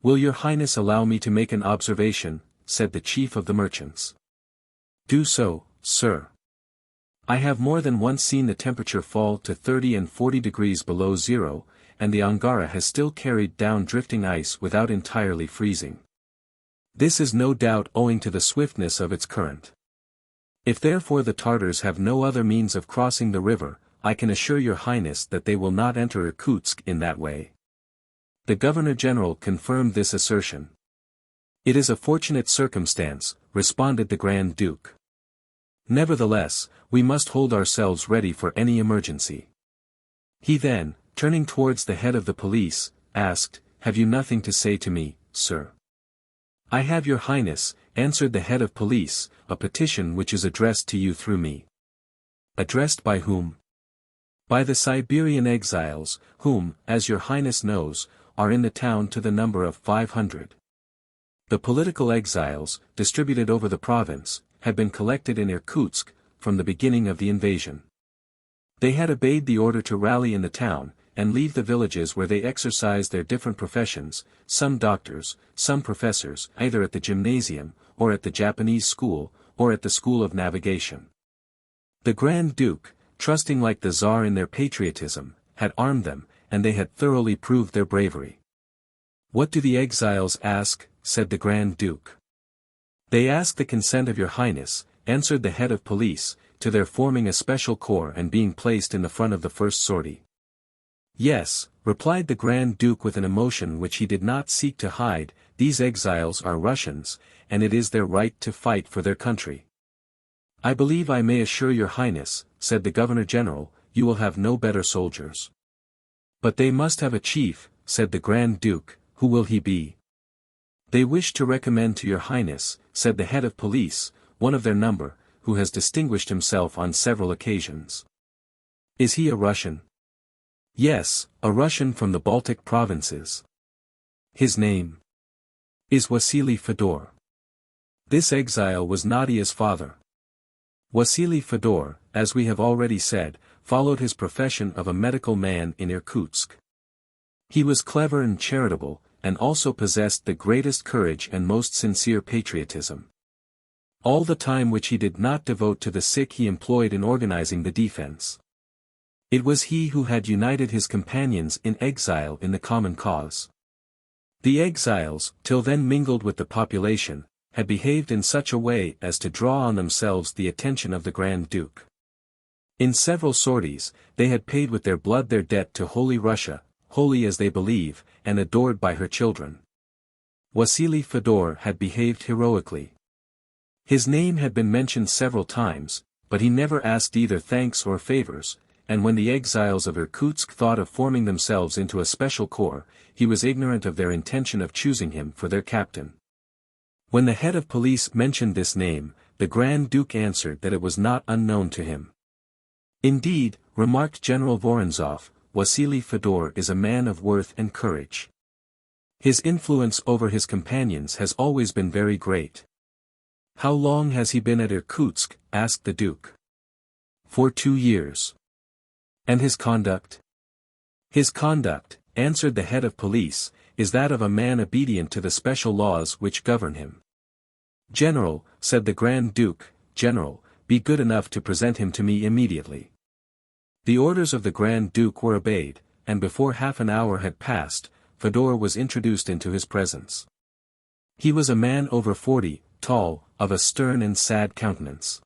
Will your highness allow me to make an observation, said the chief of the merchants. Do so, sir. I have more than once seen the temperature fall to 30 and 40 degrees below zero, and the Angara has still carried down drifting ice without entirely freezing. This is no doubt owing to the swiftness of its current. If therefore the Tartars have no other means of crossing the river, I can assure your highness that they will not enter Irkutsk in that way. The Governor-General confirmed this assertion. It is a fortunate circumstance, responded the Grand Duke. Nevertheless, we must hold ourselves ready for any emergency. He then, turning towards the head of the police, asked, Have you nothing to say to me, sir? I have, your highness, answered the head of police, a petition which is addressed to you through me. Addressed by whom? By the Siberian exiles, whom, as your highness knows, are in the town to the number of 500. The political exiles, distributed over the province, had been collected in Irkutsk, from the beginning of the invasion. They had obeyed the order to rally in the town, and leave the villages where they exercised their different professions, some doctors, some professors, either at the gymnasium, or at the Japanese school, or at the school of navigation. The Grand Duke, trusting like the Tsar in their patriotism, had armed them, and they had thoroughly proved their bravery. What do the exiles ask? Said the Grand Duke. They ask the consent of your highness, answered the head of police, to their forming a special corps and being placed in the front of the first sortie. Yes, replied the Grand Duke with an emotion which he did not seek to hide, these exiles are Russians, and it is their right to fight for their country. I believe I may assure your highness, said the Governor-General, you will have no better soldiers. But they must have a chief, said the Grand Duke, who will he be? They wish to recommend to your highness, said the head of police, one of their number, who has distinguished himself on several occasions. Is he a Russian? Yes, a Russian from the Baltic provinces. His name is Vasily Fedor. This exile was Nadia's father. Vasily Fedor, as we have already said, followed his profession of a medical man in Irkutsk. He was clever and charitable, and also possessed the greatest courage and most sincere patriotism. All the time which he did not devote to the sick he employed in organizing the defense. It was he who had united his companions in exile in the common cause. The exiles, till then mingled with the population, had behaved in such a way as to draw on themselves the attention of the Grand Duke. In several sorties, they had paid with their blood their debt to Holy Russia, holy as they believe, and adored by her children. Vasily Fedor had behaved heroically. His name had been mentioned several times, but he never asked either thanks or favors, and when the exiles of Irkutsk thought of forming themselves into a special corps, he was ignorant of their intention of choosing him for their captain. When the head of police mentioned this name, the Grand Duke answered that it was not unknown to him. Indeed, remarked General Vorontsov, Vasily Fedor is a man of worth and courage. His influence over his companions has always been very great. How long has he been at Irkutsk? Asked the Duke. For 2 years. And his conduct? His conduct, answered the head of police, is that of a man obedient to the special laws which govern him. General, said the Grand Duke, General, be good enough to present him to me immediately. The orders of the Grand Duke were obeyed, and before half an hour had passed, Fedor was introduced into his presence. He was a man over 40, tall, of a stern and sad countenance.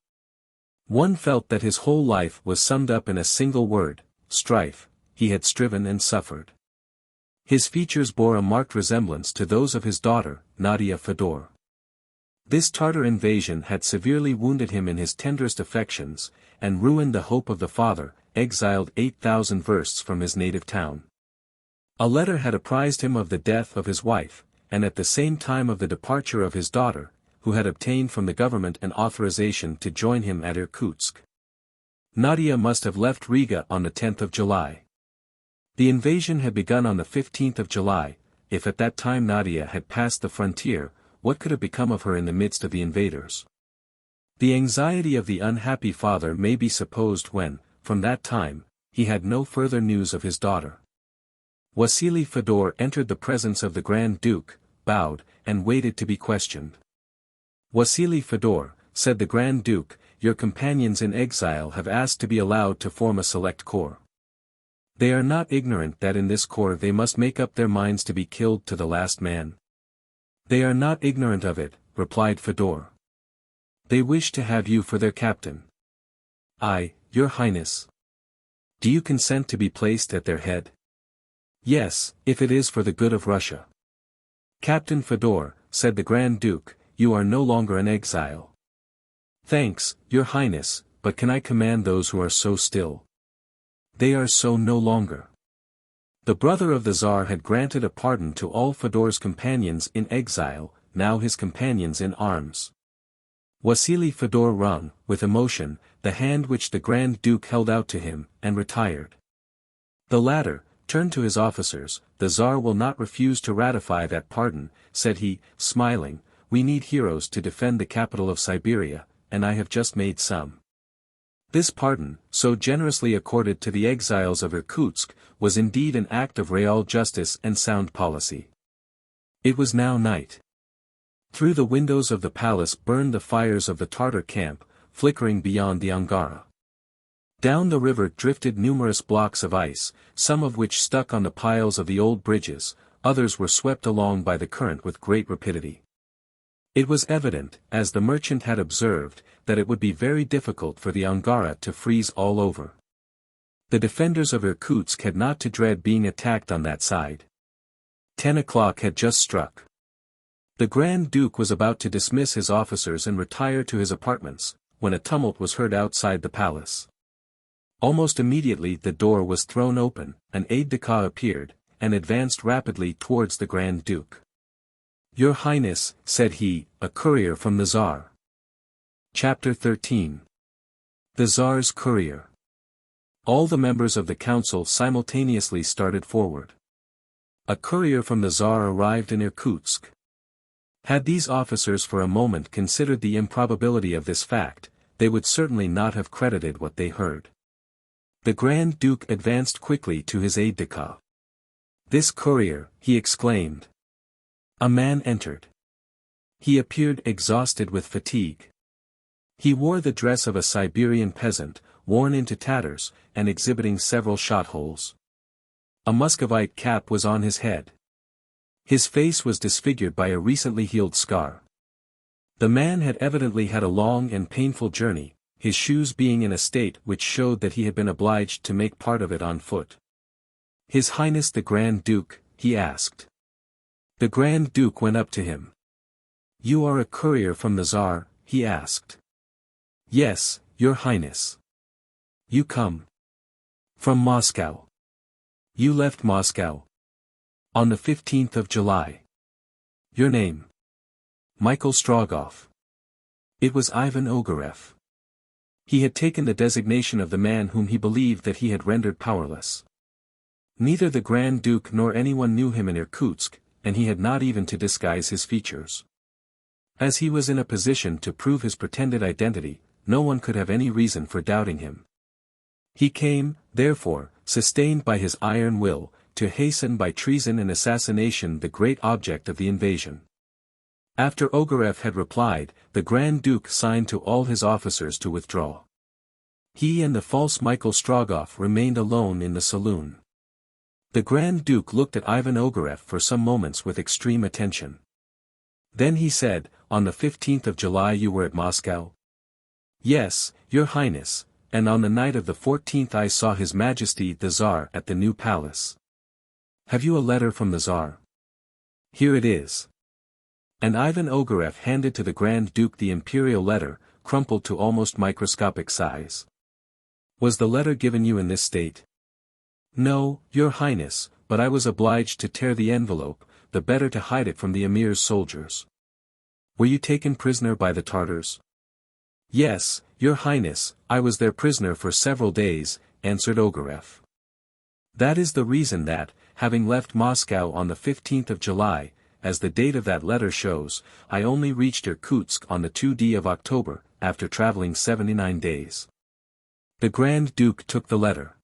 One felt that his whole life was summed up in a single word, strife. He had striven and suffered. His features bore a marked resemblance to those of his daughter, Nadia Fedor. This Tartar invasion had severely wounded him in his tenderest affections, and ruined the hope of the father, exiled 8,000 versts from his native town. A letter had apprised him of the death of his wife, and at the same time of the departure of his daughter, who had obtained from the government an authorization to join him at Irkutsk. Nadia must have left Riga on the 10th of July. The invasion had begun on the 15th of July. If at that time Nadia had passed the frontier, what could have become of her in the midst of the invaders? The anxiety of the unhappy father may be supposed when, from that time, he had no further news of his daughter. Vasily Fedor entered the presence of the Grand Duke, bowed, and waited to be questioned. "Vasily Fedor," said the Grand Duke, "your companions in exile have asked to be allowed to form a select corps. They are not ignorant that in this corps they must make up their minds to be killed to the last man." "They are not ignorant of it," replied Fedor. "They wish to have you for their captain." "I, your Highness. Do you consent to be placed at their head?" "Yes, if it is for the good of Russia." "Captain Fedor," said the Grand Duke, "you are no longer an exile." "Thanks, your Highness, but can I command those who are so still?" "They are so no longer." The brother of the Tsar had granted a pardon to all Fedor's companions in exile, now his companions in arms. Vasily Fedor wrung, with emotion, the hand which the Grand Duke held out to him, and retired. The latter turned to his officers. "The Tsar will not refuse to ratify that pardon," said he, smiling. "We need heroes to defend the capital of Siberia, and I have just made some." This pardon, so generously accorded to the exiles of Irkutsk, was indeed an act of real justice and sound policy. It was now night. Through the windows of the palace burned the fires of the Tartar camp, flickering beyond the Angara. Down the river drifted numerous blocks of ice, some of which stuck on the piles of the old bridges, others were swept along by the current with great rapidity. It was evident, as the merchant had observed, that it would be very difficult for the Angara to freeze all over. The defenders of Irkutsk had not to dread being attacked on that side. 10 o'clock had just struck. The Grand Duke was about to dismiss his officers and retire to his apartments, when a tumult was heard outside the palace. Almost immediately the door was thrown open, an aide-de-camp appeared, and advanced rapidly towards the Grand Duke. "Your Highness," said he, "a courier from the Tsar." Chapter 13. The Tsar's Courier. All the members of the council simultaneously started forward. A courier from the Tsar arrived in Irkutsk. Had these officers for a moment considered the improbability of this fact, they would certainly not have credited what they heard. The Grand Duke advanced quickly to his aide-de-camp. "This courier," he exclaimed. A man entered. He appeared exhausted with fatigue. He wore the dress of a Siberian peasant, worn into tatters, and exhibiting several shot holes. A Muscovite cap was on his head. His face was disfigured by a recently healed scar. The man had evidently had a long and painful journey, his shoes being in a state which showed that he had been obliged to make part of it on foot. "His Highness the Grand Duke?" he asked. The Grand Duke went up to him. "You are a courier from the Tsar?" he asked. "Yes, your Highness." "You come from Moscow. You left Moscow on the 15th of July. Your name?" "Michael Strogoff." It was Ivan Ogareff. He had taken the designation of the man whom he believed that he had rendered powerless. Neither the Grand Duke nor anyone knew him in Irkutsk, and he had not even to disguise his features. As he was in a position to prove his pretended identity, no one could have any reason for doubting him. He came, therefore, sustained by his iron will, to hasten by treason and assassination the great object of the invasion. After Ogareff had replied, the Grand Duke signed to all his officers to withdraw. He and the false Michael Strogoff remained alone in the saloon. The Grand Duke looked at Ivan Ogareff for some moments with extreme attention. Then he said, "On the 15th of July you were at Moscow?" "Yes, your highness, and on the night of the 14th I saw His Majesty the Tsar at the new palace." "Have you a letter from the Tsar?" "Here it is." And Ivan Ogareff handed to the Grand Duke the imperial letter, crumpled to almost microscopic size. "Was the letter given you in this state?" "No, your highness, but I was obliged to tear the envelope, the better to hide it from the Emir's soldiers." "Were you taken prisoner by the Tartars?" "Yes, your highness, I was their prisoner for several days," answered Ogareff. "That is the reason that, having left Moscow on the 15th of July, as the date of that letter shows, I only reached Irkutsk on the 2nd of October, after traveling 79 days. The Grand Duke took the letter.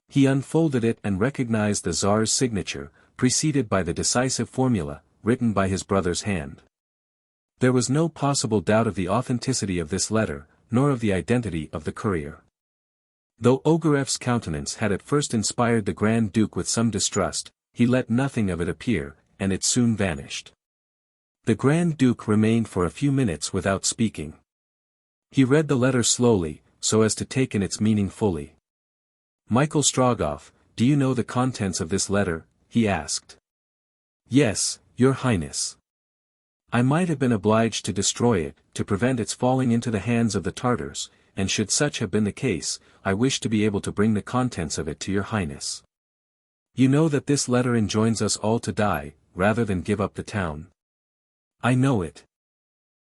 He unfolded it and recognized the Tsar's signature, preceded by the decisive formula, written by his brother's hand. There was no possible doubt of the authenticity of this letter, nor of the identity of the courier. Though Ogareff's countenance had at first inspired the Grand Duke with some distrust, he let nothing of it appear, and it soon vanished. The Grand Duke remained for a few minutes without speaking. He read the letter slowly, so as to take in its meaning fully. "Michael Strogoff, do you know the contents of this letter?" he asked. "Yes, your highness. I might have been obliged to destroy it, to prevent its falling into the hands of the Tartars, and should such have been the case, I wish to be able to bring the contents of it to your highness. You know that this letter enjoins us all to die, rather than give up the town." "I know it.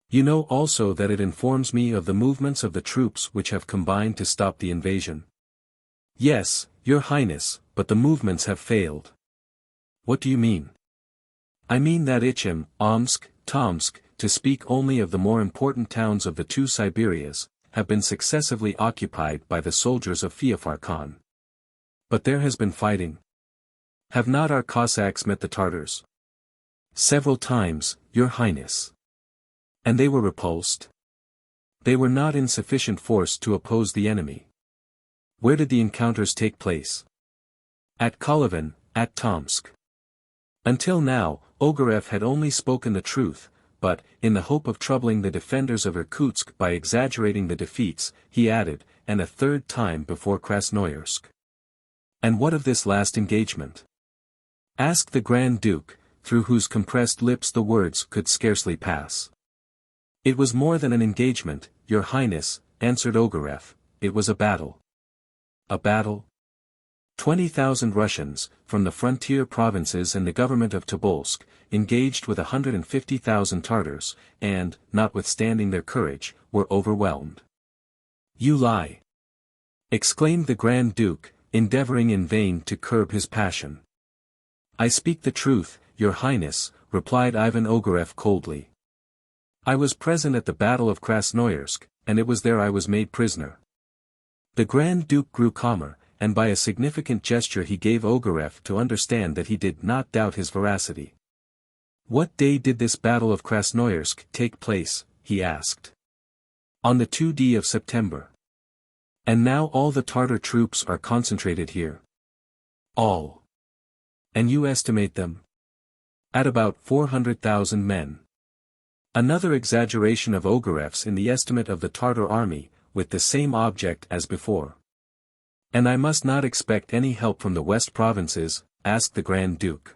You know also that it informs me of the movements of the troops which have combined to stop the invasion." "Yes, your highness, but the movements have failed." "What do you mean?" "I mean that Ichim, Omsk, Tomsk, to speak only of the more important towns of the two Siberias, have been successively occupied by the soldiers of Feofar Khan. But there has been fighting. Have not our Cossacks met the Tartars?" "Several times, your highness." "And they were repulsed?" "They were not in sufficient force to oppose the enemy." "Where did the encounters take place?" "At Kolyvan, at Tomsk." Until now, Ogareff had only spoken the truth, but, in the hope of troubling the defenders of Irkutsk by exaggerating the defeats, he added, "and a third time before Krasnoyarsk." "And what of this last engagement?" asked the Grand Duke, through whose compressed lips the words could scarcely pass. "It was more than an engagement, your highness," answered Ogareff, "it was a battle." "A battle?" 20,000 Russians, from the frontier provinces and the government of Tobolsk, engaged with 150,000 Tartars, and, notwithstanding their courage, were overwhelmed. "You lie!" exclaimed the Grand Duke, endeavoring in vain to curb his passion. "I speak the truth, your highness," replied Ivan Ogareff coldly. "I was present at the Battle of Krasnoyarsk, and it was there I was made prisoner." The Grand Duke grew calmer, and by a significant gesture he gave Ogareff to understand that he did not doubt his veracity. "What day did this Battle of Krasnoyarsk take place?" he asked. "On the 2nd of September. And now all the Tartar troops are concentrated here." "All." "And you estimate them?" "At about 400,000 men." Another exaggeration of Ogareff's in the estimate of the Tartar army, with the same object as before. "And I must not expect any help from the West provinces?" asked the Grand Duke.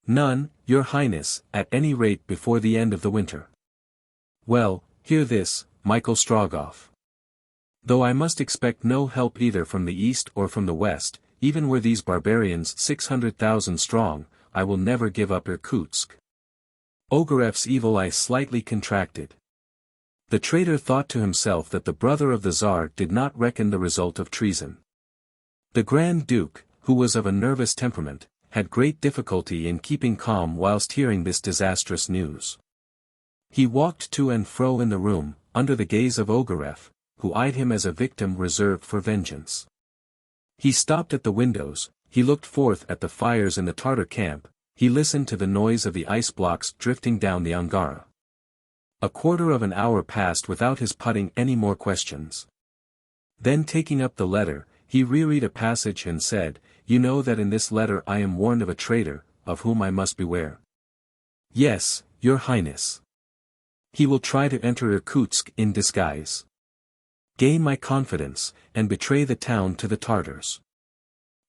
"None, your highness, at any rate before the end of the winter." "Well, hear this, Michael Strogoff. Though I must expect no help either from the east or from the west, even were these barbarians 600,000 strong, I will never give up Irkutsk." Ogareff's evil eye slightly contracted. The traitor thought to himself that the brother of the Tsar did not reckon the result of treason. The Grand Duke, who was of a nervous temperament, had great difficulty in keeping calm whilst hearing this disastrous news. He walked to and fro in the room, under the gaze of Ogareff, who eyed him as a victim reserved for vengeance. He stopped at the windows, he looked forth at the fires in the Tartar camp, he listened to the noise of the ice blocks drifting down the Angara. A quarter of an hour passed without his putting any more questions. Then taking up the letter, he reread a passage and said, "You know that in this letter I am warned of a traitor, of whom I must beware." "Yes, Your Highness. He will try to enter Irkutsk in disguise. Gain my confidence, and betray the town to the Tartars.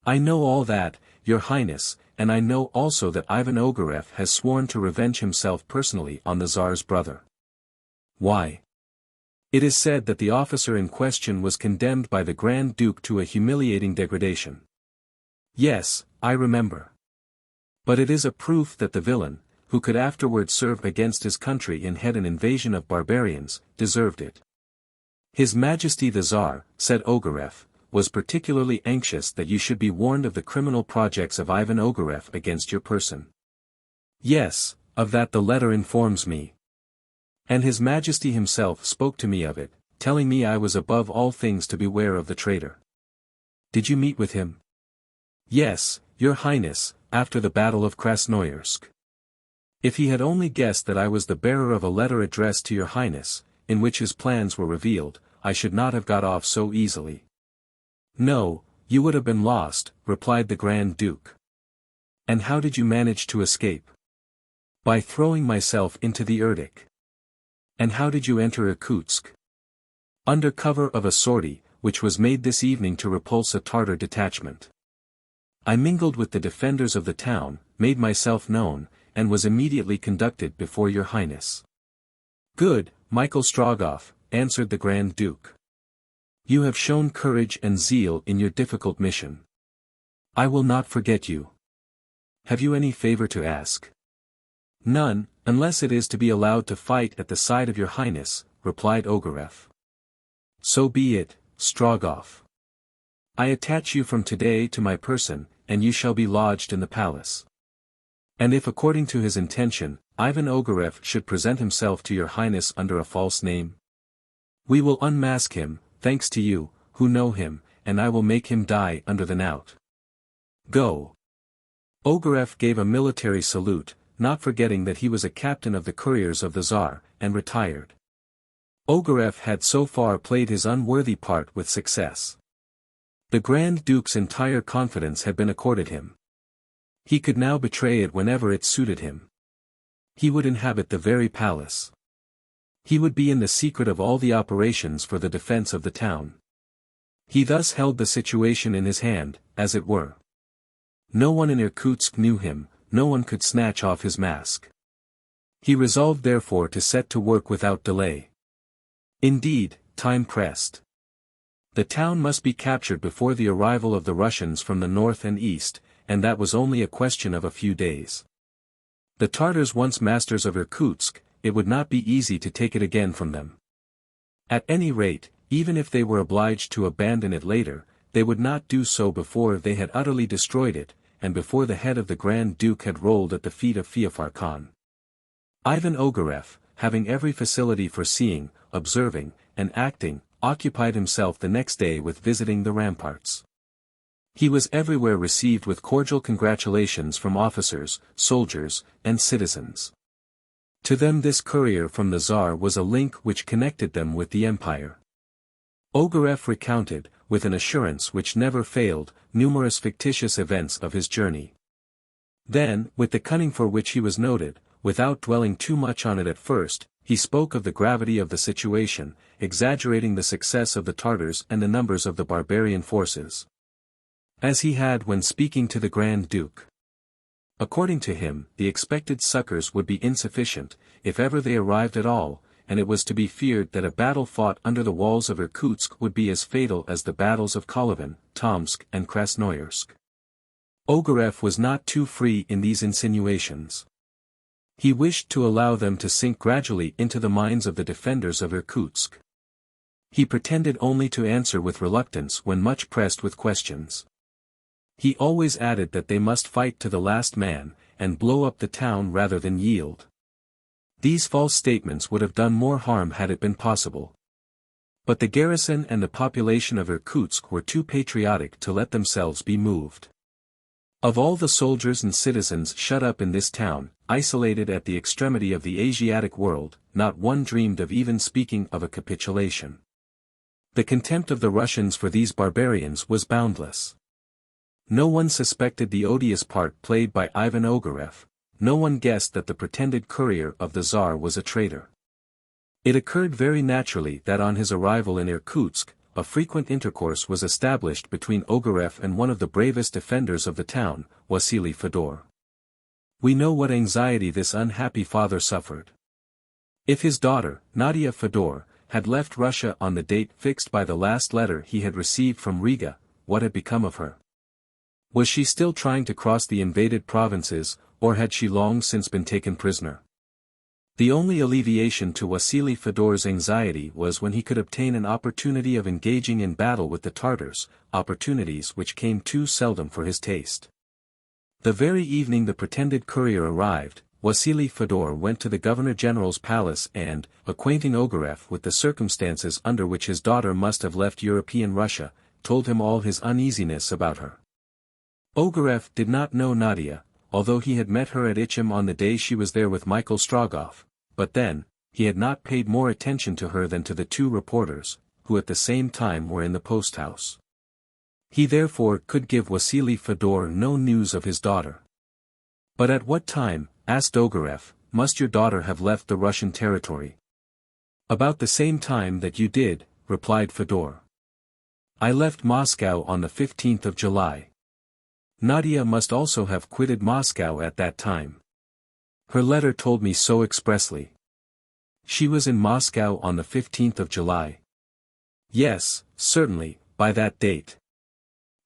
I know all that, Your Highness, and I know also that Ivan Ogareff has sworn to revenge himself personally on the Tsar's brother. Why? It is said that the officer in question was condemned by the Grand Duke to a humiliating degradation. Yes, I remember. But it is a proof that the villain, who could afterwards serve against his country and head an invasion of barbarians, deserved it. His Majesty the Tsar, said Ogareff, was particularly anxious that you should be warned of the criminal projects of Ivan Ogareff against your person. Yes, of that the letter informs me. And His Majesty himself spoke to me of it, telling me I was above all things to beware of the traitor. Did you meet with him? Yes, Your Highness, after the Battle of Krasnoyarsk. If he had only guessed that I was the bearer of a letter addressed to Your Highness, in which his plans were revealed, I should not have got off so easily. No, you would have been lost, replied the Grand Duke. And how did you manage to escape? By throwing myself into the Irkutsk. And how did you enter Irkutsk? Under cover of a sortie, which was made this evening to repulse a Tartar detachment. I mingled with the defenders of the town, made myself known, and was immediately conducted before Your Highness. Good, Michael Strogoff, answered the Grand Duke. You have shown courage and zeal in your difficult mission. I will not forget you. Have you any favor to ask? None, unless it is to be allowed to fight at the side of Your Highness, replied Ogareff. So be it, Strogoff. I attach you from today to my person, and you shall be lodged in the palace. And if according to his intention, Ivan Ogareff should present himself to Your Highness under a false name, we will unmask him, thanks to you, who know him, and I will make him die under the knout. Go. Ogareff gave a military salute, not forgetting that he was a captain of the couriers of the Tsar, and retired. Ogareff had so far played his unworthy part with success. The Grand Duke's entire confidence had been accorded him. He could now betray it whenever it suited him. He would inhabit the very palace. He would be in the secret of all the operations for the defense of the town. He thus held the situation in his hand, as it were. No one in Irkutsk knew him, no one could snatch off his mask. He resolved therefore to set to work without delay. Indeed, time pressed. The town must be captured before the arrival of the Russians from the north and east, and that was only a question of a few days. The Tartars once masters of Irkutsk, it would not be easy to take it again from them. At any rate, even if they were obliged to abandon it later, they would not do so before they had utterly destroyed it, and before the head of the Grand Duke had rolled at the feet of Feofar Khan. Ivan Ogareff, having every facility for seeing, observing, and acting, occupied himself the next day with visiting the ramparts. He was everywhere received with cordial congratulations from officers, soldiers, and citizens. To them this courier from the Tsar was a link which connected them with the empire. Ogareff recounted, with an assurance which never failed, numerous fictitious events of his journey. Then, with the cunning for which he was noted, without dwelling too much on it at first, he spoke of the gravity of the situation, exaggerating the success of the Tartars and the numbers of the barbarian forces. As he had when speaking to the Grand Duke. According to him, the expected succors would be insufficient, if ever they arrived at all, and it was to be feared that a battle fought under the walls of Irkutsk would be as fatal as the battles of Kolyvan, Tomsk and Krasnoyarsk. Ogareff was not too free in these insinuations. He wished to allow them to sink gradually into the minds of the defenders of Irkutsk. He pretended only to answer with reluctance when much pressed with questions. He always added that they must fight to the last man, and blow up the town rather than yield. These false statements would have done more harm had it been possible. But the garrison and the population of Irkutsk were too patriotic to let themselves be moved. Of all the soldiers and citizens shut up in this town, isolated at the extremity of the Asiatic world, not one dreamed of even speaking of a capitulation. The contempt of the Russians for these barbarians was boundless. No one suspected the odious part played by Ivan Ogareff, no one guessed that the pretended courier of the Tsar was a traitor. It occurred very naturally that on his arrival in Irkutsk, a frequent intercourse was established between Ogareff and one of the bravest defenders of the town, Basil Fedor. We know what anxiety this unhappy father suffered. If his daughter, Nadia Fedor, had left Russia on the date fixed by the last letter he had received from Riga, what had become of her? Was she still trying to cross the invaded provinces, or had she long since been taken prisoner? The only alleviation to Basil Fedor's anxiety was when he could obtain an opportunity of engaging in battle with the Tartars, opportunities which came too seldom for his taste. The very evening the pretended courier arrived, Basil Fedor went to the Governor-General's palace and, acquainting Ogareff with the circumstances under which his daughter must have left European Russia, told him all his uneasiness about her. Ogareff did not know Nadia, although he had met her at Ichim on the day she was there with Michael Strogoff, but then, he had not paid more attention to her than to the two reporters, who at the same time were in the post-house. He therefore could give Basil Fedor no news of his daughter. But at what time, asked Ogareff, must your daughter have left the Russian territory? About the same time that you did, replied Fedor. I left Moscow on the 15th of July. Nadia must also have quitted Moscow at that time. Her letter told me so expressly. She was in Moscow on the 15th of July. Yes, certainly, by that date.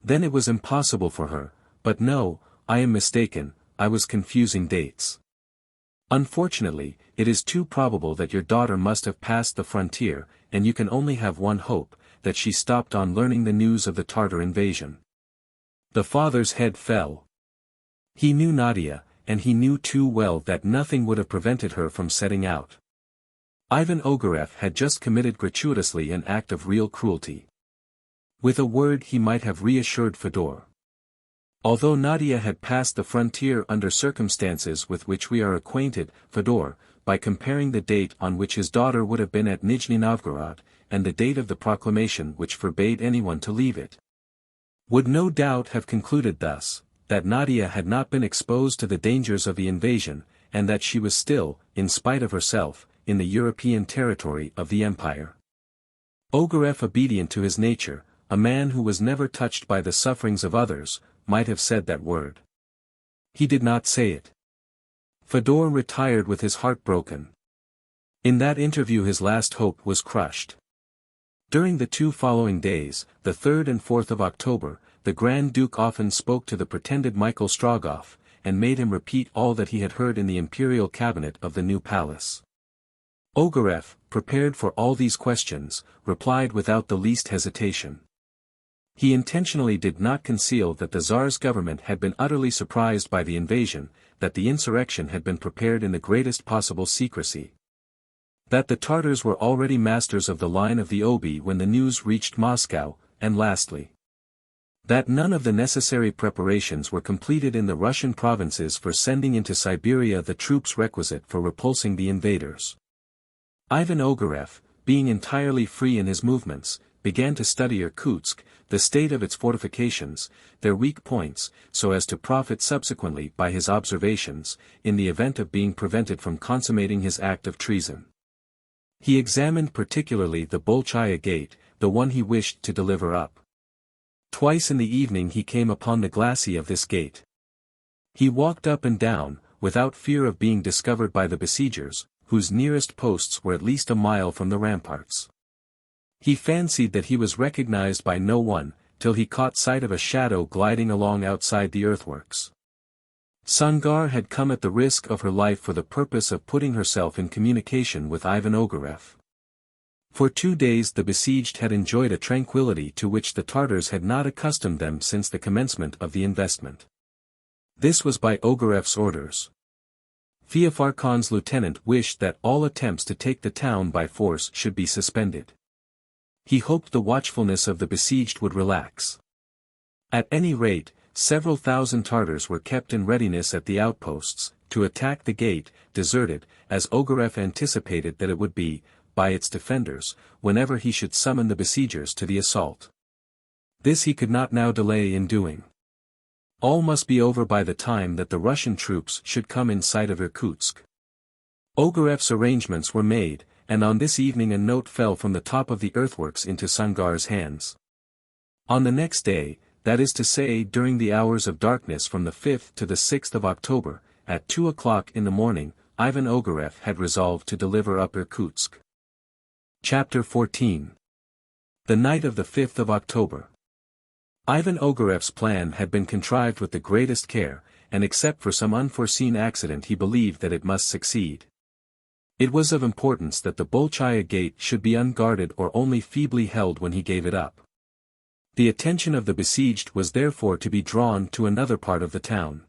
Then it was impossible for her, but no, I am mistaken, I was confusing dates. Unfortunately, it is too probable that your daughter must have passed the frontier, and you can only have one hope, that she stopped on learning the news of the Tartar invasion. The father's head fell. He knew Nadia, and he knew too well that nothing would have prevented her from setting out. Ivan Ogareff had just committed gratuitously an act of real cruelty. With a word he might have reassured Fedor. Although Nadia had passed the frontier under circumstances with which we are acquainted, Fedor, by comparing the date on which his daughter would have been at Nijni-Novgorod, and the date of the proclamation which forbade anyone to leave it, would no doubt have concluded thus, that Nadia had not been exposed to the dangers of the invasion, and that she was still, in spite of herself, in the European territory of the empire. Ogareff, obedient to his nature, a man who was never touched by the sufferings of others, might have said that word. He did not say it. Fedor retired with his heart broken. In that interview his last hope was crushed. During the 2 following days, the 3rd and 4th of October, the Grand Duke often spoke to the pretended Michael Strogoff, and made him repeat all that he had heard in the imperial cabinet of the new palace. Ogareff, prepared for all these questions, replied without the least hesitation. He intentionally did not conceal that the Tsar's government had been utterly surprised by the invasion, that the insurrection had been prepared in the greatest possible secrecy. That the Tartars were already masters of the line of the Obi when the news reached Moscow, and lastly, that none of the necessary preparations were completed in the Russian provinces for sending into Siberia the troops requisite for repulsing the invaders. Ivan Ogareff, being entirely free in his movements, began to study Irkutsk, the state of its fortifications, their weak points, so as to profit subsequently by his observations, in the event of being prevented from consummating his act of treason. He examined particularly the Bolchaya Gate, the one he wished to deliver up. Twice in the evening he came upon the glacis of this gate. He walked up and down, without fear of being discovered by the besiegers, whose nearest posts were at least a mile from the ramparts. He fancied that he was recognized by no one, till he caught sight of a shadow gliding along outside the earthworks. Sangar had come at the risk of her life for the purpose of putting herself in communication with Ivan Ogareff. For 2 days the besieged had enjoyed a tranquility to which the Tartars had not accustomed them since the commencement of the investment. This was by Ogareff's orders. Feofar Khan's lieutenant wished that all attempts to take the town by force should be suspended. He hoped the watchfulness of the besieged would relax. At any rate, several thousand Tartars were kept in readiness at the outposts, to attack the gate, deserted, as Ogareff anticipated that it would be, by its defenders, whenever he should summon the besiegers to the assault. This he could not now delay in doing. All must be over by the time that the Russian troops should come in sight of Irkutsk. Ogareff's arrangements were made, and on this evening a note fell from the top of the earthworks into Sangar's hands. On the next day, that is to say during the hours of darkness from the 5th to the 6th of October, at 2 o'clock in the morning, Ivan Ogareff had resolved to deliver up Irkutsk. Chapter 14. The night of the 5th of October. Ivan Ogareff's plan had been contrived with the greatest care, and except for some unforeseen accident he believed that it must succeed. It was of importance that the Bolchaya gate should be unguarded or only feebly held when he gave it up. The attention of the besieged was therefore to be drawn to another part of the town.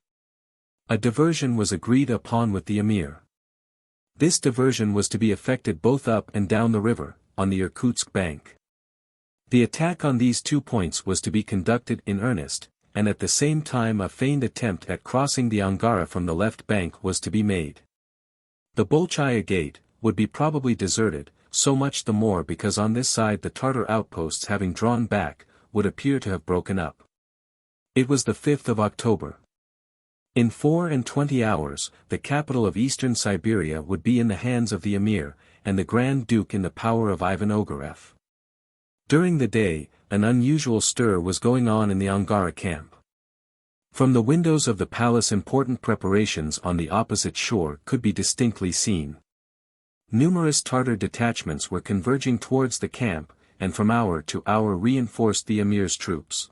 A diversion was agreed upon with the emir. This diversion was to be effected both up and down the river, on the Irkutsk bank. The attack on these 2 points was to be conducted in earnest, and at the same time a feigned attempt at crossing the Angara from the left bank was to be made. The Bolchaya gate would be probably deserted, so much the more because on this side the Tartar outposts having drawn back, would appear to have broken up. It was the 5th of October. In 24 hours, the capital of eastern Siberia would be in the hands of the emir, and the Grand Duke in the power of Ivan Ogareff. During the day, an unusual stir was going on in the Angara camp. From the windows of the palace important preparations on the opposite shore could be distinctly seen. Numerous Tartar detachments were converging towards the camp, and from hour to hour reinforced the emir's troops.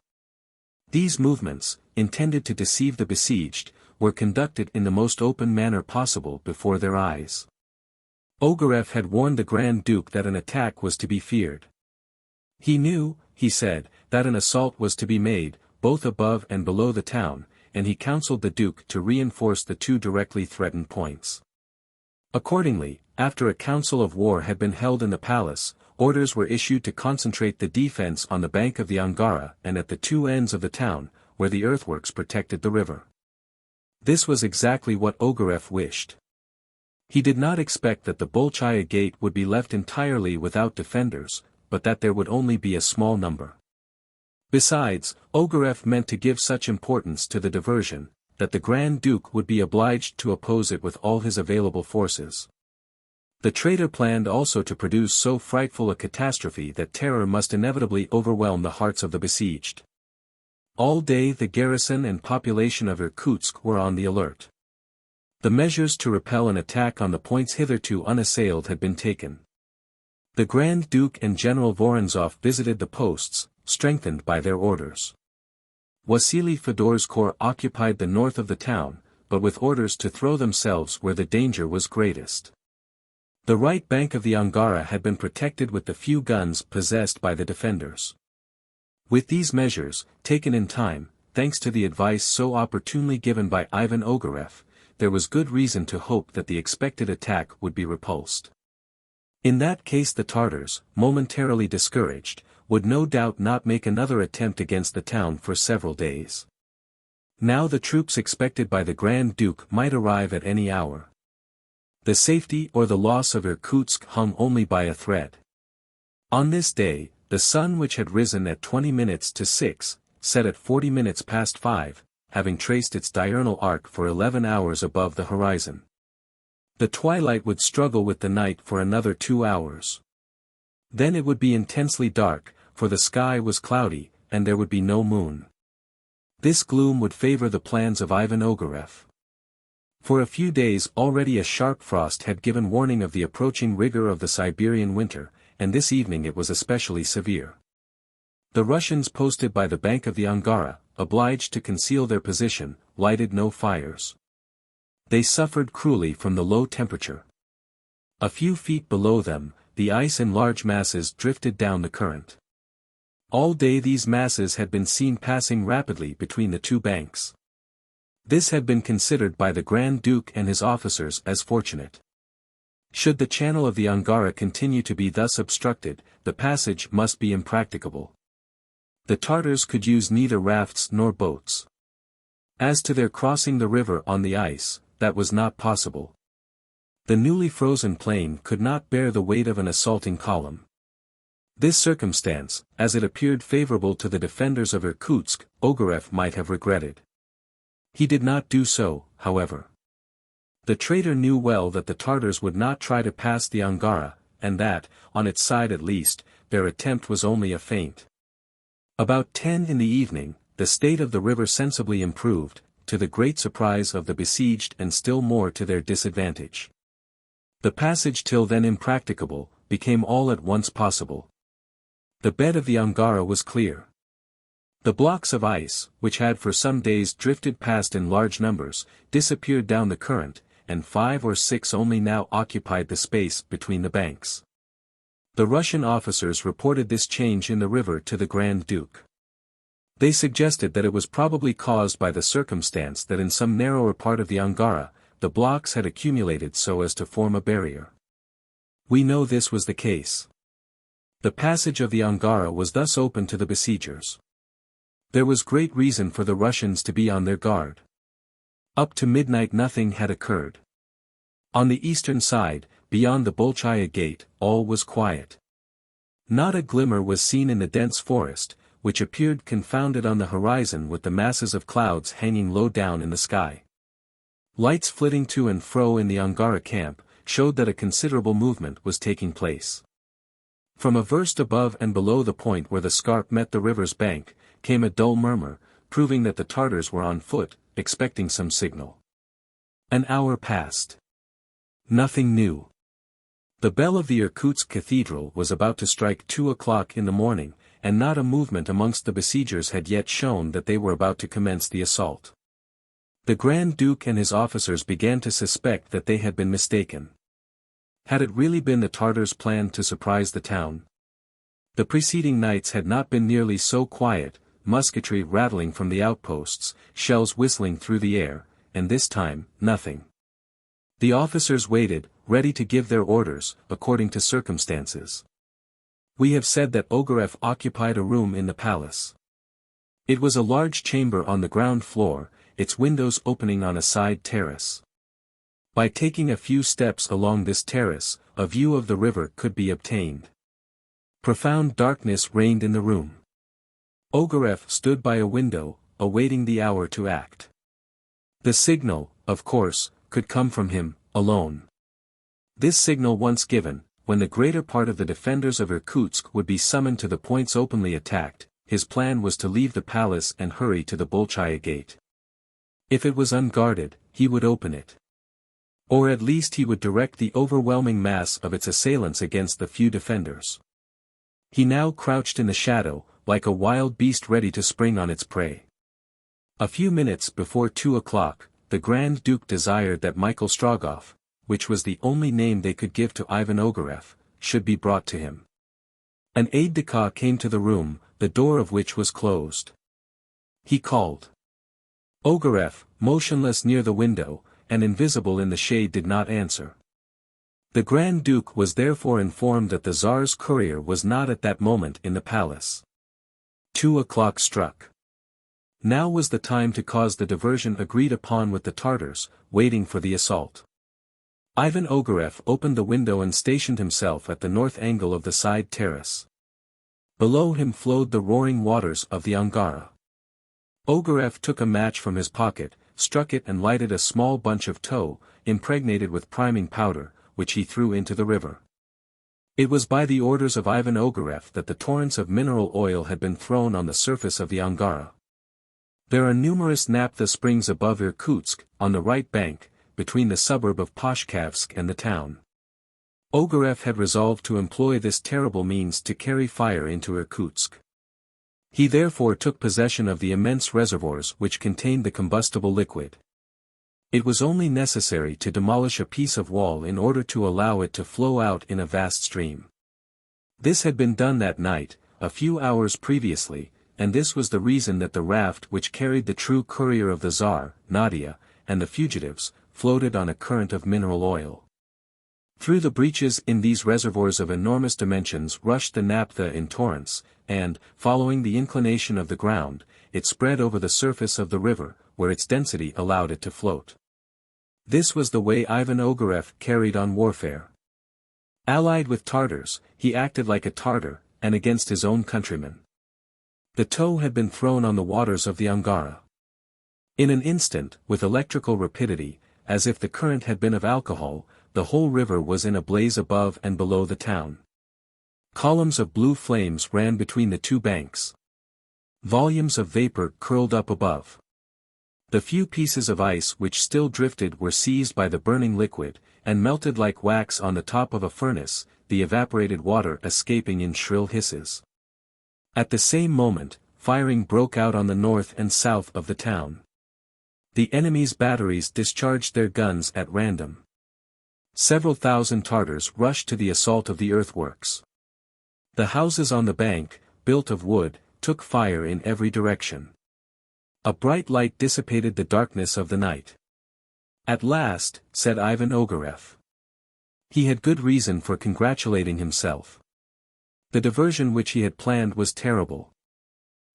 These movements, intended to deceive the besieged, were conducted in the most open manner possible before their eyes. Ogareff had warned the Grand Duke that an attack was to be feared. He knew, he said, that an assault was to be made, both above and below the town, and he counseled the Duke to reinforce the 2 directly threatened points. Accordingly, after a council of war had been held in the palace, orders were issued to concentrate the defense on the bank of the Angara and at the 2 ends of the town, where the earthworks protected the river. This was exactly what Ogareff wished. He did not expect that the Bolchaya gate would be left entirely without defenders, but that there would only be a small number. Besides, Ogareff meant to give such importance to the diversion, that the Grand Duke would be obliged to oppose it with all his available forces. The traitor planned also to produce so frightful a catastrophe that terror must inevitably overwhelm the hearts of the besieged. All day the garrison and population of Irkutsk were on the alert. The measures to repel an attack on the points hitherto unassailed had been taken. The Grand Duke and General Vorontsov visited the posts, strengthened by their orders. Basil Fedor's corps occupied the north of the town, but with orders to throw themselves where the danger was greatest. The right bank of the Angara had been protected with the few guns possessed by the defenders. With these measures, taken in time, thanks to the advice so opportunely given by Ivan Ogareff, there was good reason to hope that the expected attack would be repulsed. In that case the Tartars, momentarily discouraged, would no doubt not make another attempt against the town for several days. Now the troops expected by the Grand Duke might arrive at any hour. The safety or the loss of Irkutsk hung only by a thread. On this day, the sun which had risen at 20 minutes to 6, set at 40 minutes past 5, having traced its diurnal arc for 11 hours above the horizon. The twilight would struggle with the night for another 2 hours. Then it would be intensely dark, for the sky was cloudy, and there would be no moon. This gloom would favor the plans of Ivan Ogareff. For a few days already a sharp frost had given warning of the approaching rigor of the Siberian winter, and this evening it was especially severe. The Russians posted by the bank of the Angara, obliged to conceal their position, lighted no fires. They suffered cruelly from the low temperature. A few feet below them, the ice in large masses drifted down the current. All day these masses had been seen passing rapidly between the 2 banks. This had been considered by the Grand Duke and his officers as fortunate. Should the channel of the Angara continue to be thus obstructed, the passage must be impracticable. The Tartars could use neither rafts nor boats. As to their crossing the river on the ice, that was not possible. The newly frozen plain could not bear the weight of an assaulting column. This circumstance, as it appeared favorable to the defenders of Irkutsk, Ogareff might have regretted. He did not do so, however. The traitor knew well that the Tartars would not try to pass the Angara, and that, on its side at least, their attempt was only a feint. About 10 in the evening, the state of the river sensibly improved, to the great surprise of the besieged and still more to their disadvantage. The passage till then impracticable, became all at once possible. The bed of the Angara was clear. The blocks of ice, which had for some days drifted past in large numbers, disappeared down the current, and 5 or 6 only now occupied the space between the banks. The Russian officers reported this change in the river to the Grand Duke. They suggested that it was probably caused by the circumstance that in some narrower part of the Angara, the blocks had accumulated so as to form a barrier. We know this was the case. The passage of the Angara was thus open to the besiegers. There was great reason for the Russians to be on their guard. Up to midnight nothing had occurred. On the eastern side, beyond the Bolshaya gate, all was quiet. Not a glimmer was seen in the dense forest, which appeared confounded on the horizon with the masses of clouds hanging low down in the sky. Lights flitting to and fro in the Angara camp, showed that a considerable movement was taking place. From a verst above and below the point where the scarp met the river's bank, came a dull murmur, proving that the Tartars were on foot, expecting some signal. An hour passed. Nothing new. The bell of the Irkutsk cathedral was about to strike 2 o'clock in the morning, and not a movement amongst the besiegers had yet shown that they were about to commence the assault. The Grand Duke and his officers began to suspect that they had been mistaken. Had it really been the Tartars' plan to surprise the town? The preceding nights had not been nearly so quiet, musketry rattling from the outposts, shells whistling through the air, and this time, nothing. The officers waited, ready to give their orders, according to circumstances. We have said that Ogareff occupied a room in the palace. It was a large chamber on the ground floor, its windows opening on a side terrace. By taking a few steps along this terrace, a view of the river could be obtained. Profound darkness reigned in the room. Ogareff stood by a window, awaiting the hour to act. The signal, of course, could come from him, alone. This signal once given, when the greater part of the defenders of Irkutsk would be summoned to the points openly attacked, his plan was to leave the palace and hurry to the Bolshaya gate. If it was unguarded, he would open it. Or at least he would direct the overwhelming mass of its assailants against the few defenders. He now crouched in the shadow, like a wild beast ready to spring on its prey. A few minutes before 2 o'clock, the Grand Duke desired that Michael Strogoff, which was the only name they could give to Ivan Ogareff, should be brought to him. An aide-de-camp came to the room, the door of which was closed. He called. Ogareff, motionless near the window, and invisible in the shade, did not answer. The Grand Duke was therefore informed that the Tsar's courier was not at that moment in the palace. 2 o'clock struck. Now was the time to cause the diversion agreed upon with the Tartars, waiting for the assault. Ivan Ogareff opened the window and stationed himself at the north angle of the side terrace. Below him flowed the roaring waters of the Angara. Ogareff took a match from his pocket, struck it and lighted a small bunch of tow, impregnated with priming powder, which he threw into the river. It was by the orders of Ivan Ogareff that the torrents of mineral oil had been thrown on the surface of the Angara. There are numerous naphtha springs above Irkutsk, on the right bank, between the suburb of Pashkavsk and the town. Ogareff had resolved to employ this terrible means to carry fire into Irkutsk. He therefore took possession of the immense reservoirs which contained the combustible liquid. It was only necessary to demolish a piece of wall in order to allow it to flow out in a vast stream. This had been done that night, a few hours previously, and this was the reason that the raft which carried the true courier of the Tsar, Nadia, and the fugitives, floated on a current of mineral oil. Through the breaches in these reservoirs of enormous dimensions rushed the naphtha in torrents, and, following the inclination of the ground, it spread over the surface of the river, where its density allowed it to float. This was the way Ivan Ogareff carried on warfare. Allied with Tartars, he acted like a Tartar, and against his own countrymen. The tow had been thrown on the waters of the Angara. In an instant, with electrical rapidity, as if the current had been of alcohol, the whole river was in a blaze above and below the town. Columns of blue flames ran between the two banks. Volumes of vapor curled up above. The few pieces of ice which still drifted were seized by the burning liquid, and melted like wax on the top of a furnace, the evaporated water escaping in shrill hisses. At the same moment, firing broke out on the north and south of the town. The enemy's batteries discharged their guns at random. Several thousand Tartars rushed to the assault of the earthworks. The houses on the bank, built of wood, took fire in every direction. A bright light dissipated the darkness of the night. At last, said Ivan Ogareff. He had good reason for congratulating himself. The diversion which he had planned was terrible.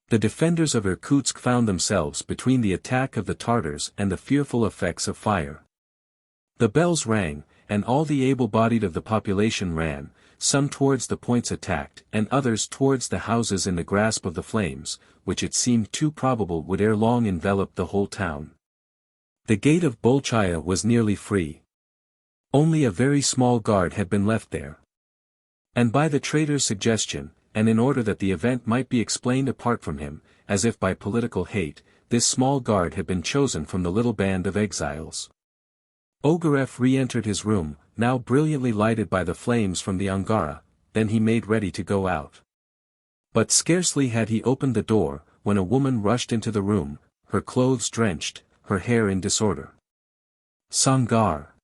The defenders of Irkutsk found themselves between the attack of the Tartars and the fearful effects of fire. The bells rang, and all the able-bodied of the population ran, some towards the points attacked and others towards the houses in the grasp of the flames, which it seemed too probable would ere long envelop the whole town. The gate of Bolchaya was nearly free. Only a very small guard had been left there. And by the traitor's suggestion, and in order that the event might be explained apart from him, as if by political hate, this small guard had been chosen from the little band of exiles. Ogareff re-entered his room, now brilliantly lighted by the flames from the Angara, then he made ready to go out. But scarcely had he opened the door, when a woman rushed into the room, her clothes drenched, her hair in disorder. "Sangar!"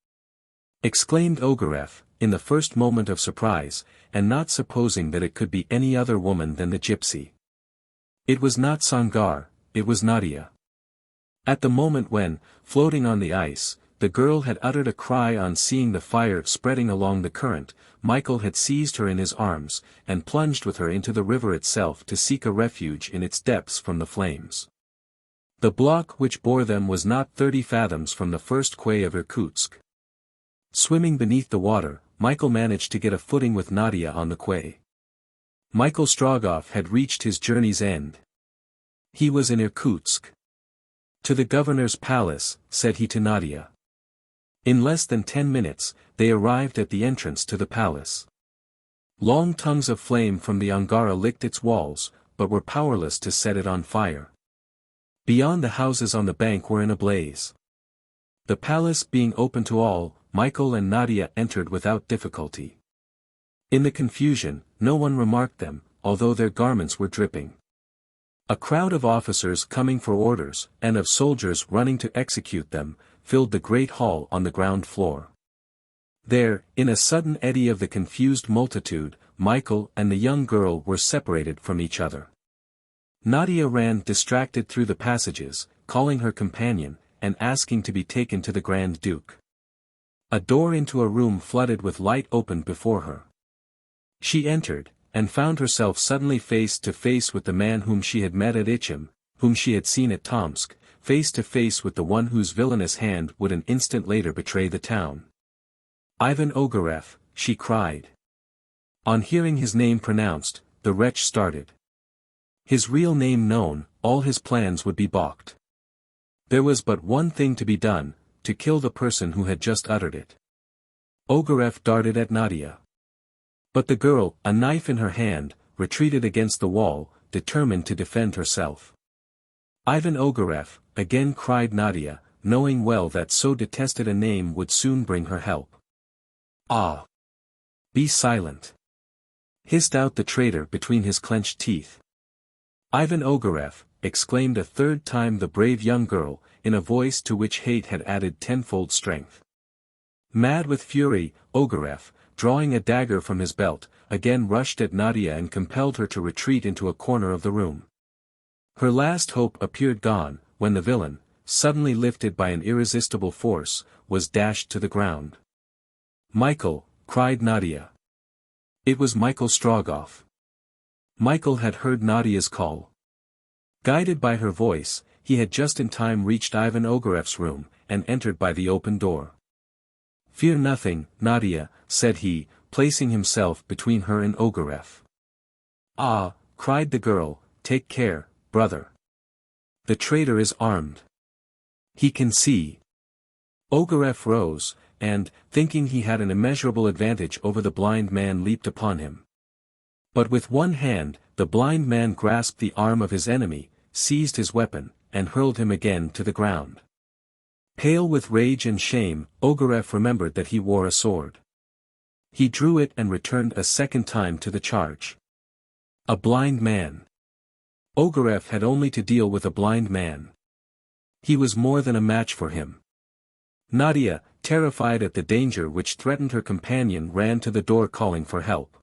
exclaimed Ogareff, in the first moment of surprise, and not supposing that it could be any other woman than the gypsy. It was not Sangar, it was Nadia. At the moment when, floating on the ice, the girl had uttered a cry on seeing the fire spreading along the current, Michael had seized her in his arms, and plunged with her into the river itself to seek a refuge in its depths from the flames. The block which bore them was not 30 fathoms from the first quay of Irkutsk. Swimming beneath the water, Michael managed to get a footing with Nadia on the quay. Michael Strogoff had reached his journey's end. He was in Irkutsk. "To the governor's palace," said he to Nadia. In less than 10 minutes, they arrived at the entrance to the palace. Long tongues of flame from the Angara licked its walls, but were powerless to set it on fire. Beyond the houses on the bank were in a blaze. The palace being open to all, Michael and Nadia entered without difficulty. In the confusion, no one remarked them, although their garments were dripping. A crowd of officers coming for orders, and of soldiers running to execute them, filled the great hall on the ground floor. There, in a sudden eddy of the confused multitude, Michael and the young girl were separated from each other. Nadia ran distracted through the passages, calling her companion, and asking to be taken to the Grand Duke. A door into a room flooded with light opened before her. She entered, and found herself suddenly face to face with the man whom she had met at Ichim, whom she had seen at Tomsk, face to face with the one whose villainous hand would an instant later betray the town. "Ivan Ogareff," she cried. On hearing his name pronounced, the wretch started. His real name known, all his plans would be balked. There was but one thing to be done, to kill the person who had just uttered it. Ogareff darted at Nadia. But the girl, a knife in her hand, retreated against the wall, determined to defend herself. "Ivan Ogareff," again cried Nadia, knowing well that so detested a name would soon bring her help. "Ah! Be silent!" hissed out the traitor between his clenched teeth. "Ivan Ogareff," exclaimed a third time the brave young girl, in a voice to which hate had added tenfold strength. Mad with fury, Ogareff, drawing a dagger from his belt, again rushed at Nadia and compelled her to retreat into a corner of the room. Her last hope appeared gone, when the villain, suddenly lifted by an irresistible force, was dashed to the ground. "Michael!" cried Nadia. It was Michael Strogoff. Michael had heard Nadia's call. Guided by her voice, he had just in time reached Ivan Ogareff's room, and entered by the open door. "Fear nothing, Nadia," said he, placing himself between her and Ogareff. "Ah," cried the girl, "take care, brother. The traitor is armed." He can see. Ogareff rose, and, thinking he had an immeasurable advantage over the blind man, leaped upon him. But with one hand, the blind man grasped the arm of his enemy, seized his weapon, and hurled him again to the ground. Pale with rage and shame, Ogareff remembered that he wore a sword. He drew it and returned a second time to the charge. A blind man. Ogareff had only to deal with a blind man. He was more than a match for him. Nadia, terrified at the danger which threatened her companion, ran to the door calling for help.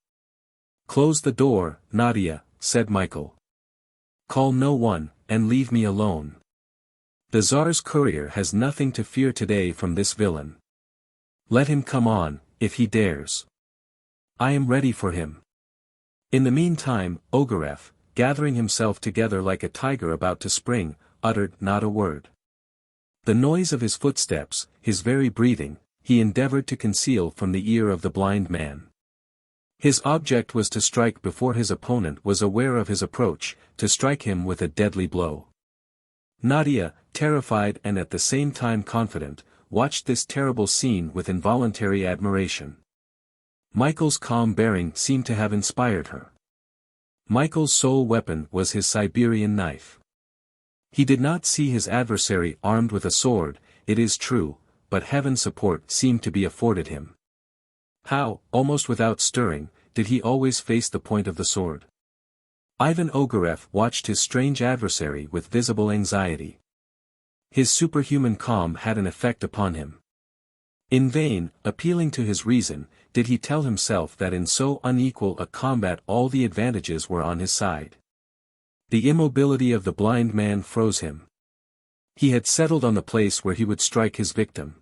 "Close the door, Nadia," said Michael. "Call no one, and leave me alone. The Tsar's courier has nothing to fear today from this villain. Let him come on, if he dares. I am ready for him." In the meantime, Ogareff, gathering himself together like a tiger about to spring, uttered not a word. The noise of his footsteps, his very breathing, he endeavored to conceal from the ear of the blind man. His object was to strike before his opponent was aware of his approach, to strike him with a deadly blow. Nadia, terrified and at the same time confident, watched this terrible scene with involuntary admiration. Michael's calm bearing seemed to have inspired her. Michael's sole weapon was his Siberian knife. He did not see his adversary armed with a sword, it is true, but heaven's support seemed to be afforded him. How, almost without stirring, did he always face the point of the sword? Ivan Ogareff watched his strange adversary with visible anxiety. His superhuman calm had an effect upon him. In vain, appealing to his reason, did he tell himself that in so unequal a combat all the advantages were on his side. The immobility of the blind man froze him. He had settled on the place where he would strike his victim.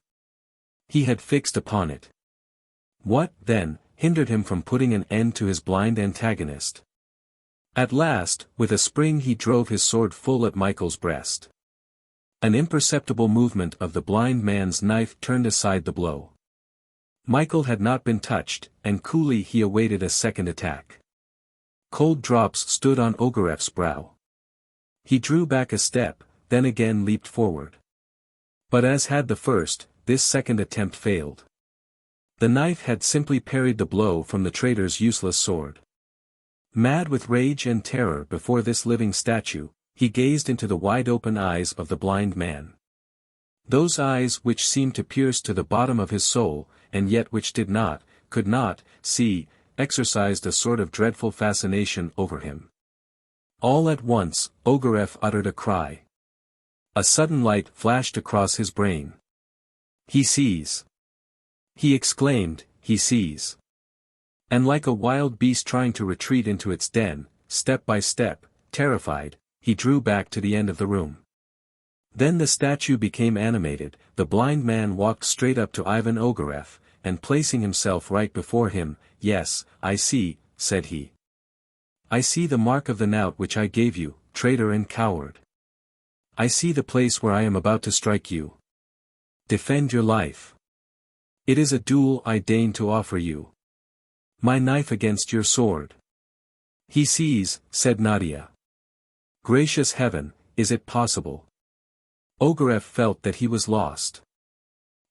He had fixed upon it. What, then, hindered him from putting an end to his blind antagonist? At last, with a spring he drove his sword full at Michael's breast. An imperceptible movement of the blind man's knife turned aside the blow. Michael had not been touched, and coolly he awaited a second attack. Cold drops stood on Ogareff's brow. He drew back a step, then again leaped forward. But as had the first, this second attempt failed. The knife had simply parried the blow from the traitor's useless sword. Mad with rage and terror before this living statue, he gazed into the wide-open eyes of the blind man. Those eyes which seemed to pierce to the bottom of his soul, and yet which did not, could not, see, exercised a sort of dreadful fascination over him. All at once, Ogareff uttered a cry. A sudden light flashed across his brain. "He sees!" he exclaimed, "he sees!" And like a wild beast trying to retreat into its den, step by step, terrified, he drew back to the end of the room. Then the statue became animated, the blind man walked straight up to Ivan Ogareff, and placing himself right before him, "Yes, I see," said he. "I see the mark of the knout which I gave you, traitor and coward. I see the place where I am about to strike you. Defend your life. It is a duel I deign to offer you. My knife against your sword." "He sees," said Nadia. Gracious heaven, is it possible? Ogareff felt that he was lost.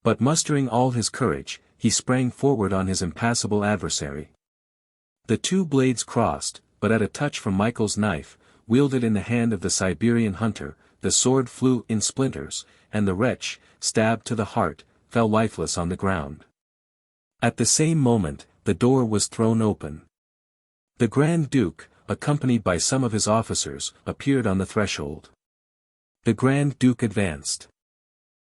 But mustering all his courage, he sprang forward on his impassible adversary. The two blades crossed, but at a touch from Michael's knife, wielded in the hand of the Siberian hunter, the sword flew in splinters, and the wretch, stabbed to the heart, fell lifeless on the ground. At the same moment, the door was thrown open. The Grand Duke, accompanied by some of his officers, appeared on the threshold. The Grand Duke advanced.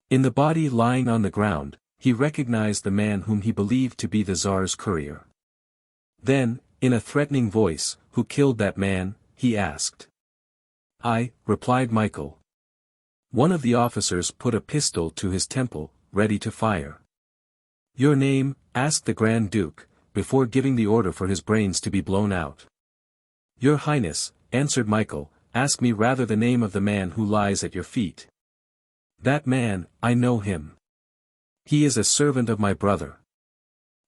In the body lying on the ground, he recognized the man whom he believed to be the Tsar's courier. Then, in a threatening voice, "Who killed that man?" he asked. "I," replied Michael. One of the officers put a pistol to his temple, ready to fire. "Your name?" asked the Grand Duke, before giving the order for his brains to be blown out. "Your Highness," answered Michael, "ask me rather the name of the man who lies at your feet." "That man, I know him. He is a servant of my brother.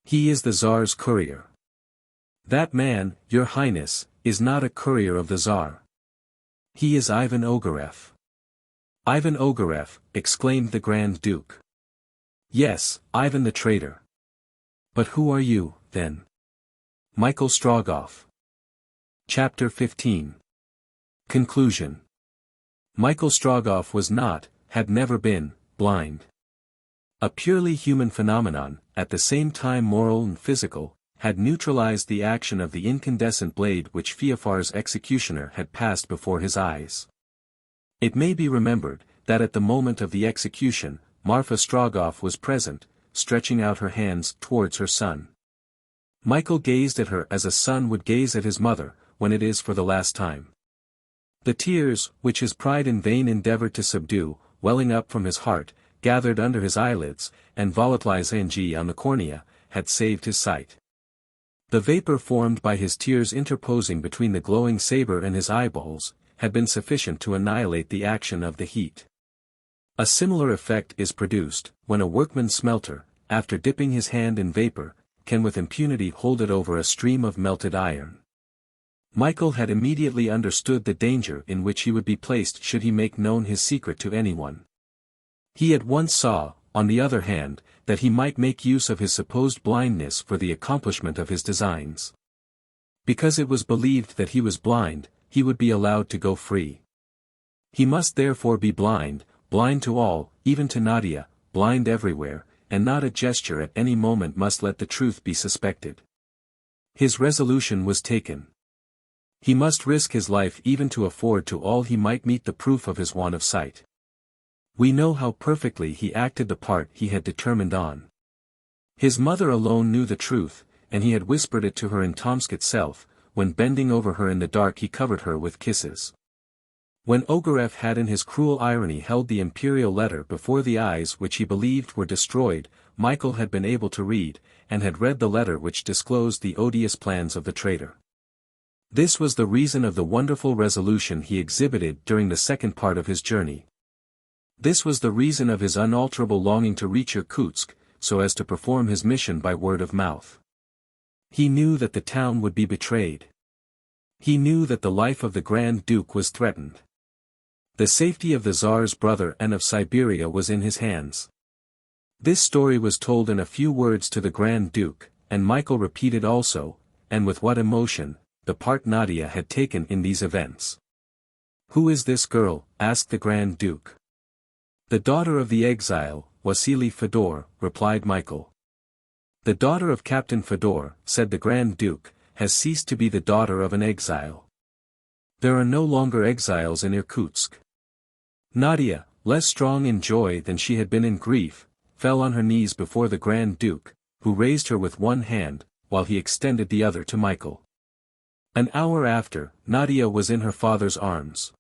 He is the Tsar's courier." "That man, your Highness, is not a courier of the Tsar. He is Ivan Ogareff." Ivan Ogareff, exclaimed the Grand Duke. Yes, Ivan the traitor. But who are you, then? Michael Strogoff. Chapter 15. Conclusion. Michael Strogoff was not, had never been, blind. A purely human phenomenon, at the same time moral and physical, had neutralized the action of the incandescent blade which Feofar's executioner had passed before his eyes. It may be remembered, that at the moment of the execution, Marfa Strogoff was present, stretching out her hands towards her son. Michael gazed at her as a son would gaze at his mother, when it is for the last time. The tears, which his pride in vain endeavored to subdue, welling up from his heart, gathered under his eyelids, and volatilizing on the cornea, had saved his sight. The vapor formed by his tears interposing between the glowing saber and his eyeballs, had been sufficient to annihilate the action of the heat. A similar effect is produced, when a workman's smelter, after dipping his hand in vapor, can with impunity hold it over a stream of melted iron. Michael had immediately understood the danger in which he would be placed should he make known his secret to anyone. He at once saw, on the other hand, that he might make use of his supposed blindness for the accomplishment of his designs. Because it was believed that he was blind, he would be allowed to go free. He must therefore be blind, blind to all, even to Nadia, blind everywhere, and not a gesture at any moment must let the truth be suspected. His resolution was taken. He must risk his life even to afford to all he might meet the proof of his want of sight. We know how perfectly he acted the part he had determined on. His mother alone knew the truth, and he had whispered it to her in Tomsk itself, when bending over her in the dark he covered her with kisses. When Ogareff had in his cruel irony held the imperial letter before the eyes which he believed were destroyed, Michael had been able to read, and had read the letter which disclosed the odious plans of the traitor. This was the reason of the wonderful resolution he exhibited during the second part of his journey. This was the reason of his unalterable longing to reach Irkutsk, so as to perform his mission by word of mouth. He knew that the town would be betrayed. He knew that the life of the Grand Duke was threatened. The safety of the Tsar's brother and of Siberia was in his hands. This story was told in a few words to the Grand Duke, and Michael repeated also, and with what emotion, the part Nadia had taken in these events. "Who is this girl?" asked the Grand Duke. "The daughter of the exile, Basil Fedor," replied Michael. "The daughter of Captain Fedor," said the Grand Duke, "has ceased to be the daughter of an exile. There are no longer exiles in Irkutsk." Nadia, less strong in joy than she had been in grief, fell on her knees before the Grand Duke, who raised her with one hand, while he extended the other to Michael. An hour after, Nadia was in her father's arms.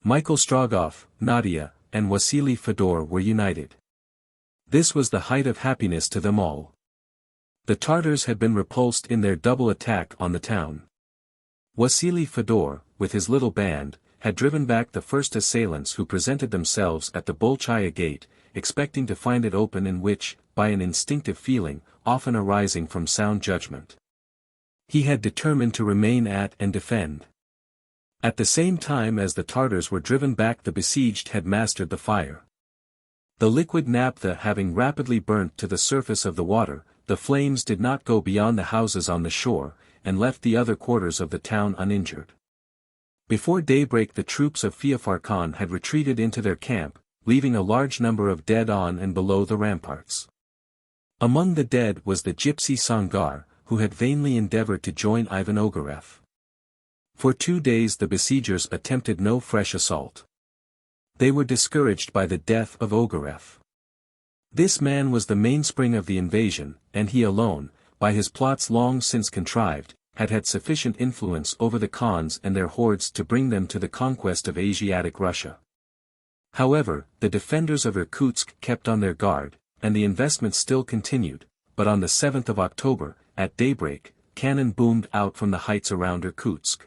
Michael Strogoff, Nadia, and Basil Fedor were united. This was the height of happiness to them all. The Tartars had been repulsed in their double attack on the town. Basil Fedor, with his little band, had driven back the first assailants who presented themselves at the Bolchaya gate, expecting to find it open, in which, by an instinctive feeling, often arising from sound judgment, he had determined to remain at and defend. At the same time as the Tartars were driven back, the besieged had mastered the fire. The liquid naphtha having rapidly burnt to the surface of the water, the flames did not go beyond the houses on the shore, and left the other quarters of the town uninjured. Before daybreak the troops of Feofar Khan had retreated into their camp, leaving a large number of dead on and below the ramparts. Among the dead was the gypsy Sangar, who had vainly endeavored to join Ivan Ogareff. For 2 days the besiegers attempted no fresh assault. They were discouraged by the death of Ogareff. This man was the mainspring of the invasion, and he alone, by his plots long since contrived, had had sufficient influence over the Khans and their hordes to bring them to the conquest of Asiatic Russia. However, the defenders of Irkutsk kept on their guard, and the investment still continued, but on the 7th of October, at daybreak, cannon boomed out from the heights around Irkutsk.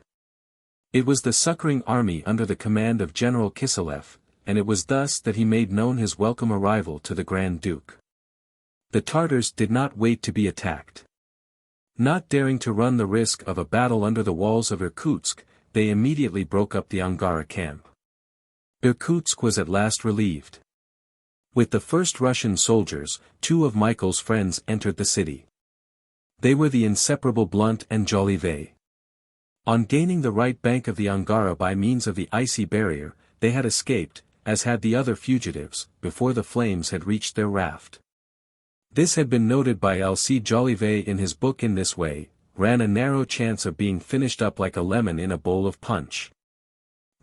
It was the succoring army under the command of General Kiselev, and it was thus that he made known his welcome arrival to the Grand Duke. The Tartars did not wait to be attacked. Not daring to run the risk of a battle under the walls of Irkutsk, they immediately broke up the Angara camp. Irkutsk was at last relieved. With the first Russian soldiers, two of Michael's friends entered the city. They were the inseparable Blount and Jolivet. On gaining the right bank of the Angara by means of the icy barrier, they had escaped, as had the other fugitives, before the flames had reached their raft. This had been noted by Alcide Jolivet in his book. In this way, ran a narrow chance of being finished up like a lemon in a bowl of punch.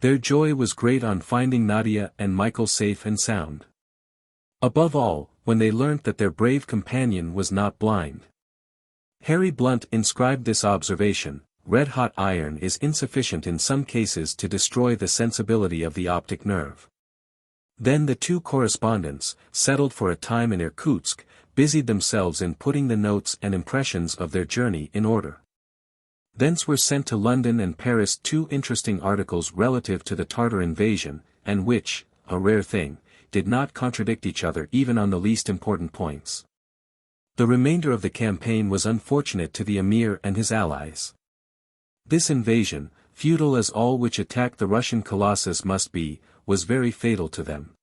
Their joy was great on finding Nadia and Michael safe and sound. Above all, when they learnt that their brave companion was not blind. Harry Blount inscribed this observation: red-hot iron is insufficient in some cases to destroy the sensibility of the optic nerve. Then the two correspondents, settled for a time in Irkutsk, busied themselves in putting the notes and impressions of their journey in order. Thence were sent to London and Paris two interesting articles relative to the Tartar invasion, and which, a rare thing, did not contradict each other even on the least important points. The remainder of the campaign was unfortunate to the Emir and his allies. This invasion, futile as all which attacked the Russian colossus must be, was very fatal to them.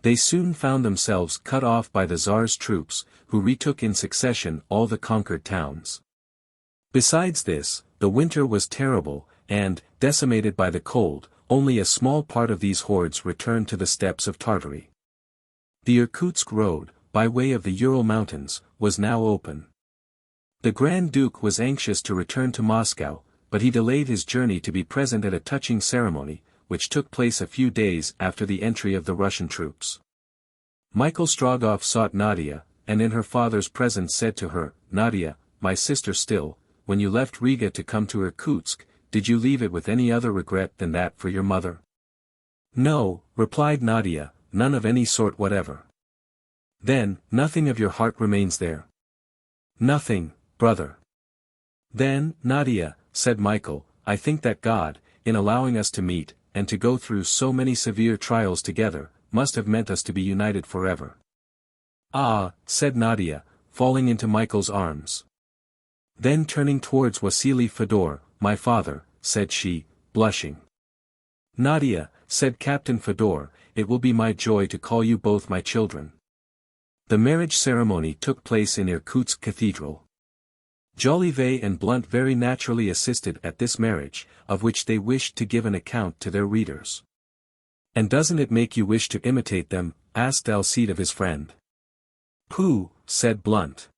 They soon found themselves cut off by the Tsar's troops, who retook in succession all the conquered towns. Besides this, the winter was terrible, and, decimated by the cold, only a small part of these hordes returned to the steppes of Tartary. The Irkutsk road, by way of the Ural mountains, was now open. The Grand Duke was anxious to return to Moscow, but he delayed his journey to be present at a touching ceremony, which took place a few days after the entry of the Russian troops. Michael Strogoff sought Nadia, and in her father's presence said to her, "Nadia, my sister still, when you left Riga to come to Irkutsk, did you leave it with any other regret than that for your mother?" "No," replied Nadia, "none of any sort whatever." "Then, nothing of your heart remains there?" "Nothing, brother." "Then, Nadia," said Michael, "I think that God, in allowing us to meet, and to go through so many severe trials together, must have meant us to be united forever." "Ah," said Nadia, falling into Michael's arms. Then turning towards Basil Fedor, "My father," said she, blushing. "Nadia," said Captain Fedor, "it will be my joy to call you both my children." The marriage ceremony took place in Irkutsk Cathedral. Jolivet and Blount very naturally assisted at this marriage, of which they wished to give an account to their readers. "And doesn't it make you wish to imitate them?" asked Alcide of his friend. "Pooh," said Blount.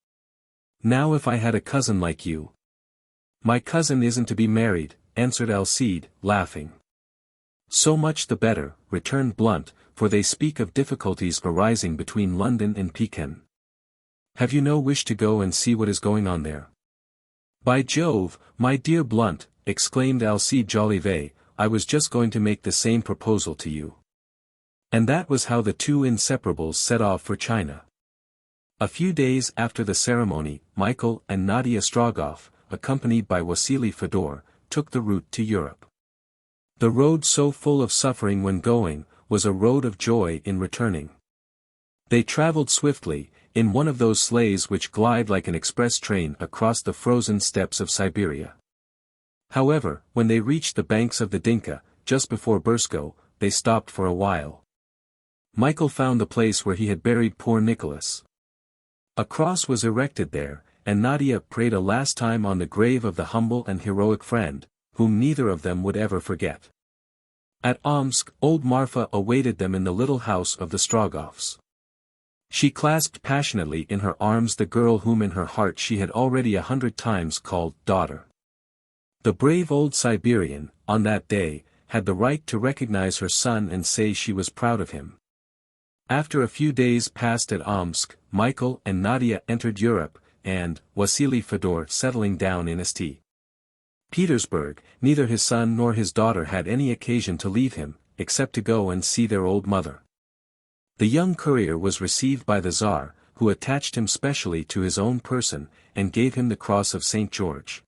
"Now if I had a cousin like you." "My cousin isn't to be married," answered Alcide, laughing. "So much the better," returned Blount, "for they speak of difficulties arising between London and Pekin. Have you no wish to go and see what is going on there?" "By Jove, my dear Blount," exclaimed Alcide Jolivet, "I was just going to make the same proposal to you." And that was how the two inseparables set off for China. A few days after the ceremony, Michael and Nadia Strogoff, accompanied by Basil Fedor, took the route to Europe. The road so full of suffering when going, was a road of joy in returning. They traveled swiftly, in one of those sleighs which glide like an express train across the frozen steppes of Siberia. However, when they reached the banks of the Dinka, just before Bursko, they stopped for a while. Michael found the place where he had buried poor Nicholas. A cross was erected there, and Nadia prayed a last time on the grave of the humble and heroic friend, whom neither of them would ever forget. At Omsk, old Marfa awaited them in the little house of the Strogoffs. She clasped passionately in her arms the girl whom in her heart she had already 100 times called daughter. The brave old Siberian, on that day, had the right to recognize her son and say she was proud of him. After a few days passed at Omsk, Michael and Nadia entered Europe, and, Basil Fedor settling down in St. Petersburg, neither his son nor his daughter had any occasion to leave him, except to go and see their old mother. The young courier was received by the Tsar, who attached him specially to his own person, and gave him the cross of St. George.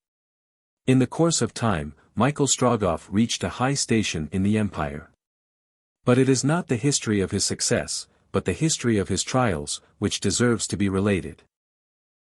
In the course of time, Michael Strogoff reached a high station in the empire. But it is not the history of his success, but the history of his trials, which deserves to be related.